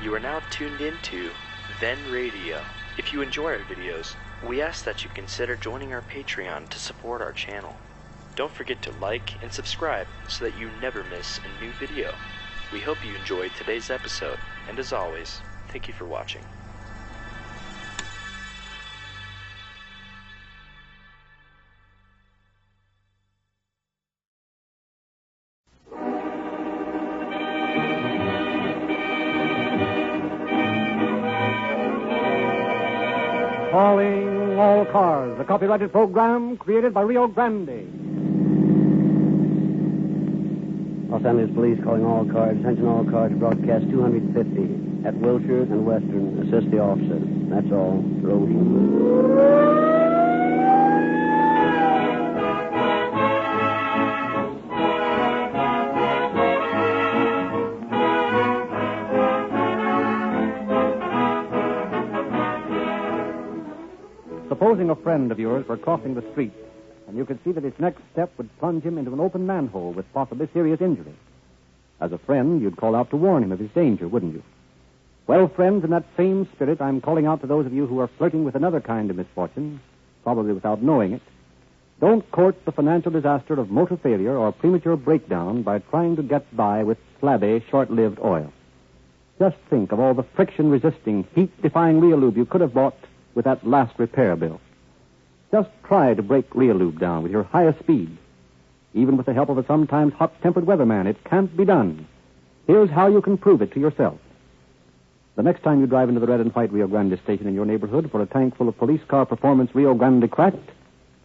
You are now tuned into Then Radio. If you enjoy our videos, we ask that you consider joining our Patreon to support our channel. Don't forget to like and subscribe so that you never miss a new video. We hope you enjoyed today's episode, and as always, thank you for watching. Calling All Cars, a copyrighted program created by Rio Grande. Los Angeles Police calling all cars. Attention all cars, broadcast 250 at Wilshire and Western. Assist the officer. That's all. Road. Supposing a friend of yours were crossing the street, and you could see that his next step would plunge him into an open manhole with possibly serious injury. As a friend, you'd call out to warn him of his danger, wouldn't you? Well, friends, in that same spirit, I'm calling out to those of you who are flirting with another kind of misfortune, probably without knowing it. Don't court the financial disaster of motor failure or premature breakdown by trying to get by with flabby, short-lived oil. Just think of all the friction-resisting, heat-defying Realube you could have bought with that last repair bill. Just try to break Realube down with your highest speed. Even with the help of a sometimes hot-tempered weatherman, it can't be done. Here's how you can prove it to yourself. The next time you drive into the red and white Rio Grande station in your neighborhood for a tank full of police car performance Rio Grande cracked,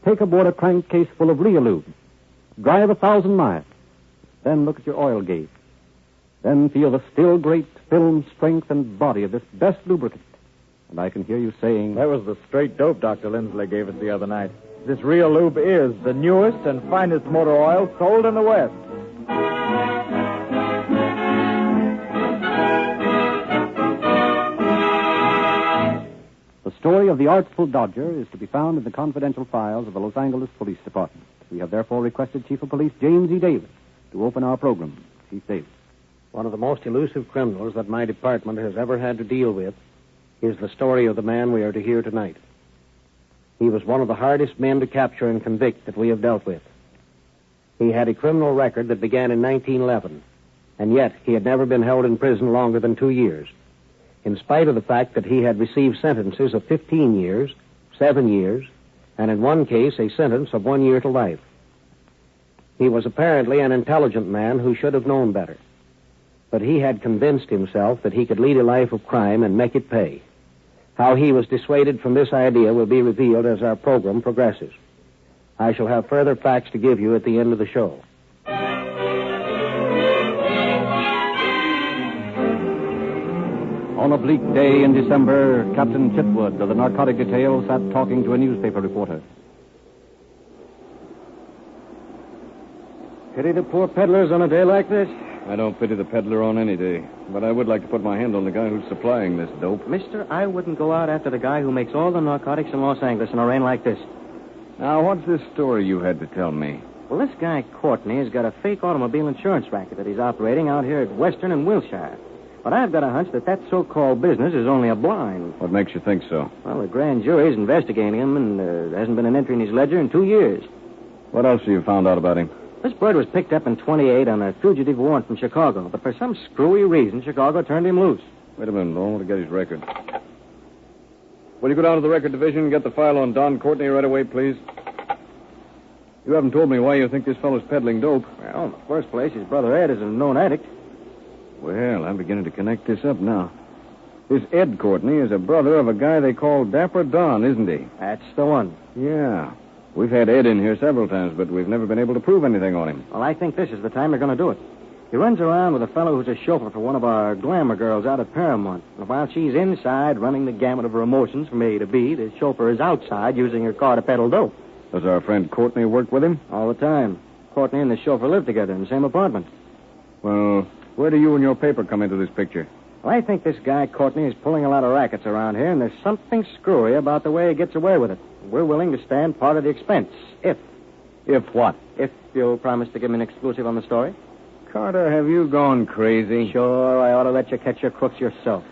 take aboard a crankcase full of Realube. Drive 1,000 miles. Then look at your oil gauge. Then feel the still great film strength and body of this best lubricant. And I can hear you saying... That was the straight dope Dr. Lindsley gave us the other night. This Realube is the newest and finest motor oil sold in the West. The story of the Artful Dodger is to be found in the confidential files of the Los Angeles Police Department. We have therefore requested Chief of Police James E. Davis to open our program. Chief Davis. One of the most elusive criminals that my department has ever had to deal with is the story of the man we are to hear tonight. He was one of the hardest men to capture and convict that we have dealt with. He had a criminal record that began in 1911, and yet he had never been held in prison longer than 2 years, in spite of the fact that he had received sentences of 15 years, 7 years, and in one case a sentence of 1 year to life. He was apparently an intelligent man who should have known better, but he had convinced himself that he could lead a life of crime and make it pay. How he was dissuaded from this idea will be revealed as our program progresses. I shall have further facts to give you at the end of the show. On a bleak day in December, Captain Chitwood of the narcotic detail sat talking to a newspaper reporter. Pity the poor peddlers on a day like this. I don't pity the peddler on any day, but I would like to put my hand on the guy who's supplying this dope. Mister, I wouldn't go out after the guy who makes all the narcotics in Los Angeles in a rain like this. Now, what's this story you had to tell me? Well, this guy Courtney has got a fake automobile insurance racket that he's operating out here at Western and Wilshire. But I've got a hunch that so-called business is only a blind. What makes you think so? Well, the grand jury's investigating him, and there hasn't been an entry in his ledger in 2 years. What else have you found out about him? This bird was picked up in 28 on a fugitive warrant from Chicago, but for some screwy reason, Chicago turned him loose. Wait a minute, I want to get his record. Will you go down to the record division and get the file on Don Courtney right away, please? You haven't told me why you think this fellow's peddling dope. Well, in the first place, his brother Ed is a known addict. Well, I'm beginning to connect this up now. This Ed Courtney is a brother of a guy they call Dapper Don, isn't he? That's the one. Yeah. We've had Ed in here several times, but we've never been able to prove anything on him. Well, I think this is the time we're going to do it. He runs around with a fellow who's a chauffeur for one of our glamour girls out at Paramount. And while she's inside running the gamut of her emotions from A to B, the chauffeur is outside using her car to peddle dope. Does our friend Courtney work with him? All the time. Courtney and the chauffeur live together in the same apartment. Well, where do you and your paper come into this picture? Well, I think this guy Courtney is pulling a lot of rackets around here, and there's something screwy about the way he gets away with it. We're willing to stand part of the expense, if If what? If you'll promise to give me an exclusive on the story. Carter, have you gone crazy? Sure, I ought to let you catch your crooks yourself.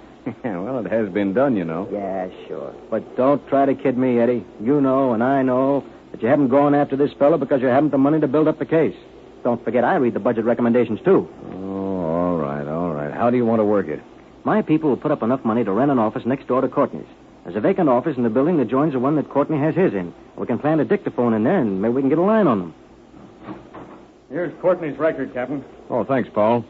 Well, it has been done, you know. Yeah, sure. But don't try to kid me, Eddie. You know and I know that you haven't gone after this fellow because you haven't the money to build up the case. Don't forget, I read the budget recommendations, too. Oh, all right. How do you want to work it? My people will put up enough money to rent an office next door to Courtney's. There's a vacant office in the building that joins the one that Courtney has his in. We can plant a dictaphone in there, and maybe we can get a line on them. Here's Courtney's record, Captain. Oh, thanks, Paul.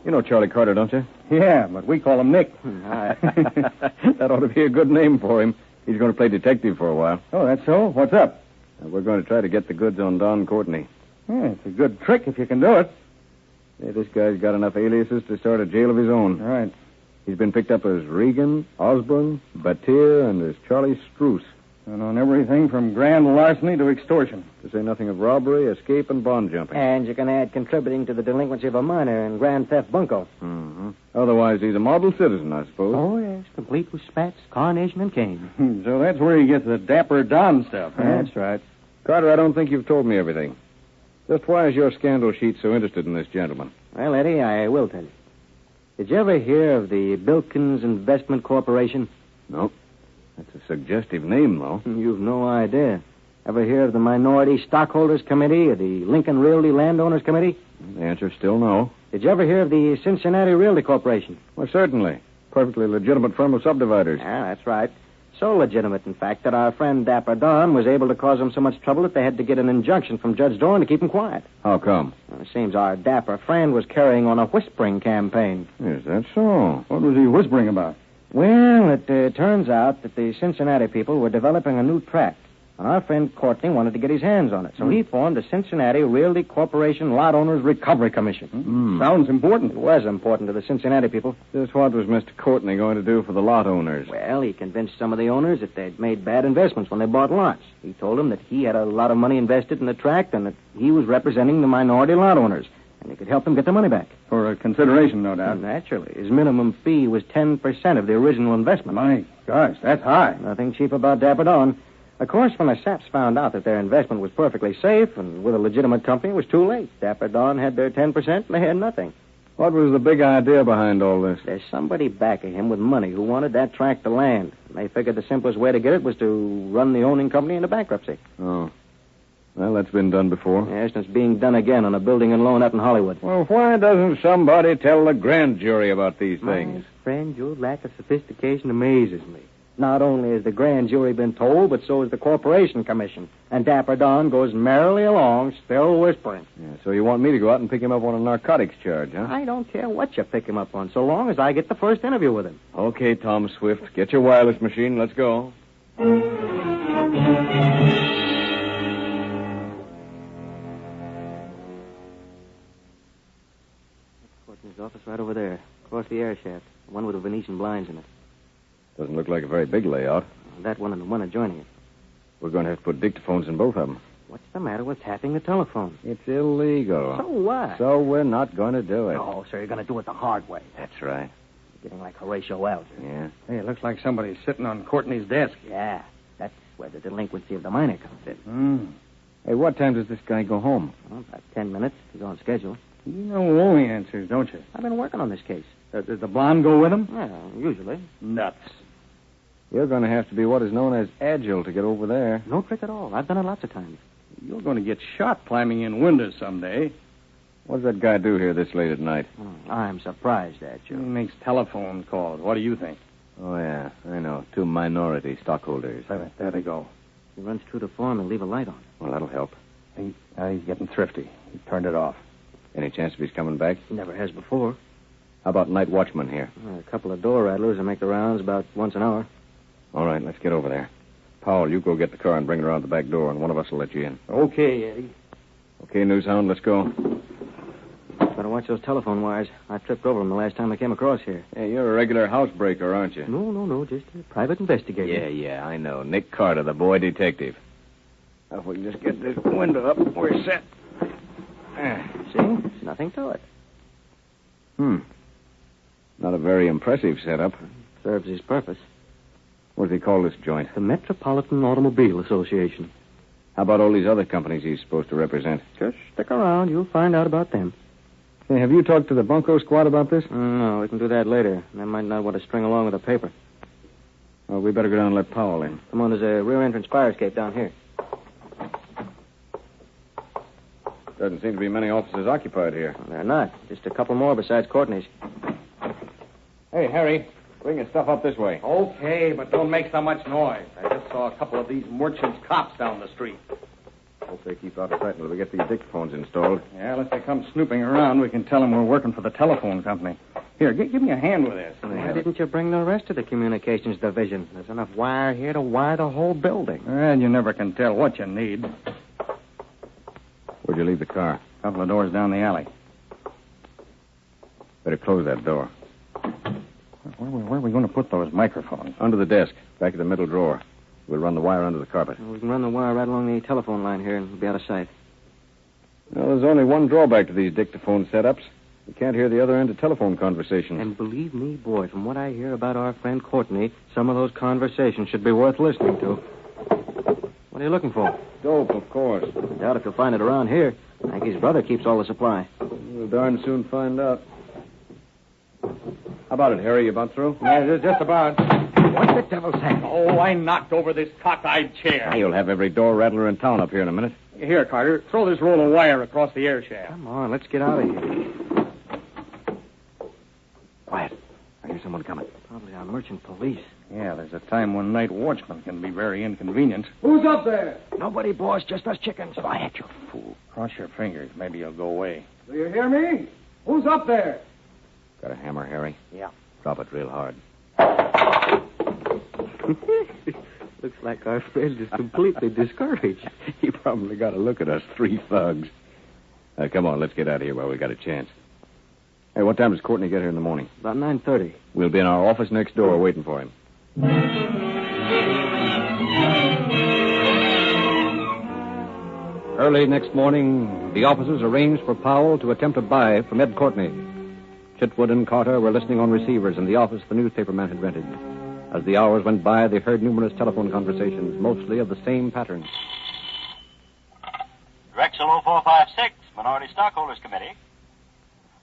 You know Charlie Carter, don't you? Yeah, but we call him Nick. That ought to be a good name for him. He's going to play detective for a while. Oh, that's so? What's up? We're going to try to get the goods on Don Courtney. Yeah, it's a good trick if you can do it. Yeah, this guy's got enough aliases to start a jail of his own. Right. He's been picked up as Regan, Osborne, Batir, and as Charlie Struce. And on everything from grand larceny to extortion. To say nothing of robbery, escape, and bond jumping. And you can add contributing to the delinquency of a minor and grand theft bunco. Mm-hmm. Otherwise, he's a model citizen, I suppose. Oh, yes. Complete with spats, carnation, and cane. So that's where he gets the Dapper Don stuff, huh? That's right. Carter, I don't think you've told me everything. Just why is your scandal sheet so interested in this gentleman? Well, Eddie, I will tell you. Did you ever hear of the Bilkins Investment Corporation? No. That's a suggestive name, though. You've no idea. Ever hear of the Minority Stockholders Committee or the Lincoln Realty Landowners Committee? The answer's still no. Did you ever hear of the Cincinnati Realty Corporation? Well, certainly. Perfectly legitimate firm of subdividers. Yeah, that's right. So legitimate, in fact, that our friend Dapper Don was able to cause them so much trouble that they had to get an injunction from Judge Dorn to keep him quiet. How come? Well, it seems our dapper friend was carrying on a whispering campaign. Is that so? What was he whispering about? Well, it turns out that the Cincinnati people were developing a new tract, and our friend Courtney wanted to get his hands on it. So he formed the Cincinnati Realty Corporation Lot Owners Recovery Commission. Sounds important. It was important to the Cincinnati people. Just what was Mr. Courtney going to do for the lot owners? Well, he convinced some of the owners that they'd made bad investments when they bought lots. He told them that he had a lot of money invested in the tract and that he was representing the minority lot owners, and he could help them get their money back. For a consideration, no doubt. Naturally. His minimum fee was 10% of the original investment. My gosh, that's high. Nothing cheap about Dapper Don. Of course, when the saps found out that their investment was perfectly safe and with a legitimate company, it was too late. Dapper Don had their 10% and they had nothing. What was the big idea behind all this? There's somebody back of him with money who wanted that tract of land. And they figured the simplest way to get it was to run the owning company into bankruptcy. Oh. Well, that's been done before. Yes, and it's being done again on a building and loan out in Hollywood. Well, why doesn't somebody tell the grand jury about these things? My friend, your lack of sophistication amazes me. Not only has the grand jury been told, but so has the Corporation Commission. And Dapper Don goes merrily along, still whispering. Yeah, so you want me to go out and pick him up on a narcotics charge, huh? I don't care what you pick him up on, so long as I get the first interview with him. Okay, Tom Swift. Get your wireless machine. Let's go. Courtney's office right over there, across the air shaft. The one with the Venetian blinds in it. Doesn't look like a very big layout. That one and the one adjoining it. We're going to have to put dictaphones in both of them. What's the matter with tapping the telephone? It's illegal. So what? So we're not going to do it. Oh, so you're going to do it the hard way. That's right. You're getting like Horatio Alger. Yeah. Hey, it looks like somebody's sitting on Courtney's desk. Yeah, that's where the delinquency of the minor comes in. Hey, what time does this guy go home? Well, about 10 minutes. He's on schedule. You know all the answers, don't you? I've been working on this case. Does the blonde go with him? Well, usually. Nuts. You're going to have to be what is known as agile to get over there. No trick at all. I've done it lots of times. You're going to get shot climbing in windows someday. What does that guy do here this late at night? Oh, I'm surprised at He you. makes telephone calls. What do you think? Oh, yeah, I know. 2 minority stockholders. There they go. He runs true to form and leave a light on. Well, that'll help. He's getting thrifty. He turned it off. Any chance of he's coming back? Never has before. How about night watchman here? A couple of door rattlers that make the rounds about once an hour. All right, let's get over there. Powell, you go get the car and bring it around the back door, and one of us will let you in. Okay, Eddie. Okay, Newshound, let's go. Better watch those telephone wires. I tripped over them the last time I came across here. Hey, you're a regular housebreaker, aren't you? No, just a private investigator. Yeah, I know. Nick Carter, the boy detective. Now, if we can just get this window up, we're set. See? There's nothing to it. Not a very impressive setup. Serves his purpose. What does he call this joint? The Metropolitan Automobile Association. How about all these other companies he's supposed to represent? Just stick around. You'll find out about them. Hey, have you talked to the bunco squad about this? No, we can do that later. They might not want to string along with the paper. Well, we better go down and let Powell in. Come on, there's a rear entrance fire escape down here. Doesn't seem to be many offices occupied here. Well, they're not. Just a couple more besides Courtney's. Hey, Harry, bring your stuff up this way. Okay, but don't make so much noise. I just saw a couple of these merchants' cops down the street. Hope they keep out of sight until we get these dictaphones installed. Yeah, unless they come snooping around, we can tell them we're working for the telephone company. Here, give me a hand with this. Why didn't you bring the rest of the communications division? There's enough wire here to wire the whole building. Well, you never can tell what you need. Where'd you leave the car? A couple of doors down the alley. Better close that door. Where are we going to put those microphones? Under the desk, back of the middle drawer. We'll run the wire under the carpet. We can run the wire right along the telephone line here and we'll be out of sight. Well, there's only one drawback to these dictaphone setups. You can't hear the other end of telephone conversations. And believe me, boy, from what I hear about our friend Courtney, some of those conversations should be worth listening to. What are you looking for? Dope, of course. I doubt if you'll find it around here. I think his brother keeps all the supply. We'll darn soon find out. How about it, Harry? You about through? Yeah, just about. What the devil's that? Oh, I knocked over this cockeyed chair. Now, you'll have every door rattler in town up here in a minute. Here, Carter, throw this roll of wire across the air shaft. Come on, let's get out of here. Quiet. I hear someone coming. Probably our merchant police. Yeah, there's a time when night watchmen can be very inconvenient. Who's up there? Nobody, boss, just us chickens. Quiet, you fool. Cross your fingers. Maybe you'll go away. Do you hear me? Who's up there? Got a hammer, Harry? Yeah. Drop it real hard. Looks like our friend is completely discouraged. He probably got a look at us, three thugs. Come on, let's get out of here while we got a chance. Hey, what time does Courtney get here in the morning? About 9:30. We'll be in our office next door waiting for him. Early next morning, the officers arranged for Powell to attempt a buy from Ed Courtney. Chitwood and Carter were listening on receivers in the office the newspaper man had rented. As the hours went by, they heard numerous telephone conversations, mostly of the same pattern. Drexel 0456, Minority Stockholders Committee.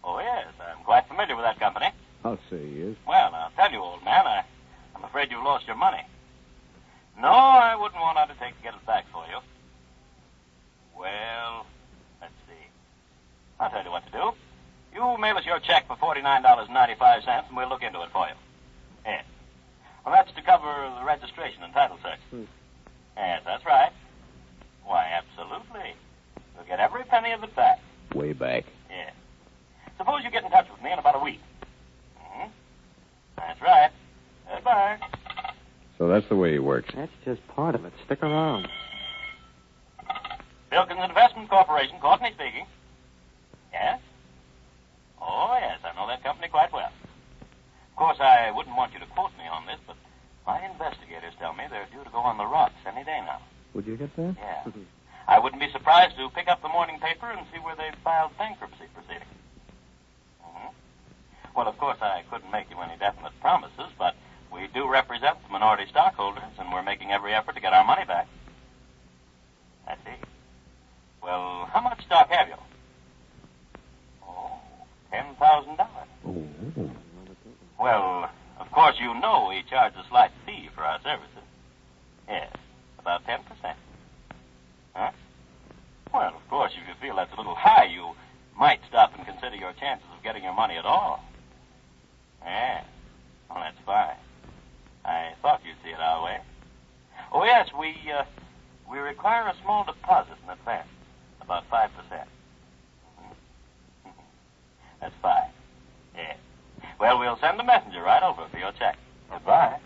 Oh, yes, I'm quite familiar with that company. I'll say he is. Well, I'll tell you, old man, I'm afraid you've lost your money. No, I wouldn't want to undertake to get it back for you. Well, let's see. I'll tell you what to do. You mail us your check for $49.95, and we'll look into it for you. Yes. Well, that's to cover the registration and title search. Yes, that's right. Why, absolutely. We'll get every penny of it back. Way back. Yes. Suppose you get in touch with me in about a week. Mm-hmm. That's right. Goodbye. So that's the way he works. That's just part of it. Stick around. Wilkins Investment Corporation, Courtney speaking. Yes? Oh, yes, I know that company quite well. Of course, I wouldn't want you to quote me on this, but my investigators tell me they're due to go on the rocks any day now. Would you get that? Yeah. I wouldn't be surprised to pick up the morning paper and see where they've filed bankruptcy proceedings. Mm-hmm. Well, of course, I couldn't make you any definite promises, but we do represent the minority stockholders, and we're making every effort to get our money back. I see. Well, how much stock have you? Oh, $10,000. Oh. Well, of course, you know we charge a slight fee for our services. Yes, about 10%. Huh? Well, of course, if you feel that's a little high, you might stop and consider your chances of getting your money at all. Yeah, well, that's fine. I thought you'd see it our way. Oh, yes, we require a small deposit in advance, about 5%. That's fine. Yeah. Well, we'll send a messenger right over for your check. Goodbye.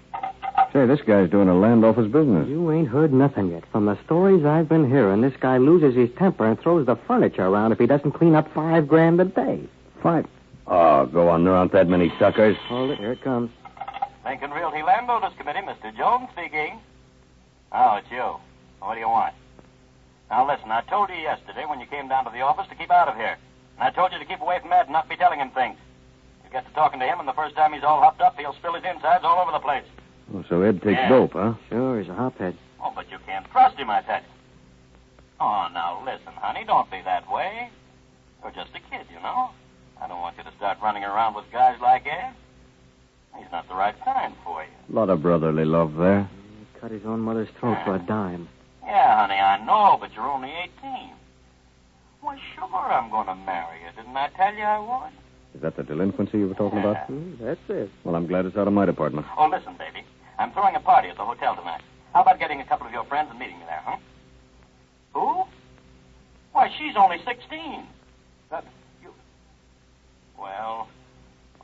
Say, this guy's doing a land office business. You ain't heard nothing yet. From the stories I've been hearing, this guy loses his temper and throws the furniture around if he doesn't clean up $5,000 a day. Fine. Oh, go on. There aren't that many suckers. Hold it. Here it comes. Lincoln Realty Landowners Committee, Mr. Jones speaking. Oh, it's you. What do you want? Now, listen, I told you yesterday when you came down to the office to keep out of here. And I told you to keep away from Ed and not be telling him things. You get to talking to him, and the first time he's all hopped up, he'll spill his insides all over the place. Oh, so Ed takes Yeah. dope, huh? Sure, he's a hophead. Oh, but you can't trust him, I tell you. Oh, now, listen, honey, don't be that way. You're just a kid, you know. I don't want you to start running around with guys like Ed. He's not the right kind for you. A lot of brotherly love there. He cut his own mother's throat for a dime. Yeah, honey, I know, but you're only 18. Well, sure I'm going to marry you. Didn't I tell you I would? Is that the delinquency you were talking about? That's it. Well, I'm glad it's out of my department. Oh, listen, baby. I'm throwing a party at the hotel tonight. How about getting a couple of your friends and meeting me there, huh? Who? Why, she's only 16. You... Well,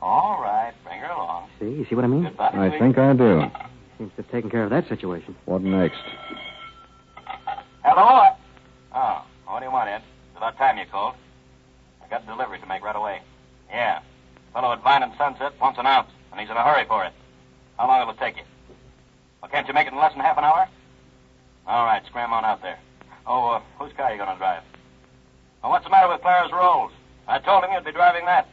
all right. Bring her along. See? You see what I mean? Goodbye, I sweetie. think I do. Seems to have taken care of that situation. What next? Hello? Oh, what do you want, Ed? It's about time you called. I got a delivery to make right away. Yeah. Fellow at Vine and Sunset wants an ounce, and he's in a hurry for it. How long will it take you? Well, can't you make it in less than half an hour? All right, scram on out there. Oh, whose car are you going to drive? Well, what's the matter with Clara's Rolls? I told him you'd be driving that.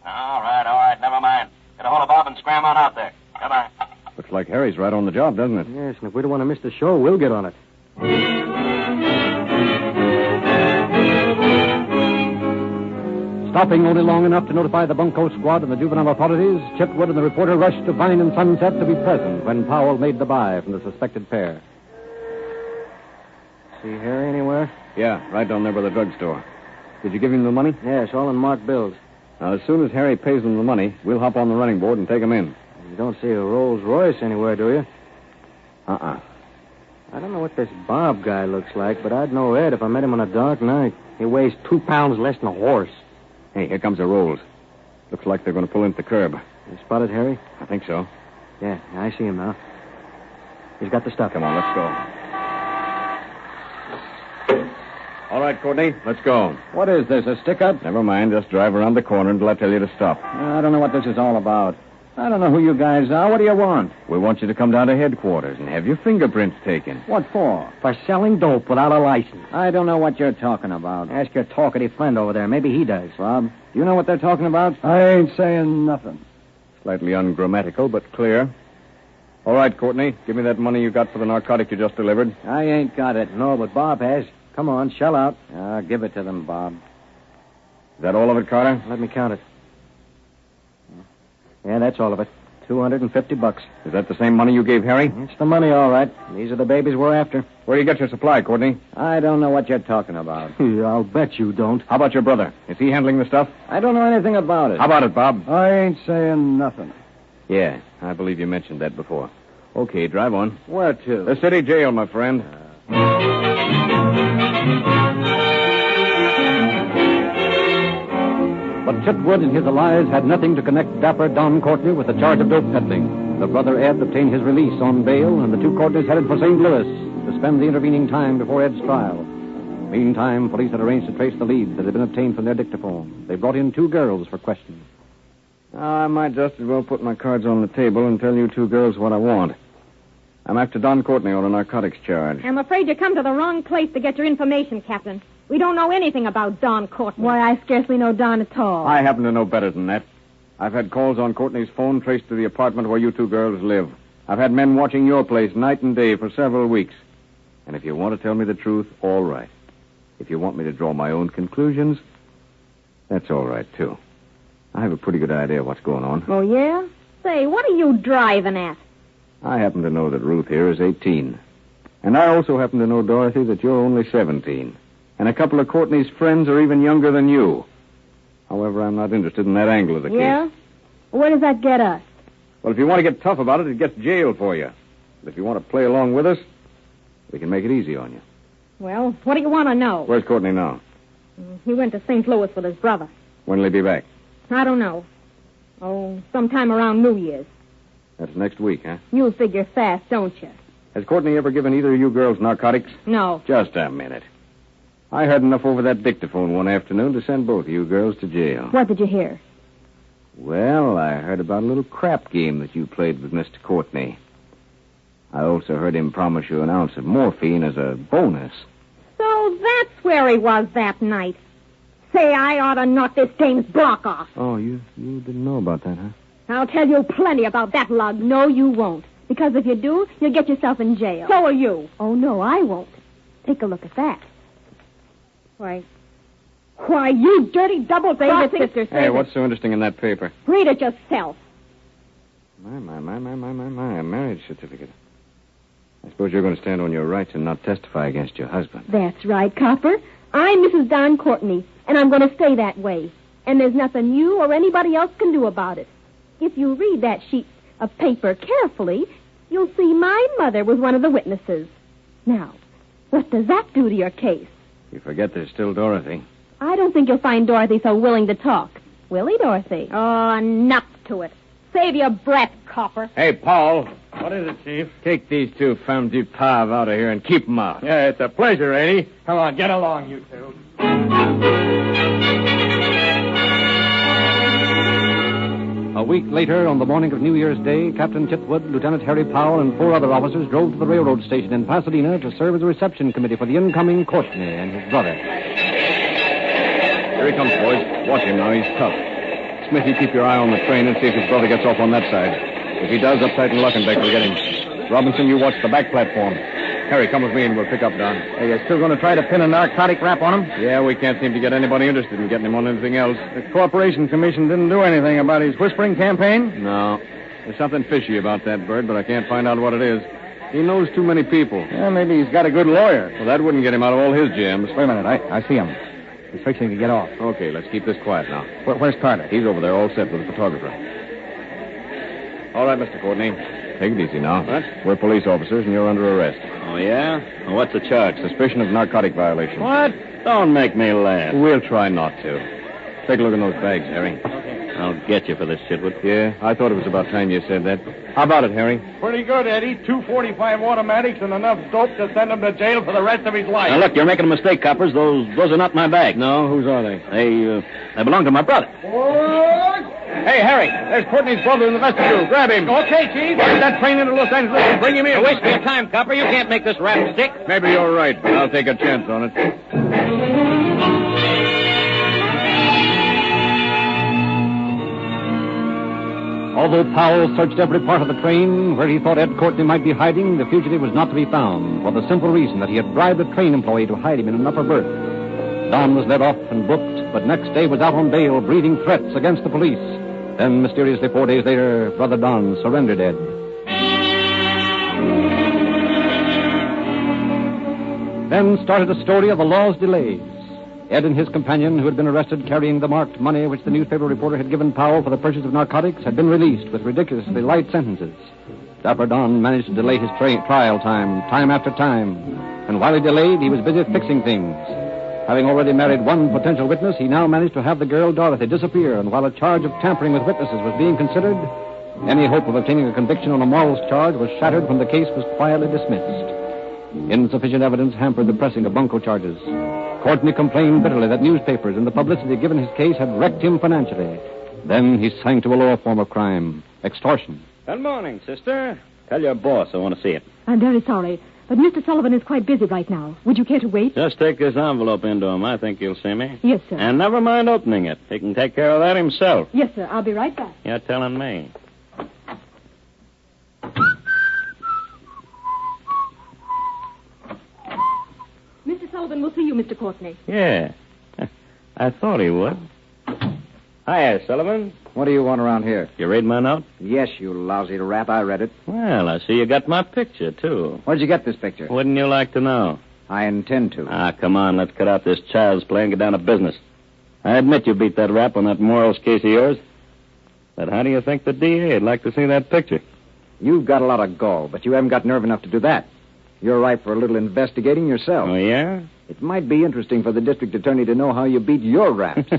All right, never mind. Get a hold of Bob and scram on out there. Goodbye. Looks like Harry's right on the job, doesn't it? Yes, and if we don't want to miss the show, we'll get on it. Stopping only long enough to notify the bunco squad and the juvenile authorities, Chipwood and the reporter rushed to Vine and Sunset to be present when Powell made the buy from the suspected pair. See Harry anywhere? Yeah, right down there by the drugstore. Did you give him the money? Yes, all in marked bills. Now, as soon as Harry pays them the money, we'll hop on the running board and take him in. You don't see a Rolls Royce anywhere, do you? Uh-uh. I don't know what this Bob guy looks like, but I'd know Ed if I met him on a dark night. He weighs 2 pounds less than a horse. Hey, here comes the Rolls. Looks like they're going to pull into the curb. You spotted Harry? I think so. Yeah, I see him now. He's got the stuff. Come on, let's go. All right, Courtney, let's go. What is this, a stick-up? Never mind, just drive around the corner until I tell you to stop. I don't know what this is all about. I don't know who you guys are. What do you want? We want you to come down to headquarters and have your fingerprints taken. What for? For selling dope without a license. I don't know what you're talking about. Ask your talkative friend over there. Maybe he does. Bob, do you know what they're talking about? I ain't saying nothing. Slightly ungrammatical, but clear. All right, Courtney, give me that money you got for the narcotic you just delivered. I ain't got it. No, but Bob has. Come on, shell out. Give it to them, Bob. Is that all of it, Carter? Let me count it. Yeah, that's all of it. $250. Is that the same money you gave Harry? It's the money, all right. These are the babies we're after. Where do you get your supply, Courtney? I don't know what you're talking about. I'll bet you don't. How about your brother? Is he handling the stuff? I don't know anything about it. How about it, Bob? I ain't saying nothing. Yeah, I believe you mentioned that before. Okay, drive on. Where to? The city jail, my friend. But Chitwood and his allies had nothing to connect dapper Don Courtney with the charge of dope peddling. The brother Ed obtained his release on bail, and the two Courtneys headed for St. Louis to spend the intervening time before Ed's trial. Meantime, police had arranged to trace the leads that had been obtained from their dictaphone. They brought in 2 girls for questioning. I might just as well put my cards on the table and tell you 2 girls what I want. I'm after Don Courtney on a narcotics charge. I'm afraid you come to the wrong place to get your information, Captain. We don't know anything about Don Courtney. Why, I scarcely know Don at all. I happen to know better than that. I've had calls on Courtney's phone traced to the apartment where you 2 girls live. I've had men watching your place night and day for several weeks. And if you want to tell me the truth, all right. If you want me to draw my own conclusions, that's all right, too. I have a pretty good idea what's going on. Oh, yeah? Say, what are you driving at? I happen to know that Ruth here is 18. And I also happen to know, Dorothy, that you're only 17. And a couple of Courtney's friends are even younger than you. However, I'm not interested in that angle of the Yeah? case. Where does that get us? Well, if you want to get tough about it, it gets jail for you. But if you want to play along with us, we can make it easy on you. Well, what do you want to know? Where's Courtney now? He went to St. Louis with his brother. When will he be back? I don't know. Oh, sometime around New Year's. That's next week, huh? You figure fast, don't you? Has Courtney ever given either of you girls narcotics? No. Just a minute. I heard enough over that dictaphone one afternoon to send both of you girls to jail. What did you hear? Well, I heard about a little crap game that you played with Mr. Courtney. I also heard him promise you an ounce of morphine as a bonus. So that's where he was that night. Say, I ought to knock this dame's block off. Oh, you didn't know about that, huh? I'll tell you plenty about that, Lug. No, you won't. Because if you do, you'll get yourself in jail. So will you. Oh, no, I won't. Take a look at that. Why, Why, you dirty double-crossing... Save it, sister. Hey, what's so interesting in that paper? Read it yourself. My, a marriage certificate. I suppose you're going to stand on your rights and not testify against your husband. That's right, Copper. I'm Mrs. Don Courtney, and I'm going to stay that way. And there's nothing you or anybody else can do about it. If you read that sheet of paper carefully, you'll see my mother was one of the witnesses. Now, what does that do to your case? You forget there's still Dorothy. I don't think you'll find Dorothy so willing to talk. Will he, Dorothy? Oh, enough to it. Save your breath, Copper. Hey, Paul. What is it, Chief? Take these two femmes du pave out of here and keep them out. Yeah, it's a pleasure, Eddie. Come on, get along, you two. A week later, on the morning of New Year's Day, Captain Chitwood, Lieutenant Harry Powell, and 4 other officers drove to the railroad station in Pasadena to serve as a reception committee for the incoming Courtney and his brother. Here he comes, boys. Watch him now. He's tough. Smith, you keep your eye on the train and see if his brother gets off on that side. If he does, uptight and Luckenbeck will get him. Robinson, you watch the back platform. Harry, come with me and we'll pick up Don. Hey, you're still going to try to pin a narcotic rap on him? Yeah, we can't seem to get anybody interested in getting him on anything else. The Corporation Commission didn't do anything about his whispering campaign? No. There's something fishy about that bird, but I can't find out what it is. He knows too many people. Yeah, maybe he's got a good lawyer. Well, that wouldn't get him out of all his jams. Wait a minute. I see him. He's fixing to get off. Okay, let's keep this quiet now. Where's Carter? He's over there all set with the photographer. All right, Mr. Courtney. Take it easy now. What? We're police officers and you're under arrest. Oh, yeah? Well, what's the charge? Suspicion of narcotic violation. What? Don't make me laugh. We'll try not to. Take a look in those bags, Harry. I'll get you for this, Chitwood. Yeah, I thought it was about time you said that. How about it, Harry? Pretty good, Eddie. 245 automatics and enough dope to send him to jail for the rest of his life. Now, look, you're making a mistake, coppers. Those are not my bags. No, whose are they? They belong to my brother. What? Hey, Harry, there's Courtney's brother in the vestibule. Grab him. Okay, Chief. Get that train into Los Angeles and bring him in. You're wasting your time, copper. You can't make this rap stick. Maybe you're right, but I'll take a chance on it. Although Powell searched every part of the train where he thought Ed Courtney might be hiding, the fugitive was not to be found for the simple reason that he had bribed a train employee to hide him in an upper berth. Don was let off and booked, but next day was out on bail, breathing threats against the police. Then, mysteriously, 4 days later, Brother Don surrendered Ed. Then started a story of the law's delays. Ed and his companion, who had been arrested carrying the marked money which the newspaper reporter had given Powell for the purchase of narcotics, had been released with ridiculously light sentences. Dapper Don managed to delay his trial time after time. And while he delayed, he was busy fixing things. Having already married one potential witness, he now managed to have the girl Dorothy disappear, and while a charge of tampering with witnesses was being considered, any hope of obtaining a conviction on a morals charge was shattered when the case was quietly dismissed. Insufficient evidence hampered the pressing of bunco charges. Courtney complained bitterly that newspapers and the publicity given his case had wrecked him financially. Then he sank to a lower form of crime, extortion. Good morning, sister. Tell your boss I want to see it. I'm very sorry, but Mr. Sullivan is quite busy right now. Would you care to wait? Just take this envelope into him. I think you'll see me. Yes, sir. And never mind opening it. He can take care of that himself. Yes, sir. I'll be right back. You're telling me. Mr. Sullivan will see you, Mr. Courtney. Yeah. I thought he would. Hiya, Sullivan. What do you want around here? You read my note? Yes, you lousy rat. I read it. Well, I see you got my picture, too. Where'd you get this picture? Wouldn't you like to know? I intend to. Ah, come on. Let's cut out this child's play and get down to business. I admit you beat that rap on that morals case of yours. But how do you think the DA would like to see that picture? You've got a lot of gall, but you haven't got nerve enough to do that. You're ripe for a little investigating yourself. Oh, yeah? It might be interesting for the district attorney to know how you beat your raps.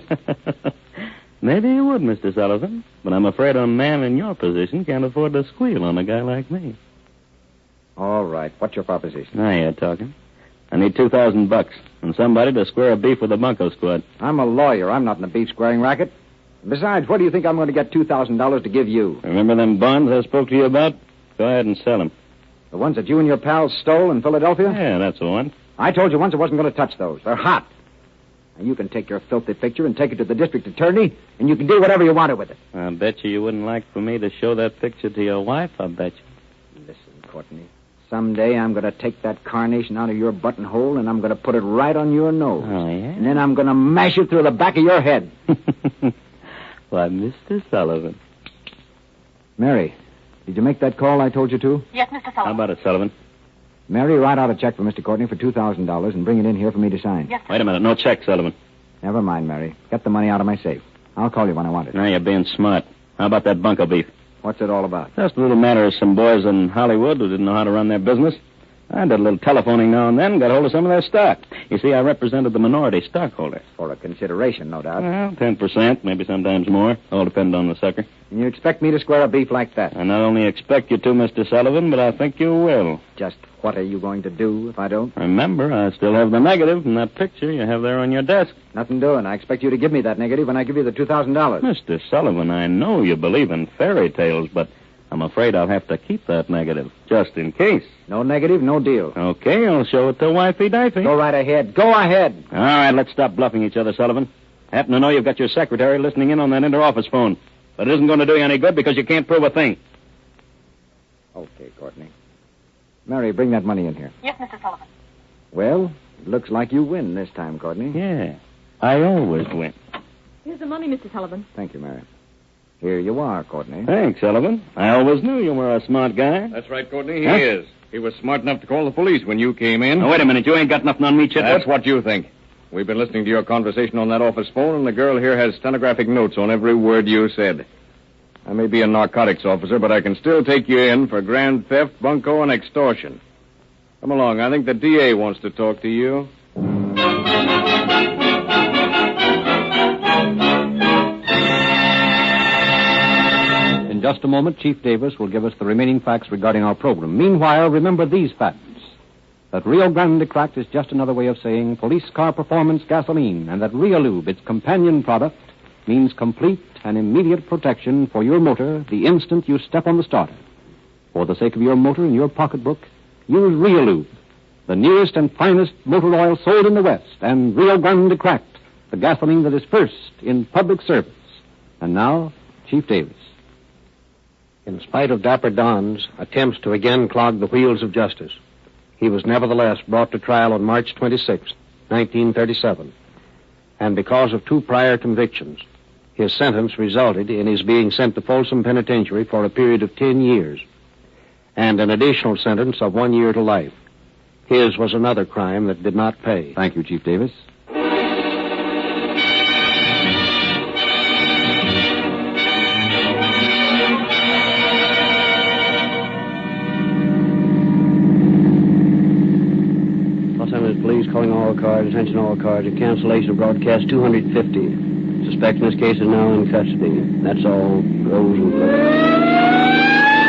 Maybe you would, Mr. Sullivan. But I'm afraid a man in your position can't afford to squeal on a guy like me. All right. What's your proposition? Now you're talking. I need $2,000 and somebody to square a beef with the bunco squad. I'm a lawyer. I'm not in a beef squaring racket. Besides, what do you think I'm going to get $2,000 to give you? Remember them bonds I spoke to you about? Go ahead and sell them. The ones that you and your pals stole in Philadelphia? Yeah, that's the one. I told you once I wasn't going to touch those. They're hot. Now, you can take your filthy picture and take it to the district attorney, and you can do whatever you want with it. I bet you wouldn't like for me to show that picture to your wife, I bet you. Listen, Courtney. Someday I'm going to take that carnation out of your buttonhole and I'm going to put it right on your nose. Oh, yeah? And then I'm going to mash it through the back of your head. Why, Mr. Sullivan. Mary, did you make that call I told you to? Yes, Mr. Sullivan. How about it, Sullivan? Mary, write out a check for Mr. Courtney for $2,000 and bring it in here for me to sign. Yes, sir. Wait a minute. No check, Sullivan. Never mind, Mary. Get the money out of my safe. I'll call you when I want it. Now you're being smart. How about that bunco beef? What's it all about? Just a little matter of some boys in Hollywood who didn't know how to run their business. I did a little telephoning now and then, got hold of some of their stock. You see, I represented the minority stockholders. For a consideration, no doubt. Well, 10%, maybe sometimes more. All depends on the sucker. And you expect me to square a beef like that? I not only expect you to, Mr. Sullivan, but I think you will. Just what are you going to do if I don't? Remember, I still have the negative from that picture you have there on your desk. Nothing doing. I expect you to give me that negative when I give you the $2,000. Mr. Sullivan, I know you believe in fairy tales, but I'm afraid I'll have to keep that negative, just in case. No negative, no deal. Okay, I'll show it to Wifey Difey. Go right ahead. Go ahead. All right, let's stop bluffing each other, Sullivan. I happen to know you've got your secretary listening in on that inter-office phone. But it isn't going to do you any good because you can't prove a thing. Okay, Courtney. Mary, bring that money in here. Yes, Mr. Sullivan. Well, it looks like you win this time, Courtney. Yeah, I always win. Here's the money, Mr. Sullivan. Thank you, Mary. Here you are, Courtney. Thanks, Sullivan. I always knew you were a smart guy. That's right, Courtney. He Huh? is. He was smart enough to call the police when you came in. Now, wait a minute. You ain't got nothing on me, Chitwood. That's what you think. We've been listening to your conversation on that office phone, and the girl here has stenographic notes on every word you said. I may be a narcotics officer, but I can still take you in for grand theft, bunco, and extortion. Come along. I think the DA wants to talk to you. In just a moment, Chief Davis will give us the remaining facts regarding our program. Meanwhile, remember these facts. That Rio Grande Cracked is just another way of saying police car performance gasoline, and that Realube, its companion product, means complete and immediate protection for your motor the instant you step on the starter. For the sake of your motor and your pocketbook, use Realube, the newest and finest motor oil sold in the West, and Rio Grande Cracked, the gasoline that is first in public service. And now, Chief Davis. In spite of Dapper Don's attempts to again clog the wheels of justice, he was nevertheless brought to trial on March 26, 1937. And because of 2 prior convictions, his sentence resulted in his being sent to Folsom Penitentiary for a period of 10 years, and an additional sentence of 1 year to life. His was another crime that did not pay. Thank you, Chief Davis. Los Angeles Police calling all cars, attention all cars, a cancellation of broadcast 250. Suspect in this case is now in custody. That's all. Rose and Cliff.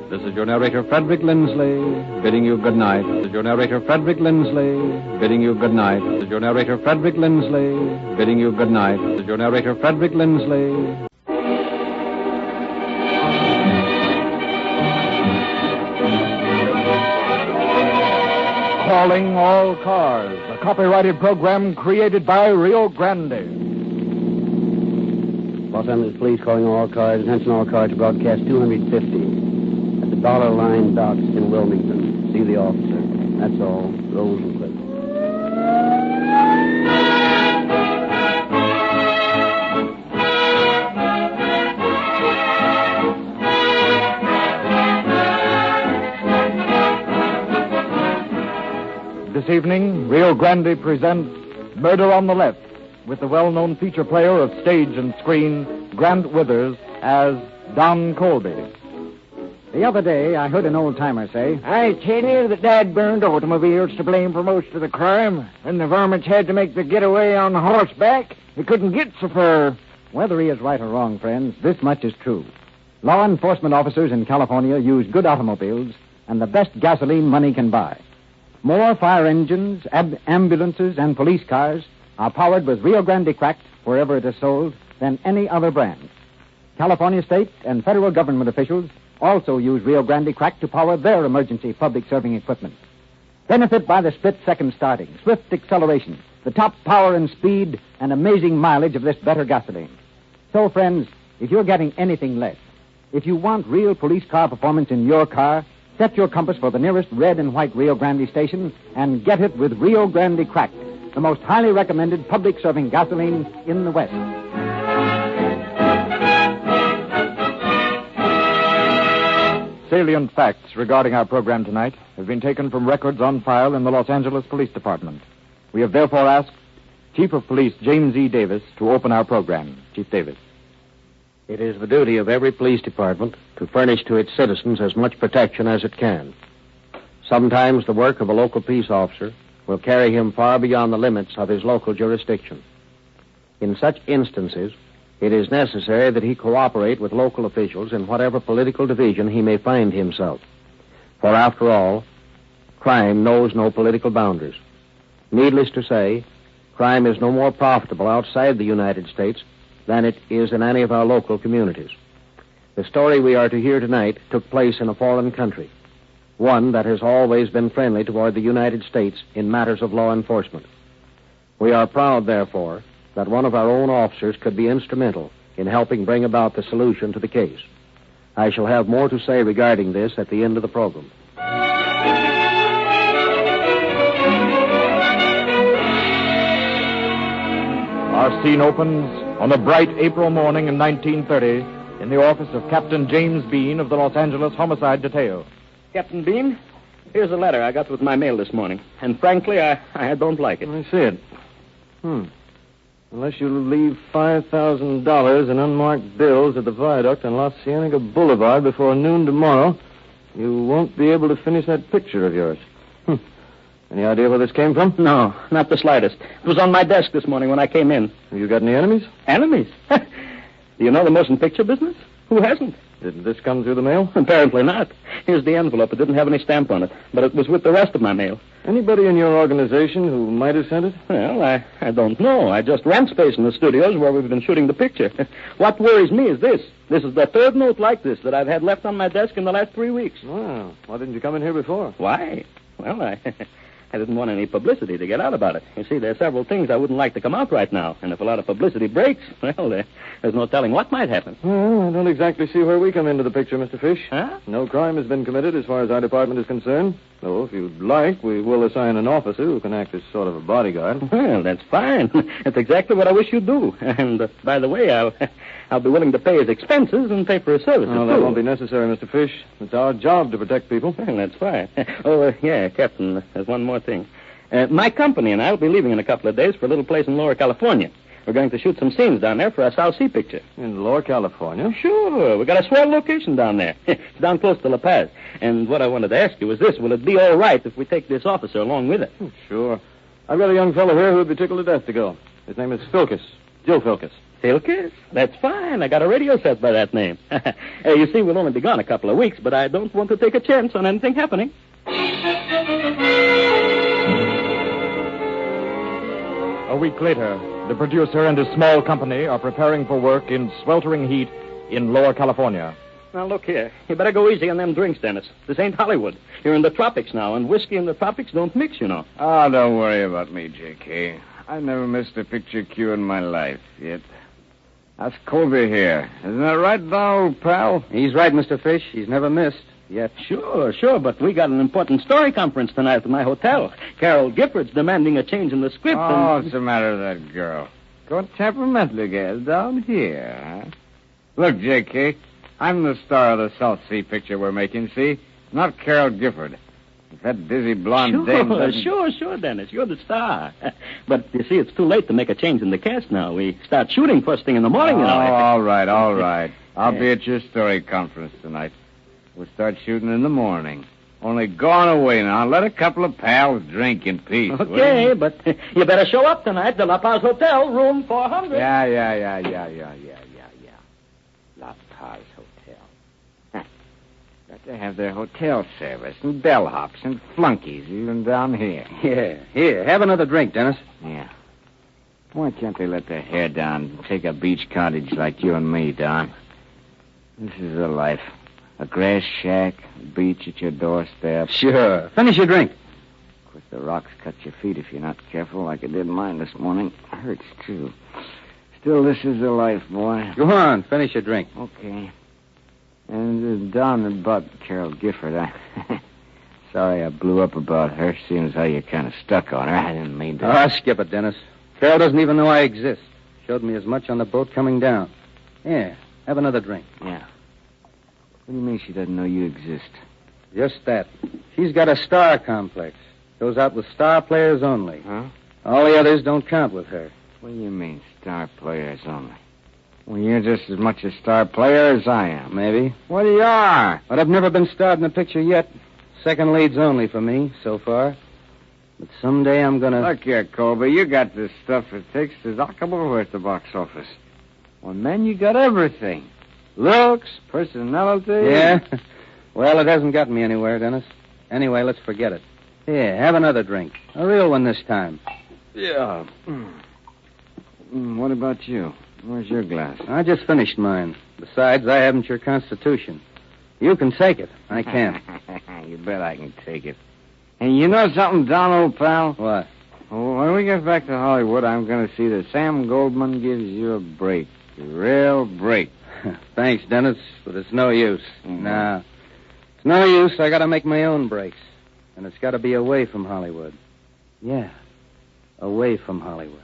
This is your narrator, Frederick Lindsley, bidding you good night. This is your narrator, Frederick Lindsley, bidding you good night. This is your narrator, Frederick Lindsley, bidding you good night. This is your narrator, Frederick Lindsley. Calling All Cars, a copyrighted program created by Rio Grande. Los Angeles Police calling all cars, attention all cars to broadcast 250. At the Dollar Line docks in Wilmington. See the officer. That's all. Rose and Cliff. This evening, Rio Grande presents Murder on the Left, with the well-known feature player of stage and screen, Grant Withers, as Don Colby. The other day, I heard an old-timer say, I tell you, the dad-burned automobile's to blame for most of the crime. When the varmints had to make the getaway on horseback, they couldn't get so far. whether he is right or wrong, friends, this much is true. Law enforcement officers in California use good automobiles and the best gasoline money can buy. More fire engines, ambulances, and police cars are powered with Rio Grande Cracked wherever it is sold than any other brand. California state and federal government officials also use Rio Grande crack to power their emergency public serving equipment. Benefit by the split-second starting, swift acceleration, the top power and speed, and amazing mileage of this better gasoline. So, friends, if you're getting anything less, if you want real police car performance in your car, set your compass for the nearest red and white Rio Grande station and get it with Rio Grande crack, the most highly recommended public serving gasoline in the West. Salient facts regarding our program tonight have been taken from records on file in the Los Angeles Police Department. We have therefore asked Chief of Police James E. Davis to open our program. Chief Davis. It is the duty of every police department to furnish to its citizens as much protection as it can. Sometimes the work of a local peace officer will carry him far beyond the limits of his local jurisdiction. In such instances, it is necessary that he cooperate with local officials in whatever political division he may find himself. For after all, crime knows no political boundaries. Needless to say, crime is no more profitable outside the United States than it is in any of our local communities. The story we are to hear tonight took place in a foreign country, one that has always been friendly toward the United States in matters of law enforcement. We are proud, therefore, that one of our own officers could be instrumental in helping bring about the solution to the case. I shall have more to say regarding this at the end of the program. Our scene opens on a bright April morning in 1930 in the office of Captain James Bean of the Los Angeles Homicide Detail. Captain Bean, here's a letter I got with my mail this morning. And frankly, I don't like it. I see it. Unless you leave $5,000 in unmarked bills at the viaduct on La Cienega Boulevard before noon tomorrow, you won't be able to finish that picture of yours. Any idea where this came from? No, not the slightest. It was on my desk this morning when I came in. Have you got any enemies? Enemies? Do you know the motion picture business? Who hasn't? Didn't this come through the mail? Apparently not. Here's the envelope. It didn't have any stamp on it, but it was with the rest of my mail. Anybody in your organization who might have sent it? Well, I don't know. I just rent space in the studios where we've been shooting the picture. What worries me is this. This is the third note like this that I've had left on my desk in the last 3 weeks. Wow. Why didn't you come in here before? Why? Well, I didn't want any publicity to get out about it. You see, there are several things I wouldn't like to come out right now. And if a lot of publicity breaks, well, there's no telling what might happen. Well, I don't exactly see where we come into the picture, Mr. Fish. Huh? No crime has been committed as far as our department is concerned. Though, if you'd like, we will assign an officer who can act as sort of a bodyguard. Well, that's fine. That's exactly what I wish you'd do. And, by the way, I'll be willing to pay his expenses and pay for his services, Oh, that won't be necessary, Mr. Fish. It's our job to protect people. Well, that's fine. Oh, yeah, Captain, there's one more thing. My company and I will be leaving in a couple of days for a little place in Lower California. We're going to shoot some scenes down there for a South Sea picture. In Lower California? Sure. We got a swell location down there. It's down close to La Paz. And what I wanted to ask you is this. Will it be all right if we take this officer along with it? Sure. I've got a young fellow here who would be tickled to death to go. His name is Philkes. Joe Philkes. Philkes? That's fine. I got a radio set by that name. You see, we'll only be gone a couple of weeks, but I don't want to take a chance on anything happening. A week later, the producer and his small company are preparing for work in sweltering heat in Lower California. Now, look here. You better go easy on them drinks, Dennis. This ain't Hollywood. You're in the tropics now, and whiskey and the tropics don't mix, you know. Oh, don't worry about me, J.K. I've never missed a picture cue in my life yet. Ask Colby here. Isn't that right, old pal? He's right, Mr. Fish. He's never missed. Yet. Sure, but we got an important story conference tonight at my hotel. Carol Gifford's demanding a change in the script. Oh, what's the matter with that girl? Got temperamental girl down here, huh? Look, J.K., I'm the star of the South Sea picture we're making, see? Not Carol Gifford. If that dizzy blonde dame doesn't... Sure, Dennis. You're the star. But, you see, it's too late to make a change in the cast now. We start shooting first thing in the morning, you know. All right. I'll be at your story conference tonight. We'll start shooting in the morning. Only go on away now. Let a couple of pals drink in peace. Okay, but you better show up tonight. The La Paz Hotel, room 400. Yeah. La Paz Hotel. Got to have their hotel service and bellhops and flunkies even down here. Yeah. Here, have another drink, Dennis. Yeah. Why can't they let their hair down and take a beach cottage like you and me, Don? This is the life. A grass shack, a beach at your doorstep. Sure. Finish your drink. Of course, the rocks cut your feet if you're not careful, like it did mine this morning. It hurts, too. Still, this is the life, boy. Go on, finish your drink. Okay. And down about Carol Gifford, sorry I blew up about her, seeing as how you kind of stuck on her. I didn't mean to. Oh, skip it, Dennis. Carol doesn't even know I exist. Showed me as much on the boat coming down. Yeah, have another drink. Yeah. What do you mean she doesn't know you exist? Just that. She's got a star complex. Goes out with star players only. Huh? All the others don't count with her. What do you mean, star players only? Well, you're just as much a star player as I am. Maybe. Well, you are. But I've never been starred in a picture yet. Second leads only for me, so far. But someday I'm gonna... Look here, Colby, you got the stuff it takes to knock 'em over at the box office. Well, man, you got everything. Looks, personality. Yeah? Well, it hasn't gotten me anywhere, Dennis. Anyway, let's forget it. Here, have another drink. A real one this time. Yeah. What about you? Where's your glass? I just finished mine. Besides, I haven't your constitution. You can take it. I can't. You bet I can take it. Hey, you know something, Don, old pal? What? Well, when we get back to Hollywood, I'm going to see that Sam Goldman gives you a break. A real break. Thanks, Dennis, but it's no use. Nah. It's no use. I got to make my own breaks. And it's got to be away from Hollywood. Yeah. Away from Hollywood.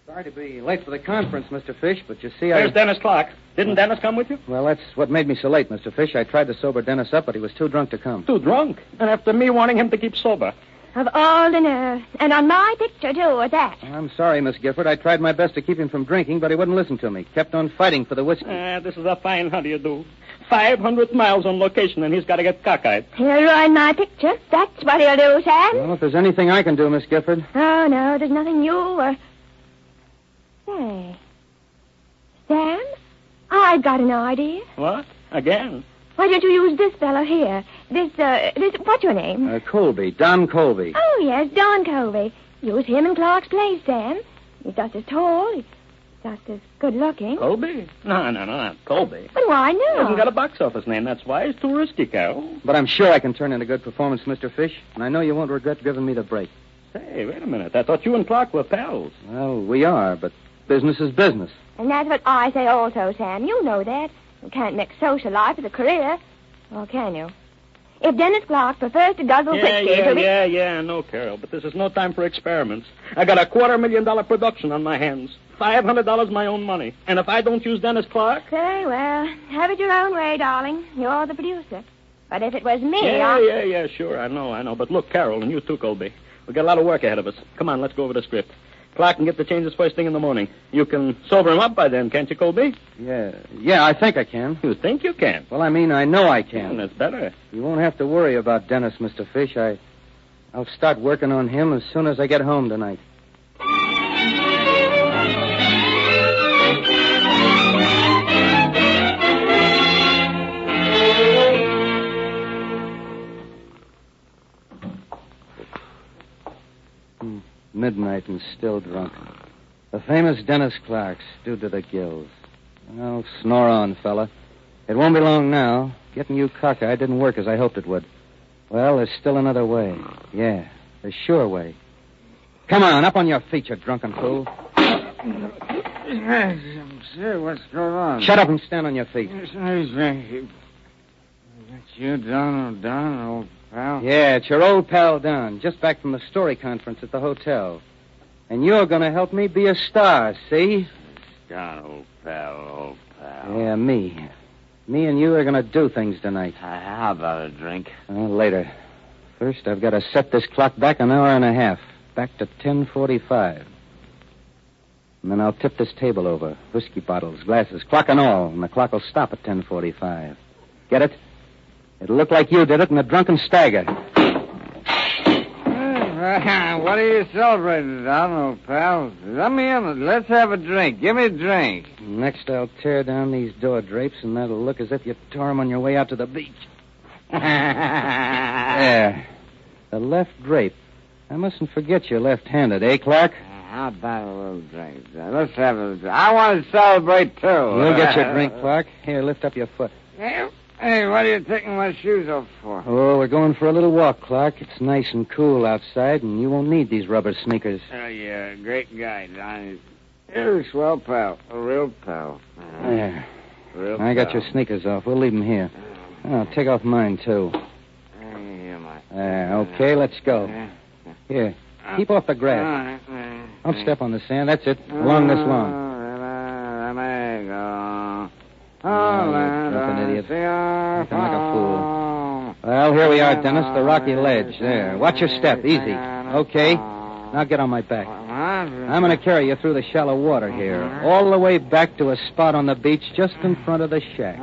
Sorry to be late for the conference, Mr. Fish, but you see, There's Dennis Clark. Didn't Dennis come with you? Well, that's what made me so late, Mr. Fish. I tried to sober Dennis up, but he was too drunk to come. Too drunk. And after me wanting him to keep sober. Of all the nerve. And on my picture, too, at that. I'm sorry, Miss Gifford. I tried my best to keep him from drinking, but he wouldn't listen to me. Kept on fighting for the whiskey. This is a fine how do you do. 500 miles on location, and he's got to get cockeyed. He'll ruin my picture. That's what he'll do, Sam. Well, if there's anything I can do, Miss Gifford. Oh, no, there's nothing you or... Say, Sam, I've got an idea. What? Again? Why don't you use this fellow here? This, what's your name? Colby, Don Colby. Oh, yes, Don Colby. Use him in Clark's place, Sam. He's just as tall. He's just as good-looking. Colby? No, not Colby. But why He not? hasn't got a box office name, that's why. He's too risky, Carol. But I'm sure I can turn in a good performance, Mr. Fish, and I know you won't regret giving me the break. Say, wait a minute. I thought you and Clark were pals. Well, we are, but business is business. And that's what I say also, Sam. You know that. You can't mix social life with a career. Or can you? If Dennis Clark prefers to guzzle whiskey... Yeah, I know, Carol, but this is no time for experiments. I got a $250,000 production on my hands. $500 my own money. And if I don't use Dennis Clark... Very well. Have it your own way, darling. You're the producer. But if it was me, Yeah, sure, I know. But look, Carol, and you too, Colby. We got a lot of work ahead of us. Come on, let's go over the script. Clark can get the changes first thing in the morning. You can sober him up by then, can't you, Colby? Yeah, I think I can. You think you can? Well, I mean, I know I can. That's better. You won't have to worry about Dennis, Mr. Fish. I'll start working on him as soon as I get home tonight. Midnight and still drunk. The famous Dennis Clark, stewed to the gills. Well, snore on, fella. It won't be long now. Getting you cockeyed didn't work as I hoped it would. Well, there's still another way. Yeah, a sure way. Come on, up on your feet, you drunken fool. Sir, what's going on? Shut up and stand on your feet. That's you, Don, old pal? Yeah, it's your old pal, Don. Just back from the story conference at the hotel. And you're going to help me be a star, see? Don, old pal. Yeah, me. Me and you are going to do things tonight. How about a drink? Later. First, I've got to set this clock back an hour and a half. Back to 10:45. And then I'll tip this table over. Whiskey bottles, glasses, clock and all. And the clock will stop at 10:45. Get it? It'll look like you did it in a drunken stagger. What are you celebrating, Don, old pal? Let me in. Let's have a drink. Give me a drink. Next, I'll tear down these door drapes, and that'll look as if you tore them on your way out to the beach. There. The left drape. I mustn't forget you're left-handed, eh, Clark? How about a little drink? Let's have a drink. I want to celebrate, too. You'll get your drink, Clark. Here, lift up your foot. Hey, what are you taking my shoes off for? Oh, we're going for a little walk, Clark. It's nice and cool outside, and you won't need these rubber sneakers. Oh, yeah, great guy, Donnie. You're a swell pal. A real pal. There. Real I got pal. your sneakers off. We'll leave them here. Oh, take off mine, too. Okay, let's go. Here, keep off the grass. Don't step on the sand. That's it. Along this lawn. You're an idiot. Acting like a fool. Well, here we are, Dennis. The rocky ledge. There. Watch your step. Easy. Okay. Now get on my back. I'm going to carry you through the shallow water here, all the way back to a spot on the beach just in front of the shack.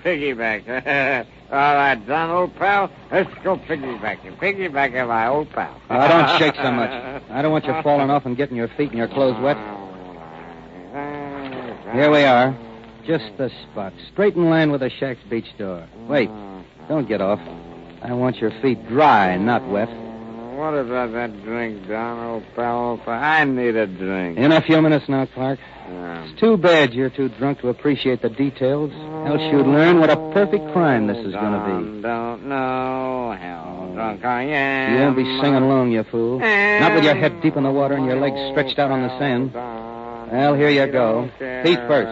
Piggyback. All right, Don, old pal. Let's go piggybacking. Piggybacking my old pal. Oh, don't shake so much. I don't want you falling off and getting your feet and your clothes wet. Here we are. Just the spot. Straight in line with the shack's beach door. Wait. Don't get off. I want your feet dry, not wet. What about that drink, Don, old pal? I need a drink. In a few minutes now, Clark. It's too bad you're too drunk to appreciate the details. Else you'd learn what a perfect crime this is going to be. Don't know how drunk I am. You won't be singing along, you fool. Not with your head deep in the water and your legs stretched out on the sand. Well, here you go. Feet first.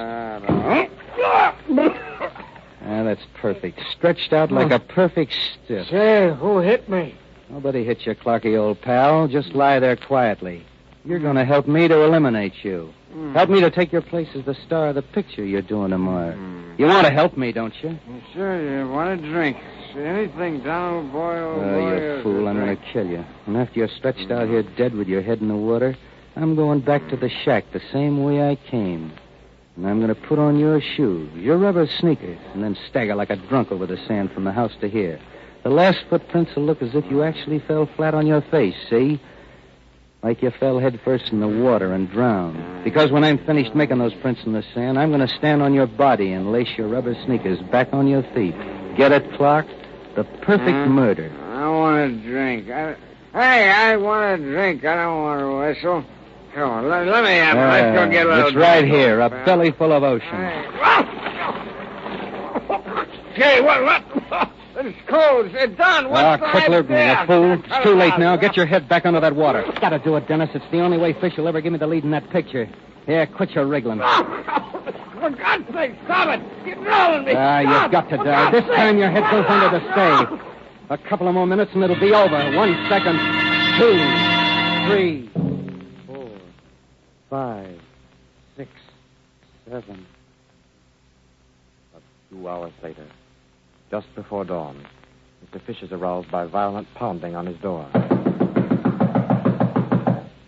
That's perfect. Stretched out like a perfect stiff. Say, who hit me? Nobody hit you, Clarky, old pal. Just lie there quietly. You're going to help me to eliminate you. Help me to take your place as the star of the picture you're doing tomorrow. You want to help me, don't you? Sure, you want a drink. Say anything, Don, old boy, Oh, you fool. I'm going to kill you. And after you're stretched out here dead with your head in the water, I'm going back to the shack the same way I came. And I'm going to put on your shoes, your rubber sneakers, and then stagger like a drunk over the sand from the house to here. The last footprints will look as if you actually fell flat on your face, see? Like you fell headfirst in the water and drowned. Because when I'm finished making those prints in the sand, I'm going to stand on your body and lace your rubber sneakers back on your feet. Get it, Clark? The perfect murder. I want a drink. I want a drink. I don't want to whistle. Come on, let me have it. Let's go get a little It's right drink, here, a belly full of ocean. Hey, what? It's cold. It's done. What's quick alert me, you fool. It's too late now. Get your head back under that water. Gotta do it, Dennis. It's the only way fish will ever give me the lead in that picture. Here, quit your wriggling. For God's sake, stop it. You're drowning me. You've got to die. This time your head goes under the stay. A couple of more minutes and it'll be over. 1 second. 2, 3, 4, 5, 6, 7. 2 hours later, just before dawn, Mr. Fish is aroused by violent pounding on his door.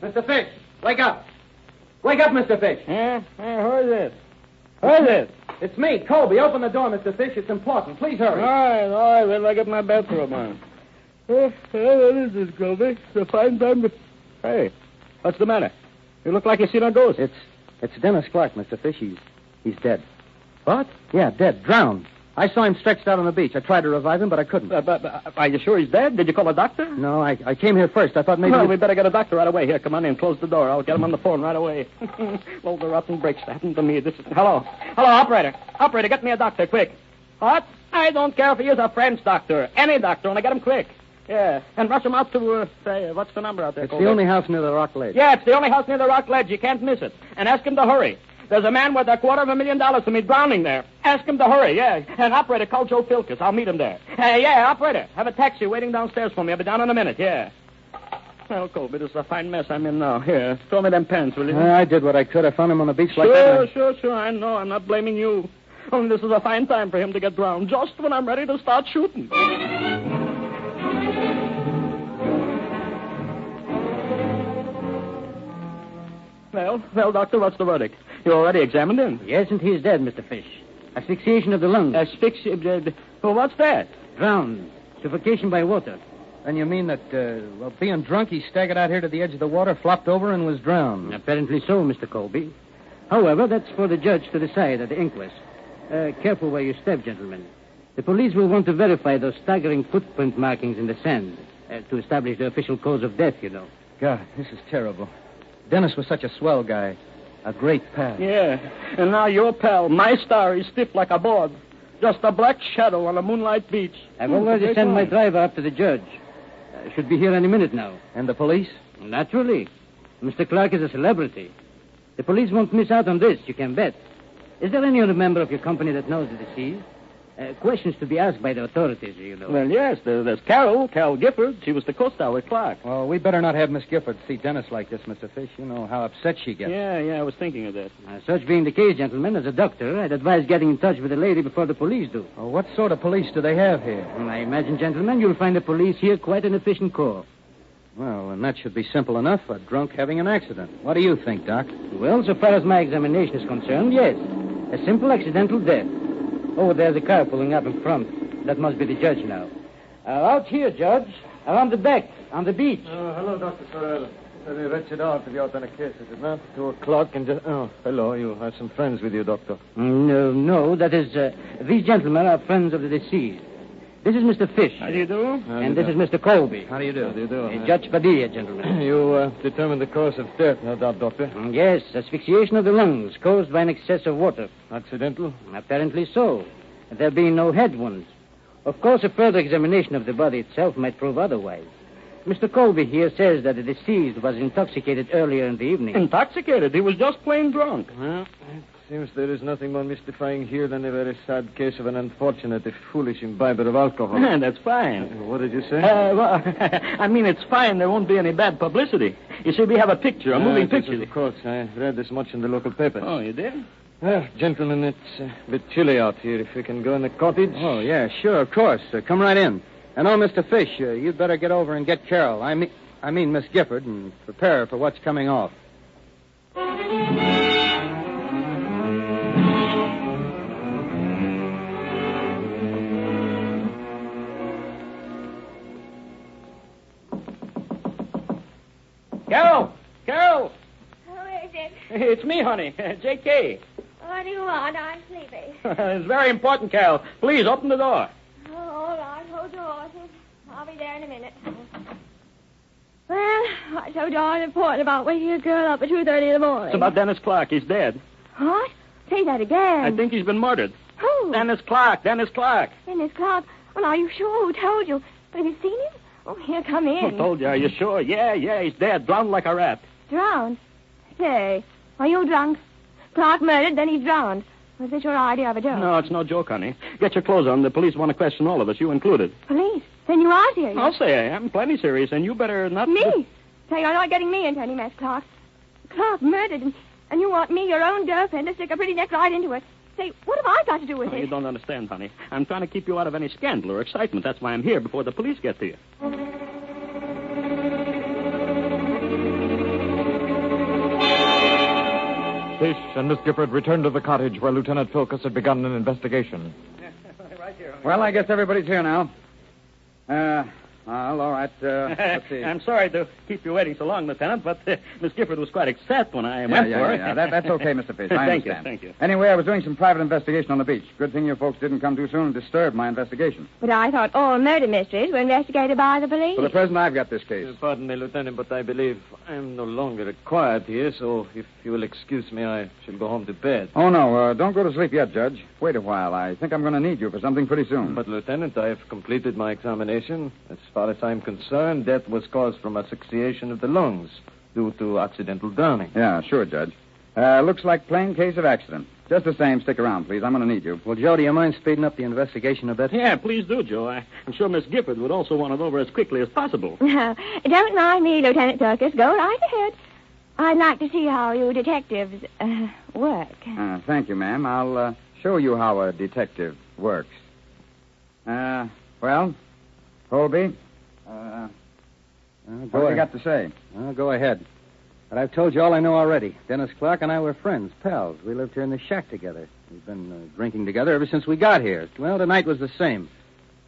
Mr. Fish, wake up. Wake up, Mr. Fish. Who is this? Who is this? It's me, Colby. Open the door, Mr. Fish. It's important. Please hurry. All right. Wait till I get my bathrobe on. What is this, Colby? It's a fine time to... Hey, what's the matter? You look like you seen a ghost. It's Dennis Clark, Mr. Fish. He's dead. What? Yeah, dead. Drowned. I saw him stretched out on the beach. I tried to revive him, but I couldn't. But are you sure he's dead? Did you call a doctor? No, I came here first. I thought maybe... Well, we better get a doctor right away. Here, come on in. Close the door. I'll get him on the phone right away. Well, the rotten brakes happened to me. Hello, operator. Operator, get me a doctor, quick. What? I don't care if he is a French doctor. Any doctor, only get him quick. Yeah, and rush him out to, what's the number out there? It's the only house near the Rock Ledge. Yeah, it's the only house near the Rock Ledge. You can't miss it. And ask him to hurry. There's a man worth $250,000 for me drowning there. Ask him to hurry, yeah. And operator, call Joe Filkis. I'll meet him there. Yeah, operator, have a taxi waiting downstairs for me. I'll be down in a minute, yeah. Well, Colby, this is a fine mess I'm in now. Here, throw me them pens, will you? I did what I could. I found him on the beach like that. Sure. I know. I'm not blaming you. Only this is a fine time for him to get drowned, just when I'm ready to start shooting. Well, Doctor, what's the verdict? You already examined him? Yes, and he's dead, Mr. Fish. Asphyxiation of the lungs. Well, what's that? Drowned. Suffocation by water. And you mean that, being drunk, he staggered out here to the edge of the water, flopped over, and was drowned? Apparently so, Mr. Colby. However, that's for the judge to decide at the inquest. Careful where you step, gentlemen. The police will want to verify those staggering footprint markings in the sand to establish the official cause of death, you know. God, this is terrible. Dennis was such a swell guy. A great pal. Yeah, and now your pal, my star, is stiff like a board. Just a black shadow on a moonlight beach. I've already sent my driver up to the judge. Should be here any minute now. And the police? Naturally. Mr. Clark is a celebrity. The police won't miss out on this, you can bet. Is there any other member of your company that knows the deceased? Questions to be asked by the authorities, you know. Well, yes, there's Carol Gifford. She was the co-star with Clark. Well, we better not have Miss Gifford see Dennis like this, Mr. Fish. You know how upset she gets. Yeah, I was thinking of that. Such being the case, gentlemen, as a doctor, I'd advise getting in touch with the lady before the police do. Well, what sort of police do they have here? Well, I imagine, gentlemen, you'll find the police here quite an efficient corps. Well, and that should be simple enough, a drunk having an accident. What do you think, Doc? Well, so far as my examination is concerned, yes. A simple accidental death. Oh, there's a car pulling up in front. That must be the judge now. Out here, Judge. Around the back, on the beach. Hello, Dr. Sorrell. Very wretched hour to be out on a case, is it not? 2 o'clock and just... Oh, hello. You have some friends with you, Doctor. No. That is, these gentlemen are friends of the deceased. This is Mr. Fish. How do you do? And this is Mr. Colby. How do you do? How do you do? Judge Padilla, gentlemen. You determined the cause of death, no doubt, Doctor? Yes, asphyxiation of the lungs caused by an excess of water. Accidental? Apparently so. There being no head wounds. Of course, a further examination of the body itself might prove otherwise. Mr. Colby here says that the deceased was intoxicated earlier in the evening. Intoxicated? He was just plain drunk. Well, it seems there is nothing more mystifying here than a very sad case of an unfortunate, if foolish imbiber of alcohol. That's fine. What did you say? Well, I mean, it's fine. There won't be any bad publicity. You see, we have a picture, a moving picture. Of course. I read this much in the local papers. Oh, you did? Well, gentlemen, it's a bit chilly out here. If we can go in the cottage. Oh, yeah, sure, of course. Come right in. And, Mr. Fish, you'd better get over and get Carol. I mean Miss Gifford, and prepare her for what's coming off. Carol! Who is it? It's me, honey. J.K. What do you want? I'm sleepy. It's very important, Carol. Please, open the door. Oh, all right. Hold your horses. I'll be there in a minute. Well, what's so darn important about waking a girl up at 2:30 in the morning? It's about Dennis Clark. He's dead. What? Say that again. I think he's been murdered. Who? Dennis Clark. Dennis Clark? Well, are you sure? Who told you? But have you seen him? Oh, here, come in. Who told you? Are you sure? Yeah, he's dead. Drowned like a rat. Drowned? Say, are you drunk? Clark murdered, then he's drowned. Was this your idea of a joke? No, it's no joke, honey. Get your clothes on. The police want to question all of us, you included. Police? Then you are serious. I'll say I am. Plenty serious, and you better not... Me? Say, you're not getting me into any mess, Clark. Clark murdered, and you want me, your own girlfriend, to stick a pretty neck right into it. Say, what have I got to do with it? You don't understand, honey. I'm trying to keep you out of any scandal or excitement. That's why I'm here before the police get to you. Fish and Miss Gifford returned to the cottage where Lieutenant Philkus had begun an investigation. Right here. Well, I guess everybody's here now. All right. Let's see. I'm sorry to keep you waiting so long, Lieutenant, but Miss Gifford was quite upset when I went for her. Yeah. That's okay, Mr. Fish. I understand. Thank you. Anyway, I was doing some private investigation on the beach. Good thing you folks didn't come too soon and disturb my investigation. But I thought all murder mysteries were investigated by the police. For the present, I've got this case. Pardon me, Lieutenant, but I believe I'm no longer required here, so if you will excuse me, I shall go home to bed. Oh, no. Don't go to sleep yet, Judge. Wait a while. I think I'm going to need you for something pretty soon. But, Lieutenant, I have completed my examination. As far as I'm concerned, death was caused from asphyxiation of the lungs due to accidental drowning. Yeah, sure, Judge. Looks like plain case of accident. Just the same, stick around, please. I'm going to need you. Well, Joe, do you mind speeding up the investigation a bit? Yeah, please do, Joe. I'm sure Miss Gifford would also want it over as quickly as possible. No, don't mind me, Lieutenant Philkus. Go right ahead. I'd like to see how you detectives work. Thank you, ma'am. I'll show you how a detective works. Well, Colby, what have you got to say? Go ahead. But I've told you all I know already. Dennis Clark and I were friends, pals. We lived here in the shack together. We've been drinking together ever since we got here. Well, tonight was the same.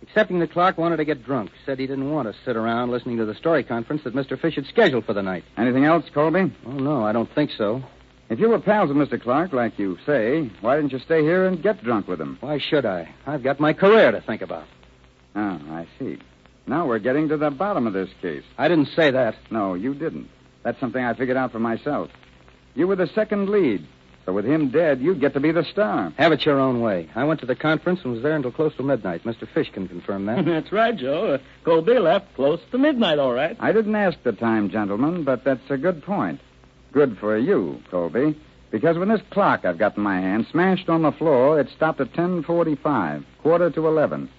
Excepting that Clark wanted to get drunk. Said he didn't want to sit around listening to the story conference that Mr. Fish had scheduled for the night. Anything else, Colby? Oh, no, I don't think so. If you were pals with Mr. Clark, like you say, why didn't you stay here and get drunk with him? Why should I? I've got my career to think about. Oh, I see. Now we're getting to the bottom of this case. I didn't say that. No, you didn't. That's something I figured out for myself. You were the second lead. So with him dead, you get to be the star. Have it your own way. I went to the conference and was there until close to midnight. Mr. Fish can confirm that. That's right, Joe. Colby left close to midnight, all right. I didn't ask the time, gentlemen, but that's a good point. Good for you, Colby. Because when this clock I've got in my hand smashed on the floor, it stopped at 10:45, quarter to 11.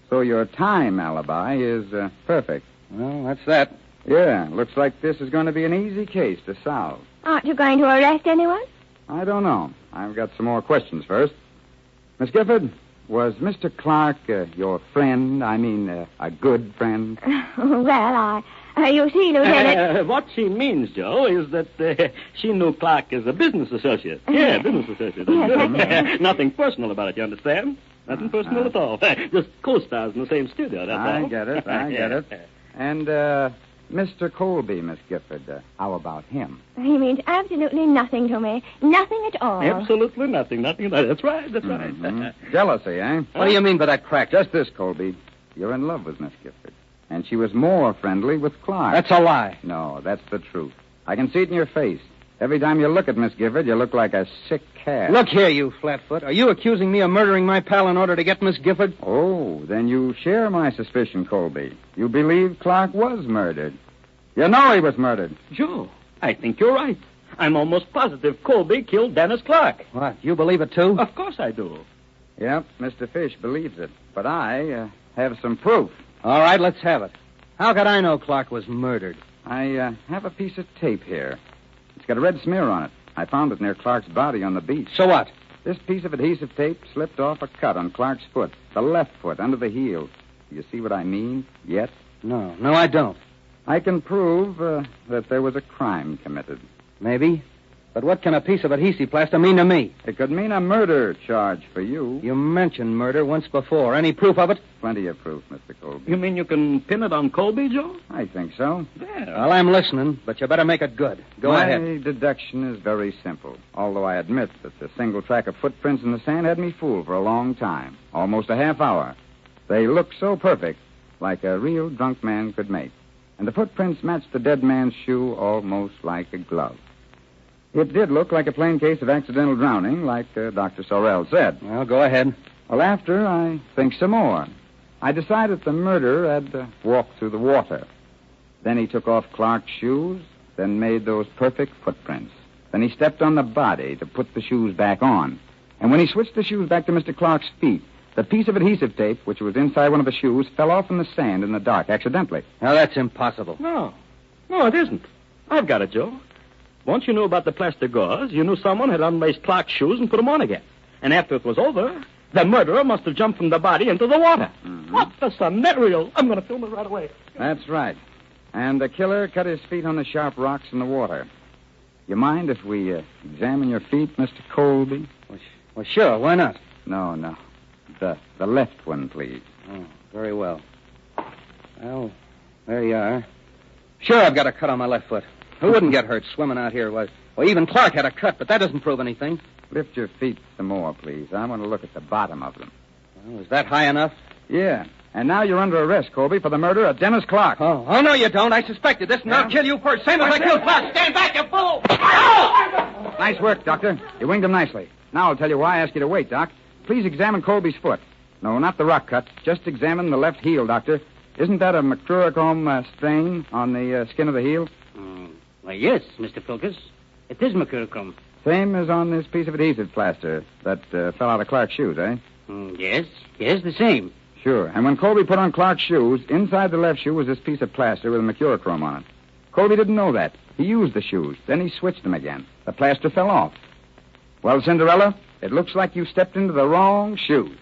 So your time alibi is perfect. Well, that's that. Yeah, looks like this is going to be an easy case to solve. Aren't you going to arrest anyone? I don't know. I've got some more questions first. Miss Gifford, was Mr. Clark your friend? I mean, a good friend? Well, you see, Lieutenant... What she means, Joe, is that she knew Clark as a business associate. Yeah, business associate. Nothing personal about it, you understand? Nothing personal at all. Just co-stars in the same studio, that's all. I get it. And, Mr. Colby, Miss Gifford, how about him? He means absolutely nothing to me. Nothing at all. Absolutely nothing. Nothing. That's right. Mm-hmm. Jealousy, eh? What do you mean by that crack? Just this, Colby. You're in love with Miss Gifford. And she was more friendly with Clark. That's a lie. No, that's the truth. I can see it in your face. Every time you look at Miss Gifford, you look like a sick cat. Look here, you flatfoot. Are you accusing me of murdering my pal in order to get Miss Gifford? Oh, then you share my suspicion, Colby. You believe Clark was murdered. You know he was murdered. Joe, I think you're right. I'm almost positive Colby killed Dennis Clark. What, you believe it too? Of course I do. Yep, Mr. Fish believes it. But I have some proof. All right, let's have it. How could I know Clark was murdered? I have a piece of tape here. It's got a red smear on it. I found it near Clark's body on the beach. So what? This piece of adhesive tape slipped off a cut on Clark's foot, the left foot, under the heel. Do you see what I mean yet? No, I don't. I can prove that there was a crime committed. Maybe. But what can a piece of adhesive plaster mean to me? It could mean a murder charge for you. You mentioned murder once before. Any proof of it? Plenty of proof, Mr. Colby. You mean you can pin it on Colby, Joe? I think so. Yeah. Well, I'm listening, but you better make it good. Go ahead. My deduction is very simple, although I admit that the single track of footprints in the sand had me fooled for a long time, almost a half hour. They look so perfect, like a real drunk man could make. And the footprints matched the dead man's shoe almost like a glove. It did look like a plain case of accidental drowning, like Dr. Sorrell said. Well, go ahead. Well, after, I think some more. I decided the murderer had walked through the water. Then he took off Clark's shoes, then made those perfect footprints. Then he stepped on the body to put the shoes back on. And when he switched the shoes back to Mr. Clark's feet, the piece of adhesive tape, which was inside one of the shoes, fell off in the sand in the dark, accidentally. Now, that's impossible. No, it isn't. I've got it, Joe. Once you knew about the plaster gauze, you knew someone had unlaced Clark's shoes and put them on again. And after it was over, the murderer must have jumped from the body into the water. Mm-hmm. What the scenario? I'm going to film it right away. That's right. And the killer cut his feet on the sharp rocks in the water. You mind if we examine your feet, Mr. Colby? Well, sure. Why not? No. The left one, please. Oh, very well. Well, there you are. Sure, I've got a cut on my left foot. Who wouldn't get hurt swimming out here? Well, even Clark had a cut, but that doesn't prove anything. Lift your feet some more, please. I want to look at the bottom of them. Well, is that high enough? Yeah. And now you're under arrest, Colby, for the murder of Dennis Clark. Oh, no, you don't. I suspected this, and I'll kill you first. Same as I killed Clark. Stand back, you fool! Nice work, Doctor. You winged him nicely. Now I'll tell you why I ask you to wait, Doc. Please examine Colby's foot. No, not the rock cut. Just examine the left heel, Doctor. Isn't that a mercurochrome stain on the skin of the heel? Why, yes, Mr. Filkers. It is mercurochrome. Same as on this piece of adhesive plaster that fell out of Clark's shoes, eh? Yes, the same. Sure. And when Colby put on Clark's shoes, inside the left shoe was this piece of plaster with a mercurochrome on it. Colby didn't know that. He used the shoes. Then he switched them again. The plaster fell off. Well, Cinderella, it looks like you stepped into the wrong shoes.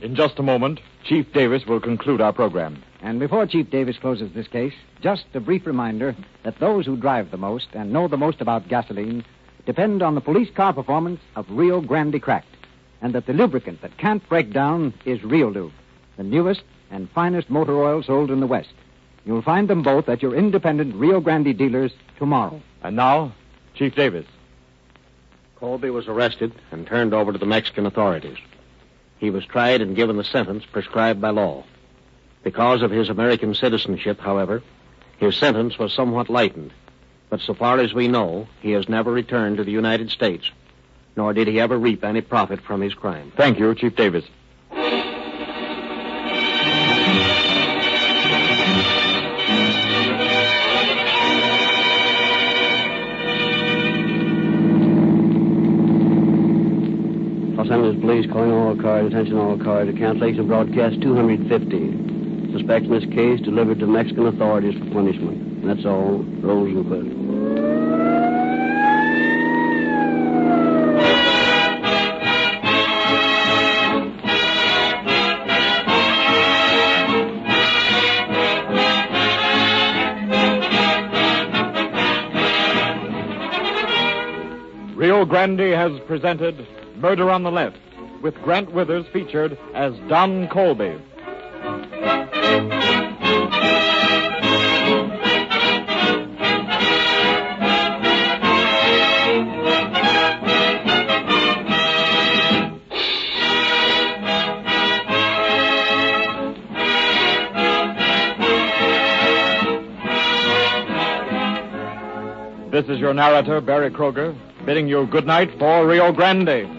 In just a moment, Chief Davis will conclude our program. And before Chief Davis closes this case, just a brief reminder that those who drive the most and know the most about gasoline depend on the police car performance of Rio Grande Cracked, and that the lubricant that can't break down is Real Lube, the newest, and finest motor oil sold in the West. You'll find them both at your independent Rio Grande dealers tomorrow. And now, Chief Davis. Colby was arrested and turned over to the Mexican authorities. He was tried and given the sentence prescribed by law. Because of his American citizenship, however, his sentence was somewhat lightened. But so far as we know, he has never returned to the United States, nor did he ever reap any profit from his crime. Thank you, Chief Davis. Los Angeles Police calling all cars, attention all cars, a cancellation broadcast 250. Suspect in this case delivered to Mexican authorities for punishment. That's all. Rolls and quit. Rio Grande has presented Murder on the Left, with Grant Withers featured as Don Colby. This is your narrator, Barry Kroger, bidding you good night for Rio Grande.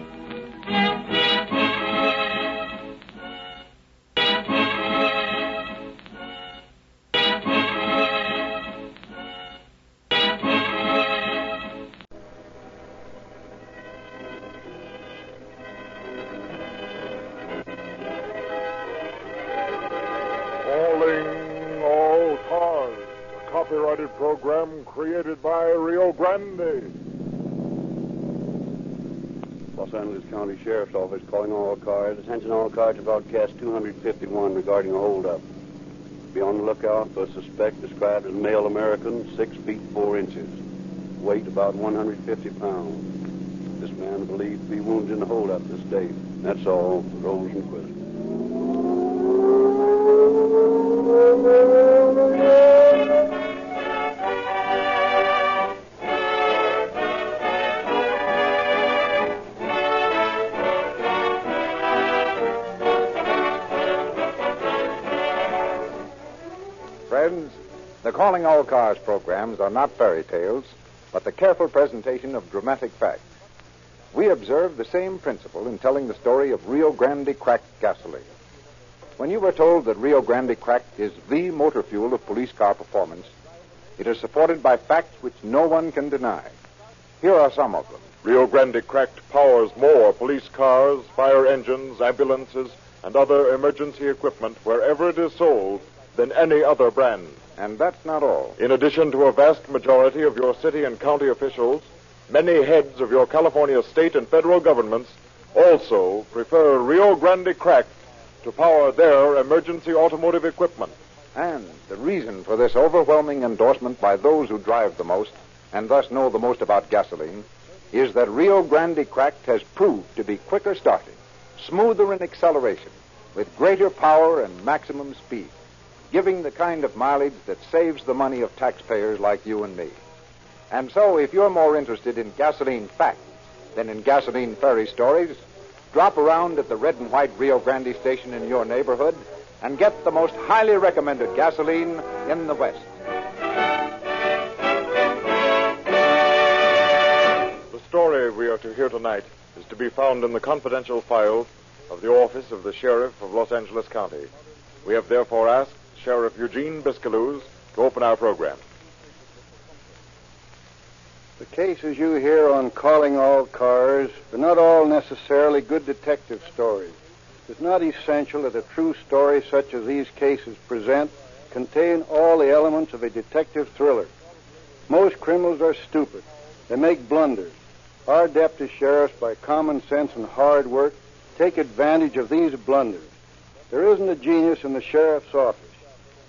Calling all cars, a copyrighted program created by Rio Grande. Los Angeles County Sheriff's Office calling all cars. Attention all cars to broadcast 251 regarding a holdup. Be on the lookout for a suspect described as male American, 6 feet 4 inches. Weight about 150 pounds. This man believed to be wounded in the holdup this day. That's all. Rolls and quits. Friends, the Calling All Cars programs are not fairy tales, but the careful presentation of dramatic facts. We observe the same principle in telling the story of Rio Grande cracked gasoline. When you were told that Rio Grande cracked is the motor fuel of police car performance, it is supported by facts which no one can deny. Here are some of them. Rio Grande cracked powers more police cars, fire engines, ambulances, and other emergency equipment wherever it is sold than any other brand. And that's not all. In addition to a vast majority of your city and county officials, many heads of your California state and federal governments also prefer Rio Grande cracked to power their emergency automotive equipment. And the reason for this overwhelming endorsement by those who drive the most, and thus know the most about gasoline, is that Rio Grande cracked has proved to be quicker starting, smoother in acceleration, with greater power and maximum speed, giving the kind of mileage that saves the money of taxpayers like you and me. And so, if you're more interested in gasoline facts than in gasoline fairy stories, drop around at the red and white Rio Grande station in your neighborhood and get the most highly recommended gasoline in the West. The story we are to hear tonight is to be found in the confidential files of the office of the Sheriff of Los Angeles County. We have therefore asked Sheriff Eugene Biscaluz to open our program. The cases you hear on Calling All Cars are not all necessarily good detective stories. It's not essential that a true story such as these cases present contain all the elements of a detective thriller. Most criminals are stupid. They make blunders. Our deputy sheriffs, by common sense and hard work, take advantage of these blunders. There isn't a genius in the sheriff's office,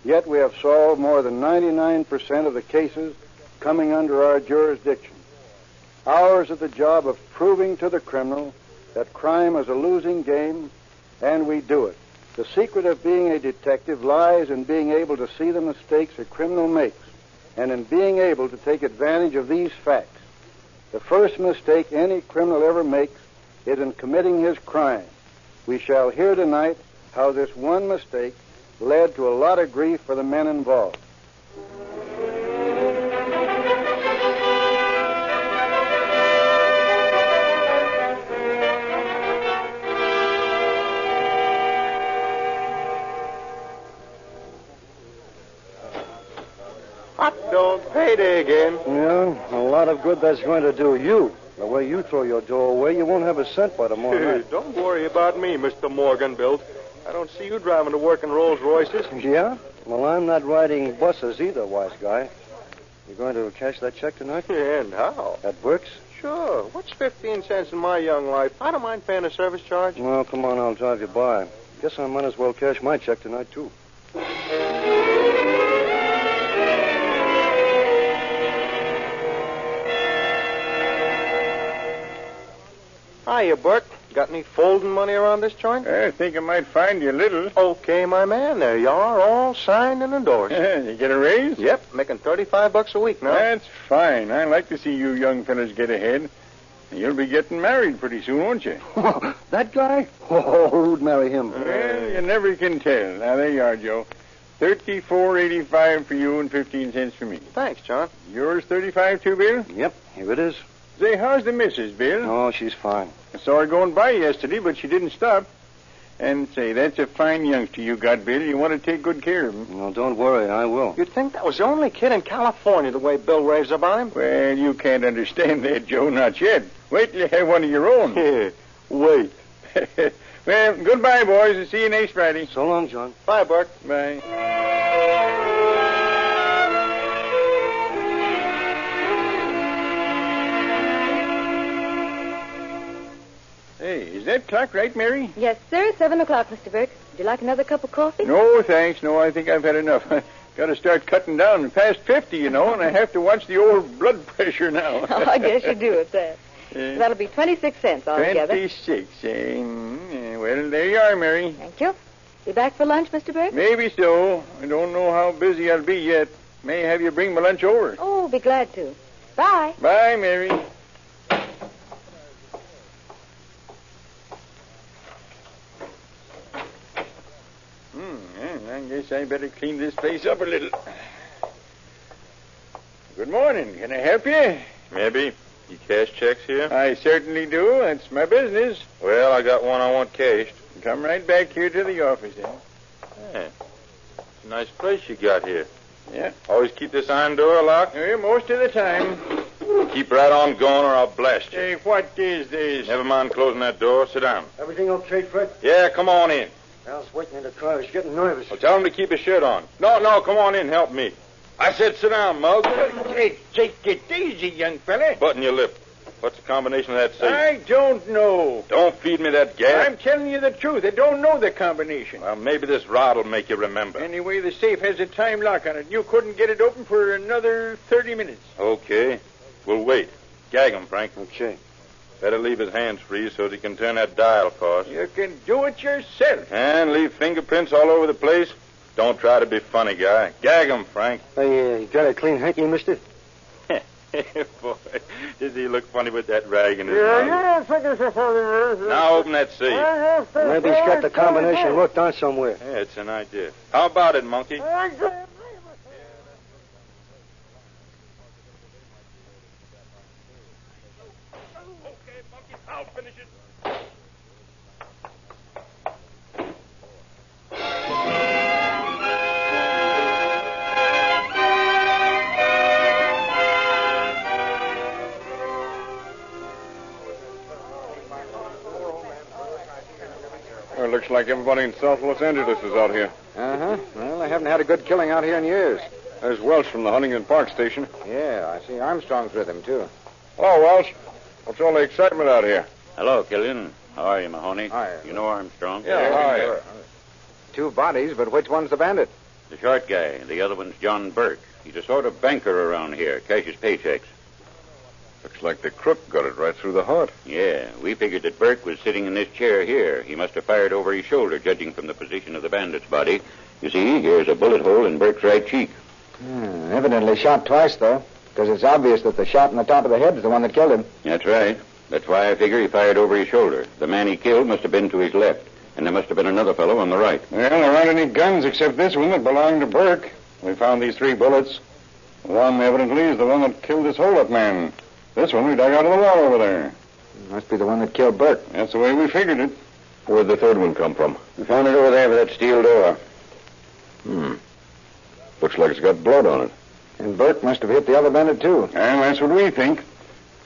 yet we have solved more than 99% of the cases coming under our jurisdiction. Ours is the job of proving to the criminal that crime is a losing game, and we do it. The secret of being a detective lies in being able to see the mistakes a criminal makes and in being able to take advantage of these facts. The first mistake any criminal ever makes is in committing his crime. We shall hear tonight how this one mistake led to a lot of grief for the men involved. Hot dog payday again. Yeah, a lot of good that's going to do you. The way you throw your dough away, you won't have a cent by tomorrow night. Don't worry about me, Mr. Morganbilt. I don't see you driving to work in Rolls Royces. Yeah? Well, I'm not riding buses either, wise guy. You going to cash that check tonight? Yeah, and how? At Burke's? Sure. What's 15 cents in my young life? I don't mind paying a service charge. Well, come on, I'll drive you by. Guess I might as well cash my check tonight, too. Hiya, Burke. Got any folding money around this joint? I think I might find you a little. Okay, my man. There you are, all signed and endorsed. You get a raise? Yep, making $35 a week now. That's fine. I like to see you young fellas get ahead. You'll be getting married pretty soon, won't you? That guy? Oh, who'd marry him? Well, you never can tell. Now, there you are, Joe. $34.85 for you and 15 cents for me. Thanks, John. Yours $35 too, Bill? Yep, here it is. Say, how's the missus, Bill? Oh, she's fine. I saw her going by yesterday, but she didn't stop. And say, that's a fine youngster you got, Bill. You want to take good care of him. No, don't worry, I will. You'd think that was the only kid in California the way Bill raves about him. Well, you can't understand that, Joe, not yet. Wait till you have one of your own. Yeah, wait. Well, goodbye, boys, and see you next Friday. So long, John. Bye, Burke. Bye. Hey, is that clock right, Mary? Yes, sir. 7 o'clock, Mr. Burke. Would you like another cup of coffee? No, thanks. No, I think I've had enough. Got to start cutting down. Past 50, you know, and I have to watch the old blood pressure now. Oh, I guess you do at that. That'll be 26 cents altogether. 26, eh? Well, there you are, Mary. Thank you. Be back for lunch, Mr. Burke? Maybe so. I don't know how busy I'll be yet. May have you bring my lunch over. Oh, be glad to. Bye. Bye, Mary. I guess I better clean this place up a little. Good morning. Can I help you? Maybe. You cash checks here? I certainly do. That's my business. Well, I got one I want cashed. Come right back here to the office, then. Hey, it's a nice place you got here. Yeah. Always keep this iron door locked? Yeah, most of the time. Keep right on going or I'll blast you. Hey, what is this? Never mind closing that door. Sit down. Everything okay, Fred? Yeah, come on in. Al's waiting in the car. He's getting nervous. Well, tell him to keep his shirt on. No, come on in. Help me. I said sit down, Mug. Hey, take it easy, young fella. Button your lip. What's the combination of that safe? I don't know. Don't feed me that gas. I'm telling you the truth. I don't know the combination. Well, maybe this rod will make you remember. Anyway, the safe has a time lock on it. You couldn't get it open for another 30 minutes. Okay. We'll wait. Gag him, Frank. Okay. Better leave his hands free so that he can turn that dial, of course. You can do it yourself. And leave fingerprints all over the place. Don't try to be funny, guy. Gag him, Frank. Hey, you got a clean hanky, mister? Boy, does he look funny with that rag in his mouth. Now open that safe. Maybe he's got the combination worked on somewhere. Yeah, it's an idea. How about it, monkey? I'll finish it. Well, it looks like everybody in South Los Angeles is out here. Uh-huh. Well, I haven't had a good killing out here in years. There's Welch from the Huntington Park station. Yeah, I see Armstrong's with him, too. Hello, Welch. What's all the excitement out here? Hello, Killian. How are you, Mahoney? Hi. You know Armstrong? Yeah, hi. Sure. Two bodies, but which one's the bandit? The short guy. The other one's John Burke. He's a sort of banker around here, cashes paychecks. Looks Looks like the crook got it right through the heart. Yeah, we figured that Burke was sitting in this chair here. He must have fired over his shoulder, judging from the position of the bandit's body. You see, here's a bullet hole in Burke's right cheek. Evidently shot twice, though, because it's obvious that the shot in the top of the head is the one that killed him. That's right. That's why I figure he fired over his shoulder. The man he killed must have been to his left, and there must have been another fellow on the right. Well, there aren't any guns except this one that belonged to Burke. We found these 3 bullets. One, evidently, is the one that killed this holdup man. This one we dug out of the wall over there. Must be the one that killed Burke. That's the way we figured it. Where'd the third one come from? We found it over there by that steel door. Looks like it's got blood on it. And Burke must have hit the other bandit, too. And that's what we think.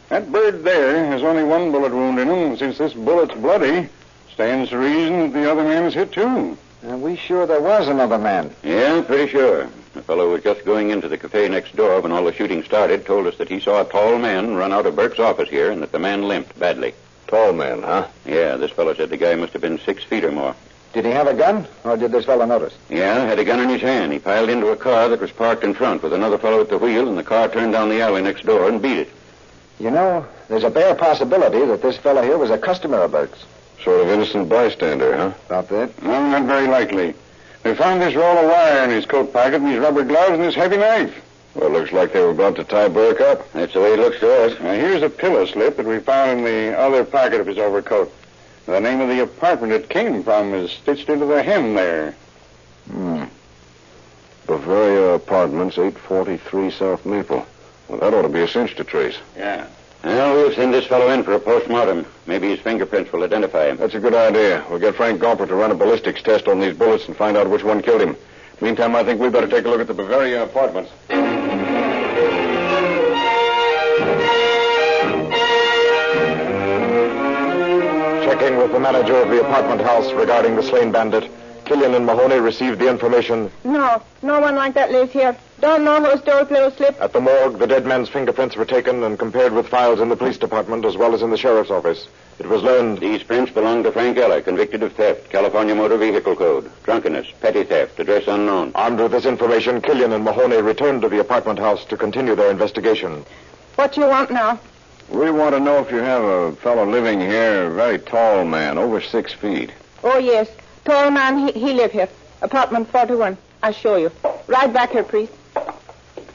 That bird there has only 1 bullet wound in him. Since this bullet's bloody, stands to reason that the other man is hit, too. Are we sure there was another man? Yeah, pretty sure. The fellow who was just going into the cafe next door when all the shooting started told us that he saw a tall man run out of Burke's office here and that the man limped badly. Tall man, huh? Yeah, this fellow said the guy must have been 6 feet or more. Did he have a gun, or did this fellow notice? Yeah, had a gun in his hand. He piled into a car that was parked in front with another fellow at the wheel, and the car turned down the alley next door and beat it. You know, there's a bare possibility that this fellow here was a customer of Burke's. Sort of innocent bystander, huh? About that? No, not very likely. They found this roll of wire in his coat pocket and his rubber gloves and this heavy knife. Well, looks like they were about to tie Burke up. That's the way it looks to us. Now, here's a pillow slip that we found in the other pocket of his overcoat. The name of the apartment it came from is stitched into the hem there. Bavaria Apartments, 843 South Maple. Well, that ought to be a cinch to trace. Yeah. Well, we'll send this fellow in for a postmortem. Maybe his fingerprints will identify him. That's a good idea. We'll get Frank Gomper to run a ballistics test on these bullets and find out which one killed him. Meantime, I think we better take a look at the Bavaria Apartments. Checking with the manager of the apartment house regarding the slain bandit, Killian and Mahoney received the information. No one like that lives here. Don't know who stole Pillow Slip. At the morgue, the dead man's fingerprints were taken and compared with files in the police department as well as in the sheriff's office. It was learned... These prints belong to Frank Eller, convicted of theft, California Motor Vehicle Code, drunkenness, petty theft, address unknown. Armed with this information, Killian and Mahoney returned to the apartment house to continue their investigation. What you want now? We want to know if you have a fellow living here, a very tall man, over 6 feet. Oh, yes. Tall man, he live here. Apartment 41. I'll show you. Right back here, priest.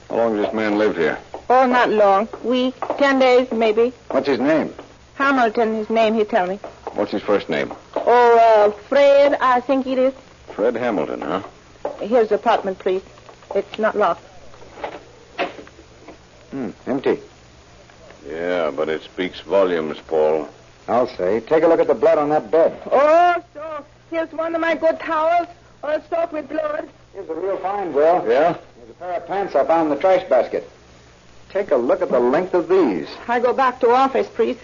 How long has this man lived here? Oh, not long. Week, 10 days, maybe. What's his name? Hamilton, his name, he tell me. What's his first name? Oh, Fred, I think it is. Fred Hamilton, huh? Here's the apartment, please. It's not locked. Empty. Yeah, but it speaks volumes, Paul. I'll say. Take a look at the blood on that bed. Oh, so here's one of my good towels, all soaked with blood. Here's a real find, Will. Yeah? There's a pair of pants I found in the trash basket. Take a look at the length of these. I go back to office, priest.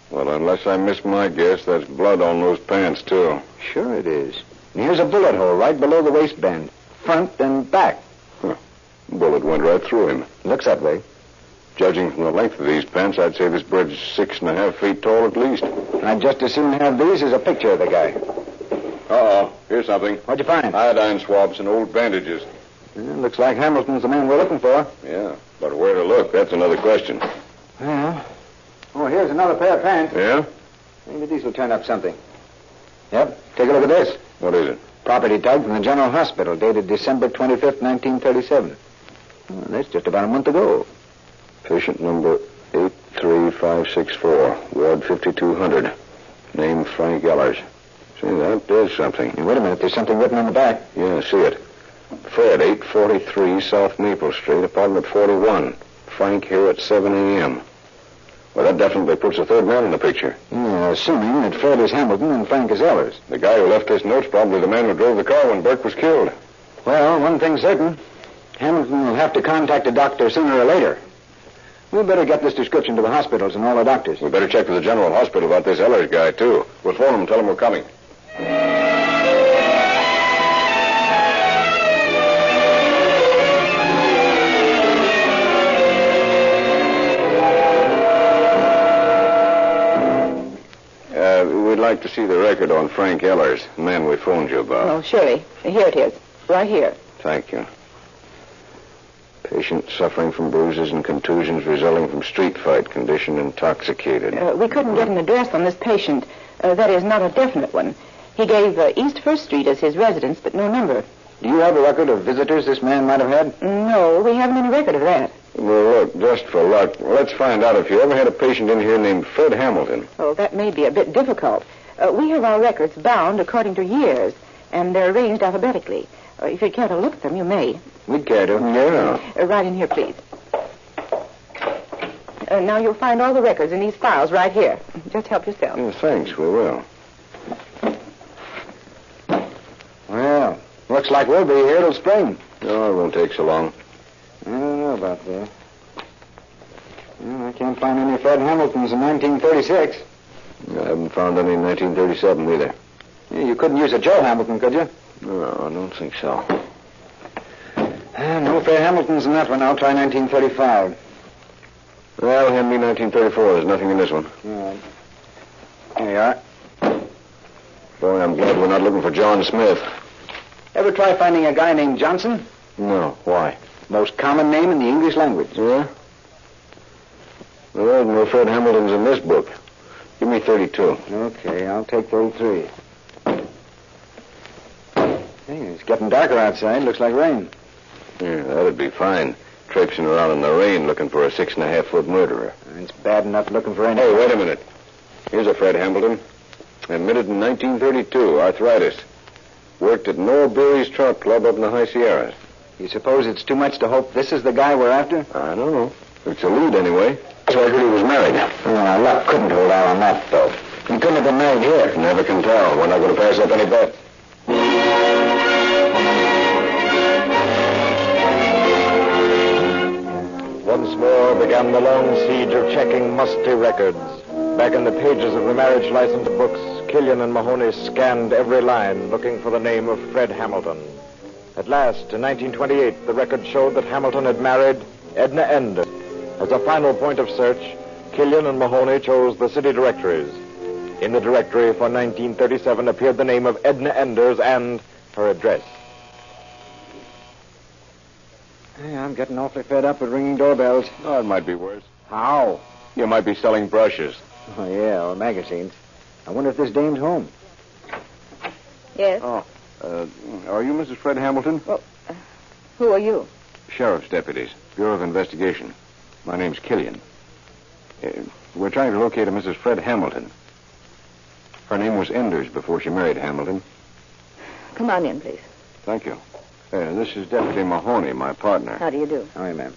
Well, unless I miss my guess, that's blood on those pants, too. Sure it is. And here's a bullet hole right below the waistband. Front and back. Bullet went right through him. Looks that way. Judging from the length of these pants, I'd say this bird's 6.5 feet tall at least. I'd just as soon have these as a picture of the guy. Uh-oh. Here's something. What'd you find? Iodine swabs and old bandages. Looks like Hamilton's the man we're looking for. Yeah, but where to look, that's another question. Yeah. Oh, here's another pair of pants. Yeah? Maybe these will turn up something. Yep. Take a look at this. What is it? Property tag from the General Hospital, dated December 25th, 1937. Oh, that's just about a month ago. Patient number 83564, Ward 5200. Name Frank Ellers. See, that is something. Hey, wait a minute, there's something written on the back. Yeah, see it. Fred, 843 South Maple Street, apartment 41. Frank here at 7 a.m. Well, that definitely puts a third man in the picture. Yeah, assuming that Fred is Hamilton and Frank is Ellers. The guy who left this note's probably the man who drove the car when Burke was killed. Well, one thing's certain. Hamilton will have to contact a doctor sooner or later. We better get this description to the hospitals and all the doctors. We better check with the General Hospital about this Ellers guy, too. We'll phone him and tell him we're coming. We'd like to see the record on Frank Ellers, the man we phoned you about. Oh, surely. Here it is. Right here. Thank you. Patient suffering from bruises and contusions resulting from street fight. Condition intoxicated. We couldn't get an address on this patient. That is, not a definite one. He gave East First Street as his residence, but no number. Do you have a record of visitors this man might have had? No, we haven't any record of that. Well, look, just for luck, let's find out if you ever had a patient in here named Fred Hamilton. Oh, that may be a bit difficult. We have our records bound according to years, and they're arranged alphabetically. If you'd care to look at them, you may. We'd care to. Yeah. Right in here, please. Now, you'll find all the records in these files right here. Just help yourself. Yeah, thanks, we will. Well, looks like we'll be here till spring. No, it won't take so long. I don't know about that. Well, I can't find any Fred Hamiltons in 1936. I haven't found any in 1937 either. Yeah, you couldn't use a Joe Hamilton, could you? No, I don't think so. No Fred Hamiltons in that one. I'll try 1935. Well, hand me 1934. There's nothing in this one. All right. Here you are. Boy, I'm glad we're not looking for John Smith. Ever try finding a guy named Johnson? No. Why? Most common name in the English language. Yeah? Well, there's no Fred Hamiltons in this book. Give me 32. Okay, I'll take 33. Hey, it's getting darker outside. Looks like rain. Yeah, that'd be fine. Traipsing around in the rain looking for a 6.5-foot murderer. It's bad enough looking for any... Hey, wait a minute. Here's a Fred Hamilton. Admitted in 1932, arthritis. Worked at Noah Beery's Trout Club up in the High Sierras. You suppose it's too much to hope this is the guy we're after? I don't know. It's a lead, anyway. So I heard he was married. Well, our luck couldn't hold out on that, though. He couldn't have been married here. Never can tell. We're not going to pass up any bets. Once more began the long siege of checking musty records. Back in the pages of the marriage license books, Killian and Mahoney scanned every line, looking for the name of Fred Hamilton. At last, in 1928, the record showed that Hamilton had married Edna Ender. As a final point of search, Killian and Mahoney chose the city directories. In the directory for 1937 appeared the name of Edna Enders and her address. Hey, I'm getting awfully fed up with ringing doorbells. Oh, it might be worse. How? You might be selling brushes. Oh, yeah, or magazines. I wonder if this dame's home. Yes? Oh, are you Mrs. Fred Hamilton? Well, who are you? Sheriff's deputies, Bureau of Investigation. My name's Killian. We're trying to locate a Mrs. Fred Hamilton. Her name was Enders before she married Hamilton. Come on in, please. Thank you. This is Deputy Mahoney, my partner. How do you do? Hi, ma'am.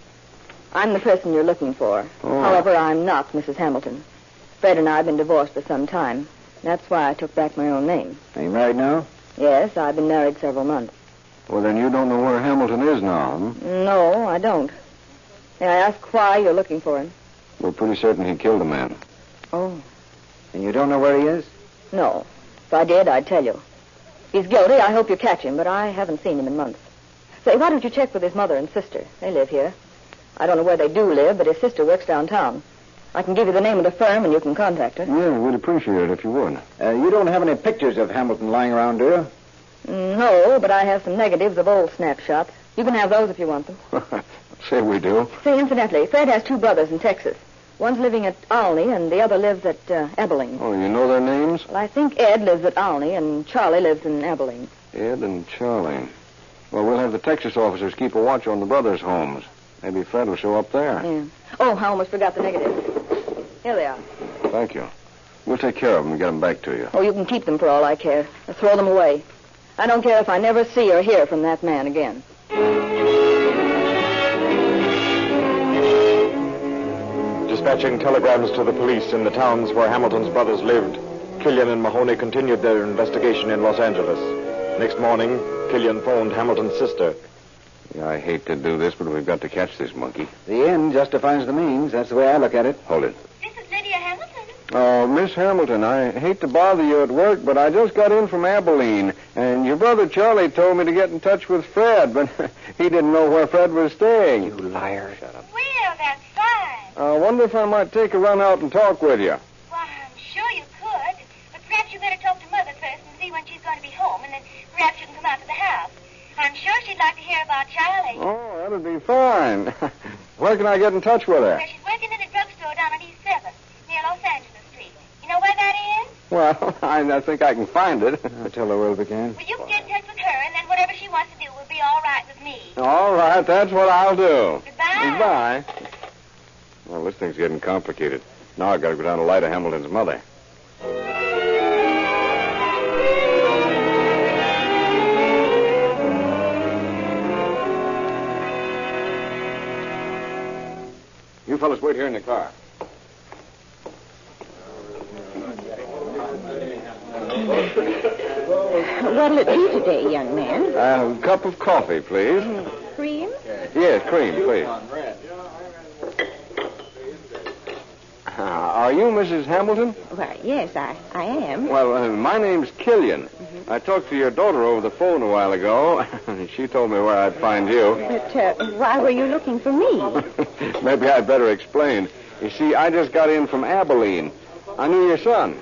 I'm the person you're looking for. Oh. However, I'm not Mrs. Hamilton. Fred and I have been divorced for some time. That's why I took back my own name. Are you married now? Yes, I've been married several months. Well, then you don't know where Hamilton is now, No, I don't. May I ask why you're looking for him? We're pretty certain he killed a man. Oh. And you don't know where he is? No. If I did, I'd tell you. He's guilty. I hope you catch him, but I haven't seen him in months. Say, why don't you check with his mother and sister? They live here. I don't know where they do live, but his sister works downtown. I can give you the name of the firm, and you can contact her. Yeah, we'd appreciate it if you would. You don't have any pictures of Hamilton lying around, do you? No, but I have some negatives of old snapshots. You can have those if you want them. Say we do. Say, incidentally, Fred has two brothers in Texas. One's living at Olney, and the other lives at Abilene. Oh, you know their names? Well, I think Ed lives at Olney, and Charlie lives in Abilene. Ed and Charlie. Well, we'll have the Texas officers keep a watch on the brothers' homes. Maybe Fred will show up there. Yeah. Oh, I almost forgot the negatives. Here they are. Thank you. We'll take care of them and get them back to you. Oh, you can keep them for all I care. Or throw them away. I don't care if I never see or hear from that man again. Dispatching telegrams to the police in the towns where Hamilton's brothers lived, Killian and Mahoney continued their investigation in Los Angeles. Next morning, Killian phoned Hamilton's sister. Yeah, I hate to do this, but we've got to catch this monkey. The end justifies the means. That's the way I look at it. Hold it. This is Lydia Hamilton. Oh, Miss Hamilton, I hate to bother you at work, but I just got in from Abilene, and your brother Charlie told me to get in touch with Fred, but he didn't know where Fred was staying. You liar. Shut up. Well, that's fine. I wonder if I might take a run out and talk with you. Well, I'm sure you could, but perhaps you better talk to Mother first and see when she's going to be home, and then perhaps you can come out to the house. I'm I'm sure she'd like to hear about Charlie. Oh, that'd be fine. Where can I get in touch with her? Well, she's working in a drugstore down on East 7th, near Los Angeles Street. You know where that is? Well, I think I can find it. Tell her where we can. Well, you can get in touch with her, and then whatever she wants to do will be all right with me. All right, that's what I'll do. Goodbye. Goodbye. Well, this thing's getting complicated. Now I've got to go down to Lyda Hamilton's mother. You fellas wait here in the car. What'll it be today, young man? A cup of coffee, please. Cream? Yes, cream, please. Are you Mrs. Hamilton? Why, yes, I am. Well, my name's Killian. I talked to your daughter over the phone a while ago. She told me where I'd find you. But why were you looking for me? Maybe I'd better explain. You see, I just got in from Abilene. I knew your son,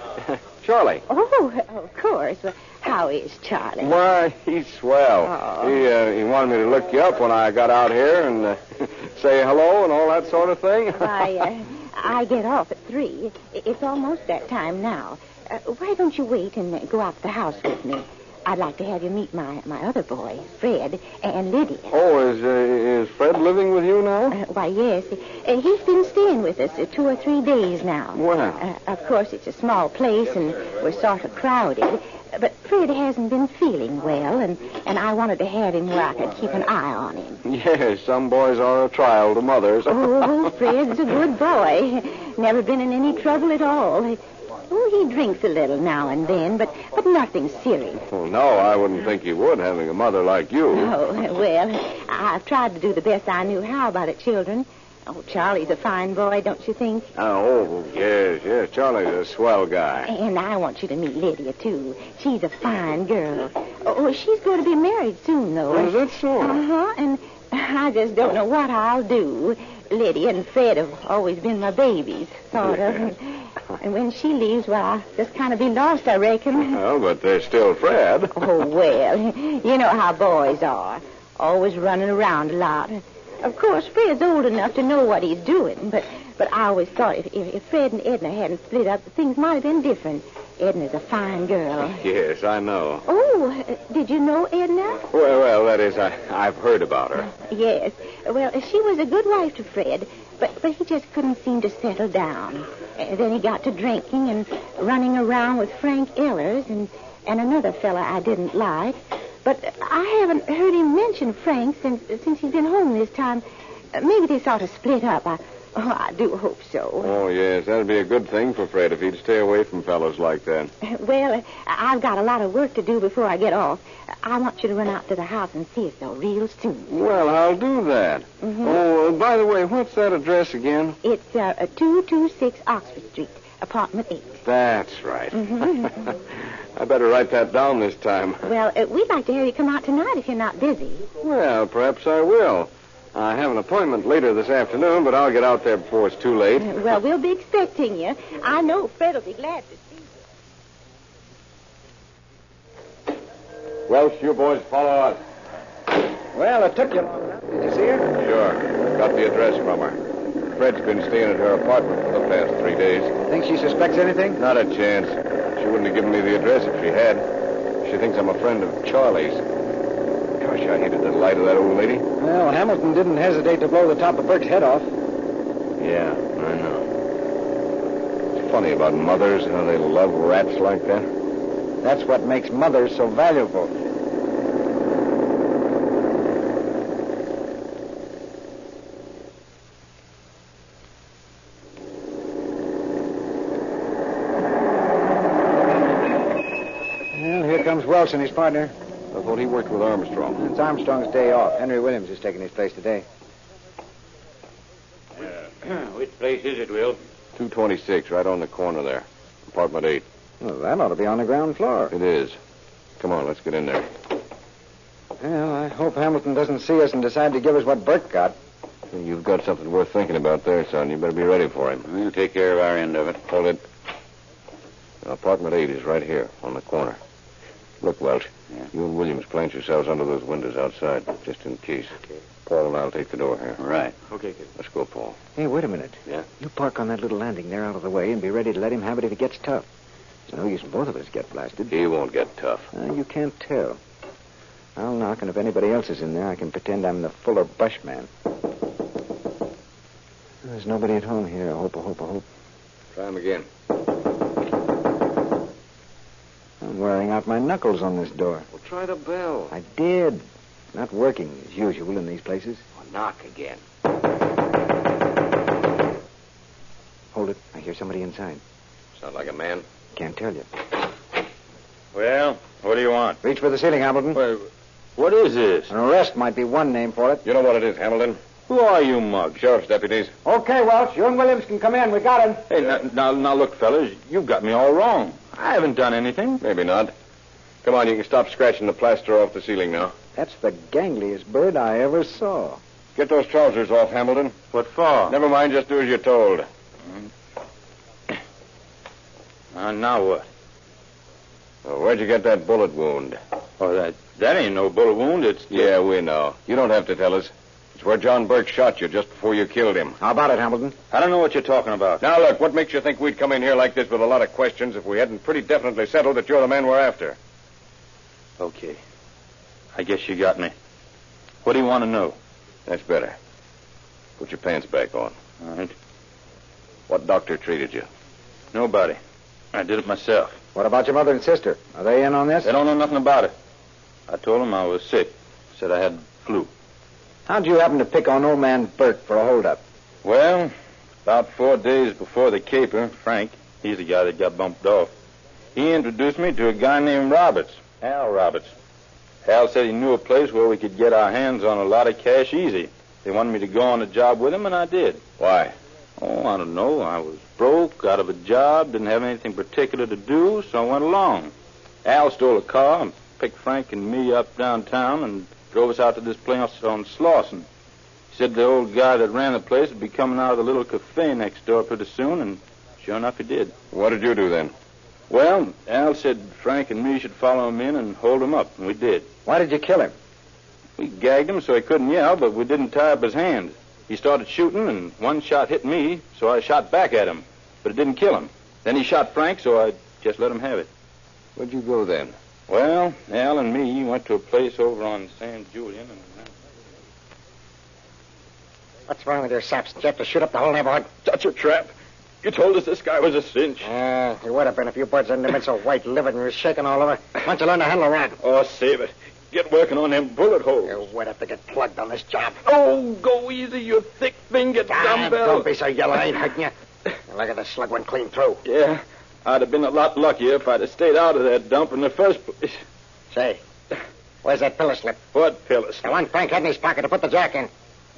Charlie. Oh, of course. How is Charlie? Why, he's swell. Oh. He wanted me to look you up when I got out here and say hello and all that sort of thing. Why, I get off at 3. It's almost that time now. Why don't you wait and go out to the house with me? I'd like to have you meet my other boy, Fred, and Lydia. Oh, is Fred living with you now? Why, yes. He's been staying with us 2 or 3 days now. Wow. Of course, it's a small place, and we're sort of crowded. But Fred hasn't been feeling well, and I wanted to have him where I could keep an eye on him. Yes, some boys are a trial to mothers. Oh, Fred's a good boy. Never been in any trouble at all. Oh, he drinks a little now and then, but nothing serious. Well, no, I wouldn't think he would, having a mother like you. Oh, well, I've tried to do the best I knew how about it, children. Oh, Charlie's a fine boy, don't you think? Oh, yes. Charlie's a swell guy. And I want you to meet Lydia, too. She's a fine girl. Oh, she's going to be married soon, though. Oh, is that so? Uh-huh, and I just don't know what I'll do. Lydia and Fred have always been my babies, sort of. And when she leaves, well, I'll just kind of be lost, I reckon. Well, but there's still Fred. Oh, well, you know how boys are. Always running around a lot. Of course, Fred's old enough to know what he's doing, but I always thought if Fred and Edna hadn't split up, things might have been different. Edna's a fine girl. Yes, I know. Oh, did you know Edna? Well, that is, I've heard about her. Yes. Well, she was a good wife to Fred, but he just couldn't seem to settle down. Then he got to drinking and running around with Frank Ehlers and another fella I didn't like. But I haven't heard him mention Frank since he's been home this time. Maybe they sort of split up. I do hope so. Oh, yes, that'd be a good thing for Fred if he'd stay away from fellows like that. Well, I've got a lot of work to do before I get off. I want you to run out to the house and see us, though, real soon. Well, I'll do that. Mm-hmm. Oh, by the way, what's that address again? It's 226 Oxford Street, apartment 8. That's right. Mm-hmm. I better write that down this time. Well, we'd like to have you come out tonight if you're not busy. Well, perhaps I will. I have an appointment later this afternoon, but I'll get out there before it's too late. Well, we'll be expecting you. I know Fred will be glad to see you. Welsh, you boys follow us. Well, it took you long enough. Did you see her? Sure. Got the address from her. Fred's been staying at her apartment for the past 3 days. Think she suspects anything? Not a chance. She wouldn't have given me the address if she had. She thinks I'm a friend of Charlie's. Gosh, I hated the light of that old lady. Well, Hamilton didn't hesitate to blow the top of Burke's head off. Yeah, I know. It's funny about mothers, how they love rats like that. That's what makes mothers so valuable. Well, here comes Welch and his partner. I thought he worked with Armstrong. It's Armstrong's day off. Henry Williams is taking his place today. Which place is it, Will? 226, right on the corner there. Apartment 8. Well, that ought to be on the ground floor. It is. Come on, let's get in there. Well, I hope Hamilton doesn't see us and decide to give us what Burke got. You've got something worth thinking about there, son. You better be ready for him. We'll take care of our end of it. Hold it. Now, apartment 8 is right here on the corner. Look, Welch, you and Williams plant yourselves under those windows outside, just in case. Okay. Paul and I'll take the door here. Right. Okay, kid. Let's go, Paul. Hey, wait a minute. Yeah? You park on that little landing there out of the way and be ready to let him have it if it gets tough. It's no use both of us get blasted. He won't get tough. You can't tell. I'll knock, and if anybody else is in there, I can pretend I'm the Fuller Bushman. There's nobody at home here. I hope. Try him again. I'm wearing out my knuckles on this door. Well, try the bell. I did. Not working, as usual, in these places. Well, knock again. Hold it. I hear somebody inside. Sound like a man? Can't tell you. Well, what do you want? Reach for the ceiling, Hamilton. What is this? An arrest might be one name for it. You know what it is, Hamilton. Who are you, Muggs? Sheriff's deputies. Okay, Welch. You and Williams can come in. We got him. Hey, now, look, fellas, you've got me all wrong. I haven't done anything. Maybe not. Come on, you can stop scratching the plaster off the ceiling now. That's the gangliest bird I ever saw. Get those trousers off, Hamilton. What for? Never mind, just do as you're told. Now what? Well, where'd you get that bullet wound? Oh, that ain't no bullet wound. It's... Yeah, we know. You don't have to tell us. It's where John Burke shot you just before you killed him. How about it, Hamilton? I don't know what you're talking about. Now, look, what makes you think we'd come in here like this with a lot of questions if we hadn't pretty definitely settled that you're the man we're after? Okay. I guess you got me. What do you want to know? That's better. Put your pants back on. All right. What doctor treated you? Nobody. I did it myself. What about your mother and sister? Are they in on this? They don't know nothing about it. I told them I was sick. Said I had flu. How'd you happen to pick on old man Burke for a holdup? Well, about 4 days before the caper, Frank, he's the guy that got bumped off, he introduced me to a guy named Roberts, Al Roberts. Al said he knew a place where we could get our hands on a lot of cash easy. They wanted me to go on a job with him, and I did. Why? Oh, I don't know. I was broke, out of a job, didn't have anything particular to do, so I went along. Al stole a car and picked Frank and me up downtown and drove us out to this place on Slauson. He said the old guy that ran the place would be coming out of the little cafe next door pretty soon, and sure enough he did. What did you do then? Well, Al said Frank and me should follow him in and hold him up, and we did. Why did you kill him? We gagged him so he couldn't yell, but we didn't tie up his hands. He started shooting, and one shot hit me, so I shot back at him, but it didn't kill him. Then he shot Frank, so I just let him have it. Where'd you go then? Well, Al and me went to a place over on San Julian and... What's wrong with your saps? Did you have to shoot up the whole neighborhood? Such a trap. You told us this guy was a cinch. He would have been if you birds hadn't been so white-livered and you were shaking all over. Why don't you learn to handle a rod? Oh, save it. Get working on them bullet holes. You would have to get plugged on this job. Oh, go easy, you thick-fingered dumbbell. Don't be so yellow. I ain't hurting you. Look at the slug went clean through. Yeah, I'd have been a lot luckier if I'd have stayed out of that dump in the first place. Say, where's that pillow slip? What pillow slip? The one Frank had in his pocket to put the jack in.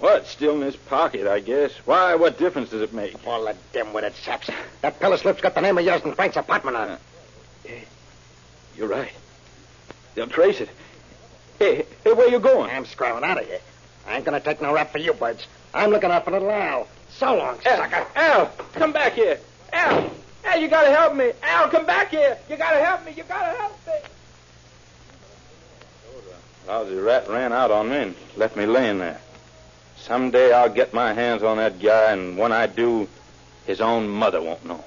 What? Still in his pocket, I guess. Why? What difference does it make? All the dim-witted saps. That pillow slip's got the name of yours and Frank's apartment on it. You're right. They'll trace it. Hey, where you going? I'm scrambling out of here. I ain't gonna take no rap for you, birds. I'm looking out for little Al. So long, sucker. Al, come back here. Al, you gotta help me. Al, come back here. You gotta help me. Lousy rat ran out on me and left me laying there. Someday I'll get my hands on that guy, and when I do, his own mother won't know.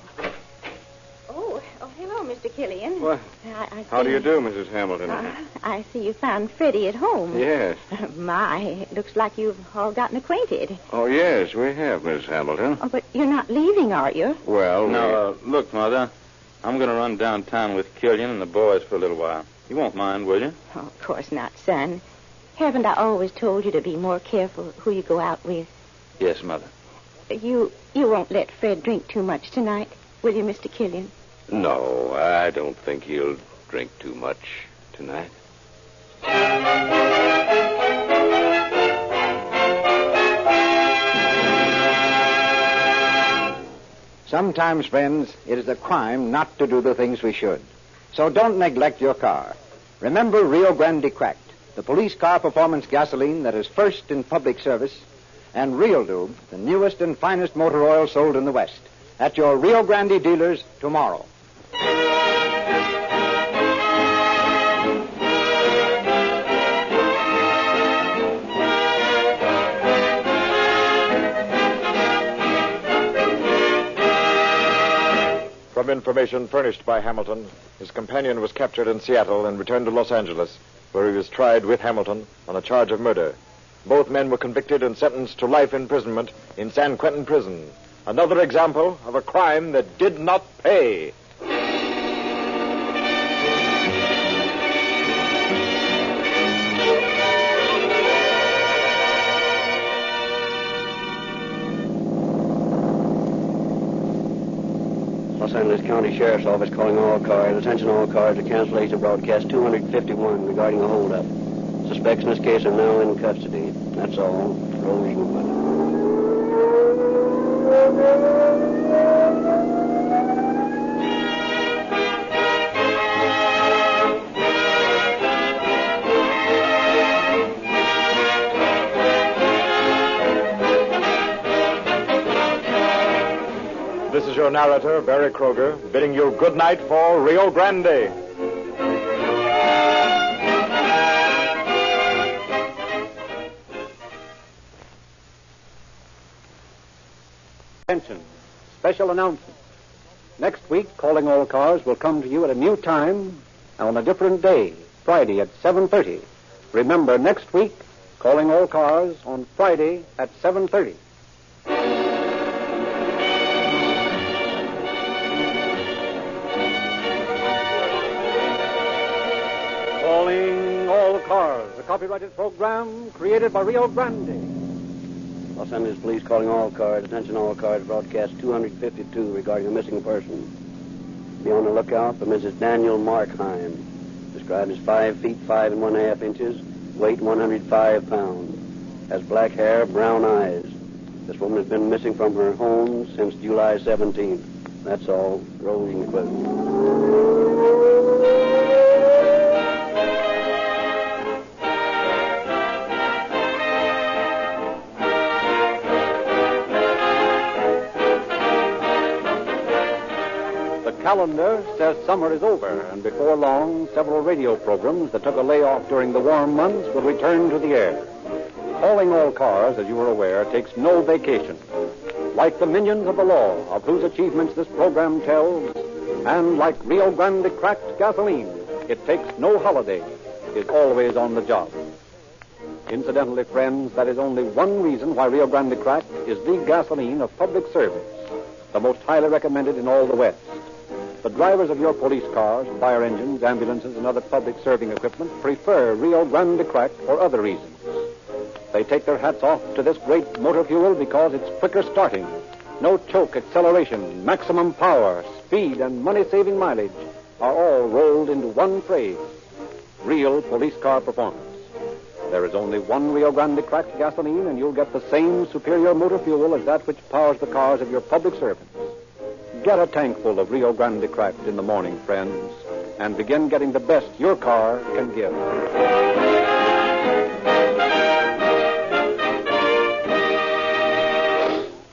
Oh, hello, Mr. Killian. Well, how do you do, Mrs. Hamilton? I see you found Freddie at home. Yes. My, it looks like you've all gotten acquainted. Oh, yes, we have, Miss Hamilton. Oh, but you're not leaving, are you? Well, Now, look, Mother, I'm going to run downtown with Killian and the boys for a little while. You won't mind, will you? Oh, of course not, son. Haven't I always told you to be more careful who you go out with? Yes, Mother. You won't let Fred drink too much tonight, will you, Mr. Killian? No, I don't think he'll drink too much tonight. Sometimes, friends, it is a crime not to do the things we should. So don't neglect your car. Remember Rio Grande Cracked, the police car performance gasoline that is first in public service, and Real Lube, the newest and finest motor oil sold in the West, at your Rio Grande dealers tomorrow. From information furnished by Hamilton, his companion was captured in Seattle and returned to Los Angeles, where he was tried with Hamilton on a charge of murder. Both men were convicted and sentenced to life imprisonment in San Quentin prison. Another example of a crime that did not pay. Los Angeles County Sheriff's Office calling all cars. Attention all cars to cancellation of broadcast 251 regarding a holdup. Suspects in this case are now in custody. That's all. Roll even. This is your narrator, Barry Kroger, bidding you good night for Rio Grande. Attention. Special announcement. Next week, Calling All Cars will come to you at a new time on a different day, Friday at 7:30. Remember, next week, Calling All Cars on Friday at 7:30. Calling All Cars, a copyrighted program created by Rio Grande. Los Angeles Police calling all cars. Attention all cars. Broadcast 252 regarding a missing person. Be on the lookout for Mrs. Daniel Markheim. Described as 5 feet 5 1/2 inches, weight 105 pounds. Has black hair, brown eyes. This woman has been missing from her home since July 17th. That's all. Rolling equipment. The calendar says summer is over, and before long, several radio programs that took a layoff during the warm months will return to the air. Calling All Cars, as you are aware, takes no vacation. Like the minions of the law, of whose achievements this program tells, and like Rio Grande cracked gasoline, it takes no holiday, is always on the job. Incidentally, friends, that is only one reason why Rio Grande cracked is the gasoline of public service, the most highly recommended in all the West. The drivers of your police cars, fire engines, ambulances, and other public serving equipment prefer Rio Grande Crack for other reasons. They take their hats off to this great motor fuel because it's quicker starting, no choke acceleration, maximum power, speed, and money-saving mileage are all rolled into one phrase: real police car performance. There is only one Rio Grande Cracked gasoline, and you'll get the same superior motor fuel as that which powers the cars of your public servants. Get a tank full of Rio Grande Cracked in the morning, friends, and begin getting the best your car can give.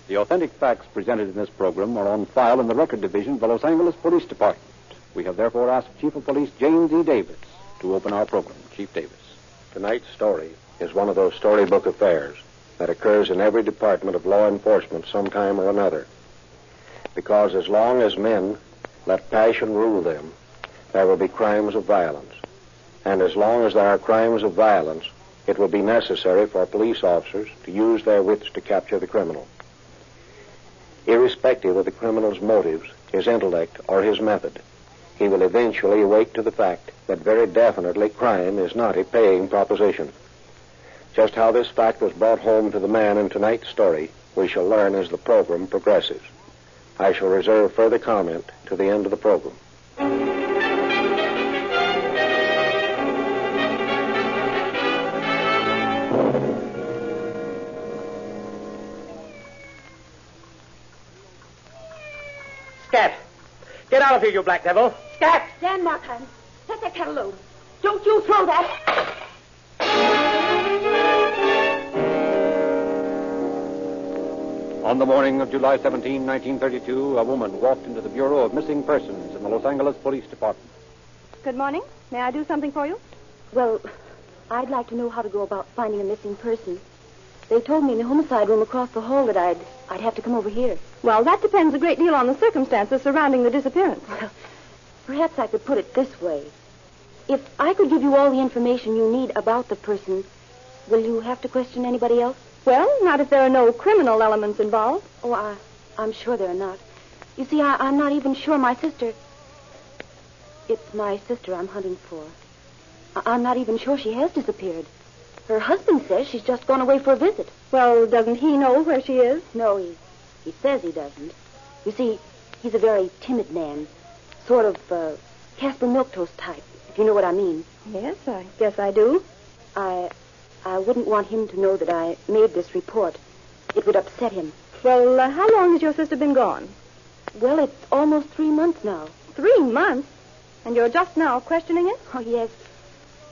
The authentic facts presented in this program are on file in the Record Division of the Los Angeles Police Department. We have therefore asked Chief of Police James E. Davis to open our program. Chief Davis. Tonight's story is one of those storybook affairs that occurs in every department of law enforcement sometime or another. Because as long as men let passion rule them, there will be crimes of violence. And as long as there are crimes of violence, it will be necessary for police officers to use their wits to capture the criminal. Irrespective of the criminal's motives, his intellect, or his method, he will eventually awake to the fact that very definitely crime is not a paying proposition. Just how this fact was brought home to the man in tonight's story, we shall learn as the program progresses. I shall reserve further comment to the end of the program. Scat! Get out of here, you black devil! Scat! Dan Markheim, let that cat alone. Don't you throw that. On the morning of July 17, 1932, a woman walked into the Bureau of Missing Persons in the Los Angeles Police Department. Good morning. May I do something for you? Well, I'd like to know how to go about finding a missing person. They told me in the homicide room across the hall that I'd have to come over here. Well, that depends a great deal on the circumstances surrounding the disappearance. Well, perhaps I could put it this way. If I could give you all the information you need about the person, will you have to question anybody else? Well, not if there are no criminal elements involved. Oh, I'm sure there are not. You see, I'm not even sure my sister... It's my sister I'm hunting for. I'm not even sure she has disappeared. Her husband says she's just gone away for a visit. Well, doesn't he know where she is? No, he says he doesn't. You see, he's a very timid man. Sort of Casper Milquetoast type, if you know what I mean. Yes, I guess I do. I wouldn't want him to know that I made this report. It would upset him. Well, how long has your sister been gone? Well, it's almost 3 months now. 3 months? And you're just now questioning it? Oh, yes.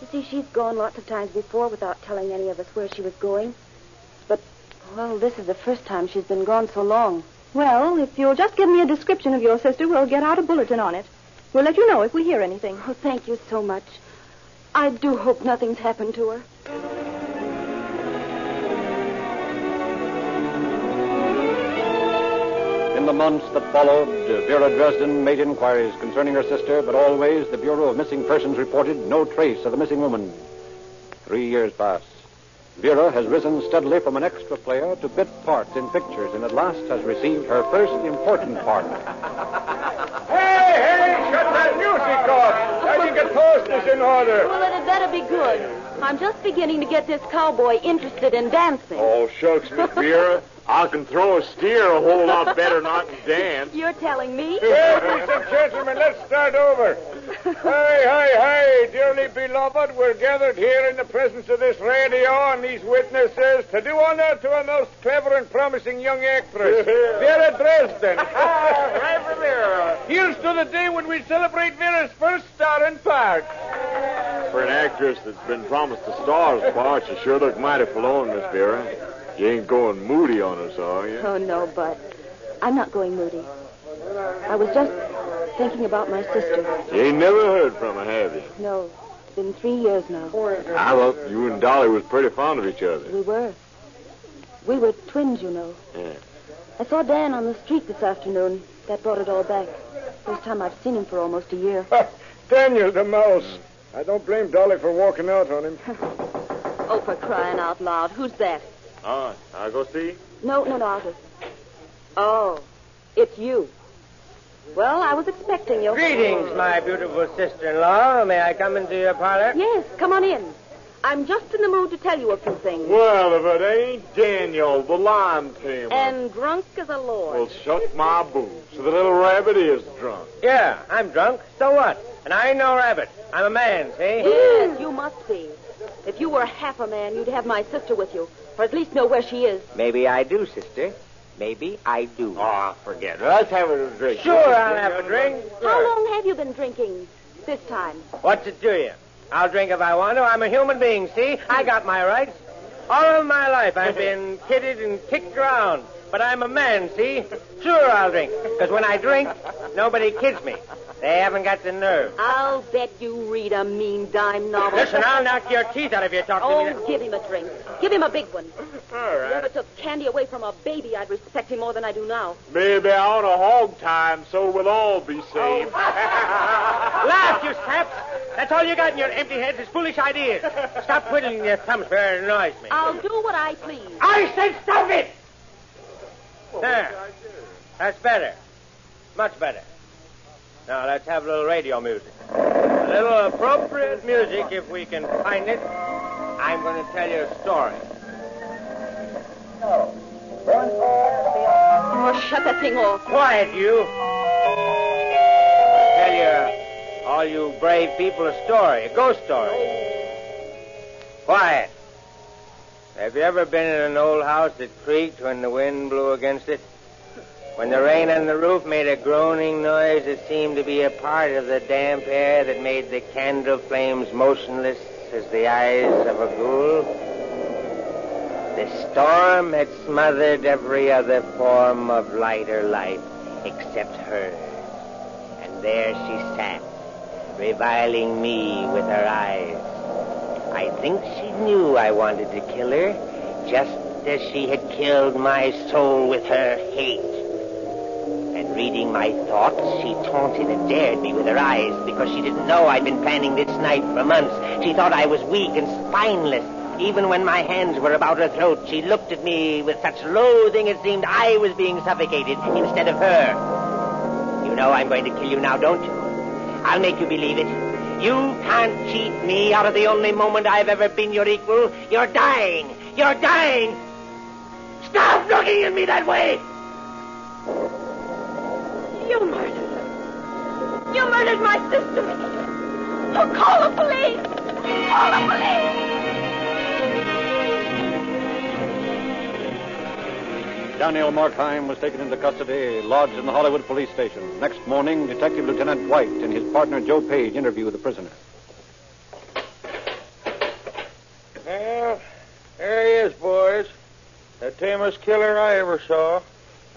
You see, she's gone lots of times before without telling any of us where she was going. But, well, this is the first time she's been gone so long. Well, if you'll just give me a description of your sister, we'll get out a bulletin on it. We'll let you know if we hear anything. Oh, thank you so much. I do hope nothing's happened to her. In the months that followed, Vera Dresden made inquiries concerning her sister, but always the Bureau of Missing Persons reported no trace of the missing woman. 3 years pass. Vera has risen steadily from an extra player to bit parts in pictures, and at last has received her first important part. Hey, shut that music off! I think a toast is in order. Well, it had better be good. I'm just beginning to get this cowboy interested in dancing. Oh, shucks, Miss Vera. I can throw a steer a whole lot better than I can dance. You're telling me? Ladies and gentlemen, let's start over. Hey, dearly beloved, we're gathered here in the presence of this radio and these witnesses to do honor to a most clever and promising young actress, Vera Dresden. Right for Vera. Here's to the day when we celebrate Vera's first star in part. For an actress that's been promised a star's part, you sure look mighty forlorn, Miss Vera. You ain't going moody on us, are you? Oh, no, Bud. I'm not going moody. I was just thinking about my sister. You ain't never heard from her, have you? No, it's been 3 years now. I thought you and Dolly was pretty fond of each other. We were. We were twins, you know. Yeah. I saw Dan on the street this afternoon. That brought it all back. First time I've seen him for almost a year. Daniel the mouse. I don't blame Dolly for walking out on him. Oh, for crying out loud. Who's that? I'll go see. No, I'll just... Oh, it's you. Well, I was expecting you. Greetings, my beautiful sister-in-law. May I come into your parlor? Yes, come on in. I'm just in the mood to tell you a few things. Well, if it ain't Daniel, the lime tamer. And drunk as a lord. Well, shut my boots. The little rabbit is drunk. Yeah, I'm drunk. So what? And I ain't no rabbit. I'm a man, see? Yes, you must be. If you were half a man, you'd have my sister with you, or at least know where she is. Maybe I do, sister. Maybe I do. Oh, forget it. Let's have a drink. Sure, I'll have a drink. Sure. How long have you been drinking this time? What's it to you? I'll drink if I want to. I'm a human being, see? I got my rights. All of my life I've been kidded and kicked around. But I'm a man, see? Sure, I'll drink. Because when I drink, nobody kids me. They haven't got the nerve. I'll bet you read a mean dime novel. Listen, I'll knock your teeth out if you talk to me. Oh, give him a drink. Give him a big one. All right. If he ever took candy away from a baby, I'd respect him more than I do now. Maybe I ought to hog time so we'll all be saved. Laugh, you saps. That's all you got in your empty heads is foolish ideas. Stop twiddling your thumbs for it annoys me. I'll do what I please. I said stop it! There. That's better. Much better. Now, let's have a little radio music. A little appropriate music, if we can find it. I'm going to tell you a story. Oh, shut that thing off. Quiet, you. I'll tell you, all you brave people, a story, a ghost story. Quiet. Have you ever been in an old house that creaked when the wind blew against it? When the rain on the roof made a groaning noise that seemed to be a part of the damp air that made the candle flames motionless as the eyes of a ghoul? The storm had smothered every other form of light or life except hers. And there she sat, reviling me with her eyes. I think she knew I wanted to kill her, just as she had killed my soul with her hate. And reading my thoughts, she taunted and dared me with her eyes because she didn't know I'd been planning this night for months. She thought I was weak and spineless. Even when my hands were about her throat, she looked at me with such loathing it seemed I was being suffocated instead of her. You know I'm going to kill you now, don't you? I'll make you believe it. You can't cheat me out of the only moment I've ever been your equal. You're dying. You're dying. Stop looking at me that way. You murdered her. You murdered my sister. Oh, call the police. Call the police. Daniel Markheim was taken into custody, lodged in the Hollywood police station. Next morning, Detective Lieutenant White and his partner Joe Page interview the prisoner. Well, there he is, boys. The tamest killer I ever saw.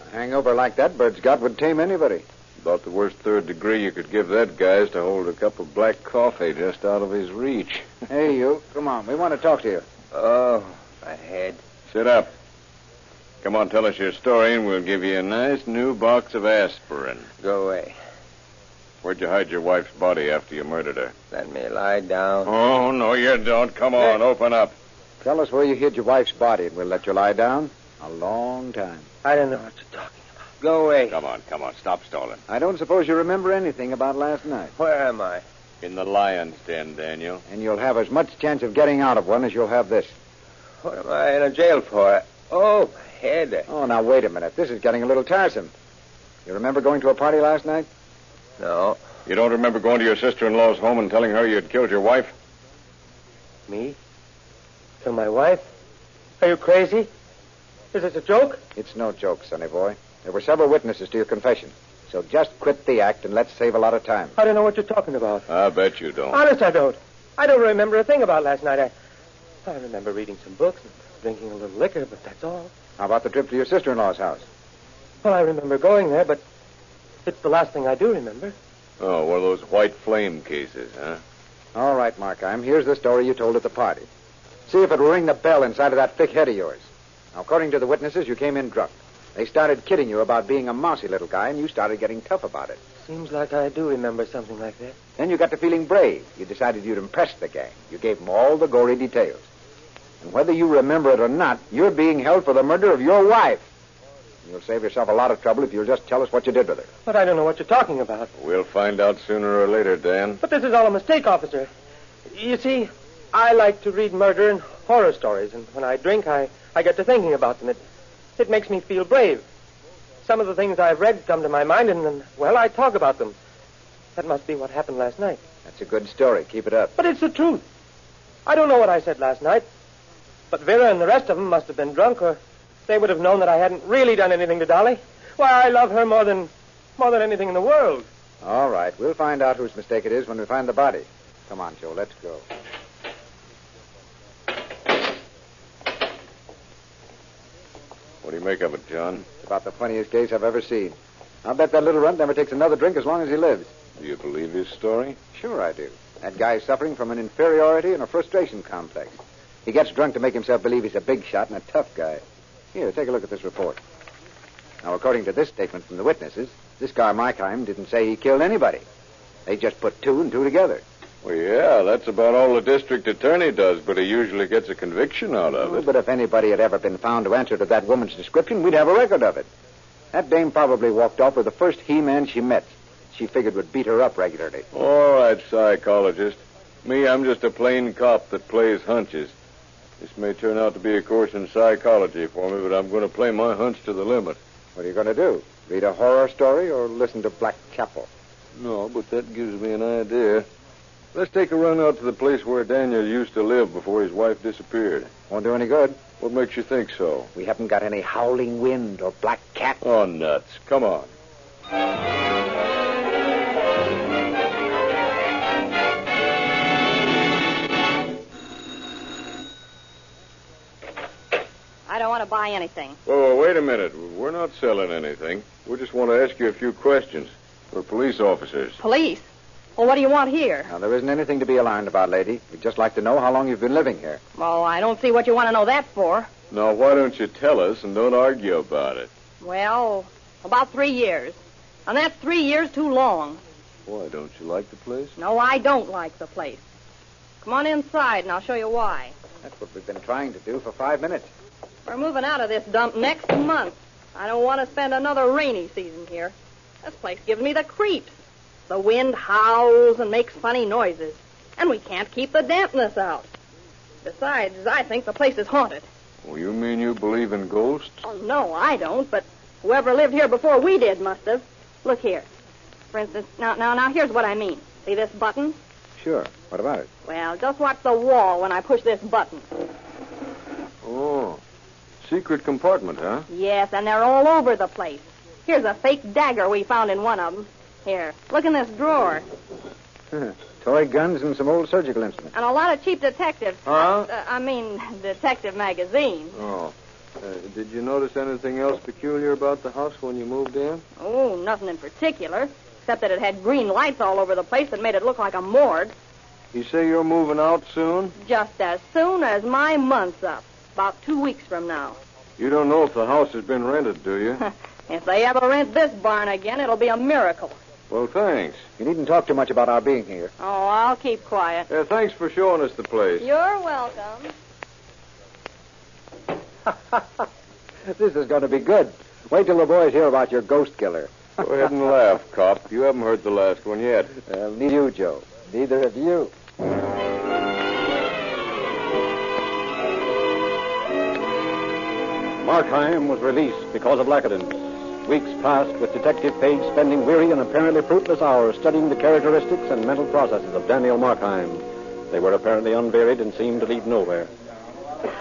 A hangover like that bird's got would tame anybody. About the worst third degree you could give that guy is to hold a cup of black coffee just out of his reach. Hey, you. Come on. We want to talk to you. Oh, my head. Sit up. Come on, tell us your story, and we'll give you a nice new box of aspirin. Go away. Where'd you hide your wife's body after you murdered her? Let me lie down. Oh, no, you don't. Come on, open up. Tell us where you hid your wife's body, and we'll let you lie down. A long time. I don't know what you're talking about. Go away. Come on. Stop stalling. I don't suppose you remember anything about last night. Where am I? In the lion's den, Daniel. And you'll have as much chance of getting out of one as you'll have this. What am I in a jail for? Oh, my head. Oh, now, wait a minute. This is getting a little tiresome. You remember going to a party last night? No. You don't remember going to your sister-in-law's home and telling her you'd killed your wife? Me? Kill my wife? Are you crazy? Is this a joke? It's no joke, sonny boy. There were several witnesses to your confession. So just quit the act and let's save a lot of time. I don't know what you're talking about. I bet you don't. Honest, I don't. I don't remember a thing about last night. I remember reading some books and drinking a little liquor, but that's all. How about the trip to your sister-in-law's house? Well, I remember going there, but it's the last thing I do remember. Oh, one of those white flame cases, huh? All right, Markheim. Here's the story you told at the party. See if it will ring the bell inside of that thick head of yours. Now, according to the witnesses, you came in drunk. They started kidding you about being a mousy little guy, and you started getting tough about it. Seems like I do remember something like that. Then you got to feeling brave. You decided you'd impress the gang. You gave them all the gory details. And whether you remember it or not, you're being held for the murder of your wife. You'll save yourself a lot of trouble if you'll just tell us what you did with her. But I don't know what you're talking about. We'll find out sooner or later, Dan. But this is all a mistake, officer. You see, I like to read murder and horror stories, and when I drink, I get to thinking about them. It makes me feel brave. Some of the things I've read come to my mind, and well, I talk about them. That must be what happened last night. That's a good story. Keep it up. But it's the truth. I don't know what I said last night. But Vera and the rest of them must have been drunk, or they would have known that I hadn't really done anything to Dolly. Why, I love her more than anything in the world. All right. We'll find out whose mistake it is when we find the body. Come on, Joe. Let's go. What do you make of it, John? It's about the funniest case I've ever seen. I'll bet that little runt never takes another drink as long as he lives. Do you believe his story? Sure I do. That guy's suffering from an inferiority and a frustration complex. He gets drunk to make himself believe he's a big shot and a tough guy. Here, take a look at this report. Now, according to this statement from the witnesses, this guy Markheim didn't say he killed anybody. They just put two and two together. Well, yeah, that's about all the district attorney does, but he usually gets a conviction out of it. But if anybody had ever been found to answer to that woman's description, we'd have a record of it. That dame probably walked off with the first he-man she met. She figured would beat her up regularly. All right, psychologist. Me, I'm just a plain cop that plays hunches. This may turn out to be a course in psychology for me, but I'm going to play my hunch to the limit. What are you going to do? Read a horror story or listen to Black Chapel? No, but that gives me an idea. Let's take a run out to the place where Daniel used to live before his wife disappeared. Won't do any good. What makes you think so? We haven't got any howling wind or black cat. Oh, nuts. Come on. I don't want to buy anything. Whoa, wait a minute. We're not selling anything. We just want to ask you a few questions. We're police officers. Police? Well, what do you want here? Now, there isn't anything to be alarmed about, lady. We'd just like to know how long you've been living here. Well, I don't see what you want to know that for. Now, why don't you tell us and don't argue about it? Well, about 3 years. And that's 3 years too long. Why, don't you like the place? No, I don't like the place. Come on inside, and I'll show you why. That's what we've been trying to do for 5 minutes. We're moving out of this dump next month. I don't want to spend another rainy season here. This place gives me the creeps. The wind howls and makes funny noises. And we can't keep the dampness out. Besides, I think the place is haunted. Well, you mean you believe in ghosts? Oh, no, I don't, but whoever lived here before we did must have. Look here. For instance, now, here's what I mean. See this button? Sure. What about it? Well, just watch the wall when I push this button. Oh, secret compartment, huh? Yes, and they're all over the place. Here's a fake dagger we found in one of them. Here, look in this drawer. Toy guns and some old surgical instruments. And a lot of cheap detective... Huh? detective magazines. Oh. Did you notice anything else peculiar about the house when you moved in? Oh, nothing in particular, except that it had green lights all over the place that made it look like a morgue. You say you're moving out soon? Just as soon as my month's up. About 2 weeks from now. You don't know if the house has been rented, do you? If they ever rent this barn again, it'll be a miracle. Well, thanks. You needn't talk too much about our being here. Oh, I'll keep quiet. Thanks for showing us the place. You're welcome. This is going to be good. Wait till the boys hear about your ghost killer. Go ahead and laugh, cop. You haven't heard the last one yet. Neither you, Joe. Neither have you. Markheim was released because of lackadance. Weeks passed with Detective Page spending weary and apparently fruitless hours studying the characteristics and mental processes of Daniel Markheim. They were apparently unvaried and seemed to lead nowhere.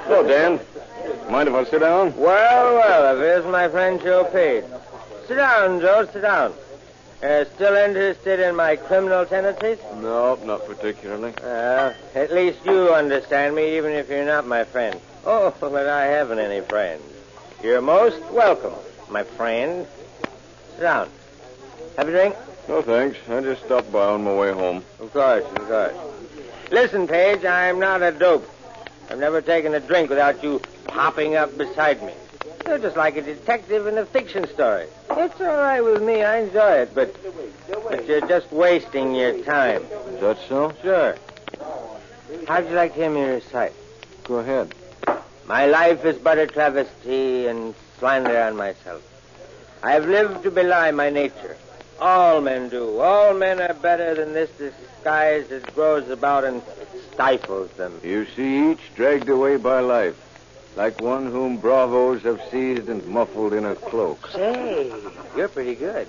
Hello, Dan. Mind if I sit down? Well, here's my friend Joe Page. Sit down, Joe, sit down. Still interested in my criminal tendencies? No, not particularly. At least you understand me, even if you're not my friend. Oh, but I haven't any friends. You're most welcome, my friend. Sit down. Have a drink? No, thanks. I just stopped by on my way home. Of course. Listen, Page, I'm not a dope. I've never taken a drink without you popping up beside me. You're just like a detective in a fiction story. It's all right with me. I enjoy it, but you're just wasting your time. Is that so? Sure. How'd you like to hear me recite? Go ahead. My life is but a travesty and slander on myself. I have lived to belie my nature. All men do. All men are better than this disguise that grows about and stifles them. You see each dragged away by life, like one whom bravos have seized and muffled in a cloak. Say, you're pretty good.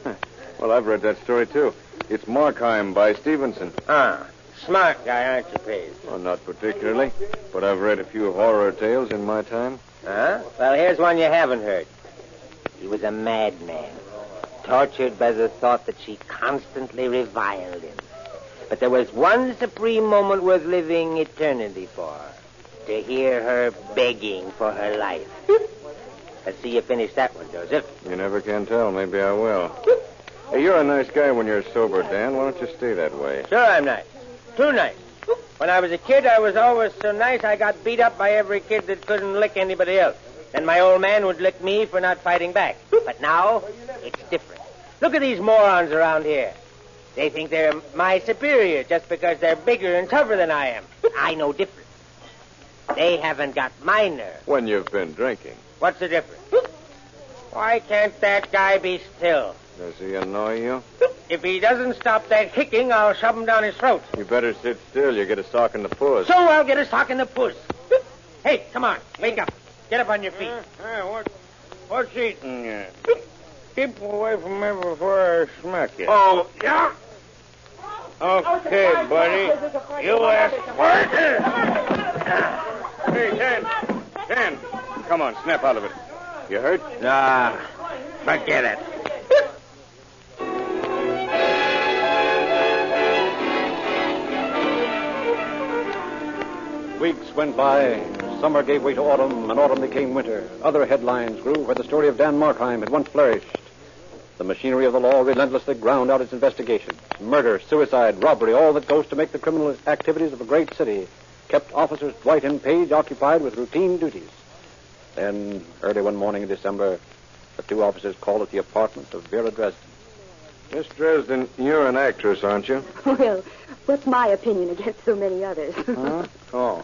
Well, I've read that story, too. It's Markheim by Stevenson. Smart guy, aren't you, Page? Well, not particularly, but I've read a few horror tales in my time. Well, here's one you haven't heard. He was a madman, tortured by the thought that she constantly reviled him. But there was one supreme moment worth living eternity for. To hear her begging for her life. Let's see you finish that one, Joseph. You never can tell. Maybe I will. Hey, you're a nice guy when you're sober, Dan. Why don't you stay that way? Sure I'm nice. Too nice. When I was a kid, I was always so nice I got beat up by every kid that couldn't lick anybody else. Then my old man would lick me for not fighting back. But now, it's different. Look at these morons around here. They think they're my superior just because they're bigger and tougher than I am. I know different. They haven't got my nerve. When you've been drinking. What's the difference? Why can't that guy be still? Does he annoy you? If he doesn't stop that hicking, I'll shove him down his throat. You better sit still. You get a sock in the puss. So I'll get a sock in the puss. Hey, come on. Wake up. Get up on your feet. What's eating? Keep away from me before I smack you. Oh, yeah? Okay, buddy. You asked for it. Hey, Dan. Come on, snap out of it. You hurt? Nah, forget it. Weeks went by. Summer gave way to autumn, and autumn became winter. Other headlines grew where the story of Dan Markheim had once flourished. The machinery of the law relentlessly ground out its investigations. Murder, suicide, robbery, all that goes to make the criminal activities of a great city kept officers Dwight and Page occupied with routine duties. Then, early one morning in December, the two officers called at the apartment of Vera Dresden. Miss Dresden, you're an actress, aren't you? Well, what's my opinion against so many others? Huh? Oh.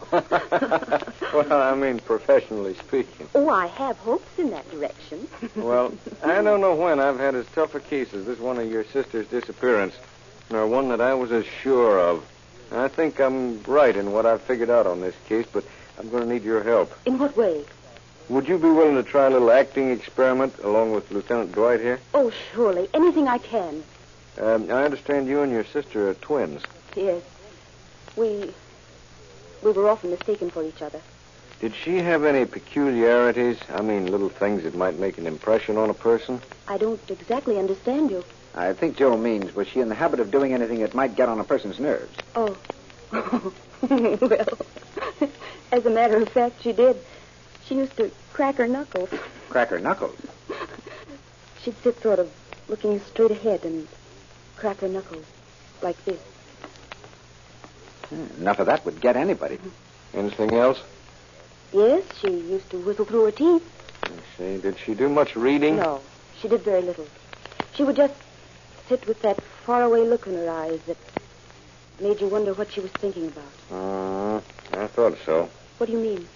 Well, I mean, professionally speaking. Oh, I have hopes in that direction. Well, I don't know when I've had as tough a case as this one of your sister's disappearance, nor one that I was as sure of. I think I'm right in what I've figured out on this case, but I'm going to need your help. In what way? Would you be willing to try a little acting experiment along with Lieutenant Dwight here? Oh, surely. Anything I can. I understand you and your sister are twins. Yes. We were often mistaken for each other. Did she have any peculiarities? I mean, little things that might make an impression on a person? I don't exactly understand you. I think Joe means, was she in the habit of doing anything that might get on a person's nerves? Oh. Well, as a matter of fact, she did. She used to crack her knuckles. Crack her knuckles? She'd sit sort of looking straight ahead and crack her knuckles like this. Enough of that would get anybody. Anything else? Yes, she used to whistle through her teeth. I see. Did she do much reading? No, she did very little. She would just sit with that faraway look in her eyes that made you wonder what she was thinking about. I thought so. What do you mean?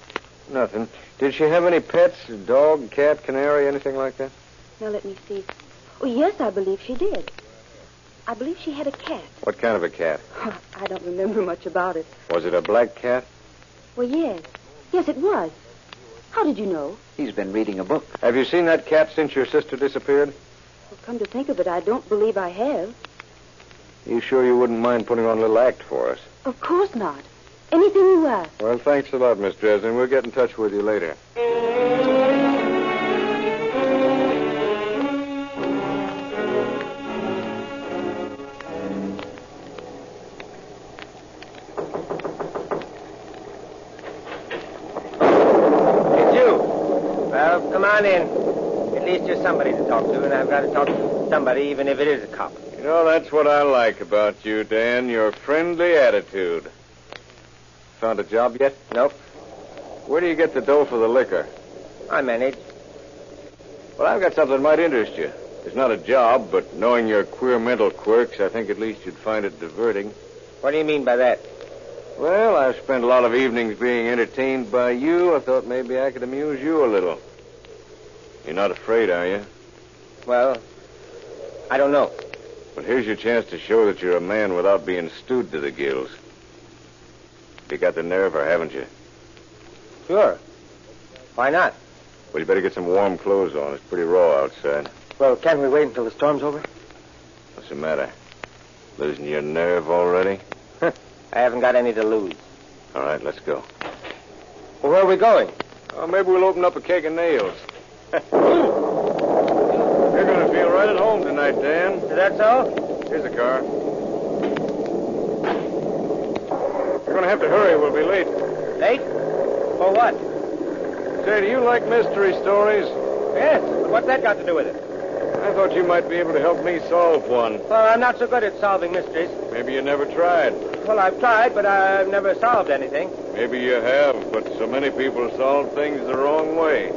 Nothing. Did she have any pets? Dog, cat, canary, anything like that? Now, let me see. Oh, yes, I believe she did. I believe she had a cat. What kind of a cat? I don't remember much about it. Was it a black cat? Well, yes. Yes, it was. How did you know? He's been reading a book. Have you seen that cat since your sister disappeared? Well, come to think of it, I don't believe I have. You sure you wouldn't mind putting on a little act for us? Of course not. Anything you ask. Well, thanks a lot, Miss Dresden. We'll get in touch with you later. It's you. Well, come on in. At least you're somebody to talk to, and I've got to talk to somebody, even if it is a cop. You know, that's what I like about you, Dan, your friendly attitude. Found a job yet? Nope. Where do you get the dough for the liquor? I manage. Well, I've got something that might interest you. It's not a job, but knowing your queer mental quirks, I think at least you'd find it diverting. What do you mean by that? Well, I've spent a lot of evenings being entertained by you. I thought maybe I could amuse you a little. You're not afraid, are you? Well, I don't know. But here's your chance to show that you're a man without being stewed to the gills. You got the nerve, or haven't you? Sure. Why not? Well, you better get some warm clothes on. It's pretty raw outside. Well, can't we wait until the storm's over? What's the matter? Losing your nerve already? I haven't got any to lose. All right, let's go. Well, where are we going? Oh, maybe we'll open up a keg of nails. You're going to feel right at home tonight, Dan. Is that so? Here's the car. You're going to have to hurry. We'll be late. Late? For what? Say, do you like mystery stories? Yes, but what's that got to do with it? I thought you might be able to help me solve one. Well, I'm not so good at solving mysteries. Maybe you never tried. Well, I've tried, but I've never solved anything. Maybe you have, but so many people solve things the wrong way.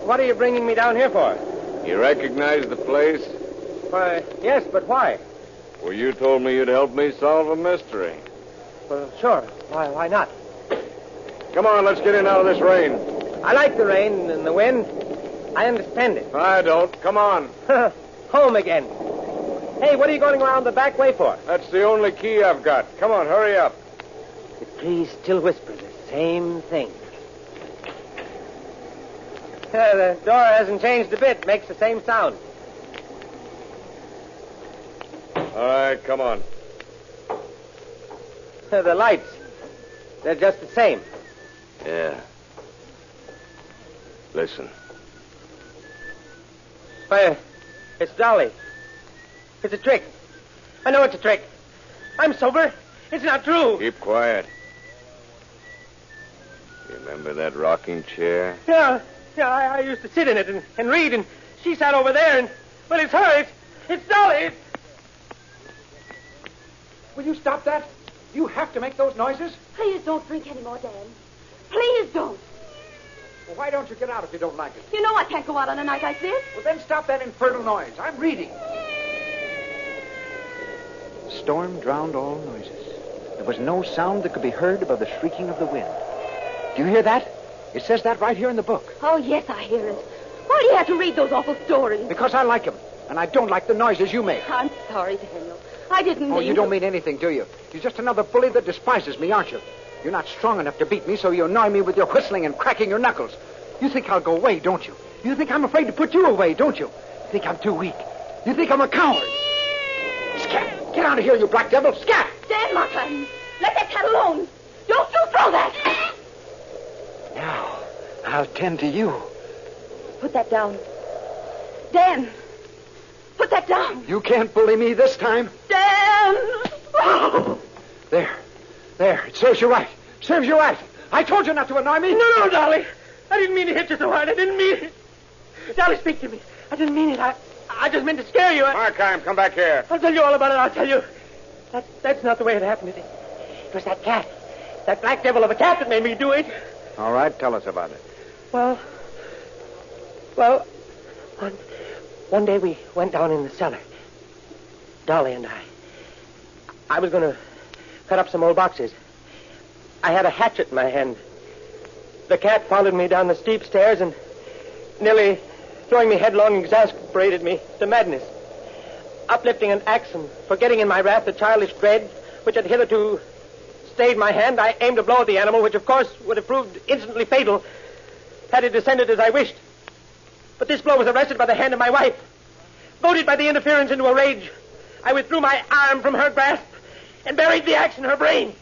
What are you bringing me down here for? You recognize the place? Why, yes, but why? Well, you told me you'd help me solve a mystery. Well, sure. Why not? Come on, let's get in out of this rain. I like the rain and the wind. I understand it. I don't. Come on. Home again. Hey, what are you going around the back way for? That's the only key I've got. Come on, hurry up. The trees still whisper the same thing. The door hasn't changed a bit. Makes the same sound. All right, come on. The lights. They're just the same. Yeah. Listen. Why, it's Dolly. It's a trick. I know it's a trick. I'm sober. It's not true. Keep quiet. that rocking chair? Yeah, I used to sit in it and read, and she sat over there, and, well, it's her. It's Dolly. Will you stop that? You have to make those noises. Please don't drink any more, Dan. Please don't. Well, why don't you get out if you don't like it? You know I can't go out on a night like this. Well, then stop that infernal noise. I'm reading. Storm drowned all noises. There was no sound that could be heard above the shrieking of the wind. Do you hear that? It says that right here in the book. Oh, yes, I hear it. Why do you have to read those awful stories? Because I like them, and I don't like the noises you make. I'm sorry, Daniel. I didn't mean Oh, you don't mean anything, do you? You're just another bully that despises me, aren't you? You're not strong enough to beat me, so you annoy me with your whistling and cracking your knuckles. You think I'll go away, don't you? You think I'm afraid to put you away, don't you? You think I'm too weak. You think I'm a coward. Scat! Get out of here, you black devil! Scat! Dan Martin, let that cat alone. Don't you throw that. Now, I'll tend to you. Put that down. Dan, put that down. You can't bully me this time. Dan! There. It serves you right. Serves you right. I told you not to annoy me. No, Dolly. I didn't mean to hit you so hard. I didn't mean it. Dolly, speak to me. I didn't mean it. I just meant to scare you. Markheim, come back here. I'll tell you all about it. I'll tell you. That's not the way it happened, is it? It was that cat. That black devil of a cat that made me do it. All right, tell us about it. Well, one day we went down in the cellar. Dolly and I. I was going to cut up some old boxes. I had a hatchet in my hand. The cat followed me down the steep stairs and nearly throwing me headlong exasperated me to madness. Uplifting an axe and forgetting in my wrath the childish dread which had hitherto stayed my hand, I aimed a blow at the animal, which of course would have proved instantly fatal had it descended as I wished. But this blow was arrested by the hand of my wife. Goaded by the interference into a rage, I withdrew my arm from her grasp and buried the axe in her brain.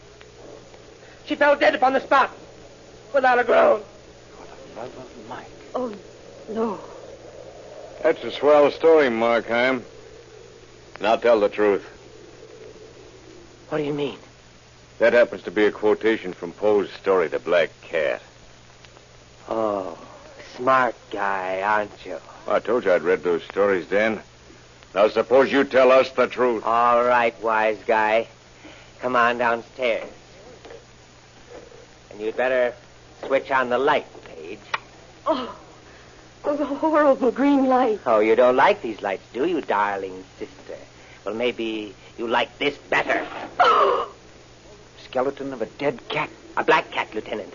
She fell dead upon the spot without a groan. For the love of Mike. Oh, no. That's a swell story, Markheim. Now tell the truth. What do you mean? That happens to be a quotation from Poe's story, The Black Cat. Oh, smart guy, aren't you? I told you I'd read those stories, Dan. Now suppose you tell us the truth. All right, wise guy. Come on downstairs. And you'd better switch on the light, Paige. Oh, those horrible green lights. Oh, you don't like these lights, do you, darling sister? Well, maybe you like this better. Skeleton of a dead cat. A black cat, Lieutenant.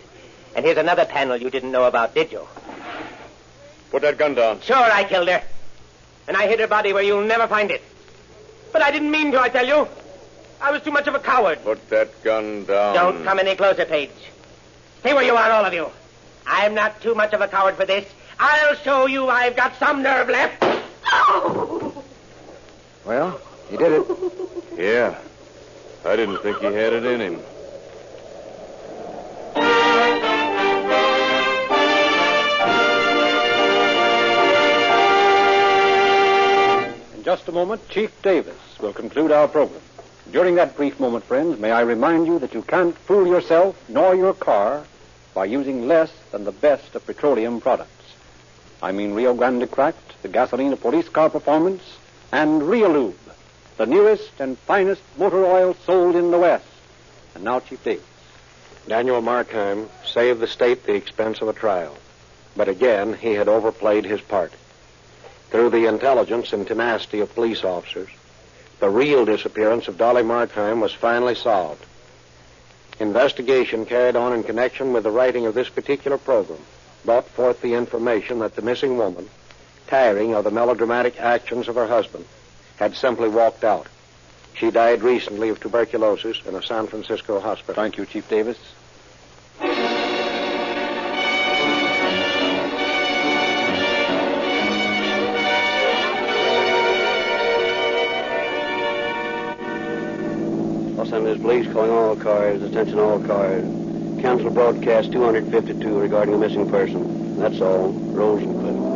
And here's another panel you didn't know about, did you? Put that gun down. Sure, I killed her. And I hid her body where you'll never find it. But I didn't mean to, I tell you. I was too much of a coward. Put that gun down. Don't come any closer, Paige. Stay where you are, all of you. I'm not too much of a coward for this. I'll show you I've got some nerve left. Oh! Well, you did it. Yeah. I didn't think he had it in him. In just a moment, Chief Davis will conclude our program. During that brief moment, friends, may I remind you that you can't fool yourself nor your car by using less than the best of petroleum products. I mean Rio Grande Cracked, the gasoline of police car performance, and Realube, the newest and finest motor oil sold in the West. And now, Chief Davis. Daniel Markheim saved the state the expense of a trial. But again, he had overplayed his part. Through the intelligence and tenacity of police officers, the real disappearance of Dolly Markheim was finally solved. Investigation carried on in connection with the writing of this particular program brought forth the information that the missing woman, tiring of the melodramatic actions of her husband, had simply walked out. She died recently of tuberculosis in a San Francisco hospital. Thank you, Chief Davis. Los Angeles Police calling all cars, attention all cars. Cancel broadcast 252 regarding a missing person. That's all. Rosencliff.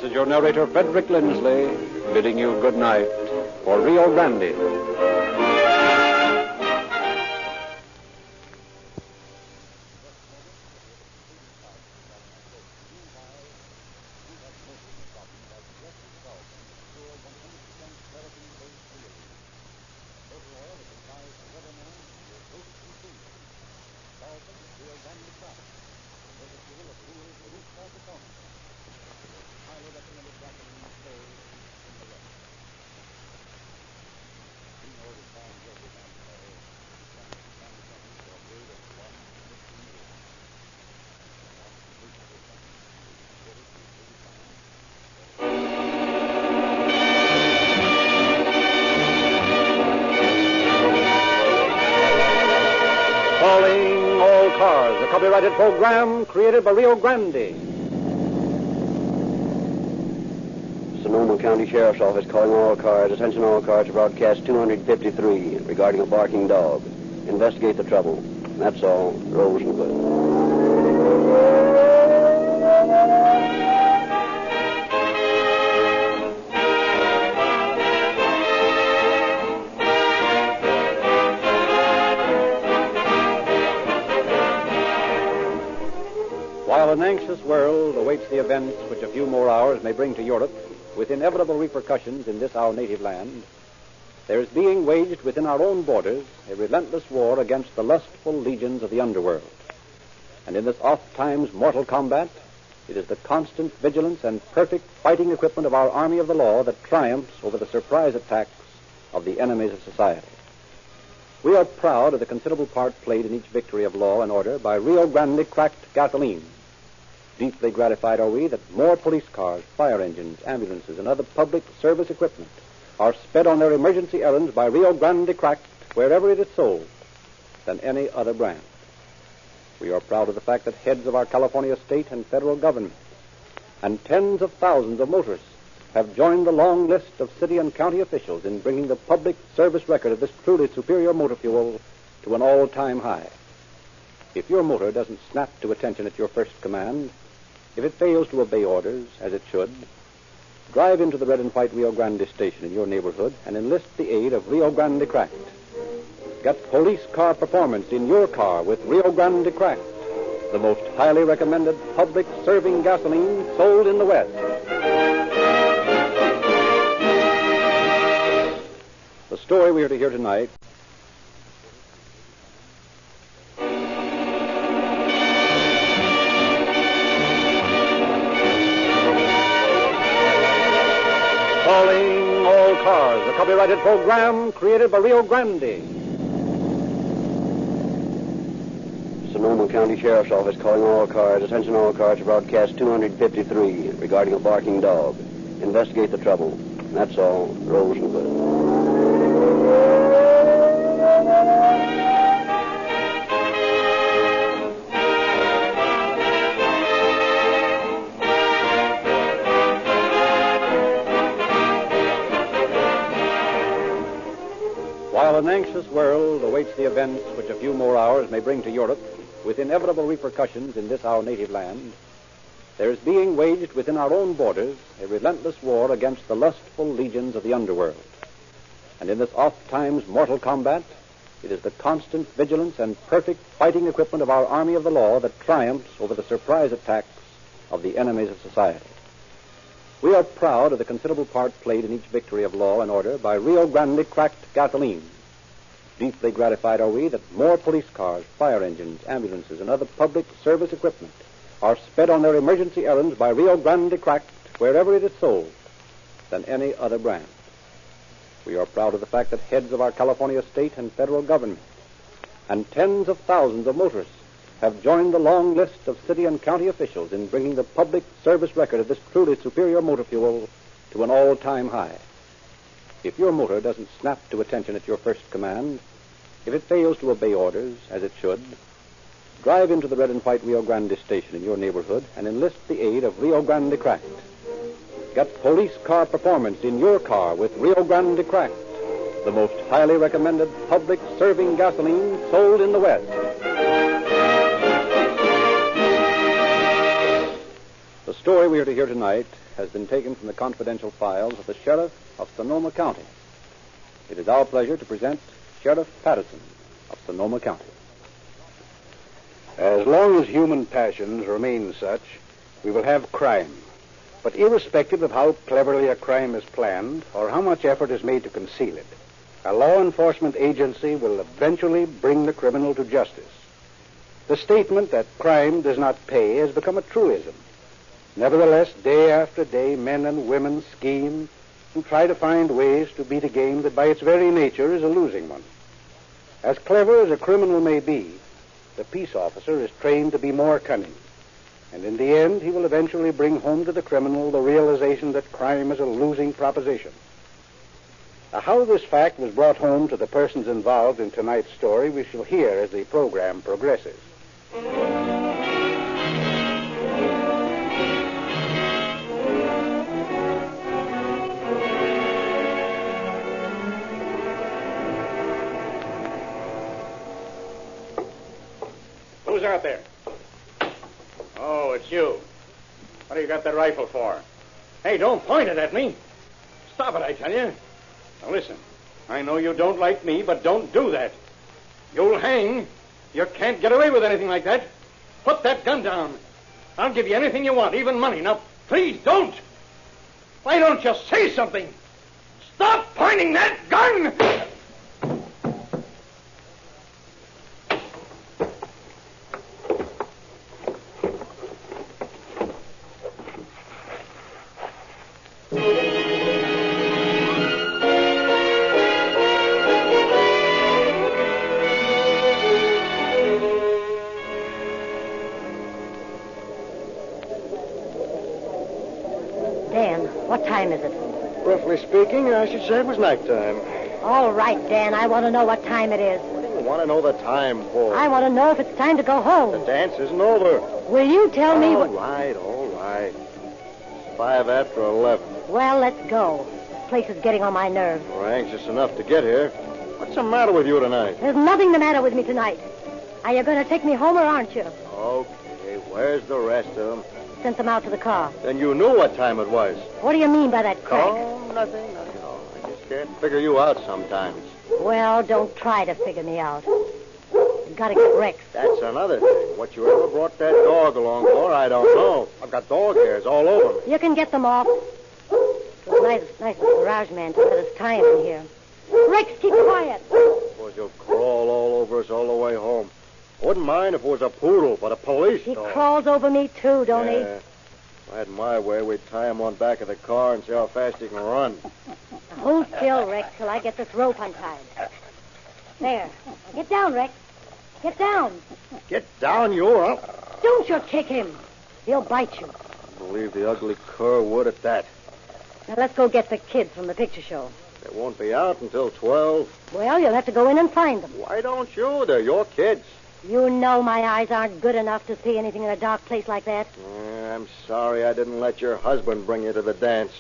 is your narrator, Frederick Lindsley, bidding you good night for Rio Grande. Calling all cars, a copyrighted program created by Rio Grande. Sonoma County Sheriff's Office calling all cars. Attention all cars to broadcast 253 regarding a barking dog. Investigate the trouble. That's all. Rosenwood. While an anxious world awaits the events which a few more hours may bring to Europe, with inevitable repercussions in this our native land, there is being waged within our own borders a relentless war against the lustful legions of the underworld. And in this oft-times mortal combat, it is the constant vigilance and perfect fighting equipment of our army of the law that triumphs over the surprise attacks of the enemies of society. We are proud of the considerable part played in each victory of law and order by Rio Grande cracked gasoline. Deeply gratified are we that more police cars, fire engines, ambulances, and other public service equipment are sped on their emergency errands by Rio Grande cracked wherever it is sold than any other brand. We are proud of the fact that heads of our California state and federal government and tens of thousands of motorists have joined the long list of city and county officials in bringing the public service record of this truly superior motor fuel to an all-time high. If your motor doesn't snap to attention at your first command, if it fails to obey orders, as it should, drive into the red and white Rio Grande station in your neighborhood and enlist the aid of Rio Grande Cracked. Get police car performance in your car with Rio Grande Cracked, the most highly recommended public serving gasoline sold in the West. The story we are to hear tonight Calling all cars, a copyrighted program created by Rio Grande. Sonoma County Sheriff's Office calling all cars. Attention all cars to broadcast 253 regarding a barking dog. Investigate the trouble. That's all. Rosenwood. While an anxious world awaits the events which a few more hours may bring to Europe, with inevitable repercussions in this our native land, there is being waged within our own borders a relentless war against the lustful legions of the underworld. And in this oft-times mortal combat, it is the constant vigilance and perfect fighting equipment of our army of the law that triumphs over the surprise attacks of the enemies of society. We are proud of the considerable part played in each victory of law and order by Rio Grande cracked gasoline. Deeply gratified are we that more police cars, fire engines, ambulances, and other public service equipment are sped on their emergency errands by Rio Grande cracked wherever it is sold than any other brand. We are proud of the fact that heads of our California state and federal government and tens of thousands of motorists have joined the long list of city and county officials in bringing the public service record of this truly superior motor fuel to an all-time high. If your motor doesn't snap to attention at your first command, if it fails to obey orders, as it should, drive into the red and white Rio Grande station in your neighborhood and enlist the aid of Rio Grande Cracked. Get police car performance in your car with Rio Grande Cracked, the most highly recommended public serving gasoline sold in the West. The story we are to hear tonight has been taken from the confidential files of the Sheriff of Sonoma County. It is our pleasure to present Sheriff Patterson of Sonoma County. As long as human passions remain such, we will have crime. But irrespective of how cleverly a crime is planned or how much effort is made to conceal it, a law enforcement agency will eventually bring the criminal to justice. The statement that crime does not pay has become a truism. Nevertheless, day after day, men and women scheme and try to find ways to beat a game that by its very nature is a losing one. As clever as a criminal may be, the peace officer is trained to be more cunning. And in the end, he will eventually bring home to the criminal the realization that crime is a losing proposition. Now, how this fact was brought home to the persons involved in tonight's story, we shall hear as the program progresses. Who's out there? Oh, it's you. What do you got the rifle for? Hey, don't point it at me. Stop it, I tell you. Now, listen. I know you don't like me, but don't do that. You'll hang. You can't get away with anything like that. Put that gun down. I'll give you anything you want, even money. Now, please don't. Why don't you say something? Stop pointing that gun! What time is it? Roughly speaking, I should say it was nighttime. All right, Dan. I want to know what time it is. What do you want to know the time for? I want to know if it's time to go home. The dance isn't over. Will you tell me what... All right. It's 5 after 11. Well, let's go. This place is getting on my nerves. We're anxious enough to get here. What's the matter with you tonight? There's nothing the matter with me tonight. Are you going to take me home or aren't you? Okay, where's the rest of them? Sent them out to the car. Then you knew what time it was. What do you mean by that crack? Oh, nothing. I just can't figure you out sometimes. Well, don't try to figure me out. You've got to get Rex. That's another thing. What you ever brought that dog along for, I don't know. I've got dog hairs all over me. You can get them off. It was nice of the garage man to let us tie him in here. Rex, keep quiet. Suppose you'll crawl all over us all the way home. Wouldn't mind if it was a poodle, but a police dog. He crawls over me, too, don't he? If I had my way, we'd tie him on back of the car and see how fast he can run. Now, hold still, Rex, till I get this rope untied. There. Now, get down, Rex. Get down. Get down, you, huh? Don't you kick him. He'll bite you. I believe the ugly cur would at that. Now, let's go get the kids from the picture show. They won't be out until 12. Well, you'll have to go in and find them. Why don't you? They're your kids. You know my eyes aren't good enough to see anything in a dark place like that. I'm sorry I didn't let your husband bring you to the dance.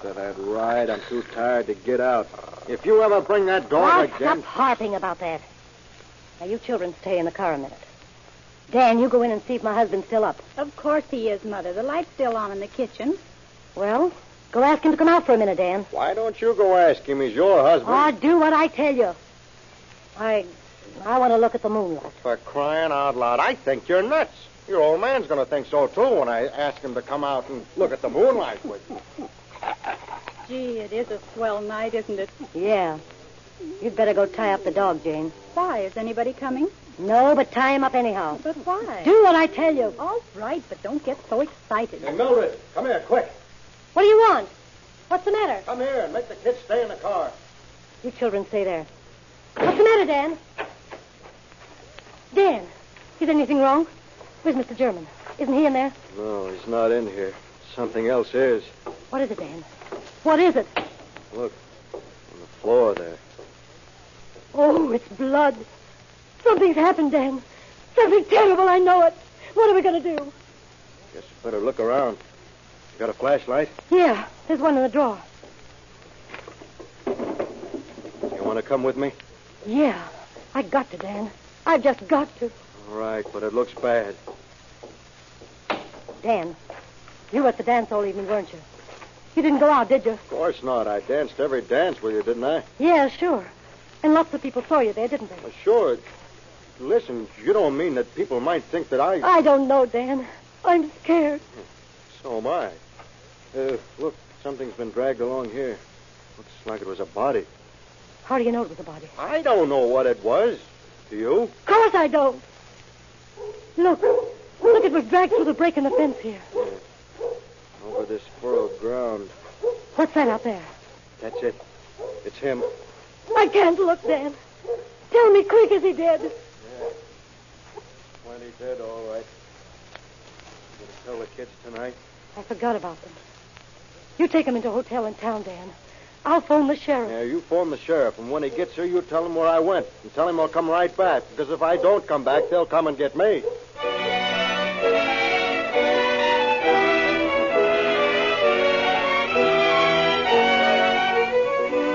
Said I'd ride. I'm too tired to get out. If you ever bring that dog again... Stop harping about that. Now, you children stay in the car a minute. Dan, you go in and see if my husband's still up. Of course he is, Mother. The light's still on in the kitchen. Well, go ask him to come out for a minute, Dan. Why don't you go ask him? He's your husband. Oh, do what I tell you. I want to look at the moonlight. For crying out loud, I think you're nuts. Your old man's going to think so, too, when I ask him to come out and look at the moonlight with you. Gee, it is a swell night, isn't it? Yeah. You'd better go tie up the dog, Jane. Why? Is anybody coming? No, but tie him up anyhow. But why? Do what I tell you. All right, but don't get so excited. Hey, Mildred, come here, quick. What do you want? What's the matter? Come here and make the kids stay in the car. You children stay there. What's the matter, Dan? Dan, is anything wrong? Where's Mr. German? Isn't he in there? No, he's not in here. Something else is. What is it, Dan? What is it? Look, on the floor there. Oh, it's blood. Something's happened, Dan. Something terrible, I know it. What are we going to do? Guess you better look around. Got a flashlight? Yeah, there's one in the drawer. You want to come with me? Yeah, I got to, Dan. I just got to. All right, but it looks bad. Dan, you were at the dance all evening, weren't you? You didn't go out, did you? Of course not. I danced every dance with you, didn't I? Yeah, sure. And lots of people saw you there, didn't they? Sure. Listen, you don't mean that people might think that I don't know, Dan. I'm scared. So am I. Look, something's been dragged along here. Looks like it was a body. How do you know it was a body? I don't know what it was. Do you? Of course I don't. Look, it was dragged through the break in the fence here. Over this furrowed ground. What's that out there? That's it. It's him. I can't look, Dan. Tell me quick, is he dead? Yeah. Plenty dead, all right. Gonna tell the kids tonight? I forgot about them. You take him into a hotel in town, Dan. I'll phone the sheriff. Yeah, you phone the sheriff, and when he gets here, you tell him where I went. And tell him I'll come right back, because if I don't come back, they'll come and get me.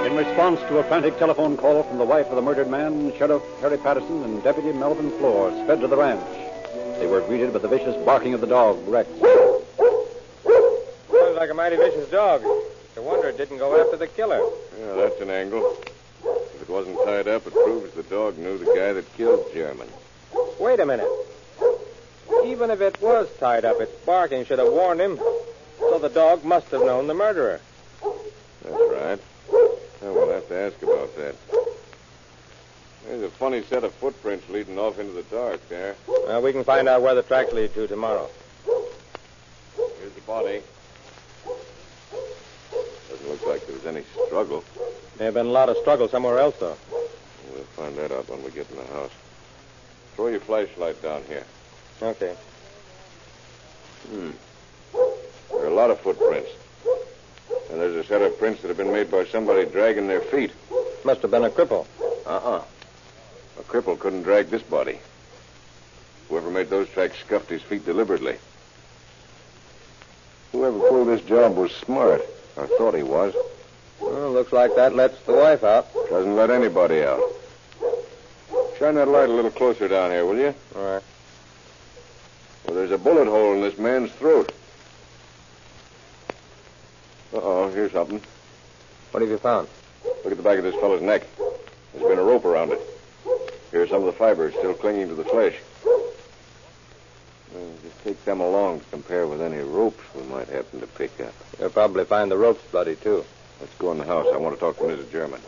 In response to a frantic telephone call from the wife of the murdered man, Sheriff Harry Patterson and Deputy Melvin Floor sped to the ranch. They were greeted with the vicious barking of the dog, Rex. Sounds like a mighty vicious dog. No wonder it didn't go after the killer. Yeah, that's an angle. If it wasn't tied up, it proves the dog knew the guy that killed German. Wait a minute. Even if it was tied up, its barking should have warned him. So the dog must have known the murderer. That's right. Well, we'll have to ask about that. There's a funny set of footprints leading off into the dark there. We can find out where the tracks lead to tomorrow. Here's the body. Doesn't look like there was any struggle. May have been a lot of struggle somewhere else, though. We'll find that out when we get in the house. Throw your flashlight down here. Okay. There are a lot of footprints. And there's a set of prints that have been made by somebody dragging their feet. Must have been a cripple. A cripple couldn't drag this body. Whoever made those tracks scuffed his feet deliberately. Whoever pulled this job was smart, or thought he was. Well, looks like that lets the wife out. Doesn't let anybody out. Shine that light a little closer down here, will you? All right. Well, there's a bullet hole in this man's throat. Uh-oh, here's something. What have you found? Look at the back of this fellow's neck. There's been a rope around it. Here's some of the fibers still clinging to the flesh. Well, just take them along to compare with any ropes we might happen to pick up. You'll probably find the ropes bloody, too. Let's go in the house. I want to talk to Mrs. German.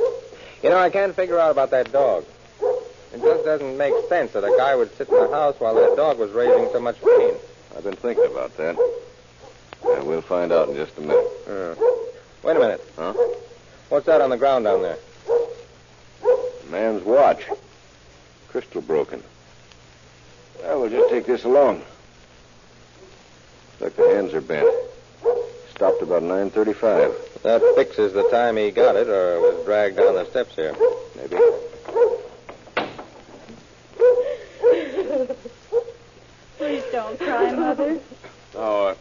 You know, I can't figure out about that dog. It just doesn't make sense that a guy would sit in the house while that dog was raising so much pain. I've been thinking about that. Yeah, we'll find out in just a minute. Wait a minute. Huh? What's that on the ground down there? Man's watch. Crystal broken. Well, we'll just take this along. Looks like the hands are bent. Stopped about 9:35. That fixes the time he got it or was dragged down the steps here. Maybe. Please don't cry, Mother. Oh,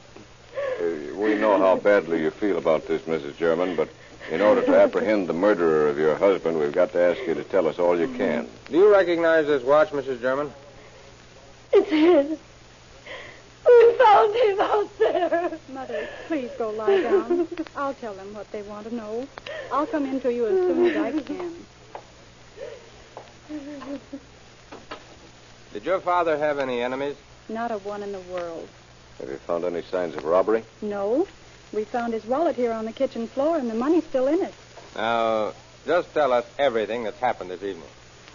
we know how badly you feel about this, Mrs. German, but in order to apprehend the murderer of your husband, we've got to ask you to tell us all you can. Do you recognize this watch, Mrs. German? It's his. We found him out there. Mother, please go lie down. I'll tell them what they want to know. I'll come in to you as soon as I can. Did your father have any enemies? Not a one in the world. Have you found any signs of robbery? No. We found his wallet here on the kitchen floor, and the money's still in it. Now, just tell us everything that's happened this evening.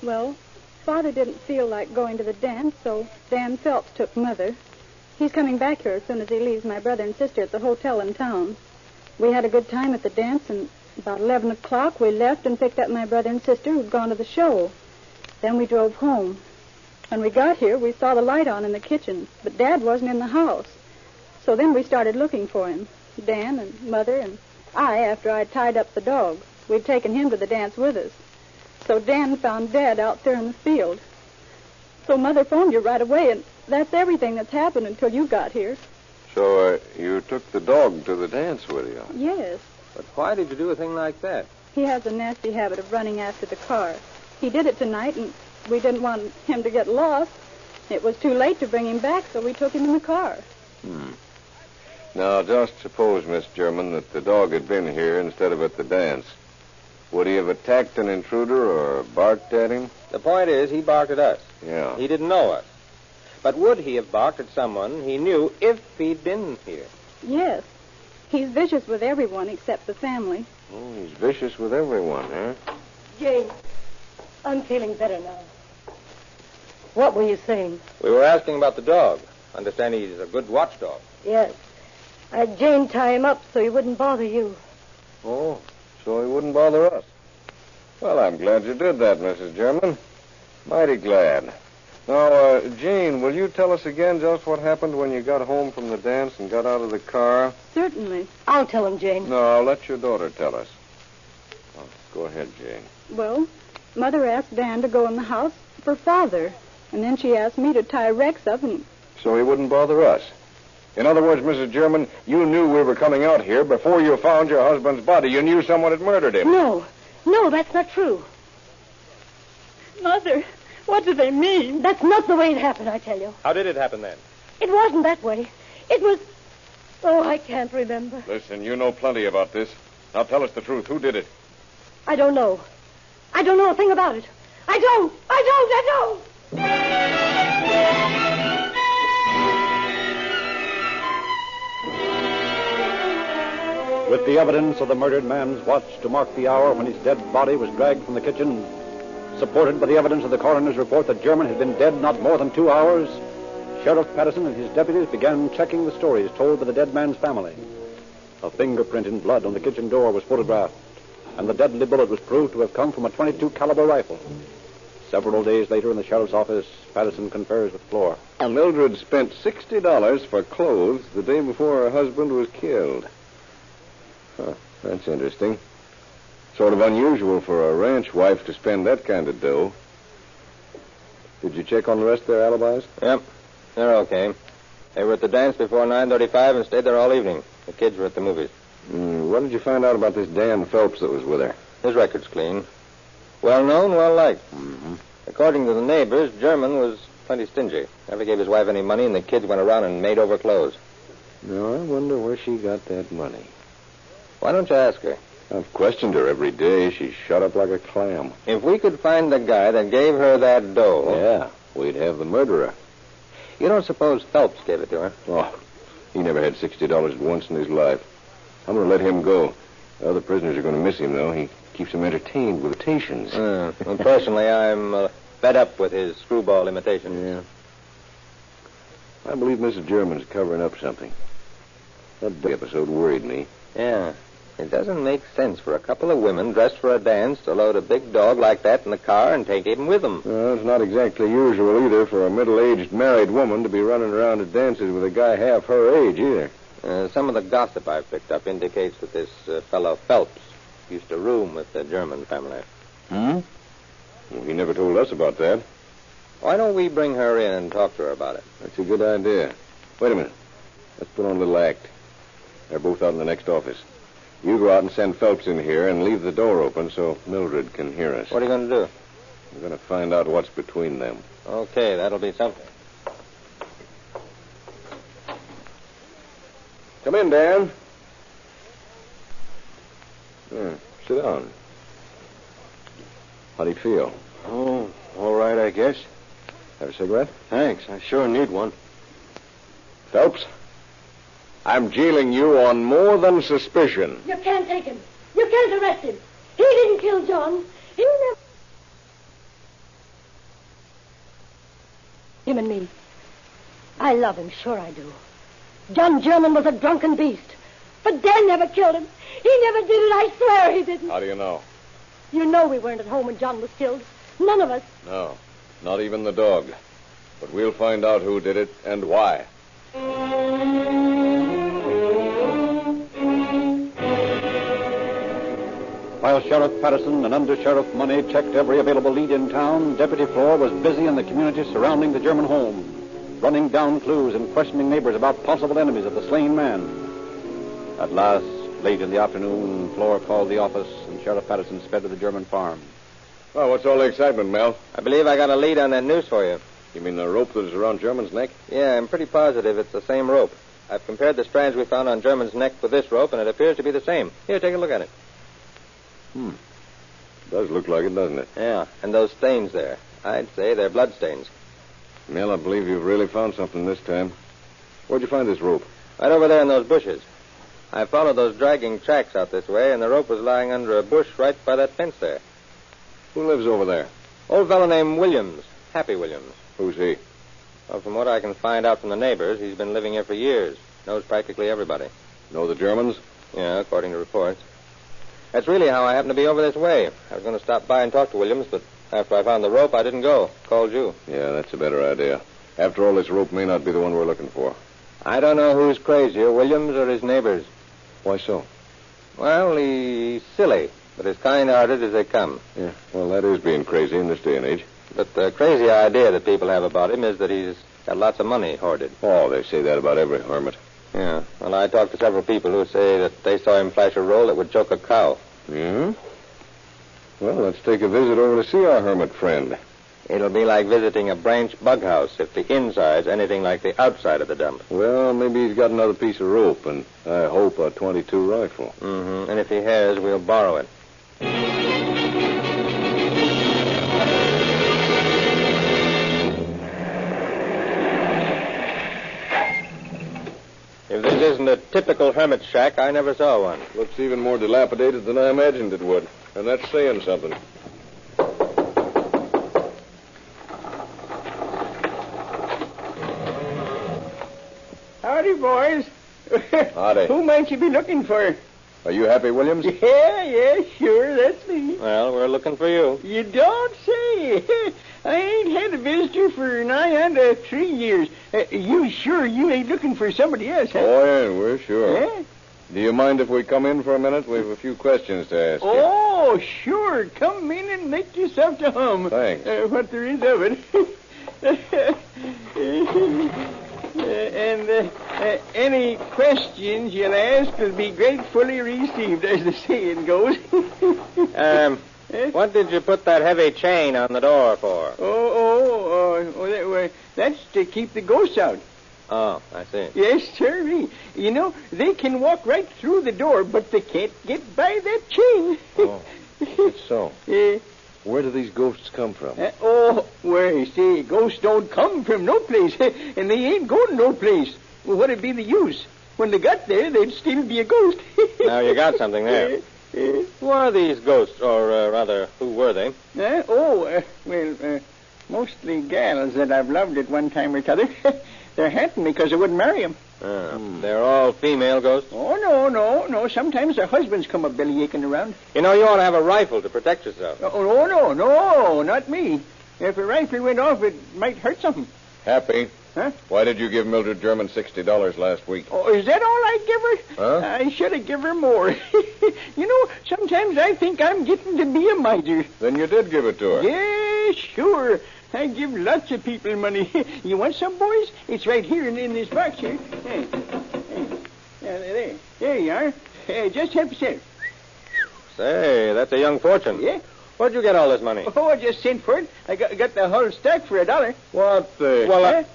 Well, Father didn't feel like going to the dance, so Dan Phelps took Mother. He's coming back here as soon as he leaves my brother and sister at the hotel in town. We had a good time at the dance, and about 11 o'clock we left and picked up my brother and sister who'd gone to the show. Then we drove home. When we got here, we saw the light on in the kitchen, but Dad wasn't in the house. So then we started looking for him, Dan and Mother and I, after I'd tied up the dog. We'd taken him to the dance with us. So Dan found Dad out there in the field. So Mother phoned you right away, and that's everything that's happened until you got here. So, you took the dog to the dance with you? Yes. But why did you do a thing like that? He has a nasty habit of running after the car. He did it tonight, and we didn't want him to get lost. It was too late to bring him back, so we took him in the car. Now, just suppose, Miss German, that the dog had been here instead of at the dance. Would he have attacked an intruder or barked at him? The point is, he barked at us. Yeah. He didn't know us. But would he have barked at someone he knew if he'd been here? Yes. He's vicious with everyone except the family. Oh, he's vicious with everyone, huh? Jane, I'm feeling better now. What were you saying? We were asking about the dog. Understand he's a good watchdog. Yes. I had Jane tie him up so he wouldn't bother you. Oh, so he wouldn't bother us. Well, I'm glad you did that, Mrs. German. Mighty glad. Now, Jane, will you tell us again just what happened when you got home from the dance and got out of the car? Certainly. I'll tell him, Jane. No, I'll let your daughter tell us. Oh, go ahead, Jane. Well, Mother asked Dan to go in the house for Father, and then she asked me to tie Rex up and... So he wouldn't bother us. In other words, Mrs. German, you knew we were coming out here before you found your husband's body. You knew someone had murdered him. No, that's not true. Mother, what do they mean? That's not the way it happened, I tell you. How did it happen then? It wasn't that way. It was... Oh, I can't remember. Listen, you know plenty about this. Now tell us the truth. Who did it? I don't know. I don't know a thing about it. I don't. With the evidence of the murdered man's watch to mark the hour when his dead body was dragged from the kitchen, supported by the evidence of the coroner's report that German had been dead not more than 2 hours, Sheriff Patterson and his deputies began checking the stories told by the dead man's family. A fingerprint in blood on the kitchen door was photographed, and the deadly bullet was proved to have come from a .22 caliber rifle. Several days later in the sheriff's office, Patterson confers with Flora. Mildred spent $60 for clothes the day before her husband was killed. Huh, that's interesting. Sort of unusual for a ranch wife to spend that kind of dough. Did you check on the rest of their alibis? Yep, they're okay. They were at the dance before 9:35 and stayed there all evening. The kids were at the movies. What did you find out about this Dan Phelps that was with her? His record's clean. Well known, well liked. According to the neighbors, German was plenty stingy. Never gave his wife any money, and the kids went around and made over clothes. Now, I wonder where she got that money. Why don't you ask her? I've questioned her every day. She's shut up like a clam. If we could find the guy that gave her that dough... Yeah, we'd have the murderer. You don't suppose Phelps gave it to her? Oh, he never had $60 once in his life. I'm going to let him go. The other prisoners are going to miss him, though. He keeps them entertained with imitations. Well, personally, I'm fed up with his screwball imitations. Yeah. I believe Mrs. German's covering up something. That big episode worried me. Yeah. It doesn't make sense for a couple of women dressed for a dance to load a big dog like that in the car and take him with them. Well, it's not exactly usual either for a middle-aged married woman to be running around at dances with a guy half her age either. Some of the gossip I've picked up indicates that this fellow Phelps used to room with the German family. Well, he never told us about that. Why don't we bring her in and talk to her about it? That's a good idea. Wait a minute. Let's put on a little act. They're both out in the next office. You go out and send Phelps in here and leave the door open so Mildred can hear us. What are you going to do? We're going to find out what's between them. Okay, that'll be something. Come in, Dan. Sit down. How do you feel? Oh, all right, I guess. Have a cigarette? Thanks. I sure need one. Phelps, I'm jailing you on more than suspicion. You can't take him. You can't arrest him. He didn't kill John. He never... Him and me. I love him, sure I do. John German was a drunken beast. But Dan never killed him. He never did it. I swear he didn't. How do you know? You know we weren't at home when John was killed. None of us. No, not even the dog. But we'll find out who did it and why. While Sheriff Patterson and Under Sheriff Money checked every available lead in town, Deputy Flora was busy in the community surrounding the German home. running down clues and questioning neighbors about possible enemies of the slain man. At last, late in the afternoon, Flora called the office, and Sheriff Patterson sped to the German farm. Well, what's all the excitement, Mel? I believe I got a lead on that noose for you. You mean the rope that is around German's neck? Yeah, I'm pretty positive it's the same rope. I've compared the strands we found on German's neck with this rope, and it appears to be the same. Here, take a look at it. Does look like it, doesn't it? Yeah, and those stains there. I'd say they're blood stains. Mel, I believe you've really found something this time. Where'd you find this rope? Right over there in those bushes. I followed those dragging tracks out this way, and the rope was lying under a bush right by that fence there. Who lives over there? Old fellow named Williams. Happy Williams. Who's he? Well, from what I can find out from the neighbors, he's been living here for years. Knows practically everybody. Know the Germans? Yeah, according to reports. That's really how I happened to be over this way. I was going to stop by and talk to Williams, but after I found the rope, I didn't go. Called you. Yeah, that's a better idea. After all, this rope may not be the one we're looking for. I don't know who's crazier, Williams or his neighbors. Why so? Well, he's silly, but as kind-hearted as they come. Yeah, well, that is being crazy in this day and age. But the crazy idea that people have about him is that he's got lots of money hoarded. Oh, they say that about every hermit. Yeah. Well, I talked to several people who say that they saw him flash a roll that would choke a cow. Yeah? Well, let's take a visit over to see our hermit friend. It'll be like visiting a branch bug house if the inside's anything like the outside of the dump. Well, maybe he's got another piece of rope, and I hope a .22 rifle. Mm-hmm. And if he has, we'll borrow it. If this isn't a typical hermit shack, I never saw one. Looks even more dilapidated than I imagined it would. And that's saying something. Howdy, boys. Howdy. Who might you be looking for? Are you Happy Williams? Yeah, sure, that's me. Well, we're looking for you. You don't say. I ain't had a visitor for nigh under 3 years. You sure you ain't looking for somebody else, huh? Oh, yeah, we're sure. Yeah? Do you mind if we come in for a minute? We have a few questions to ask you. Oh, sure. Come in and make yourself to hum. Thanks. What there is of it. And any questions you'll ask will be gratefully received, as the saying goes. What did you put that heavy chain on the door for? That's to keep the ghosts out. Oh, I see. Yes, sir. You know, they can walk right through the door, but they can't get by that chain. Oh, it's so. Yeah. Where do these ghosts come from? See, ghosts don't come from no place, and they ain't going no place. Well, what'd be the use? When they got there, they'd still be a ghost. Now you got something there. Who are these ghosts, or rather, who were they? Mostly gals that I've loved at one time or t'other. They're haunting me because I wouldn't marry them. They're all female ghosts? Oh, no. Sometimes their husbands come a bellyaching around. You know, you ought to have a rifle to protect yourself. No, not me. If a rifle went off, it might hurt something. Happy. Huh? Why did you give Mildred German $60 last week? Oh, is that all I give her? Huh? I should have given her more. You know, sometimes I think I'm getting to be a miser. Then you did give it to her. Yeah, sure. I give lots of people money. You want some, boys? It's right here in this box here. Hey. There you are. Just help yourself. Say, that's a young fortune. Yeah? Where'd you get all this money? Oh, I just sent for it. I got the whole stack for $1. What the... Well,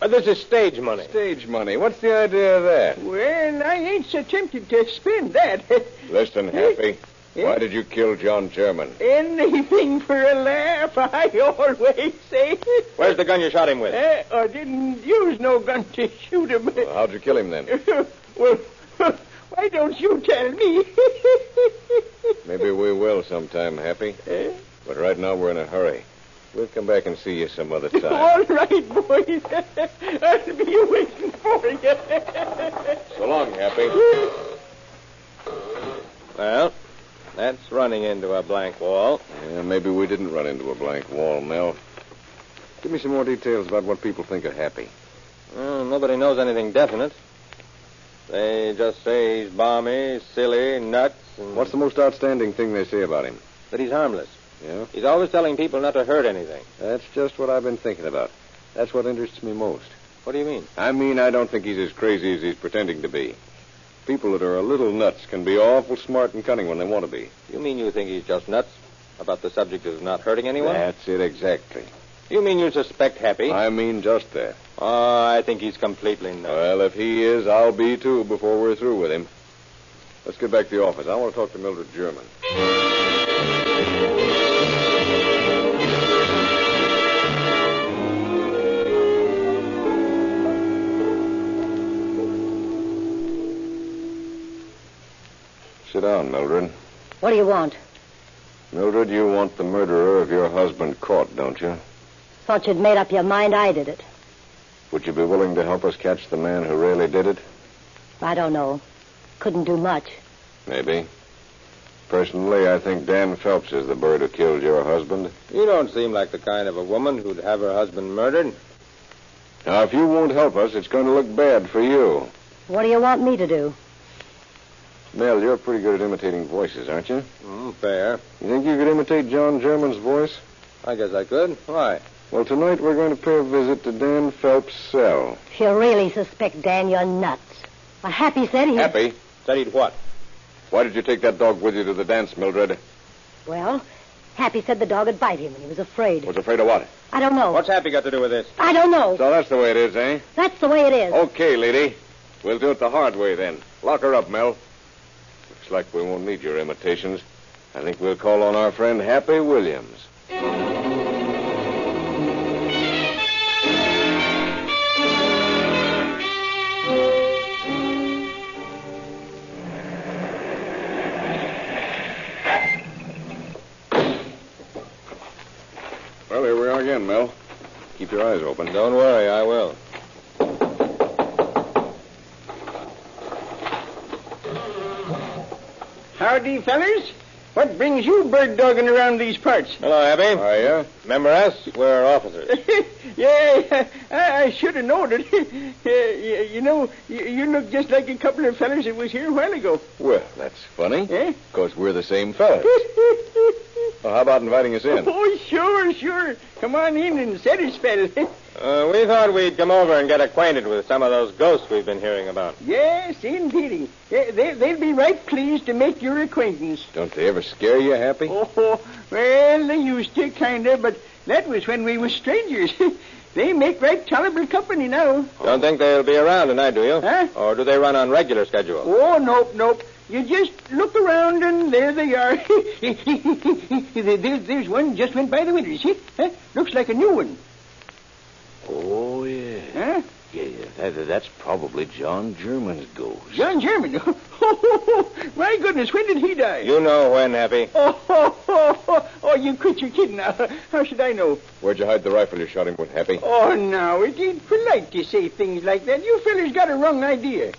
this is stage money. Stage money? What's the idea of that? Well, I ain't so tempted to spend that. Listen, Happy. Why did you kill John German? Anything for a laugh, I always say. Where's the gun you shot him with? I didn't use no gun to shoot him. Well, how'd you kill him then? Well, why don't you tell me? Maybe we will sometime, Happy. But right now we're in a hurry. We'll come back and see you some other time. All right, boys. I'll be waiting for you. So long, Happy. Well, that's running into a blank wall. Yeah, maybe we didn't run into a blank wall, Mel. Give me some more details about what people think of Happy. Well, nobody knows anything definite. They just say he's balmy, silly, nuts. And... What's the most outstanding thing they say about him? That he's harmless. Yeah? He's always telling people not to hurt anything. That's just what I've been thinking about. That's what interests me most. What do you mean? I mean, I don't think he's as crazy as he's pretending to be. People that are a little nuts can be awful smart and cunning when they want to be. You mean you think he's just nuts about the subject of not hurting anyone? That's it exactly. You mean you suspect Happy? I mean just that. Oh, I think he's completely nuts. Well, if he is, I'll be too before we're through with him. Let's get back to the office. I want to talk to Mildred German. Sit down, Mildred. What do you want? Mildred, you want the murderer of your husband caught, don't you? Thought you'd made up your mind I did it. Would you be willing to help us catch the man who really did it? I don't know. Couldn't do much. Maybe. Personally, I think Dan Phelps is the bird who killed your husband. You don't seem like the kind of a woman who'd have her husband murdered. Now, if you won't help us, it's going to look bad for you. What do you want me to do? Mel, you're pretty good at imitating voices, aren't you? Fair. You think you could imitate John German's voice? I guess I could. Why? Well, tonight we're going to pay a visit to Dan Phelps' cell. If you really suspect Dan, you're nuts. Well, Happy said he... Happy? Said he'd what? Why did you take that dog with you to the dance, Mildred? Well, Happy said the dog would bite him, and he was afraid. Was afraid of what? I don't know. What's Happy got to do with this? I don't know. So that's the way it is, eh? That's the way it is. Okay, lady. We'll do it the hard way, then. Lock her up, Mel. Looks like we won't need your imitations. I think we'll call on our friend Happy Williams. Well, here we are again, Mel. Keep your eyes open. Don't worry, I will. Howdy, fellers. What brings you bird dogging around these parts? Hello, Happy. Hiya. Remember us? We're officers. Yeah, I should have known it. You know, you look just like a couple of fellers that was here a while ago. Well, that's funny. Eh? Because we're the same fellas. Well, how about inviting us in? Oh, sure. Come on in and set a spell. We thought we'd come over and get acquainted with some of those ghosts we've been hearing about. Yes, indeedy. They'll be right pleased to make your acquaintance. Don't they ever scare you, Happy? Oh, well, they used to, kind of, but that was when we was strangers. They make right tolerable company now. Don't think they'll be around tonight, do you? Huh? Or do they run on regular schedule? Oh, nope. You just look around, and there they are. There's one just went by the window, see? Huh? Looks like a new one. Oh, yeah. Huh? Yeah. That's probably John German's ghost. John German? My goodness, when did he die? You know when, Happy. Oh, you quit your kidding now. How should I know? Where'd you hide the rifle you shot him with, Happy? Oh, now, it ain't polite to say things like that. You fellas got a wrong idea.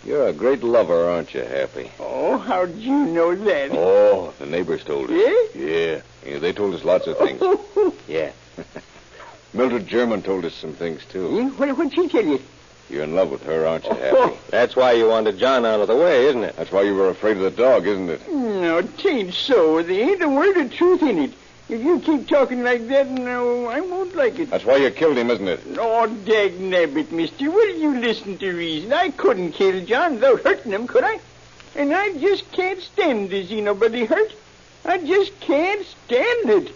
You're a great lover, aren't you, Happy? Oh, how'd you know that? Oh, the neighbors told us. Yeah? Yeah, they told us lots of things. Yeah. Mildred German told us some things, too. What'd she tell you? You're in love with her, aren't you, Happy? That's why you wanted John out of the way, isn't it? That's why you were afraid of the dog, isn't it? No, 'tain't so. There ain't a word of truth in it. If you keep talking like that, no, I won't like it. That's why you killed him, isn't it? Oh, dag-nabbit, mister. Will you listen to reason? I couldn't kill John without hurting him, could I? And I just can't stand to see nobody hurt. I just can't stand it.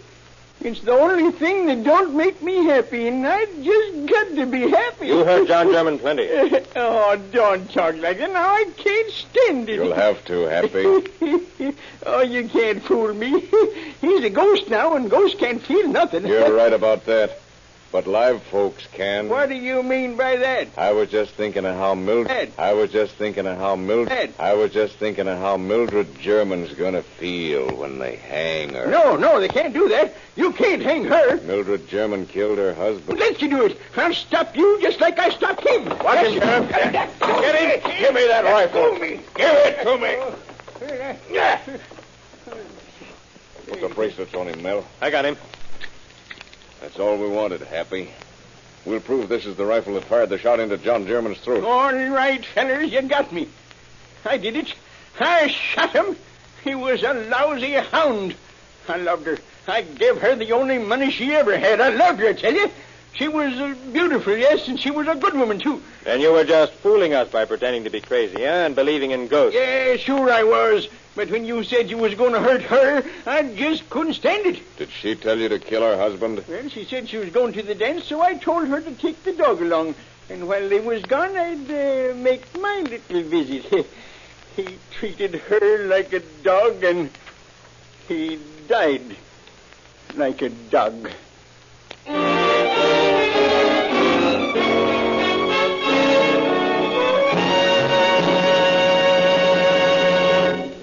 It's the only thing that don't make me happy, and I just got to be happy. You hurt John German plenty. Oh, don't talk like that. Now, I can't stand it. You'll have to, Happy. Oh, you can't fool me. He's a ghost now, and ghosts can't feel nothing. You're right about that. But live folks can. What do you mean by that? I was just thinking of how Mildred German's gonna feel when they hang her. No, they can't do that. You can't hang her. Mildred German killed her husband. Let you do it. I'll stop you just like I stopped him. Watch him, Sheriff. Get him. Give me that rifle. Give it to me. Put the bracelets on him, Mel. I got him. That's all we wanted, Happy. We'll prove this is the rifle that fired the shot into John German's throat. All right, fellers, you got me. I did it. I shot him. He was a lousy hound. I loved her. I gave her the only money she ever had. I loved her, I tell you. She was beautiful, yes, and she was a good woman, too. And you were just fooling us by pretending to be crazy, and believing in ghosts. Yeah, sure I was. But when you said you was going to hurt her, I just couldn't stand it. Did she tell you to kill her husband? Well, she said she was going to the dance, so I told her to take the dog along. And while they was gone, I'd make my little visit. He treated her like a dog, and he died like a dog.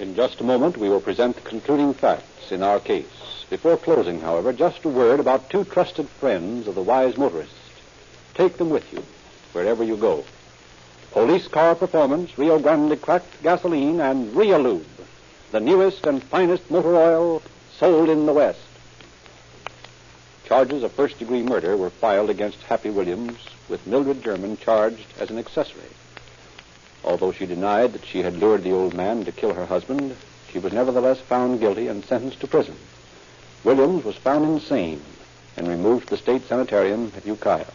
In just a moment, we will present the concluding facts in our case. Before closing, however, just a word about two trusted friends of the wise motorist. Take them with you, wherever you go. Police Car Performance, Rio Grande Cracked Gasoline, and Realube, the newest and finest motor oil sold in the West. Charges of first-degree murder were filed against Happy Williams, with Mildred German charged as an accessory. Although she denied that she had lured the old man to kill her husband, she was nevertheless found guilty and sentenced to prison. Williams was found insane and removed to the state sanitarium at Ukiah.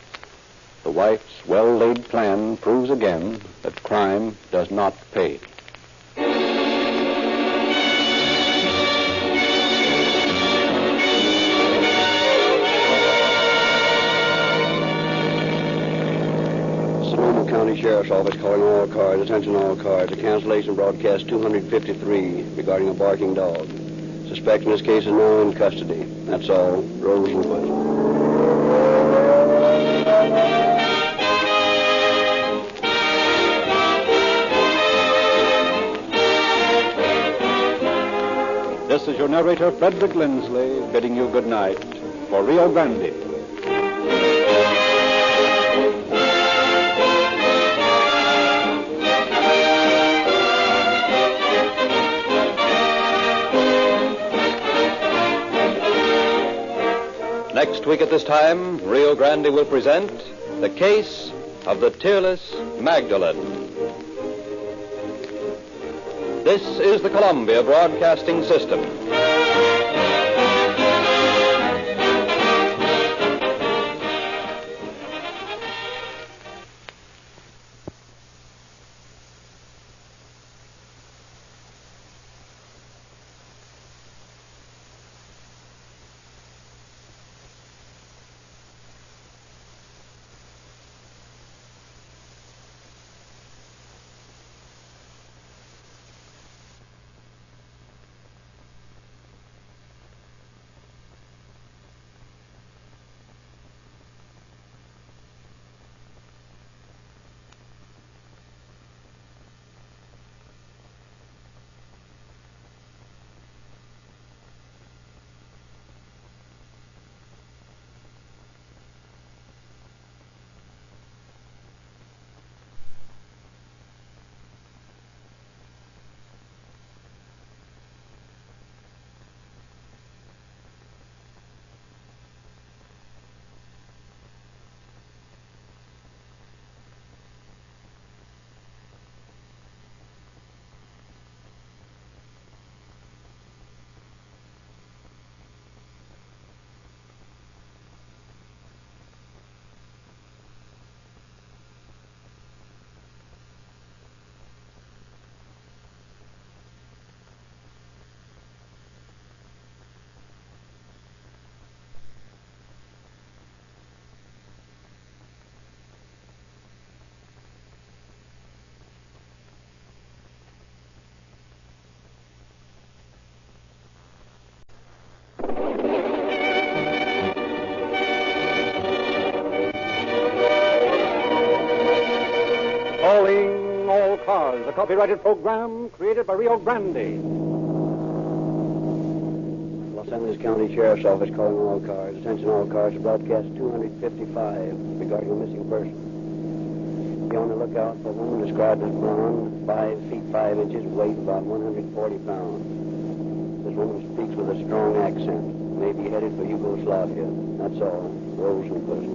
The wife's well-laid plan proves again that crime does not pay. County Sheriff's Office calling all cars, attention all cars, a cancellation broadcast 253 regarding a barking dog. Suspect in this case is now in custody. That's all. Rose and Quist. This is your narrator, Frederick Lindsley, bidding you good night for Rio Grande. Next week at this time, Rio Grande will present the case of the Tearless Magdalene. This is the Columbia Broadcasting System. Calling All Cars, a copyrighted program created by Rio Grande. Los Angeles County Sheriff's Office calling all cars. Attention all cars to broadcast 255 regarding a missing person. Be on the lookout for a woman described as blonde, 5 feet 5 inches, weight about 140 pounds. This woman speaks with a strong accent. May be headed for Yugoslavia. That's all. Rose and Quist.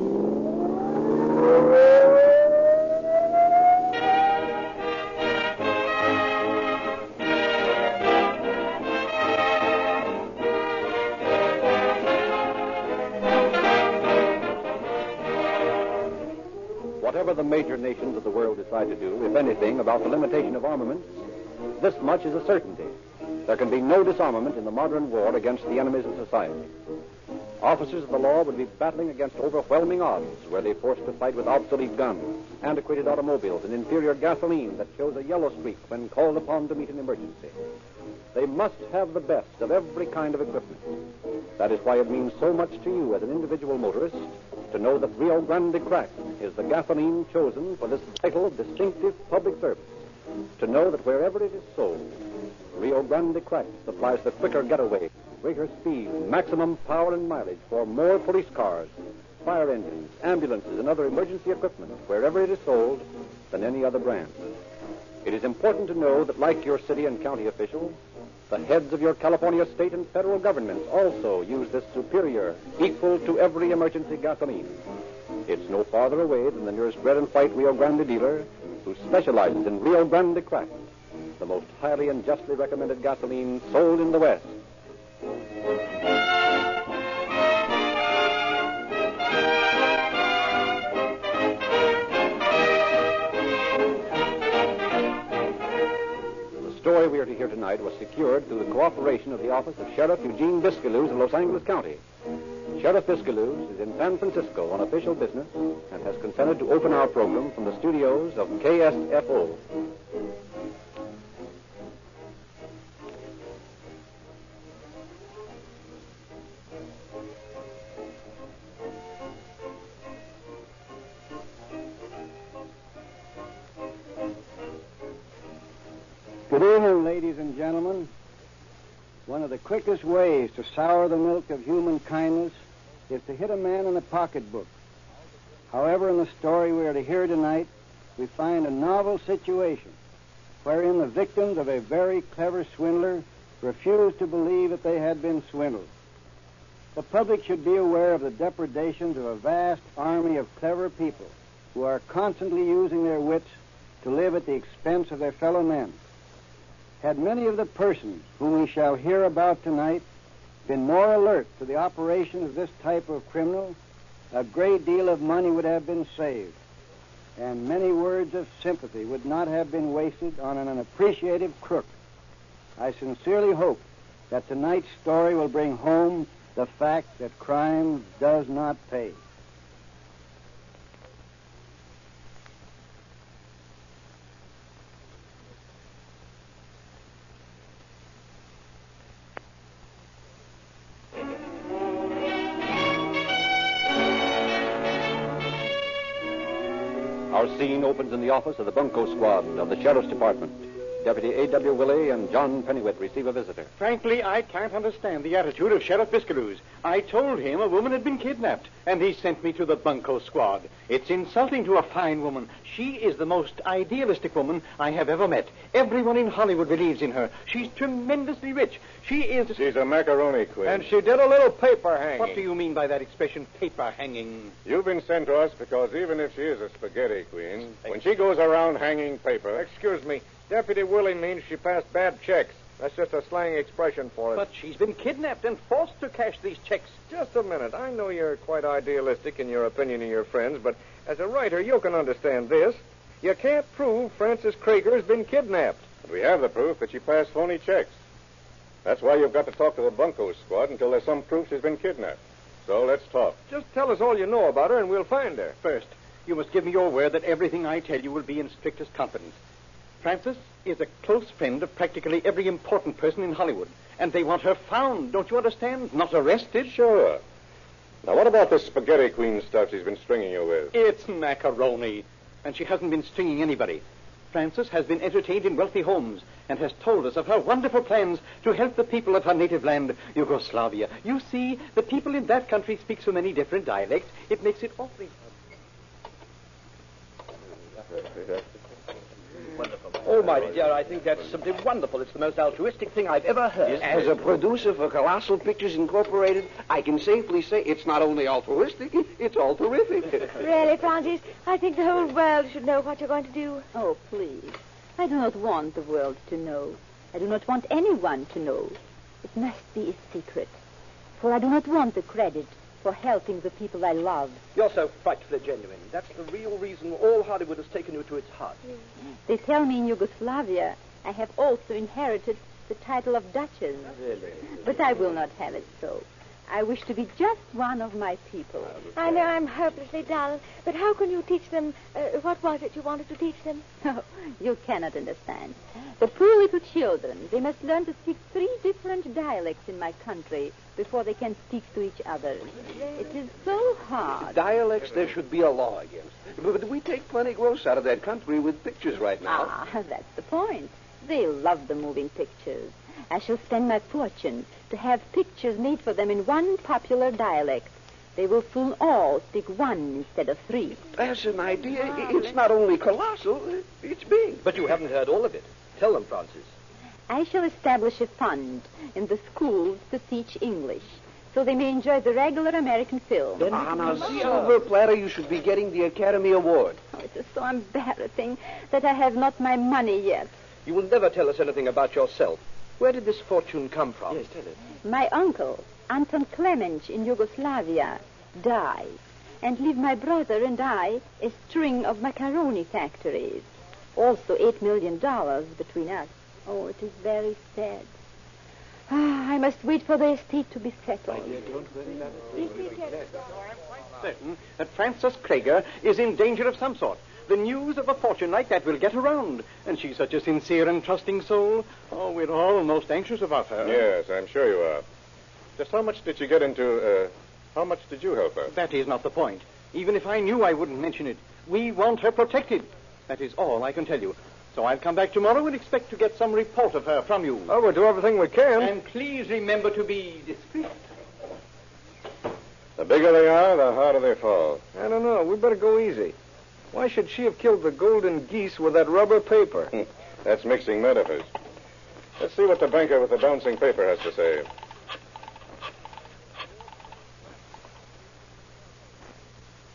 Whatever the major nations of the world decide to do, if anything, about the limitation of armaments, this much is a certainty. There can be no disarmament in the modern war against the enemies of society. Officers of the law would be battling against overwhelming odds were they forced to fight with obsolete guns, antiquated automobiles, and inferior gasoline that shows a yellow streak when called upon to meet an emergency. They must have the best of every kind of equipment. That is why it means so much to you as an individual motorist to know that Rio Grande Cracked is the gasoline chosen for this vital, distinctive public service. To know that wherever it is sold, Rio Grande Cracked supplies the quicker getaway, greater speed, maximum power and mileage for more police cars, fire engines, ambulances, and other emergency equipment wherever it is sold than any other brand. It is important to know that, like your city and county officials, the heads of your California state and federal governments also use this superior, equal to every emergency gasoline. It's no farther away than the nearest red and white Rio Grande dealer who specializes in Rio Grande Cracked, the most highly and justly recommended gasoline sold in the West. The story we are to hear tonight was secured through the cooperation of the office of Sheriff Eugene Biscaluse of Los Angeles County. Sheriff Biscaluse is in San Francisco on official business and has consented to open our program from the studios of KSFO. Good evening, ladies and gentlemen. One of the quickest ways to sour the milk of human kindness is to hit a man in the pocketbook. However, in the story we are to hear tonight, we find a novel situation wherein the victims of a very clever swindler refused to believe that they had been swindled. The public should be aware of the depredations of a vast army of clever people who are constantly using their wits to live at the expense of their fellow men. Had many of the persons whom we shall hear about tonight been more alert to the operation of this type of criminal, a great deal of money would have been saved, and many words of sympathy would not have been wasted on an unappreciative crook. I sincerely hope that tonight's story will bring home the fact that crime does not pay. Our scene opens in the office of the Bunco Squad of the Sheriff's Department. Deputy A.W. Willey and John Pennywit receive a visitor. Frankly, I can't understand the attitude of Sheriff Biscaluse. I told him a woman had been kidnapped, and he sent me to the Bunco Squad. It's insulting to a fine woman. She is the most idealistic woman I have ever met. Everyone in Hollywood believes in her. She's tremendously rich. She's a macaroni queen. And she did a little paper hanging. What do you mean by that expression, paper hanging? You've been sent to us because even if she is a spaghetti queen, when she goes around hanging paper... Excuse me. Deputy Willie means she passed bad checks. That's just a slang expression for it. But she's been kidnapped and forced to cash these checks. Just a minute. I know you're quite idealistic in your opinion of your friends, but as a writer, you can understand this. You can't prove Frances Krager has been kidnapped. But we have the proof that she passed phony checks. That's why you've got to talk to the Bunco Squad until there's some proof she's been kidnapped. So let's talk. Just tell us all you know about her and we'll find her. First, you must give me your word that everything I tell you will be in strictest confidence. Frances is a close friend of practically every important person in Hollywood, and they want her found, don't you understand? Not arrested. Sure. Now, what about this spaghetti queen stuff she's been stringing you with? It's macaroni, and she hasn't been stringing anybody. Frances has been entertained in wealthy homes and has told us of her wonderful plans to help the people of her native land, Yugoslavia. You see, the people in that country speak so many different dialects, it makes it awfully hard. Oh, my dear, I think that's simply wonderful. It's the most altruistic thing I've ever heard. As a producer for Colossal Pictures Incorporated, I can safely say it's not only altruistic, it's all terrific. Really, Francis, I think the whole world should know what you're going to do. Oh, please. I do not want the world to know. I do not want anyone to know. It must be a secret. For I do not want the credit for helping the people I love. You're so frightfully genuine. That's the real reason all Hollywood has taken you to its heart. They tell me in Yugoslavia I have also inherited the title of Duchess. Really? But I will not have it so. I wish to be just one of my people. I know I'm hopelessly dull, but how can you teach them? What was it you wanted to teach them? Oh, you cannot understand. The poor little children, they must learn to speak 3 different dialects in my country before they can speak to each other. It is so hard. Dialects there should be a law against. But we take plenty gross out of that country with pictures right now. Ah, that's the point. They love the moving pictures. I shall spend my fortune to have pictures made for them in one popular dialect. They will soon all speak 1 instead of 3. That's an idea. It's not only colossal, it's big. But you haven't heard all of it. Tell them, Francis. I shall establish a fund in the schools to teach English, so they may enjoy the regular American film. Then on a silver platter, you should be getting the Academy Award. Oh, it is so embarrassing that I have not my money yet. You will never tell us anything about yourself. Where did this fortune come from? Yes, tell it. My uncle, Anton Clemench in Yugoslavia, died and left my brother and I a string of macaroni factories. Also $8 million between us. Oh, it is very sad. I must wait for the estate to be settled. Certain that Frances Krager is in danger of some sort. The news of a fortune like that will get around. And she's such a sincere and trusting soul. Oh, we're all most anxious about her. Yes, I'm sure you are. Just how much did she get into, how much did you help her? That is not the point. Even if I knew, I wouldn't mention it. We want her protected. That is all I can tell you. So I'll come back tomorrow and expect to get some report of her from you. Oh, we'll do everything we can. And please remember to be discreet. The bigger they are, the harder they fall. I don't know. We better go easy. Why should she have killed the golden geese with that rubber paper? That's mixing metaphors. Let's see what the banker with the bouncing paper has to say.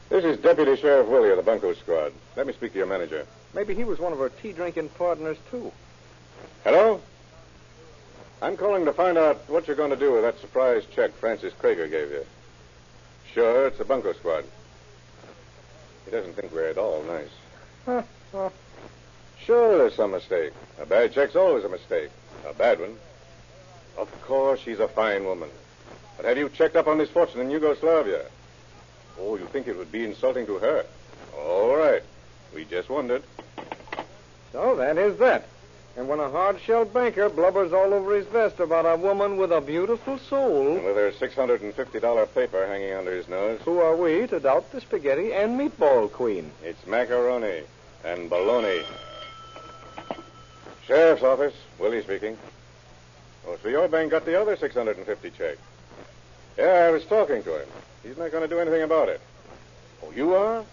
This is Deputy Sheriff Willie of the Bunco Squad. Let me speak to your manager. Maybe he was one of our tea-drinking partners, too. Hello? I'm calling to find out what you're going to do with that surprise check Francis Krager gave you. Sure, it's the Bunco Squad. He doesn't think we're at all nice. Sure, there's some mistake. A bad check's always a mistake. A bad one. Of course, she's a fine woman. But have you checked up on this fortune in Yugoslavia? Oh, you think it would be insulting to her? All right. We just wondered. So that is that. And when a hard-shell banker blubbers all over his vest about a woman with a beautiful soul... And with her $650 paper hanging under his nose... Who are we to doubt the spaghetti and meatball queen? It's macaroni and bologna. Sheriff's office, Willie speaking. Oh, so your bank got the other $650 check. Yeah, I was talking to him. He's not going to do anything about it. Oh, you are?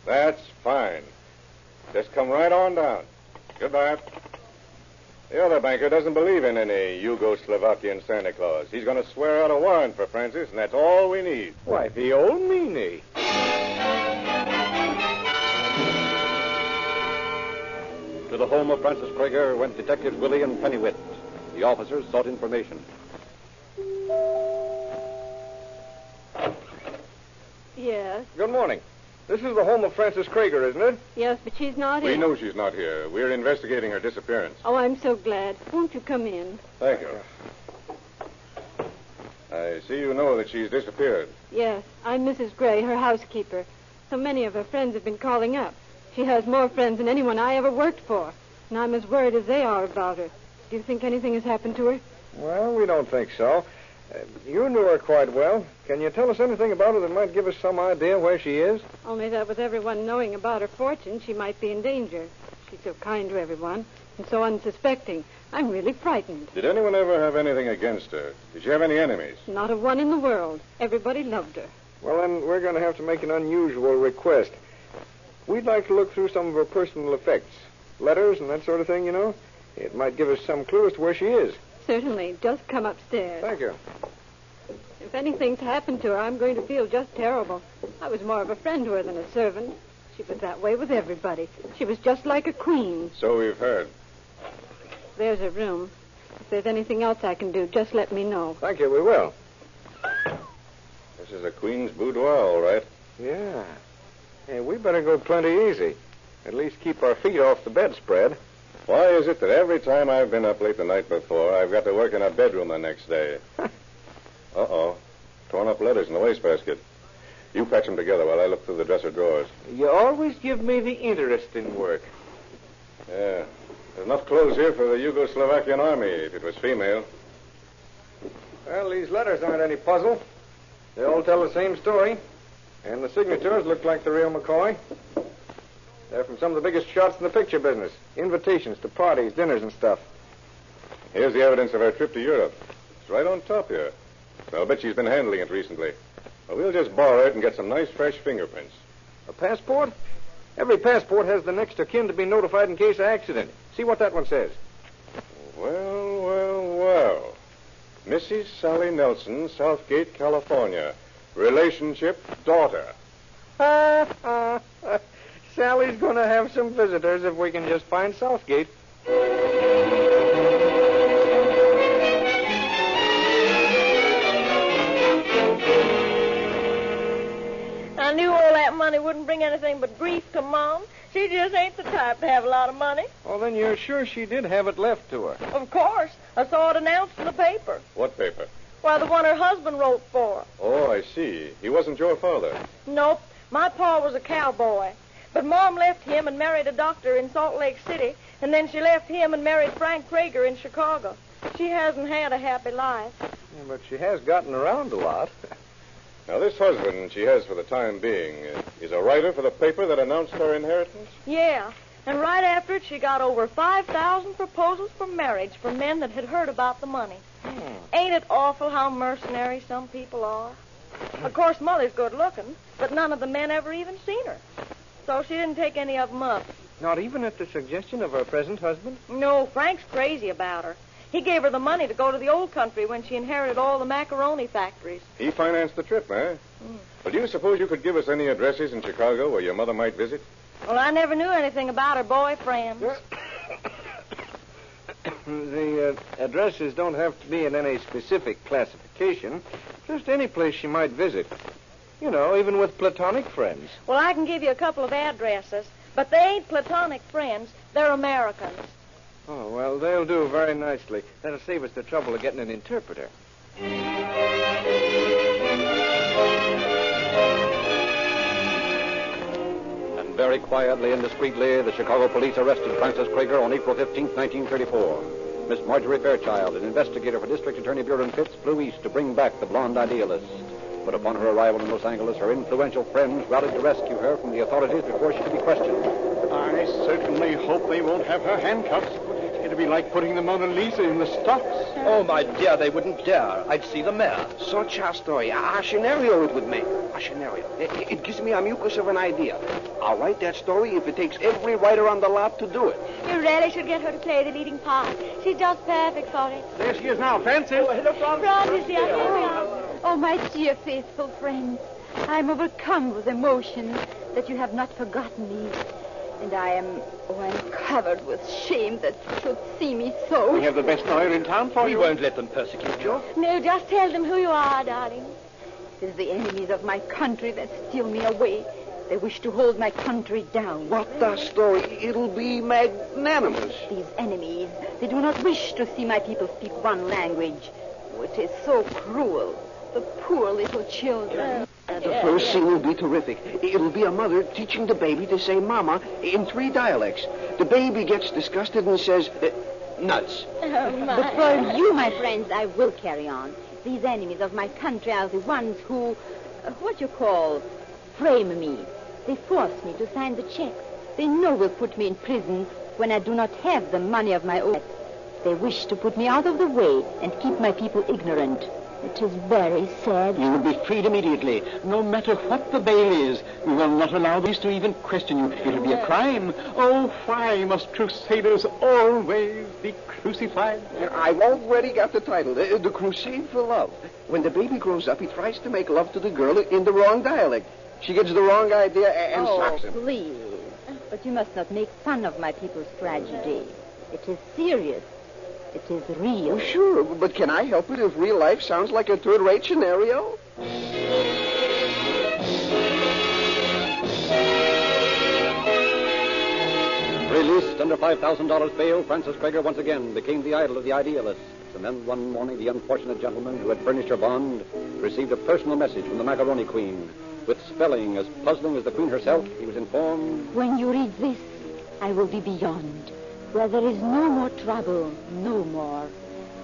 That's fine. Just come right on down. Goodbye. The other banker doesn't believe in any Yugoslavian Santa Claus. He's going to swear out a warrant for Francis, and that's all we need. Why, the old meanie. To the home of Francis Krager went Detectives Willie and Pennywit. The officers sought information. Yes. Good morning. This is the home of Frances Krager, isn't it? Yes, but she's not We in. know she's not here. We're investigating her disappearance. Oh, I'm so glad. Won't you come in? Thank you. I see you know that she's disappeared. Yes, I'm Mrs. Gray, her housekeeper. So many of her friends have been calling up. She has more friends than anyone I ever worked for. And I'm as worried as they are about her. Do you think anything has happened to her? Well, we don't think so. You knew her quite well. Can you tell us anything about her that might give us some idea where she is? Only that with everyone knowing about her fortune, she might be in danger. She's so kind to everyone and so unsuspecting. I'm really frightened. Did anyone ever have anything against her? Did she have any enemies? Not a one in the world. Everybody loved her. Well, then we're going to have to make an unusual request. We'd like to look through some of her personal effects. Letters and that sort of thing, you know. It might give us some clue as to where she is. Certainly. Just come upstairs. Thank you. If anything's happened to her, I'm going to feel just terrible. I was more of a friend to her than a servant. She was that way with everybody. She was just like a queen. So we've heard. There's her room. If there's anything else I can do, just let me know. Thank you, we will. There's This is a queen's boudoir, all right. Yeah. Hey, we better go plenty easy. At least keep our feet off the bedspread. Why is it that every time I've been up late the night before, I've got to work in a bedroom the next day? Uh-oh. Torn up letters in the wastebasket. You patch them together while I look through the dresser drawers. You always give me the interesting work. Yeah. There's enough clothes here for the Yugoslavian army if it was female. Well, these letters aren't any puzzle. They all tell the same story. And the signatures look like the real McCoy. They're from some of the biggest shots in the picture business. Invitations to parties, dinners, and stuff. Here's the evidence of her trip to Europe. It's right on top here. I'll bet she's been handling it recently. Well, we'll just borrow it and get some nice fresh fingerprints. A passport? Every passport has the next of kin to be notified in case of accident. See what that one says. Well. Mrs. Sally Nelson, Southgate, California. Relationship, daughter. Sally's going to have some visitors if we can just find Southgate. I knew all that money wouldn't bring anything but grief to Mom. She just ain't the type to have a lot of money. Well, then you're sure she did have it left to her? Of course. I saw it announced in the paper. What paper? Why, the one her husband wrote for. Oh, I see. He wasn't your father. Nope. My pa was a cowboy. But Mom left him and married a doctor in Salt Lake City, and then she left him and married Frank Krager in Chicago. She hasn't had a happy life. Yeah, but she has gotten around a lot. Now, this husband she has for the time being is a writer for the paper that announced her inheritance? Yeah, and right after it, she got over 5,000 proposals for marriage from men that had heard about the money. Ain't it awful how mercenary some people are? Of course, Mother's good-looking, but none of the men ever even seen her. So she didn't take any of them up. Not even at the suggestion of her present husband? No, Frank's crazy about her. He gave her the money to go to the old country when she inherited all the macaroni factories. He financed the trip, eh? Well, do you suppose you could give us any addresses in Chicago where your mother might visit? Well, I never knew anything about her boyfriends. The addresses don't have to be in any specific classification. Just any place she might visit. You know, even with platonic friends. Well, I can give you a couple of addresses, but they ain't platonic friends. They're Americans. Oh, well, they'll do very nicely. That'll save us the trouble of getting an interpreter. And very quietly and discreetly, the Chicago police arrested Francis Krager on April 15th, 1934. Miss Marjorie Fairchild, an investigator for District Attorney Bureau in Pitts, flew east to bring back the blonde idealist. But upon her arrival in Los Angeles, her influential friends rallied to rescue her from the authorities before she could be questioned. I certainly hope they won't have her handcuffs. It'll be like putting the Mona Lisa in the stocks. Oh, my dear, they wouldn't dare. I'd see the mayor. Such a story. A scenario it would make. A scenario. It gives me a mucus of an idea. I'll write that story if it takes every writer on the lot to do it. You really should get her to play the leading part. She's just perfect for it. There she is now, Francis. Francis, dear, here we are. Oh, my dear faithful friends, I'm overcome with emotion that you have not forgotten me. And I'm covered with shame that you should see me so. We have the best lawyer in town for you. We won't let them persecute you. No, just tell them who you are, darling. It is the enemies of my country that steal me away. They wish to hold my country down. What a story. It'll be magnanimous. These enemies, they do not wish to see my people speak one language. Oh, it is so cruel. The poor little children. The first scene will be terrific. It'll be a mother teaching the baby to say mama in 3 dialects. The baby gets disgusted and says, nuts. Oh, but for you, my friends, I will carry on. These enemies of my country are the ones who, frame me. They force me to sign the checks. They know will put me in prison when I do not have the money of my own. They wish to put me out of the way and keep my people ignorant. It is very sad. You will be freed immediately, no matter what the bail is. We will not allow these to even question you. It'll be a crime. Oh, why must crusaders always be crucified? I've already got the title, The Crusade for Love. When the baby grows up, he tries to make love to the girl in the wrong dialect. She gets the wrong idea and socks him. Please. But you must not make fun of my people's tragedy. It is serious. It is real. Oh, sure, but can I help it if real life sounds like a third-rate scenario? Released under $5,000 bail, Francis Craiger once again became the idol of the idealists. And then one morning, the unfortunate gentleman who had furnished her bond received a personal message from the Macaroni Queen. With spelling as puzzling as the Queen herself, he was informed... When you read this, I will be beyond, where there is no more trouble, no more.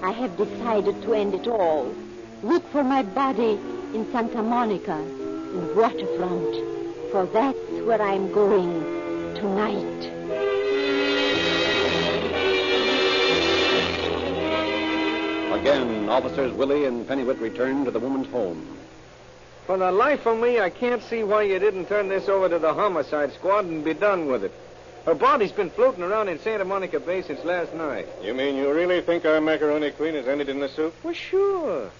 I have decided to end it all. Look for my body in Santa Monica, in Waterfront, for that's where I'm going tonight. Again, officers Willie and Pennywit returned to the woman's home. For the life of me, I can't see why you didn't turn this over to the homicide squad and be done with it. Her body's been floating around in Santa Monica Bay since last night. You mean you really think our macaroni queen has ended in the soup? Well, sure.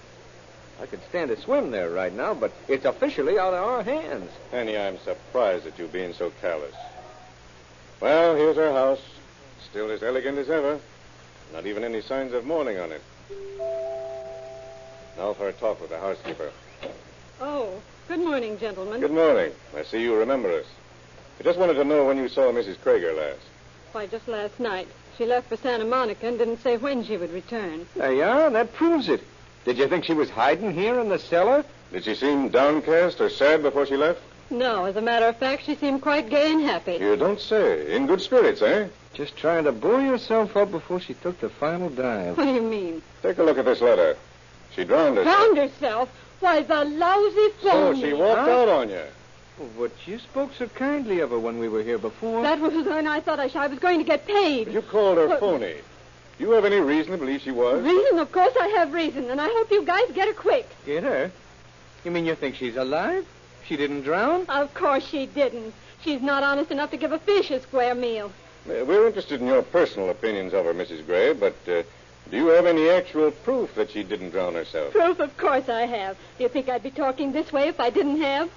I could stand to swim there right now, but it's officially out of our hands. Annie, I'm surprised at you being so callous. Well, here's our house. Still as elegant as ever. Not even any signs of mourning on it. Now for a talk with the housekeeper. Oh, good morning, gentlemen. Good morning. I see you remember us. I just wanted to know when you saw Mrs. Craiger last. Why, just last night. She left for Santa Monica and didn't say when she would return. There you are. That proves it. Did you think she was hiding here in the cellar? Did she seem downcast or sad before she left? No, as a matter of fact, she seemed quite gay and happy. You don't say. In good spirits, eh? Just trying to buoy herself up before she took the final dive. What do you mean? Take a look at this letter. She drowned herself. Drowned herself? Why, the lousy phony. So she walked out on you. Oh, but you spoke so kindly of her when we were here before. That was when I thought I was going to get paid. You called her phony. Do you have any reason to believe she was? Reason? Of course I have reason, and I hope you guys get her quick. Get her? You mean you think she's alive? She didn't drown? Of course she didn't. She's not honest enough to give a fish a square meal. We're interested in your personal opinions of her, Mrs. Gray, but do you have any actual proof that she didn't drown herself? Proof? Of course I have. Do you think I'd be talking this way if I didn't have?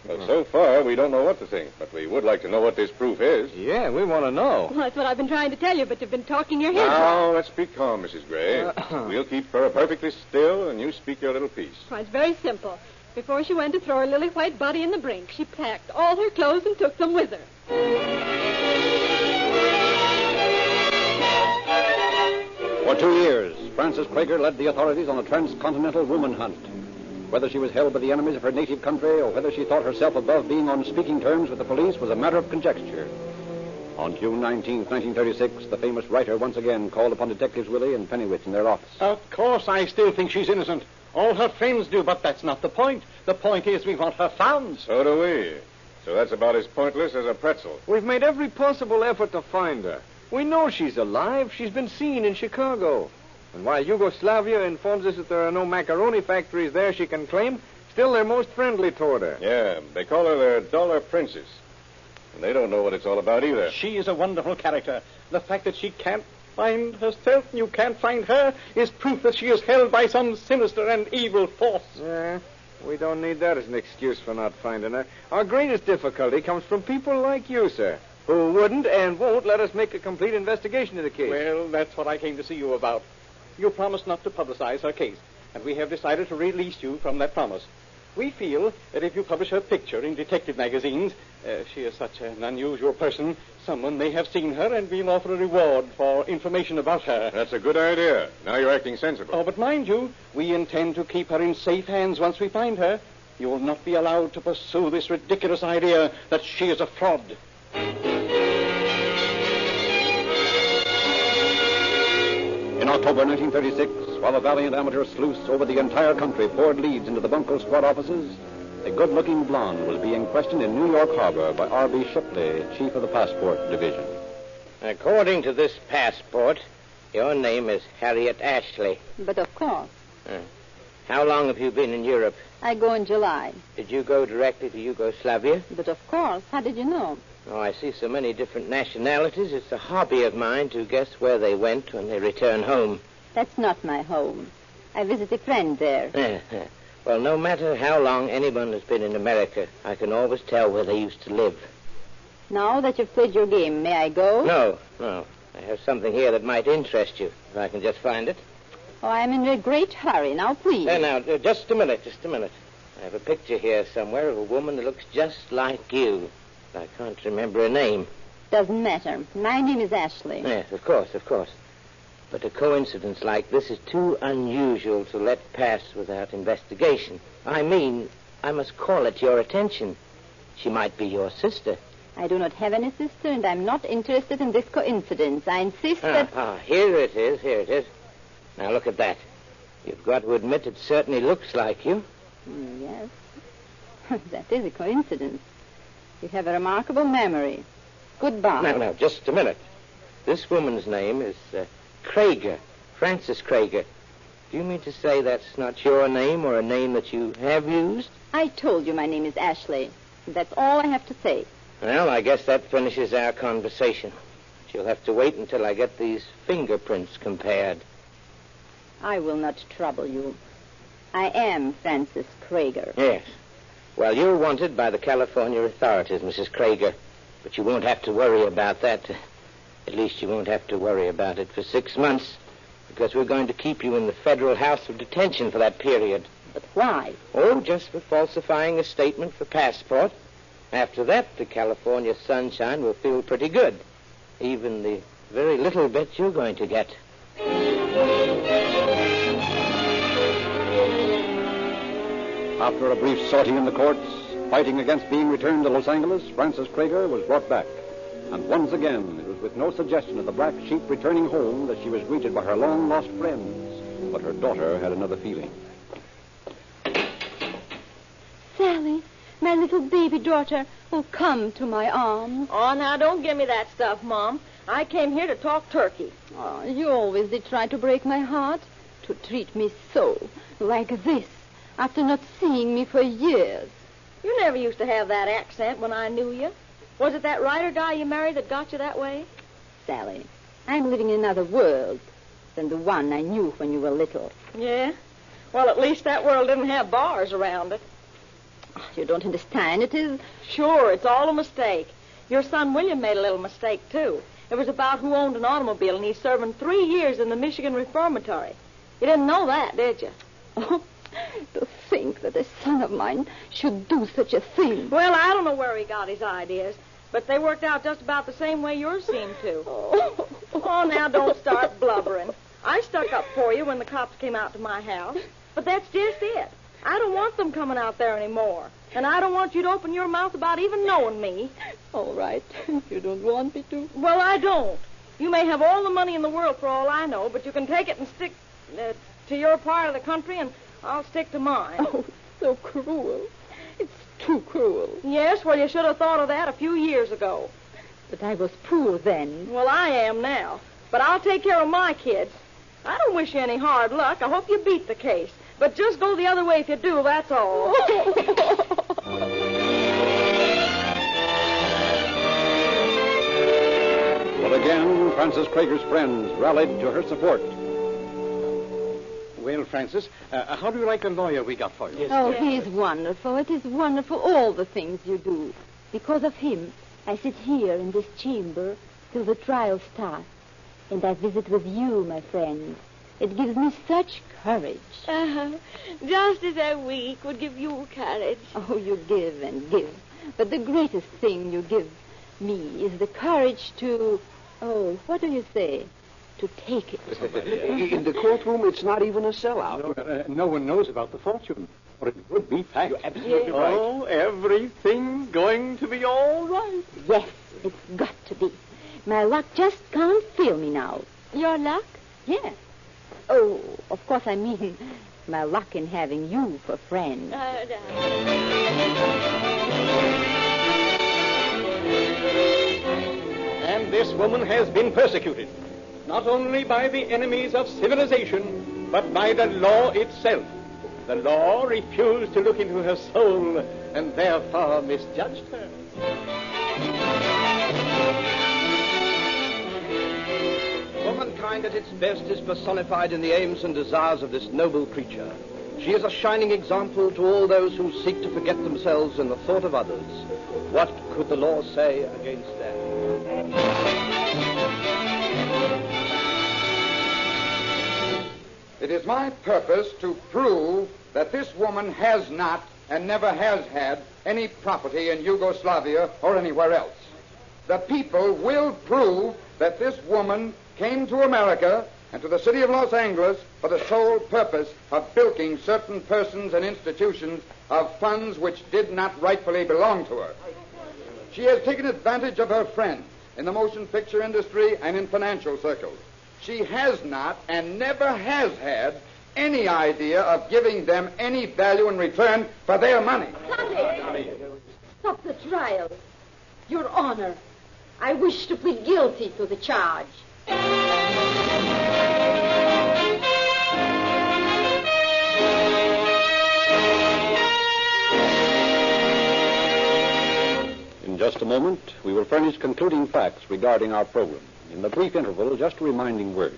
Well, so far, we don't know what to think, but we would like to know what this proof is. Yeah, we want to know. Well, that's what I've been trying to tell you, but you've been talking your head off. Now, let's be calm, Mrs. Gray. We'll keep her perfectly still, and you speak your little piece. Well, it's very simple. Before she went to throw her lily white body in the brink, she packed all her clothes and took them with her. For 2 years, Frances Craiger led the authorities on a transcontinental woman hunt. Whether she was held by the enemies of her native country or whether she thought herself above being on speaking terms with the police was a matter of conjecture. On June 19, 1936, the famous writer once again called upon Detectives Willie and Pennywit in their office. Of course, I still think she's innocent. All her friends do, but that's not the point. The point is we want her found. So do we. So that's about as pointless as a pretzel. We've made every possible effort to find her. We know she's alive. She's been seen in Chicago. And while Yugoslavia informs us that there are no macaroni factories there she can claim, still they're most friendly toward her. Yeah, they call her their dollar princess. And they don't know what it's all about either. She is a wonderful character. The fact that she can't find herself and you can't find her is proof that she is held by some sinister and evil force. Yeah, we don't need that as an excuse for not finding her. Our greatest difficulty comes from people like you, sir, who wouldn't and won't let us make a complete investigation of the case. Well, that's what I came to see you about. You promised not to publicize her case, and we have decided to release you from that promise. We feel that if you publish her picture in detective magazines, she is such an unusual person, someone may have seen her and we'll offer a reward for information about her. That's a good idea. Now you're acting sensible. Oh, but mind you, we intend to keep her in safe hands once we find her. You will not be allowed to pursue this ridiculous idea that she is a fraud. In October 1936, while the valiant amateur sleuths over the entire country poured leads into the Bunko squad offices, a good-looking blonde was being questioned in New York Harbor by R.B. Shipley, chief of the passport division. According to this passport, your name is Harriet Ashley. But of course. How long have you been in Europe? I go in July. Did you go directly to Yugoslavia? But of course. How did you know? Oh, I see so many different nationalities. It's a hobby of mine to guess where they went when they return home. That's not my home. I visit a friend there. Well, no matter how long anyone has been in America, I can always tell where they used to live. Now that you've played your game, may I go? No. I have something here that might interest you, if I can just find it. Oh, I'm in a great hurry. Now, please. Now, just a minute. I have a picture here somewhere of a woman that looks just like you. I can't remember her name. Doesn't matter. My name is Ashley. Yes, of course. But a coincidence like this is too unusual to let pass without investigation. I mean, I must call it your attention. She might be your sister. I do not have any sister, and I'm not interested in this coincidence. I insist that... Here it is. Now look at that. You've got to admit it certainly looks like you. Yes. That is a coincidence. You have a remarkable memory. Goodbye. Now, just a minute. This woman's name is Krager, Frances Krager. Do you mean to say that's not your name or a name that you have used? I told you my name is Ashley. That's all I have to say. Well, I guess that finishes our conversation. But you'll have to wait until I get these fingerprints compared. I will not trouble you. I am Frances Krager. Yes. Well, you're wanted by the California authorities, Mrs. Krager. But you won't have to worry about that. At least you won't have to worry about it for 6 months, because we're going to keep you in the federal house of detention for that period. But why? Oh, just for falsifying a statement for passport. After that, the California sunshine will feel pretty good. Even the very little bit you're going to get. After a brief sortie in the courts, fighting against being returned to Los Angeles, Frances Krager was brought back. And once again, it was with no suggestion of the black sheep returning home that she was greeted by her long-lost friends. But her daughter had another feeling. Sally, my little baby daughter, oh, come to my arms. Oh, now, don't give me that stuff, Mom. I came here to talk turkey. Oh, you always did try to break my heart. To treat me so, like this, after not seeing me for years. You never used to have that accent when I knew you. Was it that writer guy you married that got you that way? Sally, I'm living in another world than the one I knew when you were little. Yeah? Well, at least that world didn't have bars around it. You don't understand. It is... Sure, it's all a mistake. Your son William made a little mistake, too. It was about who owned an automobile, and he's serving 3 years in the Michigan Reformatory. You didn't know that, did you? Oh, to think that a son of mine should do such a thing. Well, I don't know where he got his ideas, but they worked out just about the same way yours seemed to. Oh, now don't start blubbering. I stuck up for you when the cops came out to my house, but that's just it. I don't want them coming out there anymore, and I don't want you to open your mouth about even knowing me. All right. You don't want me to? Well, I don't. You may have all the money in the world for all I know, but you can take it and stick to your part of the country, and I'll stick to mine. Oh, so cruel. It's too cruel. Yes, well, you should have thought of that a few years ago. But I was poor then. Well, I am now. But I'll take care of my kids. I don't wish you any hard luck. I hope you beat the case. But just go the other way if you do, that's all. But again, Frances Krager's friends rallied to her support. Well, Frances, how do you like the lawyer we got for you? Oh, he's wonderful. It is wonderful, all the things you do. Because of him, I sit here in this chamber till the trial starts. And I visit with you, my friend. It gives me such courage. Just as a week would give you courage. Oh, you give and give. But the greatest thing you give me is the courage to... Oh, what do you say? To take it. In the courtroom, it's not even a sellout. No one knows about the fortune. Or it would be fact. You're absolutely right. Oh, everything's going to be all right. Yes, it's got to be. My luck just can't fail me now. Your luck? Yes. Oh, of course I mean my luck in having you for friend. And this woman has been persecuted, not only by the enemies of civilization, but by the law itself. The law refused to look into her soul and therefore misjudged her. Womankind at its best is personified in the aims and desires of this noble creature. She is a shining example to all those who seek to forget themselves in the thought of others. What could the law say against that? It is my purpose to prove that this woman has not and never has had any property in Yugoslavia or anywhere else. the people will prove that this woman came to America and to the city of Los Angeles for the sole purpose of bilking certain persons and institutions of funds which did not rightfully belong to her. She has taken advantage of her friends in the motion picture industry and in financial circles. She has not and never has had any idea of giving them any value in return for their money. Stop the trial. Your Honor, I wish to plead guilty to the charge. In just a moment, we will furnish concluding facts regarding our program. In the brief interval, just a reminding word.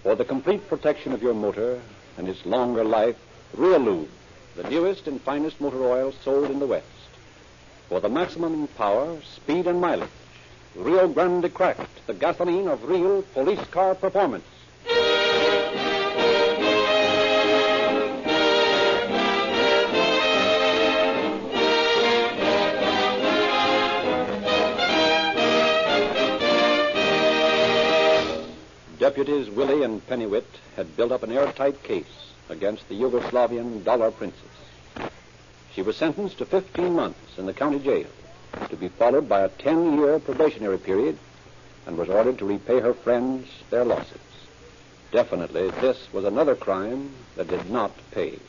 For the complete protection of your motor and its longer life, Realube, the newest and finest motor oil sold in the West. For the maximum power, speed, and mileage, Rio Grande Cracked, the gasoline of real police car performance. Deputies Willie and Pennywit had built up an airtight case against the Yugoslavian dollar princess. She was sentenced to 15 months in the county jail, to be followed by a 10-year probationary period, and was ordered to repay her friends their losses. Definitely, this was another crime that did not pay.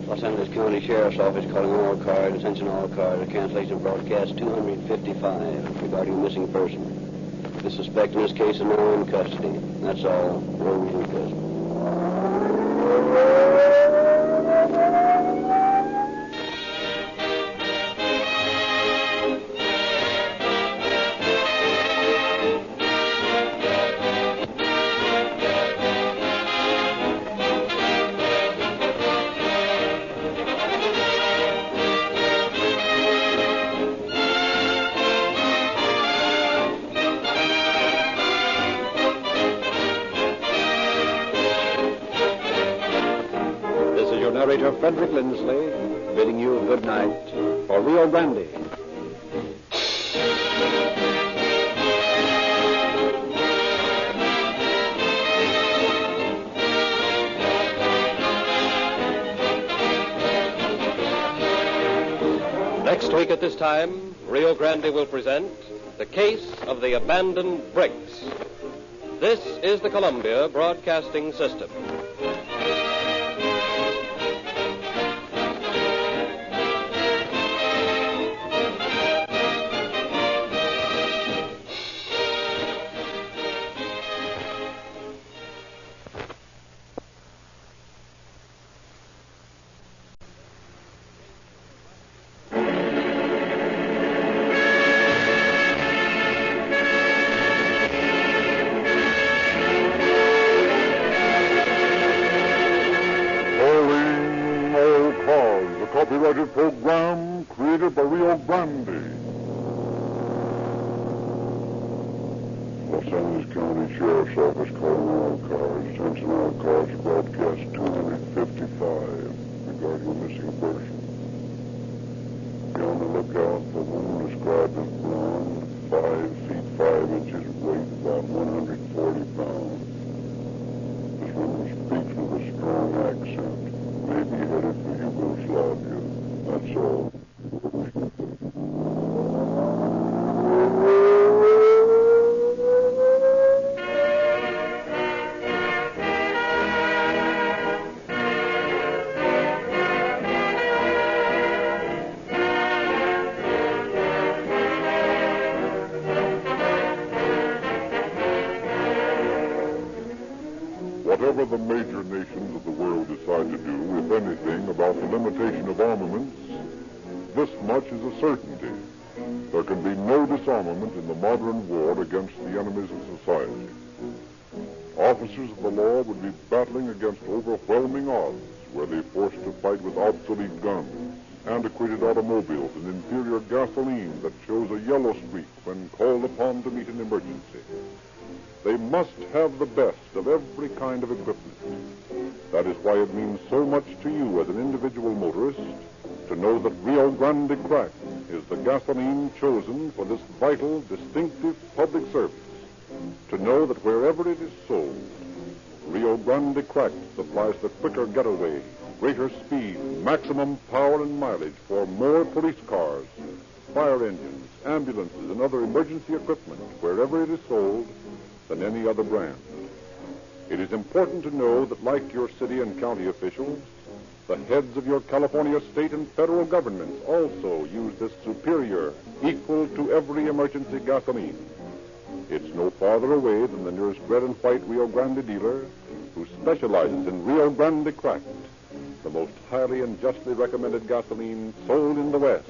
Los Angeles County Sheriff's Office calling all cars, attention all cars, cancellation broadcast 255 regarding a missing person. The suspect in this case is now in custody. That's all. Rose and Crisp. Narrator Frederick Lindsley, bidding you good night for Rio Grande. Next week at this time, Rio Grande will present The Case of the Abandoned Bricks. This is the Columbia Broadcasting System. Copyrighted program created by Rio Grande. Los Angeles County Sheriff's Office calling all cars. Attention all cars. Broadcast 255 regarding a missing person. Be on the lookout for a woman described as blonde, 5 feet 5 inches, weight about 140 pounds. This woman speaks with a strong accent. May be headed for Yugoslavia. That's all. Whatever the major nations of the world decide to do, if anything, about the limitation of armaments, this much is a certainty. There can be no disarmament in the modern war against the enemies of society. Officers of the law would be battling against overwhelming odds were they forced to fight with obsolete guns, antiquated automobiles, and inferior gasoline that shows a yellow streak when called upon to meet an emergency. They must have the best of every kind of equipment. That is why it means so much to you as an individual motorist to know that Rio Grande Cracked is the gasoline chosen for this vital, distinctive public service. To know that wherever it is sold, Rio Grande Cracked supplies the quicker getaway, greater speed, maximum power and mileage for more police cars, fire engines, ambulances, and other emergency equipment wherever it is sold than any other brand. It is important to know that, like your city and county officials, the heads of your California state and federal governments also use this superior, equal to every emergency gasoline. It's no farther away than the nearest red and white Rio Grande dealer who specializes in Rio Grande Cracked, the most highly and justly recommended gasoline sold in the West.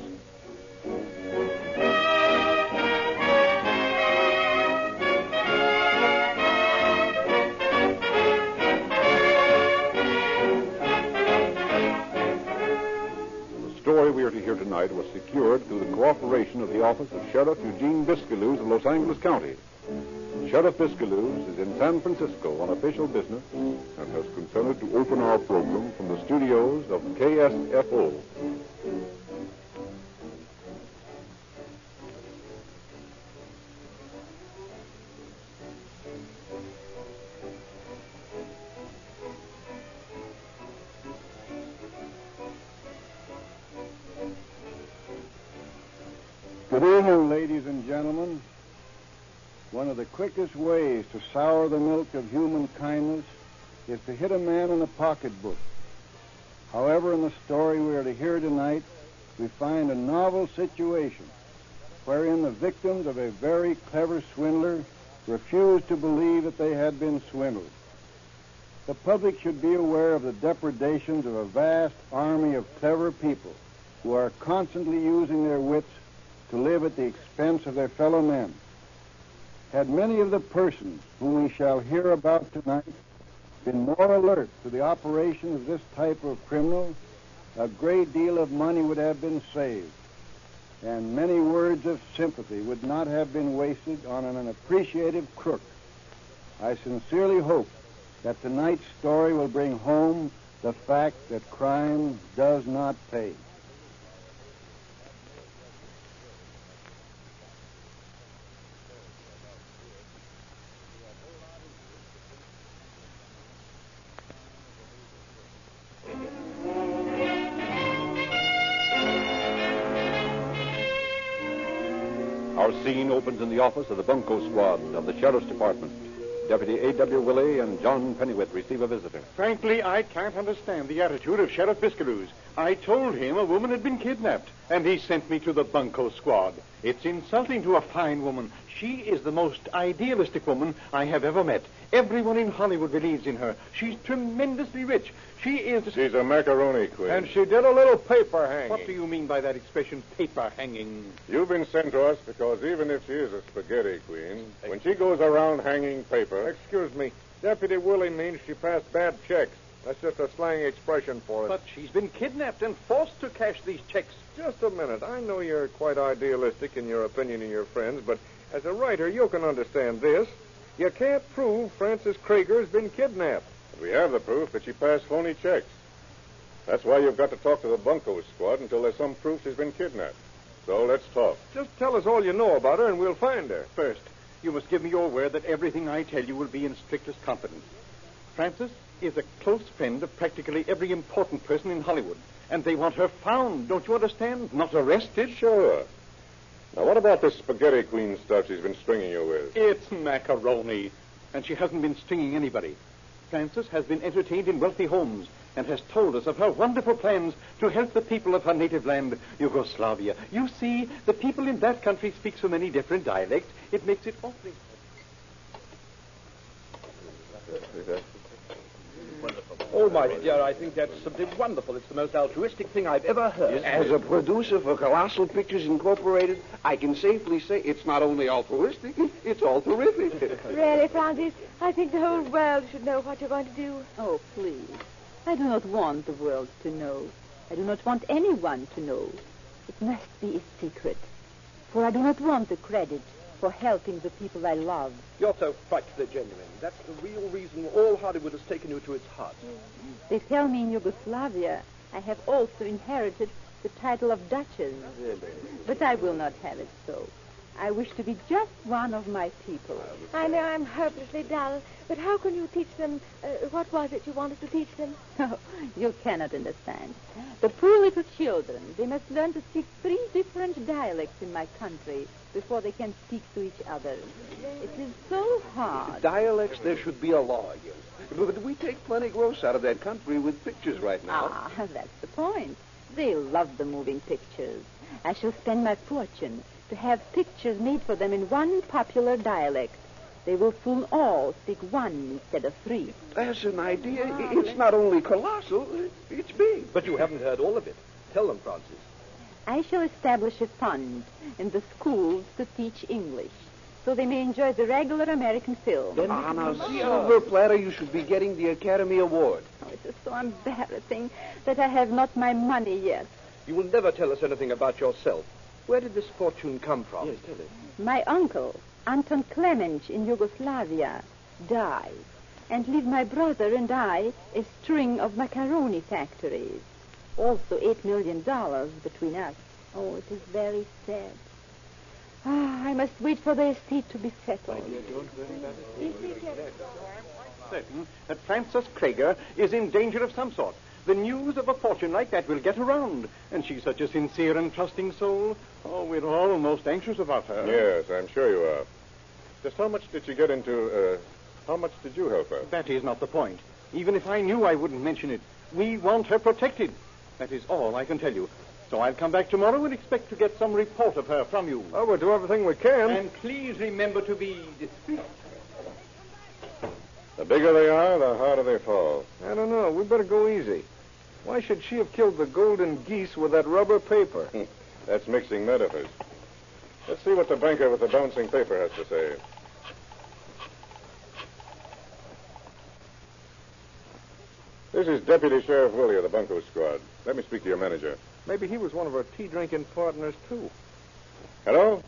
The story we are to hear tonight was secured through the cooperation of the office of Sheriff Eugene Biscaluse of Los Angeles County. Sheriff Biscaluse is in San Francisco on official business and has consented to open our program from the studios of KSFO. Good evening, ladies and gentlemen. One of the quickest ways to sour the milk of human kindness is to hit a man in the pocketbook. However, in the story we are to hear tonight, we find a novel situation wherein the victims of a very clever swindler refused to believe that they had been swindled. The public should be aware of the depredations of a vast army of clever people who are constantly using their wits to live at the expense of their fellow men. Had many of the persons whom we shall hear about tonight been more alert to the operations of this type of criminal, a great deal of money would have been saved, and many words of sympathy would not have been wasted on an unappreciative crook. I sincerely hope that tonight's story will bring home the fact that crime does not pay. Our scene opens in the office of the Bunco Squad of the Sheriff's Department. Deputy A.W. Willey and John Pennywith receive a visitor. Frankly, I can't understand the attitude of Sheriff Biscaluse. I told him a woman had been kidnapped, and he sent me to the Bunco Squad. It's insulting to a fine woman. She is the most idealistic woman I have ever met. Everyone in Hollywood believes in her. She's tremendously rich. She's a macaroni queen. And she did a little paper hanging. What do you mean by that expression, paper hanging? You've been sent to us because even if she is a spaghetti queen, when she goes around hanging paper... Excuse me. Deputy Willie means she passed bad checks. That's just a slang expression for it. But she's been kidnapped and forced to cash these checks. Just a minute. I know you're quite idealistic in your opinion of your friends, but as a writer, you can understand this. You can't prove Frances Krager's been kidnapped. We have the proof that she passed phony checks. That's why you've got to talk to the Bunco Squad until there's some proof she's been kidnapped. So let's talk. Just tell us all you know about her and we'll find her. First, you must give me your word that everything I tell you will be in strictest confidence. Frances is a close friend of practically every important person in Hollywood, and they want her found, don't you understand? Not arrested. Sure. Now, what about this spaghetti queen stuff she's been stringing you with? It's macaroni, and she hasn't been stringing anybody. Frances has been entertained in wealthy homes and has told us of her wonderful plans to help the people of her native land, Yugoslavia. You see, the people in that country speak so many different dialects, it makes it awfully... Oh, my dear, I think that's something wonderful. It's the most altruistic thing I've ever heard. As a producer for Colossal Pictures Incorporated, I can safely say it's not only altruistic, it's all terrific. Really, Francis, I think the whole world should know what you're going to do. Oh, please. I do not want the world to know. I do not want anyone to know. It must be a secret, for I do not want the credit for helping the people I love. You're so frightfully genuine. That's the real reason all Hollywood has taken you to its heart. They tell me in Yugoslavia I have also inherited the title of Duchess. Really? But I will not have it so. I wish to be just one of my people. I know I'm hopelessly dull, but how can you teach them? What was it you wanted to teach them? Oh, you cannot understand. The poor little children, they must learn to speak 3 different dialects in my country before they can speak to each other. It is so hard. Dialects, there should be a law against. But we take plenty gross out of that country with pictures right now. Ah, that's the point. They love the moving pictures. I shall spend my fortune to have pictures made for them in one popular dialect. They will soon all speak 1 instead of 3. That's an idea. It's not only colossal, it's big. But you haven't heard all of it. Tell them, Francis. I shall establish a fund in the schools to teach English, so they may enjoy the regular American film. Now, silver platter, you should be getting the Academy Award. Oh, it is so embarrassing that I have not my money yet. You will never tell us anything about yourself. Where did this fortune come from? Yes, tell it. My uncle, Anton Clemench in Yugoslavia, died and left my brother and I a string of macaroni factories. Also $8 million between us. Oh, it is very sad. I must wait for the estate to be settled. My dear, don't worry about it. Certain that Frances Krager is in danger of some sort. The news of a fortune like that will get around. And she's such a sincere and trusting soul. Oh, we're all most anxious about her. Yes, I'm sure you are. Just how much did she get into, how much did you help her? That is not the point. Even if I knew, I wouldn't mention it. We want her protected. That is all I can tell you. So I'll come back tomorrow and expect to get some report of her from you. Oh, we'll do everything we can. And please remember to be discreet. The bigger they are, the harder they fall. I don't know. We better go easy. Why should she have killed the golden geese with that rubber paper? That's mixing metaphors. Let's see what the banker with the bouncing paper has to say. This is Deputy Sheriff Willie of the Bunko Squad. Let me speak to your manager. Maybe he was one of our tea-drinking partners, too. Hello?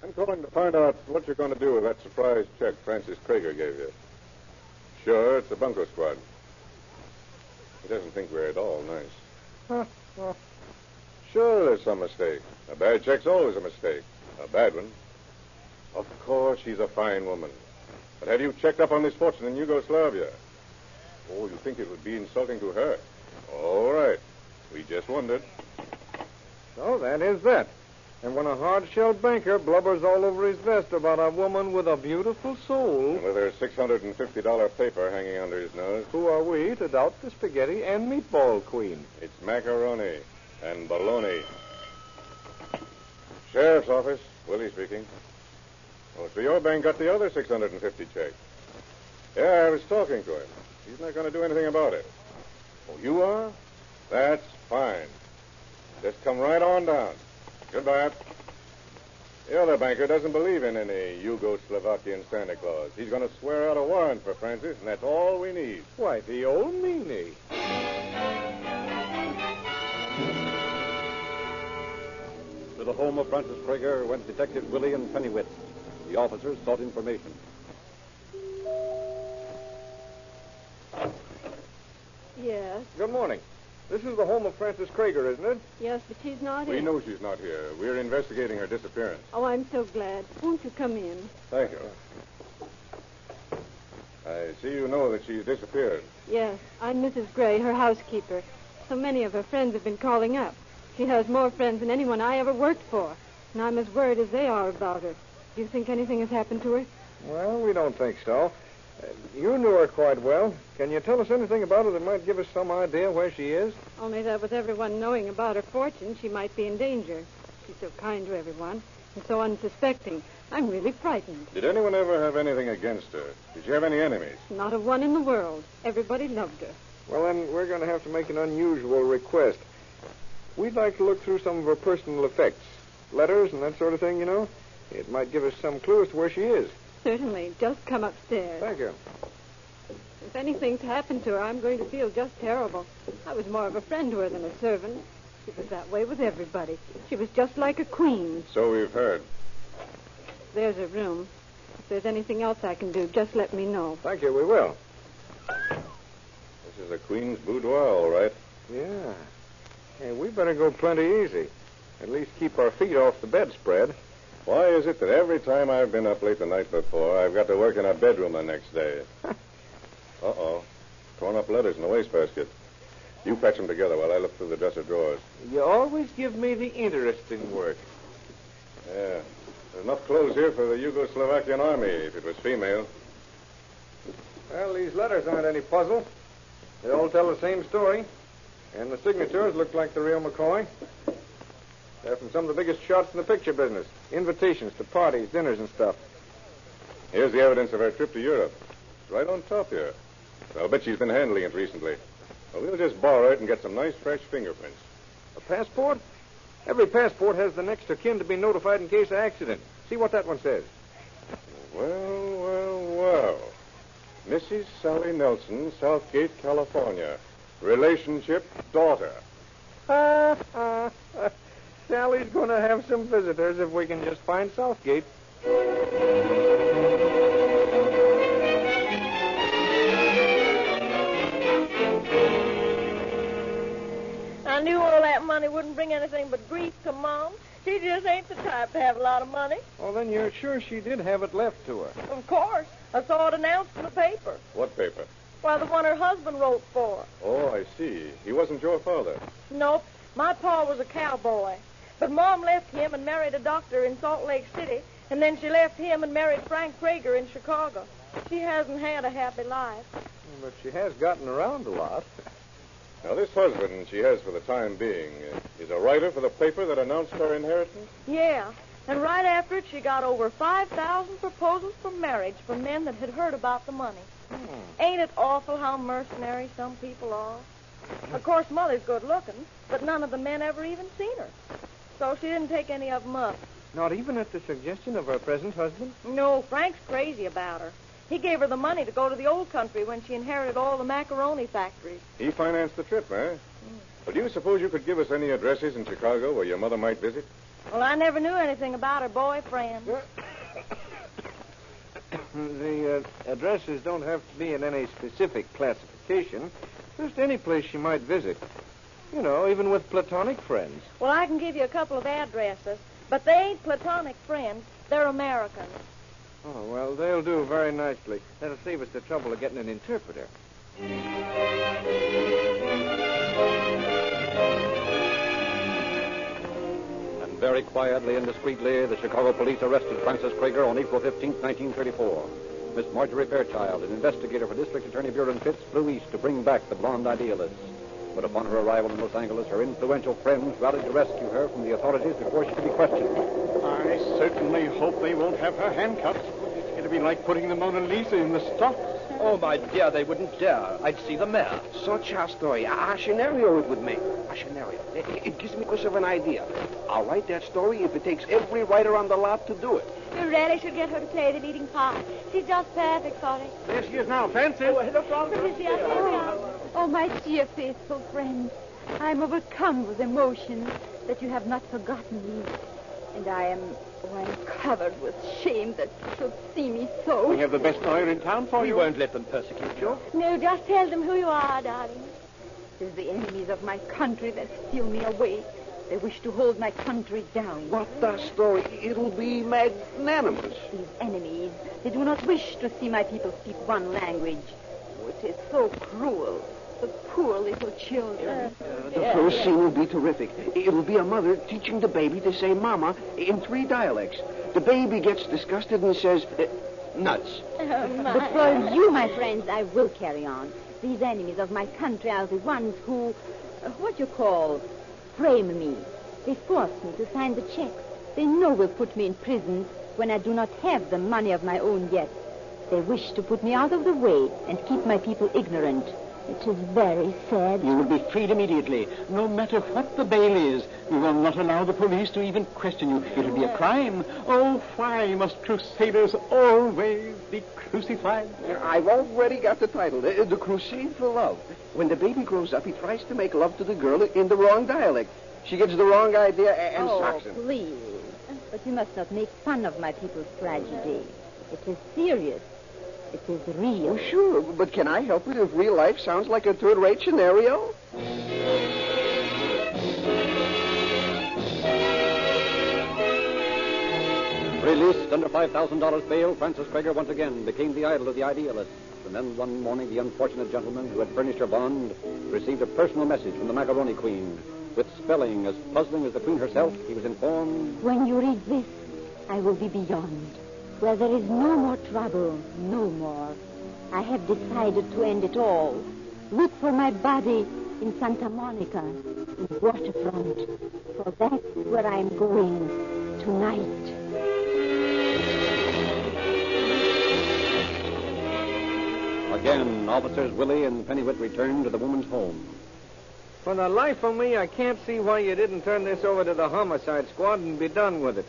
I'm calling to find out what you're going to do with that surprise check Francis Krager gave you. Sure, it's the Bunko Squad. He doesn't think we're at all nice. Huh? Well, sure, there's some mistake. A bad check's always a mistake. A bad one. Of course, she's a fine woman. But have you checked up on this fortune in Yugoslavia? Oh, you think it would be insulting to her? All right. We just wondered. So that is that. And when a hard-shell banker blubbers all over his vest about a woman with a beautiful soul... And with her $650 paper hanging under his nose... Who are we to doubt the spaghetti and meatball queen? It's macaroni and bologna. Sheriff's office. Willie speaking. Oh, so your bank got the other $650 check. Yeah, I was talking to him. He's not going to do anything about it. Oh, you are? That's fine. Just come right on down. Goodbye. The other banker doesn't believe in any Yugoslavian Santa Claus. He's going to swear out a warrant for Francis, and that's all we need. Why, the old meanie. To the home of Francis Krager went Detective William Pennywit. The officers sought information. Yes. Good morning. This is the home of Frances Krager, isn't it? Yes, but she's not We in. know she's not here. We're investigating her disappearance. Oh, I'm so glad. Won't you come in? Thank you. I see you know that she's disappeared. Yes, I'm Mrs. Gray, her housekeeper. So many of her friends have been calling up. She has more friends than anyone I ever worked for. And I'm as worried as they are about her. Do you think anything has happened to her? Well, we don't think so. You knew her quite well. Can you tell us anything about her that might give us some idea where she is? Only that with everyone knowing about her fortune, she might be in danger. She's so kind to everyone and so unsuspecting. I'm really frightened. Did anyone ever have anything against her? Did you have any enemies? Not a one in the world. Everybody loved her. Well, then, we're going to have to make an unusual request. We'd like to look through some of her personal effects. Letters and that sort of thing, you know. It might give us some clue as to where she is. Certainly. Just come upstairs. Thank you. If anything's happened to her, I'm going to feel just terrible. I was more of a friend to her than a servant. She was that way with everybody. She was just like a queen. So we've heard. There's her room. If there's anything else I can do, just let me know. Thank you, we will. This is a queen's boudoir, all right. Yeah. Hey, we better go plenty easy. At least keep our feet off the bedspread. Why is it that every time I've been up late the night before, I've got to work in a bedroom the next day? Uh-oh. Torn up letters in the wastebasket. You patch them together while I look through the dresser drawers. You always give me the interesting work. Yeah. There's enough clothes here for the Yugoslavian army, if it was female. Well, these letters aren't any puzzle. They all tell the same story. And the signatures look like the real McCoy. They're from some of the biggest shots in the picture business. Invitations to parties, dinners, and stuff. Here's the evidence of her trip to Europe. It's right on top here. I'll bet she's been handling it recently. Well, we'll just borrow it and get some nice, fresh fingerprints. A passport? Every passport has the next of kin to be notified in case of accident. See what that one says. Well. Mrs. Sally Nelson, Southgate, California. Relationship, daughter. Sally's going to have some visitors if we can just find Southgate. I knew all that money wouldn't bring anything but grief to Mom. She just ain't the type to have a lot of money. Well, then you're sure she did have it left to her. Of course. I saw it announced in the paper. What paper? Why, the one her husband wrote for. Oh, I see. He wasn't your father. Nope. My pa was a cowboy. But Mom left him and married a doctor in Salt Lake City, and then she left him and married Frank Prager in Chicago. She hasn't had a happy life. But she has gotten around a lot. Now, this husband she has for the time being is a writer for the paper that announced her inheritance? Yeah. And right after it, she got over 5,000 proposals for marriage from men that had heard about the money. Ain't it awful how mercenary some people are? Of course, Mother's good looking, but none of the men ever even seen her. So she didn't take any of them up. Not even at the suggestion of her present husband? No, Frank's crazy about her. He gave her the money to go to the old country when she inherited all the macaroni factories. He financed the trip, eh? Well, do you suppose you could give us any addresses in Chicago where your mother might visit? Well, I never knew anything about her boyfriend. The addresses don't have to be in any specific classification. Just any place she might visit. You know, even with platonic friends. Well, I can give you a couple of addresses, but they ain't platonic friends. They're Americans. Oh, well, they'll do very nicely. That'll save us the trouble of getting an interpreter. And very quietly and discreetly, the Chicago police arrested Francis Prager on April 15th, 1934. Miss Marjorie Fairchild, an investigator for District Attorney Buren Fitz, flew east to bring back the blonde idealist. But upon her arrival in Los Angeles, her influential friends rallied to rescue her from the authorities before she could be questioned. I certainly hope they won't have her handcuffed. It'll be like putting the Mona Lisa in the stocks. Oh, my dear, they wouldn't dare. I'd see the mayor. Such a story. A scenario it would make. A scenario. It gives me much of an idea. I'll write that story if it takes every writer on the lot to do it. You really should get her to play the leading part. She's just perfect for it. There she is now, Francis. Oh, hello, Francis. Oh, my dear faithful friend, I'm overcome with emotion that you have not forgotten me. And I'm covered with shame that you should see me so. We have the best lawyer in town for you. We won't let them persecute you. No, just tell them who you are, darling. It is the enemies of my country that steal me away. They wish to hold my country down. What a story. It'll be magnanimous. These enemies, they do not wish to see my people speak one language. Oh, it is so cruel. The poor little children. The first scene will be terrific. It'll be a mother teaching the baby to say mama in 3 dialects. The baby gets disgusted and says, nuts. But for you, my friends, I will carry on. These enemies of my country are the ones who, frame me. They force me to sign the checks. They know will put me in prison when I do not have the money of my own yet. They wish to put me out of the way and keep my people ignorant. It is very sad. You will be freed immediately, no matter what the bail is. We will not allow the police to even question you. It will be a crime. Oh, why must crusaders always be crucified? I've already got the title, The Crusade for Love. When the baby grows up, he tries to make love to the girl in the wrong dialect. She gets the wrong idea and socks him. Please. But you must not make fun of my people's tragedy. It is serious. It is real. Oh, sure, but can I help it if real life sounds like a third-rate scenario? Released under $5,000 bail, Francis Krieger once again became the idol of the idealists. And then one morning, the unfortunate gentleman who had furnished her bond received a personal message from the Macaroni Queen. With spelling as puzzling as the Queen herself, he was informed... When you read this, I will be beyond, where there is no more trouble, no more. I have decided to end it all. Look for my body in Santa Monica, in waterfront, for that's where I'm going tonight. Again, officers Willie and Pennywit returned to the woman's home. For the life of me, I can't see why you didn't turn this over to the homicide squad and be done with it.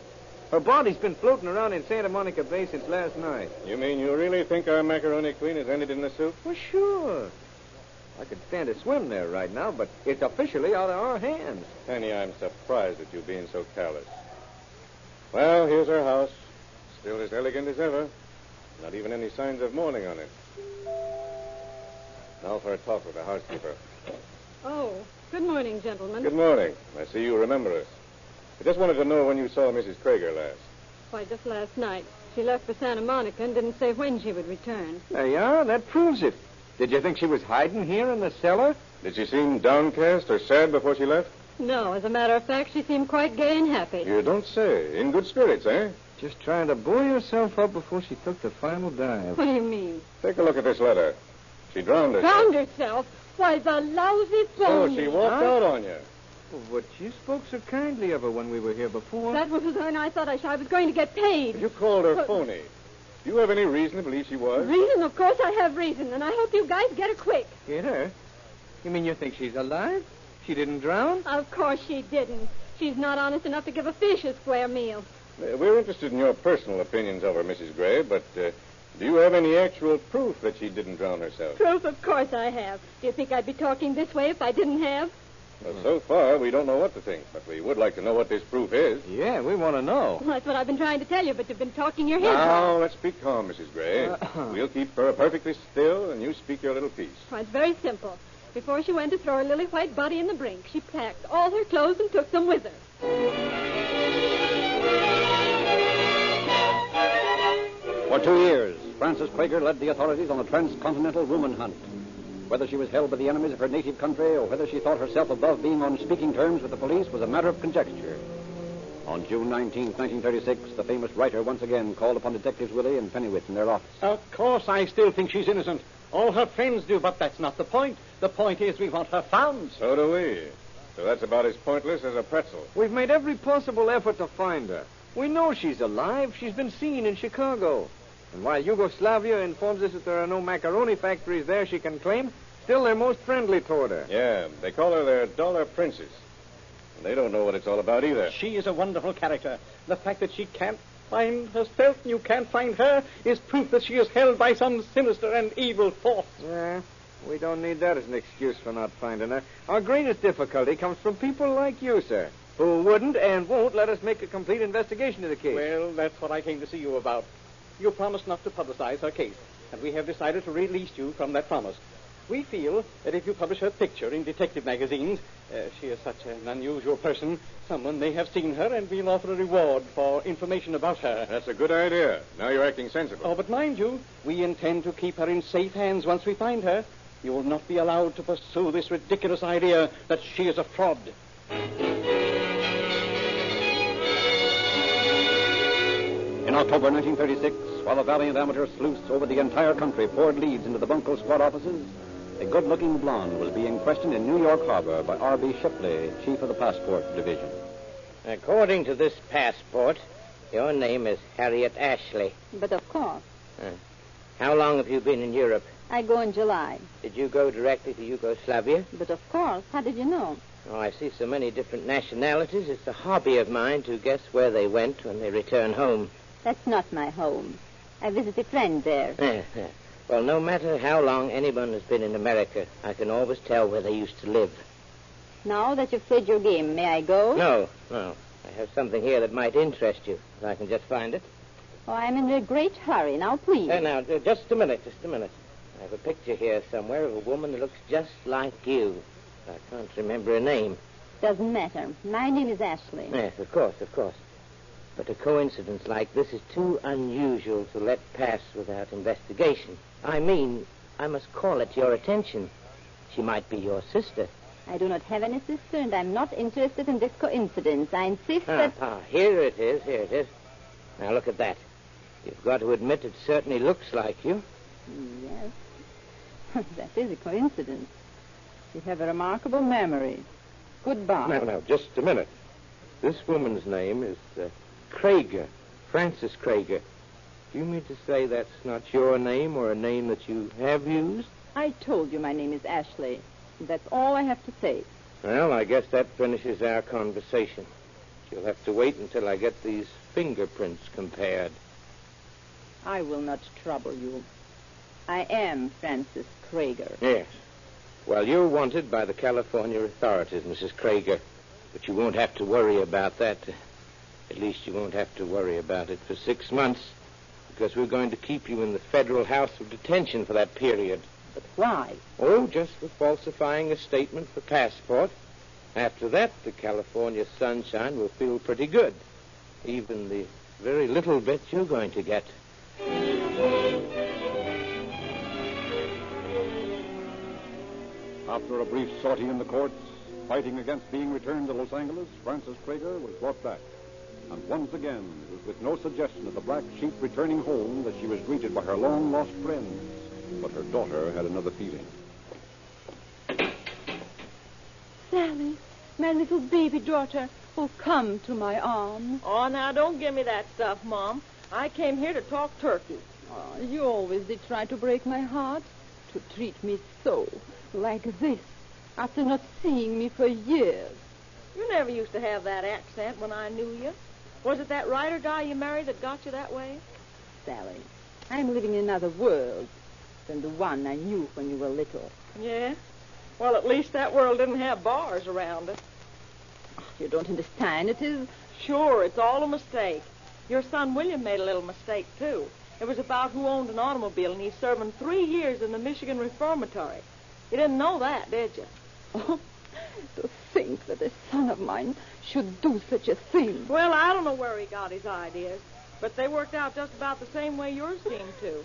Her body's been floating around in Santa Monica Bay since last night. You mean you really think our Macaroni Queen has ended in the soup? Well, sure. I could stand to swim there right now, but it's officially out of our hands. Penny, I'm surprised at you being so careless. Well, here's her house. Still as elegant as ever. Not even any signs of mourning on it. Now for a talk with the housekeeper. Oh, good morning, gentlemen. Good morning. I see you remember us. I just wanted to know when you saw Mrs. Krieger last. Why, just last night. She left for Santa Monica and didn't say when she would return. There you are. That proves it. Did you think she was hiding here in the cellar? Did she seem downcast or sad before she left? No, as a matter of fact, she seemed quite gay and happy. You don't say. In good spirits, eh? Just trying to buoy herself up before she took the final dive. What do you mean? Take a look at this letter. She drowned herself. Drowned herself? Why, the lousy Oh, phony. she walked out on you. Oh, but you spoke so kindly of her when we were here before. That was when I thought I was going to get paid. You called her But- phony. Do you have any reason to believe she was? Reason? Of course I have reason, and I hope you guys get her quick. Get her? You mean you think she's alive? She didn't drown? Of course she didn't. She's not honest enough to give a fish a square meal. We're interested in your personal opinions of her, Mrs. Gray, but do you have any actual proof that she didn't drown herself? Proof? Of course I have. Do you think I'd be talking this way if I didn't have? Well, so far, we don't know what to think, but we would like to know what this proof is. Yeah, we want to know. Well, that's what I've been trying to tell you, but you've been talking your head Now, off. let's be calm, Mrs. Gray. We'll keep her perfectly still, and you speak your little piece. Well, it's very simple. Before she went to throw her lily white body in the brink, she packed all her clothes and took them with her. For 2 years, Frances Krieger led the authorities on a transcontinental woman hunt. Whether she was held by the enemies of her native country or whether she thought herself above being on speaking terms with the police was a matter of conjecture. On June 19, 1936, the famous writer once again called upon Detectives Willie and Pennywit in their office. Of course, I still think she's innocent. All her friends do, but that's not the point. The point is we want her found. So do we. So that's about as pointless as a pretzel. We've made every possible effort to find her. We know she's alive. She's been seen in Chicago. And while Yugoslavia informs us that there are no macaroni factories there she can claim, still they're most friendly toward her. Yeah, they call her their dollar princess. And they don't know what it's all about either. She is a wonderful character. The fact that she can't find herself and you can't find her is proof that she is held by some sinister and evil force. Yeah, we don't need that as an excuse for not finding her. Our greatest difficulty comes from people like you, sir, who wouldn't and won't let us make a complete investigation of the case. Well, that's what I came to see you about. You promised not to publicize her case, and we have decided to release you from that promise. We feel that if you publish her picture in detective magazines, she is such an unusual person, someone may have seen her, and we'll offer a reward for information about her. That's a good idea. Now you're acting sensible. Oh, but mind you, we intend to keep her in safe hands once we find her. You will not be allowed to pursue this ridiculous idea that she is a fraud. In October 1936, while the valiant amateur sleuths over the entire country poured leads into the bunco squad offices, a good-looking blonde was being questioned in New York Harbor by R.B. Shipley, chief of the passport division. According to this passport, your name is Harriet Ashley. But of course. How long have you been in Europe? I go in July. Did you go directly to Yugoslavia? But of course. How did you know? Oh, I see so many different nationalities. It's a hobby of mine to guess where they went when they return home. That's not my home. I visit a friend there. Well, no matter how long anyone has been in America, I can always tell where they used to live. Now that you've played your game, may I go? No. I have something here that might interest you, if I can just find it. Oh, I'm in a great hurry. Now, please. Now, just a minute. I have a picture here somewhere of a woman who looks just like you. I can't remember her name. Doesn't matter. My name is Ashley. Yes, of course. But a coincidence like this is too unusual to let pass without investigation. I mean, I must call it to your attention. She might be your sister. I do not have any sister, and I'm not interested in this coincidence. I insist that... Here it is. Now, look at that. You've got to admit it certainly looks like you. Yes. That is a coincidence. You have a remarkable memory. Goodbye. Now, just a minute. This woman's name is Krieger, Frances Krieger. Do you mean to say that's not your name or a name that you have used? I told you my name is Ashley. That's all I have to say. Well, I guess that finishes our conversation. You'll have to wait until I get these fingerprints compared. I will not trouble you. I am Frances Krieger. Yes. Well, you're wanted by the California authorities, Mrs. Krieger. But you won't have to worry about that. At least you won't have to worry about it for 6 months, because we're going to keep you in the federal house of detention for that period. But why? Oh, just for falsifying a statement for passport. After that, the California sunshine will feel pretty good. Even the very little bit you're going to get. After a brief sortie in the courts, fighting against being returned to Los Angeles, Frances Krieger was brought back. And once again, it was with no suggestion of the black sheep returning home that she was greeted by her long-lost friends. But her daughter had another feeling. Sally, my little baby daughter, oh, come to my arms. Oh, now, don't give me that stuff, Mom. I came here to talk turkey. Oh, you always did try to break my heart, to treat me so, like this, after not seeing me for years. You never used to have that accent when I knew you. Was it that writer guy you married that got you that way? Sally, I'm living in another world than the one I knew when you were little. Yeah? Well, at least that world didn't have bars around it. You don't understand. It is... Sure, it's all a mistake. Your son William made a little mistake, too. It was about who owned an automobile, and he's serving 3 years in the Michigan Reformatory. You didn't know that, did you? Oh, to think that a son of mine should do such a thing. Well, I don't know where he got his ideas, but they worked out just about the same way yours seemed to.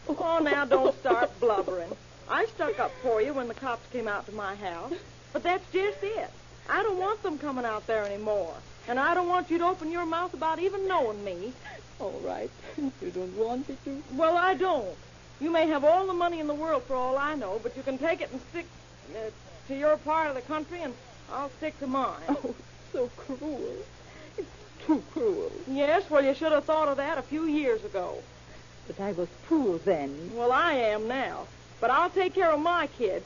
Oh, now don't start blubbering. I stuck up for you when the cops came out to my house, but that's just it. I don't want them coming out there anymore, and I don't want you to open your mouth about even knowing me. All right. You don't want me to? Well, I don't. You may have all the money in the world for all I know, but you can take it and stick to your part of the country, and I'll stick to mine. Oh, so cruel. It's too cruel. Yes, well, you should have thought of that a few years ago. But I was poor then. Well, I am now. But I'll take care of my kids.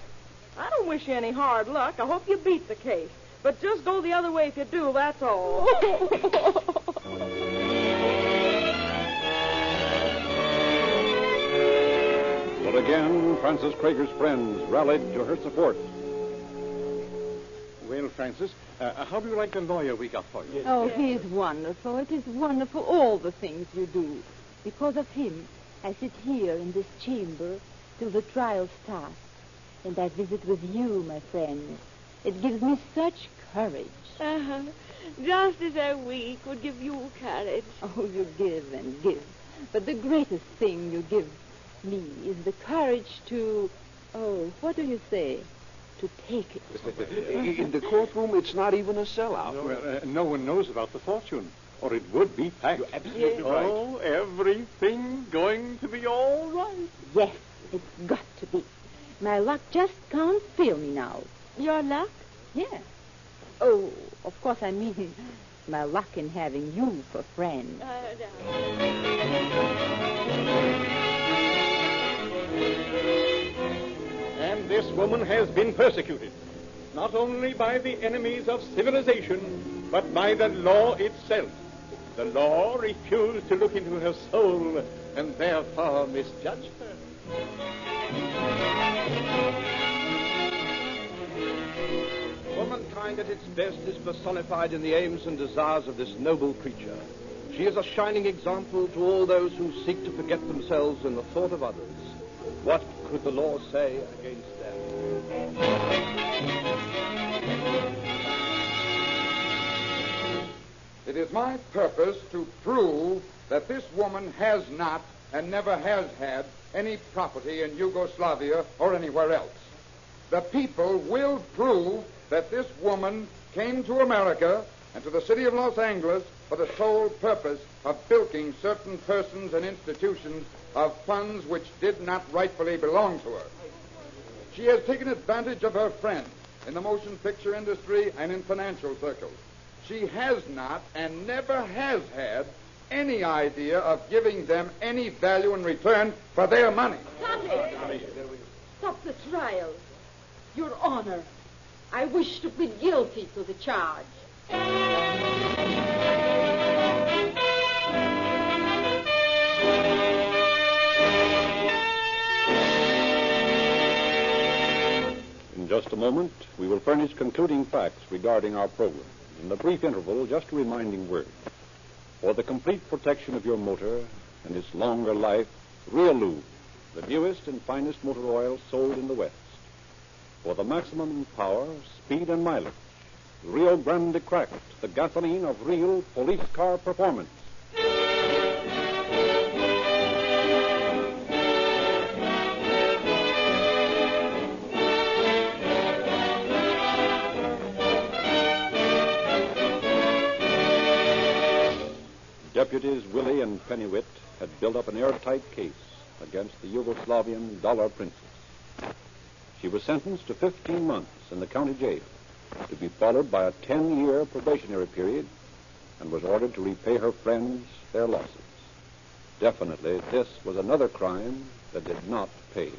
I don't wish you any hard luck. I hope you beat the case. But just go the other way if you do, that's all. But again, Frances Krieger's friends rallied to her support. Well, Frances, how do you like the lawyer we got for you? Oh, he is wonderful. It is wonderful, all the things you do. Because of him, I sit here in this chamber till the trial starts. And I visit with you, my friend. It gives me such courage. Just as a week would give you courage. Oh, you give and give. But the greatest thing you give me is the courage to... Oh, what do you say? To take it. In the courtroom, it's not even a sellout. Well, no one knows about the fortune, or it would be packed. You're absolutely right. Oh, everything going to be all right. Yes, it's got to be. My luck just can't fail me now. Your luck? Yeah. Oh, of course, I mean my luck in having you for friend. And this woman has been persecuted, not only by the enemies of civilization, but by the law itself. The law refused to look into her soul and therefore misjudged her. Womankind at its best is personified in the aims and desires of this noble creature. She is a shining example to all those who seek to forget themselves in the thought of others. What could the law say against them? It is my purpose to prove that this woman has not and never has had any property in Yugoslavia or anywhere else. The people will prove that this woman came to America and to the city of Los Angeles for the sole purpose of bilking certain persons and institutions of funds which did not rightfully belong to her. She has taken advantage of her friends in the motion picture industry and in financial circles. She has not and never has had any idea of giving them any value in return for their money. Stop it! Stop the trial. Your Honor, I wish to plead guilty to the charge. In just a moment, we will furnish concluding facts regarding our program. In the brief interval, just a reminding word. For the complete protection of your motor and its longer life, Real Lube, the newest and finest motor oil sold in the West. For the maximum power, speed, and mileage, Rio Grande Cracked, the gasoline of real police car performance. Deputies Willie and Pennywit had built up an airtight case against the Yugoslavian dollar princess. She was sentenced to 15 months in the county jail, to be followed by a 10-year probationary period, and was ordered to repay her friends their losses. Definitely, this was another crime that did not pay.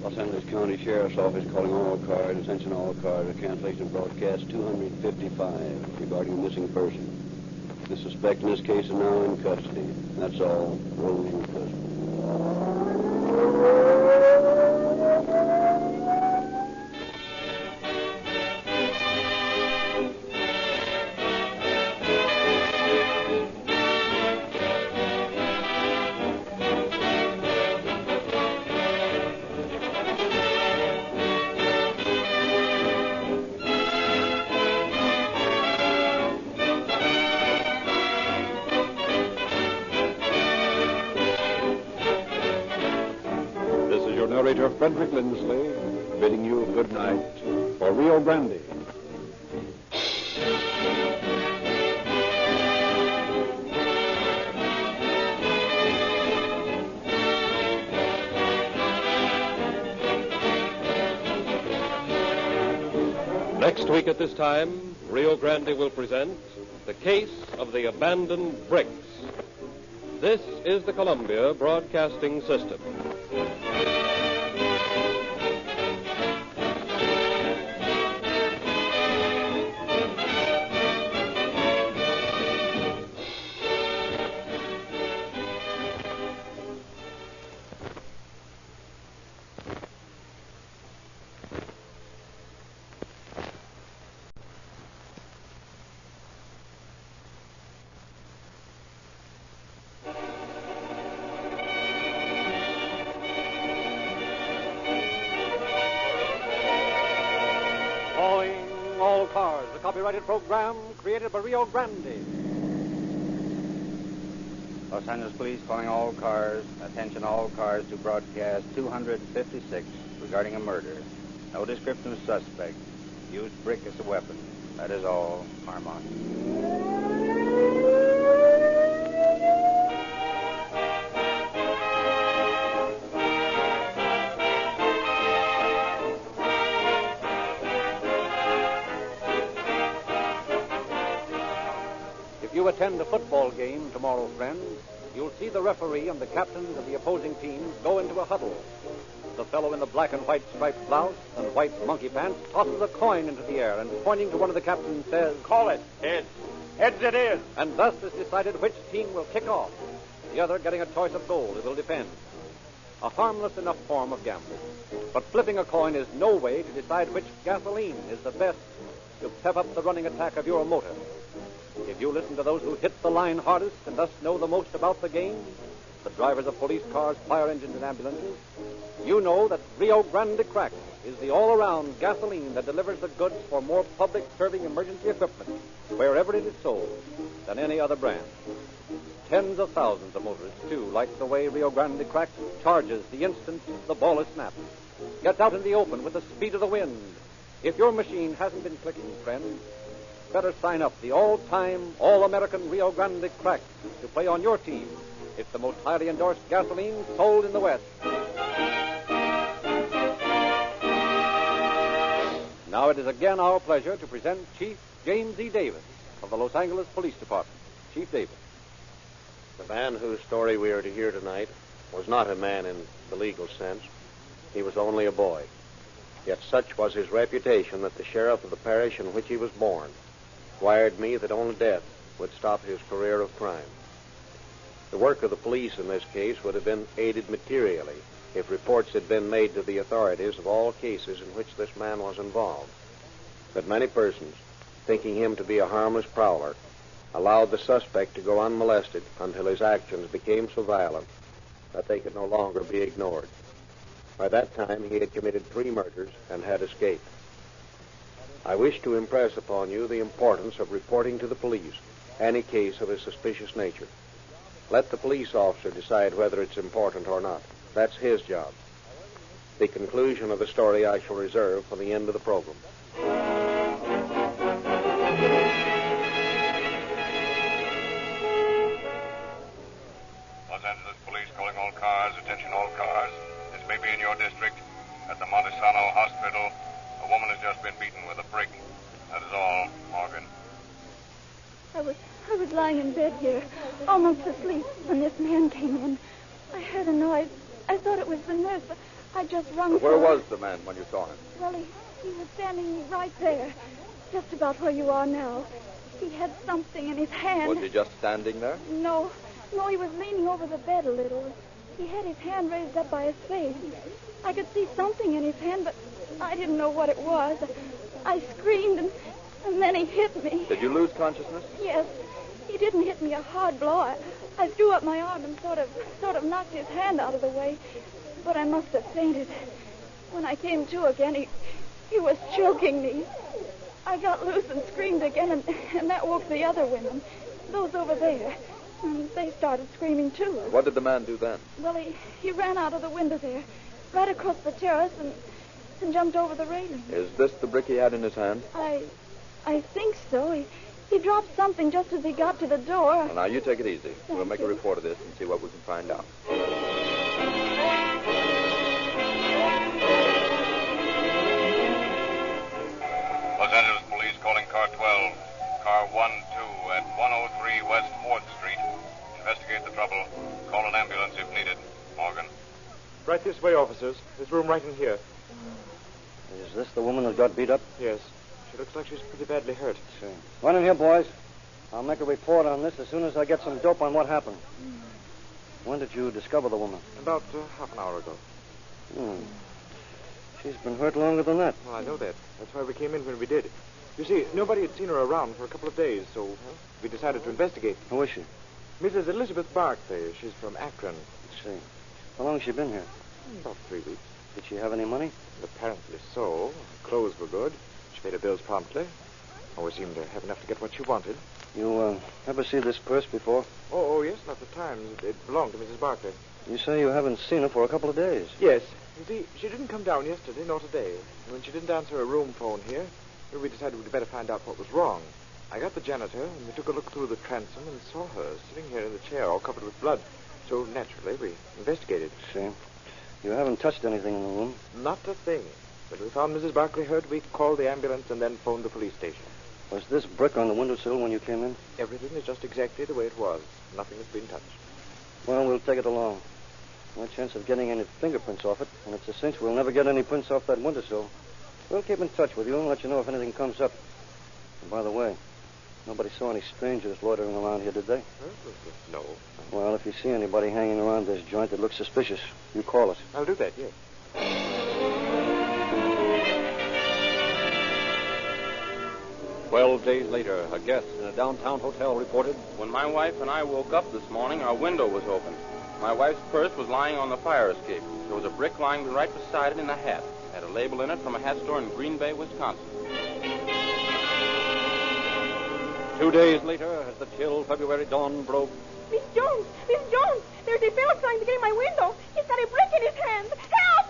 Los Angeles County Sheriff's Office calling all cars, attention all cars, a cancellation broadcast 255 regarding a missing person. The suspect in this case is now in custody. That's all. Rolling in custody. Narrator Frederick Lindsley, bidding you good night for Rio Grande. Next week at this time, Rio Grande will present The Case of the Abandoned Bricks. This is the Columbia Broadcasting System. Cars, a copyrighted program created by Rio Grande. Los Angeles Police calling all cars, attention all cars to broadcast 256 regarding a murder. No description of suspect. Used brick as a weapon. That is all. Marmont. attend a football game tomorrow, friends, you'll see the referee and the captains of the opposing teams go into a huddle. The fellow in the black and white striped blouse and white monkey pants tosses a coin into the air and, pointing to one of the captains, says, "Call it." Heads. Heads it is. And thus is decided which team will kick off, the other getting a choice of goal it will defend. A harmless enough form of gambling. But flipping a coin is no way to decide which gasoline is the best to pep up the running attack of your motor. If you listen to those who hit the line hardest and thus know the most about the game, the drivers of police cars, fire engines, and ambulances, you know that Rio Grande Cracked is the all-around gasoline that delivers the goods for more public-serving emergency equipment, wherever it is sold, than any other brand. Tens of thousands of motorists, too, like the way Rio Grande Cracked charges the instant the ball is snapped. Gets out in the open with the speed of the wind. If your machine hasn't been clicking, friends, better sign up the all-time, all-American Rio Grande Cracked to play on your team. It's the most highly endorsed gasoline sold in the West. Now it is again our pleasure to present Chief James E. Davis of the Los Angeles Police Department. Chief Davis. The man whose story we are to hear tonight was not a man in the legal sense. He was only a boy. Yet such was his reputation that the sheriff of the parish in which he was born wired me that only death would stop his career of crime. The work of the police in this case would have been aided materially if reports had been made to the authorities of all cases in which this man was involved. But many persons, thinking him to be a harmless prowler, allowed the suspect to go unmolested until his actions became so violent that they could no longer be ignored. By that time, he had committed 3 murders and had escaped. I wish to impress upon you the importance of reporting to the police any case of a suspicious nature. Let the police officer decide whether it's important or not. That's his job. The conclusion of the story I shall reserve for the end of the program. Los Angeles Police calling all cars. Attention all cars. This may be in your district. At the Montesano Hospital, a woman has just been beaten with a brick. That is all, Morgan. I was lying in bed here, almost asleep, when this man came in. I heard a noise. I thought it was the nurse, but I just rung Where was the man when you saw him? Well, he was standing right there, just about where you are now. He had something in his hand. Was he just standing there? No, he was leaning over the bed a little. He had his hand raised up by his face. I could see something in his hand, but I didn't know what it was. I screamed, and then he hit me. Did you lose consciousness? Yes. He didn't hit me a hard blow. I threw up my arm and sort of knocked his hand out of the way. But I must have fainted. When I came to again, he was choking me. I got loose and screamed again, and that woke the other women, those over there. And they started screaming, too. What did the man do then? Well, he ran out of the window there, right across the terrace, and jumped over the railing. Is this the brick he had in his hand? I think so. He dropped something just as he got to the door. Well, now, you take it easy. We'll make a report of this and see what we can find out. Los Angeles Police calling car 12, car 12 at 103 West 4th Street. Investigate the trouble. Call an ambulance if needed. Morgan. Right this way, officers. There's room right in here. Is this the woman that got beat up? Yes. She looks like she's pretty badly hurt. Sure. Run in here, boys. I'll make a report on this as soon as I get some dope on what happened. When did you discover the woman? About half an hour ago. She's been hurt longer than that. Well, I know that. That's why we came in when we did. You see, nobody had seen her around for a couple of days, so we decided to investigate. Who is she? Mrs. Elizabeth Barclay. She's from Akron. I see. How long has she been here? About 3 weeks. Did she have any money? Apparently so. Her clothes were good. She paid her bills promptly. Always seemed to have enough to get what she wanted. You ever see this purse before? Oh, yes, not the times. It belonged to Mrs. Barclay. You say you haven't seen her for a couple of days. Yes. You see, she didn't come down yesterday nor today. And when she didn't answer her room phone here, we decided we'd better find out what was wrong. I got the janitor, and we took a look through the transom and saw her sitting here in the chair, all covered with blood. So, naturally, we investigated. See. You haven't touched anything in the room? Not a thing. When we found Mrs. Barclay hurt, we called the ambulance and then phoned the police station. Was this brick on the windowsill when you came in? Everything is just exactly the way it was. Nothing has been touched. Well, we'll take it along. No chance of getting any fingerprints off it, and it's a cinch we'll never get any prints off that windowsill. We'll keep in touch with you and let you know if anything comes up. And by the way, nobody saw any strangers loitering around here, did they? No. Well, if you see anybody hanging around this joint that looks suspicious, you call us. I'll do that, yes. 12 days later, a guest in a downtown hotel reported, When my wife and I woke up this morning, our window was open. My wife's purse was lying on the fire escape. There was a brick lying right beside it in a hat. It had a label in it from a hat store in Green Bay, Wisconsin. 2 days later, as the chill February dawn broke, Miss Jones! Miss Jones! There's a fellow trying to get in my window. He's got a brick in his hand. Help!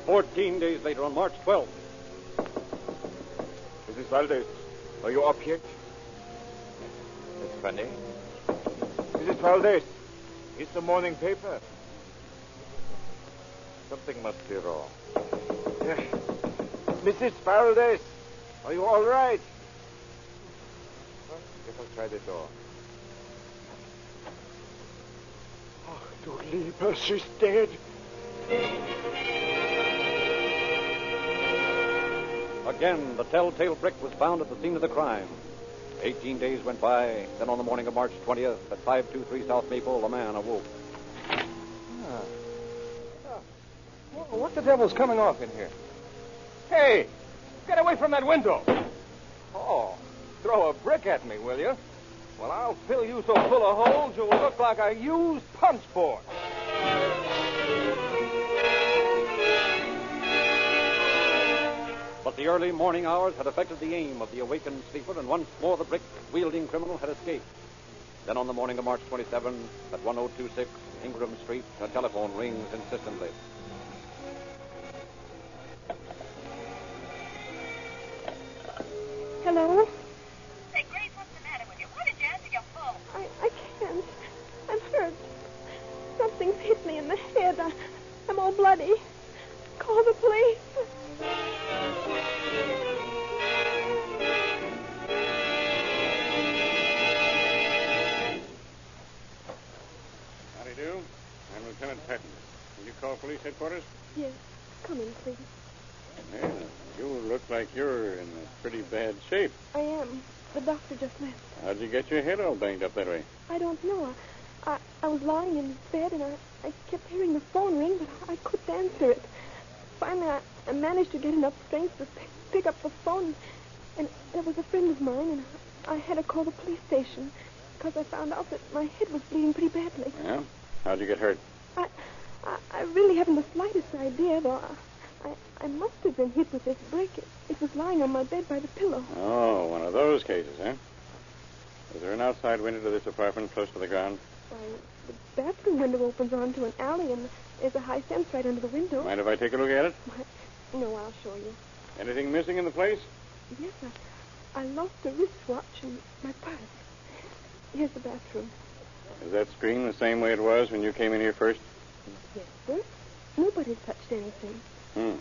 14 days later, on March 12th. Mrs. Valdez, are you up yet? That's funny. Mrs. Valdez, it's the morning paper. Something must be wrong. Mrs. Valdez, are you all right? Well, guess I'll try the door. Oh, du lieber, she's dead. Again, the telltale brick was found at the scene of the crime. 18 days went by. Then on the morning of March 20th, at 523 South Maple, a man awoke. What the devil's coming off in here? Hey, get away from that window. Oh, throw a brick at me, will you? Well, I'll fill you so full of holes you'll look like a used punch board. But the early morning hours had affected the aim of the awakened sleeper, and once more the brick-wielding criminal had escaped. Then on the morning of March 27, at 1026 Ingram Street, a telephone rings insistently. Hello? Say, Grace, what's the matter with you? Why did you answer your phone? I can't. I'm hurt. Something's hit me in the head. I'm all bloody. Call the police. Howdy do. I'm Lieutenant Patton. Will you call police headquarters? Yes. Come in, please. Yeah, you look like you're in a pretty bad shape. I am. The doctor just left. How'd you get your head all banged up that way? I don't know. I was lying in bed, and I kept hearing the phone ring, but I couldn't answer it. Finally, I managed to get enough strength to pick up the phone, and it was a friend of mine, and I had to call the police station because I found out that my head was bleeding pretty badly. Yeah? How'd you get hurt? I really haven't the slightest idea, though. I must have been hit with this brick. It was lying on my bed by the pillow. Oh, one of those cases, huh? Is there an outside window to this apartment close to the ground? Why, the bathroom window opens onto an alley, and there's a high fence right under the window. Mind if I take a look at it? No, I'll show you. Anything missing in the place? Yes, I lost a wristwatch and my purse. Here's the bathroom. Is that screen the same way it was when you came in here first? Yes, sir. Nobody's touched anything. Well,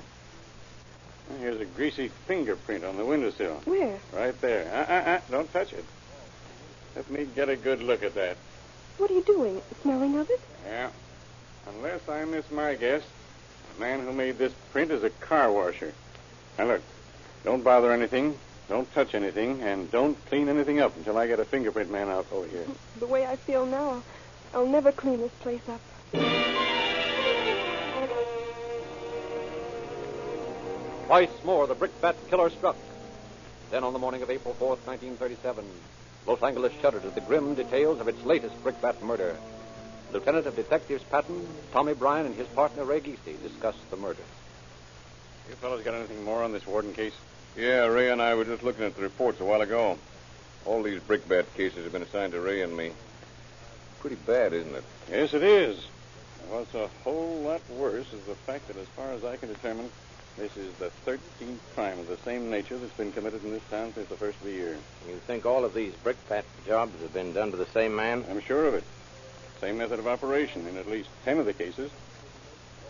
here's a greasy fingerprint on the windowsill. Where? Right there. Don't touch it. Let me get a good look at that. What are you doing? Smelling of it? Yeah. Unless I miss my guess, the man who made this print is a car washer. Now, look. Don't bother anything. Don't touch anything. And don't clean anything up until I get a fingerprint man out over here. The way I feel now, I'll never clean this place up. Twice more, the brickbat killer struck. Then on the morning of April 4th, 1937, Los Angeles shuddered at the grim details of its latest brickbat murder. Lieutenant of Detectives Patton, Tommy Bryan, and his partner Ray Geesey discussed the murder. You fellows got anything more on this Warden case? Yeah, Ray and I were just looking at the reports a while ago. All these brickbat cases have been assigned to Ray and me. Pretty bad, isn't it? Yes, it is. What's a whole lot worse is the fact that as far as I can determine, this is the 13th crime of the same nature that's been committed in this town since the first of the year. You think all of these brickbat jobs have been done to the same man? I'm sure of it. Same method of operation in at least 10 of the cases.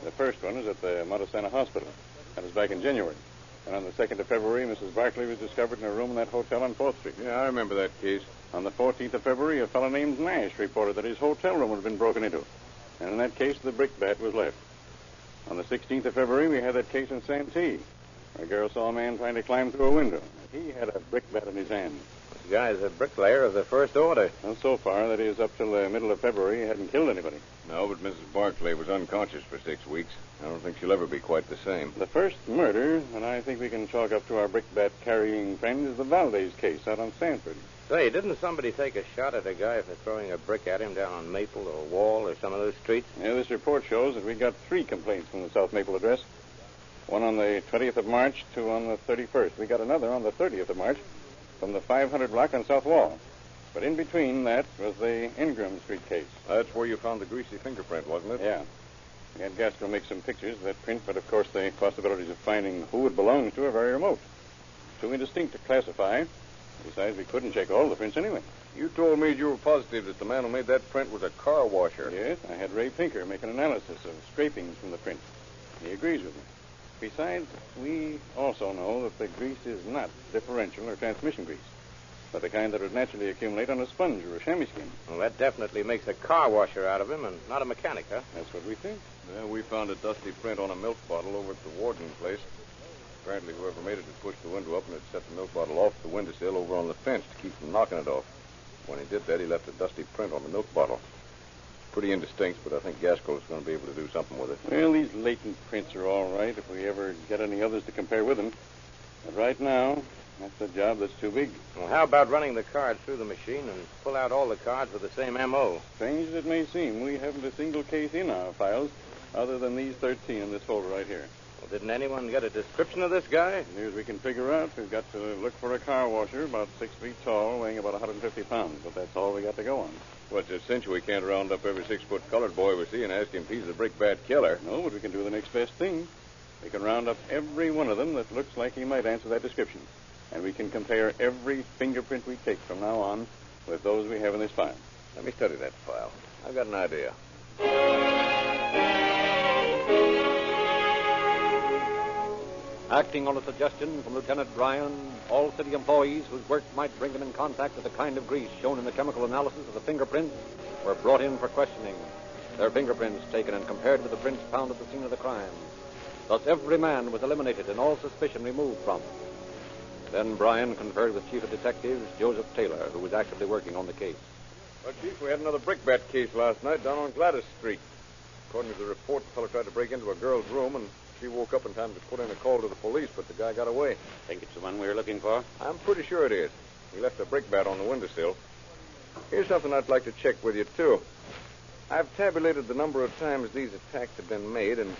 The first one is at the Montesana Hospital. That was back in January. And on the 2nd of February, Mrs. Barkley was discovered in a room in that hotel on 4th Street. Yeah, I remember that case. On the 14th of February, a fellow named Nash reported that his hotel room had been broken into. And in that case, the brickbat was left. On the 16th of February, we had that case in Santee. A girl saw a man trying to climb through a window. He had a brickbat in his hand. This guy's a bricklayer of the first order. And so far, that is, up till the middle of February, he hadn't killed anybody. No, but Mrs. Barclay was unconscious for 6 weeks. I don't think she'll ever be quite the same. The first murder that I think we can chalk up to our brickbat-carrying friend is the Valdez case out on Sanford. Say, didn't somebody take a shot at a guy for throwing a brick at him down on Maple or Wall or some of those streets? Yeah, this report shows that we got 3 complaints from the South Maple address. One on the 20th of March, 2 on the 31st. We got another on the 30th of March from the 500 block on South Wall. But in between that was the Ingram Street case. That's where you found the greasy fingerprint, wasn't it? Yeah. We had Gasco make some pictures of that print, but of course the possibilities of finding who it belongs to are very remote. Too indistinct to classify. Besides, we couldn't check all the prints anyway. You told me you were positive that the man who made that print was a car washer. Yes, I had Ray Pinker make an analysis of scrapings from the print. He agrees with me. Besides, we also know that the grease is not differential or transmission grease, but the kind that would naturally accumulate on a sponge or a chamois skin. Well, that definitely makes a car washer out of him and not a mechanic, huh? That's what we think. Well, we found a dusty print on a milk bottle over at the Warden place. Apparently, whoever made it had pushed the window up and had set the milk bottle off the windowsill over on the fence to keep from knocking it off. When he did that, he left a dusty print on the milk bottle. Pretty indistinct, but I think Gaskell's going to be able to do something with it. Well, these latent prints are all right if we ever get any others to compare with them. But right now, that's a job that's too big. Well, how about running the cards through the machine and pull out all the cards with the same M.O.? Strange as it may seem, we haven't a single case in our files other than these 13 in this folder right here. Well, didn't anyone get a description of this guy? Near as we can figure out, we've got to look for a car washer about 6 feet tall, weighing about 150 pounds, but that's all we got to go on. What's a cinch we can't round up every 6-foot colored boy we see and ask him if he's a brickbat killer. No, but we can do the next best thing. We can round up every one of them that looks like he might answer that description. And we can compare every fingerprint we take from now on with those we have in this file. Let me study that file. I've got an idea. Acting on a suggestion from Lieutenant Bryan, all city employees whose work might bring them in contact with the kind of grease shown in the chemical analysis of the fingerprints were brought in for questioning. Their fingerprints taken and compared with the prints found at the scene of the crime. Thus every man was eliminated and all suspicion removed from them. Then Bryan conferred with Chief of Detectives Joseph Taylor, who was actively working on the case. Well, Chief, we had another brickbat case last night down on Gladys Street. According to the report, the fellow tried to break into a girl's room, and she woke up in time to put in a call to the police, but the guy got away. Think it's the one we were looking for? I'm pretty sure it is. He left a brickbat on the windowsill. Here's something I'd like to check with you, too. I've tabulated the number of times these attacks have been made, and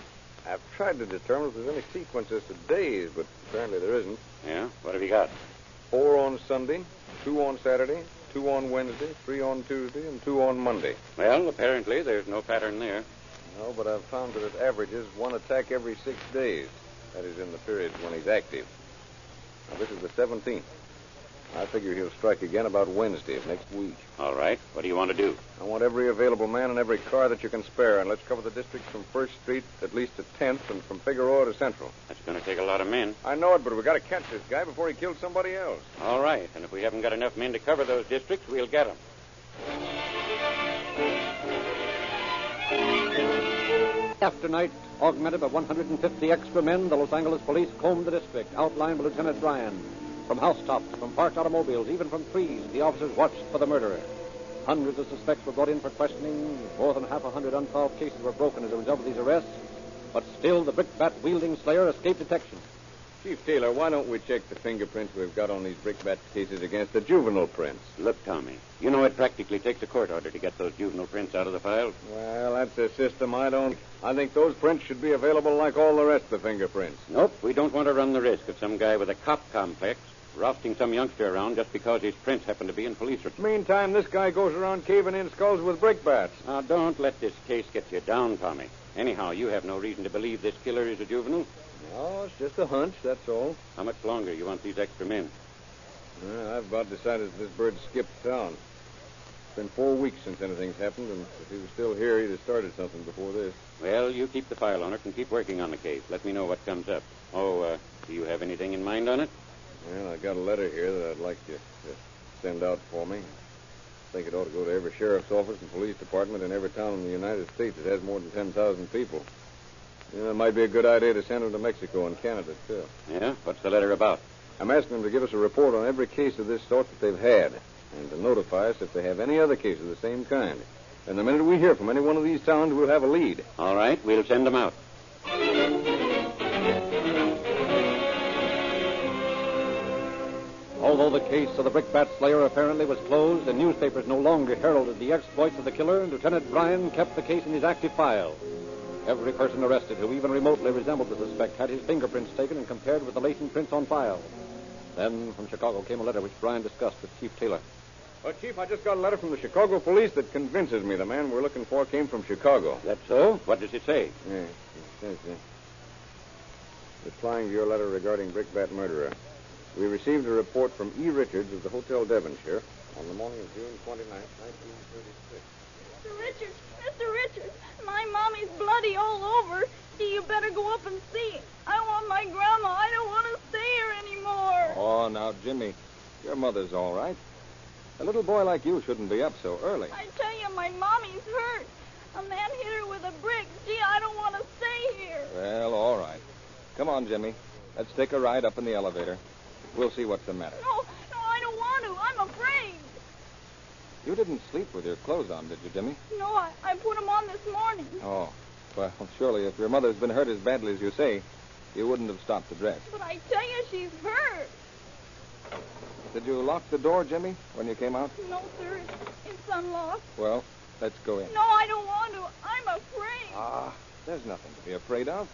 I've tried to determine if there's any sequences to days, but apparently there isn't. Yeah? What have you got? 4 on Sunday, 2 on Saturday, 2 on Wednesday, 3 on Tuesday, and 2 on Monday. Well, apparently there's no pattern there. No, but I've found that it averages 1 attack every 6 days. That is in the periods when he's active. Now, this is the 17th. I figure he'll strike again about Wednesday of next week. All right. What do you want to do? I want every available man and every car that you can spare, and let's cover the district from 1st Street at least to 10th and from Figueroa to Central. That's going to take a lot of men. I know it, but we've got to catch this guy before he kills somebody else. All right. And if we haven't got enough men to cover those districts, we'll get them. After night, augmented by 150 extra men, the Los Angeles police combed the district, outlined by Lieutenant Bryan. From housetops, from parked automobiles, even from trees, the officers watched for the murderer. Hundreds of suspects were brought in for questioning. More than 100 unsolved cases were broken as a result of these arrests. But still, the brickbat-wielding slayer escaped detection. Chief Taylor, why don't we check the fingerprints we've got on these brickbat cases against the juvenile prints? Look, Tommy, you know it practically takes a court order to get those juvenile prints out of the files. Well, that's a system I think those prints should be available like all the rest of the fingerprints. Nope, we don't want to run the risk of some guy with a cop complex rousting some youngster around just because his prints happen to be in police records. Meantime, this guy goes around caving in skulls with brickbats. Now, don't let this case get you down, Tommy. Anyhow, you have no reason to believe this killer is a juvenile. No, it's just a hunch, that's all. How much longer you want these extra men? Well, I've about decided that this bird skipped town. It's been 4 weeks since anything's happened, and if he was still here, he'd have started something before this. Well, you keep the file on it and keep working on the case. Let me know what comes up. Oh, Do you have anything in mind on it? Well, I got a letter here that I'd like you to send out for me. I think it ought to go to every sheriff's office and police department in every town in the United States that has more than 10,000 people. It might be a good idea to send them to Mexico and Canada, too. Yeah? What's the letter about? I'm asking them to give us a report on every case of this sort that they've had, and to notify us if they have any other case of the same kind. And the minute we hear from any one of these towns, we'll have a lead. All right, we'll send them out. Although the case of the Brickbat Slayer apparently was closed and newspapers no longer heralded the exploits of the killer, Lieutenant Bryan kept the case in his active file. Every person arrested who even remotely resembled the suspect had his fingerprints taken and compared with the latent prints on file. Then from Chicago came a letter which Bryan discussed with Chief Taylor. Well, Chief, I just got a letter from the Chicago police that convinces me the man we're looking for came from Chicago. That's so? What does it say? Yeah, it says, replying to your letter regarding Brickbat murderer, we received a report from E. Richards of the Hotel Devonshire on the morning of June 29th, 1936. Mr. Richards, my mommy's bloody all over. You better go up and see. I want my grandma. I don't want to stay here anymore. Oh, now, Jimmy, your mother's all right. A little boy like you shouldn't be up so early. I tell you, my mommy's hurt. A man hit her with a brick. Gee, I don't want to stay here. Well, all right. Come on, Jimmy. Let's take a ride up in the elevator. We'll see what's the matter. No, I don't want to. I'm afraid. You didn't sleep with your clothes on, did you, Jimmy? No, I put them on this morning. Oh. Well, surely if your mother's been hurt as badly as you say, you wouldn't have stopped to dress. But I tell you, she's hurt. Did you lock the door, Jimmy, when you came out? No, sir. It's unlocked. Well, let's go in. No, I don't want to. I'm afraid. Ah, there's nothing to be afraid of.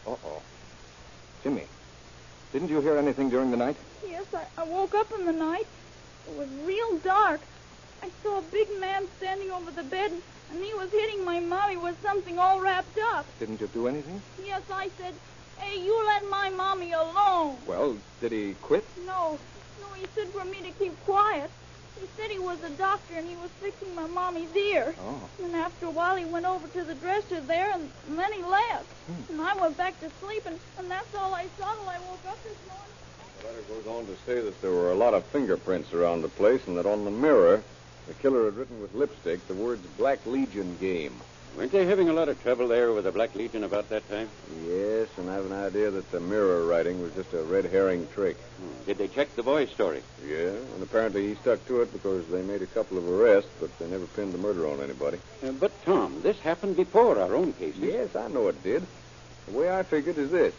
Uh-oh. Jimmy, didn't you hear anything during the night? Yes, I woke up in the night. It was real dark. I saw a big man standing over the bed, and he was hitting my mommy with something all wrapped up. Didn't you do anything? Yes, I said, hey, you let my mommy alone. Well, did he quit? No, he said for me to keep quiet. He said he was a doctor, and he was fixing my mommy's ear. Oh. And after a while, he went over to the dresser there, and then he left. And I went back to sleep, and that's all I saw till I woke up this morning. The letter goes on to say that there were a lot of fingerprints around the place and that on the mirror, the killer had written with lipstick the words Black Legion Game. Weren't they having a lot of trouble there with the Black Legion about that time? Yes, and I have an idea that the mirror writing was just a red herring trick. Did they check the boy's story? Yeah, and apparently he stuck to it because they made a couple of arrests, but they never pinned the murder on anybody. But, Tom, this happened before our own cases. Yes, I know it did. The way I figured is this.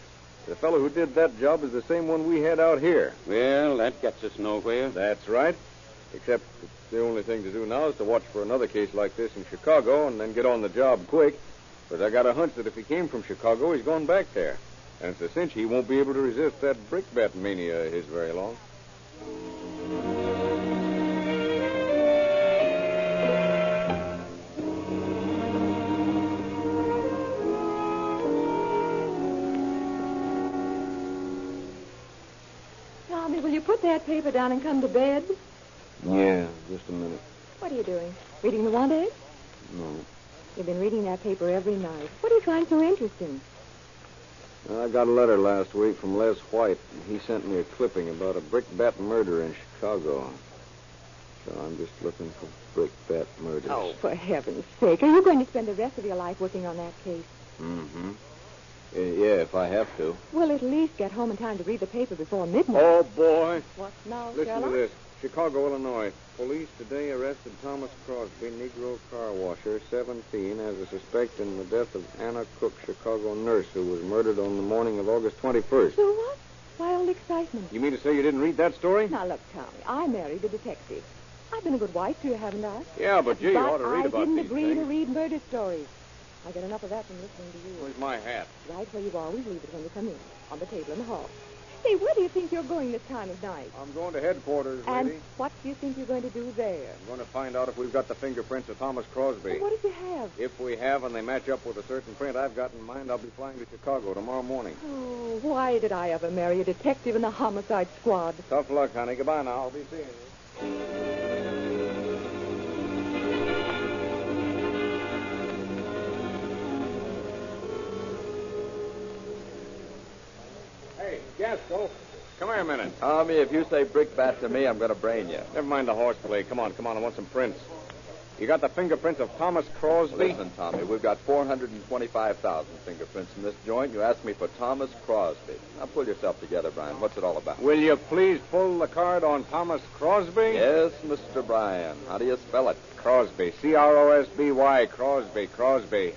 The fellow who did that job is the same one we had out here. Well, that gets us nowhere. That's right. Except the only thing to do now is to watch for another case like this in Chicago and then get on the job quick. But I got a hunch that if he came from Chicago, he's going back there. And it's a cinch he won't be able to resist that brickbat mania of his very long. Tommy, will you put that paper down and come to bed? Yeah, just a minute. What are you doing? Reading the wanted? No. You've been reading that paper every night. What do you find so interesting? I got a letter last week from Les White. He sent me a clipping about a brickbat murder in Chicago. So I'm just looking for brickbat murders. Oh, for heaven's sake. Are you going to spend the rest of your life working on that case? Mm-hmm. Yeah, if I have to. Well, at least get home in time to read the paper before midnight. Oh, boy. What now, Listen Sherlock? to this. Chicago, Illinois. Police today arrested Thomas Crosby, Negro car washer, 17, as a suspect in the death of Anna Cook, Chicago nurse, who was murdered on the morning of August 21st. So what? Wild excitement. You mean to say you didn't read that story? Now, look, Tommy, I married a detective. I've been a good wife to you, haven't I? Yeah, but gee, you ought to read about I these didn't agree to things. read murder stories. I get enough of that from listening to you. Where's my hat? Right where you always leave it when you come in, on the table in the hall. Hey, where do you think you're going this time of night? I'm going to headquarters, And lady. what do you think you're going to do there? I'm going to find out if we've got the fingerprints of Thomas Crosby. Well, what if you have? If we have and they match up with a certain print I've got in mind, I'll be flying to Chicago tomorrow morning. Oh, why did I ever marry a detective in the homicide squad? Tough luck, honey. Goodbye now. I'll be seeing you. Gaskell, come here a minute. Tommy, if you say brickbat to me, I'm going to brain you. Never mind the horseplay. Come on, I want some prints. You got the fingerprints of Thomas Crosby? Listen, Tommy, we've got 425,000 fingerprints in this joint. You asked me for Thomas Crosby. Now pull yourself together, Brian. What's it all about? Will you please pull the card on Thomas Crosby? Yes, Mr. Brian. How do you spell it? Crosby. C-R-O-S-B-Y. Crosby. Crosby.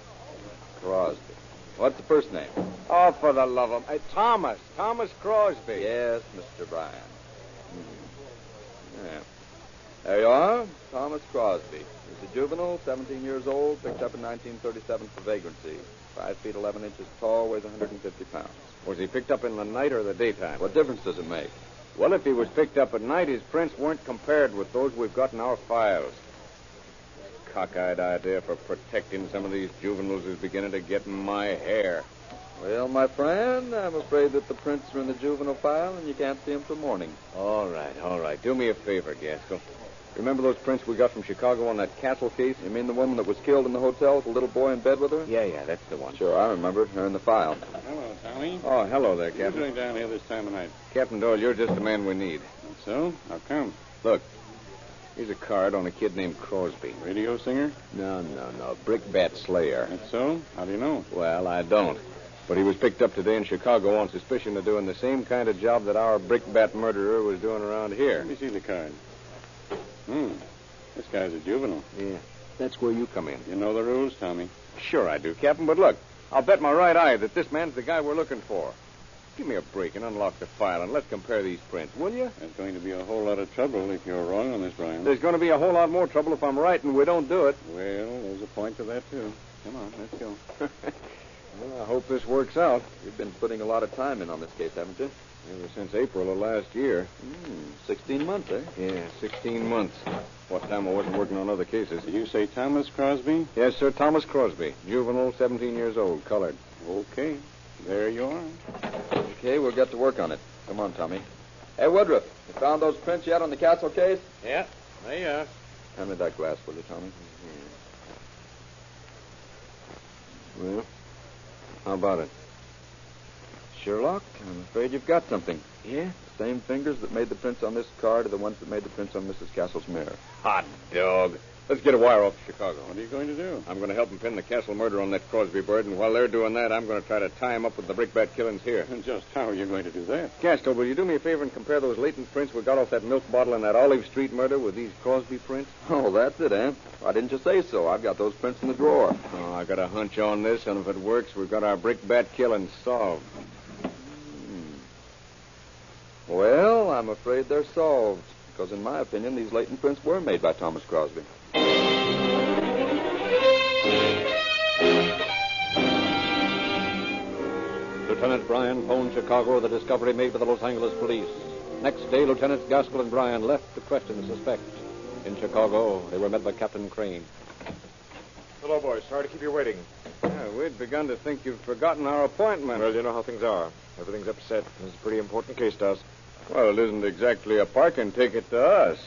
What's the first name? Oh, for the love of... Thomas. Thomas Crosby. Yes, Mr. Brian. Yeah. There you are. Thomas Crosby. He's a juvenile, 17 years old, picked up in 1937 for vagrancy. 5 feet 11 inches tall, weighs 150 pounds. Was he picked up in the night or the daytime? What difference does it make? Well, if he was picked up at night, his prints weren't compared with those we've got in our files. Cockeyed idea for protecting some of these juveniles is beginning to get in my hair. Well, my friend, I'm afraid that the prints are in the juvenile file and you can't see them till morning. All right. Do me a favor, Gaskell. Remember those prints we got from Chicago on that castle case? You mean the woman that was killed in the hotel with the little boy in bed with her? Yeah, that's the one. Sure, I remember. They're in the file. Hello, Tommy. Oh, hello there, What are you Captain. doing down here this time of night? Captain Doyle, you're just the man we need. So? How come? Look, here's a card on a kid named Crosby. Radio singer? No. Brickbat Slayer. That's so? How do you know? Well, I don't. But he was picked up today in Chicago on suspicion of doing the same kind of job that our brickbat murderer was doing around here. Let me see the card. This guy's a juvenile. Yeah, that's where you come in. You know the rules, Tommy. Sure I do, Captain, but look, I'll bet my right eye that this man's the guy we're looking for. Give me a break and unlock the file, and let's compare these prints, will you? There's going to be a whole lot of trouble if you're wrong on this, Brian. There's going to be a whole lot more trouble if I'm right and we don't do it. Well, there's a point to that, too. Come on, let's go. Well, I hope this works out. You've been putting a lot of time in on this case, haven't you? Ever since April of last year. 16 months, eh? Yeah, 16 months. What time I wasn't working on other cases. Did you say Thomas Crosby? Yes, sir, Thomas Crosby. Juvenile, 17 years old, colored. Okay. There you are. Okay, we'll get to work on it. Come on, Tommy. Hey, Woodruff, you found those prints yet on the castle case? Yeah, there you are. Hand me that glass, will you, Tommy? Well, how about it? Sherlock, I'm afraid you've got something. Yeah? The same fingers that made the prints on this card are the ones that made the prints on Mrs. Castle's mirror. Hot dog. Let's get a wire off to Chicago. What are you going to do? I'm going to help them pin the Castle murder on that Crosby bird, and while they're doing that, I'm going to try to tie him up with the brickbat killings here. And just how are you going to do that? Gaskell, will you do me a favor and compare those latent prints we got off that milk bottle in that Olive Street murder with these Crosby prints? Oh, that's it, eh? Why didn't you say so? I've got those prints in the drawer. Oh, I got a hunch on this, and if it works, we've got our brickbat killing solved. Well, I'm afraid they're solved, because in my opinion, these latent prints were made by Thomas Crosby. Lieutenant Bryan phoned Chicago the discovery made by the Los Angeles police. Next day, Lieutenants Gaskell and Bryan left to question the suspect. In Chicago, they were met by Captain Crane. Hello, boys. Sorry to keep you waiting. Yeah, we'd begun to think you'd forgotten our appointment. Well, you know how things are. Everything's upset. This is a pretty important case to us. Well, it isn't exactly a parking ticket to us.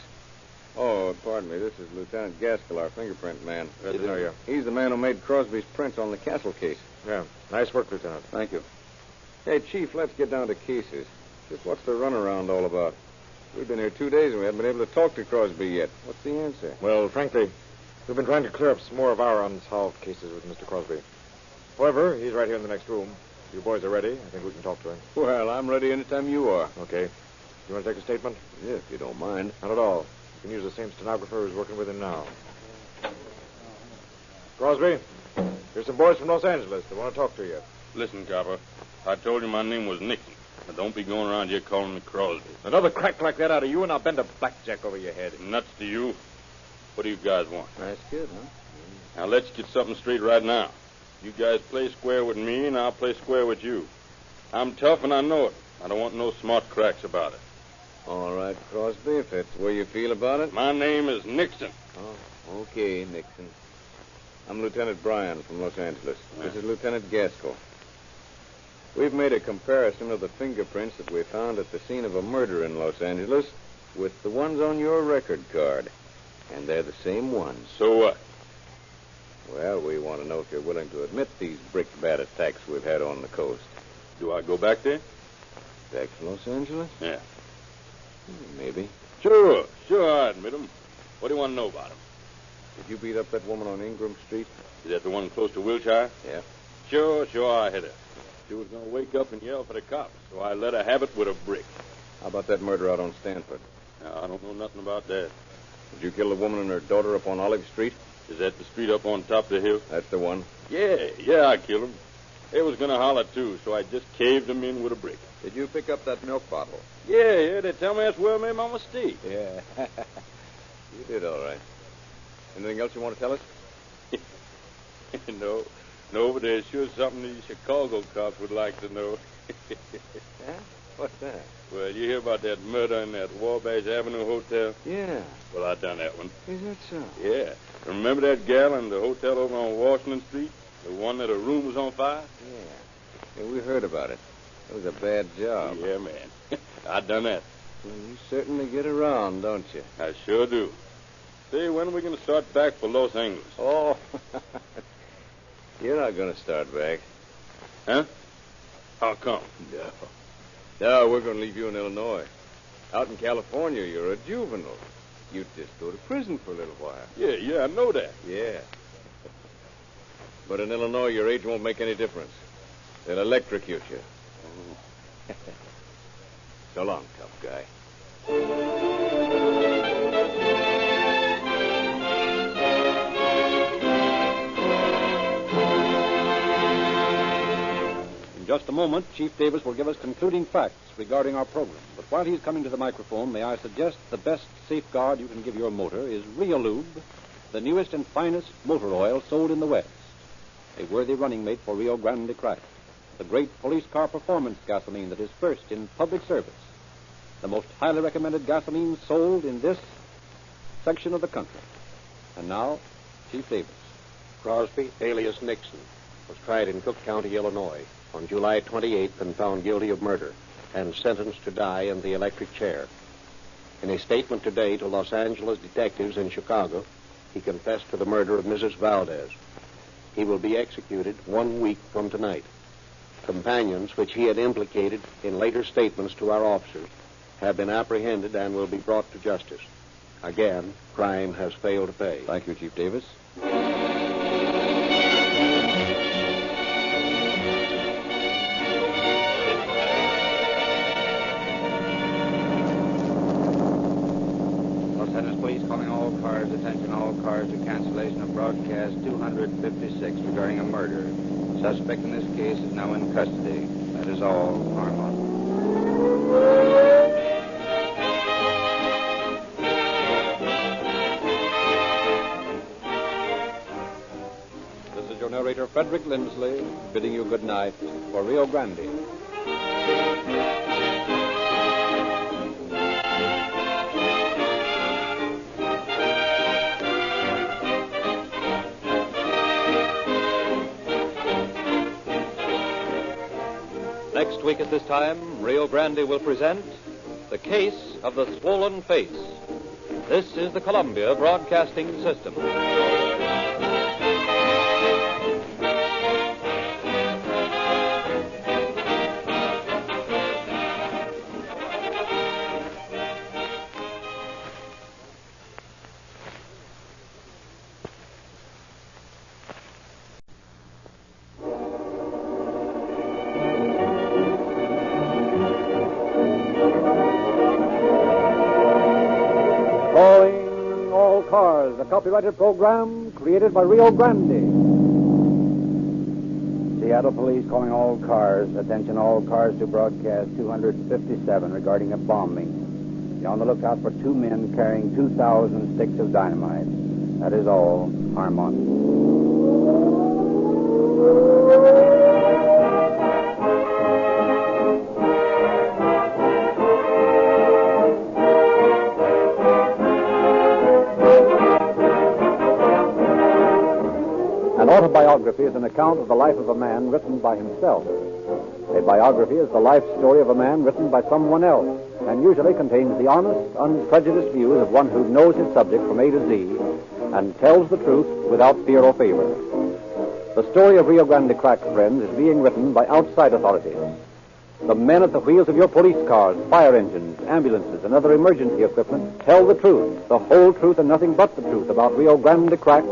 Oh, pardon me. This is Lieutenant Gaskell, our fingerprint man. Glad to know you. He's the man who made Crosby's prints on the Castle case. Yeah. Nice work, Lieutenant. Thank you. Hey, Chief, let's get down to cases. Just what's the runaround all about? We've been here 2 days and we haven't been able to talk to Crosby yet. What's the answer? Well, frankly, we've been trying to clear up some more of our unsolved cases with Mr. Crosby. However, he's right here in the next room. If you boys are ready, I think we can talk to him. Well, I'm ready anytime you are. Okay. You want to take a statement? Yeah, if you don't mind. Not at all. You can use the same stenographer who's working with him now. Crosby, here's some boys from Los Angeles. They want to talk to you. Listen, Copper, I told you my name was Nixon. But don't be going around here calling me Crosby. Another crack like that out of you, and I'll bend a blackjack over your head. Nuts to you. What do you guys want? Nice kid, huh? Now, let's get something straight right now. You guys play square with me, and I'll play square with you. I'm tough, and I know it. I don't want no smart cracks about it. All right, Crosby, if that's the way you feel about it. My name is Nixon. Oh, okay, Nixon. I'm Lieutenant Bryan from Los Angeles. This is Lieutenant Gaskell. We've made a comparison of the fingerprints that we found at the scene of a murder in Los Angeles with the ones on your record card. And they're the same ones. So what? Well, we want to know if you're willing to admit these brickbat attacks we've had on the coast. Do I go back there? Back to Los Angeles? Yeah. Maybe. Sure, I admit him. What do you want to know about him? Did you beat up that woman on Ingram Street? Is that the one close to Wilshire? Yeah. Sure, I hit her. She was going to wake up and yell for the cops, so I let her have it with a brick. How about that murder out on Stanford? Now, I don't know nothing about that. Did you kill the woman and her daughter up on Olive Street? Is that the street up on top of the hill? That's the one. Yeah, I killed him. They was going to holler, too, so I just caved them in with a brick. Did you pick up that milk bottle? Yeah, they tell me that's where I made my mistake. Yeah. You did all right. Anything else you want to tell us? No, but there's sure something these Chicago cops would like to know. Yeah? What's that? Well, you hear about that murder in that Wabash Avenue hotel? Yeah. Well, I done that one. Is that so? Yeah. Remember that gal in the hotel over on Washington Street? The one that her room was on fire? Yeah, we heard about it. It was a bad job. Yeah, man. I done that. Well, you certainly get around, don't you? I sure do. Say, when are we going to start back for Los Angeles? Oh, you're not going to start back. Huh? How come? No, we're going to leave you in Illinois. Out in California, you're a juvenile. You'd just go to prison for a little while. Yeah, I know that. Yeah. But in Illinois, your age won't make any difference. They'll electrocute you. So long, tough guy. In just a moment, Chief Davis will give us concluding facts regarding our program. But while he's coming to the microphone, may I suggest the best safeguard you can give your motor is Realube, the newest and finest motor oil sold in the West. A worthy running mate for Rio Grande Crack, the great police car performance gasoline that is first in public service. The most highly recommended gasoline sold in this section of the country. And now, Chief Davis. Crosby, alias Nixon, was tried in Cook County, Illinois, on July 28th and found guilty of murder and sentenced to die in the electric chair. In a statement today to Los Angeles detectives in Chicago, he confessed to the murder of Mrs. Valdez. He will be executed 1 week from tonight. Companions, which he had implicated in later statements to our officers, have been apprehended and will be brought to justice. Again, crime has failed to pay. Thank you, Chief Davis. Los Angeles Police calling all cars, attention all cars to cancellation of broadcast 256 regarding a murder. Suspect in this case is now in custody. That is all. Armand. This is your narrator, Frederick Lindsley, bidding you good night for Rio Grande. Next week at this time, Rio Grande will present The Case of the Swollen Face. This is the Columbia Broadcasting System. A copyrighted program created by Rio Grande. Seattle Police calling all cars, attention all cars to broadcast 257 regarding a bombing. Be on the lookout for 2 men carrying 2,000 sticks of dynamite. That is all. Armand. An autobiography is an account of the life of a man written by himself. A biography is the life story of a man written by someone else, and usually contains the honest, unprejudiced views of one who knows his subject from A to Z and tells the truth without fear or favor. The story of Rio Grande Crack's friends is being written by outside authorities. The men at the wheels of your police cars, fire engines, ambulances, and other emergency equipment tell the truth, the whole truth and nothing but the truth about Rio Grande Cracked,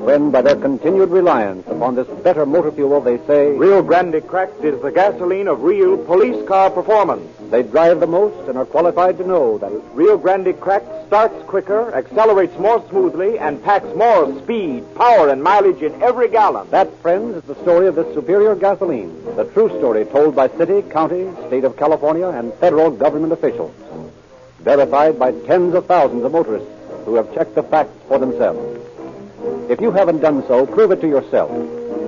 when by their continued reliance upon this better motor fuel they say, Rio Grande Cracked is the gasoline of real police car performance. They drive the most and are qualified to know that Rio Grande Cracked starts quicker, accelerates more smoothly, and packs more speed, power, and mileage in every gallon. That, friends, is the story of this superior gasoline, the true story told by city, county, state of California, and federal government officials, verified by tens of thousands of motorists who have checked the facts for themselves. If you haven't done so, prove it to yourself.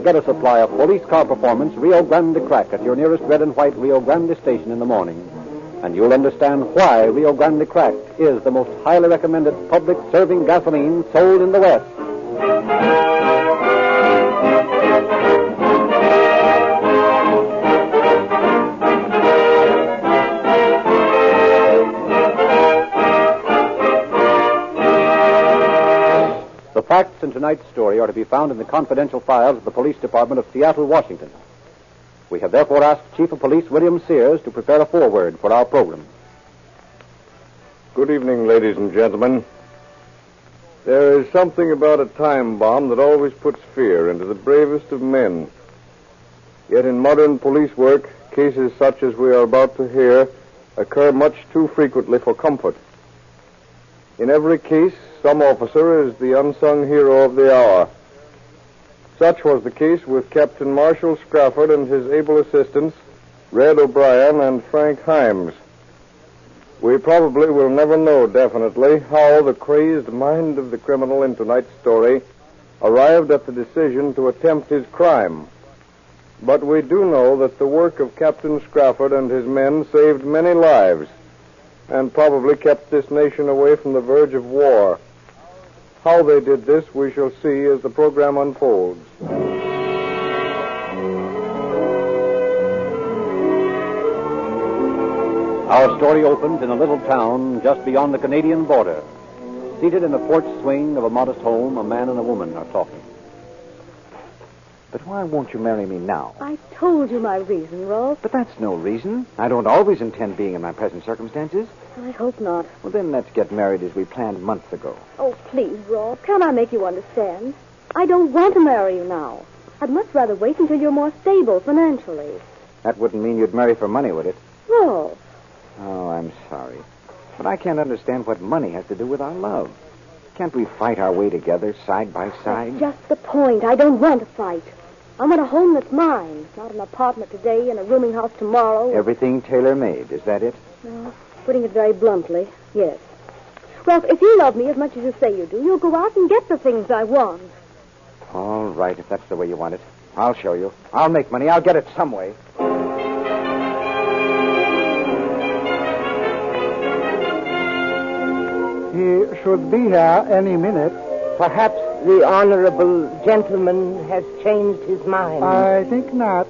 Get a supply of police car performance Rio Grande Crack at your nearest red and white Rio Grande station in the morning, and you'll understand why Rio Grande Crack is the most highly recommended public serving gasoline sold in the West. The facts in tonight's story are to be found in the confidential files of the Police Department of Seattle, Washington. We have therefore asked Chief of Police William Sears to prepare a foreword for our program. Good evening, ladies and gentlemen. There is something about a time bomb that always puts fear into the bravest of men. Yet in modern police work, cases such as we are about to hear occur much too frequently for comfort. In every case, some officer is the unsung hero of the hour. Such was the case with Captain Marshall Scrafford and his able assistants, Red O'Brien and Frank Himes. We probably will never know definitely how the crazed mind of the criminal in tonight's story arrived at the decision to attempt his crime. But we do know that the work of Captain Scrafford and his men saved many lives and probably kept this nation away from the verge of war. How they did this, we shall see as the program unfolds. Our story opens in a little town just beyond the Canadian border. Seated in the porch swing of a modest home, a man and a woman are talking. But why won't you marry me now? I told you my reason, Rolf. But that's no reason. I don't always intend being in my present circumstances. I hope not. Well, then let's get married as we planned months ago. Oh, please, Rolf. Can't I make you understand? I don't want to marry you now. I'd much rather wait until you're more stable financially. That wouldn't mean you'd marry for money, would it? Rolf. Oh, I'm sorry. But I can't understand what money has to do with our love. Can't we fight our way together, side by side? That's just the point. I don't want to fight. I want a home that's mine, not an apartment today and a rooming house tomorrow. Everything tailor-made, is that it? No, putting it very bluntly, yes. Ralph, if you love me as much as you say you do, you'll go out and get the things I want. All right, if that's the way you want it. I'll show you. I'll make money. I'll get it some way. He should be here any minute. Perhaps the honorable gentleman has changed his mind. I think not.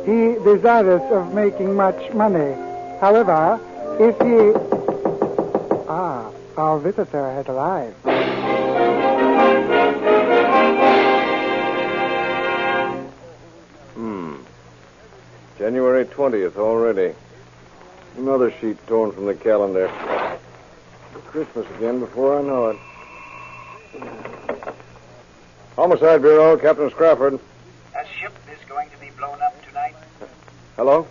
He desirous of making much money. However, if he... our visitor has arrived. January 20th already. Another sheet torn from the calendar. Christmas again before I know it. Homicide Bureau, Captain Scrafford. A ship is going to be blown up tonight. Hello?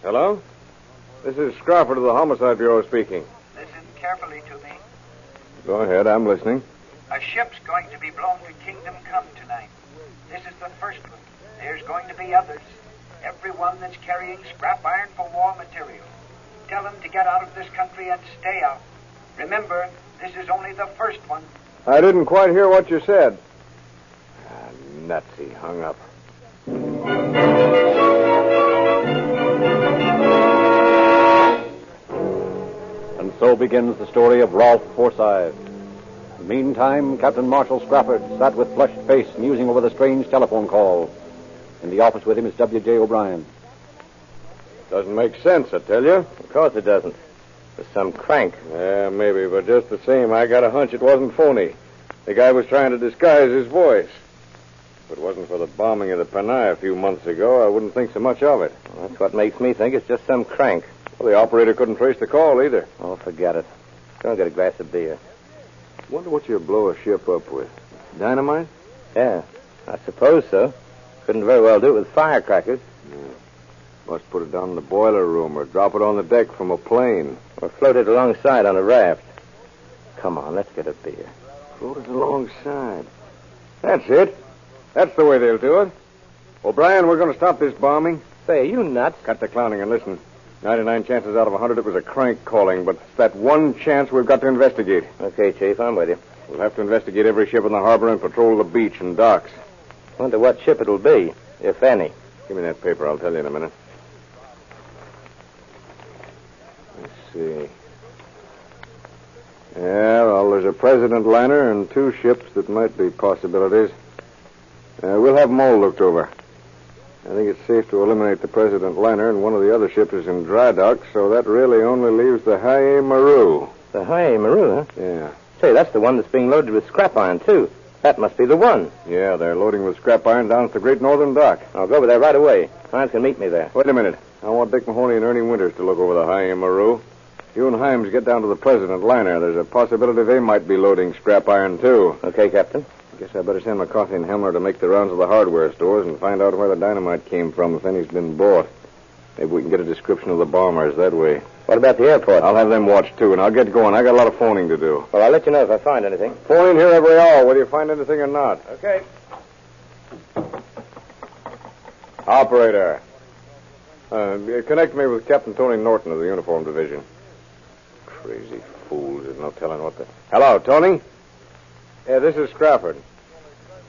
Hello? This is Scrafford of the Homicide Bureau speaking. Listen carefully to me. Go ahead, I'm listening. A ship's going to be blown to Kingdom Come tonight. This is the first one. There's going to be others. Everyone that's carrying scrap iron for war material. Tell them to get out of this country and stay out. Remember, this is only the first one. I didn't quite hear what you said. Nuts, he hung up. And so begins the story of Rolf Forsyth. Meantime, Captain Marshall Scrafford sat with flushed face musing over the strange telephone call. In the office with him is W.J. O'Brien. Doesn't make sense, I tell you. Of course it doesn't. There's some crank. Yeah, maybe, but just the same, I got a hunch it wasn't phony. The guy was trying to disguise his voice. If it wasn't for the bombing of the Panay a few months ago, I wouldn't think so much of it. Well, that's what makes me think it's just some crank. Well, the operator couldn't trace the call either. Oh, forget it. Go and get a glass of beer. Wonder what you blow a ship up with. Dynamite? Yeah, I suppose so. Couldn't very well do it with firecrackers. Must put it down in the boiler room or drop it on the deck from a plane. Or float it alongside on a raft. Come on, let's get a beer. Float it alongside. That's it. That's the way they'll do it. O'Brien, we're going to stop this bombing. Say, are you nuts? Cut the clowning and listen. 99 chances out of 100 it was a crank calling, but it's that one chance we've got to investigate. Okay, Chief, I'm with you. We'll have to investigate every ship in the harbor and patrol the beach and docks. Wonder what ship it'll be, if any. Give me that paper. I'll tell you in a minute. Let's see. Yeah, well, there's a President liner and 2 ships that might be possibilities. We'll have them all looked over. I think it's safe to eliminate the President liner, and one of the other ships is in dry dock, so that really only leaves the Haie Maru. The Haie Maru, huh? Yeah. Say, that's the one that's being loaded with scrap iron, too. That must be the one. Yeah, they're loading with scrap iron down at the Great Northern Dock. I'll go over there right away. Hines can meet me there. Wait a minute. I want Dick Mahoney and Ernie Winters to look over the Haie Maru. You and Himes get down to the President liner. There's a possibility they might be loading scrap iron, too. Okay, Captain. Guess I better send McCarthy and Hemler to make the rounds of the hardware stores and find out where the dynamite came from, if any's been bought. Maybe we can get a description of the bombers that way. What about the airport? I'll have them watched, too, and I'll get going. I got a lot of phoning to do. Well, I'll let you know if I find anything. Phone in here every hour, whether you find anything or not. Okay. Operator. Connect me with Captain Tony Norton of the Uniform Division. Crazy fools. There's no telling what the... Hello, Tony? Yeah, this is Scrafford.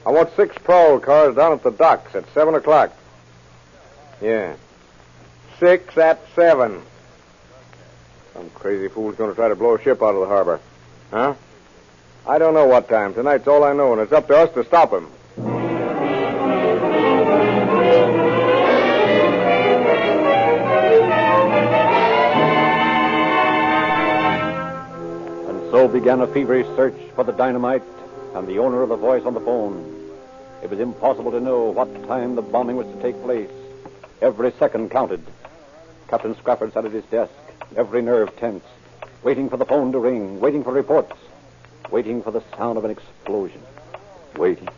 I want 6 prowl cars down at the docks at 7 o'clock. Yeah. 6 at 7. Some crazy fool's going to try to blow a ship out of the harbor. Huh? I don't know what time. Tonight's all I know, and it's up to us to stop him. And so began a feverish search for the dynamite and the owner of the voice on the phone. It was impossible to know what time the bombing was to take place. Every second counted. Captain Scrafford sat at his desk, every nerve tense, waiting for the phone to ring, waiting for reports, waiting for the sound of an explosion. Waiting.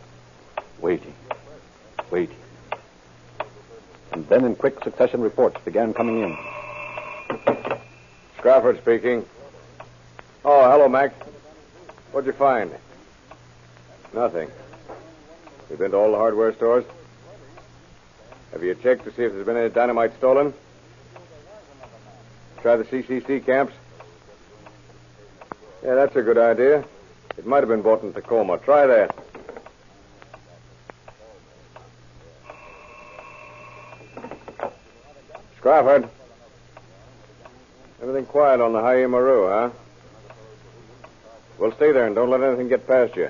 And then in quick succession reports began coming in. Scrafford speaking. Oh, hello, Mac. What'd you find? Nothing. You been to all the hardware stores? Have you checked to see if there's been any dynamite stolen? Try the CCC camps? Yeah, that's a good idea. It might have been bought in Tacoma. Try that. Scrafford. Everything quiet on the Haie Maru, huh? Well, stay there and don't let anything get past you.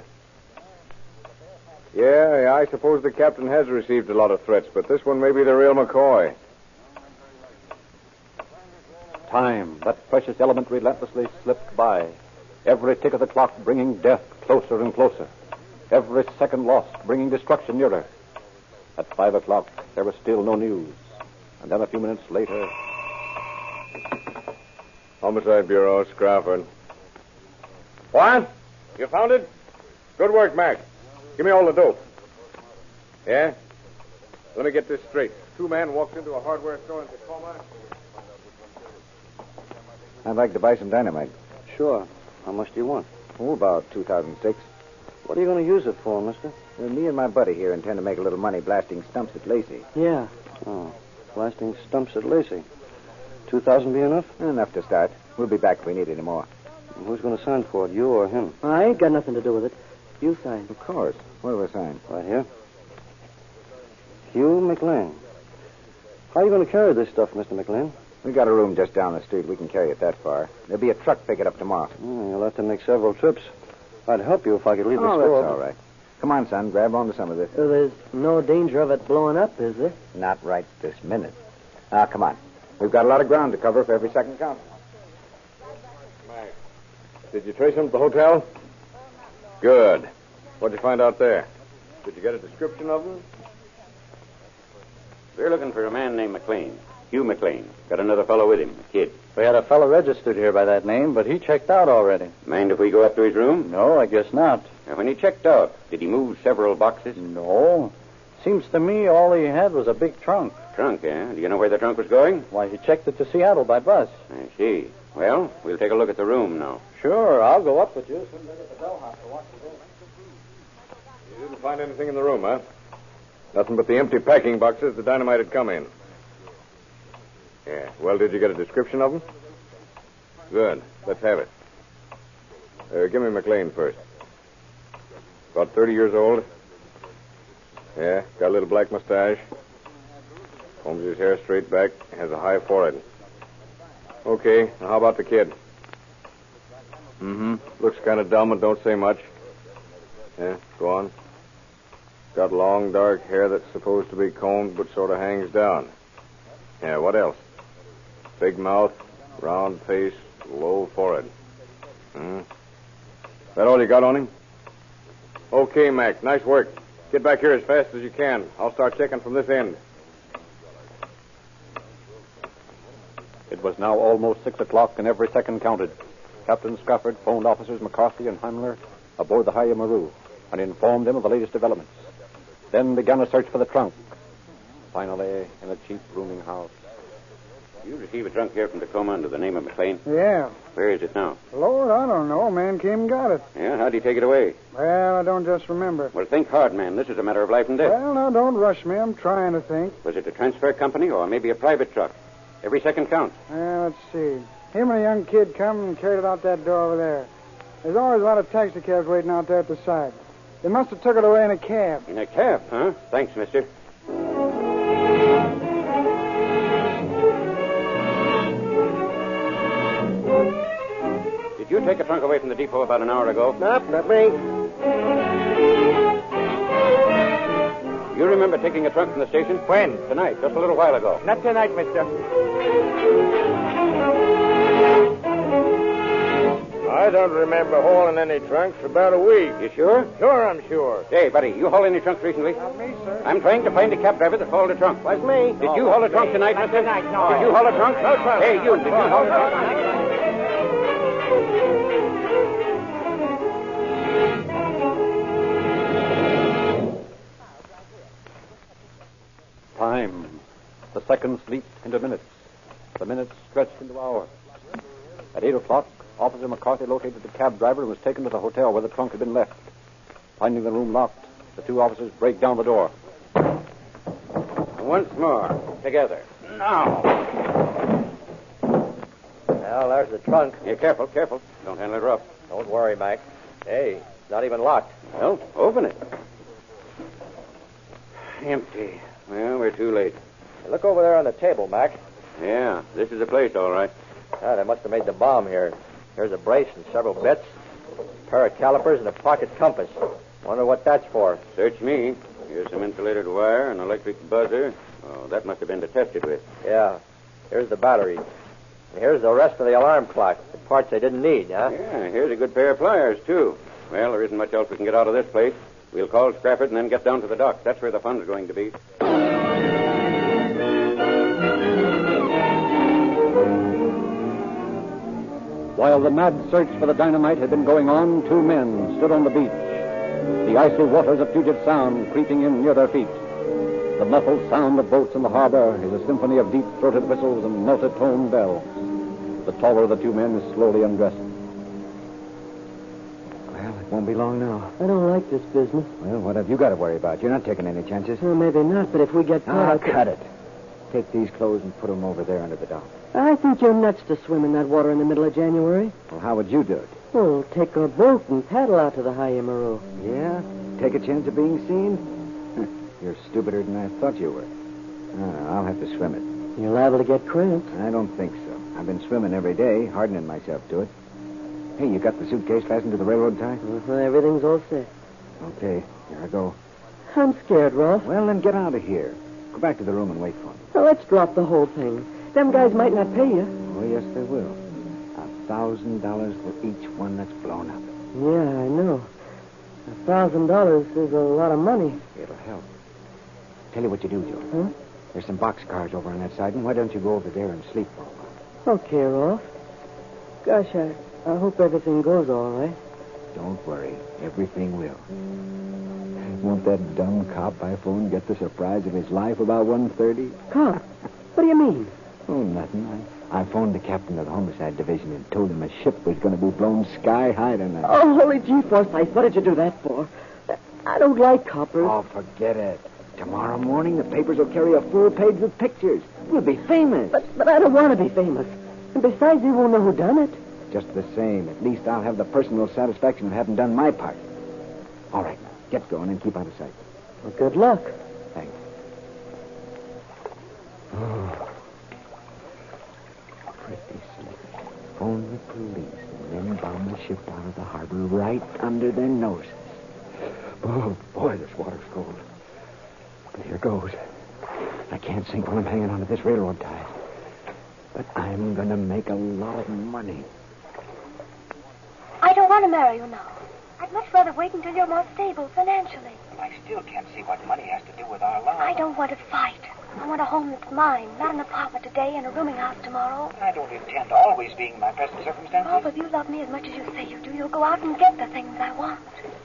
Yeah, I suppose the captain has received a lot of threats, but this one may be the real McCoy. Time, that precious element, relentlessly slipped by. Every tick of the clock bringing death closer and closer. Every second lost, bringing destruction nearer. At 5 o'clock, there was still no news. And then a few minutes later... Homicide Bureau, Scrafford. What? You found it? Good work, Mac. Give me all the dope. Yeah? Let me get this straight. 2 men walked into a hardware store in Tacoma. I'd like to buy some dynamite. Sure. How much do you want? Oh, about 2006. What are you going to use it for, mister? Me and my buddy here intend to make a little money blasting stumps at Lacey. Yeah. Oh, blasting stumps at Lacey. 2,000 be enough? Enough to start. We'll be back if we need any more. Who's going to sign for it, you or him? I ain't got nothing to do with it. You sign. Of course. Where do I sign? Right here. Hugh McLean. How are you going to carry this stuff, Mr. McLean? We got a room just down the street. We can carry it that far. There'll be a truck pick it up tomorrow. You'll have to make several trips. I'd help you if I could leave the store. Oh, that's all right. Come on, son. Grab onto some of this. So there's no danger of it blowing up, is there? Not right this minute. Now, come on. We've got a lot of ground to cover for every second count. Did you trace him to the hotel? Good. What'd you find out there? Did you get a description of him? We're looking for a man named McLean. Hugh McLean. Got another fellow with him, a kid. We had a fellow registered here by that name, but he checked out already. Mind if we go up to his room? No, I guess not. Now, when he checked out, did he move several boxes? No. Seems to me all he had was a big trunk. Trunk, eh? Do you know where the trunk was going? Why, he checked it to Seattle by bus. I see. Well, we'll take a look at the room now. Sure, I'll go up with you as soon as I get the bellhop to watch the door. You didn't find anything in the room, huh? Nothing but the empty packing boxes the dynamite had come in. Yeah. Well, did you get a description of him? Good. Let's have it. Give me McLean first. About 30 years old. Yeah, got a little black mustache. Combs his hair straight back. Has a high forehead. Okay, now how about the kid? Mm-hmm. Looks kind of dumb and don't say much. Yeah, go on. Got long, dark hair that's supposed to be combed but sort of hangs down. Yeah, what else? Big mouth, round face, low forehead. That all you got on him? Okay, Mac, nice work. Get back here as fast as you can. I'll start checking from this end. It was now almost 6 o'clock, and every second counted. Captain Scafford phoned officers McCarthy and Heimler aboard the Maru and informed them of the latest developments. Then began a search for the trunk. Finally, in a cheap rooming house. You received a trunk here from Tacoma under the name of McLean? Yeah. Where is it now? Lord, I don't know. Man came and got it. Yeah, how'd he take it away? Well, I don't just remember. Well, think hard, man. This is a matter of life and death. Well, now, don't rush me. I'm trying to think. Was it a transfer company or maybe a private truck? Every second counts. Well, let's see. Him and a young kid come and carried it out that door over there. There's always a lot of taxi cabs waiting out there at the side. They must have took it away in a cab. In a cab, huh? Thanks, mister. Did you take a trunk away from the depot about an hour ago? Nope, not me. You remember taking a trunk from the station? When? Tonight, just a little while ago. Not tonight, mister. I don't remember hauling any trunks for about a week. You sure? Sure, I'm sure. Hey, buddy, you haul any trunks recently? Not me, sir. I'm trying to find a cab driver that hauled a trunk. Was me. Did you haul a trunk tonight, mister? Tonight, no. Did you haul a trunk? No trunk. Hey, you, did you haul a trunk? Time. The seconds leaped into minutes. The minutes stretched into hours. At 8 o'clock, Officer McCarthy located the cab driver and was taken to the hotel where the trunk had been left. Finding the room locked, the two officers break down the door. Once more, together. Now. Well, there's the trunk. Yeah, careful, careful. Don't handle it rough. Don't worry, Mac. Hey, it's not even locked. Well, open it. Empty. Well, we're too late. Look over there on the table, Mac. Yeah, this is the place, all right. They must have made the bomb here. Here's a brace and several bits, a pair of calipers, and a pocket compass. Wonder what that's for. Search me. Here's some insulated wire, an electric buzzer. Oh, that must have been to test it with. Yeah. Here's the battery. And here's the rest of the alarm clock. The parts they didn't need, huh? Yeah, here's a good pair of pliers, too. Well, there isn't much else we can get out of this place. We'll call Scrafford and then get down to the dock. That's where the fun's going to be. While the mad search for the dynamite had been going on, two men stood on the beach. The icy waters of Puget Sound creeping in near their feet. The muffled sound of boats in the harbor is a symphony of deep-throated whistles and multi-toned bells. The taller of the two men is slowly undressing. Well, it won't be long now. I don't like this business. Well, what have you got to worry about? You're not taking any chances. Well, maybe not, but if we get caught... Cut it. Take these clothes and put them over there under the dock. I think you're nuts to swim in that water in the middle of January. Well, how would you do it? Well, take a boat and paddle out to the Maru. Yeah? Take a chance of being seen? You're stupider than I thought you were. No, I'll have to swim it. You're liable to get cramps. I don't think so. I've been swimming every day, hardening myself to it. Hey, you got the suitcase fastened to the railroad tie? Everything's all set. Okay, here I go. I'm scared, Rolf. Well, then get out of here. Go back to the room and wait for me. Well, let's drop the whole thing. Them guys might not pay you. Oh, yes, they will. $1,000 for each one that's blown up. Yeah, I know. $1,000 is a lot of money. It'll help. Tell you what you do, Joe. Huh? There's some boxcars over on that side, and why don't you go over there and sleep for a while? Okay, Rolf. Gosh, I hope everything goes all right. Don't worry. Everything will. Won't that dumb cop I phoned get the surprise of his life about 1:30? Cop? What do you mean? Oh, nothing. I phoned the captain of the homicide division and told him a ship was going to be blown sky high tonight. Oh, holy G-Force, what did you do that for? I don't like coppers. Oh, forget it. Tomorrow morning, the papers will carry a full page with pictures. We'll be famous. But I don't want to be famous. And besides, you won't know who done it. Just the same. At least I'll have the personal satisfaction of having done my part. All right, now, get going and keep out of sight. Well, good luck. Thanks. Oh. Pretty slick. Phone the police and then bomb the ship out of the harbor right under their noses. Oh, boy, this water's cold. But here goes. I can't sink while I'm hanging onto this railroad tie. But I'm going to make a lot of money. I don't want to marry you now. I'd much rather wait until you're more stable financially. But I still can't see what money has to do with our love. I don't want to fight. I want a home that's mine, not an apartment today and a rooming house tomorrow. I don't intend always being in my present circumstances. Oh, if you love me as much as you say you do, you'll go out and get the things I want.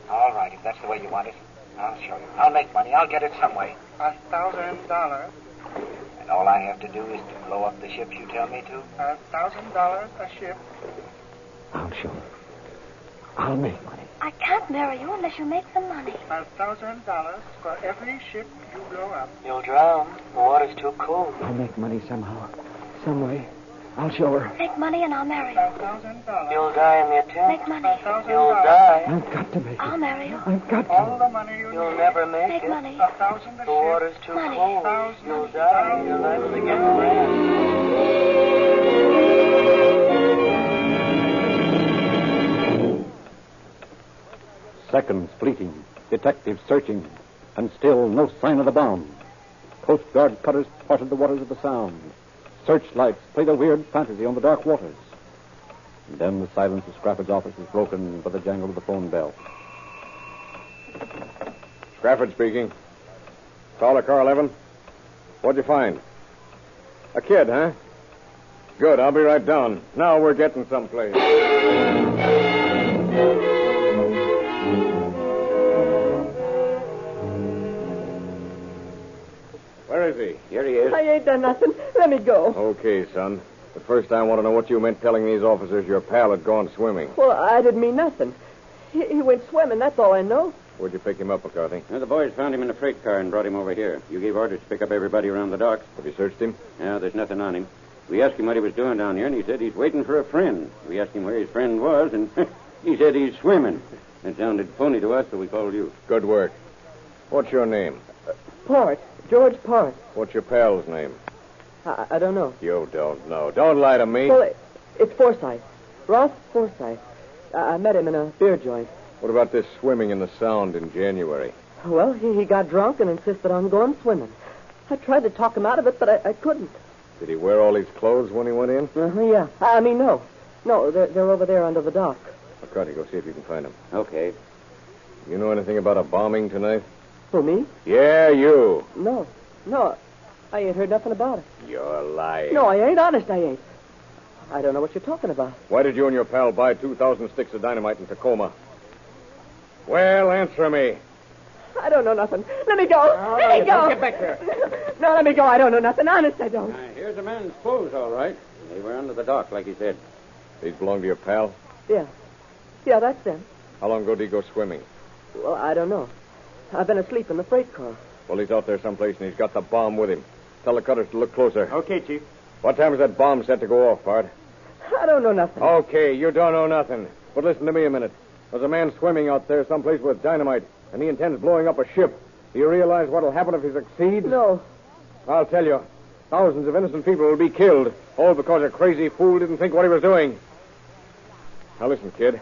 All right, if that's the way you want it, I'll show you. I'll make money. I'll get it some way. $1,000. And all I have to do is to blow up the ships you tell me to? $1,000 a ship. I'll show you. I'll make money. I can't marry you unless you make some money. $1,000 for every ship you blow up. You'll drown. The water's too cold. I'll make money somehow. Some way. I'll show her. Make money and I'll marry you. $1,000. You'll die in the attempt. Make money. You'll die. I've got to make it. I'll marry you. I've got to. All the money You'll never make it. money. $1,000 a ship. The water's too Money. cold. You'll die. You'll never get around. Seconds fleeting, detectives searching, and still no sign of the bomb. Coast Guard cutters parted the waters of the Sound. Searchlights played a weird fantasy on the dark waters. And then the silence of Scrafford's office was broken by the jangle of the phone bell. Scrafford speaking. Caller car 11. What'd you find? A kid, huh? Good, I'll be right down. Now we're getting someplace. Where is he? Here he is. I ain't done nothing. Let me go. Okay, son. But first I want to know what you meant telling these officers your pal had gone swimming. Well, I didn't mean nothing. He went swimming, that's all I know. Where'd you pick him up, McCarthy? The boys found him in a freight car and brought him over here. You gave orders to pick up everybody around the docks. Have you searched him? Yeah, there's nothing on him. We asked him what he was doing down here, and he said he's waiting for a friend. We asked him where his friend was, and he said he's swimming. It sounded phony to us, so we called you. Good work. What's your name? Port. George Port. What's your pal's name? I don't know. You don't know. Don't lie to me. Well, it's Forsyth. Ross Forsyth. I met him in a beer joint. What about this swimming in the Sound in January? Well, he got drunk and insisted on going swimming. I tried to talk him out of it, but I couldn't. Did he wear all his clothes when he went in? Yeah. I mean, no. No, they're over there under the dock. McCarty, go see if you can find them. Okay. You know anything about a bombing tonight? Who, me? Yeah, you. No. I ain't heard nothing about it. You're lying. No, I ain't. Honest, I ain't. I don't know what you're talking about. Why did you and your pal buy 2,000 sticks of dynamite in Tacoma? Well, answer me. I don't know nothing. Let me go. Let me go. Get back here. No, let me go. I don't know nothing. Honest, I don't. Here's a man's clothes, all right. They were under the dock, like he said. These belong to your pal? Yeah. Yeah, that's them. How long ago did he go swimming? Well, I don't know. I've been asleep in the freight car. Well, he's out there someplace, and he's got the bomb with him. Tell the cutters to look closer. Okay, Chief. What time is that bomb set to go off, Bart? I don't know nothing. Okay, you don't know nothing. But listen to me a minute. There's a man swimming out there someplace with dynamite, and he intends blowing up a ship. Do you realize what'll happen if he succeeds? No. I'll tell you. Thousands of innocent people will be killed, all because a crazy fool didn't think what he was doing. Now listen, kid.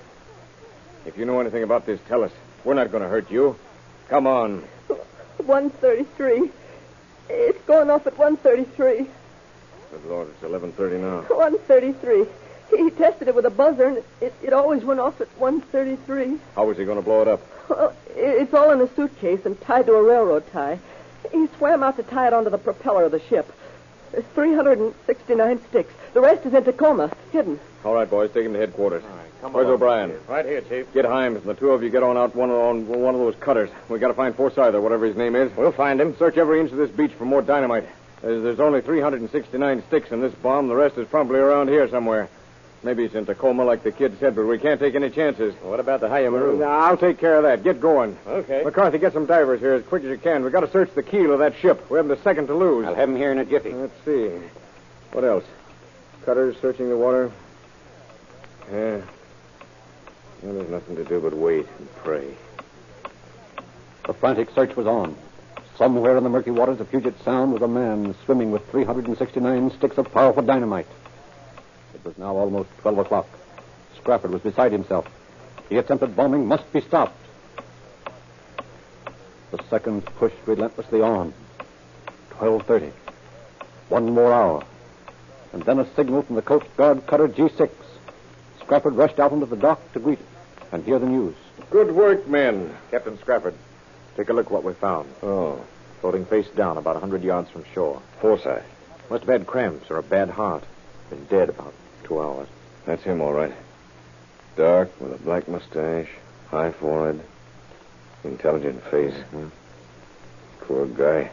If you know anything about this, tell us. We're not going to hurt you. Come on. 1:33. It's going off at 1:33. Good Lord, it's 11:30 now. 1:33. He tested it with a buzzer, and it always went off at 1:33. How was he going to blow it up? Well, it's all in a suitcase and tied to a railroad tie. He swam out to tie it onto the propeller of the ship. There's 369 sticks. The rest is in Tacoma, hidden. All right, boys, take him to headquarters. All right, come Where's along, O'Brien? Chief. Right here, Chief. Get Himes, and the two of you get on out on one of those cutters. We got to find Forsyth or whatever his name is. We'll find him. Search every inch of this beach for more dynamite. There's only 369 sticks in this bomb. The rest is probably around here somewhere. Maybe it's in Tacoma, like the kid said, but we can't take any chances. What about the Hayamaru? I'll take care of that. Get going. Okay. McCarthy, get some divers here as quick as you can. We've got to search the keel of that ship. We haven't a second to lose. I'll have him here in a jiffy. Let's see. What else? Cutters searching the water. Yeah. Well, there's nothing to do but wait and pray. The frantic search was on. Somewhere in the murky waters of Puget Sound was a man swimming with 369 sticks of powerful dynamite. It was now almost 12 o'clock. Scrappard was beside himself. The attempted bombing must be stopped. The seconds pushed relentlessly on. 12:30. One more hour. And then a signal from the Coast Guard cutter G6. Scrappard rushed out onto the dock to greet it and hear the news. Good work, men. Captain Scrappard. Take a look what we found. Oh. Floating face down about 100 yards from shore. Forsyth. Must have had cramps or a bad heart. Been dead about 2 hours. That's him, all right. Dark, with a black mustache, high forehead, intelligent face. Mm-hmm. Poor guy.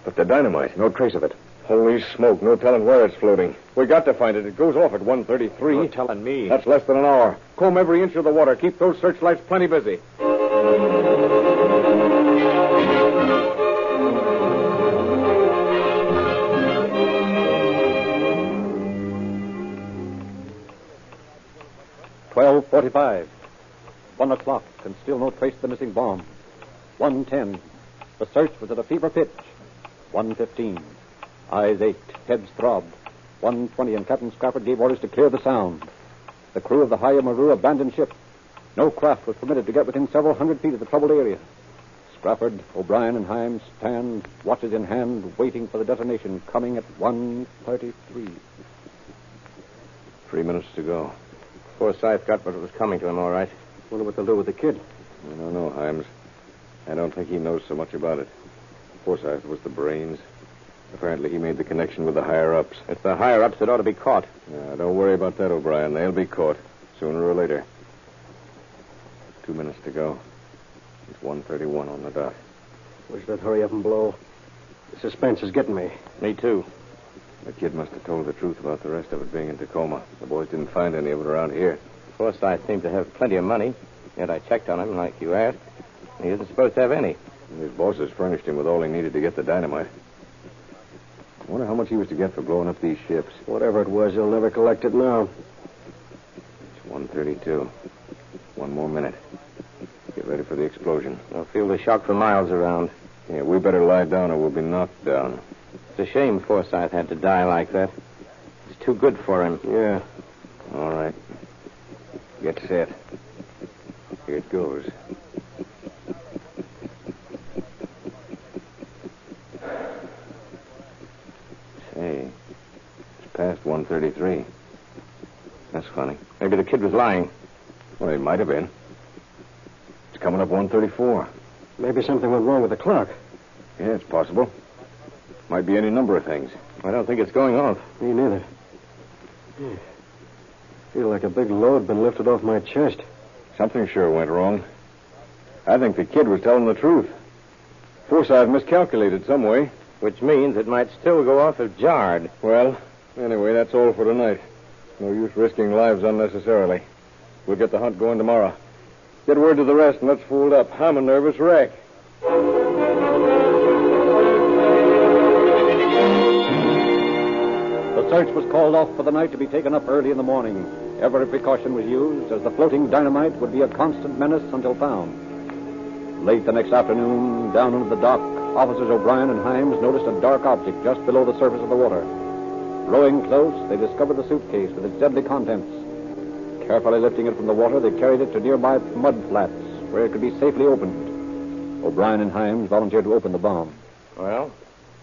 But the dynamite. No trace of it. Holy smoke, no telling where it's floating. We got to find it. It goes off at 1:33. You're telling me. That's less than an hour. Comb every inch of the water. Keep those searchlights plenty busy. $12:45. 1 o'clock, and still no trace of the missing bomb. 1:10. The search was at a fever pitch. 1:15. Eyes ached, heads throbbed. 1:20, and Captain Scrappard gave orders to clear the sound. The crew of the Hayamaru abandoned ship. No craft was permitted to get within several hundred feet of the troubled area. Scrappard, O'Brien, and Himes stand, watches in hand, waiting for the detonation, coming at 1:33. 3 minutes to go. Forsyth got what was coming to him, all right. Wonder what they'll do with the kid. I don't know, Himes. I don't think he knows so much about it. Forsyth was the brains. Apparently he made the connection with the higher-ups. It's the higher-ups that ought to be caught. Yeah, don't worry about that, O'Brien. They'll be caught, sooner or later. 2 minutes to go. It's 1:31 on the dot. Wish they'd hurry up and blow. The suspense is getting me. Me, too. The kid must have told the truth about the rest of it being in Tacoma. The boys didn't find any of it around here. Forsyth seemed to have plenty of money, yet I checked on him like you asked. He isn't supposed to have any. And his bosses furnished him with all he needed to get the dynamite. I wonder how much he was to get for blowing up these ships. Whatever it was, he'll never collect it now. It's 1:32. 1 more minute. Get ready for the explosion. I'll feel the shock for miles around. Yeah, we better lie down or we'll be knocked down. It's a shame Forsyth had to die like that. It's too good for him. Yeah. All right. Get set. Here it goes. Say, it's past 1:33. That's funny. Maybe the kid was lying. Well, he might have been. It's coming up 1:34. Maybe something went wrong with the clock. Yeah, it's possible. Might be any number of things. I don't think it's going off. Me neither. Feel like a big load been lifted off my chest. Something sure went wrong. I think the kid was telling the truth. Forsyth miscalculated some way. Which means it might still go off if jarred. Well, anyway, that's all for tonight. No use risking lives unnecessarily. We'll get the hunt going tomorrow. Get word to the rest and let's fool up. I'm a nervous wreck. The search was called off for the night to be taken up early in the morning. Every precaution was used, as the floating dynamite would be a constant menace until found. Late the next afternoon, down into the dock, Officers O'Brien and Himes noticed a dark object just below the surface of the water. Rowing close, they discovered the suitcase with its deadly contents. Carefully lifting it from the water, they carried it to nearby mud flats, where it could be safely opened. O'Brien and Himes volunteered to open the bomb. Well,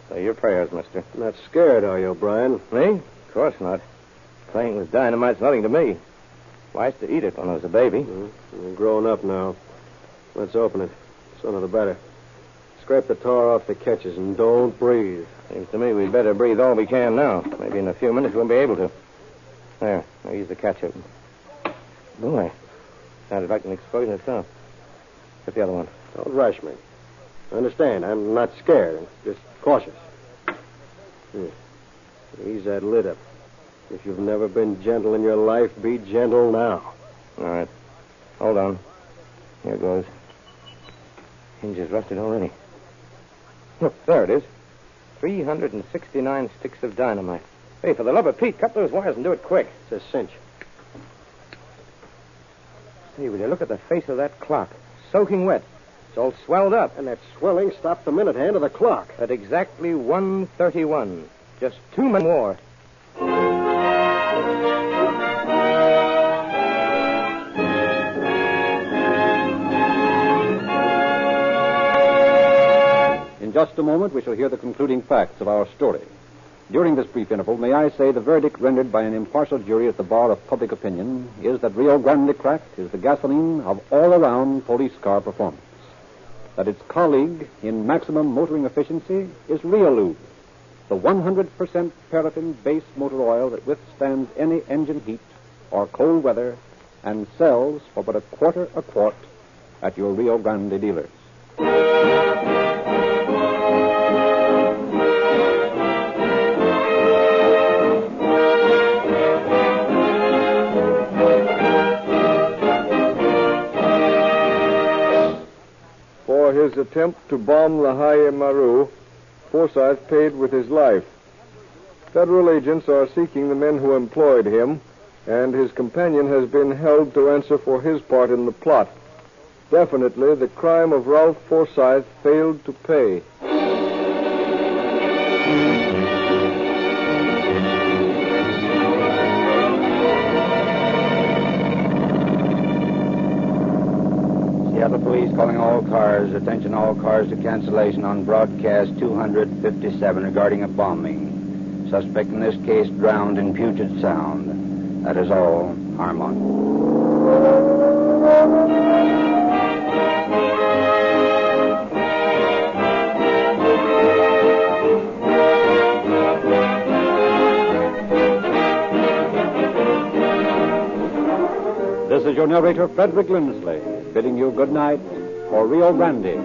say your prayers, mister. Not scared, are you, O'Brien? Me? Of course not. Playing with dynamite's nothing to me. I used to eat it when I was a baby. We're growing up now. Let's open it. Sooner the better. Scrape the tar off the catches and don't breathe. Seems to me we'd better breathe all we can now. Maybe in a few minutes we'll be able to. There. Now use the catch open. Boy. Sounded like an explosion itself. Get the other one. Don't rush me. Understand, I'm not scared. Just cautious. Ease that lid up. If you've never been gentle in your life, be gentle now. All right. Hold on. Here goes. Hinge is rusted already. Look, there it is. 369 sticks of dynamite. Hey, for the love of Pete, cut those wires and do it quick. It's a cinch. Hey, will you look at the face of that clock? Soaking wet. It's all swelled up. And that swelling stopped the minute hand of the clock. At exactly 1:31. Just 2 minutes more. In just a moment, we shall hear the concluding facts of our story. During this brief interval, may I say the verdict rendered by an impartial jury at the bar of public opinion is that Rio Grande Cracked is the gasoline of all-around police car performance. That its colleague in maximum motoring efficiency is Riolube, the 100% paraffin-based motor oil that withstands any engine heat or cold weather and sells for but $1.25 a quart at your Rio Grande dealers. For his attempt to bomb La Haye Maru, Forsyth paid with his life. Federal agents are seeking the men who employed him, and his companion has been held to answer for his part in the plot. Definitely, the crime of Ralph Forsyth failed to pay. Seattle Police calling all cars. Attention all cars to cancellation on broadcast 257 regarding a bombing. Suspect in this case drowned in Puget Sound. That is all. Harmon. This is your narrator, Frederick Lindsley, bidding you good night for Rio Grande.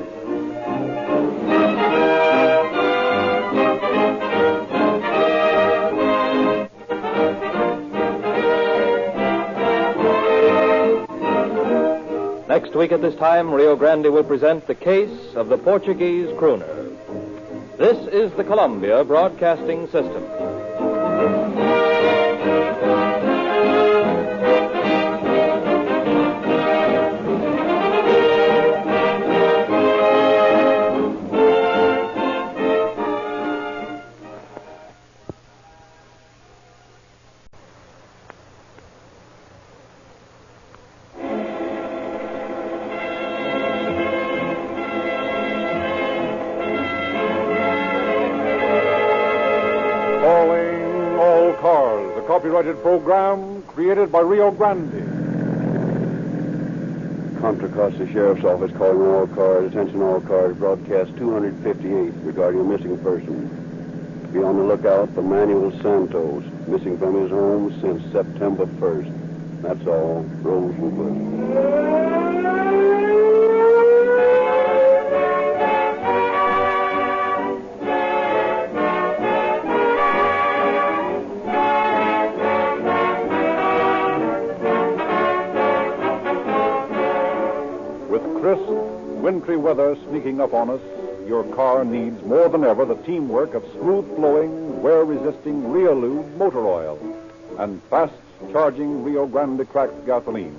Next week at this time, Rio Grande will present the case of the Portuguese Crooner. This is the Columbia Broadcasting System. Copyrighted program created by Rio Grande. Contra Costa Sheriff's Office calling all cars. Attention all cars. Broadcast 258 regarding a missing person. Be on the lookout for Manuel Santos, missing from his home since September 1st. That's all. Rosenwood. Crisp, wintry weather sneaking up on us, your car needs more than ever the teamwork of smooth-flowing, wear-resisting Riolube motor oil and fast-charging Rio Grande Cracked gasoline.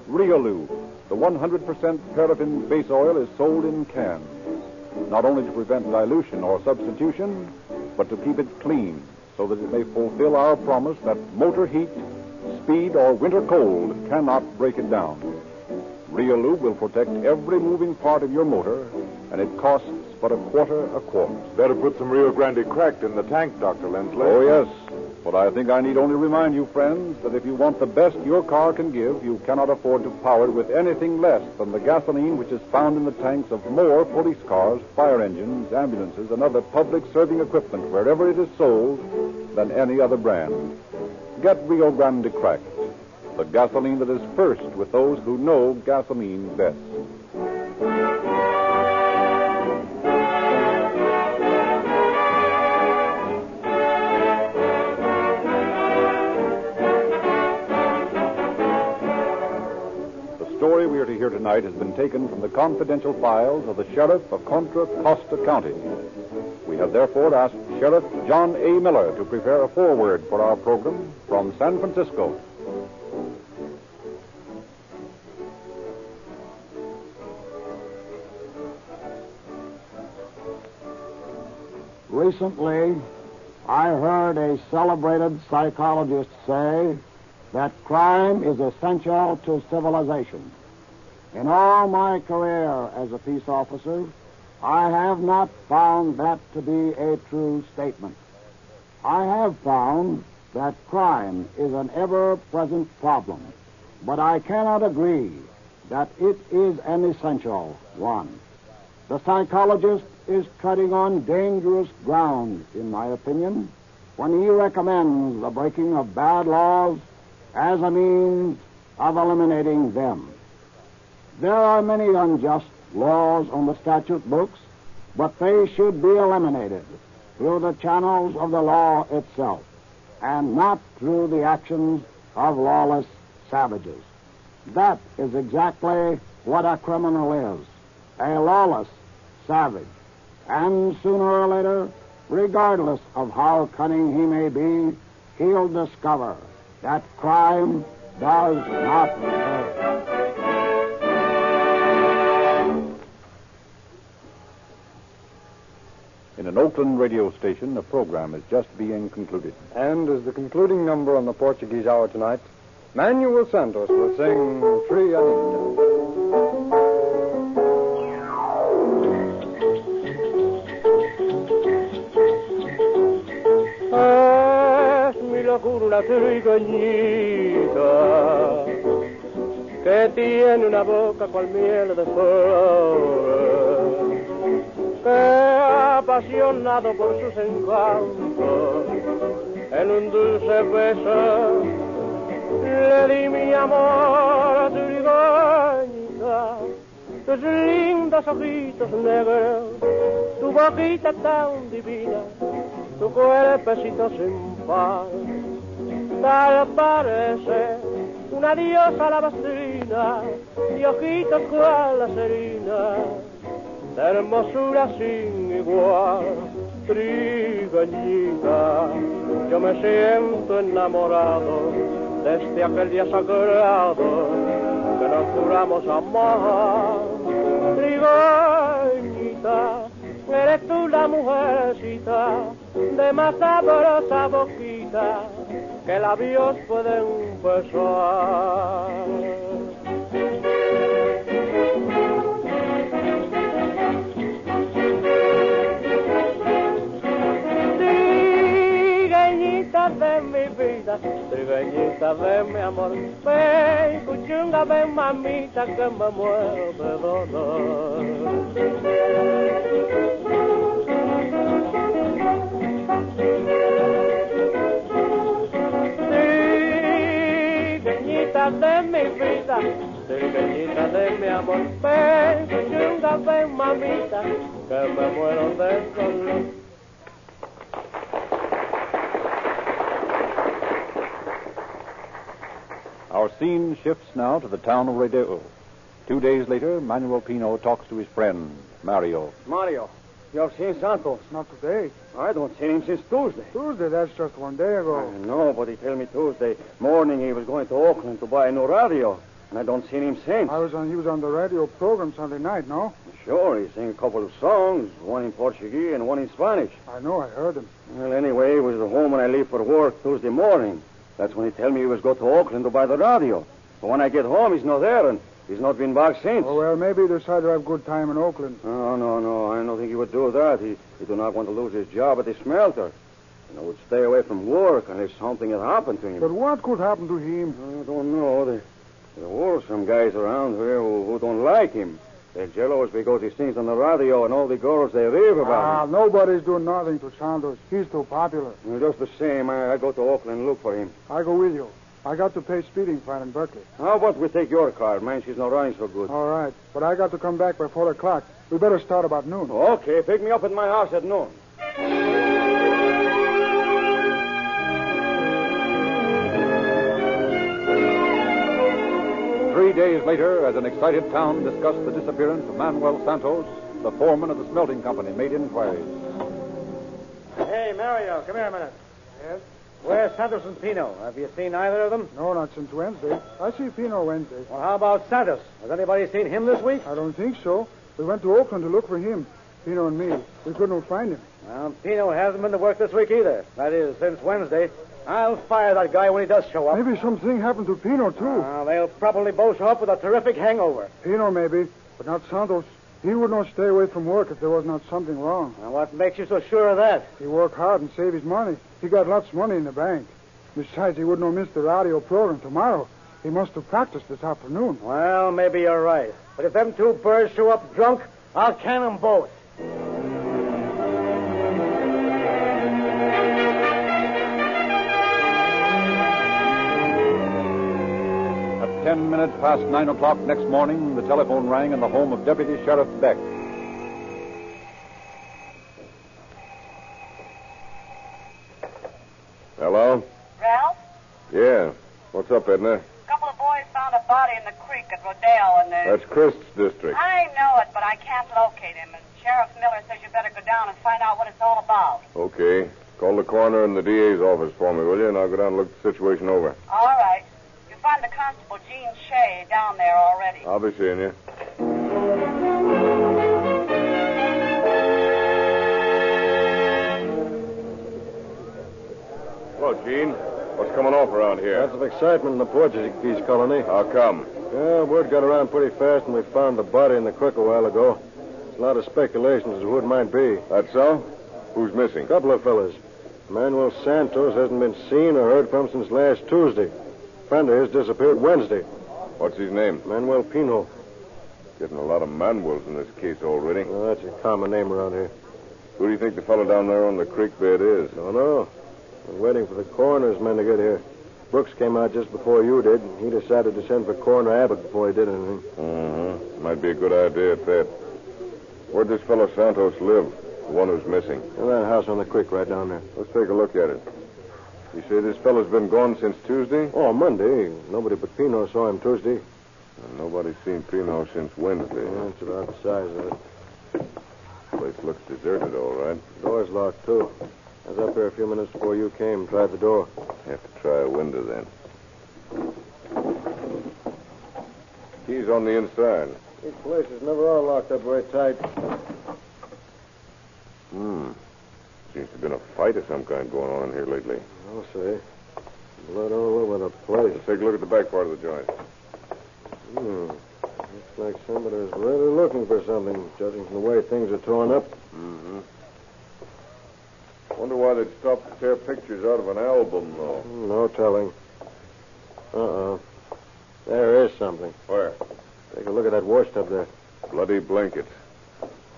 Riolube, the 100% paraffin base oil, is sold in cans, not only to prevent dilution or substitution, but to keep it clean so that it may fulfill our promise that motor heat, speed, or winter cold cannot break it down. Riolube will protect every moving part of your motor, and it costs but $0.25 a quart. Better put some Rio Grande Cracked in the tank, Dr. Lindsley. Oh, yes. But I think I need only remind you, friends, that if you want the best your car can give, you cannot afford to power it with anything less than the gasoline which is found in the tanks of more police cars, fire engines, ambulances, and other public serving equipment wherever it is sold than any other brand. Get Rio Grande Cracked, the gasoline that is first with those who know gasoline best. The story we are to hear tonight has been taken from the confidential files of the Sheriff of Contra Costa County. We have therefore asked Sheriff John A. Miller to prepare a foreword for our program from San Francisco. Recently, I heard a celebrated psychologist say that crime is essential to civilization. In all my career as a peace officer, I have not found that to be a true statement. I have found that crime is an ever-present problem, but I cannot agree that it is an essential one. The psychologist is treading on dangerous ground, in my opinion, when he recommends the breaking of bad laws as a means of eliminating them. There are many unjust laws on the statute books, but they should be eliminated through the channels of the law itself, and not through the actions of lawless savages. That is exactly what a criminal is, a lawless savage. And sooner or later, regardless of how cunning he may be, he'll discover that crime does not pay. In an Oakland radio station, a program is just being concluded. And as the concluding number on the Portuguese Hour tonight, Manuel Santos will sing Tri Anita. Una trigueñita que tiene una boca cual miel de flor, que apasionado por sus encantos en un dulce beso le di mi amor a trigueñita, tus lindos ojitos negros, tu boquita tan divina, tu cuerpecito sin par. Tal parece una diosa alabastrina y ojitos cual la serina, de hermosura sin igual, trigueñita. Yo me siento enamorado desde aquel día sagrado que nos juramos amar. Trigueñita, eres tú la mujercita de más sabrosa boquita que labios pueden besar. Trigueñita de mi vida, trigueñita de mi amor, ven, cuchunga, ven, mamita, que me muero de dolor. De mi vida, trigueñita de mi amor, ven, chunga, ven, mamita, que me muero de dolor. Our scene shifts now to the town of Rodeo. 2 days later, Manuel Pino talks to his friend, Mario. Mario, you have seen Santos? Not today. I don't see him since Tuesday. Tuesday, that's just 1 day ago. I know, but he told me Tuesday morning he was going to Oakland to buy a new radio, and I don't see him since. He was on the radio program Sunday night, no? Sure, he sang a couple of songs, one in Portuguese and one in Spanish. I know, I heard him. Well, anyway, he was at home when I leave for work Tuesday morning. That's when he told me he was going to Oakland to buy the radio. But when I get home, he's not there, and he's not been back since. Oh, well, maybe he decided to have good time in Oakland. No. I don't think he would do that. He do not want to lose his job at the smelter. And I would stay away from work unless something had happened to him. But what could happen to him? I don't know. There were some guys around here who don't like him. They're jealous because he sings on the radio and all the girls, they rave about him. Nobody's doing nothing to Santos. He's too popular. Well, just the same, I go to Oakland and look for him. I go with you. I got to pay speeding fine in Berkeley. How about we take your car? Mine, she's not running so good. All right. But I got to come back by 4 o'clock. We better start about noon. Okay, pick me up at my house at noon. 3 days later, as an excited town discussed the disappearance of Manuel Santos, the foreman of the smelting company made inquiries. Hey, Mario, come here a minute. Yes? Where's Santos and Pino? Have you seen either of them? No, not since Wednesday. I see Pino Wednesday. Well, how about Santos? Has anybody seen him this week? I don't think so. We went to Oakland to look for him, Pino and me. We couldn't find him. Well, Pino hasn't been to work this week either. That is, since Wednesday. I'll fire that guy when he does show up. Maybe something happened to Pino, too. They'll probably both show up with a terrific hangover. Pino, maybe, but not Santos. He would not stay away from work if there was not something wrong. Now, what makes you so sure of that? He worked hard and saved his money. He got lots of money in the bank. Besides, he would not miss the radio program tomorrow. He must have practiced this afternoon. Well, maybe you're right. But if them two birds show up drunk, I'll can them both. At 10 minutes past 9 o'clock next morning, the telephone rang in the home of Deputy Sheriff Beck. Hello? Ralph? Yeah. What's up, Edna? A couple of boys found a body in the creek at Rodale, and That's Christ's district. I know it, but I can't locate him, and Sheriff Miller says you better go down and find out what it's all about. Okay. Call the coroner and the DA's office for me, will you? And I'll go down and look the situation over. All right. You find the constable, Gene Shea, down there already. I'll be seeing you. Hello, Gene. What's coming off around here? Lots of excitement in the Portuguese colony. How come? Yeah, word got around pretty fast, and we found the body in the creek a while ago. There's a lot of speculation as to who it might be. That so? Who's missing? A couple of fellas. Manuel Santos hasn't been seen or heard from since last Tuesday. A friend of his disappeared Wednesday. What's his name? Manuel Pino. Getting a lot of Manuels in this case already. Well, that's a common name around here. Who do you think the fellow down there on the creek bed is? Don't know. We're waiting for the coroner's men to get here. Brooks came out just before you did, and he decided to send for Coroner Abbott before he did anything. Mm-hmm. Might be a good idea at that. Where'd this fellow Santos live? The one who's missing. In that house on the creek right down there. Let's take a look at it. You say this fellow's been gone since Tuesday? Oh, Monday. Nobody but Pino saw him Tuesday. And nobody's seen Pino since Wednesday. Yeah, that's about the size of it. Place looks deserted, all right. Door's locked, too. I was up here a few minutes before you came. Tried the door. Have to try a window, then. Key's on the inside. These places never are locked up very tight. Seems to have been a fight of some kind going on in here lately. I'll say. Blood all over the place. Let's take a look at the back part of the joint. Looks like somebody's really looking for something, judging from the way things are torn up. Mm-hmm. Wonder why they'd stop to tear pictures out of an album, though. No telling. Uh-oh. There is something. Where? Take a look at that wash tub there. Bloody blankets.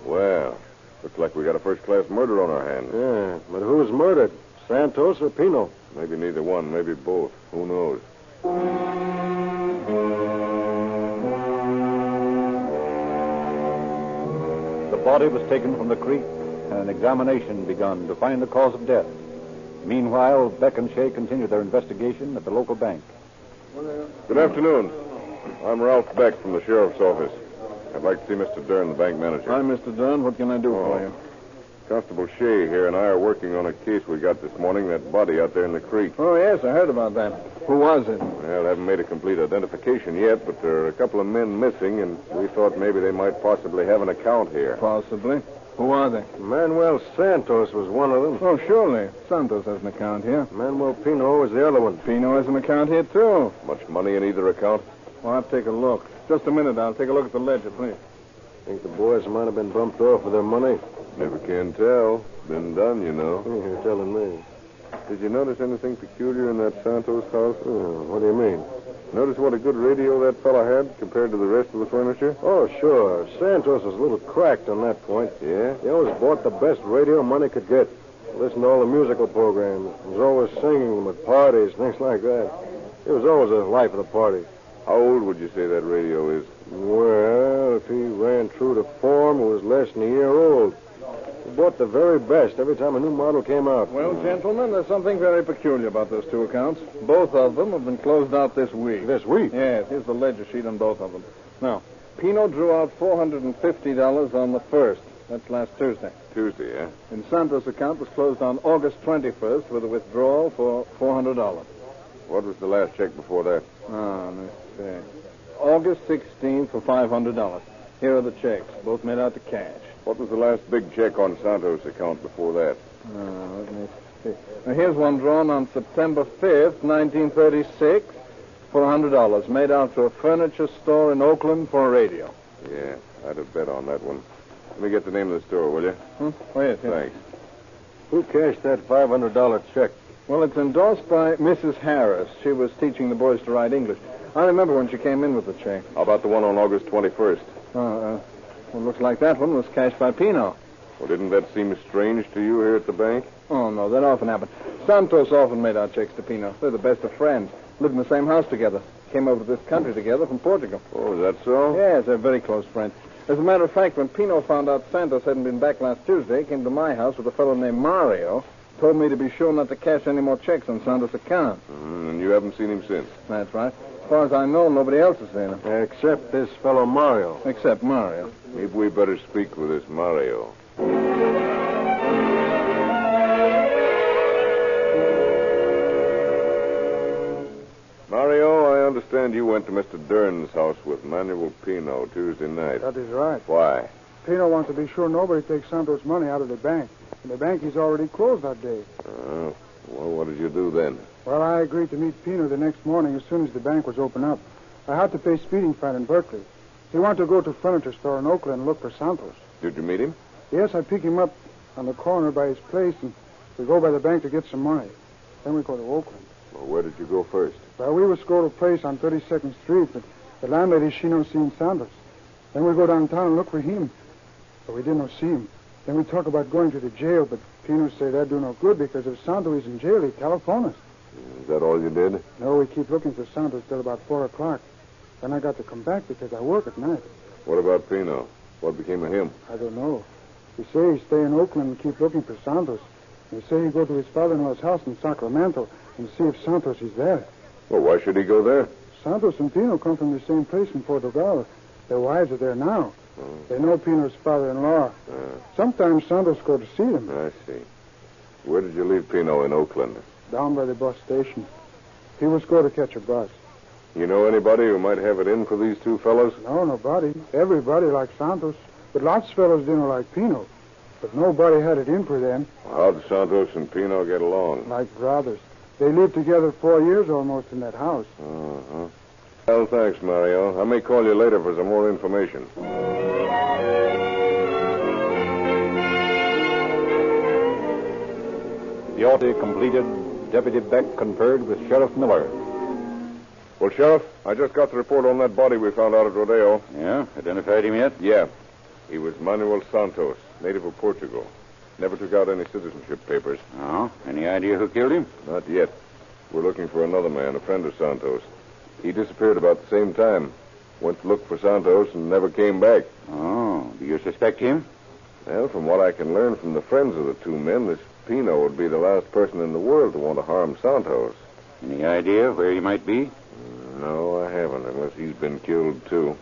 Well, looks like we got a first-class murder on our hands. Yeah, but who's murdered? Santos or Pino? Maybe neither one, maybe both. Who knows? The body was taken from the creek and an examination begun to find the cause of death. Meanwhile, Beck and Shea continued their investigation at the local bank. Good afternoon. I'm Ralph Beck from the sheriff's office. I'd like to see Mr. Dern, the bank manager. Hi, Mr. Dunn. What can I do for you? Constable Shea here and I are working on a case we got this morning, that body out there in the creek. Oh, yes, I heard about that. Who was it? Well, haven't made a complete identification yet, but there are a couple of men missing, and we thought maybe they might possibly have an account here. Possibly. Who are they? Manuel Santos was one of them. Oh, surely. Santos has an account here. Manuel Pino was the other one. Pino has an account here, too. Much money in either account? Well, I'll take a look. Just a minute. I'll take a look at the ledger, please. Think the boys might have been bumped off with their money? Never can tell. Been done, you know. You're telling me. Did you notice anything peculiar in that Santos house? Oh, what do you mean? Notice what a good radio that fellow had compared to the rest of the furniture? Oh, sure. Santos was a little cracked on that point. Yeah? He always bought the best radio money could get. Listened to all the musical programs. Was always singing at parties, things like that. He was always the life of the party. How old would you say that radio is? Well, if he ran true to form, it was less than a year old. He bought the very best every time a new model came out. Well, gentlemen, there's something very peculiar about those two accounts. Both of them have been closed out this week. This week? Yes, here's the ledger sheet on both of them. Now, Pino drew out $450 on the 1st. That's last Tuesday. Tuesday, eh? And Santos' account was closed on August 21st with a withdrawal for $400. What was the last check before that? Let's see. August 16th for $500. Here are the checks, both made out to cash. What was the last big check on Santos' account before that? Let me see. Now, here's one drawn on September 5th, 1936, for $100, made out to a furniture store in Oakland for a radio. Yeah, I'd have bet on that one. Let me get the name of the store, will you? Oh, yes. Thanks. Who cashed that $500 check? Well, it's endorsed by Mrs. Harris. She was teaching the boys to write English. I remember when she came in with the check. How about the one on August 21st? Well, looks like that one was cashed by Pino. Well, didn't that seem strange to you here at the bank? Oh, no, that often happened. Santos often made out checks to Pino. They're the best of friends. Lived in the same house together. Came over to this country together from Portugal. Oh, is that so? Yes, they're very close friends. As a matter of fact, when Pino found out Santos hadn't been back last Tuesday, he came to my house with a fellow named Mario, told me to be sure not to cash any more checks on Santos' account. And you haven't seen him since? That's right. As far as I know, nobody else has seen him. Except this fellow Mario. Except Mario. Maybe we better speak with this Mario. Mario, I understand you went to Mr. Dern's house with Manuel Pino Tuesday night. That is right. Why? Pino wants to be sure nobody takes Santos' money out of the bank. And the bank is already closed that day. Oh, well, what did you do then? Well, I agreed to meet Pino the next morning as soon as the bank was open up. I had to pay speeding fine in Berkeley. He wanted to go to a furniture store in Oakland and look for Santos. Did you meet him? Yes, I pick him up on the corner by his place, and we go by the bank to get some money. Then we go to Oakland. Well, where did you go first? Well, we was go to a place on 32nd Street, but the landlady, she no seen Santos. Then we go downtown and look for him, but we didn't see him. Then we talk about going to the jail, but Pino say that do no good because if Santos is in jail, he telephone us. Is that all you did? No, we keep looking for Santos till about 4 o'clock. Then I got to come back because I work at night. What about Pino? What became of him? I don't know. He say he stay in Oakland and keep looking for Santos. He say he go to his father-in-law's house in Sacramento and see if Santos is there. Well, why should he go there? Santos and Pino come from the same place in Portugal. Their wives are there now. They know Pino's father-in-law. Sometimes Santos go to see them. I see. Where did you leave Pino in Oakland? Down by the bus station. He was going to catch a bus. You know anybody who might have it in for these two fellows? No, nobody. Everybody likes Santos. But lots of fellows didn't like Pino. But nobody had it in for them. How'd Santos and Pino get along? Like brothers. They lived together 4 years almost in that house. Uh-huh. Well, thanks, Mario. I may call you later for some more information. The order completed, Deputy Beck conferred with Sheriff Miller. Well, Sheriff, I just got the report on that body we found out at Rodeo. Yeah? Identified him yet? Yeah. He was Manuel Santos, native of Portugal. Never took out any citizenship papers. Oh? Any idea who killed him? Not yet. We're looking for another man, a friend of Santos. He disappeared about the same time. Went to look for Santos and never came back. Oh, do you suspect him? Well, from what I can learn from the friends of the two men, this Pino would be the last person in the world to want to harm Santos. Any idea where he might be? No, I haven't, unless he's been killed, too.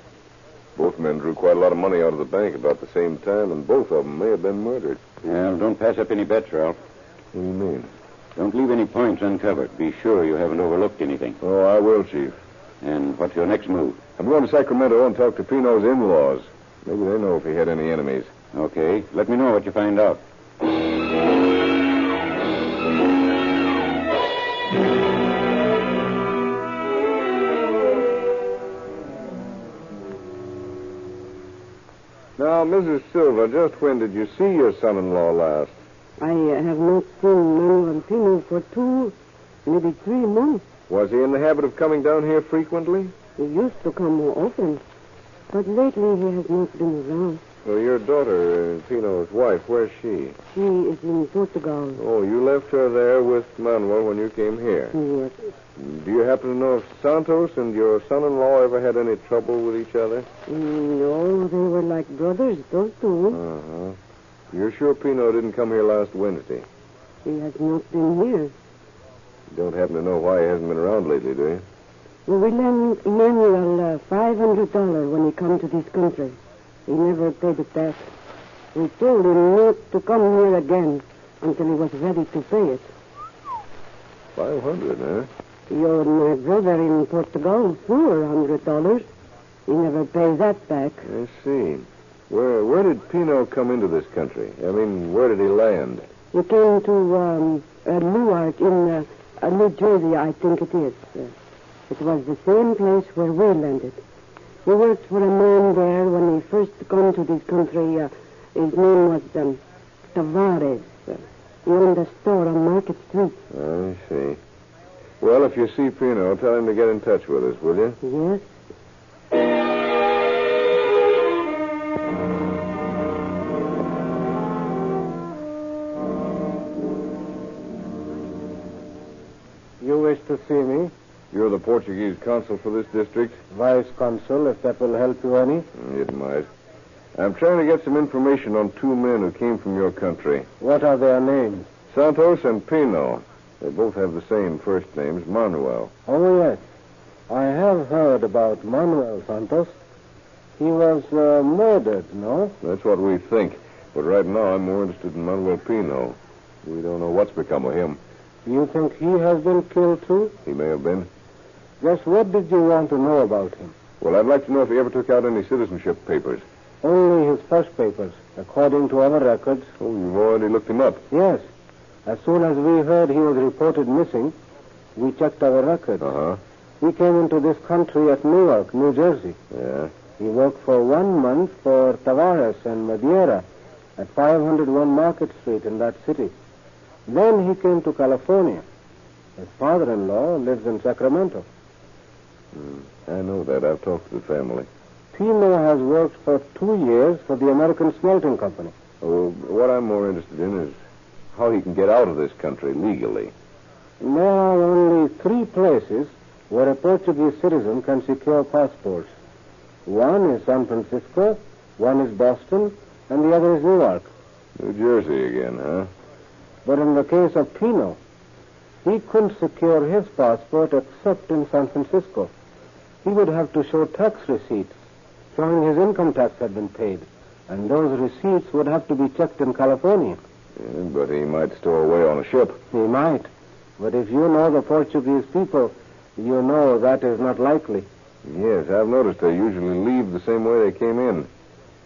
Both men drew quite a lot of money out of the bank about the same time, and both of them may have been murdered. Well, don't pass up any bets, Ralph. What do you mean? Don't leave any points uncovered. Be sure you haven't overlooked anything. Oh, I will, Chief. And what's your next move? I'm going to Sacramento and talk to Pino's in-laws. Maybe they know if he had any enemies. Okay. Let me know what you find out. Now, Mrs. Silver, just when did you see your son-in-law last? I have not seen Manuel Pino for 2, maybe 3 months. Was he in the habit of coming down here frequently? He used to come more often, but lately he has not been around. Well, your daughter, Pino's wife, where's she? She is in Portugal. Oh, you left her there with Manuel when you came here? Yes. Do you happen to know if Santos and your son-in-law ever had any trouble with each other? No, they were like brothers, those two. Uh-huh. You're sure Pino didn't come here last Wednesday? He has not been here. You don't happen to know why he hasn't been around lately, do you? Well, we lent Manuel $500 when he come to this country. He never paid it back. We told him not to come here again until he was ready to pay it. 500, huh? He owed my brother in Portugal $400. He never paid that back. I see. Where did Pino come into this country? I mean, where did he land? He came to Newark in New Jersey, I think it is. It was the same place where we landed. He worked for a man there when he first come to this country. His name was Tavares. He owned a store on Market Street. I see. Well, if you see Pino, tell him to get in touch with us, will you? Yes. You wish to see me? You're the Portuguese consul for this district? Vice consul, if that will help you any. It might. I'm trying to get some information on 2 men who came from your country. What are their names? Santos and Pino. They both have the same first names, Manuel. Oh, yes. I have heard about Manuel Santos. He was murdered, no? That's what we think. But right now I'm more interested in Manuel Pino. We don't know what's become of him. You think he has been killed, too? He may have been. Just what did you want to know about him? Well, I'd like to know if he ever took out any citizenship papers. Only his first papers, according to our records. Oh, you've already looked him up? Yes. As soon as we heard he was reported missing, we checked our records. Uh-huh. He came into this country at Newark, New Jersey. Yeah. He worked for 1 month for Tavares and Madeira at 501 Market Street in that city. Then he came to California. His father-in-law lives in Sacramento. I know that. I've talked to the family. Pino has worked for 2 years for the American Smelting Company. Oh, what I'm more interested in is how he can get out of this country legally. There are only 3 places where a Portuguese citizen can secure passports. One is San Francisco, one is Boston, and the other is Newark. New Jersey again, huh? But in the case of Pino, he couldn't secure his passport except in San Francisco. He would have to show tax receipts showing his income tax had been paid, and those receipts would have to be checked in California. Yeah, but he might stow away on a ship. He might. But if you know the Portuguese people, you know that is not likely. Yes, I've noticed they usually leave the same way they came in.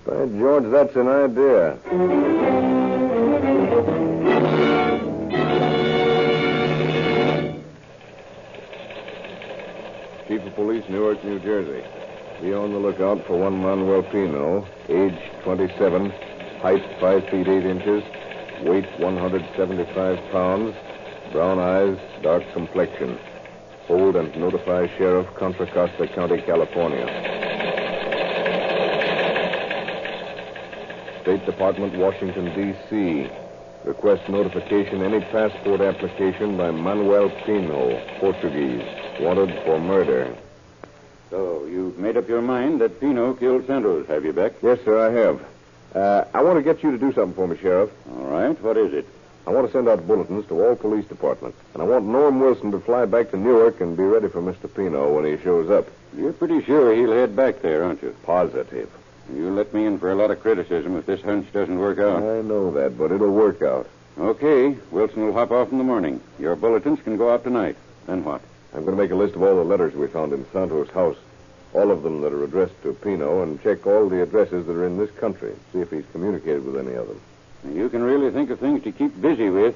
By George, that's an idea. Chief of Police, Newark, New Jersey. Be on the lookout for one Manuel Pino, age 27, height 5 feet 8 inches, weight 175 pounds, brown eyes, dark complexion. Hold and notify Sheriff Contra Costa County, California. State Department, Washington, D.C. Request notification any passport application by Manuel Pino, Portuguese, wanted for murder. So, you've made up your mind that Pino killed Santos, have you, Beck? Yes, sir, I have. I want to get you to do something for me, Sheriff. All right. What is it? I want to send out bulletins to all police departments. And I want Norm Wilson to fly back to Newark and be ready for Mr. Pino when he shows up. You're pretty sure he'll head back there, aren't you? Positive. You let me in for a lot of criticism if this hunch doesn't work out. I know that, but it'll work out. Okay. Wilson will hop off in the morning. Your bulletins can go out tonight. Then what? I'm going to make a list of all the letters we found in Santos' house. All of them that are addressed to Pino, and check all the addresses that are in this country. See if he's communicated with any of them. You can really think of things to keep busy with.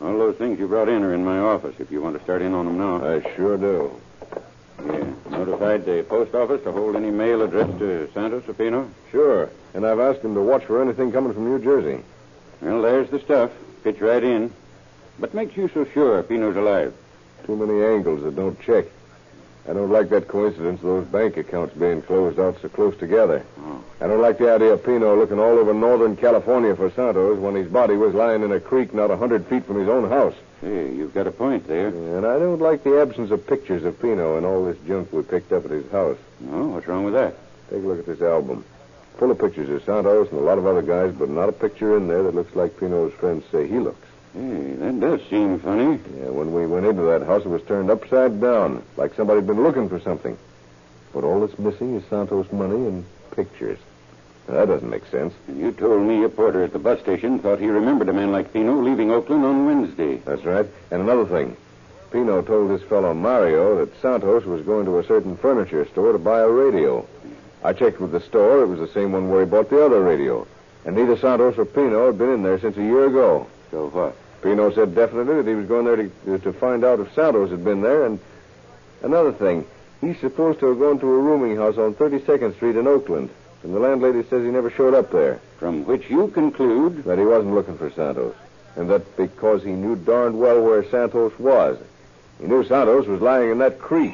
All those things you brought in are in my office, if you want to start in on them now. I sure do. Yeah. Notified the post office to hold any mail addressed to Santos or Pino? Sure. And I've asked him to watch for anything coming from New Jersey. Well, there's the stuff. Fits right in. What makes you so sure Pino's alive? Too many angles that don't check. I don't like that coincidence of those bank accounts being closed out so close together. Oh. I don't like the idea of Pino looking all over Northern California for Santos when his body was lying in a creek not 100 feet from his own house. Hey, you've got a point there. And I don't like the absence of pictures of Pino and all this junk we picked up at his house. Oh, what's wrong with that? Take a look at this album. Full of pictures of Santos and a lot of other guys, but not a picture in there that looks like Pino's friends say he looks. Hey, that does seem funny. Yeah, when we went into that house, it was turned upside down, like somebody had been looking for something. But all that's missing is Santos' money and pictures. Now, that doesn't make sense. And you told me a porter at the bus station thought he remembered a man like Pino leaving Oakland on Wednesday. That's right. And another thing. Pino told this fellow Mario that Santos was going to a certain furniture store to buy a radio. I checked with the store. It was the same one where he bought the other radio. And neither Santos or Pino had been in there since a year ago. So what? Pino said definitely that he was going there to find out if Santos had been there. And another thing, he's supposed to have gone to a rooming house on 32nd Street in Oakland. And the landlady says he never showed up there. From which you conclude that he wasn't looking for Santos. And that because he knew darned well where Santos was. He knew Santos was lying in that creek.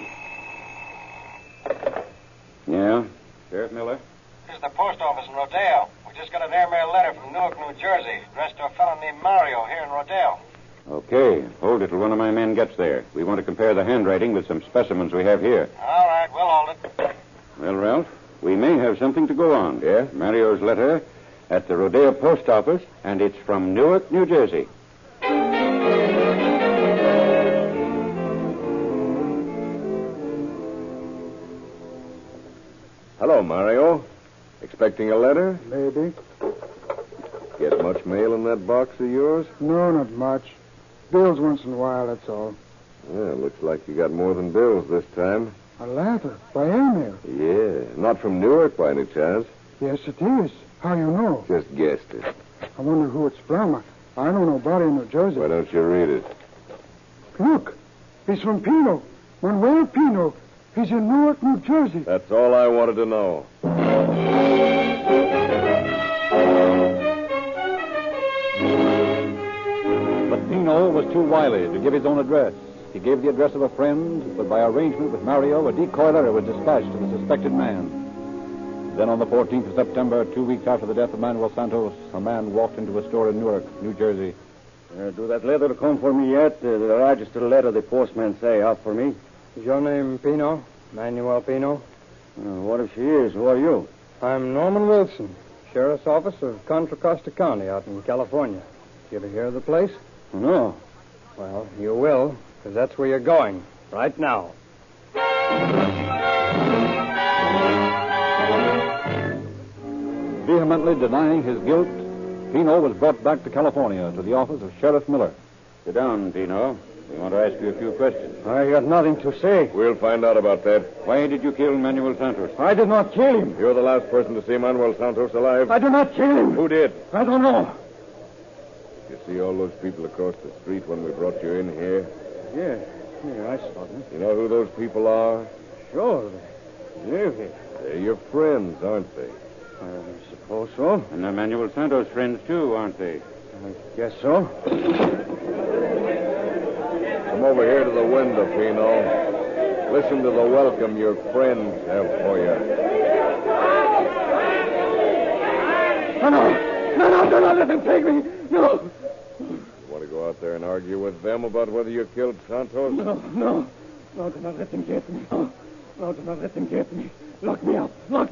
Yeah? Sheriff Miller? This is the post office in Rodeo. We just got an airmail letter from Newark, New Jersey, addressed to a fellow named Mario here in Rodeo. Okay. Hold it till one of my men gets there. We want to compare the handwriting with some specimens we have here. All right, we'll hold it. Well, Ralph, we may have something to go on. Yeah? Mario's letter at the Rodeo post office, and it's from Newark, New Jersey. Hello, Mario. Expecting a letter? Maybe. Get much mail in that box of yours? No, not much. Bills once in a while, that's all. Yeah, looks like you got more than bills this time. A letter? By airmail? Yeah. Not from Newark by any chance? Yes, it is. How you know? Just guessed it. I wonder who it's from. I know nobody in New Jersey. Why don't you read it? Look. It's from Pino. Manuel Pino. He's in Newark, New Jersey. That's all I wanted to know. But Pino was too wily to give his own address. He gave the address of a friend, but by arrangement with Mario, a decoy letter was dispatched to the suspected man. Then on the 14th of September, 2 weeks after the death of Manuel Santos, a man walked into a store in Newark, New Jersey. Do that letter come for me yet? The registered letter the postman say out for me. Is your name Pino? Manuel Pino? What if she is? Who are you? I'm Norman Wilson, Sheriff's Office of Contra Costa County out in California. You ever hear of the place? No. Well, you will, because that's where you're going, right now. Vehemently denying his guilt, Pino was brought back to California to the office of Sheriff Miller. Sit down, Pino. We want to ask you a few questions. I got nothing to say. We'll find out about that. Why did you kill Manuel Santos? I did not kill him. You're the last person to see Manuel Santos alive. I did not kill him. Who did? I don't know. You see all those people across the street when we brought you in here? Yeah, I saw them. You know who those people are? Sure. Yeah. They're your friends, aren't they? I suppose so. And they're Manuel Santos' friends, too, aren't they? I guess so. Come over here to the window, Pino. Listen to the welcome your friends have for you. No, do not let them take me. No. You want to go out there and argue with them about whether you killed Santos? No, do not let them get me. No, do not let them get me. Lock me up. What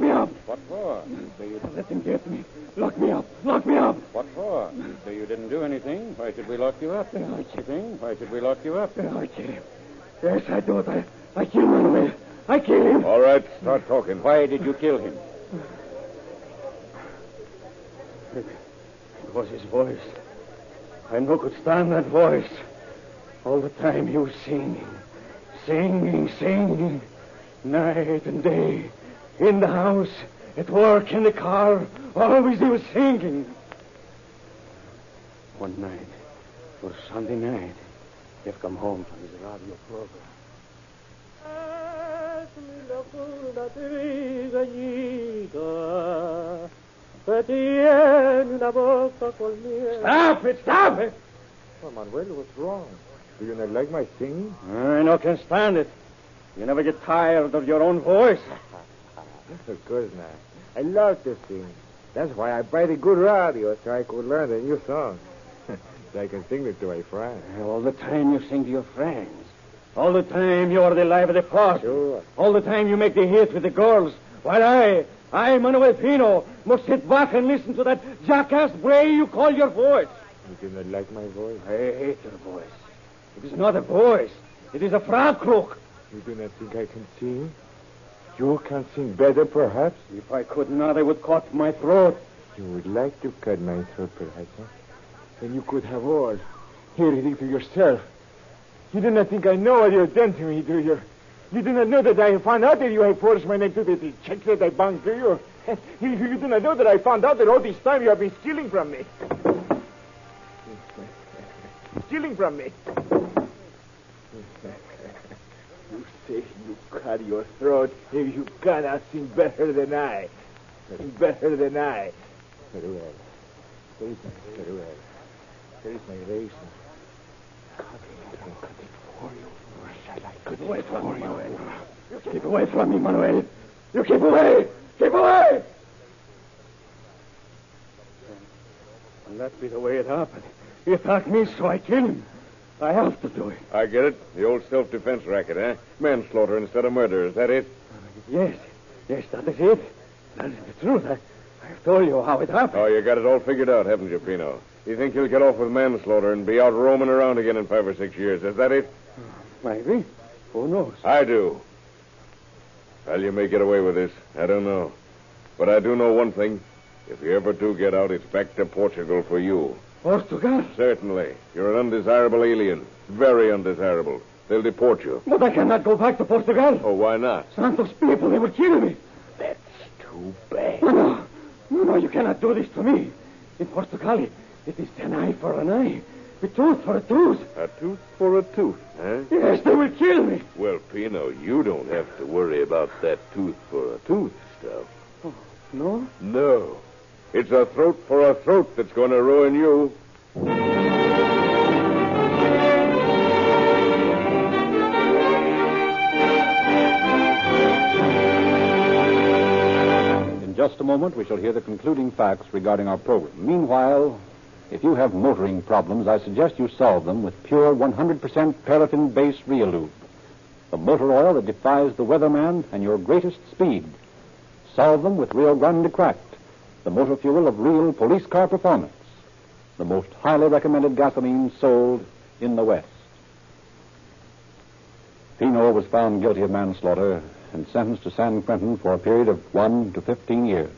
for? Don't let them get me. Lock me up. What for? You say you didn't do anything. Why should we lock you up? Why should we lock you up? I killed him. Yes, I do it. I killed Manuel. I killed him. All right, start talking. Why did you kill him? It was his voice. I no could stand that voice. All the time he was singing. Night and day. In the house, at work, in the car. Always he was singing. One night, it was Sunday night, he had come home from his radio program. Stop it! Oh, Manuel, what's wrong? Do you not like my singing? I no can stand it. You never get tired of your own voice. Of course not. I love to sing. That's why I buy the good radio, so I could learn a new song. So I can sing it to my friends. All the time you sing to your friends. All the time you are the life of the party. Sure. All the time you make the hits with the girls. While I, Manuel Pino, must sit back and listen to that jackass bray you call your voice. You do not like my voice? I hate your voice. It is not a voice. It is a frog croak. You do not think I can sing? You can sing better, perhaps? If I could not, I would cut my throat. You would like to cut my throat, perhaps, huh? Then you could have all. Everything to yourself. You do not think I know what you have done to me, do you? You do not know that I found out that you have forced my neck to the checks that I bounced to you. You do not know that I found out that all this time you have been stealing from me. Stealing from me. You say you cut your throat if you cannot sing better than I. Better than I. Very well. Very well. There is my razor. Cut it for you. Or shall I cut away it from for me, you? Manuel. You keep away from me, Manuel. You keep away. Keep away. And that be the way it happened. He attacked me, so I killed him. I have to do it. I get it. The old self-defense racket, eh? Manslaughter instead of murder. Is that it? Yes, that is it. That is the truth. I've told you how it happened. Oh, you got it all figured out, haven't you, Pino? You think you'll get off with manslaughter and be out roaming around again in 5 or 6 years. Is that it? Maybe. Who knows? I do. Well, you may get away with this. I don't know. But I do know one thing. If you ever do get out, it's back to Portugal for you. Portugal? Certainly. You're an undesirable alien. Very undesirable. They'll deport you. But I cannot go back to Portugal. Oh, why not? Santos people, they will kill me. That's too bad. No, you cannot do this to me. In Portugal, it is an eye for an eye. A tooth for a tooth. A tooth for a tooth, huh? Yes, they will kill me. Well, Pino, you don't have to worry about that tooth for a tooth stuff. Oh, no? No. It's a throat for a throat that's going to ruin you. In just a moment, we shall hear the concluding facts regarding our program. Meanwhile, if you have motoring problems, I suggest you solve them with pure 100% paraffin-based Realube, the motor oil that defies the weatherman and your greatest speed. Solve them with Rio Grande Cracked, the motor fuel of real police car performance, the most highly recommended gasoline sold in the West. Pino was found guilty of manslaughter and sentenced to San Quentin for a period of 1 to 15 years.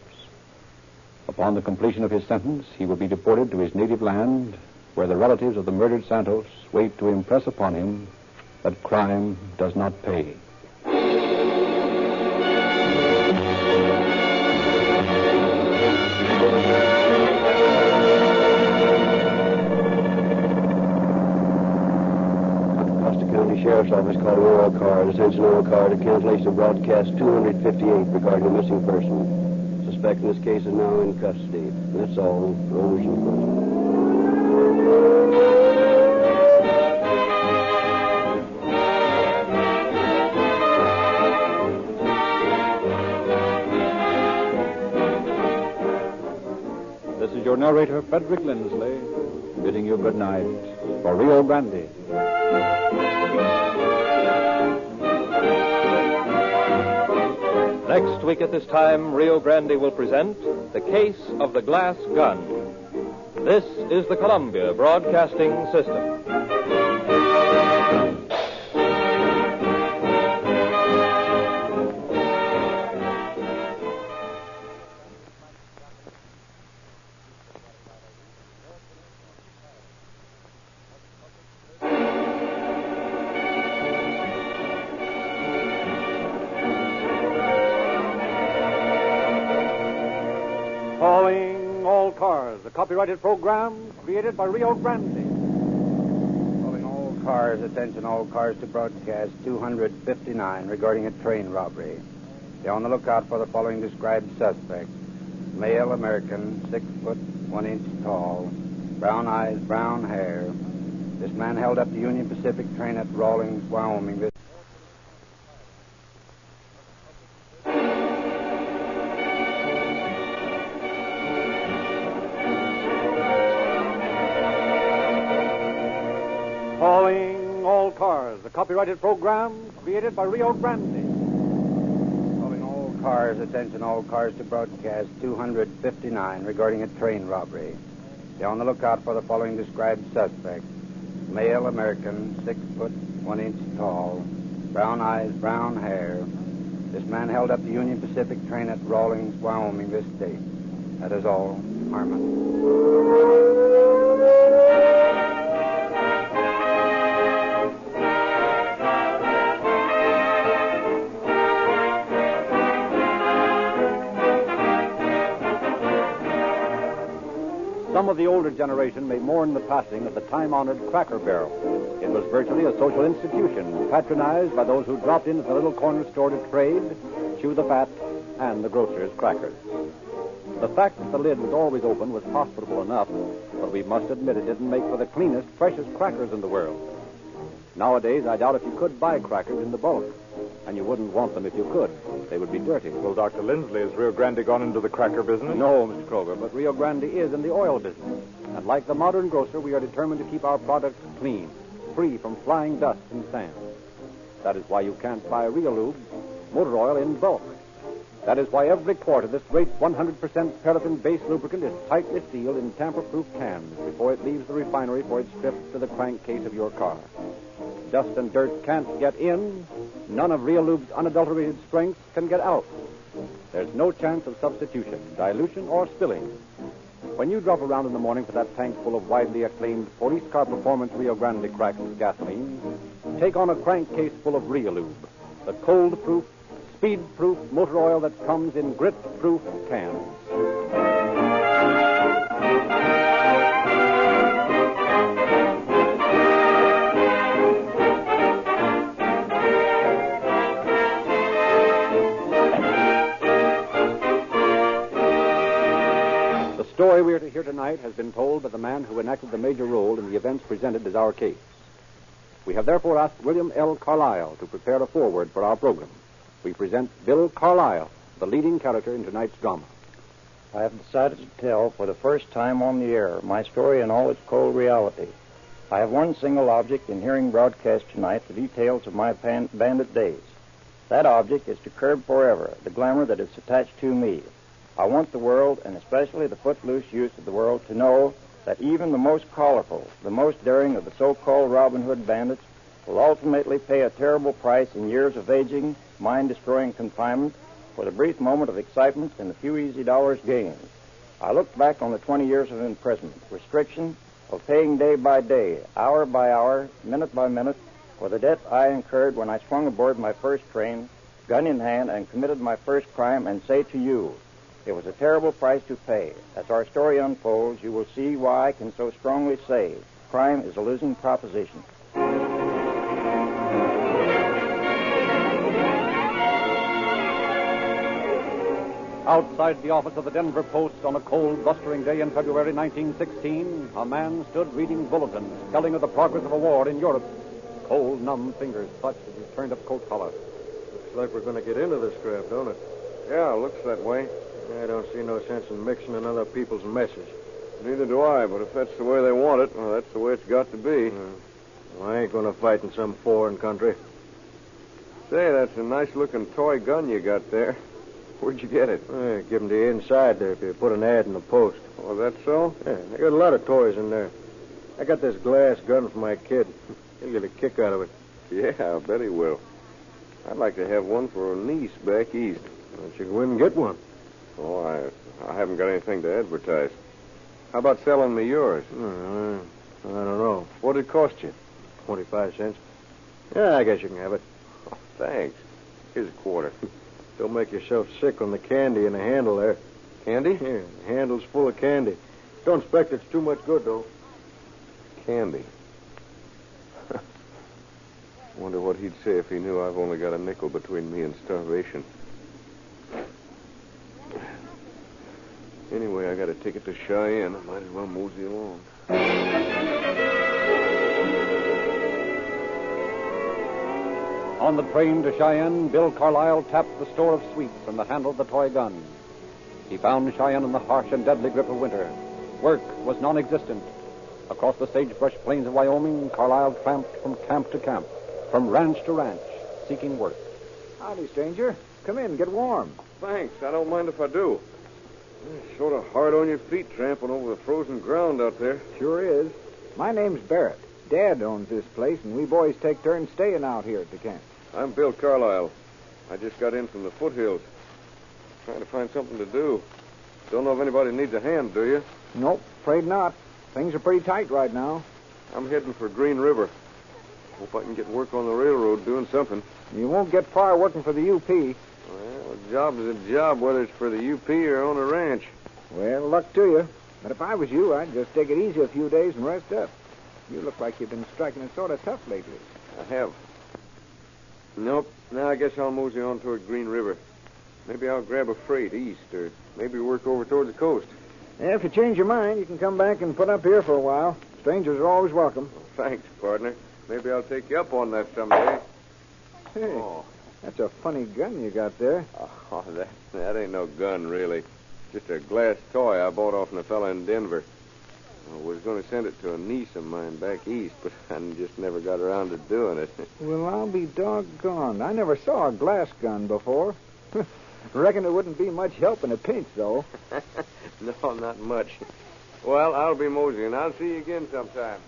Upon the completion of his sentence, he will be deported to his native land, where the relatives of the murdered Santos wait to impress upon him that crime does not pay. Sheriff's Office calling all cars. Attention all cars to cancellation of broadcast 258 regarding a missing person. Suspect in this case is now in custody. That's all. Rovers in prison. This is your narrator, Frederick Lindsley, bidding you good night for Rio Grande. Next week at this time, Rio Grande will present The Case of the Glass Gun. This is the Columbia Broadcasting System. Calling all cars, a copyrighted program created by Rio Grande. Calling all cars, attention all cars to broadcast 259 regarding a train robbery. Be on the lookout for the following described suspect. Male American, 6 foot 1 inch tall, brown eyes, brown hair, man held up the Union Pacific train at Rawlins, Wyoming. Calling all cars, a copyrighted program created by Rio Grande. Calling all cars, attention all cars to broadcast 259 regarding a train robbery. Be on the lookout for the following described suspect. Male American, 6 foot 1 inch tall, brown eyes, brown hair. This man held up the Union Pacific train at Rawlins, Wyoming this date. That is all. Harmon. Some of the older generation may mourn the passing of the time-honored Cracker Barrel. It was virtually a social institution, patronized by those who dropped into the little corner store to trade, chew the fat, and the grocer's crackers. The fact that the lid was always open was hospitable enough, but we must admit it didn't make for the cleanest, freshest crackers in the world. Nowadays, I doubt if you could buy crackers in the bulk, and you wouldn't want them if you could. They would be dirty. Well, Dr. Lindsley, has Rio Grande gone into the cracker business? No, Mr. Kroger, but Rio Grande is in the oil business. And like the modern grocer, we are determined to keep our products clean, free from flying dust and sand. That is why you can't buy Rio Lube motor oil in bulk. That is why every quart of this great 100% paraffin-based lubricant is tightly sealed in tamper-proof cans before it leaves the refinery for its trip to the crankcase of your car. Dust and dirt can't get in. None of Rio Lube's unadulterated strength can get out. There's no chance of substitution, dilution, or spilling. When you drop around in the morning for that tank full of widely acclaimed police car performance Rio Grande cracked gasoline, take on a crankcase full of Rio Lube, the cold-proof, speed-proof motor oil that comes in grit-proof cans. The story we are to hear tonight has been told by the man who enacted the major role in the events presented as our case. We have therefore asked William L. Carlyle to prepare a foreword for our program. We present Bill Carlyle, the leading character in tonight's drama. I have decided to tell for the first time on the air my story in all its cold reality. I have one single object in hearing broadcast tonight the details of my bandit days. That object is to curb forever the glamour that is attached to me. I want the world, and especially the footloose youth of the world, to know that even the most colorful, the most daring of the so-called Robin Hood bandits will ultimately pay a terrible price in years of aging, mind-destroying confinement for the brief moment of excitement and the few easy dollars gained. I look back on the 20 years of imprisonment, restriction, of paying day by day, hour by hour, minute by minute, for the debt I incurred when I swung aboard my first train, gun in hand, and committed my first crime, and say to you, it was a terrible price to pay. As our story unfolds, you will see why I can so strongly say crime is a losing proposition. Outside the office of the Denver Post on a cold, blustering day in February 1916, a man stood reading bulletins telling of the progress of a war in Europe. Cold, numb fingers clutched at his turned-up coat collar. Looks like we're going to get into this scrap, don't it? Yeah, looks that way. I don't see no sense in mixing in other people's messes. Neither do I, but if that's the way they want it, well, that's the way it's got to be. Well, I ain't going to fight in some foreign country. Say, that's a nice-looking toy gun you got there. Where'd you get it? Give 'em the inside there if you put an ad in the Post. Oh, that's so? Yeah, they got a lot of toys in there. I got this glass gun for my kid. He'll get a kick out of it. Yeah, I bet he will. I'd like to have one for a niece back east. But you can win and get one. Oh, I haven't got anything to advertise. How about selling me yours? I don't know. What'd it cost you? 25 cents. Yeah, I guess you can have it. Oh, thanks. Here's a quarter. Don't make yourself sick on the candy in the handle there. Candy? Yeah, the handle's full of candy. Don't expect it's too much good, though. Candy. Wonder what he'd say if he knew I've only got a nickel between me and starvation. Anyway, I got a ticket to Cheyenne. I might as well mosey along. On the train to Cheyenne, Bill Carlisle tapped the store of sweets and the handle of the toy gun. He found Cheyenne in the harsh and deadly grip of winter. Work was non-existent. Across the sagebrush plains of Wyoming, Carlisle tramped from camp to camp, from ranch to ranch, seeking work. Howdy, stranger. Come in, get warm. Thanks. I don't mind if I do. It's sort of hard on your feet tramping over the frozen ground out there. Sure is. My name's Barrett. Dad owns this place, and we boys take turns staying out here at the camp. I'm Bill Carlisle. I just got in from the foothills. Trying to find something to do. Don't know if anybody needs a hand, do you? Nope, afraid not. Things are pretty tight right now. I'm heading for Green River. Hope I can get work on the railroad doing something. You won't get far working for the UP. Well, a job is a job, whether it's for the UP or on a ranch. Well, luck to you. But if I was you, I'd just take it easy a few days and rest up. You look like you've been striking it sort of tough lately. I have. Nope. Now I guess I'll mosey on toward Green River. Maybe I'll grab a freight east, or maybe work over toward the coast. Yeah, if you change your mind, you can come back and put up here for a while. Strangers are always welcome. Thanks, partner. Maybe I'll take you up on that someday. Hey, that's a funny gun you got there. Oh, that ain't no gun, really. Just a glass toy I bought off a fella in Denver. I was going to send it to a niece of mine back east, but I just never got around to doing it. Well, I'll be doggone. I never saw a glass gun before. Reckon it wouldn't be much help in a pinch, though. No, not much. Well, I'll be moseying. I'll see you again sometime.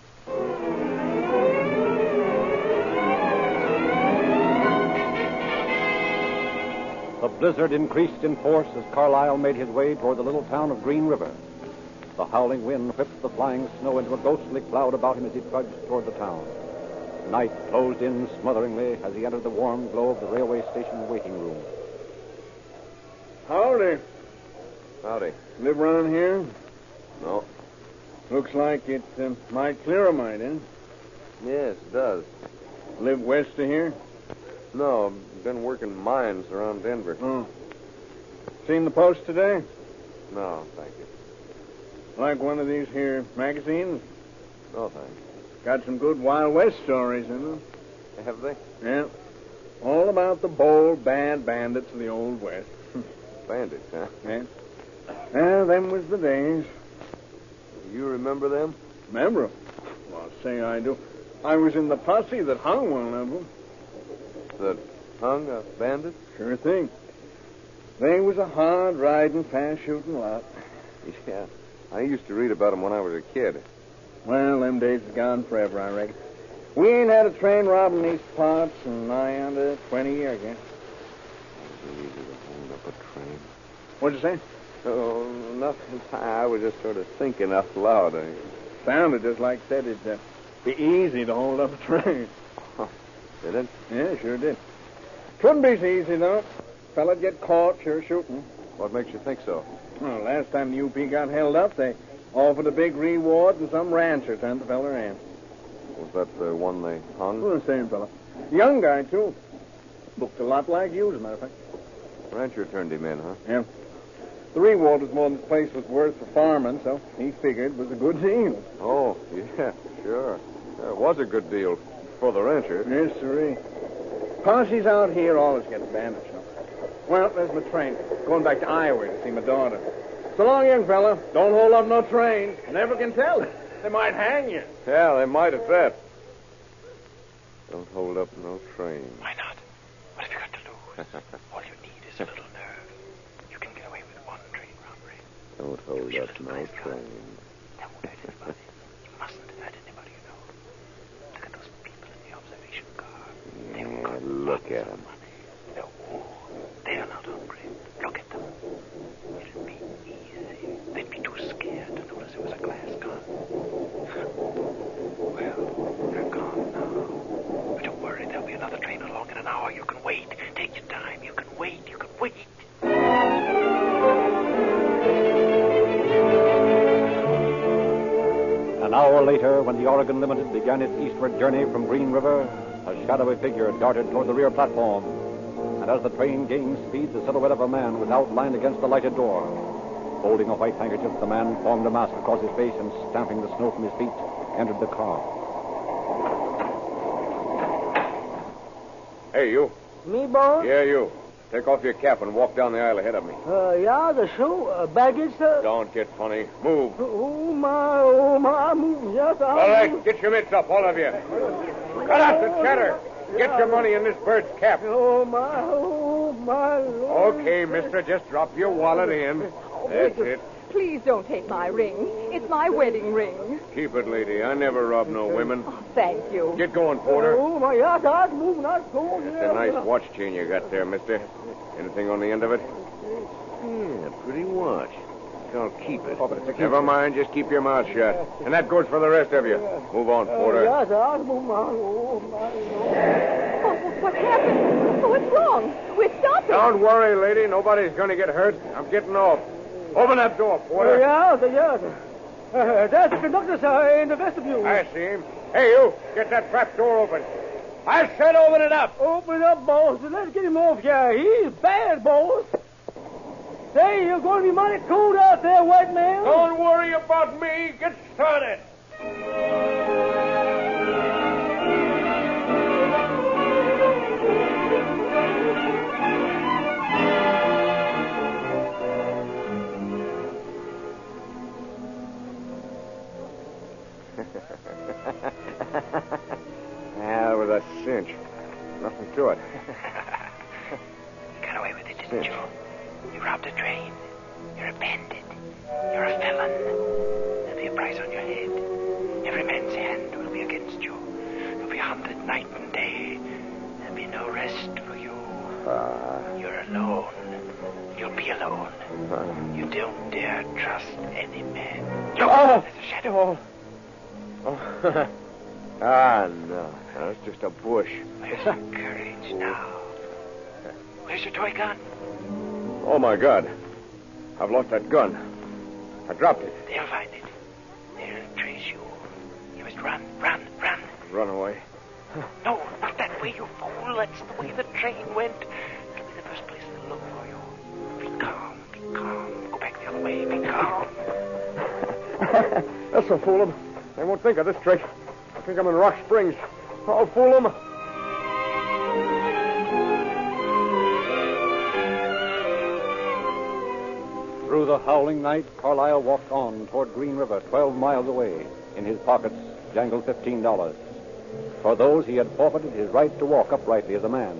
The blizzard increased in force as Carlisle made his way toward the little town of Green River. The howling wind whipped the flying snow into a ghostly cloud about him as he trudged toward the town. Night closed in smotheringly as he entered the warm glow of the railway station waiting room. Howdy. Howdy. Live around here? No. Looks like it might clear a mite, eh? Yes, it does. Live west of here? No, I've been working mines around Denver. Oh. Seen the Post today? No, thank you. Like one of these here magazines? No, thanks. Got some good Wild West stories in them. Have they? Yeah. All about the bold, bad bandits of the Old West. Bandits, huh? Yeah. Yeah, them was the days. You remember them? Remember them? Well, say I do. I was in the posse that hung one of them. That hung a bandit? Sure thing. They was a hard-riding, fast-shooting lot. Yeah. I used to read about them when I was a kid. Well, them days is gone forever, I reckon. We ain't had a train robbing these parts in nigh under 20 years yet. It was easy to hold up a train. What'd you say? Oh, nothing. I was just sort of thinking out loud. Sounded just like said it'd be easy to hold up a train. Oh, did it? Yeah, sure did. Couldn't be so easy, though. Fella'd get caught, sure shooting. What makes you think so? Well, last time the UP got held up, they offered a big reward, and some rancher turned the feller in. Was that the one they hung? Well, the same fella. Young guy, too. Looked a lot like you, as a matter of fact. Rancher turned him in, huh? Yeah. The reward was more than the place was worth for farming, so he figured it was a good deal. Oh, yeah, sure. It was a good deal for the rancher. Yes, sirree. Posses out here always get bandaged. Well, there's my train. Going back to Iowa to see my daughter. So long, young fella. Don't hold up no train. Never can tell. They might hang you. Yeah, they might at that. Don't hold up no train. Why not? What have you got to lose? All you need is a little nerve. You can get away with one train robbery. Don't hold up no train. That won't hurt anybody. You mustn't hurt anybody, you know. Look at those people in the observation car. Yeah, look at them. They are not hungry. Look at them. It'll be easy. They'd be too scared to notice it was a glass gun. Well, they're gone now. But don't worry, there'll be another train along in an hour. You can wait. Take your time. You can wait. You can wait. An hour later, when the Oregon Limited began its eastward journey from Green River, a shadowy figure darted toward the rear platform. And as the train gained speed, the silhouette of a man was outlined against the lighted door. Holding a white handkerchief, the man formed a mask across his face and, stamping the snow from his feet, entered the car. Hey, you. Me, boss? Yeah, you. Take off your cap and walk down the aisle ahead of me. Yeah, the show. Baggage, sir? Don't get funny. Move. Oh, my, move. Yes, All right, get your mitts up, all of you. Cut out the chatter. Get your money in this bird's cap. Oh, my Lord. Okay, mister, just drop your wallet in. That's it. Please don't take my ring. It's my wedding ring. Keep it, lady. I never rob no women. Oh, thank you. Get going, Porter. Oh, my, yes, I'm moving. Not going. That's a nice watch chain you got there, mister. Anything on the end of it? Yeah, pretty watch. I'll keep it. Never mind, just keep your mouth shut. And that goes for the rest of you. Move on, Porter. Yes, I'll move on. Oh, my Lord. Oh, what happened? Oh, what's wrong? We're stopping. Don't worry, lady. Nobody's going to get hurt. I'm getting off. Open that door, Porter. Yes. There's the conductor, sir, in the vestibule. I see him. Hey, you. Get that trap door open. I said open it up. Open it up, boss. Let's get him off here. He's bad, boss. Say, you're going to be mighty cold out there, white man. Don't worry about me. Get started. That was a cinch. Nothing to it. You got away with it, didn't you? You robbed a train. You're a bandit. You're a felon. There'll be a price on your head. Every man's hand will be against you. You'll be hunted night and day. There'll be no rest for you. You're alone. You'll be alone. You don't dare trust any man. Look, there's a shadow. No. It's just a bush. Where's your courage now? Where's your toy gun? Oh, my God. I've lost that gun. I dropped it. They'll find it. They'll trace you. You must run. Run away. No, not that way, you fool. That's the way the train went. It'll be the first place they'll look for you. Be calm. Go back the other way. Be calm. That's so fool 'em. They won't think of this trick. I think I'm in Rock Springs. I'll fool them. Through the howling night, Carlyle walked on toward Green River, 12 miles away. In his pockets jangled $15. For those, he had forfeited his right to walk uprightly as a man.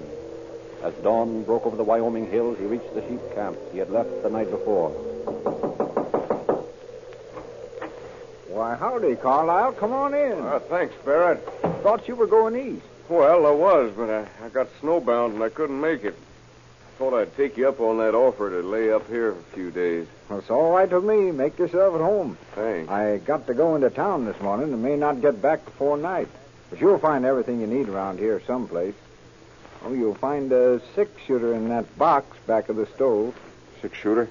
As dawn broke over the Wyoming hills, he reached the sheep camp he had left the night before. Why, howdy, Carlyle. Come on in. Thanks, Barrett. Thought you were going east. Well, I was, but I got snowbound and I couldn't make it. Thought I'd take you up on that offer to lay up here for a few days. Well, it's all right with me. Make yourself at home. Thanks. I got to go into town this morning and may not get back before night. But you'll find everything you need around here someplace. Oh, you'll find a 6-shooter in that box back of the stove. 6-shooter?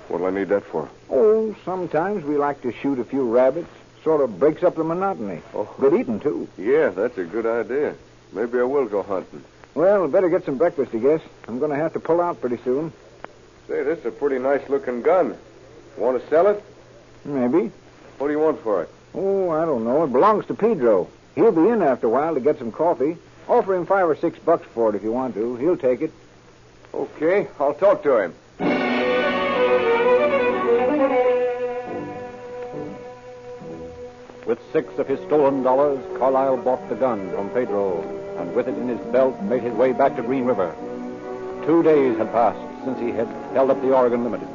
What'll I need that for? Oh, sometimes we like to shoot a few rabbits. Sort of breaks up the monotony. Oh. Good eating, too. Yeah, that's a good idea. Maybe I will go hunting. Well, better get some breakfast, I guess. I'm going to have to pull out pretty soon. Say, this is a pretty nice-looking gun. Want to sell it? Maybe. What do you want for it? Oh, I don't know. It belongs to Pedro. He'll be in after a while to get some coffee. Offer him $5 or $6 for it if you want to. He'll take it. Okay, I'll talk to him. With 6 of his stolen dollars, Carlyle bought the gun from Pedro, and with it in his belt, made his way back to Green River. 2 days had passed since he had held up the Oregon Limited.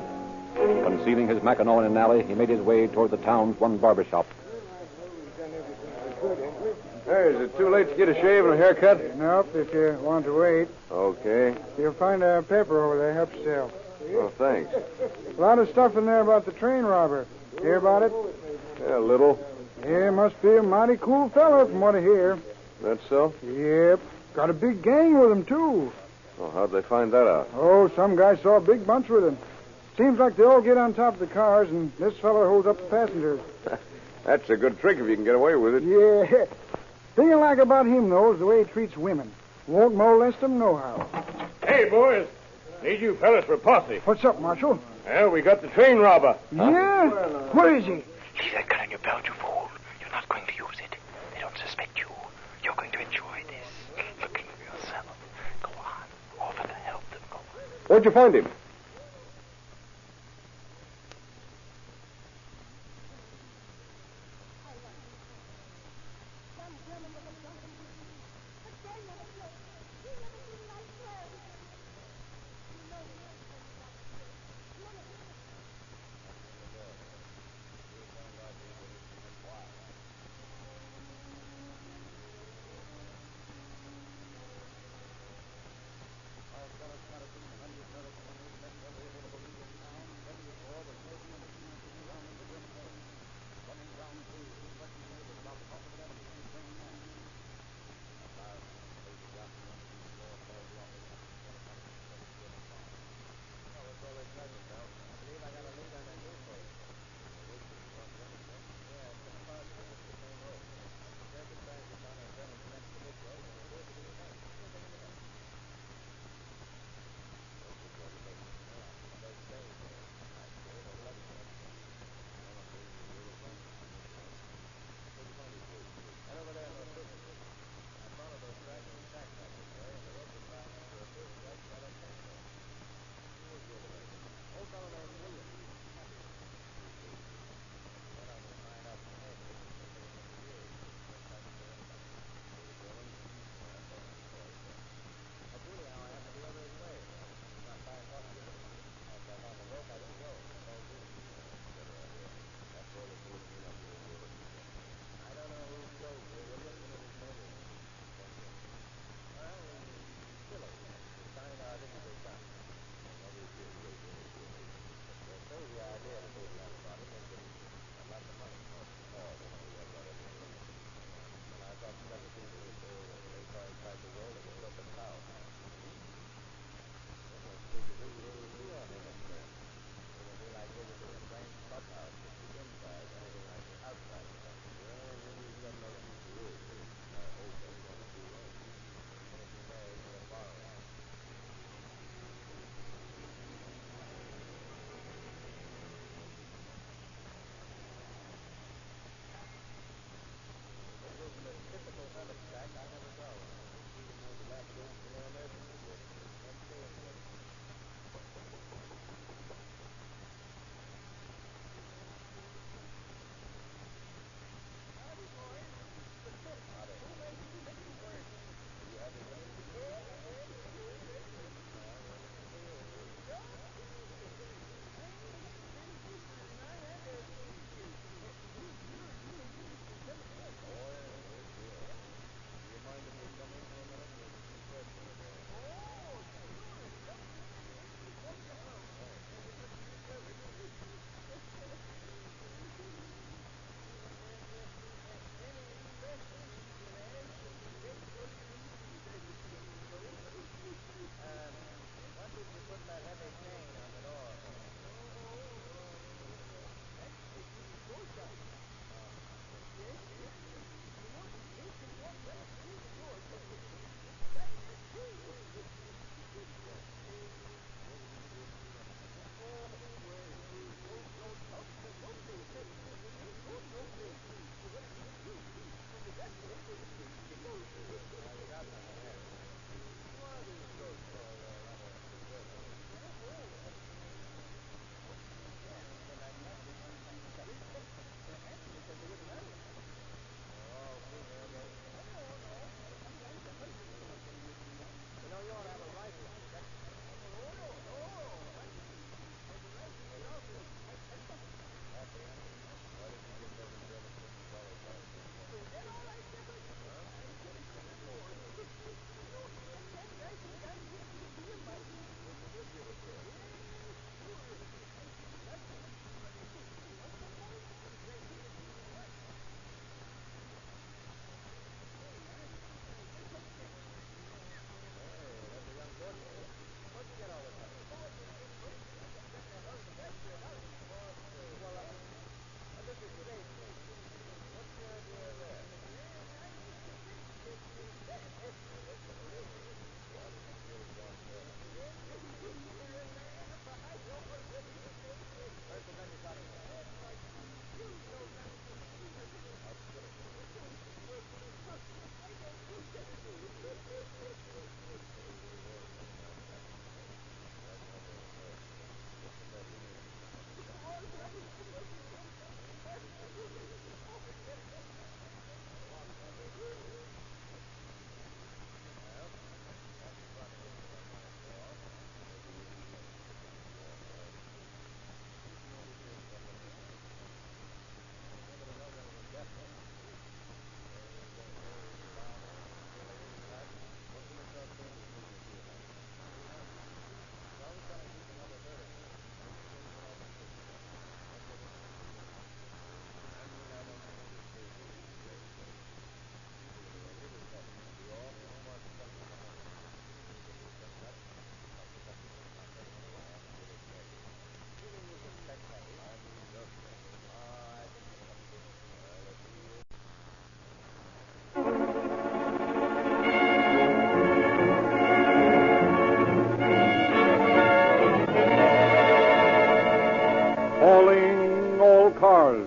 Concealing his Mackinaw in an alley, he made his way toward the town's one barber shop. Hey, is it too late to get a shave and a haircut? Nope, if you want to wait. Okay. You'll find a paper over there. Help yourself. Oh, thanks. A lot of stuff in there about the train robber. Hear about it? Yeah, a little. Yeah, must be a mighty cool fella from what I hear. That's so? Yep. Got a big gang with him, too. Oh, how'd they find that out? Oh, some guy saw a big bunch with him. Seems like they all get on top of the cars, and this fella holds up the passengers. That's a good trick if you can get away with it. Yeah. Thing I like about him, though, is the way he treats women. Won't molest them nohow. Hey, boys. Need you fellas for posse. What's up, Marshal? Well, we got the train robber. Yeah? Where is he? Leave that gun in your belt, you fool. You're not going to use it. They don't suspect you. You're going to enjoy this. Looking for yourself. Where'd you find him?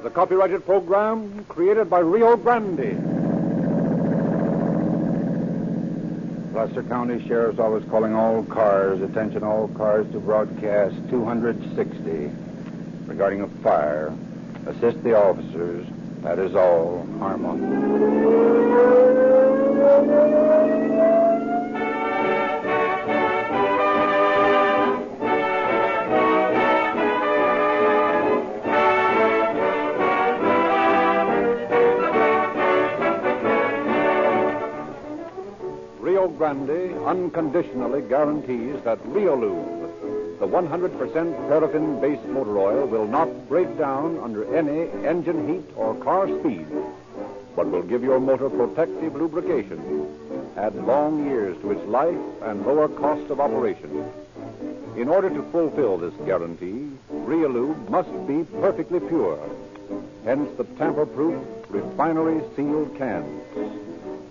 the copyrighted program created by Rio Grande. Gloucester County Sheriff's Office calling all cars. Attention all cars to broadcast 260 regarding a fire. Assist the officers. That is all. Harmon. Rio Grande unconditionally guarantees that Reolube, the 100% paraffin-based motor oil, will not break down under any engine heat or car speed, but will give your motor protective lubrication, add long years to its life, and lower cost of operation. In order to fulfill this guarantee, Reolube must be perfectly pure, hence the tamper-proof, refinery-sealed cans.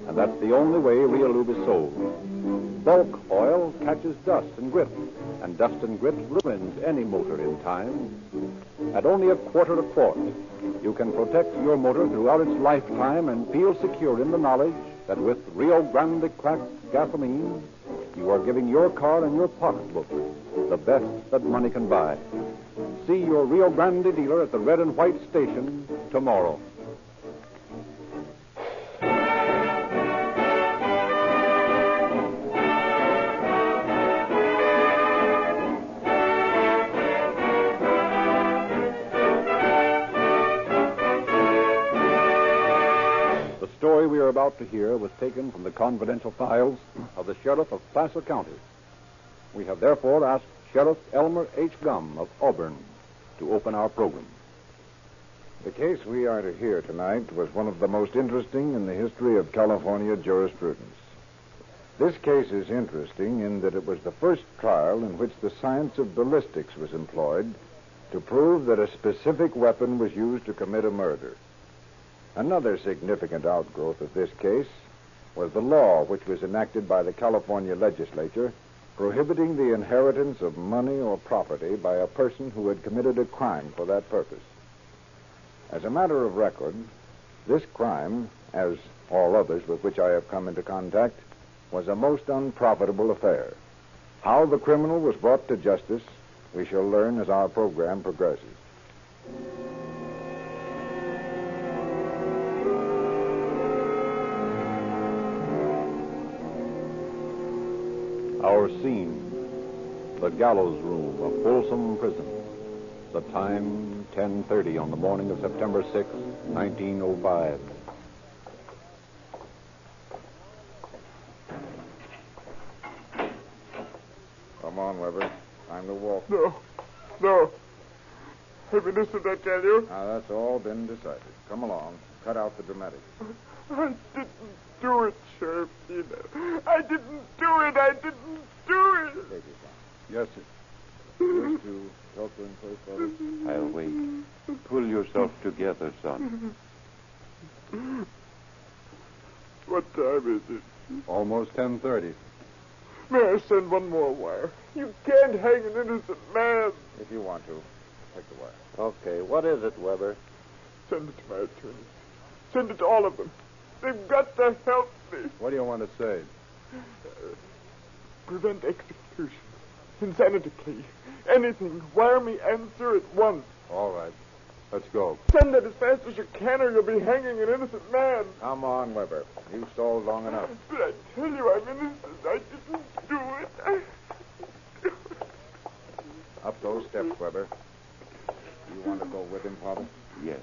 And that's the only way Reolube is sold. Bulk oil catches dust and grit, and dust and grit ruins any motor in time. At only $0.25 a quart, you can protect your motor throughout its lifetime and feel secure in the knowledge that with Rio Grande cracked gasoline, you are giving your car and your pocketbook the best that money can buy. See your Rio Grande dealer at the red and white station tomorrow. The story we are about to hear was taken from the confidential files of the Sheriff of Placer County. We have therefore asked Sheriff Elmer H. Gum of Auburn to open our program. The case we are to hear tonight was one of the most interesting in the history of California jurisprudence. This case is interesting in that it was the first trial in which the science of ballistics was employed to prove that a specific weapon was used to commit a murder. Another significant outgrowth of this case was the law which was enacted by the California legislature prohibiting the inheritance of money or property by a person who had committed a crime for that purpose. As a matter of record, this crime, as all others with which I have come into contact, was a most unprofitable affair. How the criminal was brought to justice, we shall learn as our program progresses. Our scene, the gallows room of Folsom Prison. The time, 10:30 on the morning of September 6, 1905. Come on, Weber. Time to walk. No. I'm innocent, I tell you. Now, that's all been decided. Come along. Cut out the dramatics. I didn't do it, Sheriff Dino. I didn't do it. Take your time. Yes, sir. You wish to talk to him first, brother? I'll wait. Pull yourself together, son. What time is it? Almost 10:30. May I send one more wire? You can't hang an innocent man. If you want to, take the wire. Okay, what is it, Weber? Send it to my attorney. Send it to all of them. They've got to help me. What do you want to say? Prevent execution. Insanity plea. Anything. Wire me answer at once. All right. Let's go. Send it as fast as you can or you'll be hanging an innocent man. Come on, Weber. You stalled long enough. But I tell you I'm innocent. I didn't do it. Up those steps, Weber. You want to go with him, Father? Yes.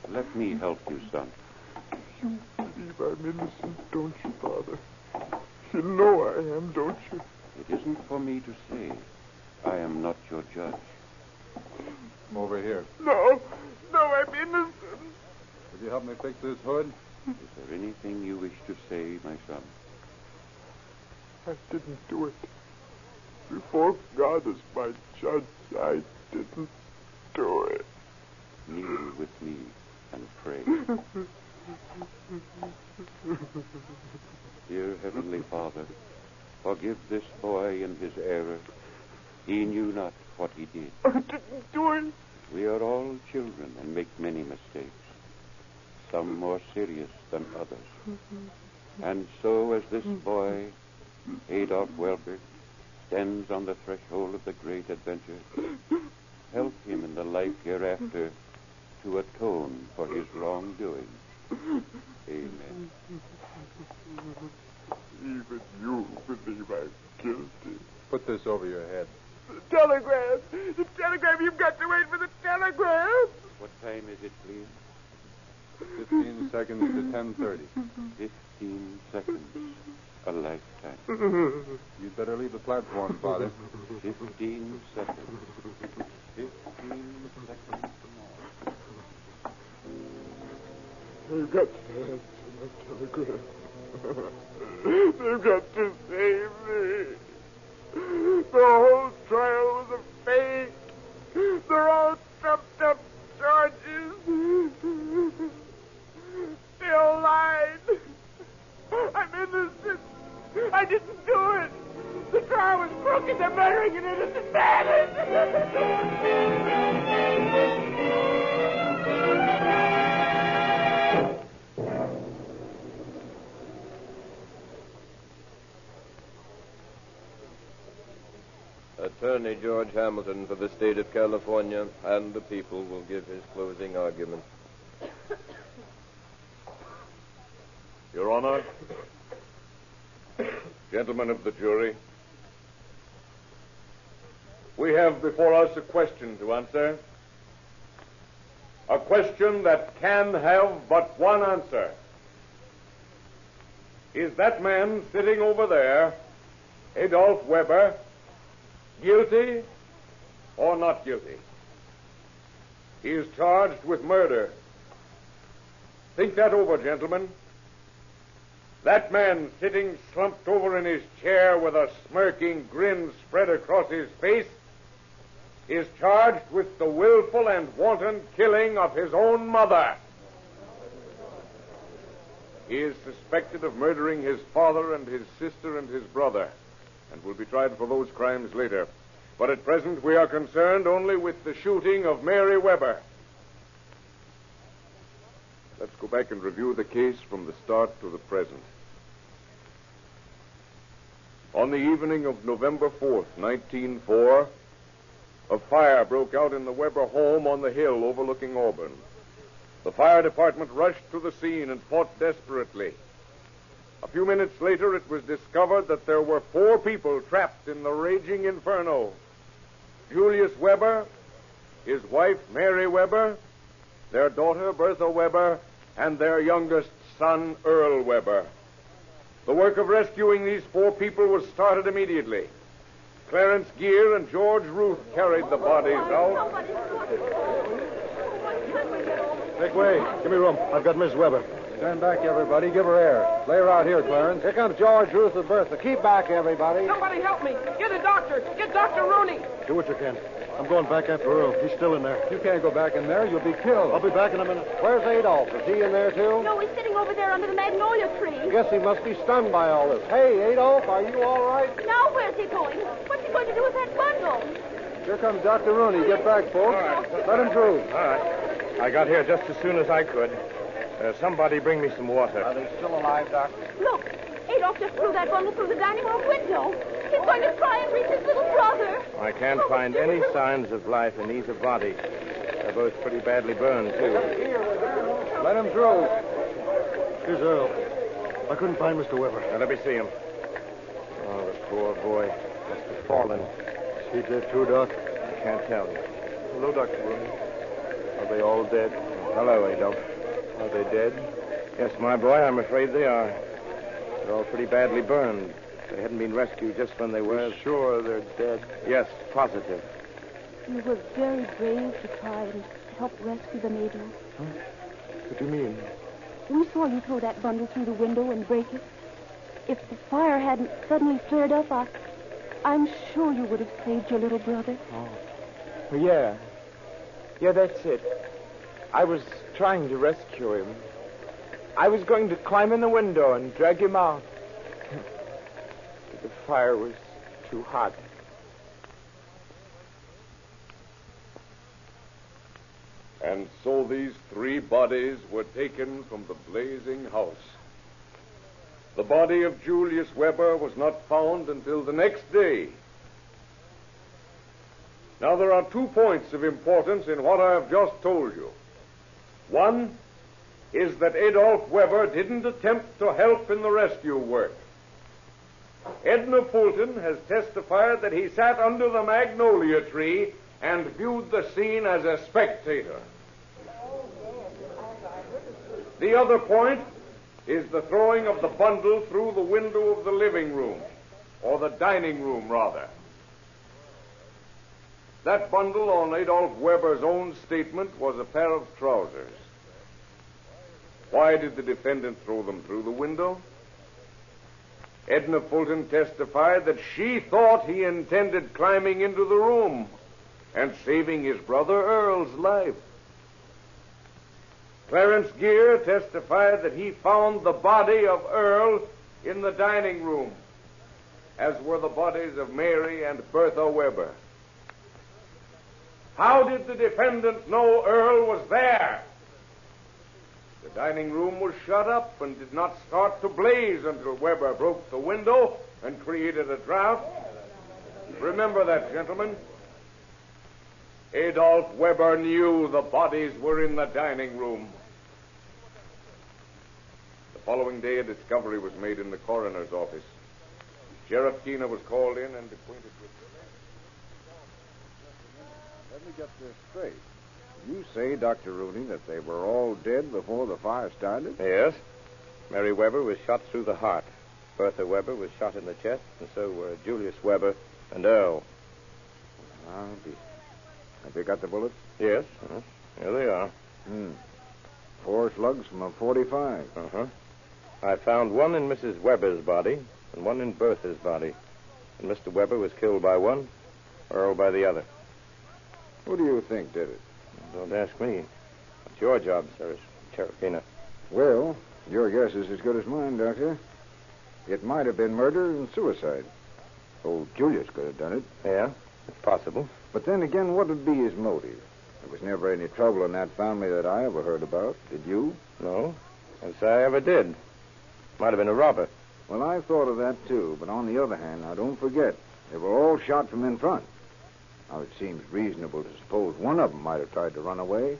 Let me help you, son. You believe I'm innocent, don't you, Father? You know I am, don't you? It isn't for me to say. I am not your judge. Over here. No, I'm innocent. Would you help me fix this hood? Is there anything you wish to say, my son? I didn't do it. Before God is my judge, I didn't do it. Kneel with me and pray. Dear Heavenly Father, forgive this boy in his error. He knew not what he did. I didn't do it. We are all children and make many mistakes, some more serious than others. And so, as this boy, Adolf Welbert, stands on the threshold of the great adventure, help him in the life hereafter to atone for his wrongdoing. Amen. Even you believe I'm guilty. Put this over your head. The telegram! The telegram! You've got to wait for the telegram! What time is it, please? 15 seconds to 10:30. 15 seconds. A lifetime. You'd better leave the platform, Father. 15 seconds. 15 seconds more. They've got to answer that telegram. They've got to save me. The whole trial was a fake. They're all trumped up charges. They all lied. I'm innocent. I didn't do it. The trial was crooked. They're murdering an innocent man. Attorney George Hamilton for the state of California and the people will give his closing argument. Your Honor, gentlemen of the jury, we have before us a question to answer. A question that can have but one answer. Is that man sitting over there, Adolf Weber, guilty or not guilty? He is charged with murder. Think that over, gentlemen. That man sitting slumped over in his chair with a smirking grin spread across his face is charged with the willful and wanton killing of his own mother. He is suspected of murdering his father and his sister and his brother, and will be tried for those crimes later. But at present we are concerned only with the shooting of Mary Weber. Let's go back and review the case from the start to the present. On the evening of November 4th, 1904, a fire broke out in the Weber home on the hill overlooking Auburn. The fire department rushed to the scene and fought desperately. A few minutes later, it was discovered that there were 4 people trapped in the raging inferno. Julius Weber, his wife, Mary Weber, their daughter, Bertha Weber, and their youngest son, Earl Weber. The work of rescuing these 4 people was started immediately. Clarence Gear and George Ruth carried the bodies out. Make way. Give me room. I've got Miss Weber. Stand back, everybody. Give her air. Lay her out here, Clarence. Here comes George, Ruth, and Bertha. Keep back, everybody. Somebody help me. Get a doctor. Get Dr. Rooney. Do what you can. I'm going back after Earl. He's still in there. You can't go back in there. You'll be killed. I'll be back in a minute. Where's Adolf? Is he in there, too? No, he's sitting over there under the magnolia tree. I guess he must be stunned by all this. Hey, Adolf, are you all right? Now where's he going? What's he going to do with that bundle? Here comes Dr. Rooney. Get back, folks. All right. Let him through. All right. I got here just as soon as I could. Somebody bring me some water. Are they still alive, Doctor? Look, Adolf just threw that bundle through the dining room window. He's going to try and reach his little brother. I can't find any signs of life in either body. They're both pretty badly burned, too. Let him through. Here's Earl. I couldn't find Mr. Weber. Now, let me see him. Oh, the poor boy. Must have fallen. Is he dead, too, Doc? I can't tell you. Hello, Dr. Rooney. Are they all dead? Hello, Adolf. Are they dead? Yes, my boy, I'm afraid they are. They're all pretty badly burned. They hadn't been rescued just when they were. You're sure they're dead? Yes, positive. You were very brave to try and help rescue them, Adolf. Huh? What do you mean? We saw you throw that bundle through the window and break it. If the fire hadn't suddenly flared up, I'm sure you would have saved your little brother. Oh. Yeah. Yeah, that's it. I was trying to rescue him. I was going to climb in the window and drag him out. But the fire was too hot. And so these 3 bodies were taken from the blazing house. The body of Julius Weber was not found until the next day. Now, there are 2 points of importance in what I have just told you. One is that Adolf Weber didn't attempt to help in the rescue work. Edna Fulton has testified that he sat under the magnolia tree and viewed the scene as a spectator. The other point is the throwing of the bundle through the window of the living room, or the dining room, rather. That bundle, on Adolf Weber's own statement, was a pair of trousers. Why did the defendant throw them through the window? Edna Fulton testified that she thought he intended climbing into the room and saving his brother Earl's life. Clarence Gear testified that he found the body of Earl in the dining room, as were the bodies of Mary and Bertha Weber. How did the defendant know Earl was there? The dining room was shut up and did not start to blaze until Weber broke the window and created a draught. Remember that, gentlemen. Adolf Weber knew the bodies were in the dining room. The following day, a discovery was made in the coroner's office. Sheriff Keener was called in and acquainted with the... Let me get this straight. You say, Dr. Rooney, that they were all dead before the fire started? Yes. Mary Weber was shot through the heart. Bertha Weber was shot in the chest, and so were Julius Weber and Earl. I'll be... Have you got the bullets? Yes. Here they are. 4 slugs from a .45. Uh-huh. I found one in Mrs. Weber's body and one in Bertha's body. And Mr. Weber was killed by one, Earl by the other. Who do you think did it? Don't ask me. It's your job, Sheriff Keener. Well, your guess is as good as mine, Doctor. It might have been murder and suicide. Old Julius could have done it. Yeah, it's possible. But then again, what would be his motive? There was never any trouble in that family that I ever heard about. Did you? No. Can't say I ever did. Might have been a robber. Well, I thought of that, too. But on the other hand, now, don't forget, they were all shot from in front. Now, it seems reasonable to suppose one of them might have tried to run away.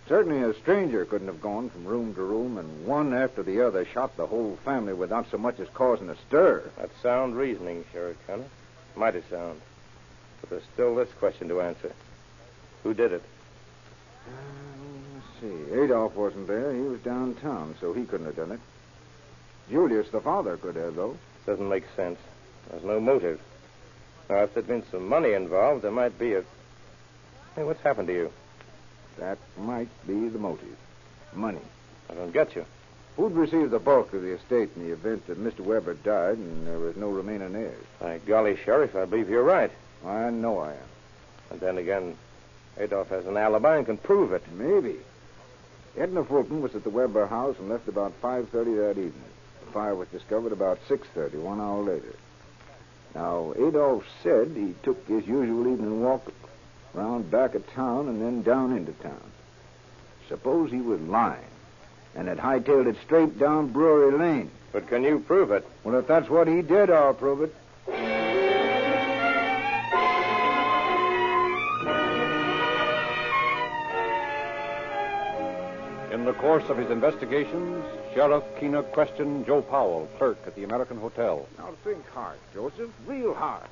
Certainly a stranger couldn't have gone from room to room and one after the other shot the whole family without so much as causing a stir. That's sound reasoning, Sheriff Keener. Mighty sound. But there's still this question to answer. Who did it? Let's see. Adolf wasn't there. He was downtown, so he couldn't have done it. Julius, the father, could have, though. Doesn't make sense. There's no motive. Now, if there'd been some money involved, there might be a... Hey, what's happened to you? That might be the motive. Money. I don't get you. Who'd receive the bulk of the estate in the event that Mr. Weber died and there was no remaining heirs? By golly, Sheriff, I believe you're right. I know I am. And then again, Adolf has an alibi and can prove it. Maybe. Edna Fulton was at the Weber house and left about 5:30 that evening. The fire was discovered about 6:30, 1 hour later. Now, Adolf said he took his usual evening walk around back of town and then down into town. Suppose he was lying and had hightailed it straight down Brewery Lane. But can you prove it? Well, if that's what he did, I'll prove it. In the course of his investigations, Sheriff Keener questioned Joe Powell, clerk at the American Hotel. Now think hard, Joseph, real hard.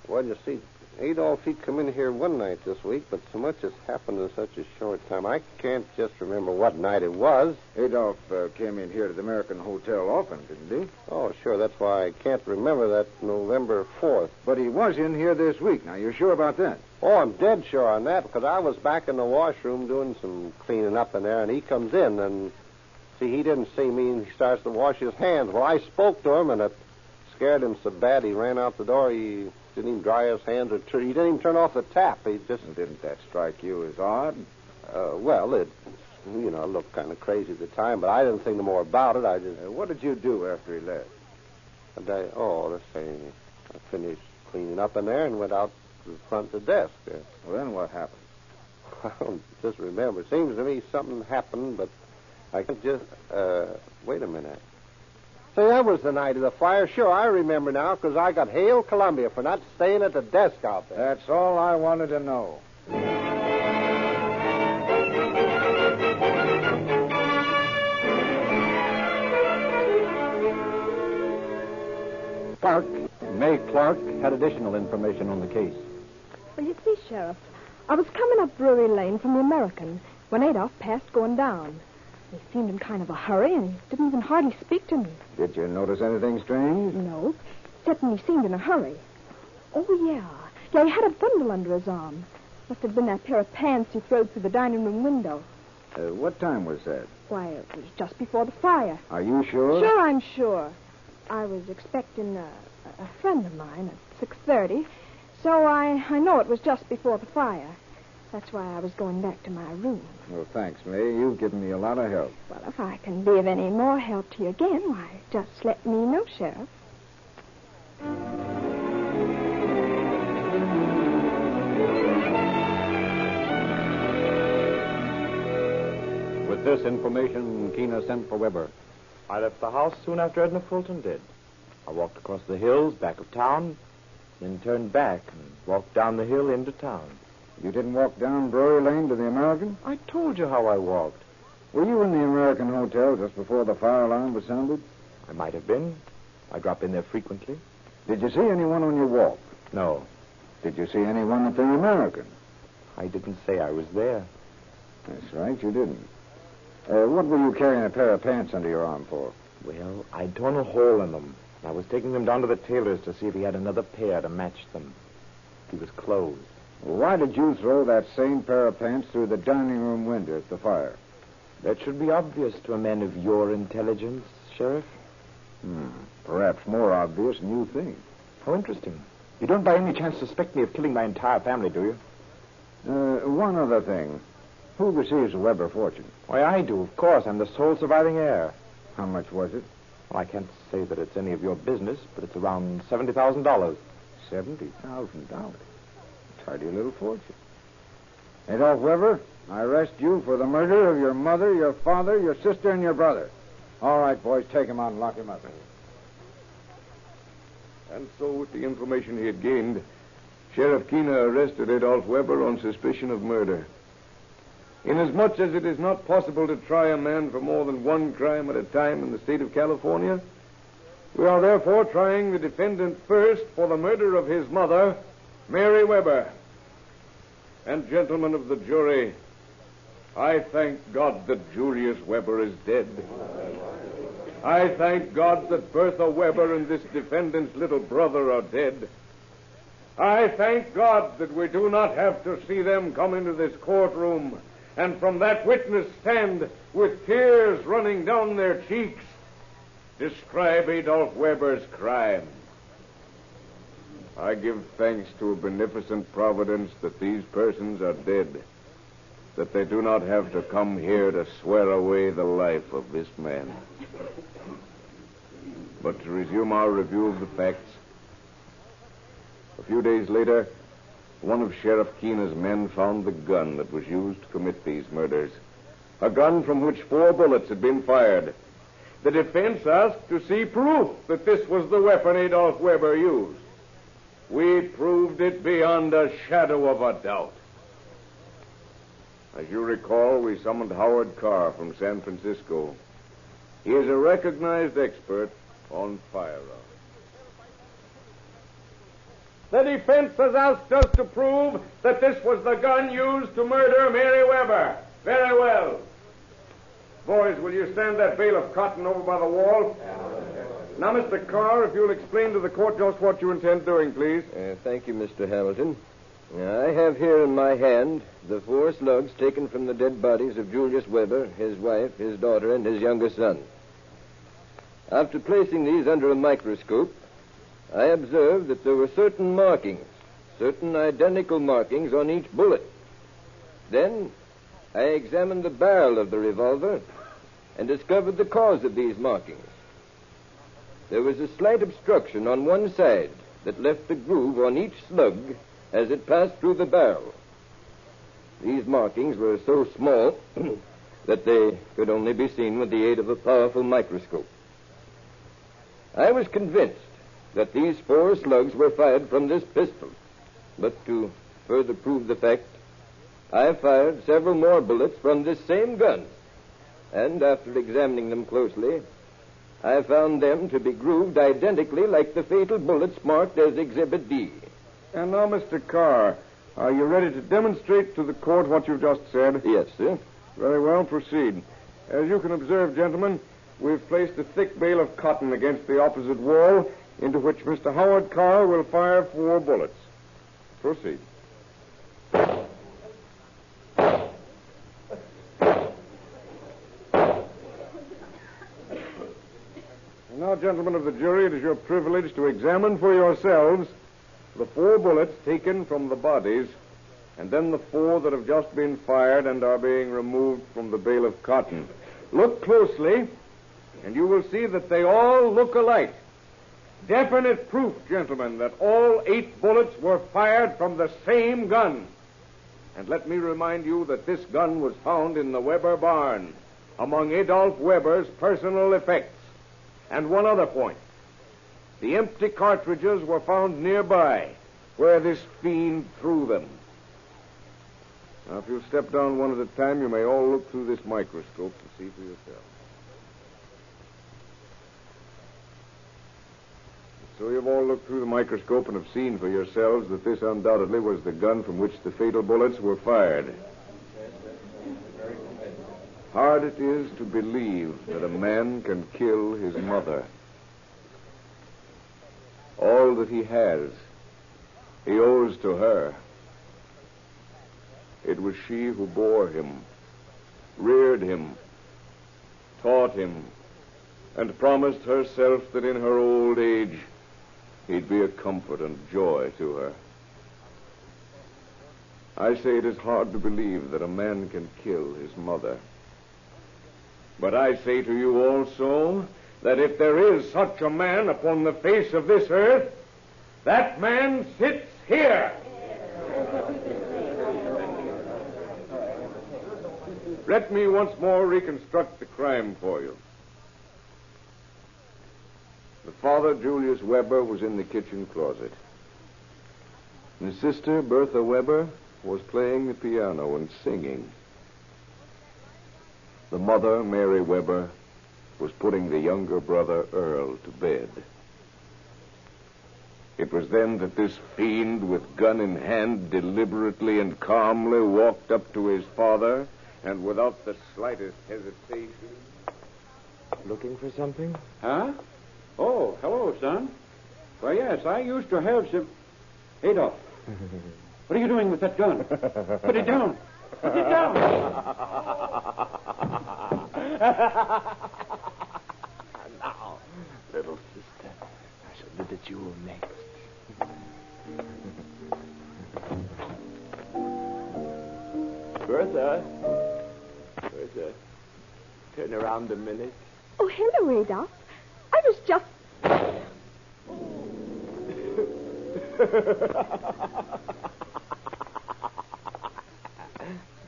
Well, you see, Adolf, he come in here one night this week, but so much has happened in such a short time, I can't just remember what night it was. Adolf came in here to the American Hotel often, didn't he? Oh, sure, that's why I can't remember that November 4th. But he was in here this week. Now, you're sure about that? Oh, I'm dead sure on that, because I was back in the washroom doing some cleaning up in there, and he comes in, and, see, he didn't see me, and he starts to wash his hands. Well, I spoke to him, and it scared him so bad he ran out the door. He didn't even dry his hands, or he didn't even turn off the tap. He just... Didn't that strike you as odd? Well, it, looked kind of crazy at the time, but I didn't think no more about it. I just... what did you do after he left? Let's see. I finished cleaning up in there and went out to the front of the desk. Well, then what happened? Well, just remember, it seems to me something happened, but I can just, wait a minute. Say, that was the night of the fire. Sure, I remember now, because I got Hail Columbia for not staying at the desk out there. That's all I wanted to know. Clark, May Clark, had additional information on the case. Well, you see, Sheriff, I was coming up Brewery Lane from the American when Adolf passed going down. He seemed in kind of a hurry, and he didn't even hardly speak to me. Did you notice anything strange? No, except when he seemed in a hurry. Oh, yeah. Yeah, he had a bundle under his arm. Must have been that pair of pants he throwed through the dining room window. What time was that? Why, it was just before the fire. Are you sure? Sure, I'm sure. I was expecting a friend of mine at 6:30, so I know it was just before the fire. That's why I was going back to my room. Well, thanks, May. You've given me a lot of help. Well, if I can be of any more help to you again, why, just let me know, Sheriff. With this information, Keena sent for Weber. I left the house soon after Edna Fulton did. I walked across the hills back of town, then turned back and walked down the hill into town. You didn't walk down Brewery Lane to the American? I told you how I walked. Were you in the American Hotel just before the fire alarm was sounded? I might have been. I drop in there frequently. Did you see anyone on your walk? No. Did you see anyone at the American? I didn't say I was there. That's right, you didn't. What were you carrying a pair of pants under your arm for? Well, I'd torn a hole in them. I was taking them down to the tailor's to see if he had another pair to match them. He was closed. Why did you throw that same pair of pants through the dining room window at the fire? That should be obvious to a man of your intelligence, Sheriff. Perhaps more obvious than you think. How interesting. You don't by any chance suspect me of killing my entire family, do you? One other thing. Who receives a Weber fortune? Why, I do, of course. I'm the sole surviving heir. How much was it? Well, I can't say that it's any of your business, but it's around $70,000. $70,000? Tidy little fortune. Adolf Weber, I arrest you for the murder of your mother, your father, your sister, and your brother. All right, boys, take him out and lock him up. And so, with the information he had gained, Sheriff Keena arrested Adolf Weber on suspicion of murder. Inasmuch as it is not possible to try a man for more than one crime at a time in the state of California, we are therefore trying the defendant first for the murder of his mother, Mary Weber. And gentlemen of the jury, I thank God that Julius Weber is dead. I thank God that Bertha Weber and this defendant's little brother are dead. I thank God that we do not have to see them come into this courtroom and from that witness stand with tears running down their cheeks describe Adolf Weber's crime. I give thanks to a beneficent providence that these persons are dead, that they do not have to come here to swear away the life of this man. But to resume our review of the facts, a few days later, one of Sheriff Keena's men found the gun that was used to commit these murders, a gun from which 4 bullets had been fired. The defense asked to see proof that this was the weapon Adolf Weber used. We proved it beyond a shadow of a doubt. As you recall, we summoned Howard Carr from San Francisco. He is a recognized expert on firearms. The defense has asked us to prove that this was the gun used to murder Mary Weber. Very well. Boys, will you stand that bale of cotton over by the wall? Now, Mr. Carr, if you'll explain to the court just what you intend doing, please. Thank you, Mr. Hamilton. I have here in my hand the 4 slugs taken from the dead bodies of Julius Weber, his wife, his daughter, and his younger son. After placing these under a microscope, I observed that there were certain markings, certain identical markings on each bullet. Then I examined the barrel of the revolver and discovered the cause of these markings. There was a slight obstruction on one side that left the groove on each slug as it passed through the barrel. These markings were so small that they could only be seen with the aid of a powerful microscope. I was convinced that these 4 slugs were fired from this pistol, but to further prove the fact, I fired several more bullets from this same gun, and after examining them closely, I found them to be grooved identically like the fatal bullets marked as Exhibit D. And now, Mr. Carr, are you ready to demonstrate to the court what you've just said? Yes, sir. Very well, proceed. As you can observe, gentlemen, we've placed a thick bale of cotton against the opposite wall, into which Mr. Howard Carr will fire 4 bullets. Proceed. And now, gentlemen of the jury, it is your privilege to examine for yourselves the 4 bullets taken from the bodies, and then the 4 that have just been fired and are being removed from the bale of cotton. Look closely, and you will see that they all look alike. Definite proof, gentlemen, that all 8 bullets were fired from the same gun. And let me remind you that this gun was found in the Weber barn, among Adolf Weber's personal effects. And one other point. The empty cartridges were found nearby, where this fiend threw them. Now, if you'll step down one at a time, you may all look through this microscope to see for yourselves. So you've all looked through the microscope and have seen for yourselves that this undoubtedly was the gun from which the fatal bullets were fired. Hard it is to believe that a man can kill his mother. All that he has, he owes to her. It was she who bore him, reared him, taught him, and promised herself that in her old age he'd be a comfort and joy to her. I say it is hard to believe that a man can kill his mother. But I say to you also that if there is such a man upon the face of this earth, that man sits here. Let me once more reconstruct the crime for you. The father, Julius Weber, was in the kitchen closet. His sister, Bertha Weber, was playing the piano and singing. The mother, Mary Weber, was putting the younger brother, Earl, to bed. It was then that this fiend, with gun in hand, deliberately and calmly walked up to his father, and without the slightest hesitation... Looking for something? Huh? Oh, hello, son. Why, yes, I used to have some... Adolf, what are you doing with that gun? Put it down. Put it down. Now, little sister, I shall do the jewel next. Bertha, turn around a minute. Oh, hello, Adolf. I was just...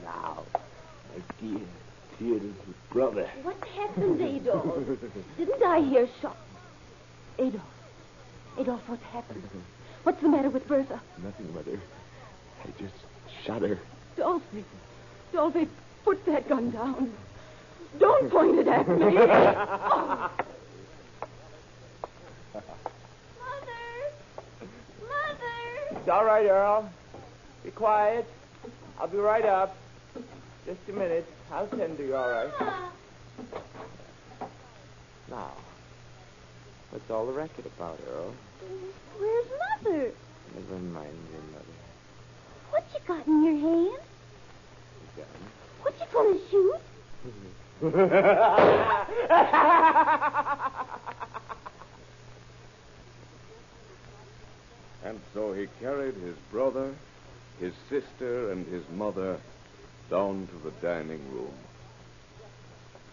Now, my dear little brother. What happened, Adolf? Didn't I hear shots? Adolf, what happened? What's the matter with Bertha? Nothing, Mother. I just shot her. Dolphy, put that gun down. Don't point it at me. Oh. Mother! It's all right, Earl. Be quiet. I'll be right up. Just a minute. I'll tend to you, all right. Now, what's all the racket about, Earl? Where's Mother? Never mind your mother. What you got in your hand? What you gonna shoot? And so he carried his brother, his sister, and his mother down to the dining room.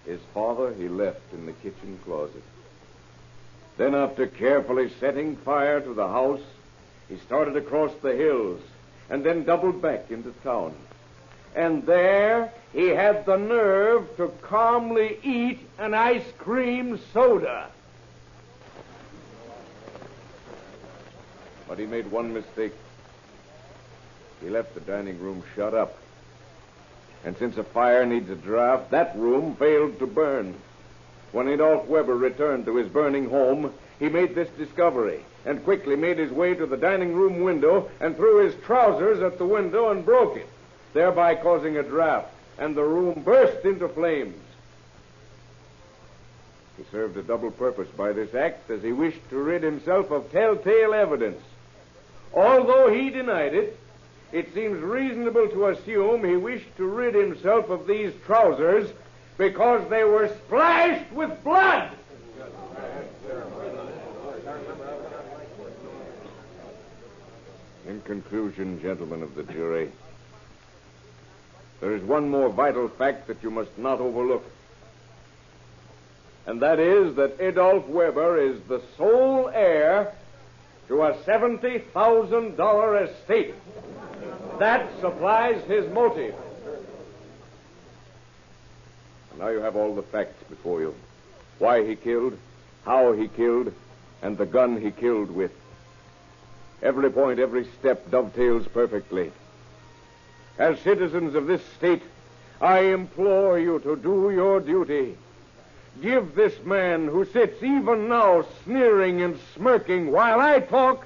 His father he left in the kitchen closet. Then, after carefully setting fire to the house, he started across the hills and then doubled back into town. And there he had the nerve to calmly eat an ice cream soda. But he made one mistake. He left the dining room shut up. And since a fire needs a draft, that room failed to burn. When Adolf Weber returned to his burning home, he made this discovery and quickly made his way to the dining room window and threw his trousers at the window and broke it, thereby causing a draft, and the room burst into flames. He served a double purpose by this act, as he wished to rid himself of telltale evidence. Although he denied it, it seems reasonable to assume he wished to rid himself of these trousers because they were splashed with blood. In conclusion, gentlemen of the jury, there is one more vital fact that you must not overlook. And that is that Adolf Weber is the sole heir to a $70,000 estate. That supplies his motive. And now you have all the facts before you. Why he killed, how he killed, and the gun he killed with. Every point, every step dovetails perfectly. As citizens of this state, I implore you to do your duty. Give this man who sits even now sneering and smirking while I talk,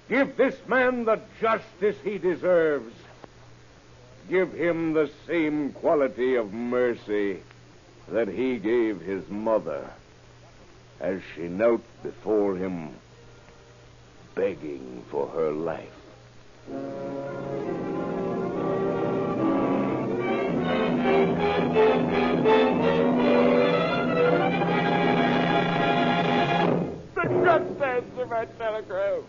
give this man the justice he deserves. Give him the same quality of mercy that he gave his mother as she knelt before him, begging for her life. They've got to answer my telegram.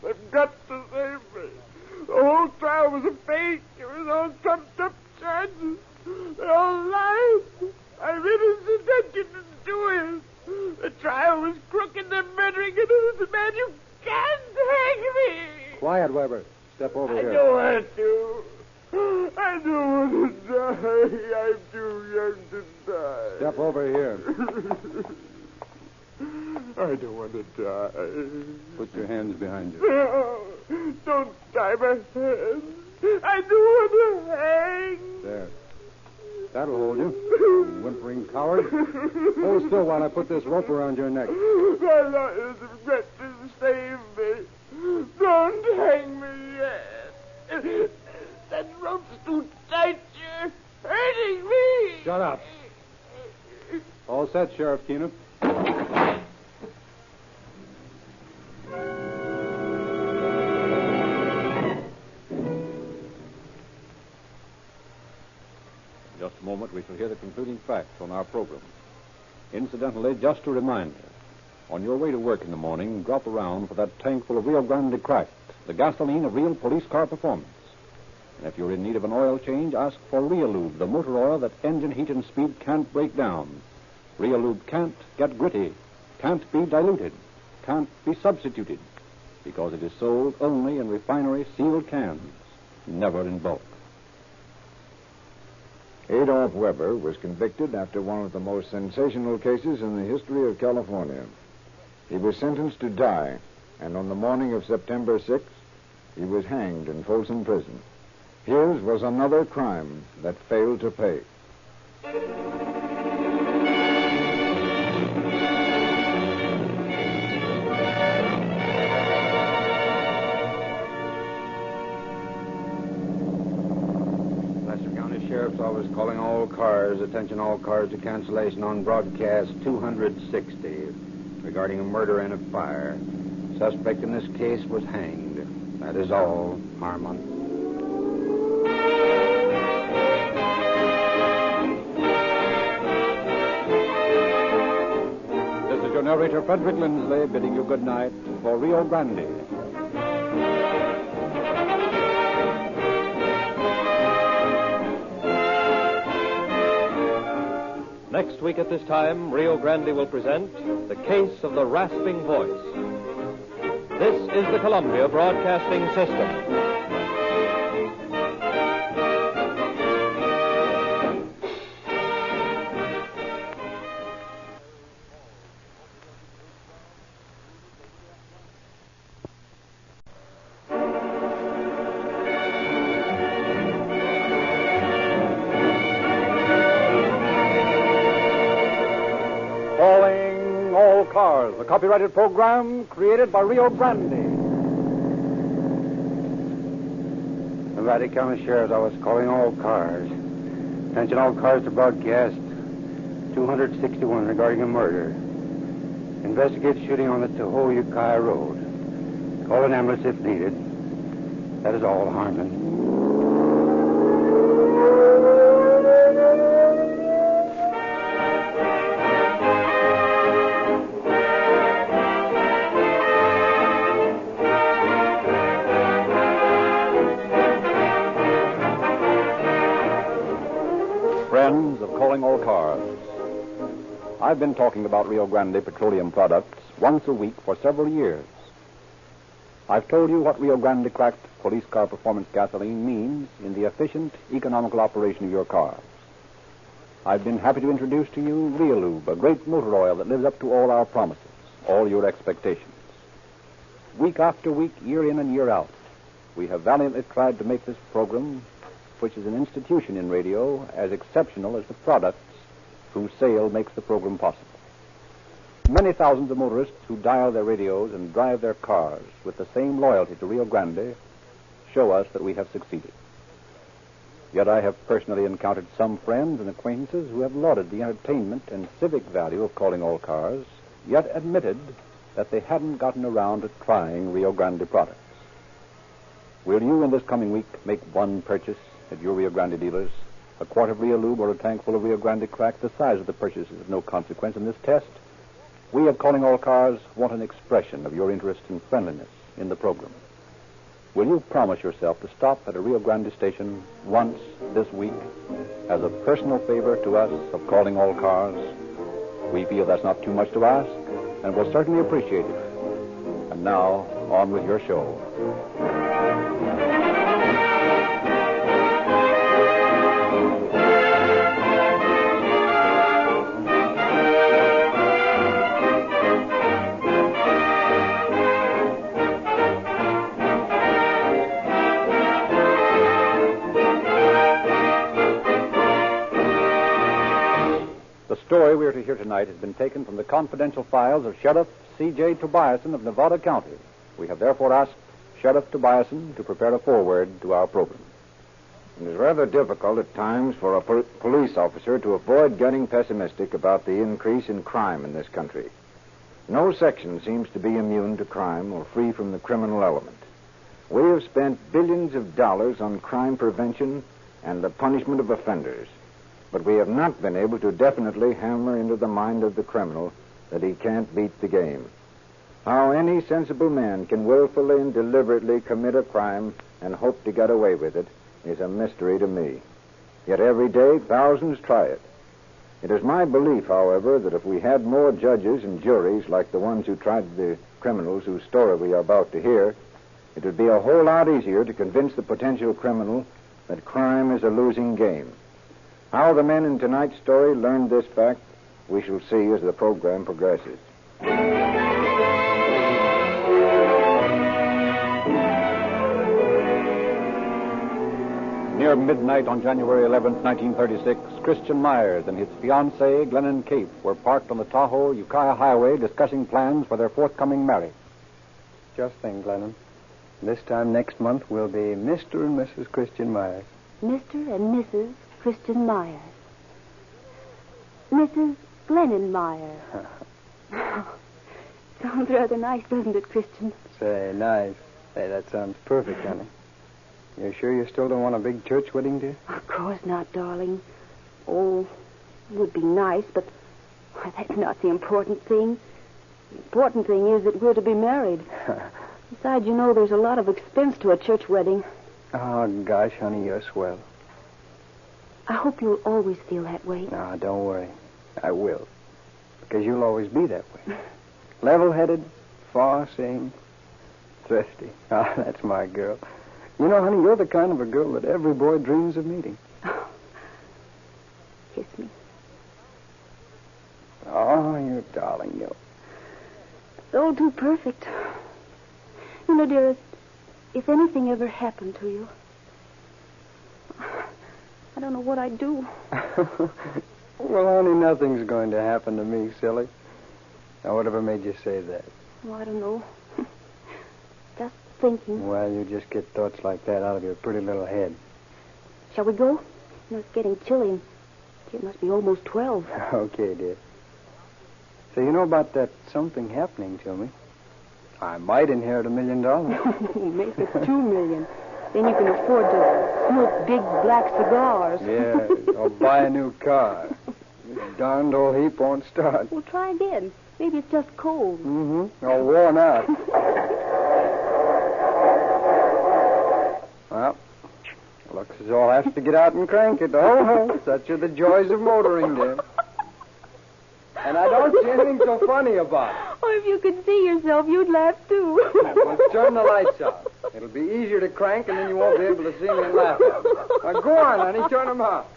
They've got to save me. The whole trial was a fake. It was all trumped-up charges. They're all lies. I'm innocent. I didn't do it. The trial was crooked. They're murdering an innocent man. You can't hang me. Quiet, Weber. Step over here. I don't want to. I don't want to die. I'm too young to die. Step over here. I don't want to die. Put your hands behind you. No, don't tie my hands. I don't want to hang. There. That'll hold you. You whimpering coward. Hold still while I put this rope around your neck. My lawyers have got to save me. Don't hang me yet. That rope's too tight. You're hurting me. Shut up. All set, Sheriff Keenan. In just a moment, we shall hear the concluding facts on our program. Incidentally, just a reminder, on your way to work in the morning, drop around for that tank full of Rio Grande Cracked, the gasoline of real police car performance. And if you're in need of an oil change, ask for Realube, the motor oil that engine heat and speed can't break down. Realube can't get gritty, can't be diluted, can't be substituted, because it is sold only in refinery sealed cans, never in bulk. Adolf Weber was convicted after one of the most sensational cases in the history of California. He was sentenced to die, and on the morning of September 6th, he was hanged in Folsom Prison. His was another crime that failed to pay. Sheriff's Office calling all cars. Attention all cars to cancellation on broadcast 260 regarding a murder and a fire. Suspect in this case was hanged. That is all. Harmon. This is your narrator, Frederick Lindsley, bidding you good night for Rio Grande. Next week at this time, Rio Grande will present The Case of the Rasping Voice. This is the Columbia Broadcasting System. copyrighted program created by Rio Grande. The Vatican County Sheriff's Office calling all cars. Attention all cars to broadcast 261 regarding a murder. Investigate shooting on the Tahoe Ukiah Road. Call an ambulance if needed. That is all, Harmon. Friends of Calling All Cars, I've been talking about Rio Grande petroleum products once a week for several years. I've told you what Rio Grande cracked police car performance gasoline means in the efficient, economical operation of your cars. I've been happy to introduce to you Realube, a great motor oil that lives up to all our promises, all your expectations. Week after week, year in and year out, we have valiantly tried to make this program, which is an institution in radio, as exceptional as the products whose sale makes the program possible. Many thousands of motorists who dial their radios and drive their cars with the same loyalty to Rio Grande show us that we have succeeded. Yet I have personally encountered some friends and acquaintances who have lauded the entertainment and civic value of Calling All Cars, yet admitted that they hadn't gotten around to trying Rio Grande products. Will you, in this coming week, make one purchase at your Rio Grande dealers? A quart of Realube or a tank full of Rio Grande crack? The size of the purchase is of no consequence in this test. We of Calling All Cars want an expression of your interest and friendliness in the program. Will you promise yourself to stop at a Rio Grande station once this week as a personal favor to us of Calling All Cars? We feel that's not too much to ask, and will certainly appreciate it. And now, on with your show. The story we are to hear tonight has been taken from the confidential files of Sheriff C.J. Tobiason of Nevada County. We have therefore asked Sheriff Tobiason to prepare a foreword to our program. It is rather difficult at times for a police officer to avoid getting pessimistic about the increase in crime in this country. No section seems to be immune to crime or free from the criminal element. We have spent billions of dollars on crime prevention and the punishment of offenders, but we have not been able to definitely hammer into the mind of the criminal that he can't beat the game. How any sensible man can willfully and deliberately commit a crime and hope to get away with it is a mystery to me. Yet every day, thousands try it. It is my belief, however, that if we had more judges and juries like the ones who tried the criminals whose story we are about to hear, it would be a whole lot easier to convince the potential criminal that crime is a losing game. How the men in tonight's story learned this fact, we shall see as the program progresses. Near midnight on January 11th, 1936, Christian Myers and his fiancée, Glennon Cape, were parked on the Tahoe Ukiah Highway discussing plans for their forthcoming marriage. Just think, Glennon. This time next month, we'll be Mr. and Mrs. Christian Myers. Mr. and Mrs. Christian Myers. Mrs. Glennon Myers. Sounds rather nice, doesn't it, Christian? Say, nice. Hey, that sounds perfect, honey. You sure you still don't want a big church wedding, dear? Of course not, darling. Oh, it would be nice, but that's not the important thing. The important thing is that we're to be married. Besides, you know, there's a lot of expense to a church wedding. Oh, gosh, honey, you're swell. I hope you'll always feel that way. No, don't worry. I will. Because you'll always be that way. Level-headed, far-seeing, thrifty. Ah, that's my girl. You know, honey, you're the kind of a girl that every boy dreams of meeting. Oh. Kiss me. Oh, you darling, you. It's all too perfect. You know, dearest, if anything ever happened to you, I don't know what I'd do. Well, honey, nothing's going to happen to me, silly. Now, whatever made you say that? Oh, I don't know. Just thinking. Well, you just get thoughts like that out of your pretty little head. Shall we go? It's getting chilly. And it must be almost 12. Okay, dear. So you know about that something happening to me? I might inherit $1 million. Make it $2 million. Then you can afford to smoke big black cigars. Yeah, or buy a new car. This darned old heap won't start. Well, try again. Maybe it's just cold. Mm-hmm. Or worn out. Well, looks as though I'll have to get out and crank it. Oh, such are the joys of motoring, dear. And I don't see anything so funny about it. Oh, if you could see yourself, you'd laugh, too. Well, turn the lights out. It'll be easier to crank, and then you won't be able to see me and laugh at me. Now, go on, honey. Turn them out.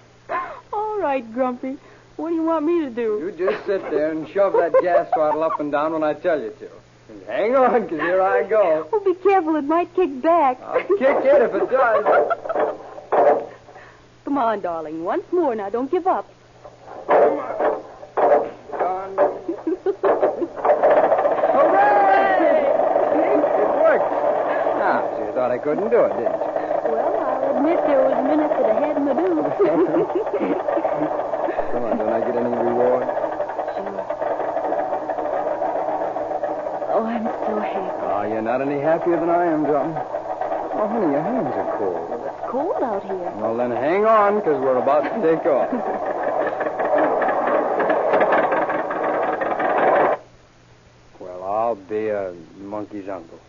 All right, Grumpy. What do you want me to do? You just sit there and shove that gas throttle up and down when I tell you to. And hang on, because here I go. Oh, be careful. It might kick back. I'll kick it if it does. Come on, darling. Once more. Now, don't give up. Thought I couldn't do it, didn't you? Well, I'll admit there was minutes that I had my due. Come on, don't I get any reward? Sure. Oh, I'm so happy. Oh, you're not any happier than I am, John. Oh, honey, your hands are cold. Well, it's cold out here. Well, then hang on, because we're about to take off. Well, I'll be a monkey's uncle.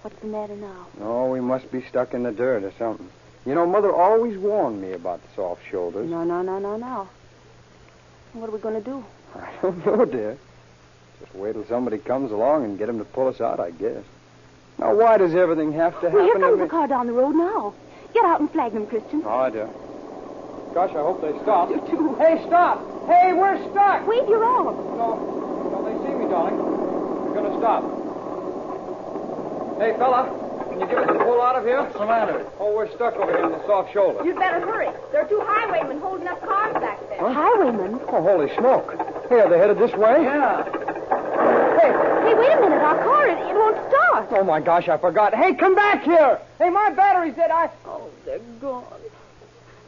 What's the matter now? Oh, we must be stuck in the dirt or something. You know, Mother always warned me about the soft shoulders. No. What are we going to do? I don't know, dear. Just wait till somebody comes along and get him to pull us out, I guess. Now, why does everything have to happen Well, here to comes me? the car down the road now. Get out and flag them, Christian. Oh, I do. Gosh, I hope they stop. You too. Hey, stop! Hey, we're stuck! Wave your arm. No, they see me, darling. We're going to stop. Hey, fella, can you give us a pull out of here? What's the matter? Oh, we're stuck over here on the soft shoulder. You'd better hurry. There are 2 highwaymen holding up cars back there. Huh? Highwaymen? Oh, holy smoke. Hey, are they headed this way? Yeah. Hey, wait a minute. Our car, it won't start. Oh, my gosh, I forgot. Hey, come back here. Hey, my battery said Oh, they're gone.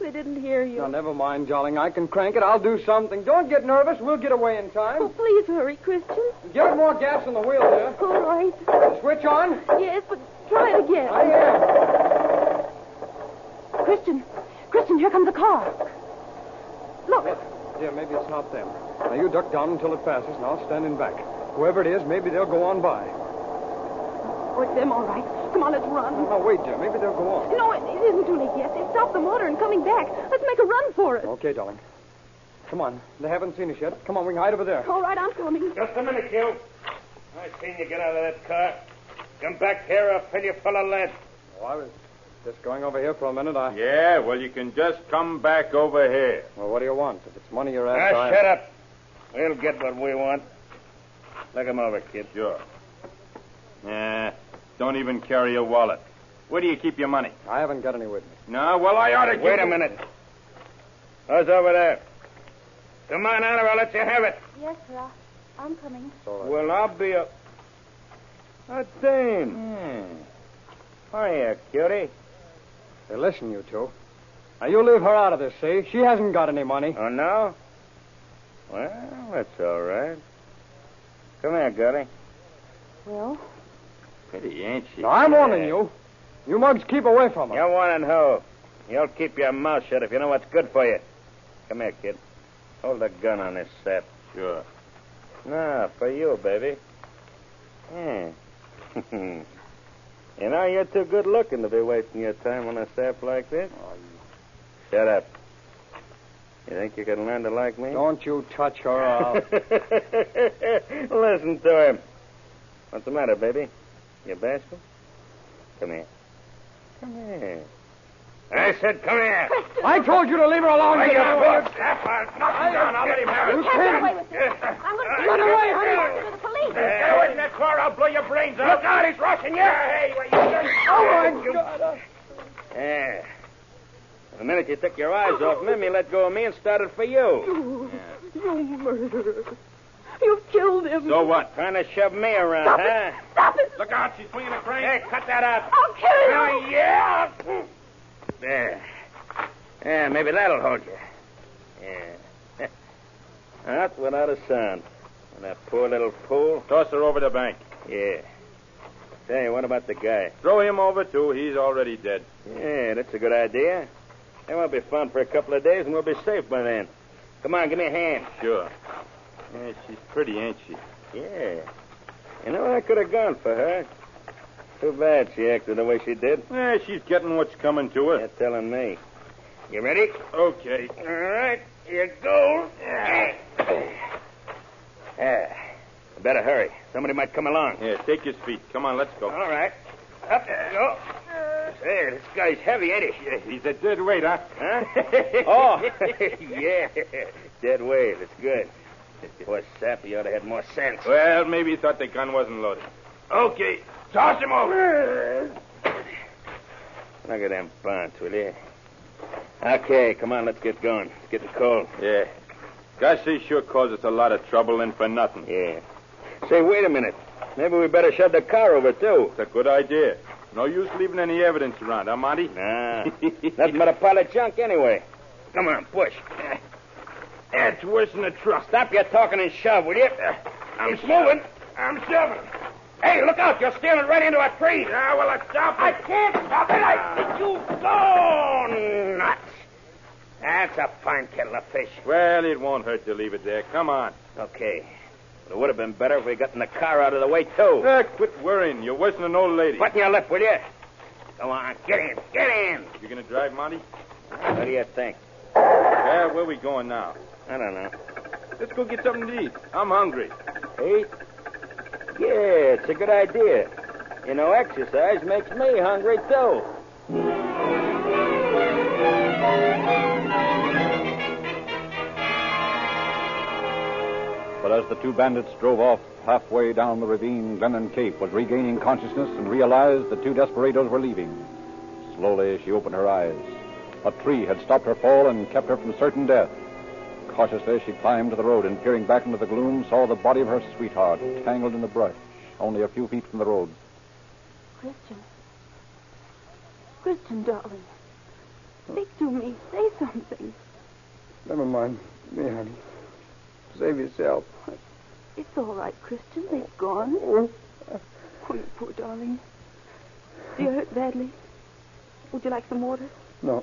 They didn't hear you. No, never mind, darling. I can crank it. I'll do something. Don't get nervous. We'll get away in time. Oh, please hurry, Christian. Give it more gas on the wheel there. All right. Switch on? Yes, but try it again. I am. Christian, here comes the car. Look. Yeah, maybe it's not them. Now, you duck down until it passes, and I'll stand in back. Whoever it is, maybe they'll go on by. Oh, it's them, all right. Come on, let's run. No, wait, dear. Maybe they'll go on. No, it isn't too late yet. They stopped the motor and coming back. Let's make a run for it. Okay, darling. Come on. They haven't seen us yet. Come on, we can hide over there. All right, I'm coming. Just a minute, you. I seen you get out of that car. Come back here, I'll fill you full of lead. Oh, I was just going over here for a minute. Yeah, well, you can just come back over here. Well, what do you want? If it's money you're after, Now, shut up. We'll get what we want. Look him over, kid. Sure. Don't even carry a wallet. Where do you keep your money? I haven't got any with me. No, well, I ought to Wait a minute. Who's over there? Come on out, or I'll let you have it. Yes, sir. I'm coming. Well, I'll be a... Oh, Dane. Hiya, cutie. Hey, listen, you two. Now, you leave her out of this, see? She hasn't got any money. Oh, no? Well, that's all right. Come here, Gertie. Well? Pretty, ain't she? Now, I'm warning you. You mugs keep away from her. You're warning who? You'll keep your mouth shut if you know what's good for you. Come here, kid. Hold the gun on this sap. Sure. No, for you, baby. Yeah. You know, you're too good looking to be wasting your time on a sap like this. Shut up. You think you can learn to like me? Don't you touch her, I'll... Listen to him. What's the matter, baby? You bashful? Come here. Come here. I said come here. I told you to leave her alone. Knock him down. I'll let him have it. You can't get away with this. I'm going to Run away, honey. to the police. Get away from that car. I'll blow your brains out. Look out, he's rushing you. Hey, what you doing? Oh, my God. Yeah. The minute you took your eyes off him, he let go of me and started for you. You murderer. You've killed him. So what? Trying to shove me around, Stop huh? it! Stop it! Look out, she's swinging a crane. Hey, cut that out. I'll kill you! Oh, yeah. There. Yeah, maybe that'll hold you. Yeah. Out without a sound. And that poor little fool. Toss her over the bank. Yeah. Say, what about the guy? Throw him over, too. He's already dead. Yeah, that's a good idea. They won't be found for a couple of days, and we'll be safe by then. Come on, give me a hand. Sure. Yeah, she's pretty, ain't she? Yeah. You know, I could have gone for her. Too bad she acted the way she did. Yeah, she's getting what's coming to her. You're telling me. You ready? Okay. All right. Here goes. Better hurry. Somebody might come along. Yeah, take his feet. Come on, let's go. All right. Up you go. Say, this guy's heavy, ain't he? Yeah, he's a dead weight, huh? Huh? Oh, yeah. Dead weight. That's good. Poor sap, he ought to have more sense. Well, maybe he thought the gun wasn't loaded. Okay, toss him over. Look at them bunts, will you? Okay, come on, let's get going. It's getting cold. Yeah. Gosh, they sure caused us a lot of trouble and for nothing. Yeah. Say, wait a minute. Maybe we better shove the car over, too. It's a good idea. No use leaving any evidence around, huh, Monty? Nah. Nothing but a pile of junk anyway. Come on, push. That's worse than a truck. Stop your talking and shove, will you? It's moving. I'm shoving. Hey, look out. You're steering right into a tree. Ah, well, let's stop it. I can't stop it. You go nuts. That's a fine kettle of fish. Well, it won't hurt to leave it there. Come on. Okay. But it would have been better if we gotten the car out of the way, too. Quit worrying. You're worse than an old lady. Button your lip, will you? Come on. Get in. Get in. You going to drive, Monty? What do you think? Yeah, where are we going now? I don't know. Let's go get something to eat. I'm hungry. Hey? Yeah, it's a good idea. You know, exercise makes me hungry, too. But as the two bandits drove off halfway down the ravine, Glennon Cape was regaining consciousness and realized the two desperados were leaving. Slowly, she opened her eyes. A tree had stopped her fall and kept her from certain death. Cautiously, she climbed to the road and, peering back into the gloom, saw the body of her sweetheart tangled in the brush, only a few feet from the road. Christian. Christian, darling. Speak to me. Say something. Never mind me, honey. Save yourself. It's all right, Christian. They've gone. Oh, you poor darling. Do you hurt badly? Would you like some water? No.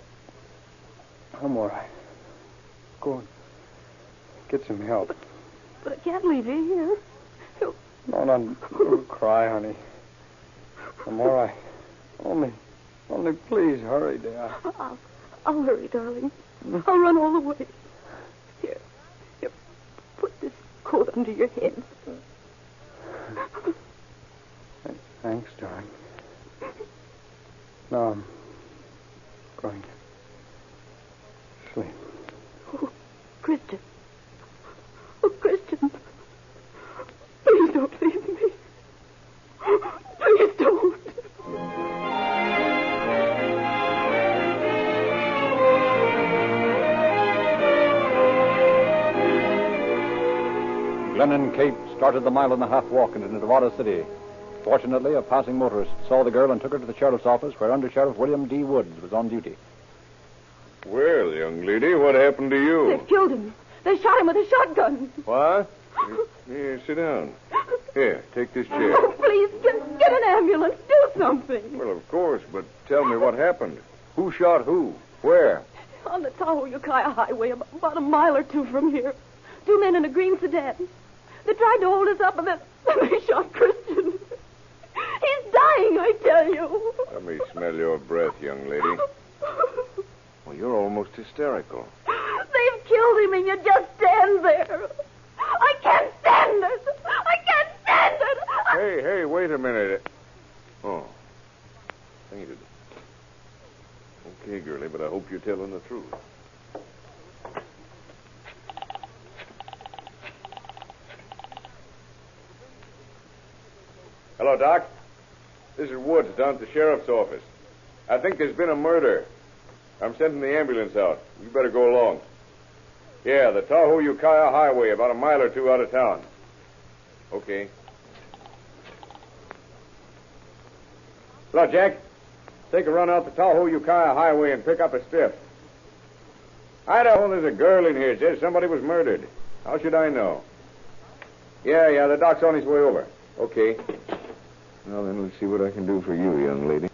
I'm all right. Go on. Get some help. But I can't leave you here. No, don't cry, honey. I'm all right. Only please hurry, dear. I'll hurry, darling. I'll run all the way. Here. Put this coat under your head. Thanks, darling. Now I'm going to sleep. Oh, Christian. Oh, Christian. Please don't leave me. Please don't. Glennon Cape started the mile-and-a-half walk into Nevada City. Fortunately, a passing motorist saw the girl and took her to the sheriff's office, where Under-Sheriff William D. Woods was on duty. Well, young lady, what happened to you? They've killed him. They shot him with a shotgun. What? Here, sit down. Here, take this chair. Oh, please, get an ambulance. Do something. Well, of course, but tell me what happened. Who shot who? Where? On the Tahoe Ukiah Highway, about a mile or two from here. Two men in a green sedan. They tried to hold us up, and then they shot Christian. He's dying, I tell you. Let me smell your breath, young lady. Well, you're almost hysterical. They've killed him, and you just stand there. I can't stand it. I can't stand it. Hey, wait a minute. Oh, fainted. Okay, girlie, but I hope you're telling the truth. Hello, Doc. This is Woods down at the sheriff's office. I think there's been a murder. I'm sending the ambulance out. You better go along. Yeah, the Tahoe Ukiah Highway, about a mile or two out of town. Okay. Look, Jack. Take a run out the Tahoe Ukiah Highway and pick up a stiff. Idaho, there's a girl in here. Says somebody was murdered. How should I know? Yeah, the doc's on his way over. Okay. Well, then, let's see what I can do for you, young lady.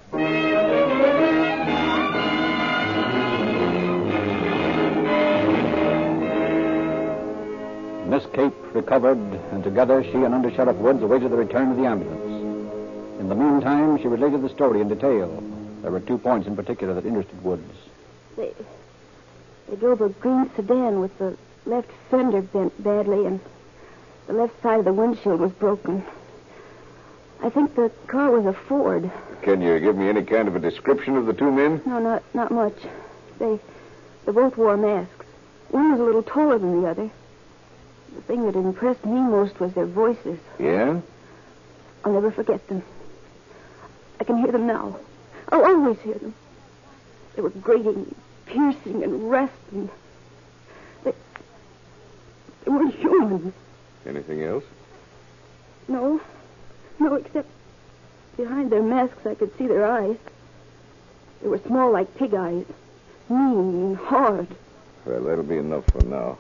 Miss Cape recovered, and together she and Under Sheriff Woods awaited the return of the ambulance. In the meantime, she related the story in detail. There were 2 points in particular that interested Woods. They drove a green sedan with the left fender bent badly, and the left side of the windshield was broken. I think the car was a Ford. Can you give me any kind of a description of the 2 men? No, not much. They both wore masks. One was a little taller than the other. The thing that impressed me most was their voices. Yeah? I'll never forget them. I can hear them now. I'll always hear them. They were grating, piercing, and rasping. They weren't human. Anything else? No, except behind their masks I could see their eyes. They were small like pig eyes, mean and hard. Well, that'll be enough for now.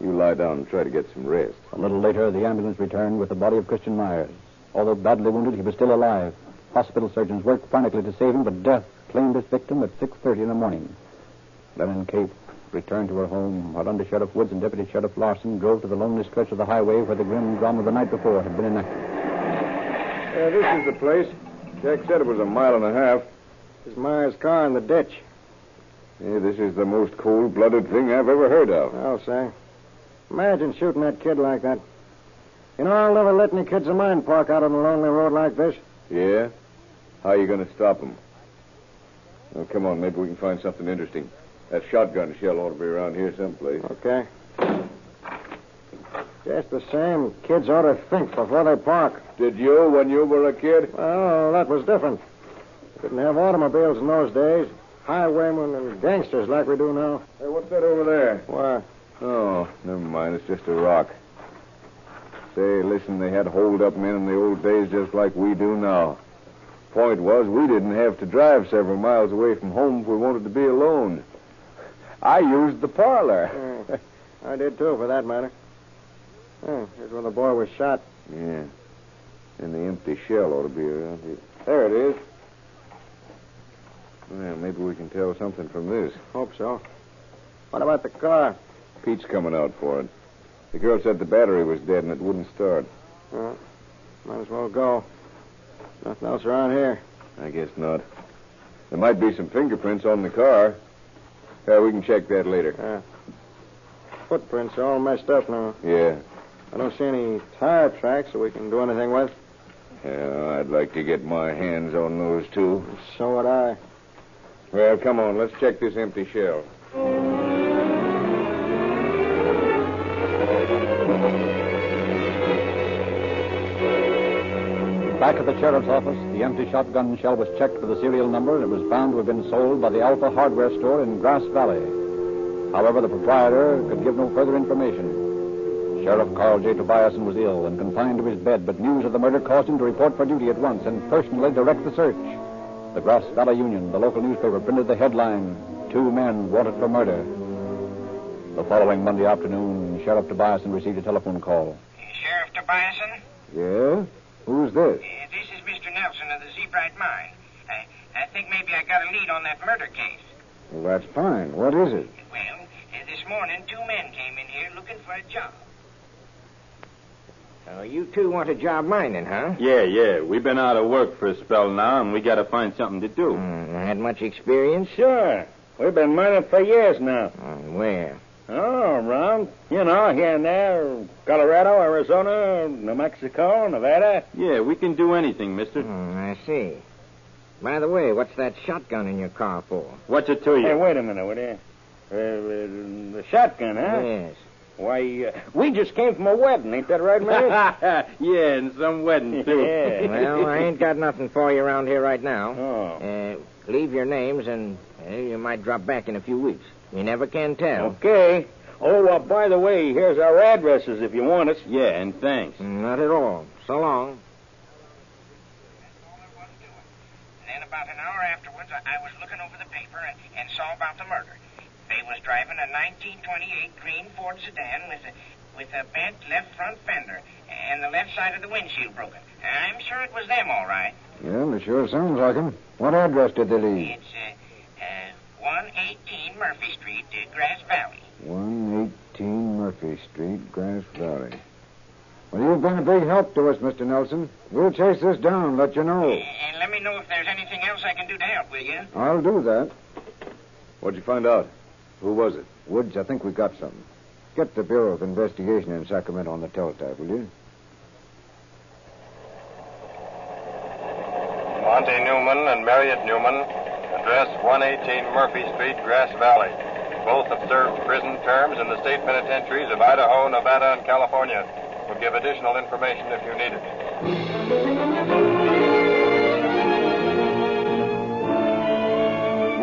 You lie down and try to get some rest. A little later, the ambulance returned with the body of Christian Myers. Although badly wounded, he was still alive. Hospital surgeons worked frantically to save him, but death claimed his victim at 6:30 in the morning. Then Cape returned to her home, while Under Sheriff Woods and Deputy Sheriff Larson drove to the lonely stretch of the highway where the grim drama of the night before had been enacted. Yeah, this is the place. Jack said it was a mile and a half. There's Myers' car in the ditch. Yeah, this is the most cold-blooded thing I've ever heard of. I'll say. Imagine shooting that kid like that. You know, I'll never let any kids of mine park out on a lonely road like this. Yeah? How are you going to stop them? Well, come on, maybe we can find something interesting. That shotgun shell ought to be around here someplace. Okay. Just the same, kids ought to think before they park. Did you when you were a kid? Oh, that was different. Didn't have automobiles in those days. Highwaymen and gangsters like we do now. Hey, what's that over there? Why? Oh, never mind. It's just a rock. Say, listen, they had hold-up men in the old days just like we do now. Point was, we didn't have to drive several miles away from home if we wanted to be alone. I used the parlor. I did, too, for that matter. Here's where the boy was shot. Yeah. And the empty shell ought to be around here. There it is. Well, maybe we can tell something from this. Hope so. What about the car? Pete's coming out for it. The girl said the battery was dead and it wouldn't start. Well, might as well go. Nothing else around here. I guess not. There might be some fingerprints on the car. Yeah, we can check that later. Footprints are all messed up now. Yeah. I don't see any tire tracks that we can do anything with. Yeah, I'd like to get my hands on those, too. So would I. Well, come on, let's check this empty shell. Back at the sheriff's office, the empty shotgun shell was checked for the serial number, and it was found to have been sold by the Alpha Hardware store in Grass Valley. However, the proprietor could give no further information. Sheriff Carl J. Tobiasen was ill and confined to his bed, but news of the murder caused him to report for duty at once and personally direct the search. The Grass Valley Union, the local newspaper, printed the headline, 2 men wanted for murder. The following Monday afternoon, Sheriff Tobiasen received a telephone call. Sheriff Tobiasen? Yeah? Who's this? This is Mr. Nelson of the Zeebrite Mine. I think maybe I got a lead on that murder case. Well, that's fine. What is it? Well, this morning 2 men came in here looking for a job. Oh, you 2 want a job mining, huh? Yeah. We've been out of work for a spell now, and we got to find something to do. Had much experience? Sure. We've been mining for years now. Where? Oh, around, here and there. Colorado, Arizona, New Mexico, Nevada. Yeah, we can do anything, mister. I see. By the way, what's that shotgun in your car for? What's it to you? Hey, wait a minute, would you? The shotgun, huh? Yes. Why, we just came from a wedding. Ain't that right, Mary? Yeah, and some wedding, too. Yeah. Well, I ain't got nothing for you around here right now. Oh. Leave your names, and you might drop back in a few weeks. You never can tell. Okay. Oh, by the way, here's our addresses if you want us. Yeah, and thanks. Not at all. So long. Then about an hour afterwards, I was looking over the paper and saw about the murder. They was driving a 1928 green Ford sedan with a bent left front fender and the left side of the windshield broken. I'm sure it was them, all right. Yeah, it sure sounds like him. What address did they leave? It's 118 Murphy Street, Grass Valley. 118 Murphy Street, Grass Valley. Well, you've been a big help to us, Mr. Nelson. We'll chase this down, let you know. And let me know if there's anything else I can do to help, will you? I'll do that. What'd you find out? Who was it? Woods, I think we got something. Get the Bureau of Investigation in Sacramento on the teletype, will you? Monty Newman and Marriott Newman, address 118 Murphy Street, Grass Valley. Both have served prison terms in the state penitentiaries of Idaho, Nevada, and California. We'll give additional information if you need it.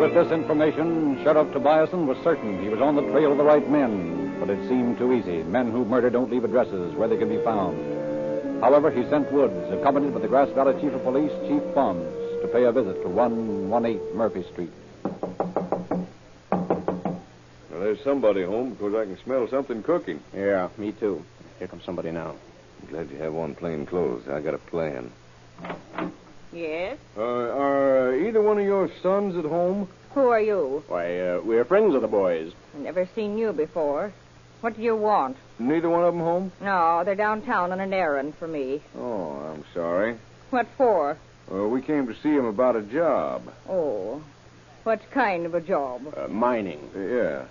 With this information, Sheriff Tobiason was certain he was on the trail of the right men, but it seemed too easy. Men who murder don't leave addresses where they can be found. However, he sent Woods, accompanied by the Grass Valley Chief of Police, Chief Bonds, to pay a visit to 118 Murphy Street. Well, there's somebody home because I can smell something cooking. Yeah, me too. Here comes somebody now. I'm glad you have on plain clothes. I got a plan. Yes? Are either one of your sons at home? Who are you? Why, we're friends of the boys. Never seen you before. What do you want? Neither one of them home? No, they're downtown on an errand for me. Oh, I'm sorry. What for? We came to see him about a job. Oh. What kind of a job? Mining.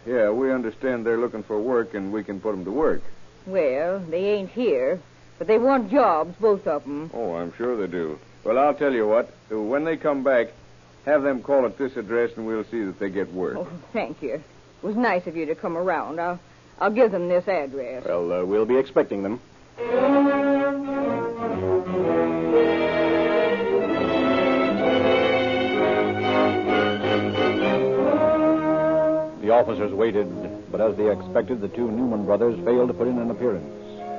Yeah, we understand they're looking for work and we can put them to work. Well, they ain't here, but they want jobs, both of them. Oh, I'm sure they do. Well, I'll tell you what. When they come back, have them call at this address and we'll see that they get work. Oh, thank you. It was nice of you to come around. I'll give them this address. Well, we'll be expecting them. The officers waited, but as they expected, the two Newman brothers failed to put in an appearance.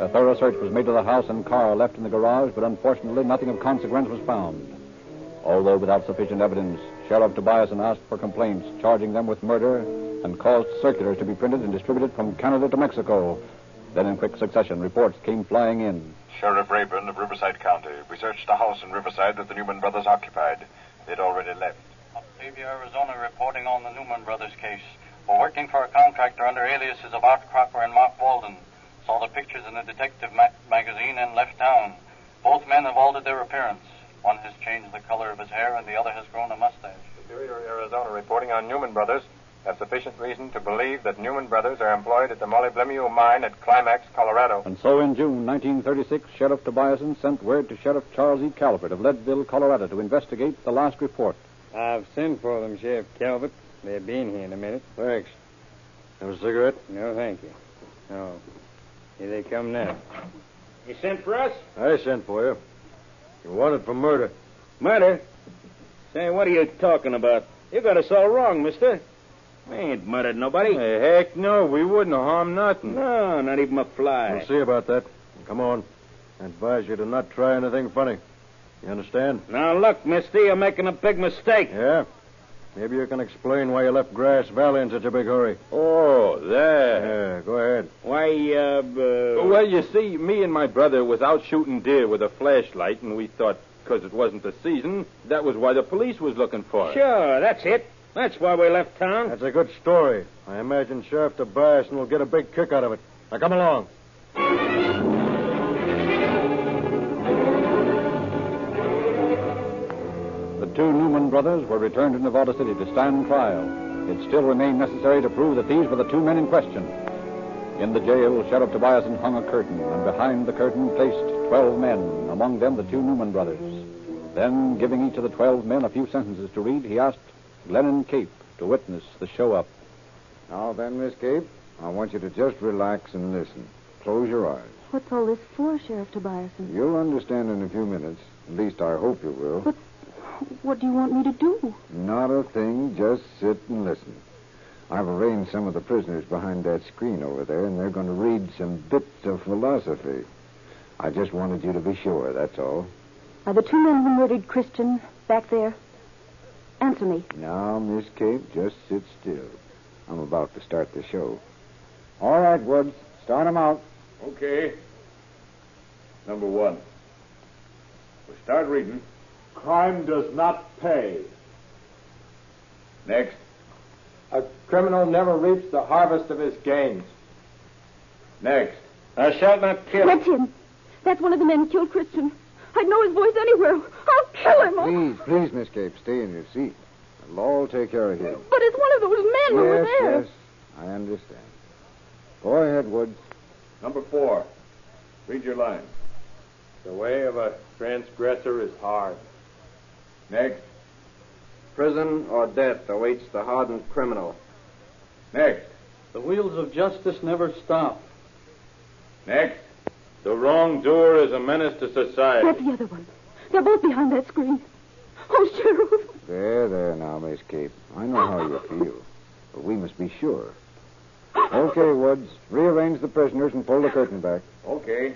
A thorough search was made of the house and car left in the garage, but unfortunately nothing of consequence was found. Although without sufficient evidence, Sheriff Tobiason asked for complaints, charging them with murder, and caused circulars to be printed and distributed from Canada to Mexico. Then in quick succession, reports came flying in. Sheriff Rayburn of Riverside County. We searched a house in Riverside that the Newman brothers occupied. They'd already left. Bayview, Arizona, reporting on the Newman brothers case. We're working for a contractor under aliases of Art Crocker and Mark Walden. Saw the pictures in a detective magazine and left town. Both men have altered their appearance. One has changed the color of his hair and the other has grown a mustache. Superior, Arizona, reporting on Newman brothers. Have sufficient reason to believe that Newman brothers are employed at the Molybdenum mine at Climax, Colorado. And so in June 1936, Sheriff Tobiason sent word to Sheriff Charles E. Calvert of Leadville, Colorado, to investigate the last report. I've sent for them, Sheriff Calvert. They'll be in here in a minute. Thanks. Have a cigarette? No, thank you. No. Here they come now. You sent for us? I sent for you. You're wanted for murder. Murder? Say, what are you talking about? You got us all wrong, mister. We ain't murdered nobody. Hey, heck no, we wouldn't harm nothing. No, not even a fly. We'll see about that. Come on. I advise you to not try anything funny. You understand? Now, look, mister, you're making a big mistake. Yeah? Maybe you can explain why you left Grass Valley in such a big hurry. Oh, that. Yeah, go ahead. Why, Well, you see, me and my brother was out shooting deer with a flashlight, and we thought, because it wasn't the season, that was why the police was looking for us. Sure, that's it. That's why we left town. That's a good story. I imagine Sheriff Tobiason will get a big kick out of it. Now, come along. The two Newman brothers were returned to Nevada City to stand trial. It still remained necessary to prove that these were the two men in question. In the jail, Sheriff Tobiason hung a curtain, and behind the curtain placed 12 men, among them the two Newman brothers. Then, giving each of the 12 men a few sentences to read, he asked Glennon Cape to witness the show-up. Now then, Miss Cape, I want you to just relax and listen. Close your eyes. What's all this for, Sheriff Tobiason? You'll understand in a few minutes. At least I hope you will. But what do you want me to do? Not a thing. Just sit and listen. I've arranged some of the prisoners behind that screen over there, and they're going to read some bits of philosophy. I just wanted you to be sure, that's all. Are the two men who murdered Christian back there? Answer me. Now, Miss Kate, just sit still. I'm about to start the show. All right, Woods. Start 'em out. Okay. Number 1. We start reading. Crime does not pay. Next. A criminal never reaps the harvest of his gains. Next. Thou shalt not kill. That's him. That's one of the men who killed Christian. I'd know his voice anywhere. I'll kill him. Please, Miss Kate, stay in your seat. It'll all take care of you. But it's one of those men over there. Yes, I understand. Go ahead, Woods. Number 4. Read your line. The way of a transgressor is hard. Next. Prison or death awaits the hardened criminal. Next. The wheels of justice never stop. Next. The wrongdoer is a menace to society. That's the other one. They're both behind that screen. Oh, Sheriff. There now, Miss Kate. I know how you feel. But we must be sure. Okay, Woods. Rearrange the prisoners and pull the curtain back. Okay.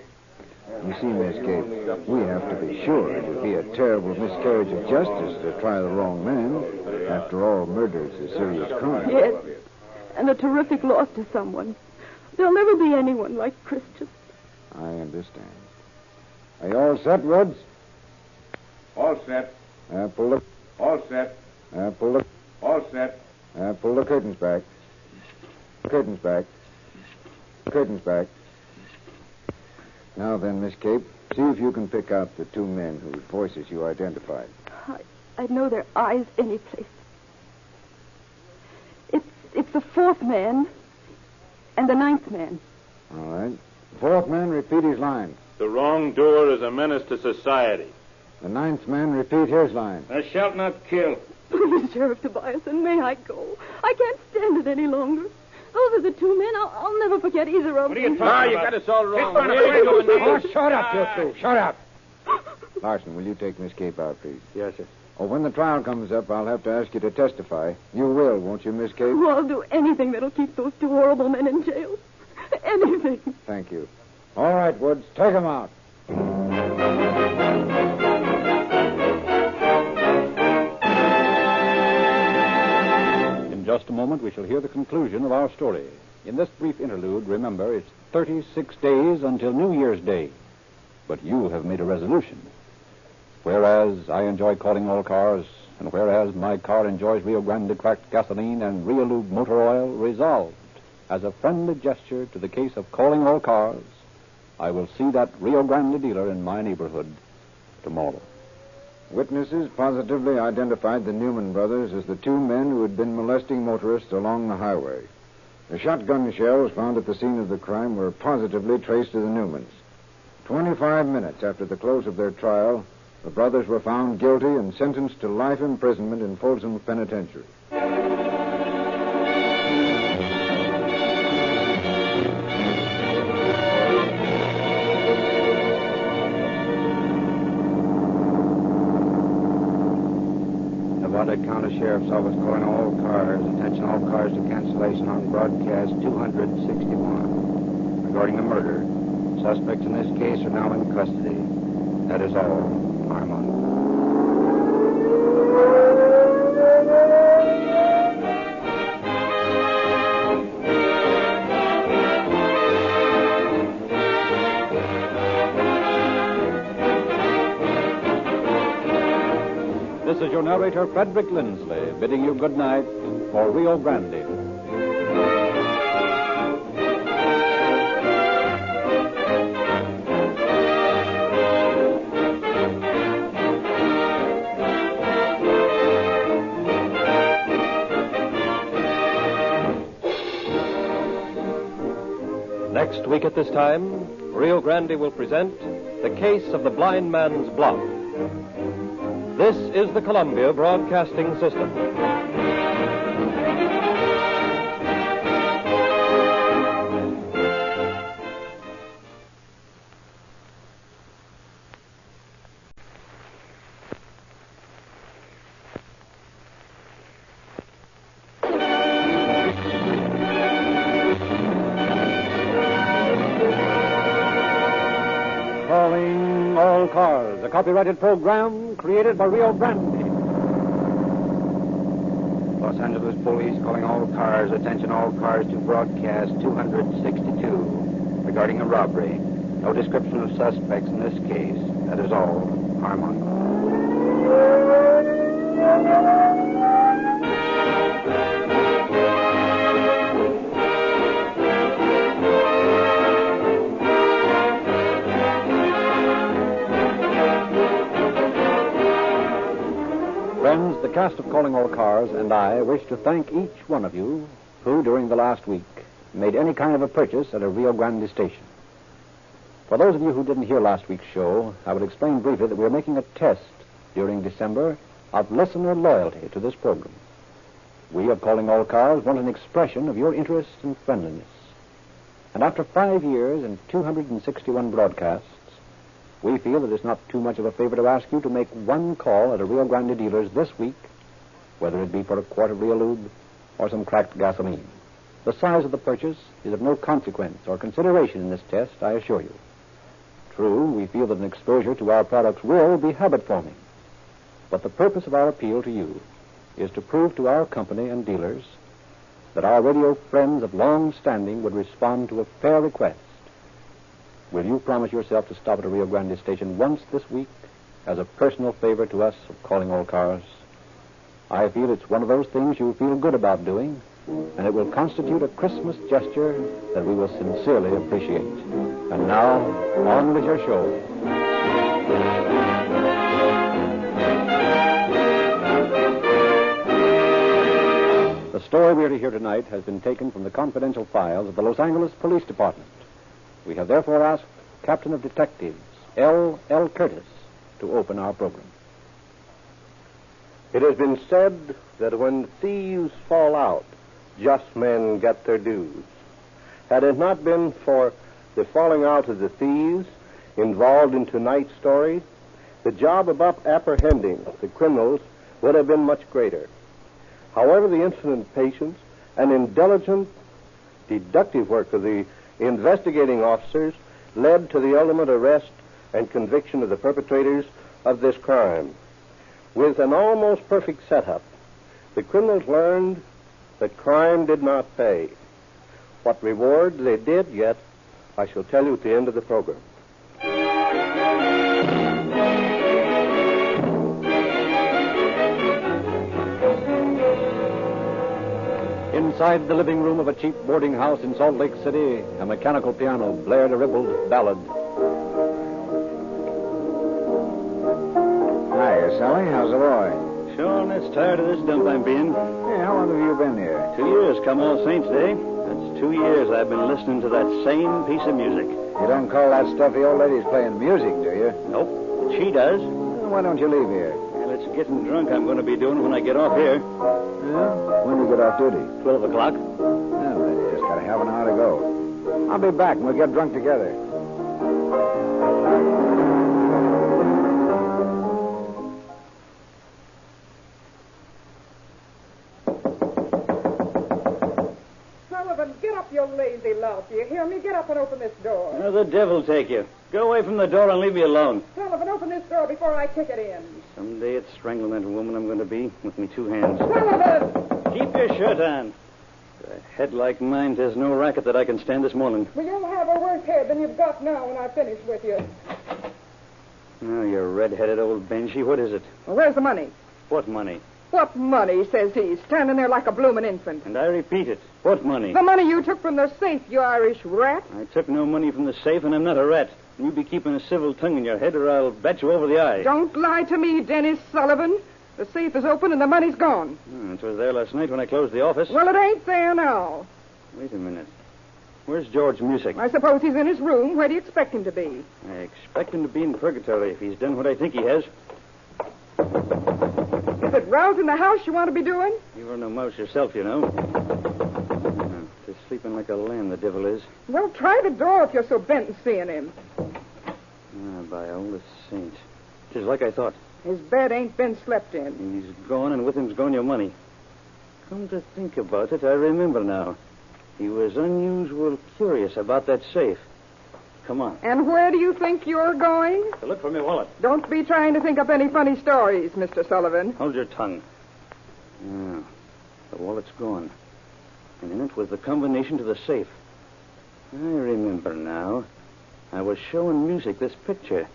You see, Miss Kate, we have to be sure it would be a terrible miscarriage of justice to try the wrong man. After all, murder is a serious crime. Yes. And a terrific loss to someone. There'll never be anyone like Christian. I understand. Are you all set, Woods? All set. Pull the... All set. Pull the... All set. Pull the curtains back. Curtains back. Curtains back. Now then, Miss Kate, see if you can pick out the two men whose voices you identified. I'd know their eyes any place. It's the fourth man and the ninth man. All right. The fourth man, repeat his line. The wrongdoer is a menace to society. The ninth man, repeat his line. Thou shalt not kill. Please, Sheriff Tobias, and may I go? I can't stand it any longer. Those are the two men. I'll never forget either of them. What are you talking about? You got us all wrong. Oh, shut up, you two. Shut up. Larson, will you take Miss Kate out, please? Yes, sir. Oh, when the trial comes up, I'll have to ask you to testify. You will, won't you, Miss Kate? Oh, I'll do anything that'll keep those two horrible men in jail. Anything. Thank you. All right, Woods, take them out. In just a moment, we shall hear the conclusion of our story. In this brief interlude, remember, it's 36 days until New Year's Day. But you have made a resolution. Whereas I enjoy calling all cars, and whereas my car enjoys Rio Grande cracked gasoline and Realube motor oil, resolved, as a friendly gesture to the case of calling all cars, I will see that Rio Grande dealer in my neighborhood tomorrow. Witnesses positively identified the Newman brothers as the two men who had been molesting motorists along the highway. The shotgun shells found at the scene of the crime were positively traced to the Newmans. 25 minutes after the close of their trial, the brothers were found guilty and sentenced to life imprisonment in Folsom Penitentiary. Nevada County Sheriff's Office calling all cars. Attention all cars to cancellation on broadcast 261. Regarding a murder. Suspects in this case are now in custody. That is all. Armand. This is your narrator, Frederick Lindsley, bidding you good night for Rio Grande. Next week at this time, Rio Grande will present The Case of the Blind Man's Bluff. This is the Columbia Broadcasting System. copyrighted program created by Rio Grande. Los Angeles Police calling all cars. Attention all cars to broadcast 262 regarding a robbery. No description of suspects in this case. That is all. Harmon. Friends, the cast of Calling All Cars and I wish to thank each one of you who, during the last week, made any kind of a purchase at a Rio Grande station. For those of you who didn't hear last week's show, I will explain briefly that we are making a test during December of listener loyalty to this program. We of Calling All Cars want an expression of your interest and friendliness. And after 5 years and 261 broadcasts, we feel that it's not too much of a favor to ask you to make one call at a Rio Grande dealer's this week, whether it be for a quart of Rio Lube or some cracked gasoline. The size of the purchase is of no consequence or consideration in this test, I assure you. True, we feel that an exposure to our products will be habit-forming, but the purpose of our appeal to you is to prove to our company and dealers that our radio friends of long standing would respond to a fair request. Will you promise yourself to stop at a Rio Grande station once this week as a personal favor to us of Calling All Cars? I feel it's one of those things you feel good about doing, and it will constitute a Christmas gesture that we will sincerely appreciate. And now, on with your show. The story we are to hear tonight has been taken from the confidential files of the Los Angeles Police Department. We have therefore asked Captain of Detectives, L. Curtis, to open our program. It has been said that when thieves fall out, just men get their dues. Had it not been for the falling out of the thieves involved in tonight's story, the job of apprehending the criminals would have been much greater. However, the infinite patience and intelligent deductive work of the investigating officers led to the ultimate arrest and conviction of the perpetrators of this crime. With an almost perfect setup, the criminals learned that crime did not pay. What reward they did yet, I shall tell you at the end of the program. Inside the living room of a cheap boarding house in Salt Lake City, a mechanical piano blared a ribald ballad. Hiya, Sally. How's the boy? Sure, that's tired of this dump I'm being. Hey, how long have you been here? 2 years, come All Saints Day. That's 2 years I've been listening to that same piece of music. You don't call that stuff the old lady's playing music, do you? Nope, but she does. Well, why don't you leave here? Well, it's getting drunk I'm going to be doing when I get off here. Yeah? When do you get off duty? 12 o'clock. Well, then you just got a half an hour to go. I'll be back and we'll get drunk together. Get up, you lazy lout. Do you hear me? Get up and open this door. Now, the devil take you. Go away from the door and leave me alone. Sullivan, open this door before I kick it in. Someday it's strangling that woman I'm going to be with me 2 hands. Sullivan! Keep your shirt on. A head like mine, there's no racket that I can stand this morning. Well, you'll have a worse head than you've got now when I finish with you. Oh, you red-headed old Benji. What is it? Well, where's the money? What money? What money, says he, standing there like a bloomin' infant. And I repeat it. What money? The money you took from the safe, you Irish rat. I took no money from the safe, and I'm not a rat. You be keeping a civil tongue in your head, or I'll bat you over the eye. Don't lie to me, Dennis Sullivan. The safe is open and the money's gone. It was there last night when I closed the office. Well, it ain't there now. Wait a minute. Where's George Music? I suppose he's in his room. Where do you expect him to be? I expect him to be in purgatory if he's done what I think he has. Is it rousing the house you want to be doing? You are no mouse yourself, you know. Just sleeping like a lamb, the devil is. Well, try the door if you're so bent on seeing him. By all the saints. It's like I thought. His bed ain't been slept in. And he's gone, and with him's gone your money. Come to think about it, I remember now. He was unusual curious about that safe. Come on. And where do you think you're going? To look for my wallet. Don't be trying to think up any funny stories, Mr. Sullivan. Hold your tongue. Yeah, the wallet's gone. And in it was the combination to the safe. I remember now. I was showing Music this picture.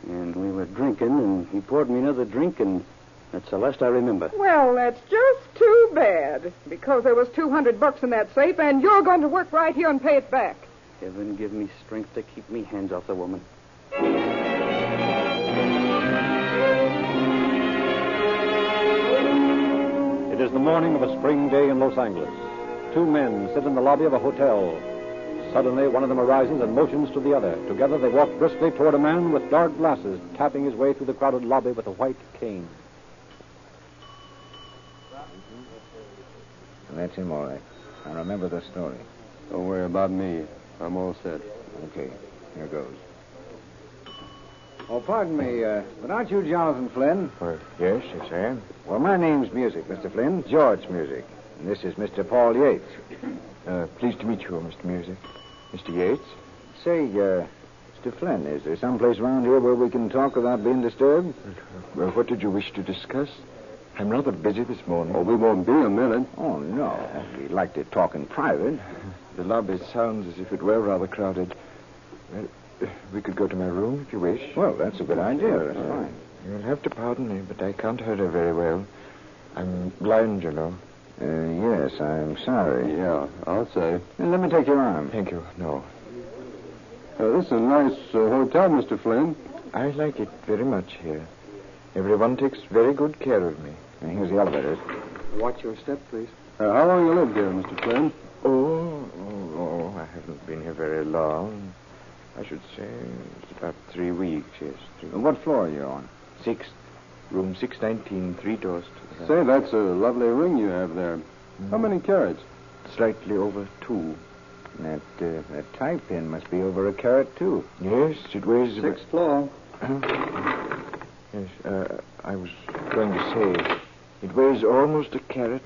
And we were drinking, and he poured me another drink, and that's the last I remember. Well, that's just too bad. Because there was $200 in that safe, and you're going to work right here and pay it back. Heaven give me strength to keep me hands off the woman. It is the morning of a spring day in Los Angeles. Two men sit in the lobby of a hotel. Suddenly, one of them arises and motions to the other. Together, they walk briskly toward a man with dark glasses, tapping his way through the crowded lobby with a white cane. That's him, all right. Now, remember the story. Don't worry about me. I'm all set. Okay, here goes. Oh, pardon me, but aren't you Jonathan Flynn? Yes, I am. Well, my name's Music, Mr. Flynn. George Music. And this is Mr. Paul Yates. Pleased to meet you, Mr. Music. Mr. Yates? Say, Mr. Flynn, is there someplace around here where we can talk without being disturbed? Well, what did you wish to discuss? I'm rather busy this morning. Oh, we won't be a minute. Oh, no. We'd like to talk in private. The lobby sounds as if it were rather crowded. Well, we could go to my room if you wish. Well, that's a good idea. That's fine. You'll have to pardon me, but I can't hear her very well. I'm blind, you know. Yes, I'm sorry. Yeah, I'll say. Let me take your arm. Thank you. No. This is a nice hotel, Mr. Flynn. I like it very much here. Everyone takes very good care of me. And here's the elevator. Watch your step, please. How long you lived here, Mr. Flynn? Oh, I haven't been here very long. I should say it's about 3 weeks, yes. What floor are you on? 6th. Room 619, 3 doors to the left. Say, that's a lovely ring you have there. How many carats? Slightly over 2. That tie pin must be over a carat, too. Yes, it weighs... 6th floor. Yes, I was going to say, it weighs almost 1.5 carats.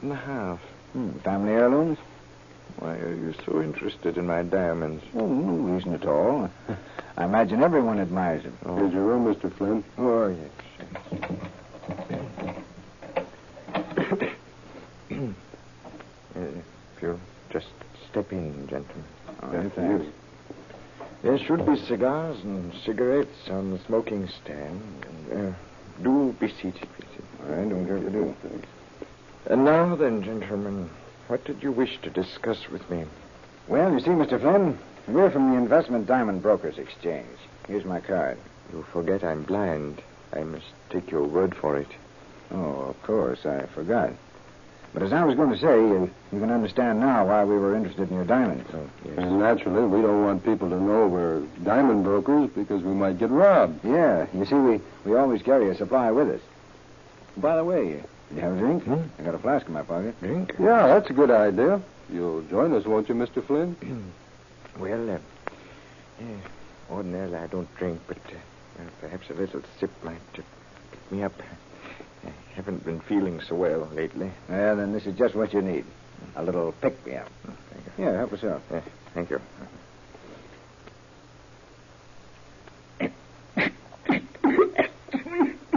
Family heirlooms? Why are you so interested in my diamonds? Oh, no reason at all. I imagine everyone admires them. Oh. Here's your room, Mr. Flynn. Oh, yes. If you'll just step in, gentlemen. Thanks. There should be cigars and cigarettes on the smoking stand. And, do be seated, please. All right, don't care to do. Thanks. And now then, gentlemen, what did you wish to discuss with me? Well, you see, Mr. Flynn, we're from the Investment Diamond Brokers Exchange. Here's my card. You forget I'm blind. I must take your word for it. Oh, of course, I forgot. But as I was going to say, you can understand now why we were interested in your diamonds. Oh, yes. And naturally, we don't want people to know we're diamond brokers because we might get robbed. Yeah, you see, we always carry a supply with us. By the way, you have a drink? I got a flask in my pocket. Drink? Yeah, that's a good idea. You'll join us, won't you, Mr. Flynn? Well, ordinarily I don't drink, but perhaps a little sip might pick me up. I haven't been feeling so well lately. Well, then this is just what you need. A little pick-me-up. Yeah, help yourself. Thank you.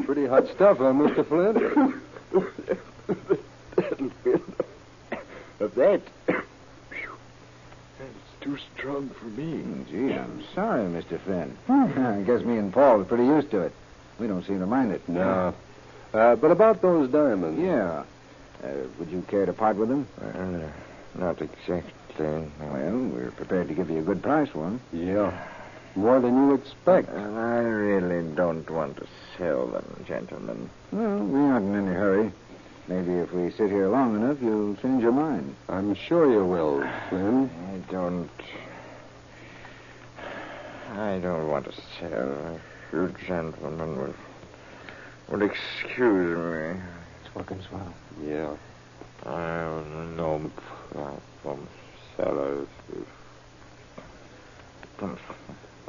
Pretty hot stuff, huh, Mr. Flynn? Of that. It's too strong for me. Gee, I'm sorry, Mr. Flynn. I guess me and Paul are pretty used to it. We don't seem to mind it. No. But about those diamonds. Yeah. Would you care to part with them? Not exactly. No. Well, we're prepared to give you a good price for them. Yeah. More than you expect. I really don't want to sell them, gentlemen. Well, we aren't in any hurry. Maybe if we sit here long enough, you'll change your mind. I'm sure you will, Flynn. I don't want to sell. You gentlemen will excuse me. It's working swell. Yeah. I have no problem sellers.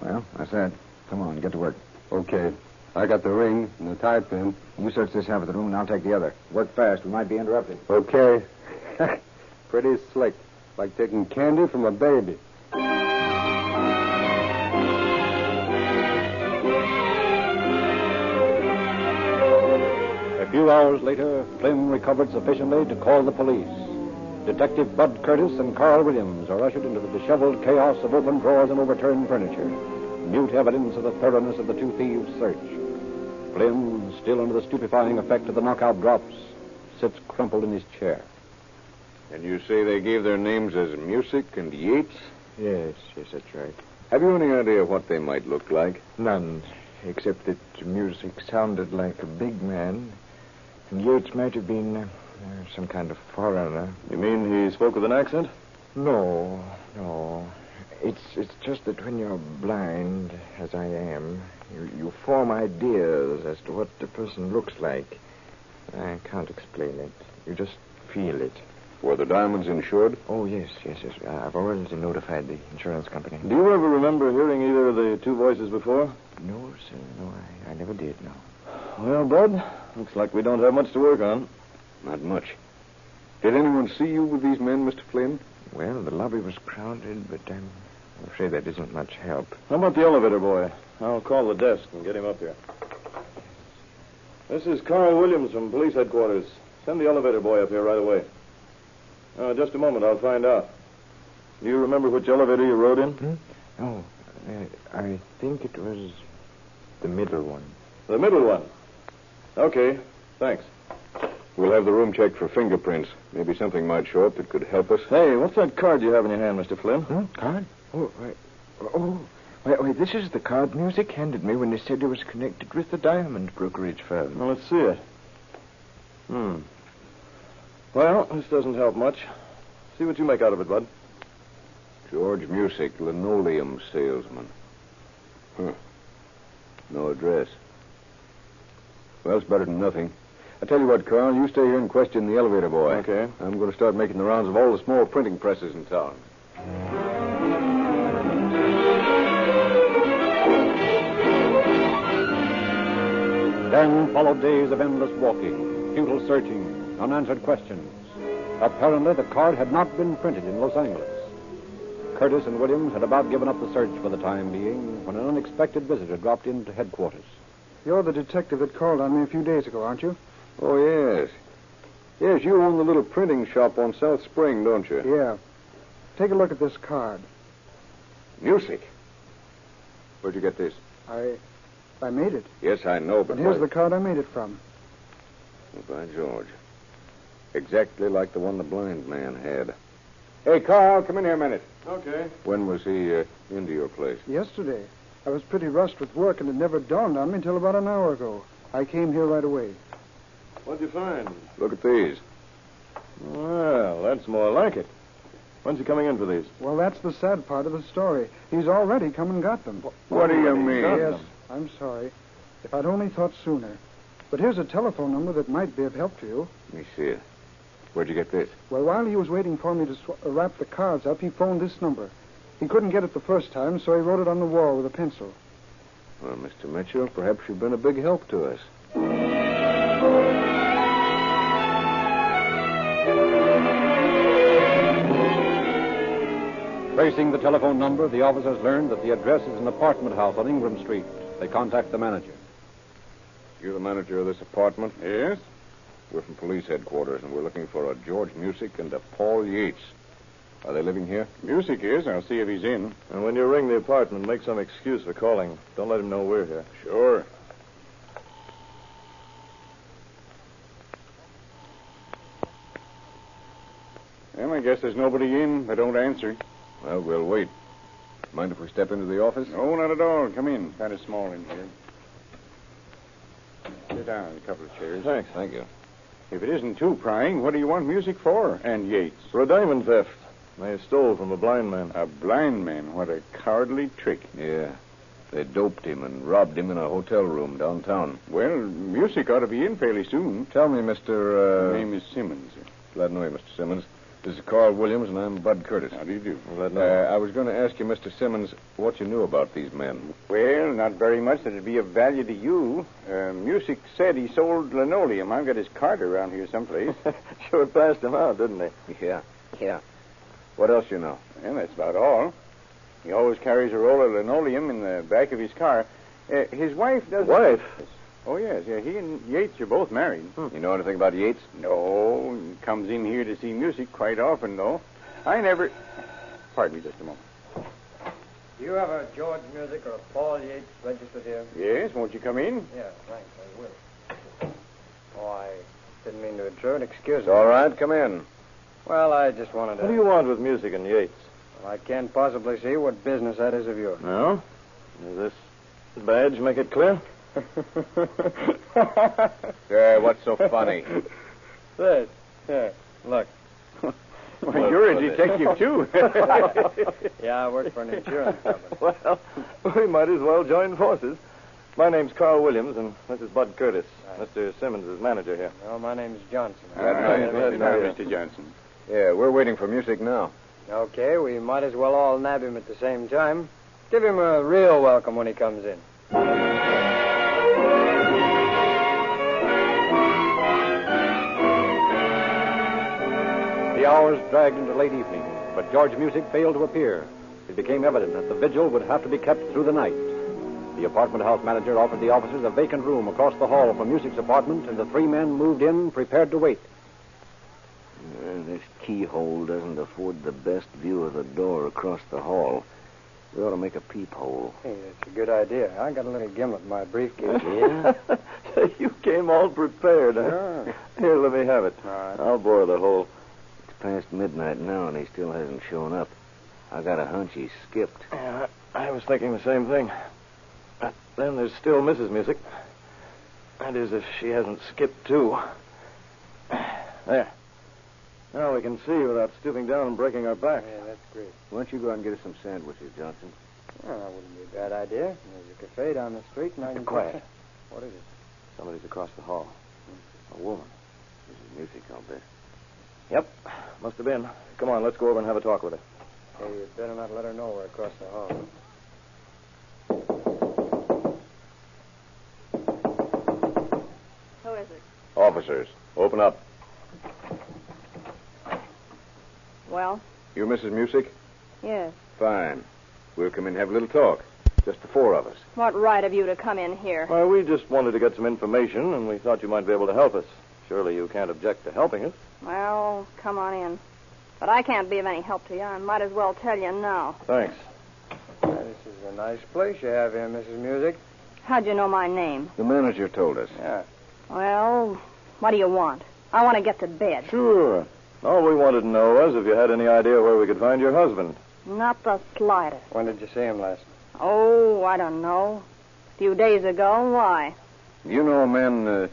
Well, that's that. Come on, get to work. Okay. I got the ring and the tie pin. You search this half of the room, and I'll take the other. Work fast. We might be interrupted. Okay. Pretty slick. Like taking candy from a baby. few hours later, Flynn recovered sufficiently to call the police. Detective Bud Curtis and Carl Williams are ushered into the disheveled chaos of open drawers and overturned furniture, mute evidence of the thoroughness of the two thieves' search. Flynn, still under the stupefying effect of the knockout drops, sits crumpled in his chair. And you say they gave their names as Music and Yates? Yes, that's right. Have you any idea what they might look like? None, except that Music sounded like a big man, and Yates might have been some kind of foreigner. You mean he spoke with an accent? No. It's just that when you're blind, as I am, you form ideas as to what the person looks like. I can't explain it. You just feel it. Were the diamonds insured? Oh, yes. I've already notified the insurance company. Do you ever remember hearing either of the two voices before? No, sir. No, I never did, no. Well, Bud, looks like we don't have much to work on. Not much. Did anyone see you with these men, Mr. Flynn? Well, the lobby was crowded, but I'm afraid that isn't much help. How about the elevator boy? I'll call the desk and get him up here. This is Carl Williams from police headquarters. Send the elevator boy up here right away. Just a moment, I'll find out. Do you remember which elevator you rode in? Oh, I think it was the middle one. The middle one? Okay, thanks. We'll have the room checked for fingerprints. Maybe something might show up that could help us. Hey, what's that card you have in your hand, Mr. Flynn? Card? Wait, this is the card Music handed me when they said he was connected with the diamond brokerage firm. Well, let's see it. Well, this doesn't help much. See what you make out of it, Bud. George Music, linoleum salesman. No address. Well, it's better than nothing. I tell you what, Carl, you stay here and question the elevator boy. Okay. I'm going to start making the rounds of all the small printing presses in town. Then followed days of endless walking, futile searching, unanswered questions. Apparently, the card had not been printed in Los Angeles. Curtis and Williams had about given up the search for the time being when an unexpected visitor dropped into headquarters. You're the detective that called on me a few days ago, aren't you? Oh, yes. Yes, you own the little printing shop on South Spring, don't you? Yeah. Take a look at this card. Music? Where'd you get this? I made it. Yes, I know, but... And here's the card I made it from. Oh, by George. Exactly like the one the blind man had. Hey, Carl, come in here a minute. Okay. When was he into your place? Yesterday. I was pretty rushed with work, and it never dawned on me until about an hour ago. I came here right away. What'd you find? Look at these. Well, that's more like it. When's he coming in for these? Well, that's the sad part of the story. He's already come and got them. What do you mean? Yes, I'm sorry. If I'd only thought sooner. But here's a telephone number that might be of help to you. Let me see it. Where'd you get this? Well, while he was waiting for me to wrap the cards up, he phoned this number. He couldn't get it the first time, so he wrote it on the wall with a pencil. Well, Mr. Mitchell, perhaps you've been a big help to us. Tracing the telephone number, the officers learned that the address is an apartment house on Ingram Street. They contact the manager. You're the manager of this apartment? Yes? We're from police headquarters, and we're looking for a George Music and a Paul Yates. Are they living here? Music is. I'll see if he's in. And when you ring the apartment, make some excuse for calling. Don't let him know we're here. Sure. Well, I guess there's nobody in. They don't answer. Well, we'll wait. Mind if we step into the office? No, not at all. Come in. Kind of small in here. Sit down in a couple of chairs. Thanks. Thank you. If it isn't too prying, what do you want music for? And Yates. For a diamond theft. They stole from a blind man. A blind man? What a cowardly trick. Yeah. They doped him and robbed him in a hotel room downtown. Well, music ought to be in fairly soon. Tell me, Mr. My name is Simmons. Glad to know you, Mr. Simmons. This is Carl Williams, and I'm Bud Curtis. How do you do? Glad to know. I was going to ask you, Mr. Simmons, what you knew about these men. Well, not very much that'd be of value to you. Music said he sold linoleum. I've got his card around here someplace. Sure passed him out, didn't he? Yeah. What else you know? Well, that's about all. He always carries a roll of linoleum in the back of his car. His wife doesn't... Wife? Oh, yes. Yeah, he and Yates are both married. You know anything about Yates? No. He comes in here to see music quite often, though. I never... Pardon me just a moment. Do you have a George Music or a Paul Yates registered here? Yes, won't you come in? Yeah, thanks. I will. Oh, I didn't mean to intrude. Excuse It's me. all right. Come in. Well, I just wanted to... What do you want with music and Yates? Well, I can't possibly see what business that is of yours. No? Does this badge make it clear? What's so funny? This. Here, look. Well, you're a detective, too. Yeah, I work for an insurance company. Well, we might as well join forces. My name's Carl Williams, and this is Bud Curtis. Mr. Simmons is manager here. Well, my name's Johnson. Mr. Johnson. Yeah, we're waiting for music now. Okay, we might as well all nab him at the same time. Give him a real welcome when he comes in. The hours dragged into late evening, but George Music failed to appear. It became evident that the vigil would have to be kept through the night. The apartment house manager offered the officers a vacant room across the hall from Music's apartment, and the three men moved in, prepared to wait. This keyhole doesn't afford the best view of the door across the hall. We ought to make a peephole. Hey, that's a good idea. I got a little gimlet in my briefcase. Yeah? You came all prepared, huh? Sure. Here, let me have it. All right. I'll borrow the hole. It's past midnight now, and he still hasn't shown up. I got a hunch he's skipped. Yeah, I was thinking the same thing. But then there's still Mrs. Music. That is, if she hasn't skipped, too. There. Now we can see without stooping down and breaking our back. Yeah, that's great. Why don't you go out and get us some sandwiches, Johnson? Well, that wouldn't be a bad idea. There's a cafe down the street, and I can... Quiet. What is it? Somebody's across the hall. A woman. Mrs. Music, I'll bet. Yep. Must have been. Come on, let's go over and have a talk with her. Hey, you'd better not let her know we're across the hall. Who is it? Officers, open up. Well, You Mrs. Music? yes. Fine. We'll come in and have a little talk. Just the four of us. What right have you to come in here? Well, we just wanted to get some information, and we thought you might be able to help us. Surely you can't object to helping us. Well, come on in. But I can't be of any help to you. I might as well tell you now. Thanks. This is a nice place you have here, Mrs. Music. How'd you know my name? The manager told us. Yeah. Well, what do you want? I want to get to bed. Sure. All we wanted to know was if you had any idea where we could find your husband. Not the slightest. When did you see him last? Oh, I don't know. A few days ago. Why? You know a man,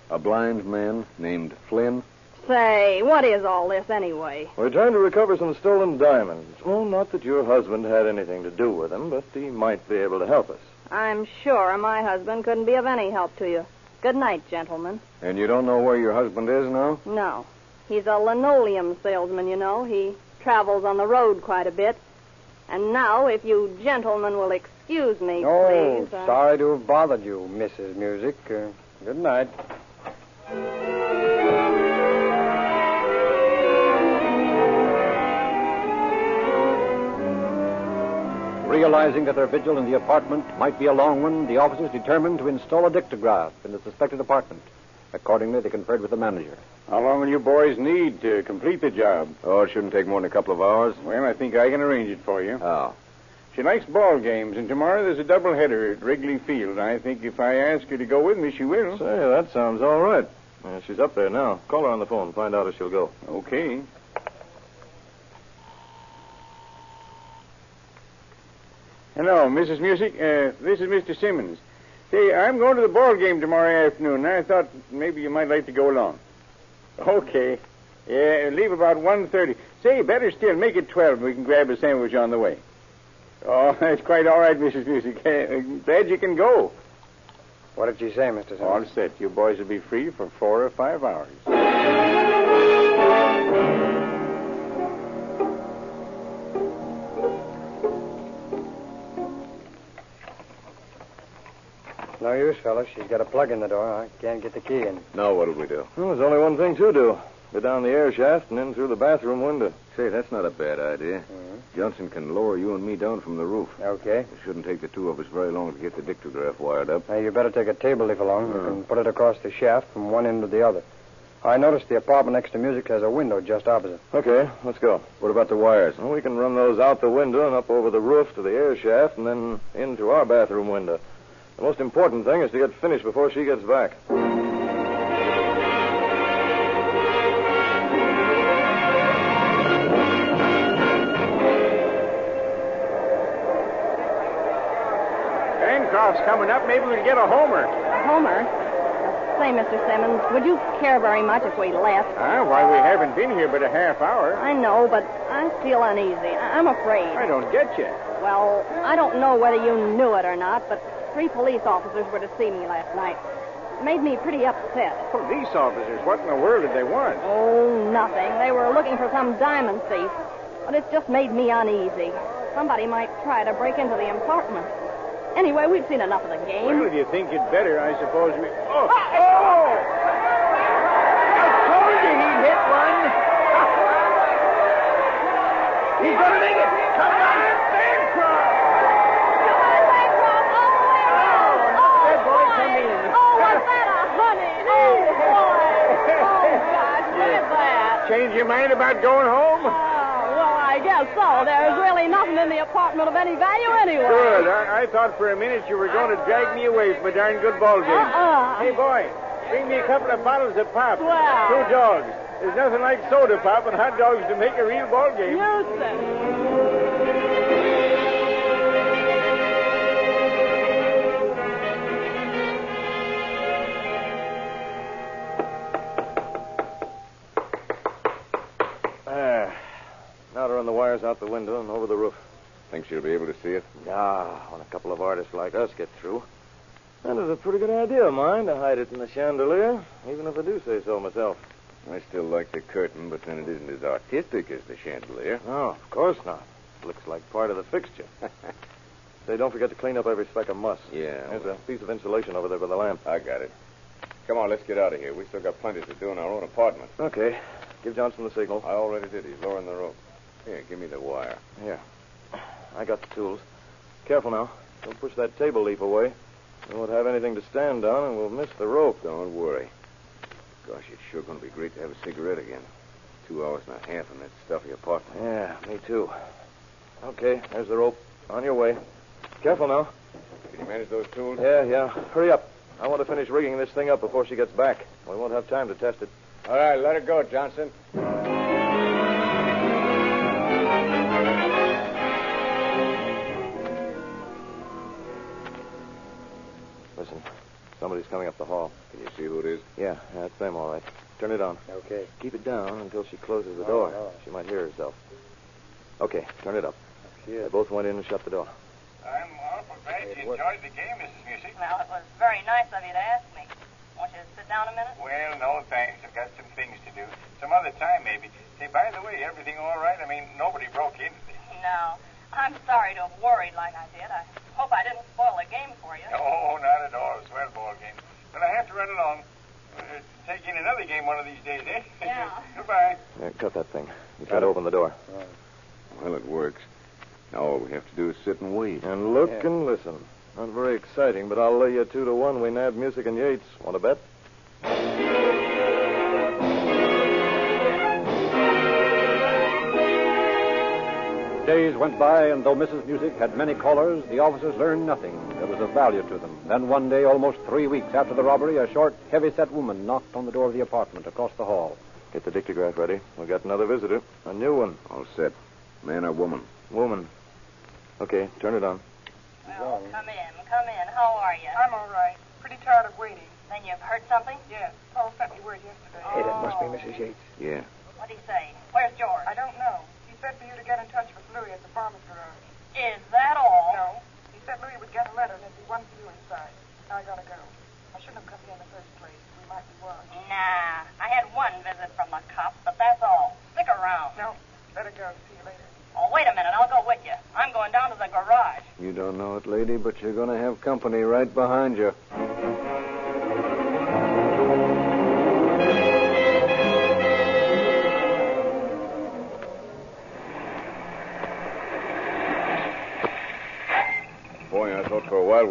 a blind man named Flynn? Say, what is all this anyway? We're trying to recover some stolen diamonds. Oh, not that your husband had anything to do with them, but he might be able to help us. I'm sure my husband couldn't be of any help to you. Good night, gentlemen. And you don't know where your husband is now? No. He's a linoleum salesman, you know. He travels on the road quite a bit. And now, if you gentlemen will excuse me, Oh, please. sorry to have bothered you, Mrs. Music. Good night. Realizing that their vigil in the apartment might be a long one, the officers determined to install a dictograph in the suspected apartment. Accordingly, they conferred with the manager. How long will you boys need to complete the job? Oh, it shouldn't take more than a couple of hours. Well, I think I can arrange it for you. How? She likes ball games, and tomorrow there's a doubleheader at Wrigley Field. I think if I ask her to go with me, she will. Say, that sounds all right. She's up there now. Call her on the phone. Find out if she'll go. Okay. Hello, Mrs. Music. This is Mr. Simmons. Say, I'm going to the ball game tomorrow afternoon, and I thought maybe you might like to go along. Okay. Yeah, leave about 1:30. Say, better still, make it 12. We can grab a sandwich on the way. Oh, that's quite all right, Mrs. Music. Glad you can go. What did you say, Mr. Simmons? All set. You boys will be free for 4 or 5 hours. No use, fellas. She's got a plug in the door. I can't get the key in. Now what'll we do? Well, there's only one thing to do. Go down the air shaft and in through the bathroom window. Say, that's not a bad idea. Johnson can lower you and me down from the roof. Okay. It shouldn't take the two of us very long to get the dictograph wired up. Now, you better take a table leaf along. You can put it across the shaft from one end to the other. I noticed the apartment next to music has a window just opposite. Okay, let's go. What about the wires? Well, we can run those out the window and up over the roof to the air shaft and then in through our bathroom window. The most important thing is to get finished before she gets back. Bancroft's coming up. Maybe we'll get a homer. Homer? Say, Mr. Simmons, would you care very much if we left? Why, we haven't been here but a half hour. I know, but I feel uneasy. I'm afraid. I don't get you. Well, I don't know whether you knew it or not, but 3 police officers were to see me last night. It made me pretty upset. Police officers? What in the world did they want? Oh, nothing. They were looking for some diamond thief. But it's just made me uneasy. Somebody might try to break into the apartment. Anyway, we've seen enough of the game. Well, if you think you'd better, I suppose we... Oh! I told you he'd hit one! He's going to make it! Come on, Bancroft! Come on, Bancroft! All the way around! That boy, come in. Oh, was that a honey? Oh, boy! Oh, gosh, look at that! Change your mind about going home? Well, I guess so. There's really nothing in the apartment of any value anyway. Good. I thought for a minute you were going to drag me away from a darn good ball game. Hey, boy, bring me a couple of bottles of pop. Well. 2 dogs. There's nothing like soda pop and hot dogs to make a real ball game. You said. Now to run the wires out the window and over the roof. Think she'll be able to see it? When a couple of artists like us get through. That is a pretty good idea of mine to hide it in the chandelier, even if I do say so myself. I still like the curtain, but then it isn't as artistic as the chandelier. No, of course not. It looks like part of the fixture. Say, don't forget to clean up every speck of muss. Yeah. There's a piece of insulation over there by the lamp. I got it. Come on, let's get out of here. We still got plenty to do in our own apartment. Okay. Give Johnson the signal. I already did. He's lowering the rope. Here, give me the wire. Here. I got the tools. Careful now. Don't push that table leaf away. We won't have anything to stand on, and we'll miss the rope. Don't worry. Gosh, it's sure going to be great to have a cigarette again. 2 hours and a half in that stuffy apartment. Yeah, me too. Okay, there's the rope. On your way. Careful now. Can you manage those tools? Yeah. Hurry up. I want to finish rigging this thing up before she gets back. We won't have time to test it. All right, let her go, Johnson. Listen, somebody's coming up the hall. Can you see who it is? Yeah, it's them, all right. Turn it on. Okay. Keep it down until she closes the door. Oh. She might hear herself. Okay, turn it up. Yeah. They both went in and shut the door. I'm awful glad you enjoyed the game, Mrs. Music. Well, it was very nice of you to ask me. Want you to sit down a minute? Well, no, thanks. I've got some things to do. Some other time, maybe. Say, by the way, everything all right? I mean, nobody broke into this. No. I'm sorry to have worried like I did. I hope I didn't spoil the game for you. No, not at all. Swell ball game. But I have to run along. Take in another game one of these days, eh? Yeah. Goodbye. Cut that thing. You can't open the door. Well, it works. Now all we have to do is sit and wait. And look and listen. Not very exciting, but I'll lay you 2-1 we nab Music and Yates. Want to bet? Days went by, and though Mrs. Music had many callers, the officers learned nothing that was of value to them. Then one day, almost 3 weeks after the robbery, a short, heavy-set woman knocked on the door of the apartment across the hall. Get the dictograph ready. We got another visitor. A new one. All set. Man or woman? Woman. Okay, turn it on. Well, come in. How are you? I'm all right. Pretty tired of waiting. Then you've heard something? Yes. Paul sent me word yesterday. Hey, that must be Mrs. Yates. Yeah. What'd he say? Where's George? I don't know. He said for you to get in touch with Louis at the farmer's garage. Is that all? No. He said Louis would get a letter and there'd be one for you inside. Now I gotta go. I shouldn't have come here in the first place. We might be watched. Nah. I had one visit from the cops, but that's all. Stick around. No. Better go. See you later. Oh, wait a minute. I'll go with you. I'm going down to the garage. You don't know it, lady, but you're going to have company right behind you.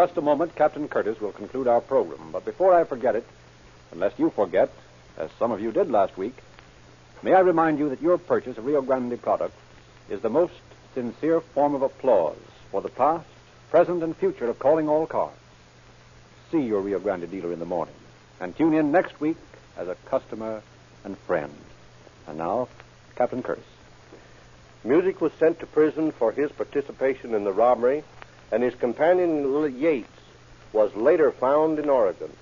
just a moment, Captain Curtis will conclude our program. But before I forget it, unless you forget, as some of you did last week, may I remind you that your purchase of Rio Grande products is the most sincere form of applause for the past, present, and future of Calling All Cars. See your Rio Grande dealer in the morning, and tune in next week as a customer and friend. And now, Captain Curtis. Music was sent to prison for his participation in the robbery, and his companion Yates was later found in Oregon.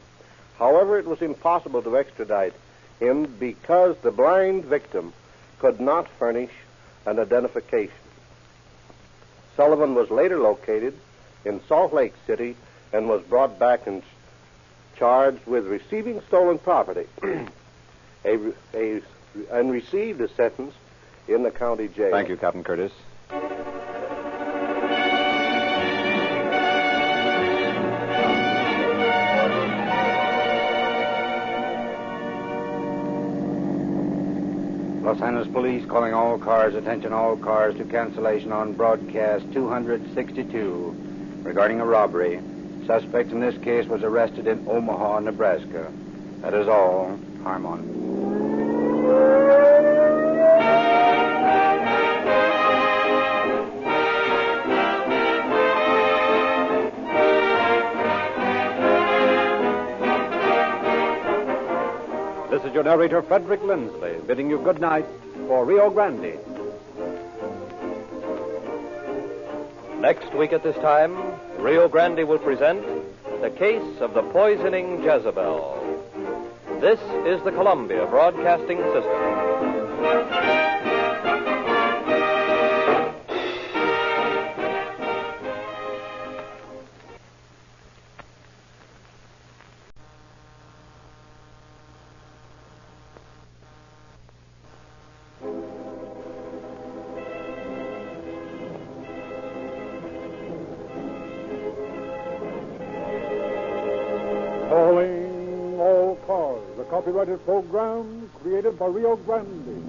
However, it was impossible to extradite him because the blind victim could not furnish an identification. Sullivan was later located in Salt Lake City and was brought back and charged with receiving stolen property and received a sentence in the county jail. Thank you, Captain Curtis. Los Angeles Police calling all cars, attention all cars to cancellation on broadcast 262 regarding a robbery. Suspect in this case was arrested in Omaha, Nebraska. That is all. Harmon. This is your narrator, Frederick Lindsley, bidding you good night for Rio Grande. Next week at this time, Rio Grande will present The Case of the Poisoning Jezebel. This is the Columbia Broadcasting System. Calling All Cars, a copyrighted program created by Rio Grande.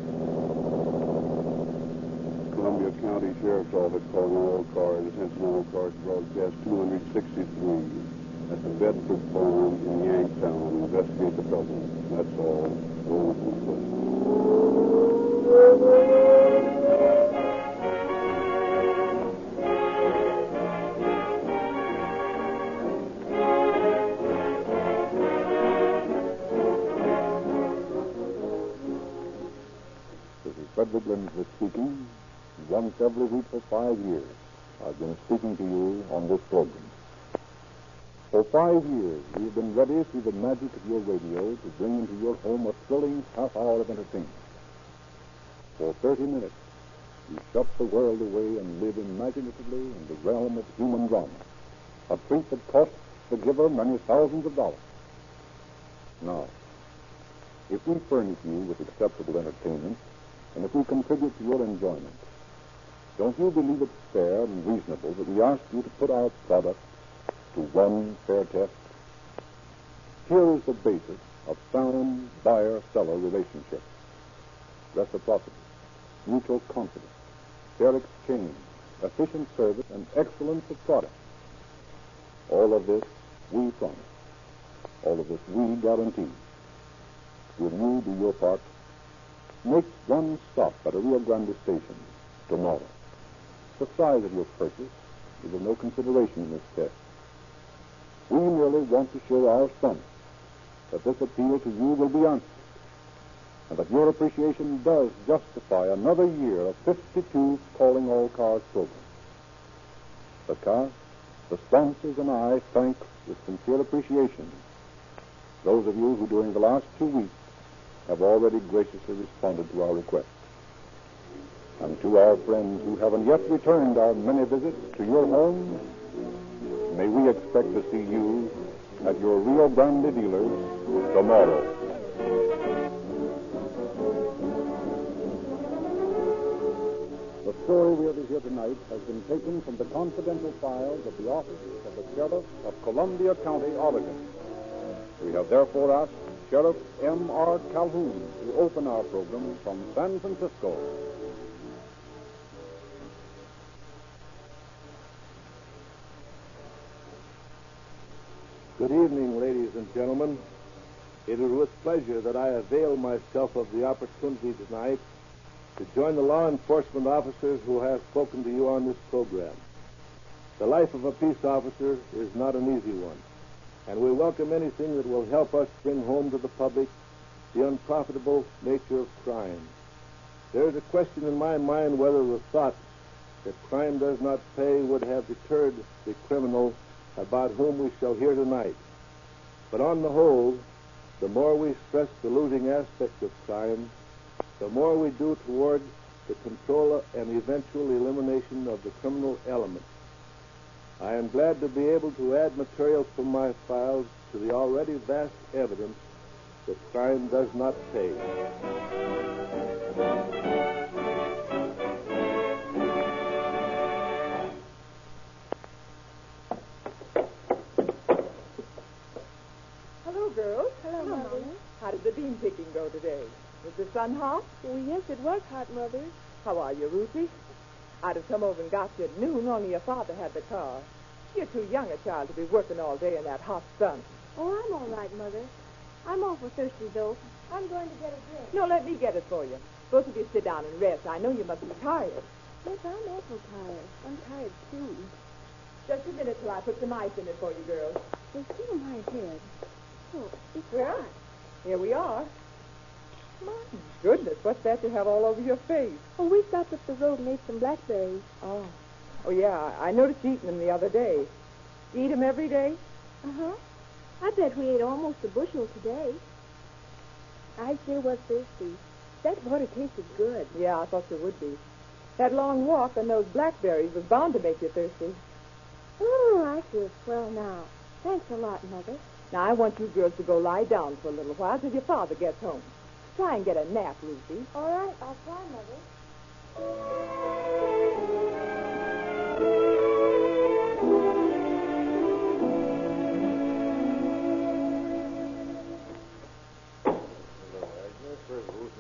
Columbia County Sheriff's Office calling all cars, attention all cars, broadcast 263 at the Bedford Farm in Yanktown. Investigate the trouble. That's all. Roll Frederick Lindsley speaking. Once every week for 5 years, I've been speaking to you on this program. For 5 years, we've been ready through the magic of your radio to bring into your home a thrilling half hour of entertainment. For 30 minutes, you shut the world away and live imaginatively in the realm of human drama, a treat that costs the giver many thousands of dollars. Now, if we furnish you with acceptable entertainment, and if we contribute to your enjoyment, don't you believe it's fair and reasonable that we ask you to put our product to one fair test? Here is the basis of sound buyer-seller relationships: reciprocity, mutual confidence, fair exchange, efficient service, and excellence of product. All of this we promise. All of this we guarantee. Will you do your part? Make one stop at a Rio Grande station tomorrow. The size of your purchase is of no consideration in this test. We merely want to show our son that this appeal to you will be answered, and that your appreciation does justify another year of 52 Calling All Cars programs. The cast, the sponsors, and I thank with sincere appreciation those of you who during the last 2 weeks have already graciously responded to our request. And to our friends who haven't yet returned our many visits to your home, may we expect to see you at your Rio Grande dealers tomorrow. The story we have to hear tonight has been taken from the confidential files of the office of the Sheriff of Columbia County, Oregon. We have therefore asked Sheriff M.R. Calhoun to open our program from San Francisco. Good evening, ladies and gentlemen. It is with pleasure that I avail myself of the opportunity tonight to join the law enforcement officers who have spoken to you on this program. The life of a peace officer is not an easy one, and we welcome anything that will help us bring home to the public the unprofitable nature of crime. There is a question in my mind whether the thought that crime does not pay would have deterred the criminal about whom we shall hear tonight. But on the whole, the more we stress the losing aspect of crime, the more we do toward the control and eventual elimination of the criminal element. I am glad to be able to add material from my files to the already vast evidence that crime does not pay. Hello, girls. Hello, Mother. How did the bean picking go today? Was the sun hot? Oh, yes, it was hot, Mother. How are you, Ruthie? I'd have come over and got you at noon, only your father had the car. You're too young a child to be working all day in that hot sun. Oh, I'm all right, Mother. I'm awful thirsty, though. I'm going to get a drink. No, let me get it for you. Both of you sit down and rest. I know you must be tired. Yes, I'm awful tired. I'm tired, too. Just a minute till I put some ice in it for you, girls. They feel my head. Oh, it's Well, hot. here we are. My goodness, what's that you have all over your face? Oh, we stopped up the road and ate some blackberries. Oh, yeah, I noticed you eating them the other day. You eat them every day? Uh-huh. I bet we ate almost a bushel today. I sure was thirsty. That water tasted good. Yeah, I thought you would be. That long walk and those blackberries was bound to make you thirsty. Oh, I feel swell now. Thanks a lot, Mother. Now, I want you girls to go lie down for a little while till your father gets home. Try and get a nap, Ruthie. All right, I'll try, Mother.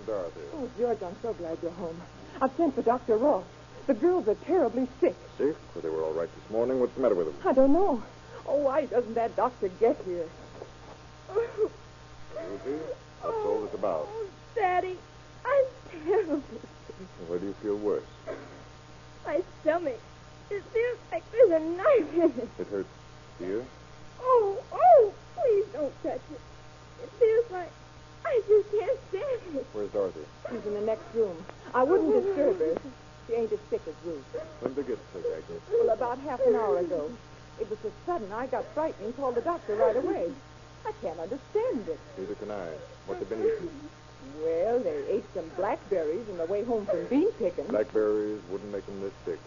Dorothy. Oh, George, I'm so glad you're home. I've sent for Dr. Ross. The girls are terribly sick. Sick? Well, they were all right this morning. What's the matter with them? I don't know. Oh, why doesn't that doctor get here? Ruthie, what's all this about? Oh, Daddy, I'm terrible. Where do you feel worse? My stomach. It feels like there's a knife in it. It hurts here? Oh, please don't touch it. It feels like I just can't stand it. Where's Dorothy? She's in the next room. I wouldn't disturb her. She ain't as sick as Ruth. When did they get sick, Agnes? Well, about half an hour ago. It was so sudden, I got frightened and called the doctor right away. I can't understand it. Neither can I. What they've been eating? Well, they ate some blackberries on the way home from bean picking. Blackberries wouldn't make them this sick.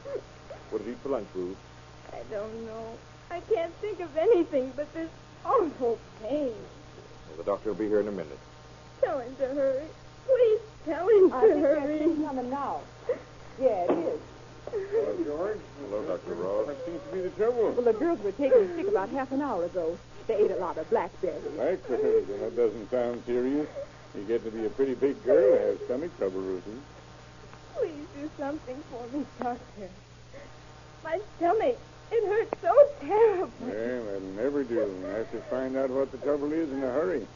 What did you eat for lunch, Ruth? I don't know. I can't think of anything but this awful pain. Well, the doctor will be here in a minute. Tell him to hurry. Please tell him to I think hurry. that's coming now. Yeah, it is. Hello, George. Hello, Dr. Ross. What seems to be the trouble? Well, the girls were taken sick about half an hour ago. They ate a lot of blackberries. Blackberries? Well, that doesn't sound serious. You get to be a pretty big girl to have stomach trouble, Ruthie. Please do something for me, Doctor. My stomach, it hurts so terribly. Yeah, that'll never do. You have to find out what the trouble is in a hurry.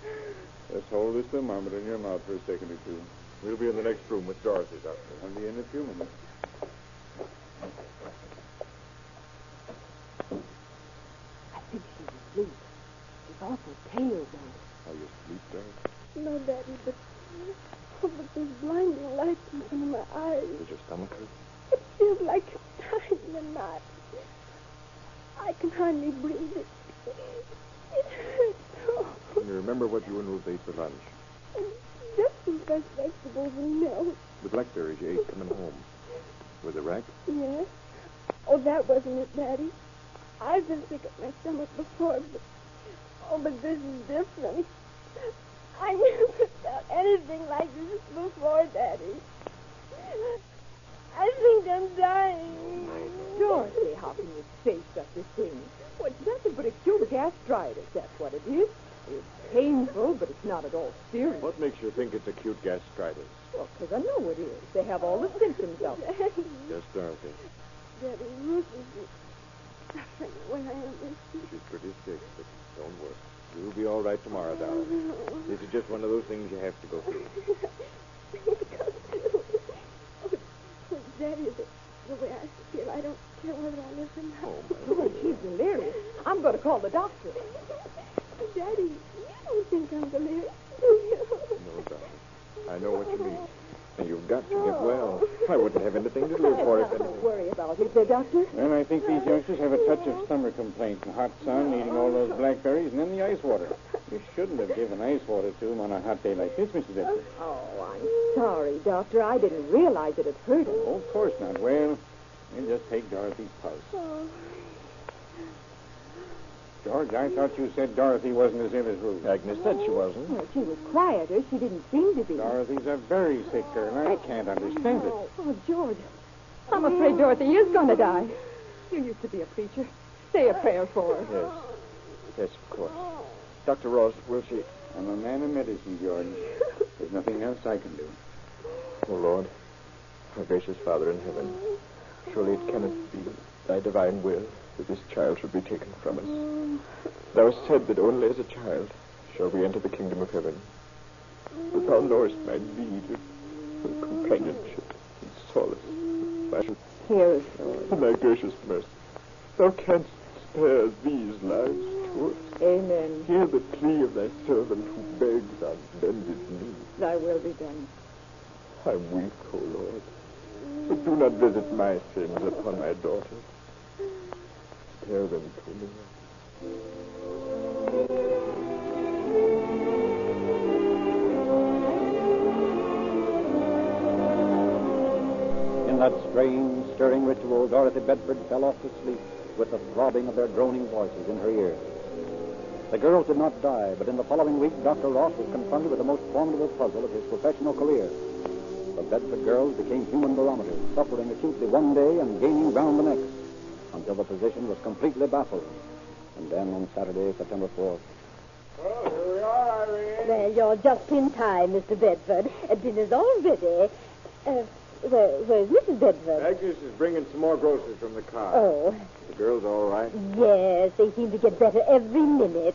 Just hold this thermometer in your mouth for a second or two. We'll be in the next room with Dorothy, Doctor. I'll be in a few minutes. I think she's asleep. She's awful pale, though. Are you asleep, Dorothy? No, Daddy, but this blinding light comes into my eyes. Does your stomach hurt? It feels like it's tied in a knot. I can hardly breathe. It hurts so. Can you remember what you and Ruth ate for lunch? Just some fresh vegetables and milk. The blackberries you ate coming home. Were they rack? Yes. Oh, that wasn't it, Daddy. I've been sick at my stomach before, but this is different. I never felt anything like this before, Daddy. I think I'm dying. Dorothy, how can you say such a thing? Well, it's nothing but acute gastritis, that's what it is. It's painful, but it's not at all serious. What makes you think it's acute gastritis? Well, because I know it is. They have all the symptoms of it. Yes, Dorothy. Daddy, Ruth is suffering when I am with you. She's pretty sick, but don't worry. be all right tomorrow, darling. This is just one of those things you have to go through. Oh, Daddy, the way I feel, I don't care whether I live or not. Oh, she's delirious. I'm going to call the doctor. Daddy, you don't think I'm delirious, do you? No, darling. I know what you mean. And you've got to get well. I wouldn't have anything to live for if anything. Don't worry about it, Doctor. Well, I think these youngsters have a touch of summer complaint. The hot sun, eating all those blackberries, and then the ice water. You shouldn't have given ice water to them on a hot day like this, Mrs. Edwards. Oh, I'm sorry, Doctor. I didn't realize it had hurt him. Oh, of course not. Well, you just take Dorothy's pulse. Oh. George, I thought you said Dorothy wasn't as ill as Ruth. Agnes said she wasn't. Well, she was quieter. She didn't seem to be. Dorothy's a very sick girl. I can't understand it. Oh, George. I'm afraid Dorothy is going to die. You used to be a preacher. Say a prayer for her. Yes. Yes, of course. Dr. Ross, will she... I'm a man of medicine, George. There's nothing else I can do. Oh, Lord, our gracious Father in heaven, surely it cannot be thy divine will that this child should be taken from us. Thou hast said that only as a child shall we enter the kingdom of heaven. But thou knowest my need of companionship and solace. Hear us, Lord. In thy gracious mercy, thou canst spare these lives to us. Amen. Hear the plea of thy servant who begs on bended knee. Thy will be done. I'm weak, O Lord, but do not visit my sins upon my daughters. Spare them to me. In that strange, stirring ritual, Dorothy Bedford fell off to sleep with the throbbing of their droning voices in her ears. The girls did not die, but in the following week, Dr. Ross was confronted with the most formidable puzzle of his professional career. The Bedford girls became human barometers, suffering acutely one day and gaining ground the next, until the physician was completely baffled. And then on Saturday, September 4th. Well, here we are, Irene. Well, you're just in time, Mr. Bedford. Dinner's all ready. Where's Mrs. Bedford? Agnes is bringing some more groceries from the car. Oh. The girls all right? Yes, they seem to get better every minute.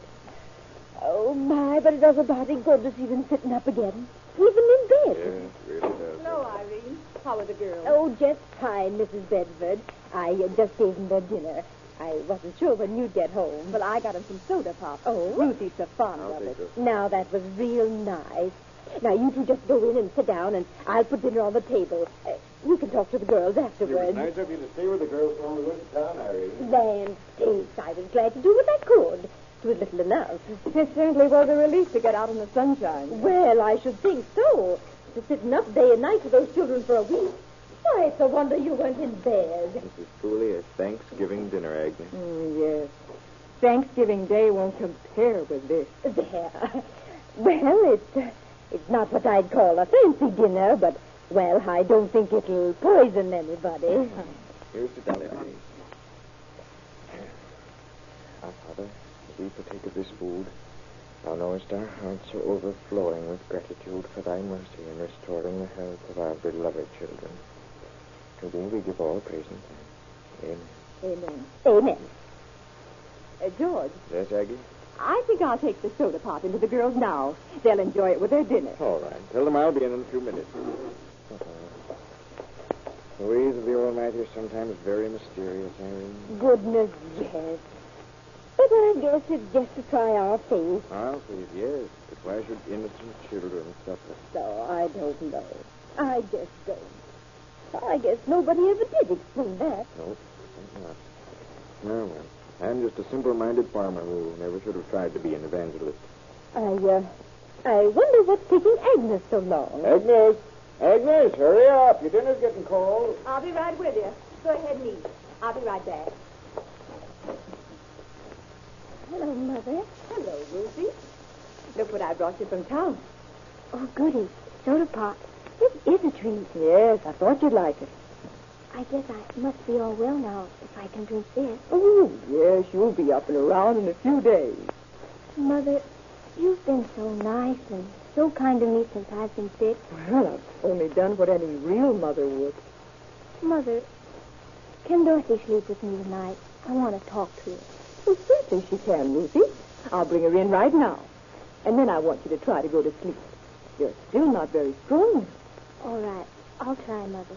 Oh, my, but it does a body good to see them sitting up again. Even in bed. Yes, it really does. Hello, Irene. How are the girls? Oh, just fine, Mrs. Bedford. I just gave them their dinner. I wasn't sure when you'd get home. Well, I got them some soda pop. Oh? Ruthie's so fond of it. Now, that was real nice. Now, you two just go in and sit down, and I'll put dinner on the table. You can talk to the girls afterwards. It was nice of you to stay with the girls while we went to town, Irene. Land sakes, I was glad to do what I could. It was little enough. It certainly was a relief to get out in the sunshine. Well, I should think so. To sitting up day and night with those children for a week. Why, it's a wonder you weren't in bed. This is truly a Thanksgiving dinner, Agnes. Yes. Thanksgiving Day won't compare with this. There. Well, it's not what I'd call a fancy dinner, but, well, I don't think it'll poison anybody. Here, sit down, Irene. Our Father, as we partake of this food, thou knowest our hearts are overflowing with gratitude for thy mercy in restoring the health of our beloved children. To thee we give all praise and thanks. Amen. Amen. George. Yes, Aggie? I think I'll take the soda pop into the girls now. They'll enjoy it with their dinner. All right. Tell them I'll be in a few minutes. The ways of the Almighty are sometimes very mysterious, Irene. Goodness, yes. But I guess it's just to try our faith. Our faith, yes. But why should innocent children suffer? So, I don't know. I just don't. I guess nobody ever did explain that. No, not. Oh, well. I'm just a simple-minded farmer who never should have tried to be an evangelist. I wonder what's taking Agnes so long. Agnes! Agnes, hurry up. Your dinner's getting cold. I'll be right with you. Go ahead and eat. I'll be right back. Hello, Mother. Hello, Ruthie. Look what I brought you from town. Oh, goody. Soda pop. This is a treat. Yes, I thought you'd like it. I guess I must be all well now if I can drink this. Oh, yes, you'll be up and around in a few days. Mother, you've been so nice and so kind to me since I've been sick. Well, I've only done what any real mother would. Mother, can Dorothy sleep with me tonight? I want to talk to her. Well, certainly she can, Ruthie. I'll bring her in right now. And then I want you to try to go to sleep. You're still not very strong. All right. I'll try, Mother.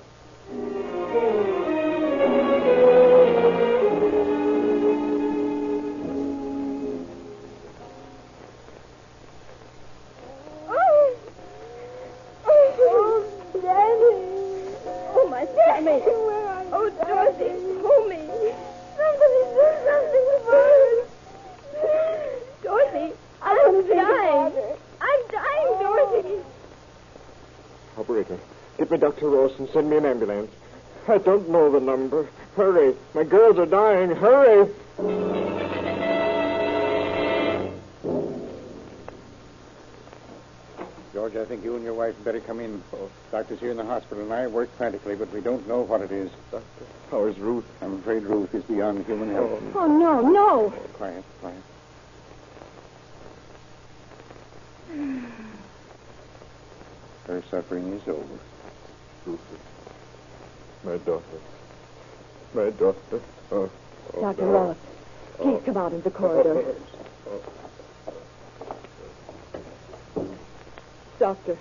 Oh, Daddy. Oh, my stomach. Oh, Dorothy, pull me. Somebody do something for us. Dorothy, I'm dying. I'm dying, Dorothy. Operator, get me Dr. Ross and send me an ambulance. I don't know the number. Hurry. My girls are dying. Hurry. George, I think you and your wife better come in. Doctor's here in the hospital, and I work frantically, but we don't know what it is. Doctor, how is Ruth? I'm afraid Ruth is beyond human help. Oh, no, no. Quiet, quiet. Her suffering is over. Ruth, my daughter. My daughter. Dr. Ross, please come out into the corridor. Doctor,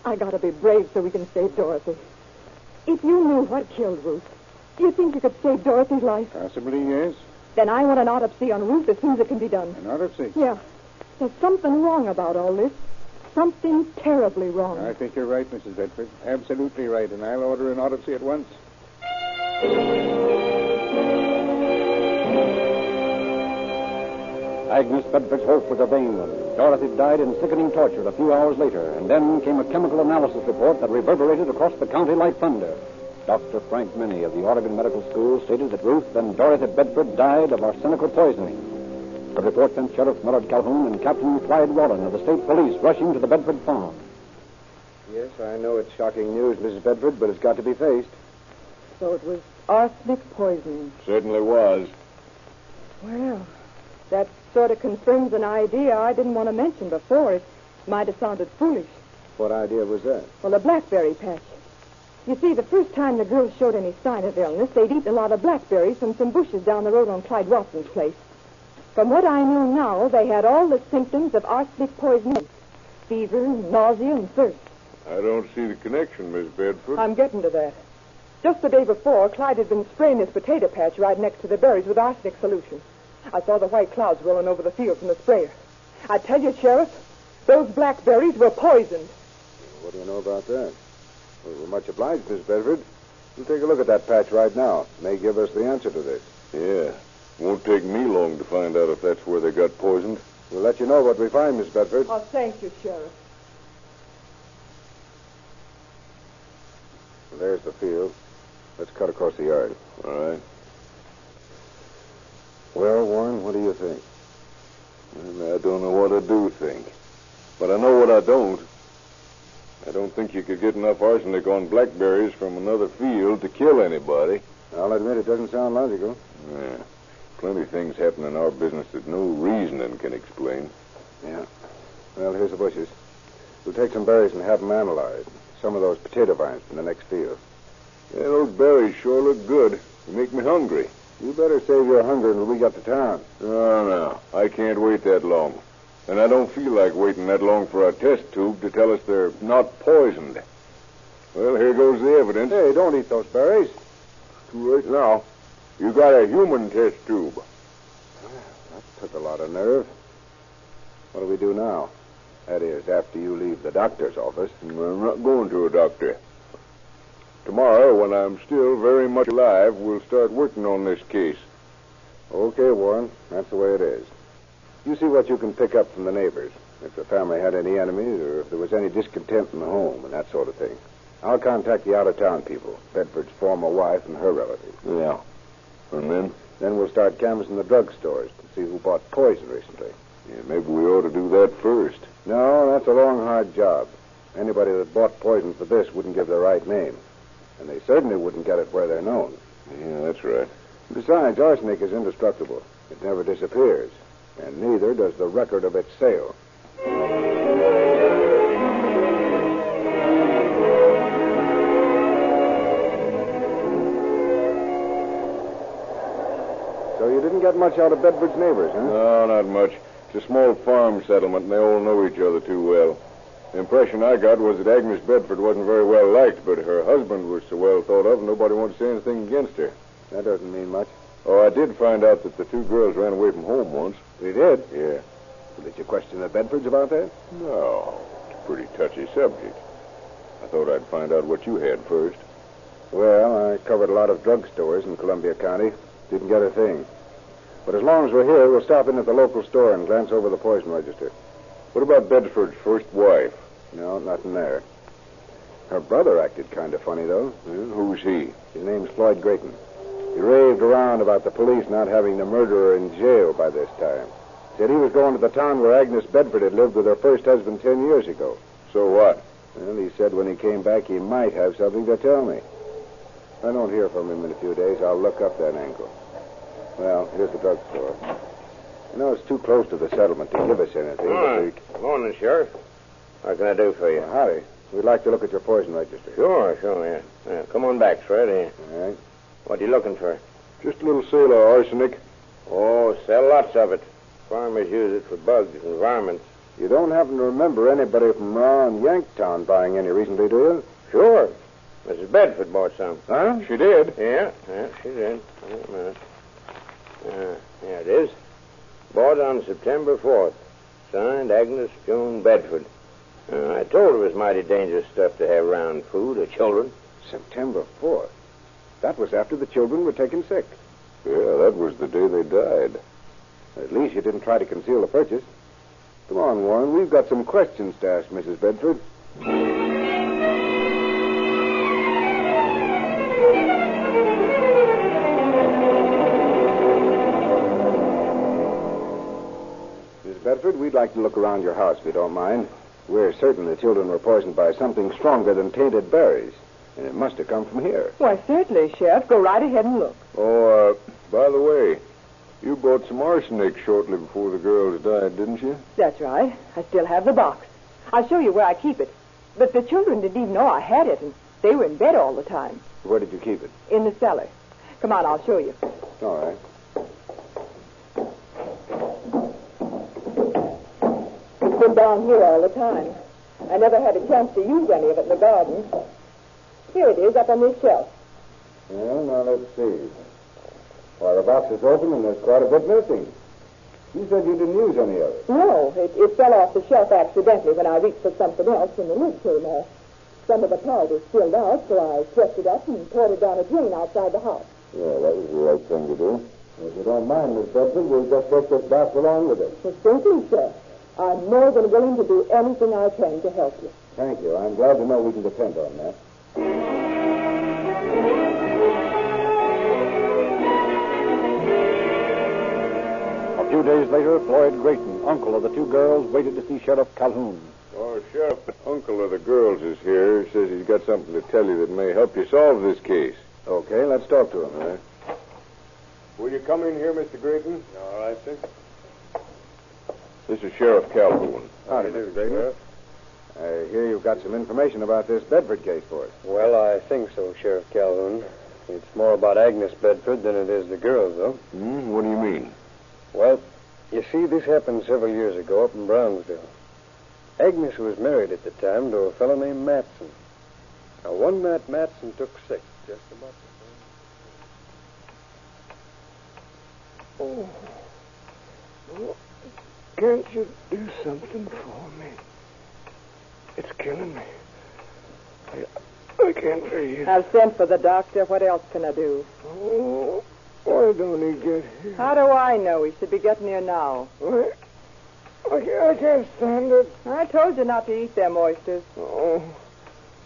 I gotta be brave so we can save Dorothy. If you knew what killed Ruth, do you think you could save Dorothy's life? Possibly, yes. Then I want an autopsy on Ruth as soon as it can be done. An autopsy? Yeah. There's something wrong about all this. Something terribly wrong. I think you're right, Mrs. Bedford. Absolutely right, and I'll order an autopsy at once. Agnes Bedford's hope was a vain one. Dorothy died in sickening torture a few hours later, and then came a chemical analysis report that reverberated across the county like thunder. Dr. Frank Minnie of the Oregon Medical School stated that Ruth and Dorothy Bedford died of arsenical poisoning. The report sent Sheriff Millard Calhoun and Captain Clyde Wallen of the state police rushing to the Bedford farm. Yes, I know it's shocking news, Mrs. Bedford, but it's got to be faced. So it was arsenic poisoning. Certainly was. Well, that sort of confirms an idea I didn't want to mention before. It might have sounded foolish. What idea was that? Well, the blackberry patch. You see, the first time the girls showed any sign of illness, they'd eaten a lot of blackberries from some bushes down the road on Clyde Watson's place. From what I know now, they had all the symptoms of arsenic poisoning. Fever, nausea, and thirst. I don't see the connection, Miss Bedford. I'm getting to that. Just the day before, Clyde had been spraying his potato patch right next to the berries with arsenic solution. I saw the white clouds rolling over the field from the sprayer. I tell you, Sheriff, those blackberries were poisoned. What do you know about that? Well, we're much obliged, Miss Bedford. We'll take a look at that patch right now. It may give us the answer to this. Yeah. Won't take me long to find out if that's where they got poisoned. We'll let you know what we find, Miss Bedford. Oh, thank you, Sheriff. There's the field. Let's cut across the yard. All right. Well, Warren, what do you think? Well, I don't know what I do think. But I know what I don't. I don't think you could get enough arsenic on blackberries from another field to kill anybody. I'll admit it doesn't sound logical. Yeah. Plenty of things happen in our business that no reasoning can explain. Yeah. Well, here's the bushes. We'll take some berries and have them analyzed. Some of those potato vines from the next field. Yeah, those berries sure look good. They make me hungry. You better save your hunger until we get to town. No. I can't wait that long. And I don't feel like waiting that long for a test tube to tell us they're not poisoned. Well, here goes the evidence. Hey, don't eat those berries. Too late now. You got a human test tube. That took a lot of nerve. What do we do now? That is, after you leave the doctor's office. I'm not going to a doctor. Tomorrow, when I'm still very much alive, we'll start working on this case. Okay, Warren. That's the way it is. You see what you can pick up from the neighbors. If the family had any enemies or if there was any discontent in the home and that sort of thing. I'll contact the out-of-town people, Bedford's former wife and her relatives. Yeah. And then? Then we'll start canvassing the drugstores to see who bought poison recently. Yeah, maybe we ought to do that first. No, that's a long, hard job. Anybody that bought poison for this wouldn't give the right name. And they certainly wouldn't get it where they're known. Yeah, that's right. Besides, arsenic is indestructible. It never disappears. And neither does the record of its sale. So you didn't get much out of Bedford's neighbors, huh? No, not much. It's a small farm settlement, and they all know each other too well. The impression I got was that Agnes Bedford wasn't very well liked, but her husband was so well thought of, nobody wanted to say anything against her. That doesn't mean much. Oh, I did find out that the two girls ran away from home once. You did? Yeah. Well, did you question the Bedfords about that? No. It's a pretty touchy subject. I thought I'd find out what you had first. Well, I covered a lot of drugstores in Columbia County. Didn't get a thing. But as long as we're here, we'll stop in at the local store and glance over the poison register. What about Bedford's first wife? No, nothing there. Her brother acted kind of funny, though. Who's he? His name's Floyd Grayton. He raved around about the police not having the murderer in jail by this time. Said he was going to the town where Agnes Bedford had lived with her first husband 10 years ago. So what? Well, he said when he came back he might have something to tell me. If I don't hear from him in a few days, I'll look up that angle. Well, here's the drugstore. I know it's too close to the settlement to give us anything. Good morning, Sheriff. What can I do for you? Howdy. We'd like to look at your poison register. Sure, yeah. Come on back, Fred. Here. All right. What are you looking for? Just a little sale of arsenic. Oh, sell lots of it. Farmers use it for bugs and varmints. You don't happen to remember anybody from around Yanktown buying any recently, do you? Sure. Mrs. Bedford bought some. Huh? She did? Yeah, she did. Wait a minute. Here it is. Bought on September 4th. Signed Agnes Joan Bedford. I told her it was mighty dangerous stuff to have around food or children. September 4th? That was after the children were taken sick. Yeah, that was the day they died. At least you didn't try to conceal the purchase. Come on, Warren. We've got some questions to ask Mrs. Bedford. Miss Bedford, we'd like to look around your house, if you don't mind. We're certain the children were poisoned by something stronger than tainted berries. And it must have come from here. Why, certainly, Sheriff. Go right ahead and look. Oh, by the way, you bought some arsenic shortly before the girls died, didn't you? That's right. I still have the box. I'll show you where I keep it. But the children didn't even know I had it, and they were in bed all the time. Where did you keep it? In the cellar. Come on, I'll show you. All right. It's been down here all the time. I never had a chance to use any of it in the garden. Here it is, up on this shelf. Well, now, let's see. Why, the box is open and there's quite a bit missing. You said you didn't use any of it. No, it fell off the shelf accidentally when I reached for something else and the lid came off. Some of the powder spilled out, so I swept it up and poured it down a drain outside the house. Yeah, that was the right thing to do. If you don't mind, Miss Bedford, we'll just take this box along with us. Well, simply, sir. I'm more than willing to do anything I can to help you. Thank you. I'm glad to know we can depend on that. A few days later, Floyd Grayton, uncle of the two girls, waited to see Sheriff Calhoun. Oh, Sheriff, the uncle of the girls is here. Says he's got something to tell you that may help you solve this case. Okay, let's talk to him. All right. Will you come in here, Mr. Grayton? All right, sir. This is Sheriff Calhoun. Howdy, Mr. Grayton. I hear you've got some information about this Bedford case for us. Well, I think so, Sheriff Calhoun. It's more about Agnes Bedford than it is the girls, though. What do you mean? Well, you see, this happened several years ago up in Brownsville. Agnes was married at the time to a fellow named Matson. Now, one night, Matson took sick, just about the same. Oh, can't you do something for me? It's killing me. I can't breathe. I've sent for the doctor. What else can I do? Oh, why don't he get here? How do I know? He should be getting here now. What? I can't stand it. I told you not to eat them oysters. Oh,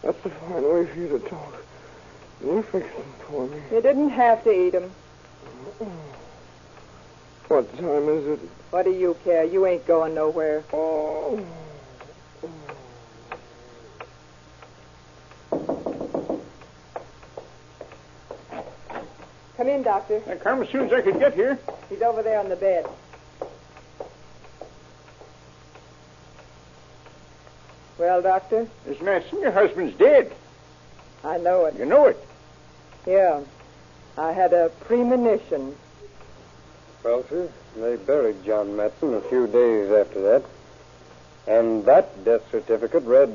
that's a fine way for you to talk. You fix them for me. You didn't have to eat them. What time is it? What do you care? You ain't going nowhere. Oh. Come in, Doctor. I come as soon as I could get here. He's over there on the bed. Well, Doctor? Miss Matson, your husband's dead. I know it. You know it. Yeah. I had a premonition. Well, sir, they buried John Matson a few days after that. And that death certificate read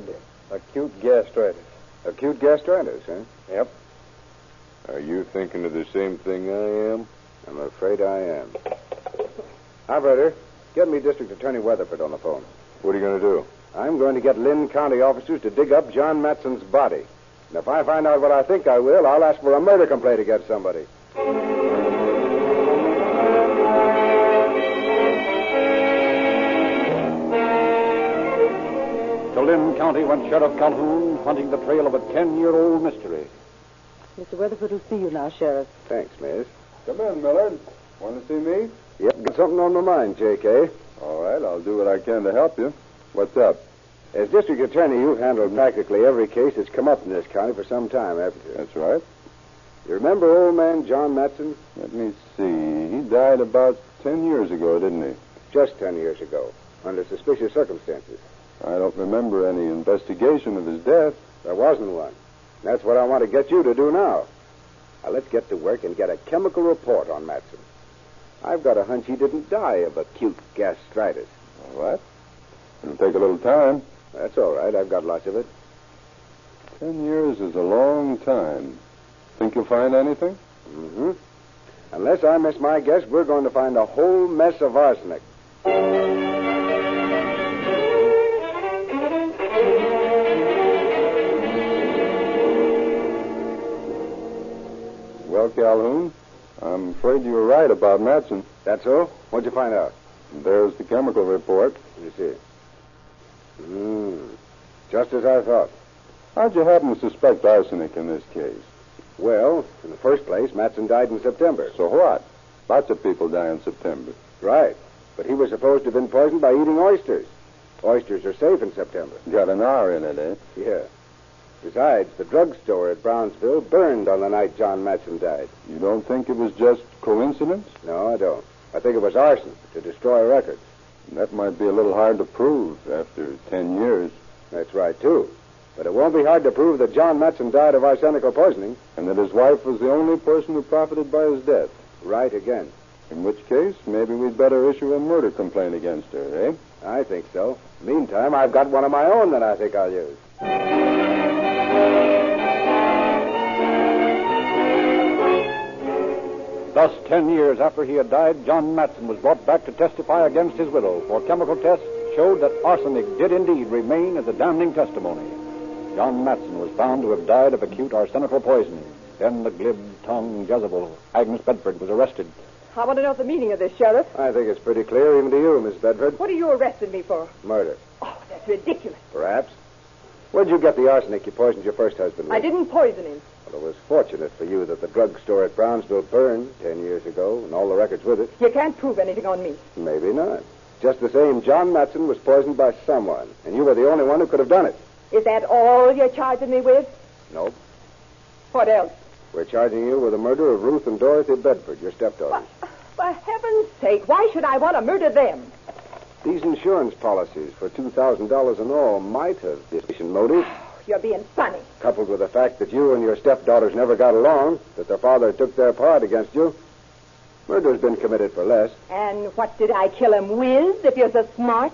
acute gastritis. Acute gastritis, huh? Yep. Are you thinking of the same thing I am? I'm afraid I am. Operator, get me District Attorney Weatherford on the phone. What are you going to do? I'm going to get Lynn County officers to dig up John Matson's body. And if I find out what I think I will, I'll ask for a murder complaint against somebody. To Lynn County went Sheriff Calhoun, hunting the trail of a 10-year-old mystery. Mr. Weatherford will see you now, Sheriff. Thanks, Miss. Come in, Millard. Want to see me? Yep, got something on my mind, J.K. All right, I'll do what I can to help you. What's up? As district attorney, you've handled practically every case that's come up in this county for some time, haven't you? That's right. You remember old man John Matson? Let me see. He died about 10 years ago, didn't he? Just 10 years ago, under suspicious circumstances. I don't remember any investigation of his death. There wasn't one. That's what I want to get you to do now. Now, let's get to work and get a chemical report on Matson. I've got a hunch he didn't die of acute gastritis. All right. It'll take a little time. That's all right. I've got lots of it. 10 years is a long time. Think you'll find anything? Mm-hmm. Unless I miss my guess, we're going to find a whole mess of arsenic. Well, Calhoun, I'm afraid you were right about Matson. That's so? What'd you find out? There's the chemical report. Let me see. Just as I thought. How'd you happen to suspect arsenic in this case? Well, in the first place, Matson died in September. So what? Lots of people die in September. Right. But he was supposed to have been poisoned by eating oysters. Oysters are safe in September. Got an R in it, eh? Yeah. Besides, the drugstore at Brownsville burned on the night John Matson died. You don't think it was just coincidence? No, I don't. I think it was arson to destroy records. That might be a little hard to prove after 10 years. That's right, too. But it won't be hard to prove that John Matson died of arsenical poisoning. And that his wife was the only person who profited by his death. Right again. In which case, maybe we'd better issue a murder complaint against her, eh? I think so. Meantime, I've got one of my own that I think I'll use. Thus, 10 years after he had died, John Matson was brought back to testify against his widow, for chemical tests showed that arsenic did indeed remain as a damning testimony. John Matson was found to have died of acute arsenical poisoning. Then the glib-tongued Jezebel, Agnes Bedford, was arrested. I want to know the meaning of this, Sheriff. I think it's pretty clear even to you, Miss Bedford. What are you arresting me for? Murder. Oh, that's ridiculous. Perhaps. Where'd you get the arsenic you poisoned your first husband with? I didn't poison him. Well, it was fortunate for you that the drugstore at Brownsville burned 10 years ago, and all the records with it. You can't prove anything on me. Maybe not. Just the same, John Matson was poisoned by someone, and you were the only one who could have done it. Is that all you're charging me with? Nope. What else? We're charging you with the murder of Ruth and Dorothy Bedford, your stepdaughters. For heaven's sake, why should I want to murder them? These insurance policies for $2,000 in all might have sufficient motive. You're being funny. Coupled with the fact that you and your stepdaughters never got along, that their father took their part against you, murder's been committed for less. And what did I kill him with, if you're so smart?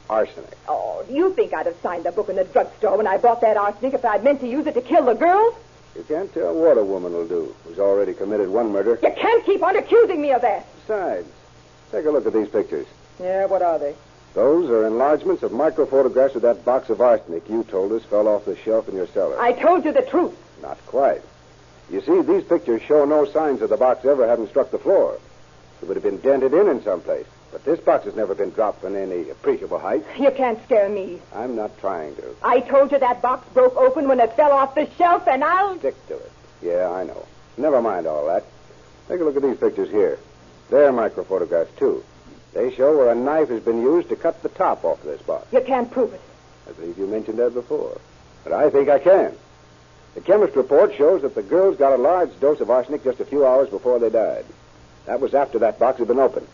Arsenic. Oh, do you think I'd have signed the book in the drugstore when I bought that arsenic if I'd meant to use it to kill the girls? You can't tell what a woman will do who's already committed one murder. You can't keep on accusing me of that. Besides, take a look at these pictures. Yeah, what are they? Those are enlargements of microphotographs of that box of arsenic you told us fell off the shelf in your cellar. I told you the truth. Not quite. You see, these pictures show no signs of the box ever having struck the floor. It would have been dented in some place. But this box has never been dropped from any appreciable height. You can't scare me. I'm not trying to. I told you that box broke open when it fell off the shelf, and I'll... Stick to it. Yeah, I know. Never mind all that. Take a look at these pictures here. They're microphotographs, too. They show where a knife has been used to cut the top off of this box. You can't prove it. I believe you mentioned that before. But I think I can. The chemist report shows that the girls got a large dose of arsenic just a few hours before they died. That was after that box had been opened.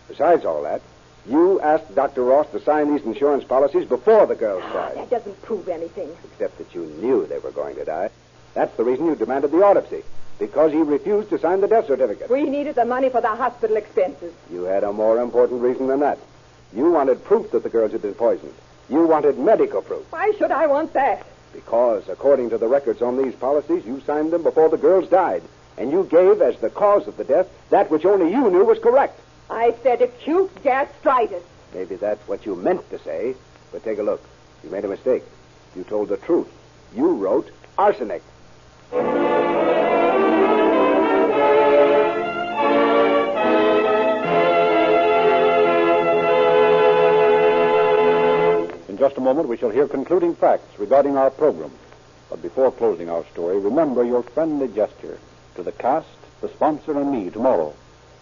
Besides all that, you asked Dr. Ross to sign these insurance policies before the girls died. That doesn't prove anything. Except that you knew they were going to die. That's the reason you demanded the autopsy. Because he refused to sign the death certificate. We needed the money for the hospital expenses. You had a more important reason than that. You wanted proof that the girls had been poisoned. You wanted medical proof. Why should I want that? Because, according to the records on these policies, you signed them before the girls died. And you gave as the cause of the death that which only you knew was correct. I said acute gastritis. Maybe that's what you meant to say. But take a look. You made a mistake. You told the truth. You wrote arsenic. In just a moment, we shall hear concluding facts regarding our program. But before closing our story, remember your friendly gesture to the cast, the sponsor, and me tomorrow.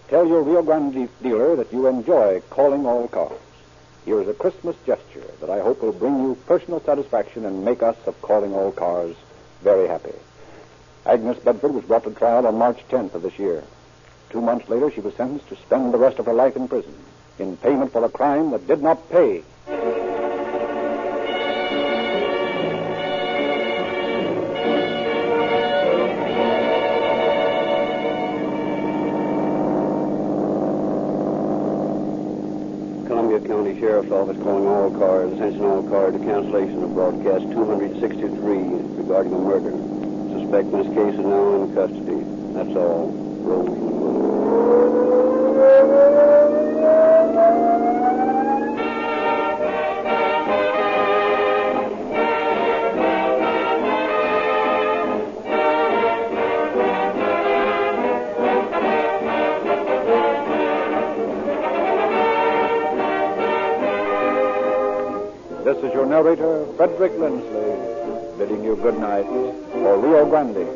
Tell your Rio Grande dealer that you enjoy calling all cars. Here is a Christmas gesture that I hope will bring you personal satisfaction and make us of calling all cars very happy. Agnes Bedford was brought to trial on March 10th of this year. 2 months later, she was sentenced to spend the rest of her life in prison in payment for a crime that did not pay. County Sheriff's Office calling all cars, attention all cars to cancellation of broadcast 263 regarding a murder. Suspect in this case is now in custody. That's all. Roll. This is your narrator, Frederick Lindsley, bidding you good night for Rio Grande.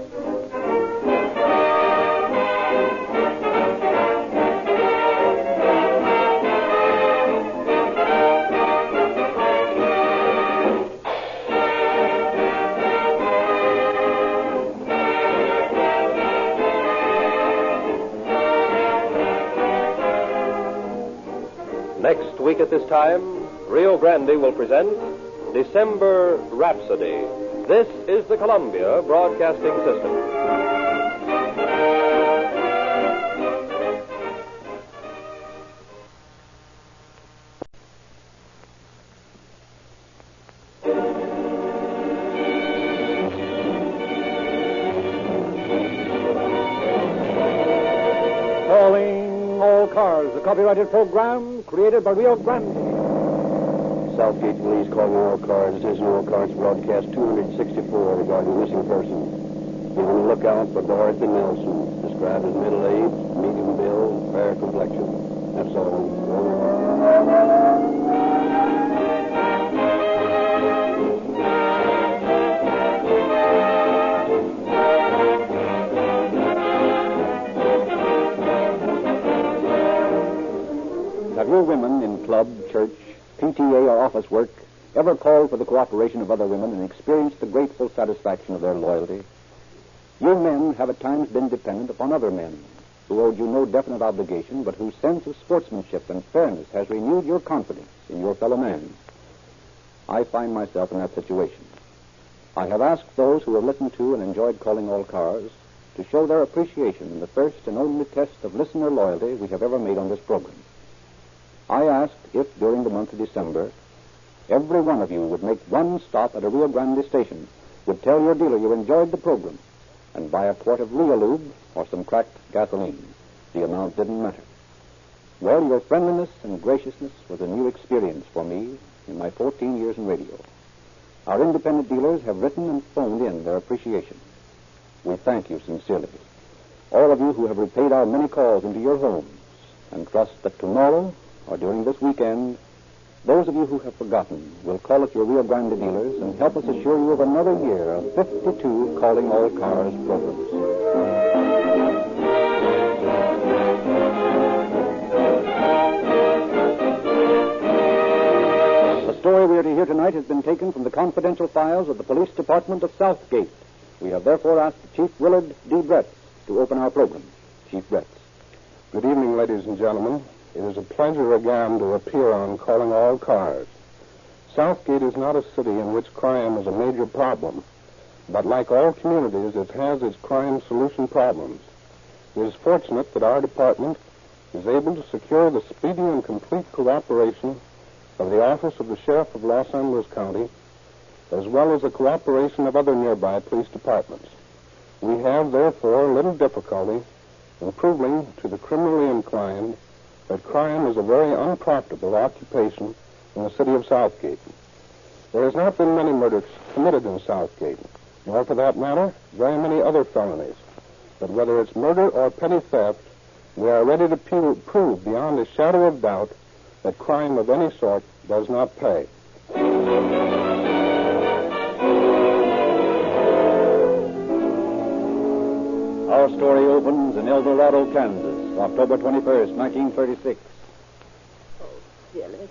Next week at this time, Rio Grande will present December Rhapsody. This is the Columbia Broadcasting System. Calling all cars, a copyrighted program created by Rio Grande. Southgate Police calling all cars, attention all cars, broadcast 264 regarding a missing person. Be on the lookout for Dorothy Nelson, described as middle-aged, medium build, fair complexion. That's all. Have your women in club, church, PTA, or office work ever called for the cooperation of other women and experienced the grateful satisfaction of their loyalty? You men have at times been dependent upon other men who owed you no definite obligation, but whose sense of sportsmanship and fairness has renewed your confidence in your fellow man. I find myself in that situation. I have asked those who have listened to and enjoyed calling all cars to show their appreciation in the first and only test of listener loyalty we have ever made on this program. I asked if, during the month of December, every one of you would make one stop at a Rio Grande station, would tell your dealer you enjoyed the program, and buy a quart of Realube or some cracked gasoline. The amount didn't matter. Well, your friendliness and graciousness was a new experience for me in my 14 years in radio. Our independent dealers have written and phoned in their appreciation. We thank you sincerely. All of you who have repaid our many calls into your homes, and trust that tomorrow, or during this weekend, those of you who have forgotten will call at your Rio Grande dealers and help us assure you of another year of 52 Calling All Cars programs. The story we are to hear tonight has been taken from the confidential files of the Police Department of Southgate. We have therefore asked Chief Willard D. Bretz to open our program. Chief Bretz. Good evening, ladies and gentlemen. It is a pleasure again to appear on Calling All Cars. Southgate is not a city in which crime is a major problem, But like all communities, it has its crime solution problems. It is fortunate that our department is able to secure the speedy and complete cooperation of the Office of the Sheriff of Los Angeles County, as well as the cooperation of other nearby police departments. We have, therefore, little difficulty in proving to the criminally inclined that crime is a very unprofitable occupation in the city of Southgate. There has not been many murders committed in Southgate, nor, for that matter, very many other felonies. But whether it's murder or petty theft, we are ready to prove beyond a shadow of doubt that crime of any sort does not pay. Our story opens in El Dorado, Kansas, October 21st, 1936. Phyllis,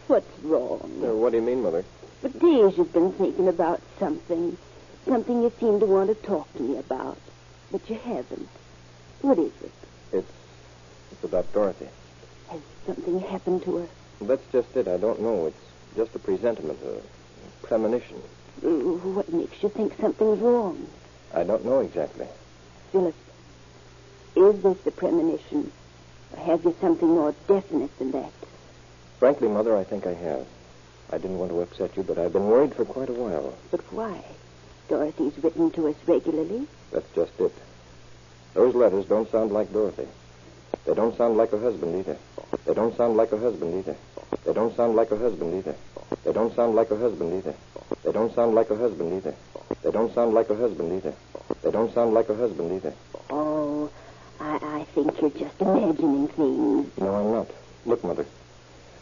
what's wrong? What do you mean, Mother? For days you've been thinking about something. Something you seem to want to talk to me about. But you haven't. What is it? It's about Dorothy. Has something happened to her? That's just it. I don't know. It's just a presentiment, a premonition. What makes you think something's wrong? I don't know exactly. Phyllis, is this a premonition? Or have you something more definite than that? Frankly, Mother, I think I have. I didn't want to upset you, but I've been worried for quite a while. But why? Dorothy's written to us regularly. That's just it. Those letters don't sound like Dorothy. They don't sound like her husband either. They don't sound like her husband either. They don't sound like her husband either. They don't sound like her husband either. They don't sound like her husband either. They don't sound like her husband either. They don't sound like her husband either. Oh, I think you're just imagining things. No, I'm not. Look, Mother.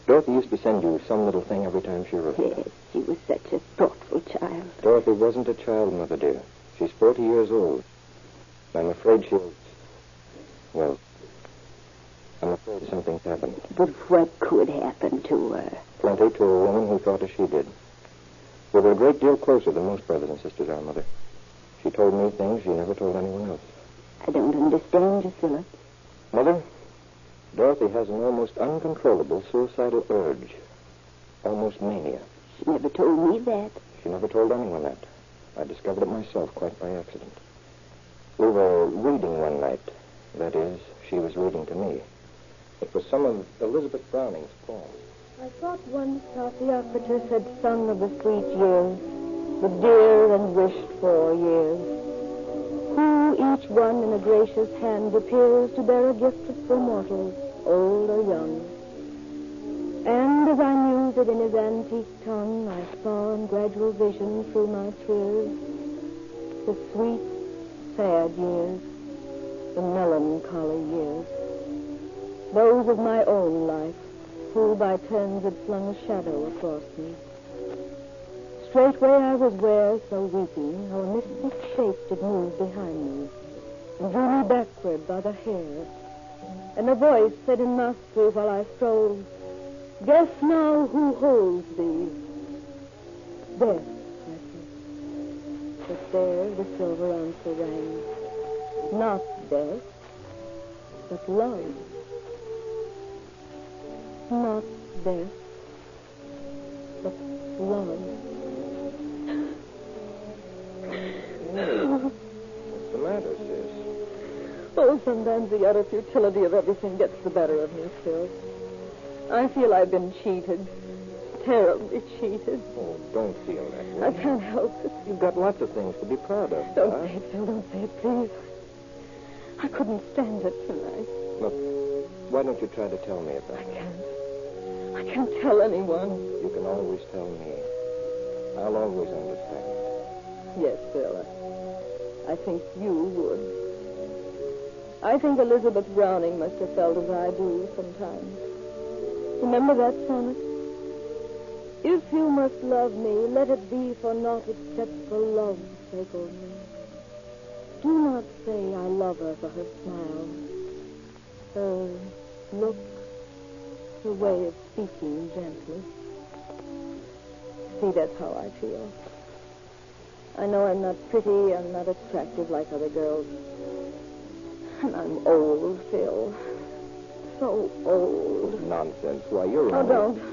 Dorothy used to send you some little thing every time she wrote. Yes, she was such a thoughtful child. Dorothy wasn't a child, Mother, dear. She's 40 years old. I'm afraid well, I'm afraid something's happened. But what could happen to her? Plenty to a woman who thought as she did. We were a great deal closer than most brothers and sisters are, Mother. She told me things she never told anyone else. I don't understand you, Philip. Mother, Dorothy has an almost uncontrollable suicidal urge. Almost mania. She never told me that. She never told anyone that. I discovered it myself quite by accident. We were reading one night. That is, she was reading to me. It was some of Elizabeth Browning's poems. I thought once our Theocritus had sung of the sweet years, the dear and wished-for years, who each one in a gracious hand appears to bear a gift for mortals, old or young. And as I mused it in his antique tongue, I saw in gradual vision through my tears the sweet, sad years, the melancholy years, those of my own life, who by turns had flung a shadow across me. Straightway I was ware, so weeping, how a mystic shape did move behind me, and drew me backward by the hair. And a voice said in mastery while I strolled, "Guess now who holds thee." Death, I said. But there the silver answer rang. Not death, but love. Not death, but love. What's the matter, sis? Oh, sometimes the utter futility of everything gets the better of me, Phil. I feel I've been cheated. Terribly cheated. Oh, don't feel that way. I can't help it. You've got lots of things to be proud of. Don't say it, Phil. Don't say it, please. I couldn't stand it tonight. Look, why don't you try to tell me about it? I can't tell anyone. You can always tell me. I'll always understand. Yes, Phil. I think you would. I think Elizabeth Browning must have felt as I do sometimes. Remember that sonnet? If you must love me, let it be for naught except for love's sake only. Do not say I love her for her smile, her look, her way of speaking gently. See, that's how I feel. I know I'm not pretty, I'm not attractive like other girls. And I'm old, Phil. So old. Nonsense. Why, you're Oh,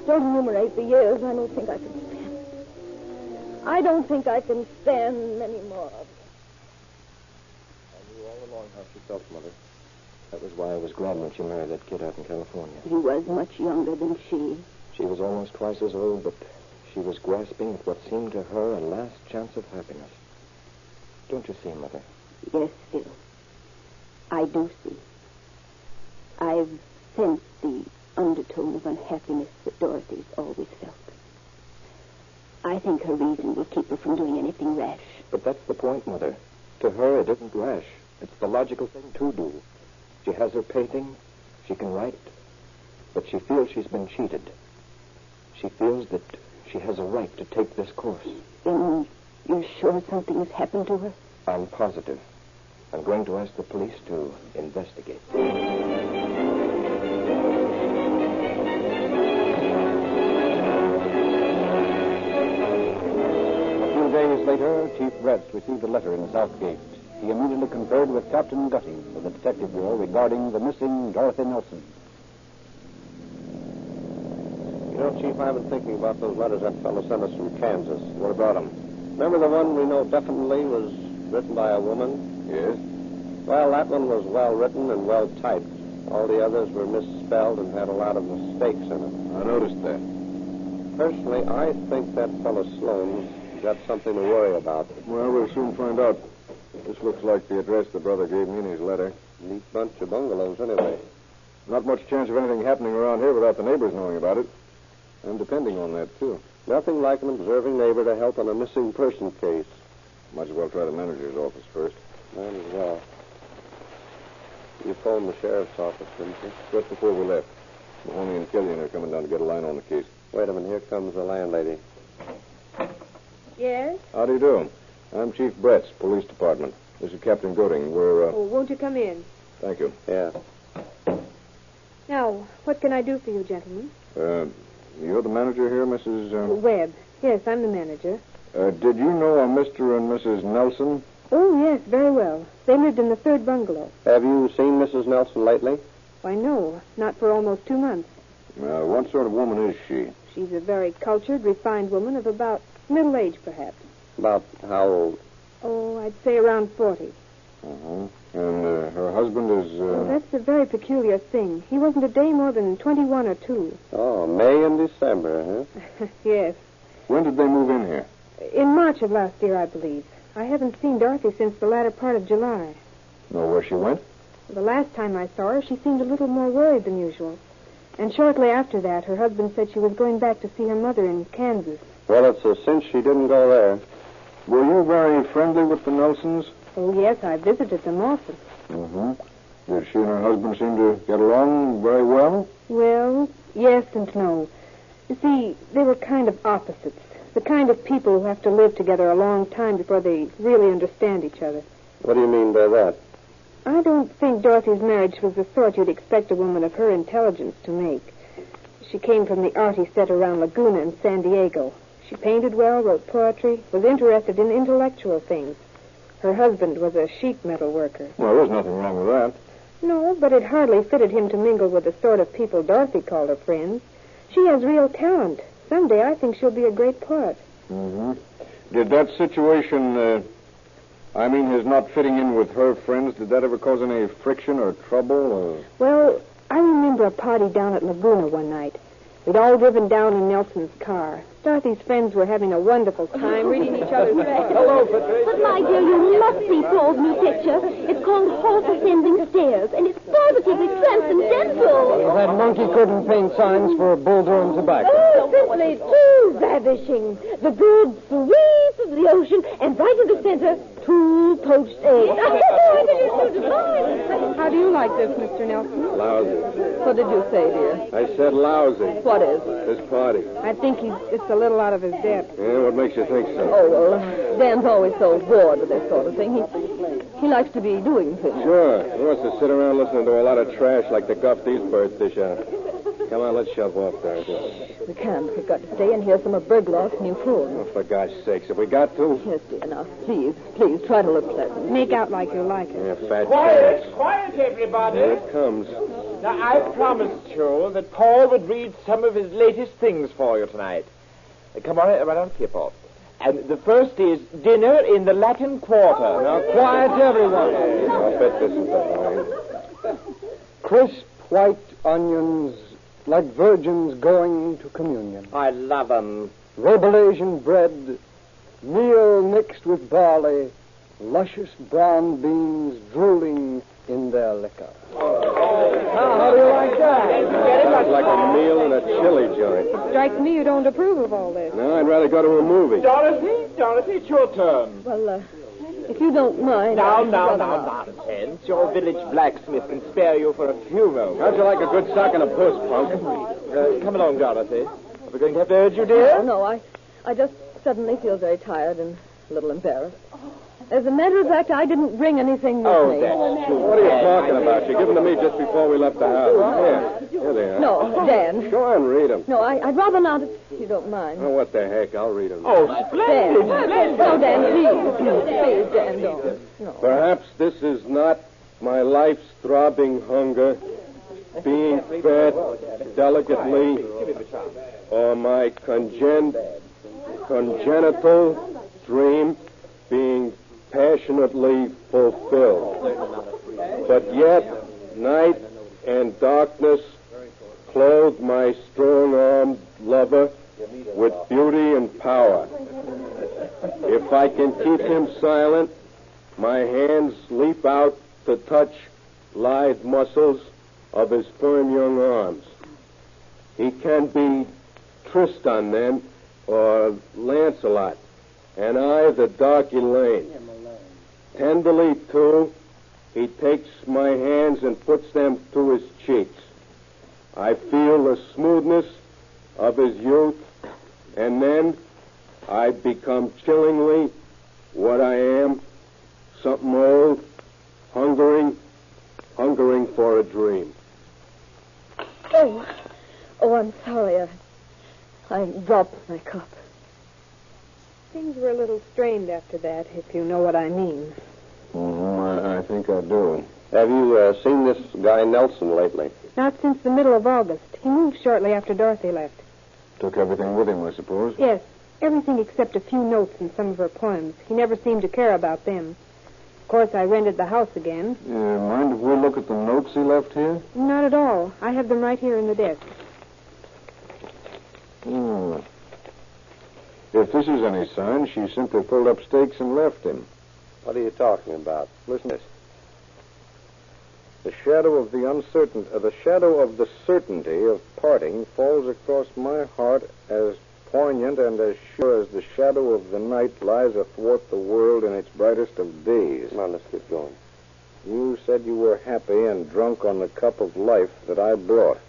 don't enumerate the years. I don't think I can stand it. I don't think I can stand many more of it. I knew all along how she felt, Mother. That was why I was glad when she married that kid out in California. He was much younger than she. She was almost twice as old, but she was grasping at what seemed to her a last chance of happiness. Don't you see, Mother? Yes, Phil. I do see. I've sensed the undertone of unhappiness that Dorothy's always felt. I think her reason will keep her from doing anything rash. But that's the point, Mother. To her, it isn't rash. It's the logical thing to do. She has her painting. She can write. But she feels she's been cheated. She feels that she has a right to take this course. Then you're sure something has happened to her? I'm positive. I'm going to ask the police to investigate. A few days later, Chief Bretz received a letter in Southgate. He immediately conferred with Captain Gutting of the Detective Bureau regarding the missing Dorothy Nelson. You know, Chief, I've been thinking about those letters that fellow sent us from Kansas. What about them? Remember the one we know definitely was written by a woman? Yes? Well, that one was well written and well typed. All the others were misspelled and had a lot of mistakes in them. I noticed that. Personally, I think that fellow Sloan's got something to worry about. Well, we'll soon find out. This looks like the address the brother gave me in his letter. Neat bunch of bungalows, anyway. Not much chance of anything happening around here without the neighbors knowing about it. I'm depending on that, too. Nothing like an observing neighbor to help on a missing person case. Might as well try the manager's office first. Might as well. You phoned the sheriff's office, didn't you? Just before we left. Mahoney and Killian are coming down to get a line on the case. Wait a minute. Here comes the landlady. Yes? How do you do? I'm Chief Bretz, Police Department. This is Captain Gooding. We're, Oh, won't you come in? Thank you. Yeah. Now, what can I do for you, gentlemen? You're the manager here, Mrs. Webb. Yes, I'm the manager. Did you know a Mr. and Mrs. Nelson? Oh, yes, very well. They lived in the third bungalow. Have you seen Mrs. Nelson lately? Why, no, not for almost 2 months. What sort of woman is she? She's a very cultured, refined woman of about middle age, perhaps. About how old? Oh, I'd say around 40. Uh-huh. And her husband is... Oh, that's a very peculiar thing. He wasn't a day more than 21 or 2. Oh, May and December, huh? Yes. When did they move in here? In March of last year, I believe. I haven't seen Dorothy since the latter part of July. Know where she went? The last time I saw her, she seemed a little more worried than usual. And shortly after that, her husband said she was going back to see her mother in Kansas. Well, it's a cinch she didn't go there. Were you very friendly with the Nelsons? Oh, yes, I visited them often. Mm-hmm. Did she and her husband seem to get along very well? Well, yes and no. You see, they were kind of opposites. The kind of people who have to live together a long time before they really understand each other. What do you mean by that? I don't think Dorothy's marriage was the sort you'd expect a woman of her intelligence to make. She came from the arty set around Laguna in San Diego. She painted well, wrote poetry, was interested in intellectual things. Her husband was a sheet metal worker. Well, there's nothing wrong with that. No, but it hardly fitted him to mingle with the sort of people Dorothy called her friends. She has real talent. Someday I think she'll be a great poet. Mm-hmm. Did that situation, his not fitting in with her friends, did that ever cause any friction or trouble? Or... Well, I remember a party down at Laguna one night. We'd all driven down in Nelson's car. Dorothy's friends were having a wonderful time reading each other's faces. Hello, Patricia. But, my dear, you must see Paul's new picture. It's called Horse Ascending Stairs, and it's positively transcendental. Well, that monkey couldn't paint signs for bulldozer and tobacco. Oh, simply too ravishing. The good sweets of the ocean, and right in the center, 2 poached eggs. How do you like this, Mr. Nelson? Lousy. What did you say, dear? I said lousy. What is? This party. I think he's just a little out of his depth. Yeah, what makes you think so? Oh, well, Dan's always so bored with this sort of thing. He likes to be doing things. Sure. He wants to sit around listening to a lot of trash like the guff these birds dish out. Come on, let's shove off, Dorothy. We can't. We've got to stay and hear some of Bergloff's new food. Oh, for God's sakes, have we got to? Yes, dear. Now, please, try to look pleasant. Make out like you like it. Yeah, fat Quiet, quiet, everybody. Here it comes. Now, I promised you that Paul would read some of his latest things for you tonight. Come on, right on here, Paul. And the first is dinner in the Latin Quarter. Now, quiet, everyone. I'll bet this is the line. Crisp white onions like virgins going to communion. I love 'em. Robelasian bread, meal mixed with barley, luscious brown beans drooling in their liquor. How do you like that? Sounds like a meal in a chili joint. Strikes me you don't approve of all this. No, I'd rather go to a movie. Dorothy, it's your turn. Well, if you don't mind... Now, nonsense. Your village blacksmith can spare you for a few moments. How'd you like a good sock and a puss, punk? Come along, Dorothy. Are we going to have to urge you, dear? No, I just suddenly feel very tired and a little embarrassed. As a matter of fact, I didn't bring anything with me. That's true. What are you talking about? You gave them to me just before we left the house. Here they are. No, Dan. Go on, read them. No, I'd rather not if you don't mind. Oh, what the heck? I'll read them. Oh, splendid. Dan. No, Dan, please, Dan, don't. No. Perhaps this is not my life's throbbing hunger, being fed delicately, or my congenital dream being passionately fulfilled. But yet, night and darkness clothe my strong-armed lover with beauty and power. If I can keep him silent, my hands leap out to touch lithe muscles of his firm young arms. He can be Tristan then, or Lancelot, and I the dark Elaine. Tenderly, too, he takes my hands and puts them to his cheeks. I feel the smoothness of his youth, and then I become chillingly what I am, something old, hungering for a dream. Oh, I'm sorry. I dropped my cup. Things were a little strained after that, if you know what I mean. I think I do. Have you seen this guy Nelson lately? Not since the middle of August. He moved shortly after Dorothy left. Took everything with him, I suppose? Yes, everything except a few notes in some of her poems. He never seemed to care about them. Of course, I rented the house again. Mind if we look at the notes he left here? Not at all. I have them right here in the desk. If this is any sign, she simply pulled up stakes and left him. What are you talking about? Listen to this. The shadow of the certainty of parting falls across my heart as poignant and as sure as the shadow of the night lies athwart the world in its brightest of days. Come on, let's get going. You said you were happy and drunk on the cup of life that I brought.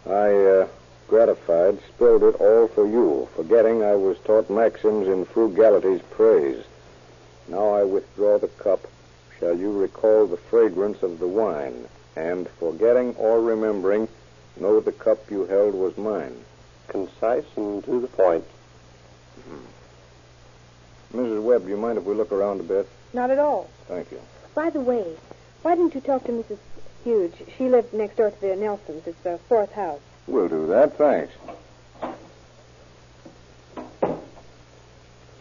I, gratified, spilled it all for you, forgetting I was taught maxims in frugality's praise. Now I withdraw the cup. Shall you recall the fragrance of the wine, and, forgetting or remembering, know the cup you held was mine? Concise and to the point. Mrs. Webb, do you mind if we look around a bit? Not at all. Thank you. By the way, why didn't you talk to Mrs. Huge? She lived next door to the Nelsons. It's the fourth house. We'll do that, thanks.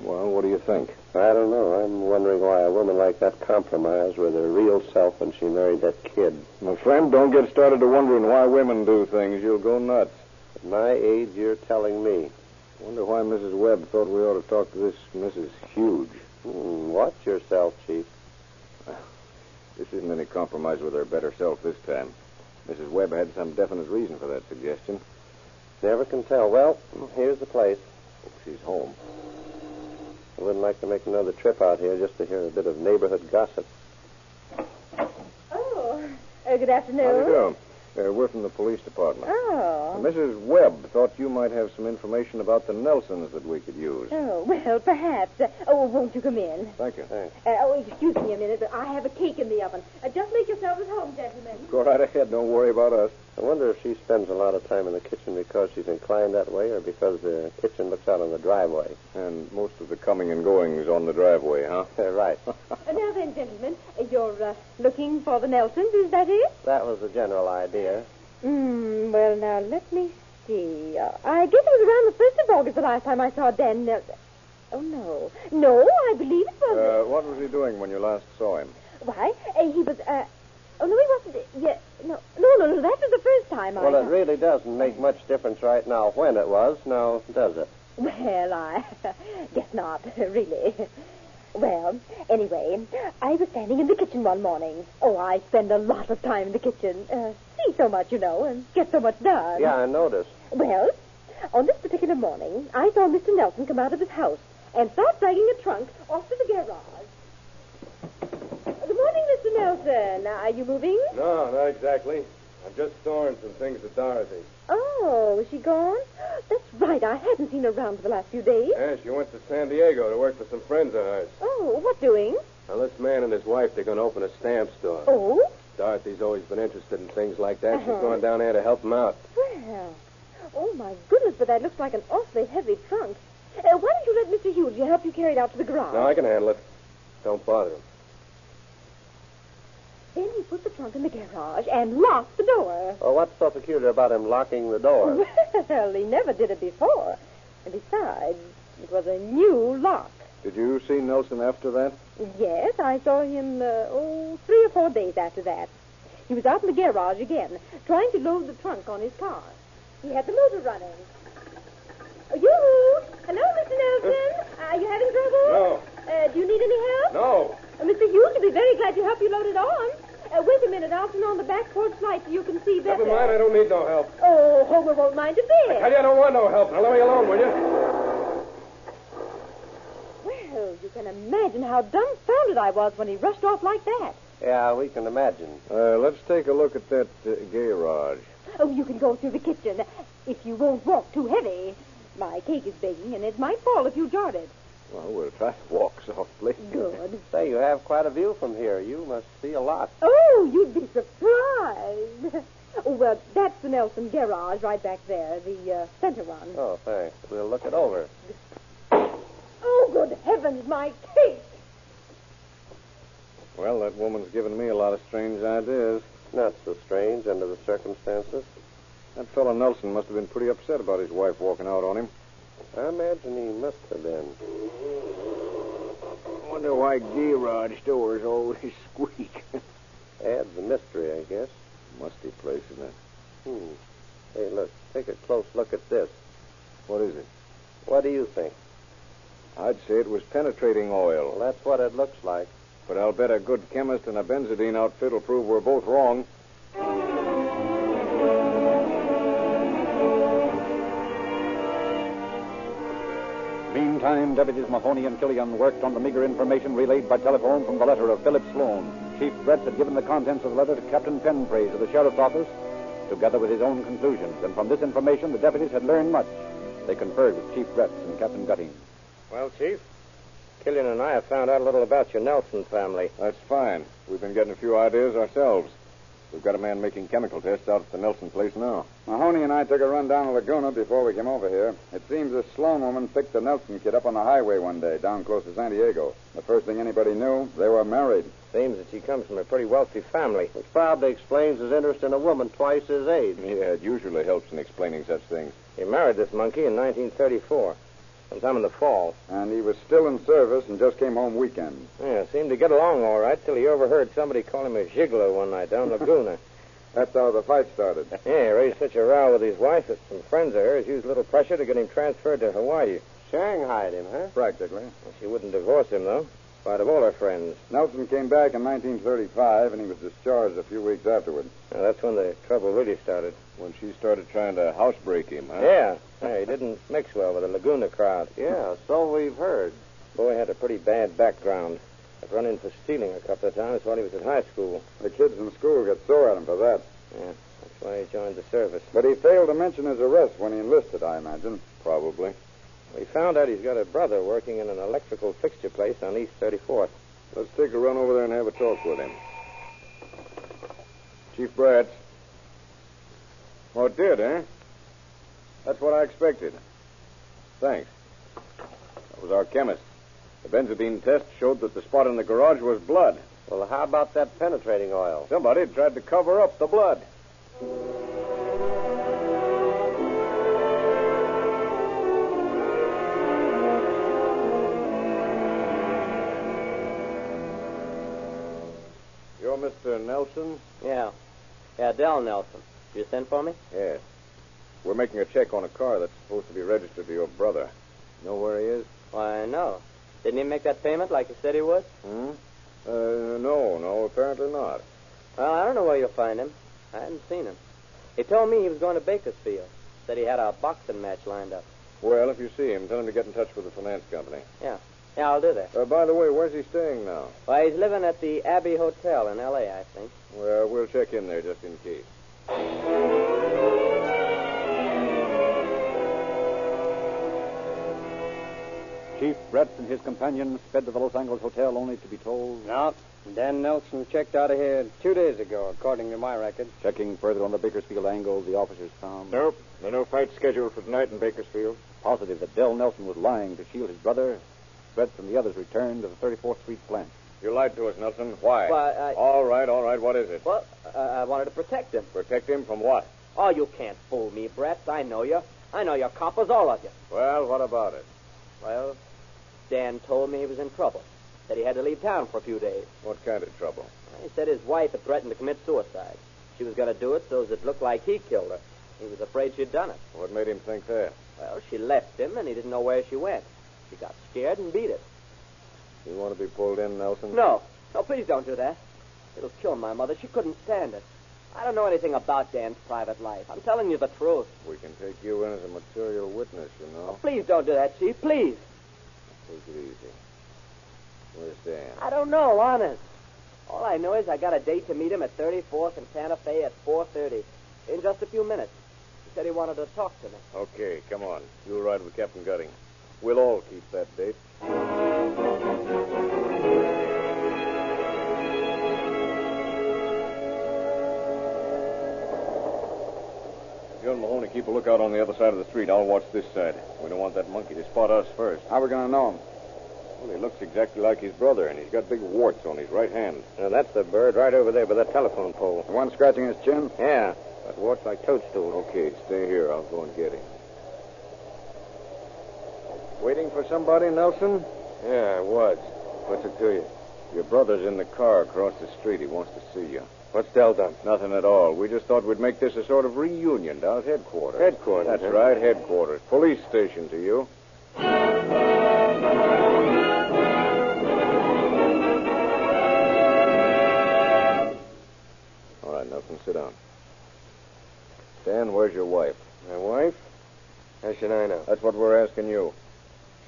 Well, what do you think? I don't know. I'm wondering why a woman like that compromised with her real self when she married that kid. My friend, don't get started to wondering why women do things. You'll go nuts. At my age, you're telling me. Wonder why Mrs. Webb thought we ought to talk to this Mrs. Huge. Watch yourself, Chief. This isn't any compromise with her better self this time. Mrs. Webb had some definite reason for that suggestion. Never can tell. Well, here's the place. Hope she's home. I wouldn't like to make another trip out here just to hear a bit of neighborhood gossip. Oh, good afternoon. How do you do? We're from the police department. Oh. Mrs. Webb thought you might have some information about the Nelsons that we could use. Oh, well, perhaps. Won't you come in? Thank you. Excuse me a minute, but I have a cake in the oven. Just make yourselves at home, gentlemen. Go right ahead. Don't worry about us. I wonder if she spends a lot of time in the kitchen because she's inclined that way or because the kitchen looks out on the driveway. And most of the coming and going is on the driveway, huh? Right. Now then, gentlemen, you're looking for the Nelsons, is that it? That was the general idea. Well, now, let me see. I guess it was around the 1st of August the last time I saw Dan Nelson. Oh, no. No, I believe it was... What was he doing when you last saw him? Why, he was, Oh, no, he wasn't... Yeah, no, that was the first time Well, it really doesn't make much difference right now when it was, now, does it? Well, I guess not, really. Well, anyway, I was standing in the kitchen one morning. Oh, I spend a lot of time in the kitchen. See so much, and get so much done. Yeah, I noticed. Well, on this particular morning, I saw Mr. Nelson come out of his house and start dragging a trunk off to the garage. Good morning, Mr. Nelson. Are you moving? No, not exactly. I'm just storing some things at Dorothy's. Oh, is she gone? That's right. I hadn't seen her around for the last few days. Yeah, she went to San Diego to work for some friends of hers. Oh, what doing? Now, this man and his wife, they're going to open a stamp store. Oh? Dorothy's always been interested in things like that. She's going down there to help them out. Well, oh, my goodness, but that looks like an awfully heavy trunk. Why don't you let Mr. Hughes help you carry it out to the garage? No, I can handle it. Don't bother him. Then he put the trunk in the garage and locked the door. Well, what's so peculiar about him locking the door? Well, he never did it before. And besides, it was a new lock. Did you see Nelson after that? Yes, I saw him, 3 or 4 days after that. He was out in the garage again, trying to load the trunk on his car. He had the motor running. Oh, yoo-hoo! Hello, Mr. Nelson. Are you having trouble? No. Do you need any help? No. Mr. Hughes will be very glad to help you load it on. Wait a minute. I'll turn on the back porch light so you can see better. Never mind. I don't need no help. Oh, Homer won't mind a bit. I tell you, I don't want no help. Now let me alone, will you? Well, you can imagine how dumbfounded I was when he rushed off like that. Yeah, we can imagine. Let's take a look at that garage. Oh, you can go through the kitchen if you won't walk too heavy. My cake is baking, and it might fall if you jarred it. Well, we'll try to walk softly. Good. Say, you have quite a view from here. You must see a lot. Oh, you'd be surprised. Oh, well, that's the Nelson garage right back there, the center one. Oh, thanks. We'll look it over. Oh, good heavens, my cake! Well, that woman's given me a lot of strange ideas. Not so strange under the circumstances. That fellow Nelson must have been pretty upset about his wife walking out on him. I imagine he must have been. I wonder why garage doors always squeak. Adds a mystery, I guess. Musty place, isn't it? Hey, look. Take a close look at this. What is it? What do you think? I'd say it was penetrating oil. Well, that's what it looks like. But I'll bet a good chemist and a benzodine outfit will prove we're both wrong. Meantime, Deputies Mahoney and Killian worked on the meager information relayed by telephone from the letter of Philip Sloan. Chief Brett had given the contents of the letter to Captain Penpraise of the Sheriff's Office, together with his own conclusions. And from this information, the deputies had learned much. They conferred with Chief Brett and Captain Gutting. Well, Chief, Killian and I have found out a little about your Nelson family. That's fine. We've been getting a few ideas ourselves. We've got a man making chemical tests out at the Nelson place now. Mahoney and I took a run down to Laguna before we came over here. It seems this Sloan woman picked the Nelson kid up on the highway one day, down close to San Diego. The first thing anybody knew, they were married. Seems that she comes from a pretty wealthy family. Which probably explains his interest in a woman twice his age. Yeah, it usually helps in explaining such things. He married this monkey in 1934, sometime in the fall. And he was still in service and just came home weekends. Yeah, seemed to get along all right till he overheard somebody call him a gigolo one night down Laguna. That's how the fight started. Yeah, he raised such a row with his wife that some friends of hers used a little pressure to get him transferred to Hawaii. Shanghaied him, huh? Practically. Well, she wouldn't divorce him, though, in spite of all her friends. Nelson came back in 1935, and he was discharged a few weeks afterward. Now, that's when the trouble really started. When she started trying to housebreak him, huh? Yeah, he didn't mix well with the Laguna crowd. Yeah, so we've heard. Boy had a pretty bad background. I've run in for stealing a couple of times while he was at high school. The kids in school got sore at him for that. Yeah, that's why he joined the service. But he failed to mention his arrest when he enlisted, I imagine. Probably. We found out he's got a brother working in an electrical fixture place on East 34th. Let's take a run over there and have a talk with him. Chief Brett. Oh, it did, eh? That's what I expected. Thanks. That was our chemist. The benzodine test showed that the spot in the garage was blood. Well, how about that penetrating oil? Somebody tried to cover up the blood. Mr. Nelson? Yeah. Yeah, Del Nelson. You sent for me? Yes. We're making a check on a car that's supposed to be registered to your brother. Know where he is? Why, no. Didn't he make that payment like he said he would? No, apparently not. Well, I don't know where you'll find him. I haven't seen him. He told me he was going to Bakersfield. Said he had a boxing match lined up. Well, if you see him, tell him to get in touch with the finance company. Yeah, I'll do that. By the way, where's he staying now? Why, he's living at the Abbey Hotel in L.A., I think. Well, we'll check in there just in case. Chief Brett and his companions sped to the Los Angeles Hotel only to be told... No, Dan Nelson checked out of here 2 days ago, according to my record. Checking further on the Bakersfield angle, the officers found... Nope. There are no fights scheduled for tonight in Bakersfield. Positive that Del Nelson was lying to shield his brother. Brett and the others returned to the 34th Street plant. You lied to us, Nelson. Why? Why, All right. What is it? Well, I wanted to protect him. Protect him from what? Oh, you can't fool me, Brett. I know you. I know you're coppers, all of you. Well, what about it? Well, Dan told me he was in trouble. Said he had to leave town for a few days. What kind of trouble? He said his wife had threatened to commit suicide. She was going to do it so it looked like he killed her. He was afraid she'd done it. What made him think that? Well, she left him, and he didn't know where she went. She got scared and beat it. You want to be pulled in, Nelson? No, please don't do that. It'll kill my mother. She couldn't stand it. I don't know anything about Dan's private life. I'm telling you the truth. We can take you in as a material witness, you know. Oh, please don't do that, Chief. Please. Take it easy. Where's Dan? I don't know, honest. All I know is I got a date to meet him at 34th and Santa Fe at 4:30. In just a few minutes. He said he wanted to talk to me. Okay, come on. You'll ride with Captain Gutting. We'll all keep that date. You and Mahoney keep a lookout on the other side of the street. I'll watch this side. We don't want that monkey to spot us first. How are we going to know him? Well, he looks exactly like his brother, and he's got big warts on his right hand. Now, that's the bird right over there by that telephone pole. The one scratching his chin? Yeah, but warts like toadstools. Okay, stay here. I'll go and get him. Waiting for somebody, Nelson? Yeah, I was. What's it to you? Your brother's in the car across the street. He wants to see you. What's Del done? Nothing at all. We just thought we'd make this a sort of reunion down at headquarters. Headquarters? That's huh? right, headquarters. Police station to you. All right, Nelson, sit down. Dan, where's your wife? My wife? How should I know? That's what we're asking you.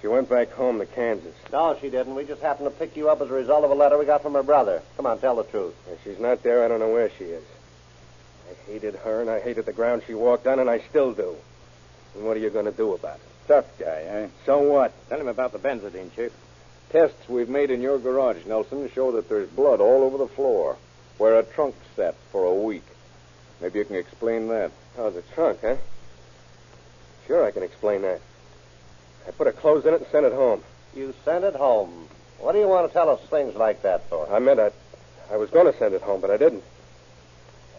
She went back home to Kansas. No, she didn't. We just happened to pick you up as a result of a letter we got from her brother. Come on, tell the truth. If she's not there, I don't know where she is. I hated her, and I hated the ground she walked on, and I still do. And what are you going to do about it? Tough guy, eh? So what? Tell him about the benzodine, Chief. Tests we've made in your garage, Nelson, show that there's blood all over the floor where a trunk sat for a week. Maybe you can explain that. Oh, the trunk, huh? Sure, I can explain that. I put her clothes in it and sent it home. You sent it home. What do you want to tell us things like that for? I meant I was going to send it home, but I didn't.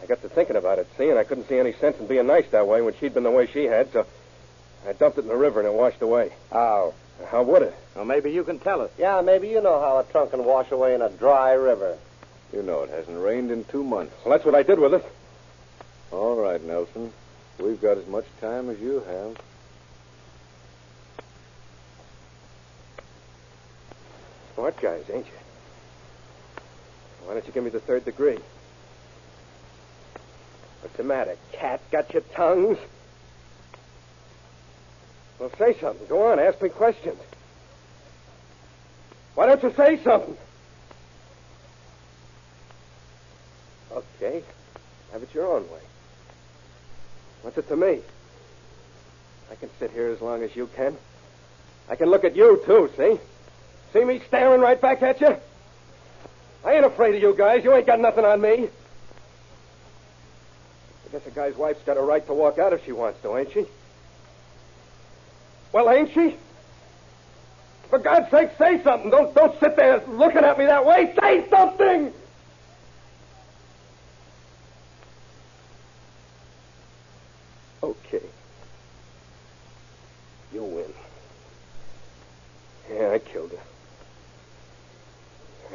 I got to thinking about it, see, and I couldn't see any sense in being nice that way when she'd been the way she had, so I dumped it in the river and it washed away. How? How would it? Well, maybe you can tell us. Yeah, maybe you know how a trunk can wash away in a dry river. You know it hasn't rained in 2 months. Well, that's what I did with it. All right, Nelson. We've got as much time as you have. Smart guys, ain't you? Why don't you give me the 3rd degree? What's the matter? Cat got your tongues? Well, say something. Go on, ask me questions. Why don't you say something? Okay. Have it your own way. What's it to me? I can sit here as long as you can. I can look at you, too, see? See me staring right back at you? I ain't afraid of you guys. You ain't got nothing on me. I guess a guy's wife's got a right to walk out if she wants to, ain't she? Well, ain't she? For God's sake, say something. Don't sit there looking at me that way. Say something! Okay. You win. Yeah, I killed her.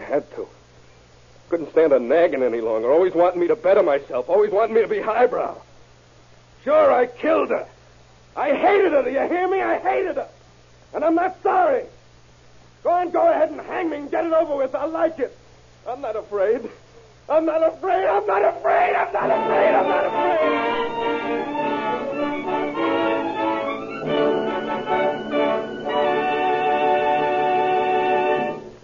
I had to. Couldn't stand her nagging any longer, always wanting me to better myself, always wanting me to be highbrow. Sure, I killed her. I hated her, do you hear me? I hated her. And I'm not sorry. Go ahead and hang me and get it over with. I like it. I'm not afraid. I'm not afraid. I'm not afraid. I'm not afraid. I'm not afraid.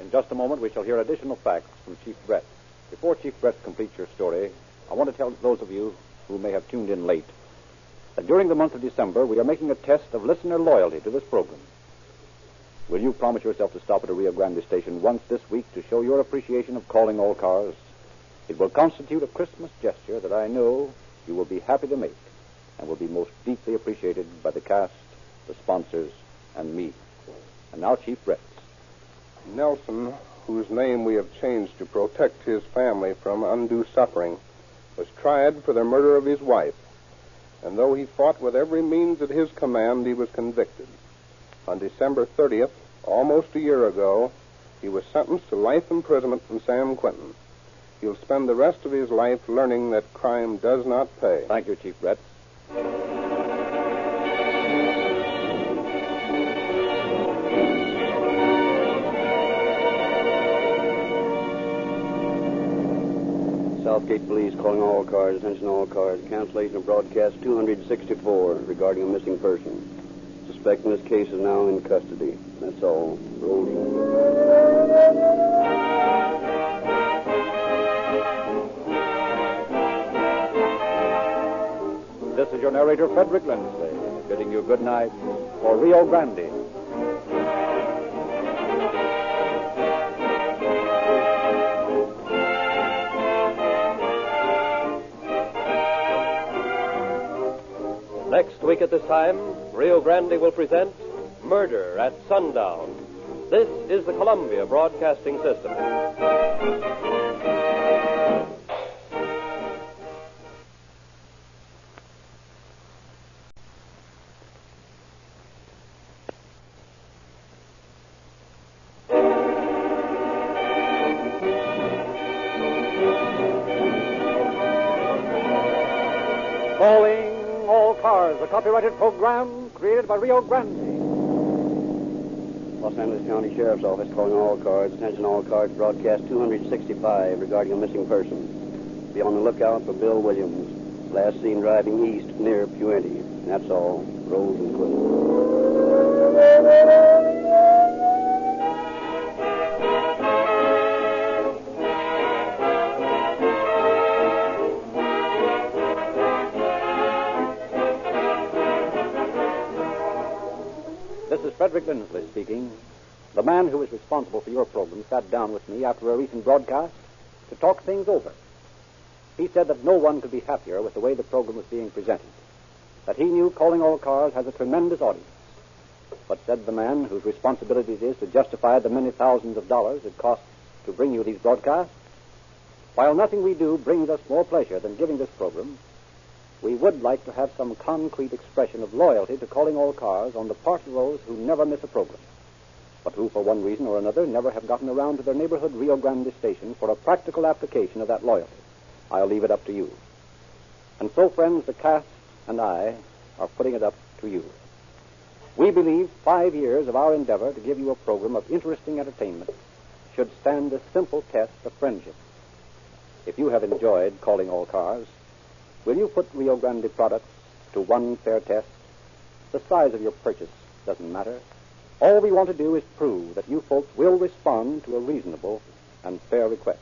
In just a moment, we shall hear additional facts from Chief Brett. Before Chief Brett completes your story, I want to tell those of you who may have tuned in late that during the month of December, we are making a test of listener loyalty to this program. Will you promise yourself to stop at a Rio Grande station once this week to show your appreciation of Calling All Cars? It will constitute a Christmas gesture that I know you will be happy to make and will be most deeply appreciated by the cast, the sponsors, and me. And now, Chief Brett. Nelson, whose name we have changed to protect his family from undue suffering, was tried for the murder of his wife. And though he fought with every means at his command, he was convicted. On December 30th, almost a year ago, he was sentenced to life imprisonment from San Quentin. He'll spend the rest of his life learning that crime does not pay. Thank you, Chief Brett. Southgate Police calling all cars, attention all cars. Cancellation of broadcast 264 regarding a missing person. Suspect in this case is now in custody. That's all. Rolling. This is your narrator, Frederick Lindsley, bidding you good night for Rio Grande. Next week at this time, Rio Grande will present Murder at Sundown. This is the Columbia Broadcasting System. A copyrighted program created by Rio Grande. Los Angeles County Sheriff's Office calling all cars. Attention all cars. Broadcast 265 regarding a missing person. Be on the lookout for Bill Williams. Last seen driving east near Puente. That's all. Rolls and Frederick Lindsley speaking. The man who is responsible for your program sat down with me after a recent broadcast to talk things over. He said that no one could be happier with the way the program was being presented, that he knew Calling All Cars has a tremendous audience. But said the man whose responsibility it is to justify the many thousands of dollars it costs to bring you these broadcasts, while nothing we do brings us more pleasure than giving this program, we would like to have some concrete expression of loyalty to Calling All Cars on the part of those who never miss a program, but who, for one reason or another, never have gotten around to their neighborhood Rio Grande station for a practical application of that loyalty. I'll leave it up to you. And so, friends, the cast and I are putting it up to you. We believe 5 years of our endeavor to give you a program of interesting entertainment should stand the simple test of friendship. If you have enjoyed Calling All Cars, will you put Rio Grande products to one fair test? The size of your purchase doesn't matter. All we want to do is prove that you folks will respond to a reasonable and fair request.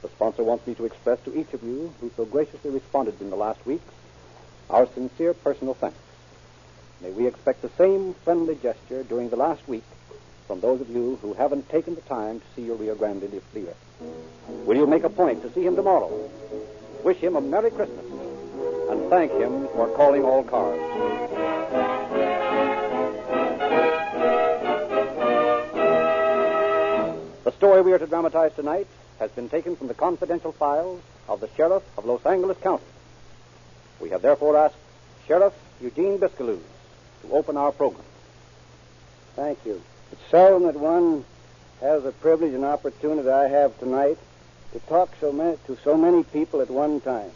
The sponsor wants me to express to each of you who so graciously responded in the last weeks our sincere personal thanks. May we expect the same friendly gesture during the last week from those of you who haven't taken the time to see your Rio Grande leader. Will you make a point to see him tomorrow? Wish him a Merry Christmas and thank him for Calling All Cars. The story we are to dramatize tonight has been taken from the confidential files of the Sheriff of Los Angeles County. We have therefore asked Sheriff Eugene Biscaluz to open our program. Thank you. It's seldom that one has the privilege and opportunity I have tonight to talk to so many people at one time.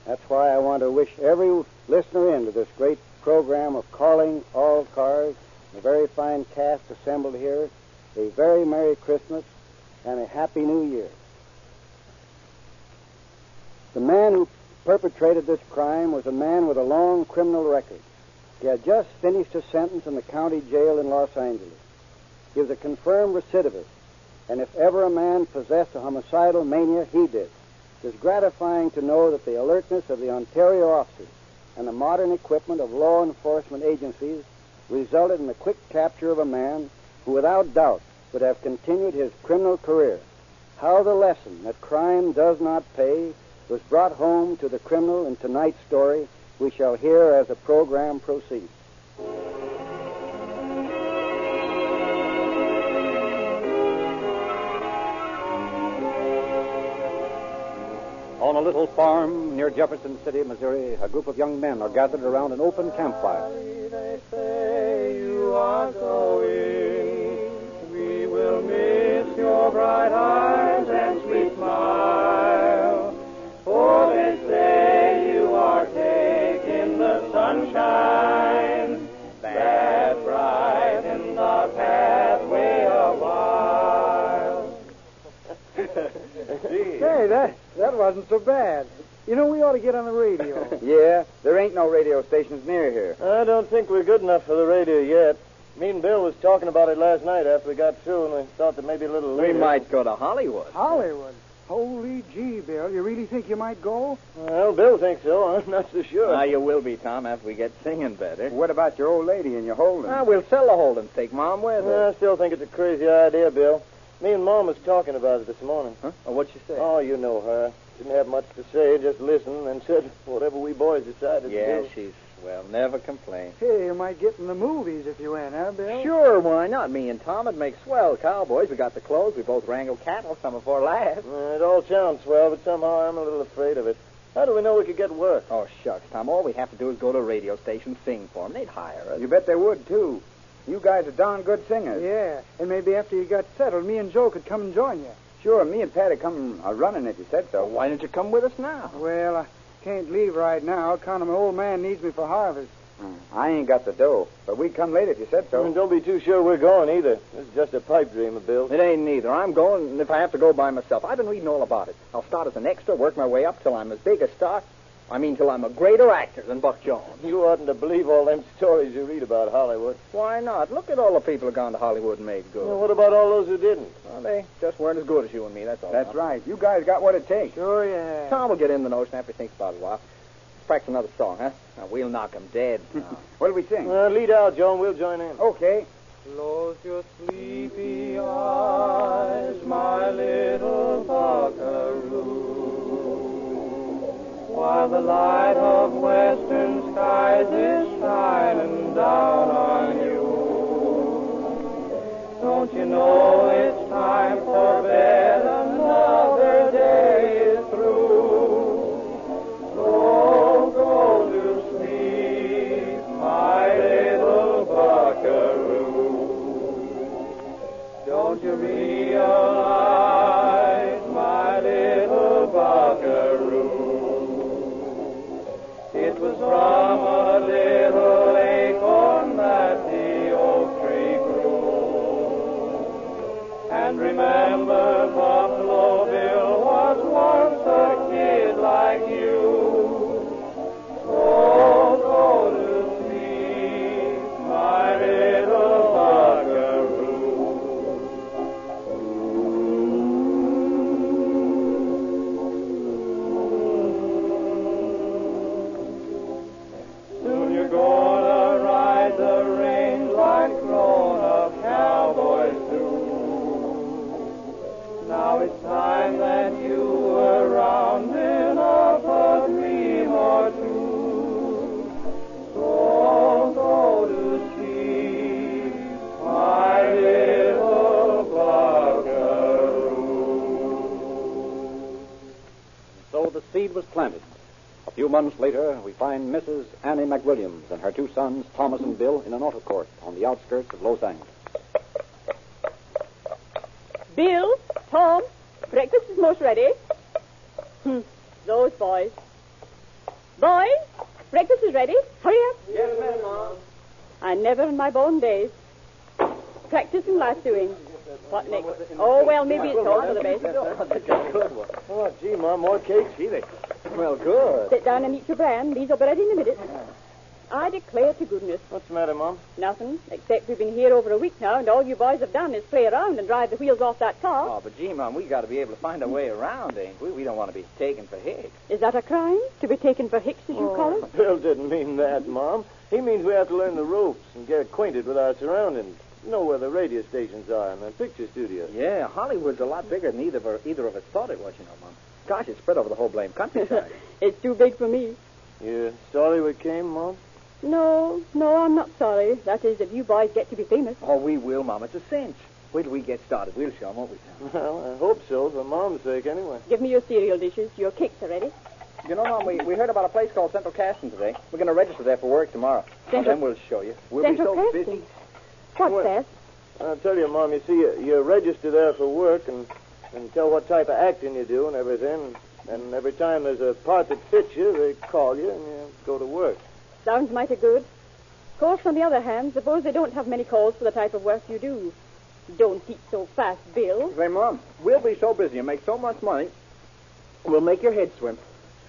That's why I want to wish every listener into this great program of Calling All Cars, the very fine cast assembled here, a very Merry Christmas and a Happy New Year. The man who perpetrated this crime was a man with a long criminal record. He had just finished a sentence in the county jail in Los Angeles. He was a confirmed recidivist, and if ever a man possessed a homicidal mania, he did. It is gratifying to know that the alertness of the Ontario officers and the modern equipment of law enforcement agencies resulted in the quick capture of a man who, without doubt, would have continued his criminal career. How the lesson that crime does not pay was brought home to the criminal in tonight's story we shall hear as the program proceeds. On a little farm near Jefferson City, Missouri, a group of young men are gathered around an open campfire. They say you are going. We will miss your bright eyes and sweet smile. For they say you are taking the sunshine that brightens the pathway a while. Hey, that wasn't so bad. You know, we ought to get on the radio. Yeah, there ain't no radio stations near here. I don't think we're good enough for the radio yet. Me and Bill was talking about it last night after we got through, and we thought that maybe a little later. We might go to Hollywood. Hollywood? Holy gee, Bill. You really think you might go? Well, Bill thinks so. I'm not so sure. Ah, you will be, Tom, after we get singing better. What about your old lady and your Holden? Ah, we'll sell the Holden, take Mom with us. I still think it's a crazy idea, Bill. Me and Mom was talking about it this morning. Huh? Oh, what'd she say? Oh, you know her. Didn't have much to say, just listened and said whatever we boys decided to do. She's, never complain. Hey, you might get in the movies if you went, huh, Bill? Sure, why not? Me and Tom would make swell cowboys. We got the clothes. We both wrangle cattle, some of our lads. It all sounds swell, but somehow I'm a little afraid of it. How do we know we could get work? Oh, shucks, Tom. All we have to do is go to a radio station, sing for them. They'd hire us. You bet they would, too. You guys are darn good singers. Yeah, and maybe after you got settled, me and Joe could come and join you. Sure, me and Pat'd come running if you said so. Well, why don't you come with us now? Well, I can't leave right now. Account of my old man needs me for harvest. I ain't got the dough, but we'd come late if you said so. And don't be too sure we're going either. This is just a pipe dream of Bill's. It ain't neither. I'm going, and if I have to go by myself, I've been reading all about it. I'll start as an extra, work my way up till I'm as big a star. Till I'm a greater actor than Buck Jones. You oughtn't to believe all them stories you read about Hollywood. Why not? Look at all the people who gone to Hollywood and made good. Well, what about all those who didn't? Well, they just weren't as good as you and me, that's all. That's right. You guys got what it takes. Sure, yeah. Tom will get in the notion after he thinks about it a while. Let's practice another song, huh? Now, we'll knock 'em dead. What'll we sing? Lead out, Joan. We'll join in. Okay. Close your sleepy eyes, my little buckaroo, while the light of western skies is shining down on you. Don't you know it's time for bed? Another day is through. Go to sleep, my little buckaroo. Don't you realize, my little buckaroo, it was from a little acorn that the oak tree grew. And remember, Buffalo Bill was once a kid like you. So go to sleep, my little buckaroo. Soon you're gonna ride the range like grown-up cowboys do. Now it's time that you were rounding up a dream or two. So go to sleep, my little buckaroo. So the seed was planted. A few months later, we find Mrs. Annie McWilliams and her two sons, Thomas and Bill, in an auto court on the outskirts of Los Angeles. Bill, Tom, Breakfast is most ready. Those boys. Boys, breakfast is ready. Hurry up. Yes, ma'am, Mom. I never in my born days. Practice and lassoing. What next? Oh, well, maybe it's all for the best. Good one. Oh, gee, Mom, more cakes? Gee, they smell good. Sit down and eat your bran. These will be ready in a minute. I declare to goodness. What's the matter, Mom? Nothing, except we've been here over a week now, and all you boys have done is play around and drive the wheels off that car. Oh, but gee, Mom, we got to be able to find a way around, ain't we? We don't want to be taken for Hicks. Is that a crime, to be taken for Hicks, as you call it? Bill didn't mean that, Mom. He means we have to learn the ropes and get acquainted with our surroundings. Know where the radio stations are and the picture studios. Yeah, Hollywood's a lot bigger than either of us thought it was, you know, Mom. Gosh, it's spread over the whole blame countryside. It's too big for me. You sorry we came, Mom? No, I'm not sorry. That is, if you boys get to be famous. Oh, we will, Mom. It's a cinch. Wait till we get started. We'll show 'em, won't we, Tom? Well, I hope so, for Mom's sake, anyway. Give me your cereal dishes. Your cakes are ready. You know, Mom, we heard about a place called Central Casting today. We're going to register there for work tomorrow. Central- Then we'll show you. We'll Central be so Casting? busy. What's that? I'll tell you, Mom, you see, you register there for work and tell what type of acting you do and everything. And every time there's a part that fits you, they call you and you go to work. Sounds mighty good. Of course, on the other hand, suppose they don't have many calls for the type of work you do. Don't eat so fast, Bill. Say, Mom, we'll be so busy and make so much money, we'll make your head swim.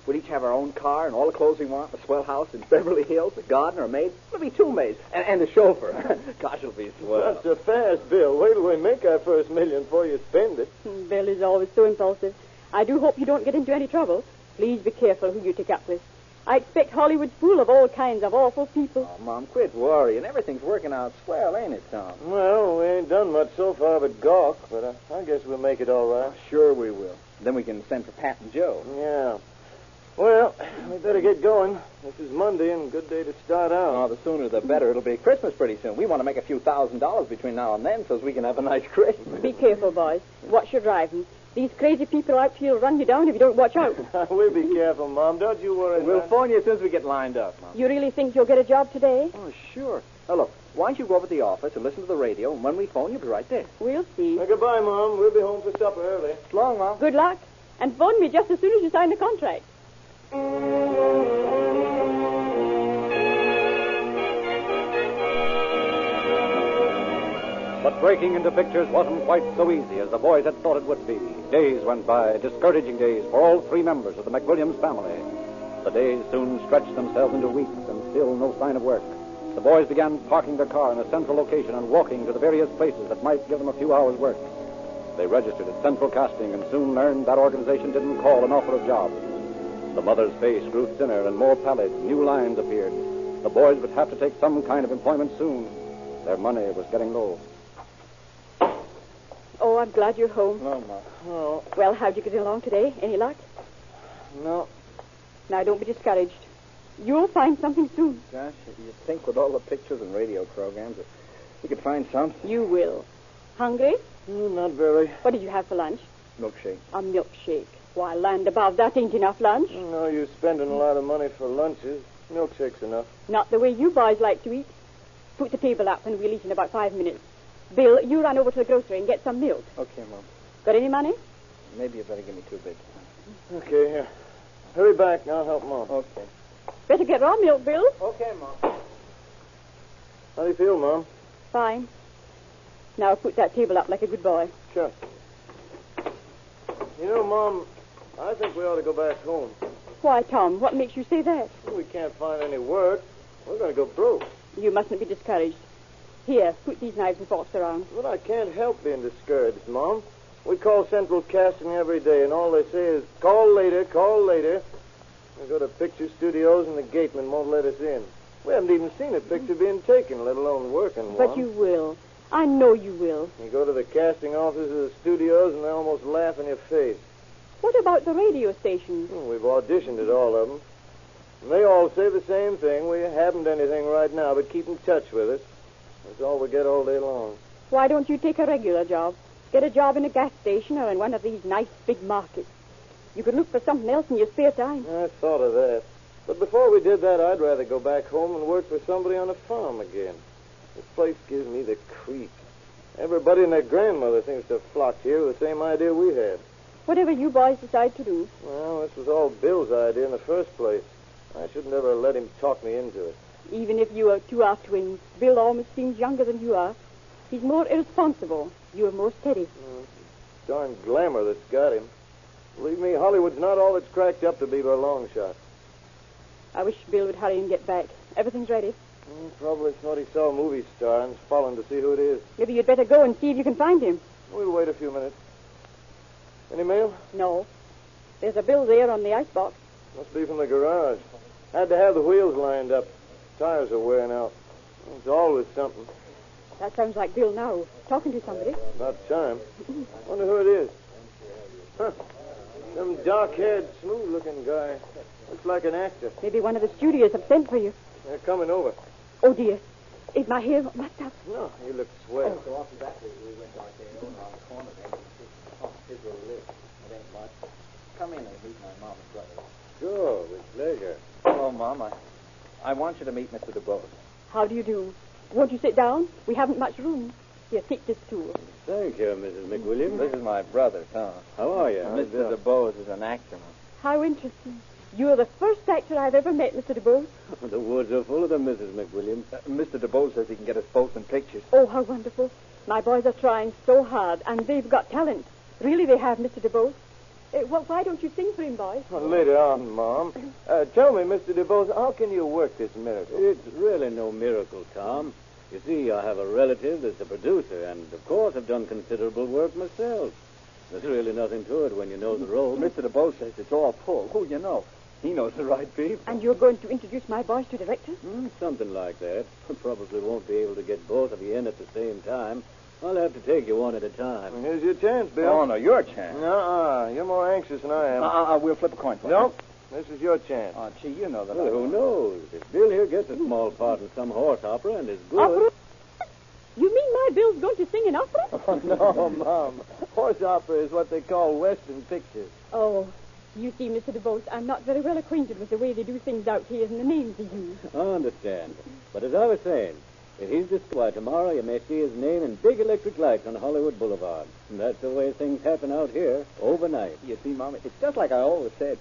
We'll each have our own car and all the clothes we want, a swell house in Beverly Hills, a gardener, a maid. There'll be 2 maids, and a chauffeur. Gosh, it'll be swell. Not so fast, Bill. Wait till we make our first million before you spend it. Bill is always so impulsive. I do hope you don't get into any trouble. Please be careful who you take up with. I expect Hollywood's full of all kinds of awful people. Oh, Mom, quit worrying. Everything's working out swell, ain't it, Tom? Well, we ain't done much so far but gawk, but I guess we'll make it all right. Sure we will. Then we can send for Pat and Joe. Yeah. Well, we better get going. This is Monday and a good day to start out. Oh, the sooner the better. It'll be Christmas pretty soon. We want to make a few $1,000s between now and then so we can have a nice Christmas. Be careful, boys. Watch your driving. These crazy people out here will run you down if you don't watch out. We'll be careful, Mom. Don't you worry. We'll phone you as soon as we get lined up, Mom. You really think you'll get a job today? Oh, sure. Now, look, why don't you go over to the office and listen to the radio, and when we phone, you'll be right there. We'll see. Well, goodbye, Mom. We'll be home for supper early. So long, Mom. Good luck. And phone me just as soon as you sign the contract. But breaking into pictures wasn't quite so easy as the boys had thought it would be. Days went by, discouraging days for all 3 members of the McWilliams family. The days soon stretched themselves into weeks, and still no sign of work. The boys began parking their car in a central location and walking to the various places that might give them a few hours' work. They registered at Central Casting and soon learned that organization didn't call an offer of jobs. The mother's face grew thinner and more pallid. New lines appeared. The boys would have to take some kind of employment soon. Their money was getting low. Oh, I'm glad you're home. No, Mom. No. Well, how'd you get along today? Any luck? No. Now, don't be discouraged. You'll find something soon. Gosh, you'd think with all the pictures and radio programs that we could find something. You will. Hungry? Not very. What did you have for lunch? Milkshake. A milkshake. Why, land above, that ain't enough lunch. No, you're spending a lot of money for lunches. Milkshake's enough. Not the way you boys like to eat. Put the table up and we'll eat in about 5 minutes. Bill, you run over to the grocery and get some milk. Okay, Mom. Got any money? Maybe you better give me 2 bits. Okay, here. Hurry back and I'll help Mom. Okay. Better get raw milk, Bill. Okay, Mom. How do you feel, Mom? Fine. Now put that table up like a good boy. Sure. You know, Mom, I think we ought to go back home. Why, Tom, what makes you say that? We can't find any work. We're going to go broke. You mustn't be discouraged. Here, put these knives and forks around. But I can't help being discouraged, Mom. We call Central Casting every day, and all they say is, call later, call later. We go to picture studios, and the gateman won't let us in. We haven't even seen a picture being taken, let alone working one. But you will. I know you will. You go to the casting offices of the studios, and they almost laugh in your face. What about the radio stations? We've auditioned at all of them. And they all say the same thing. We haven't anything right now, but keep in touch with us. That's all we get all day long. Why don't you take a regular job? Get a job in a gas station or in one of these nice big markets. You could look for something else in your spare time. I thought of that. But before we did that, I'd rather go back home and work for somebody on a farm again. This place gives me the creep. Everybody and their grandmother seems to have flocked here with the same idea we had. Whatever you boys decide to do. Well, this was all Bill's idea in the first place. I shouldn't ever let him talk me into it. Even if you two are twins, Bill almost seems younger than you are. He's more irresponsible. You are more steady. Darn glamour that's got him. Believe me, Hollywood's not all it's cracked up to be by a long shot. I wish Bill would hurry and get back. Everything's ready. Probably thought he saw a movie star and's following to see who it is. Maybe you'd better go and see if you can find him. We'll wait a few minutes. Any mail? No. There's a bill there on the icebox. Must be from the garage. Had to have the wheels lined up. Tires are wearing out. It's always something. That sounds like Bill now, talking to somebody. About time. Wonder who it is. Huh. Some dark-haired, smooth-looking guy. Looks like an actor. Maybe one of the studios have sent for you. They're coming over. Oh, dear. Is my hair mussed up? No, you look swell. So after that, we went out there around the corner there. Oh, here's where we live. It ain't much. Come in and meet my mom and brother. Sure, with pleasure. Hello, Mom. I want you to meet Mr. DuBose. How do you do? Won't you sit down? We haven't much room. Here, take this stool. Thank you, Mrs. McWilliams. This is my brother, Tom. How are you? Mr. DuBose is an actor. How interesting. You're the first actor I've ever met, Mr. DuBose. The woods are full of them, Mrs. McWilliams. Mr. DuBose says he can get us both in pictures. Oh, how wonderful. My boys are trying so hard, and they've got talent. Really, they have, Mr. DuBose. Well, why don't you sing for him, boys? Well, later on, Mom. Tell me, Mr. DuBose, how can you work this miracle? It's really no miracle, Tom. You see, I have a relative that's a producer, and, of course, I've done considerable work myself. There's really nothing to it when you know the role. Mr. DuBose says it's all pull. Who you know? He knows the right people. And you're going to introduce my boys to directors? Something like that. I probably won't be able to get both of you in at the same time. I'll have to take you one at a time. Well, here's your chance, Bill. Oh, no, your chance. You're more anxious than I am. We'll flip a coin for Nope. This is your chance. Oh, gee, you know that. Well, who knows? If Bill here gets a small part in some horse opera and is good... Opera? You mean my Bill's going to sing in opera? Oh, no, Mom. Horse opera is what they call Western pictures. Oh, you see, Mr. DuBose, I'm not very well acquainted with the way they do things out here and the names they use. I understand. But as I was saying, if he's disqualified tomorrow, you may see his name in big electric lights on Hollywood Boulevard. And that's the way things happen out here, overnight. You see, Mom, it's just like I always said.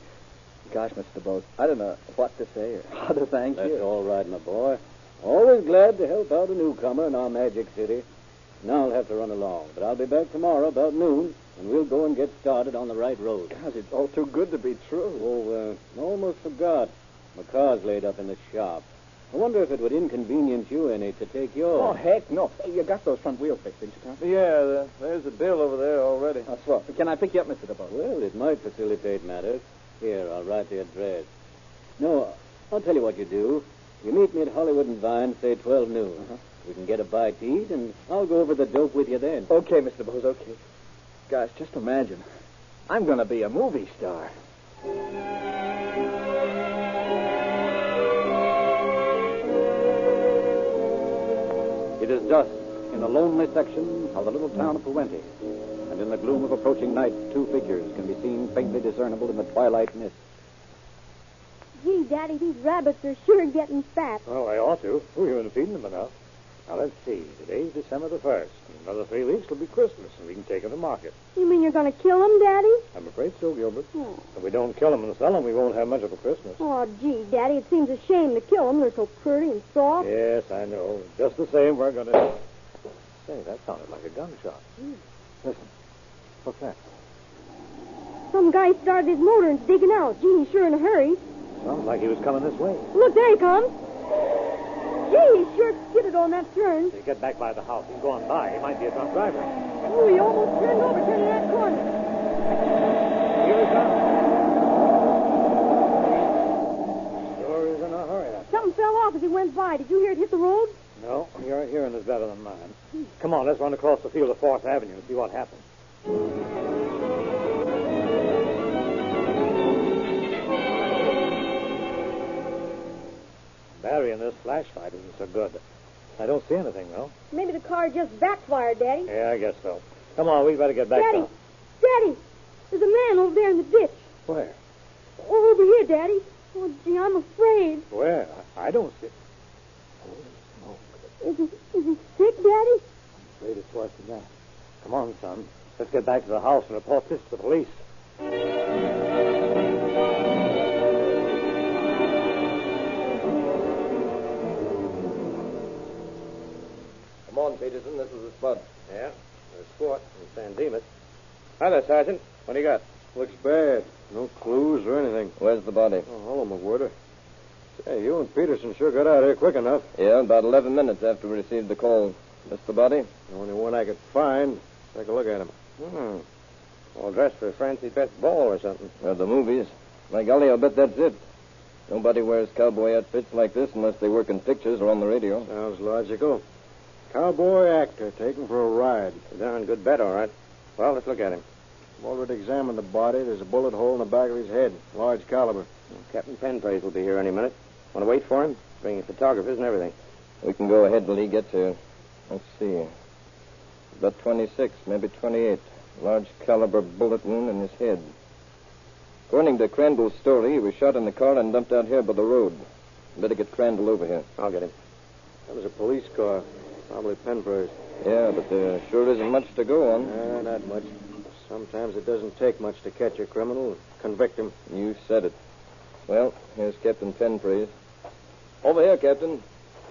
Gosh, Mr. DuBose, I don't know what to say or how to thank you. That's all right, my boy. Always glad to help out a newcomer in our Magic City. Now I'll have to run along, but I'll be back tomorrow about noon, and we'll go and get started on the right road. Gosh, it's all too good to be true. Oh, almost forgot. My car's laid up in the shop. I wonder if it would inconvenience you any to take yours. Oh, heck no. Hey, you got those front wheels fixed, didn't you, Tom? Yeah, there's a bill over there already. That's what. Can I pick you up, Mr. DuBose? Well, it might facilitate matters. Here, I'll write the address. No, I'll tell you what you do. You meet me at Hollywood and Vine, say 12 noon. We can get a bite to eat, and I'll go over the dope with you then. Okay, Mr. DuBose, okay. Gosh, just imagine. I'm going to be a movie star. It is dusk in a lonely section of the little town of Puente. And in the gloom of approaching night, two figures can be seen faintly discernible in the twilight mist. Gee, Daddy, these rabbits are sure getting fat. Well, they ought to. We haven't feeding them enough. Now, let's see. Today's December the 1st. In another 3 weeks, it'll be Christmas, and we can take them to market. You mean you're going to kill them, Daddy? I'm afraid so, Gilbert. Oh. If we don't kill them and sell them, we won't have much of a Christmas. Oh, gee, Daddy, it seems a shame to kill them. They're so pretty and soft. Yes, I know. Just the same, we're going to... Say, that sounded like a gunshot. Listen. What's that? Some guy started his motor and's digging out. Gee, he's sure in a hurry. Sounds like he was coming this way. Look, there he comes. Gee, he sure skidded on that turn. You get back by the house. He's going by. He might be a drunk driver. Oh, he almost turned over turning that corner. Here he comes. Sure is in a hurry. Something fell off as he went by. Did you hear it hit the road? No, your hearing is better than mine. Come on, let's run across the field of 4th Avenue and see what happens. Barry, in this flashlight isn't so good. I don't see anything, though. Maybe the car just backfired, Daddy. Yeah, I guess so. Come on, we better get back Daddy! now. Daddy! There's a man over there in the ditch. Where? Oh, over here, Daddy. Oh, gee, I'm afraid. Where? I don't see... Is he sick, Daddy? I'm afraid it's worse than that. Come on, son. Let's get back to the house and report this to the police. Come on, Peterson. This is the spot. Yeah, there's Sport and San Dimas. Hi there, Sergeant. What do you got? Looks bad. No clues or anything. Where's the body? Oh, hello, McWhirter. Say, you and Peterson sure got out here quick enough. Yeah, about 11 minutes after we received the call. That's the body? The only one I could find. Take a look at him. All dressed for a fancy dress ball or something. Or the movies. By golly, I'll bet that's it. Nobody wears cowboy outfits like this unless they work in pictures or on the radio. Sounds logical. Cowboy actor taken for a ride. A darn good bet, all right. Well, let's look at him. I've already examined the body. There's a bullet hole in the back of his head. Large caliber. Captain Penpraise will be here any minute. Want to wait for him? Bringing photographers and everything. We can go ahead till he gets here. Let's see. About 26, maybe 28. Large caliber bullet wound in his head. According to Crandall's story, he was shot in the car and dumped out here by the road. Better get Crandall over here. I'll get him. That was a police car. Probably Penpraise. Yeah, but there sure isn't much to go on. Not much. Sometimes it doesn't take much to catch a criminal and convict him. You said it. Well, here's Captain Penpraise. Over here, Captain.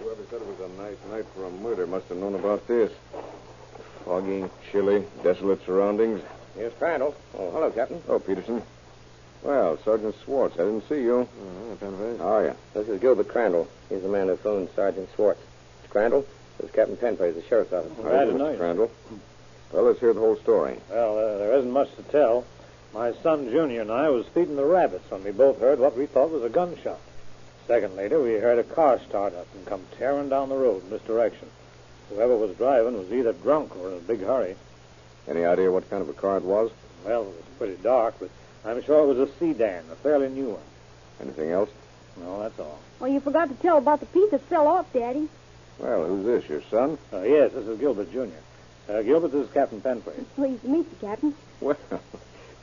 Whoever said it was a nice night for a murder must have known about this. Foggy, chilly, desolate surroundings. Here's Crandall. Oh, hello, Captain. Oh, Peterson. Well, Sergeant Swartz, I didn't see you. Penpraise. How are you? This is Gilbert Crandall. He's the man who phoned Sergeant Swartz. Mr. Crandall, this is Captain Penpraise, the sheriff's office. Hi, Mr. Crandall. Well, let's hear the whole story. Well, there isn't much to tell. My son, Junior, and I was feeding the rabbits when we both heard what we thought was a gunshot. A second later, we heard a car start up and come tearing down the road in this direction. Whoever was driving was either drunk or in a big hurry. Any idea what kind of a car it was? Well, it was pretty dark, but I'm sure it was a sedan, a fairly new one. Anything else? No, that's all. Well, you forgot to tell about the piece that fell off, Daddy. Well, who's this, your son? Yes, this is Gilbert, Jr. Gilbert, this is Captain Penpraise. Pleased to meet you, Captain. Well,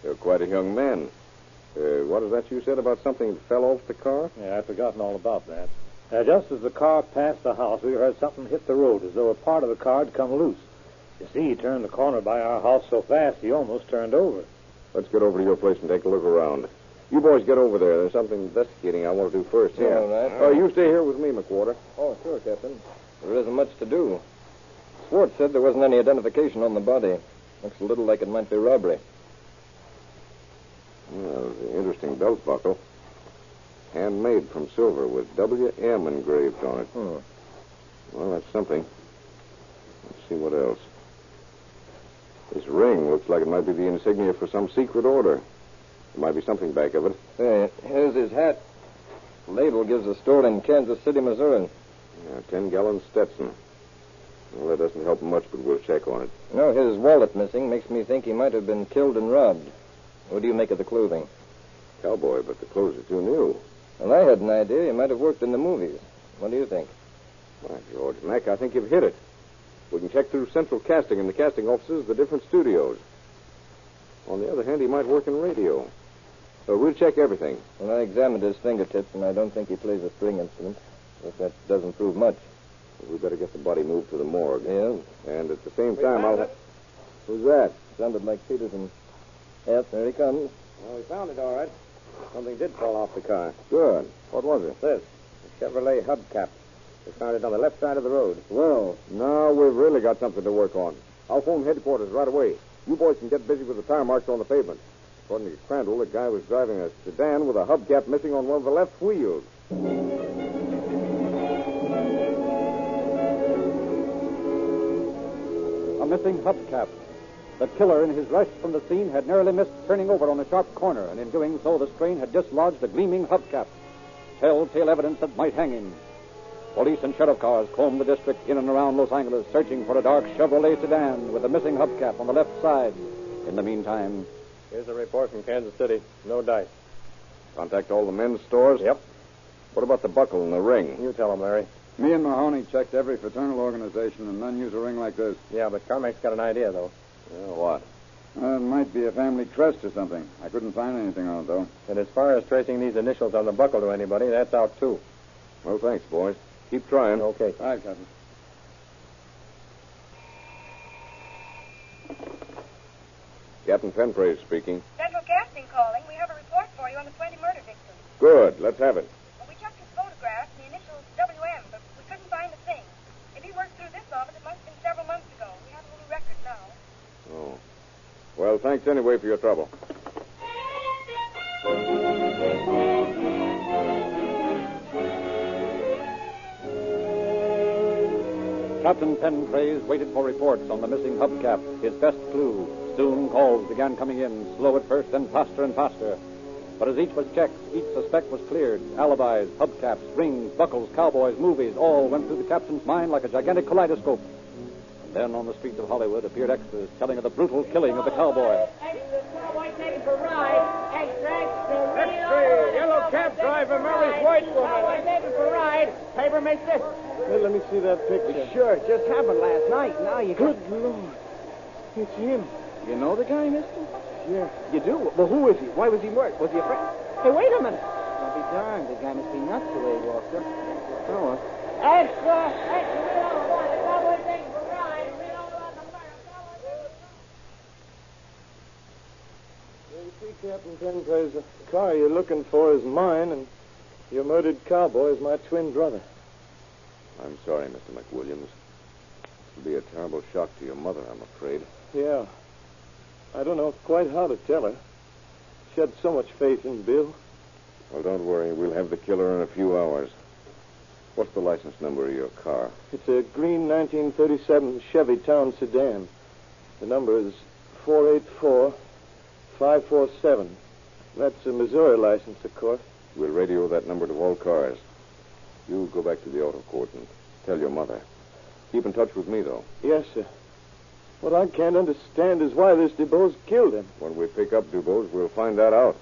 you're quite a young man. What is that you said about something that fell off the car? Yeah, I'd forgotten all about that. Just as the car passed the house, we heard something hit the road as though a part of the car had come loose. You see, he turned the corner by our house so fast he almost turned over. Let's get over to your place and take a look around. You boys get over there. There's something investigating I want to do first here. All right. Oh, you stay here with me, McWhorter. Oh, sure, Captain. There isn't much to do. Swartz said there wasn't any identification on the body. Looks a little like it might be robbery. Well, it's an interesting belt buckle. Handmade from silver with W.M. engraved on it. Well, that's something. Let's see what else. This ring looks like it might be the insignia for some secret order. There might be something back of it. Hey, here's his hat. The label gives a store in Kansas City, Missouri. Yeah, 10-gallon Stetson. Well, that doesn't help much, but we'll check on it. You know, his wallet missing makes me think he might have been killed and robbed. What do you make of the clothing? Cowboy, but the clothes are too new. Well, I had an idea he might have worked in the movies. What do you think? Why, George Mac, I think you've hit it. We can check through central casting and the casting offices of the different studios. On the other hand, he might work in radio. So we'll check everything. Well, I examined his fingertips, and I don't think he plays a string instrument. If that doesn't prove much. We better get the body moved to the morgue. Yeah? And at the same time, I'll... Who's that? Sounded like Peterson. Yes, there he comes. Well, we found it all right. Something did fall off the car. Good. What was it? This. A Chevrolet hubcap. We found it on the left side of the road. Well, now we've really got something to work on. I'll phone headquarters right away. You boys can get busy with the tire marks on the pavement. According to Crandall, the guy was driving a sedan with a hubcap missing on one of the left wheels. A missing hubcap. The killer, in his rush from the scene, had narrowly missed turning over on a sharp corner, and in doing so, the strain had dislodged a gleaming hubcap. Telltale evidence that might hang him. Police and sheriff cars combed the district in and around Los Angeles, searching for a dark Chevrolet sedan with a missing hubcap on the left side. In the meantime... Here's a report from Kansas City. No dice. Contact all the men's stores? Yep. What about the buckle and the ring? You tell him, Larry. Me and Mahoney checked every fraternal organization, and none use a ring like this. Yeah, but Carmack's got an idea, though. What? It might be a family crest or something. I couldn't find anything on it, though. And as far as tracing these initials on the buckle to anybody, that's out, too. Well, thanks, boys. Keep trying. Okay. All right, Captain. Captain Penpraise speaking. Central Cap? precinct calling. We have a report for you on the 20 murder victims. Good. Let's have it. Well, we checked his photograph and the initials WM, but we couldn't find the thing. If he worked through this office, it must have been several months ago. We have a little record now. Oh. Well, thanks anyway for your trouble. Captain Pencraze waited for reports on the missing hubcap, his best clue. Soon calls began coming in, slow at first, then faster and faster. But as each was checked, each suspect was cleared. Alibis, hubcaps, rings, buckles, cowboys, movies, all went through the captain's mind like a gigantic kaleidoscope. And then on the streets of Hollywood appeared extras telling of the brutal killing of the cowboy. Extra, yellow cab driver marries white woman. Taking for ride. Paper, mister? Hey, let me see that picture. Sure, it just happened last night. Now you Good Lord. It's him. You know the guy, mister? Yeah. You do? Well, who is he? Why was he murdered? Was he a friend? Hey, wait a minute. I'll be darned. The guy must be nuts the way he walked up. Oh, Extra, we don't want it. Cowboy taking for ride. We don't want the murder. You see, Captain Pencraze, the car you're looking for is mine, and your murdered cowboy is my twin brother. I'm sorry, Mr. McWilliams. It'll be a terrible shock to your mother, I'm afraid. Yeah. I don't know quite how to tell her. She had so much faith in Bill. Well, don't worry. We'll have the killer in a few hours. What's the license number of your car? It's a green 1937 Chevy Town sedan. The number is 484547. That's a Missouri license, of course. We'll radio that number to all cars. You go back to the auto court and tell your mother. Keep in touch with me, though. Yes, sir. What I can't understand is why this DuBose killed him. When we pick up DuBose, we'll find that out.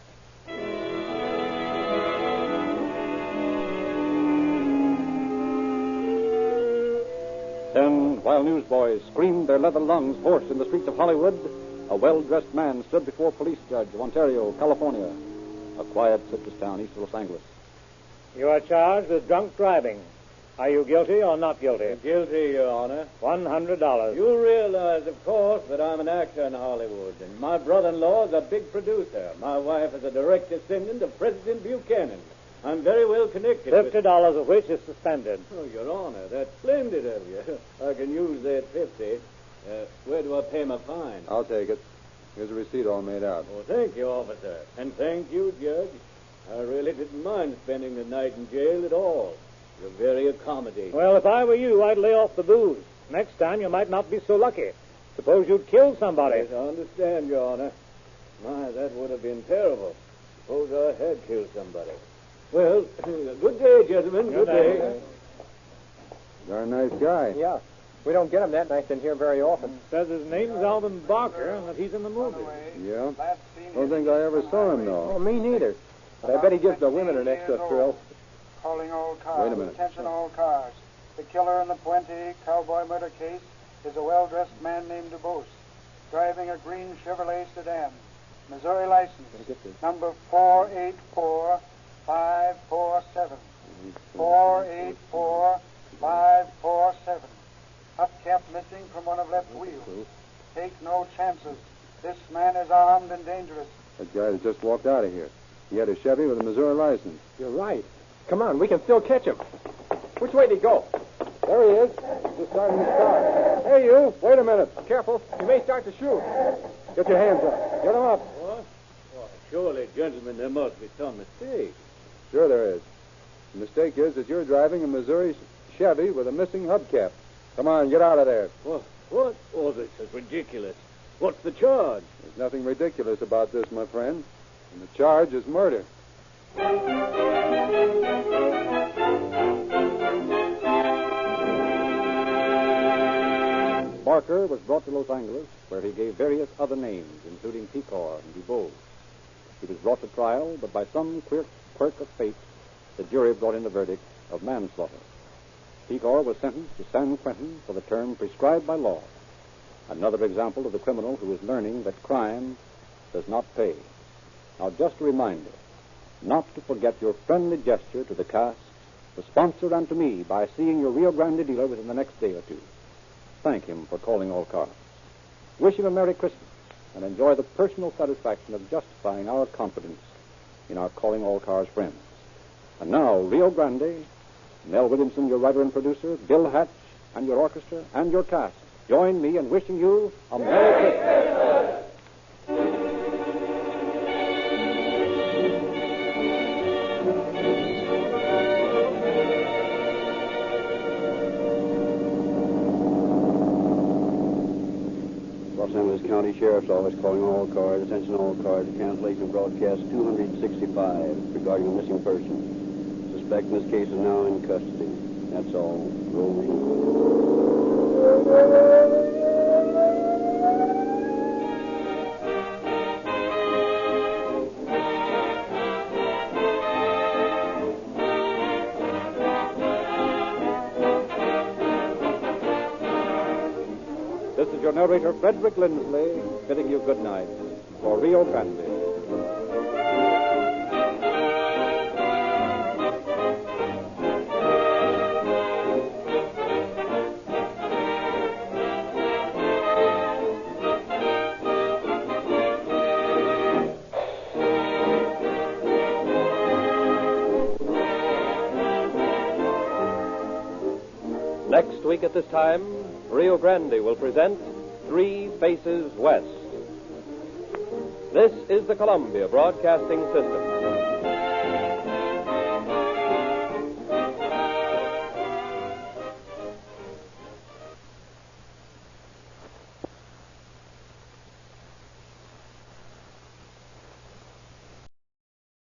Then, while newsboys screamed their leather lungs hoarse in the streets of Hollywood, a well-dressed man stood before a police judge of Ontario, California, a quiet citrus town east of Los Angeles. You are charged with drunk driving. Are you guilty or not guilty? Guilty, Your Honor. $100. You realize, of course, that I'm an actor in Hollywood, and my brother-in-law is a big producer. My wife is a direct descendant of President Buchanan. I'm very well connected $50 of which is suspended. Oh, Your Honor, that's splendid of you. I can use that 50. Where do I pay my fine? I'll take it. Here's a receipt all made out. Oh, thank you, officer. And thank you, Judge. I really didn't mind spending the night in jail at all. You're very accommodating. Well, if I were you, I'd lay off the booze. Next time, you might not be so lucky. Suppose you'd killed somebody. Yes, I understand, Your Honor. My, that would have been terrible. Suppose I had killed somebody. Well, good day, gentlemen. Good day. You're a nice guy. Yeah. We don't get him that nice in here very often. Says his name's Alvin Barker and that he's in the movie. Yeah? Don't think I ever saw him, though. Oh, me neither. But I bet he gives the women an extra thrill. Calling all cars. Wait a minute. Attention all cars. The killer in the Puente cowboy murder case is a well-dressed man named DuBose, driving a green Chevrolet sedan. Missouri license. Number 484547. 484547. Hubcap missing from one of left wheels. Take no chances. This man is armed and dangerous. That guy that just walked out of here. He had a Chevy with a Missouri license. You're right. Come on, we can still catch him. Which way did he go? There he is. Just starting his car. Hey, you. Wait a minute. Careful. He may start to shoot. Get your hands up. Get him up. What? Why, surely, gentlemen, there must be some mistake. Sure there is. The mistake is that you're driving a Missouri Chevy with a missing hubcap. Come on, get out of there. What? Oh, this is ridiculous. What's the charge? There's nothing ridiculous about this, my friend. And the charge is murder. Barker was brought to Los Angeles, where he gave various other names, including Picor and DuBose. He was brought to trial, but by some quirk of fate, the jury brought in the verdict of manslaughter. Picor was sentenced to San Quentin for the term prescribed by law. Another example of the criminal who is learning that crime does not pay. Now, just a reminder, not to forget your friendly gesture to the cast, the sponsor, and to me by seeing your Rio Grande dealer within the next day or two. Thank him for calling all cars. Wish him a Merry Christmas and enjoy the personal satisfaction of justifying our confidence in our Calling All Cars friends. And now, Rio Grande, Mel Williamson, your writer and producer, Bill Hatch, and your orchestra, and your cast, join me in wishing you a Merry Christmas. Los Angeles County Sheriff's Office calling all cars. Attention all cars. Cancellation of broadcast 265 regarding a missing person. Suspect in this case is now in custody. That's all. Rolling. This is your narrator, Frederick Lindsley, bidding you good night for Rio Grande. Next week at this time, Rio Grande will present Three Faces West. This is the Columbia Broadcasting System.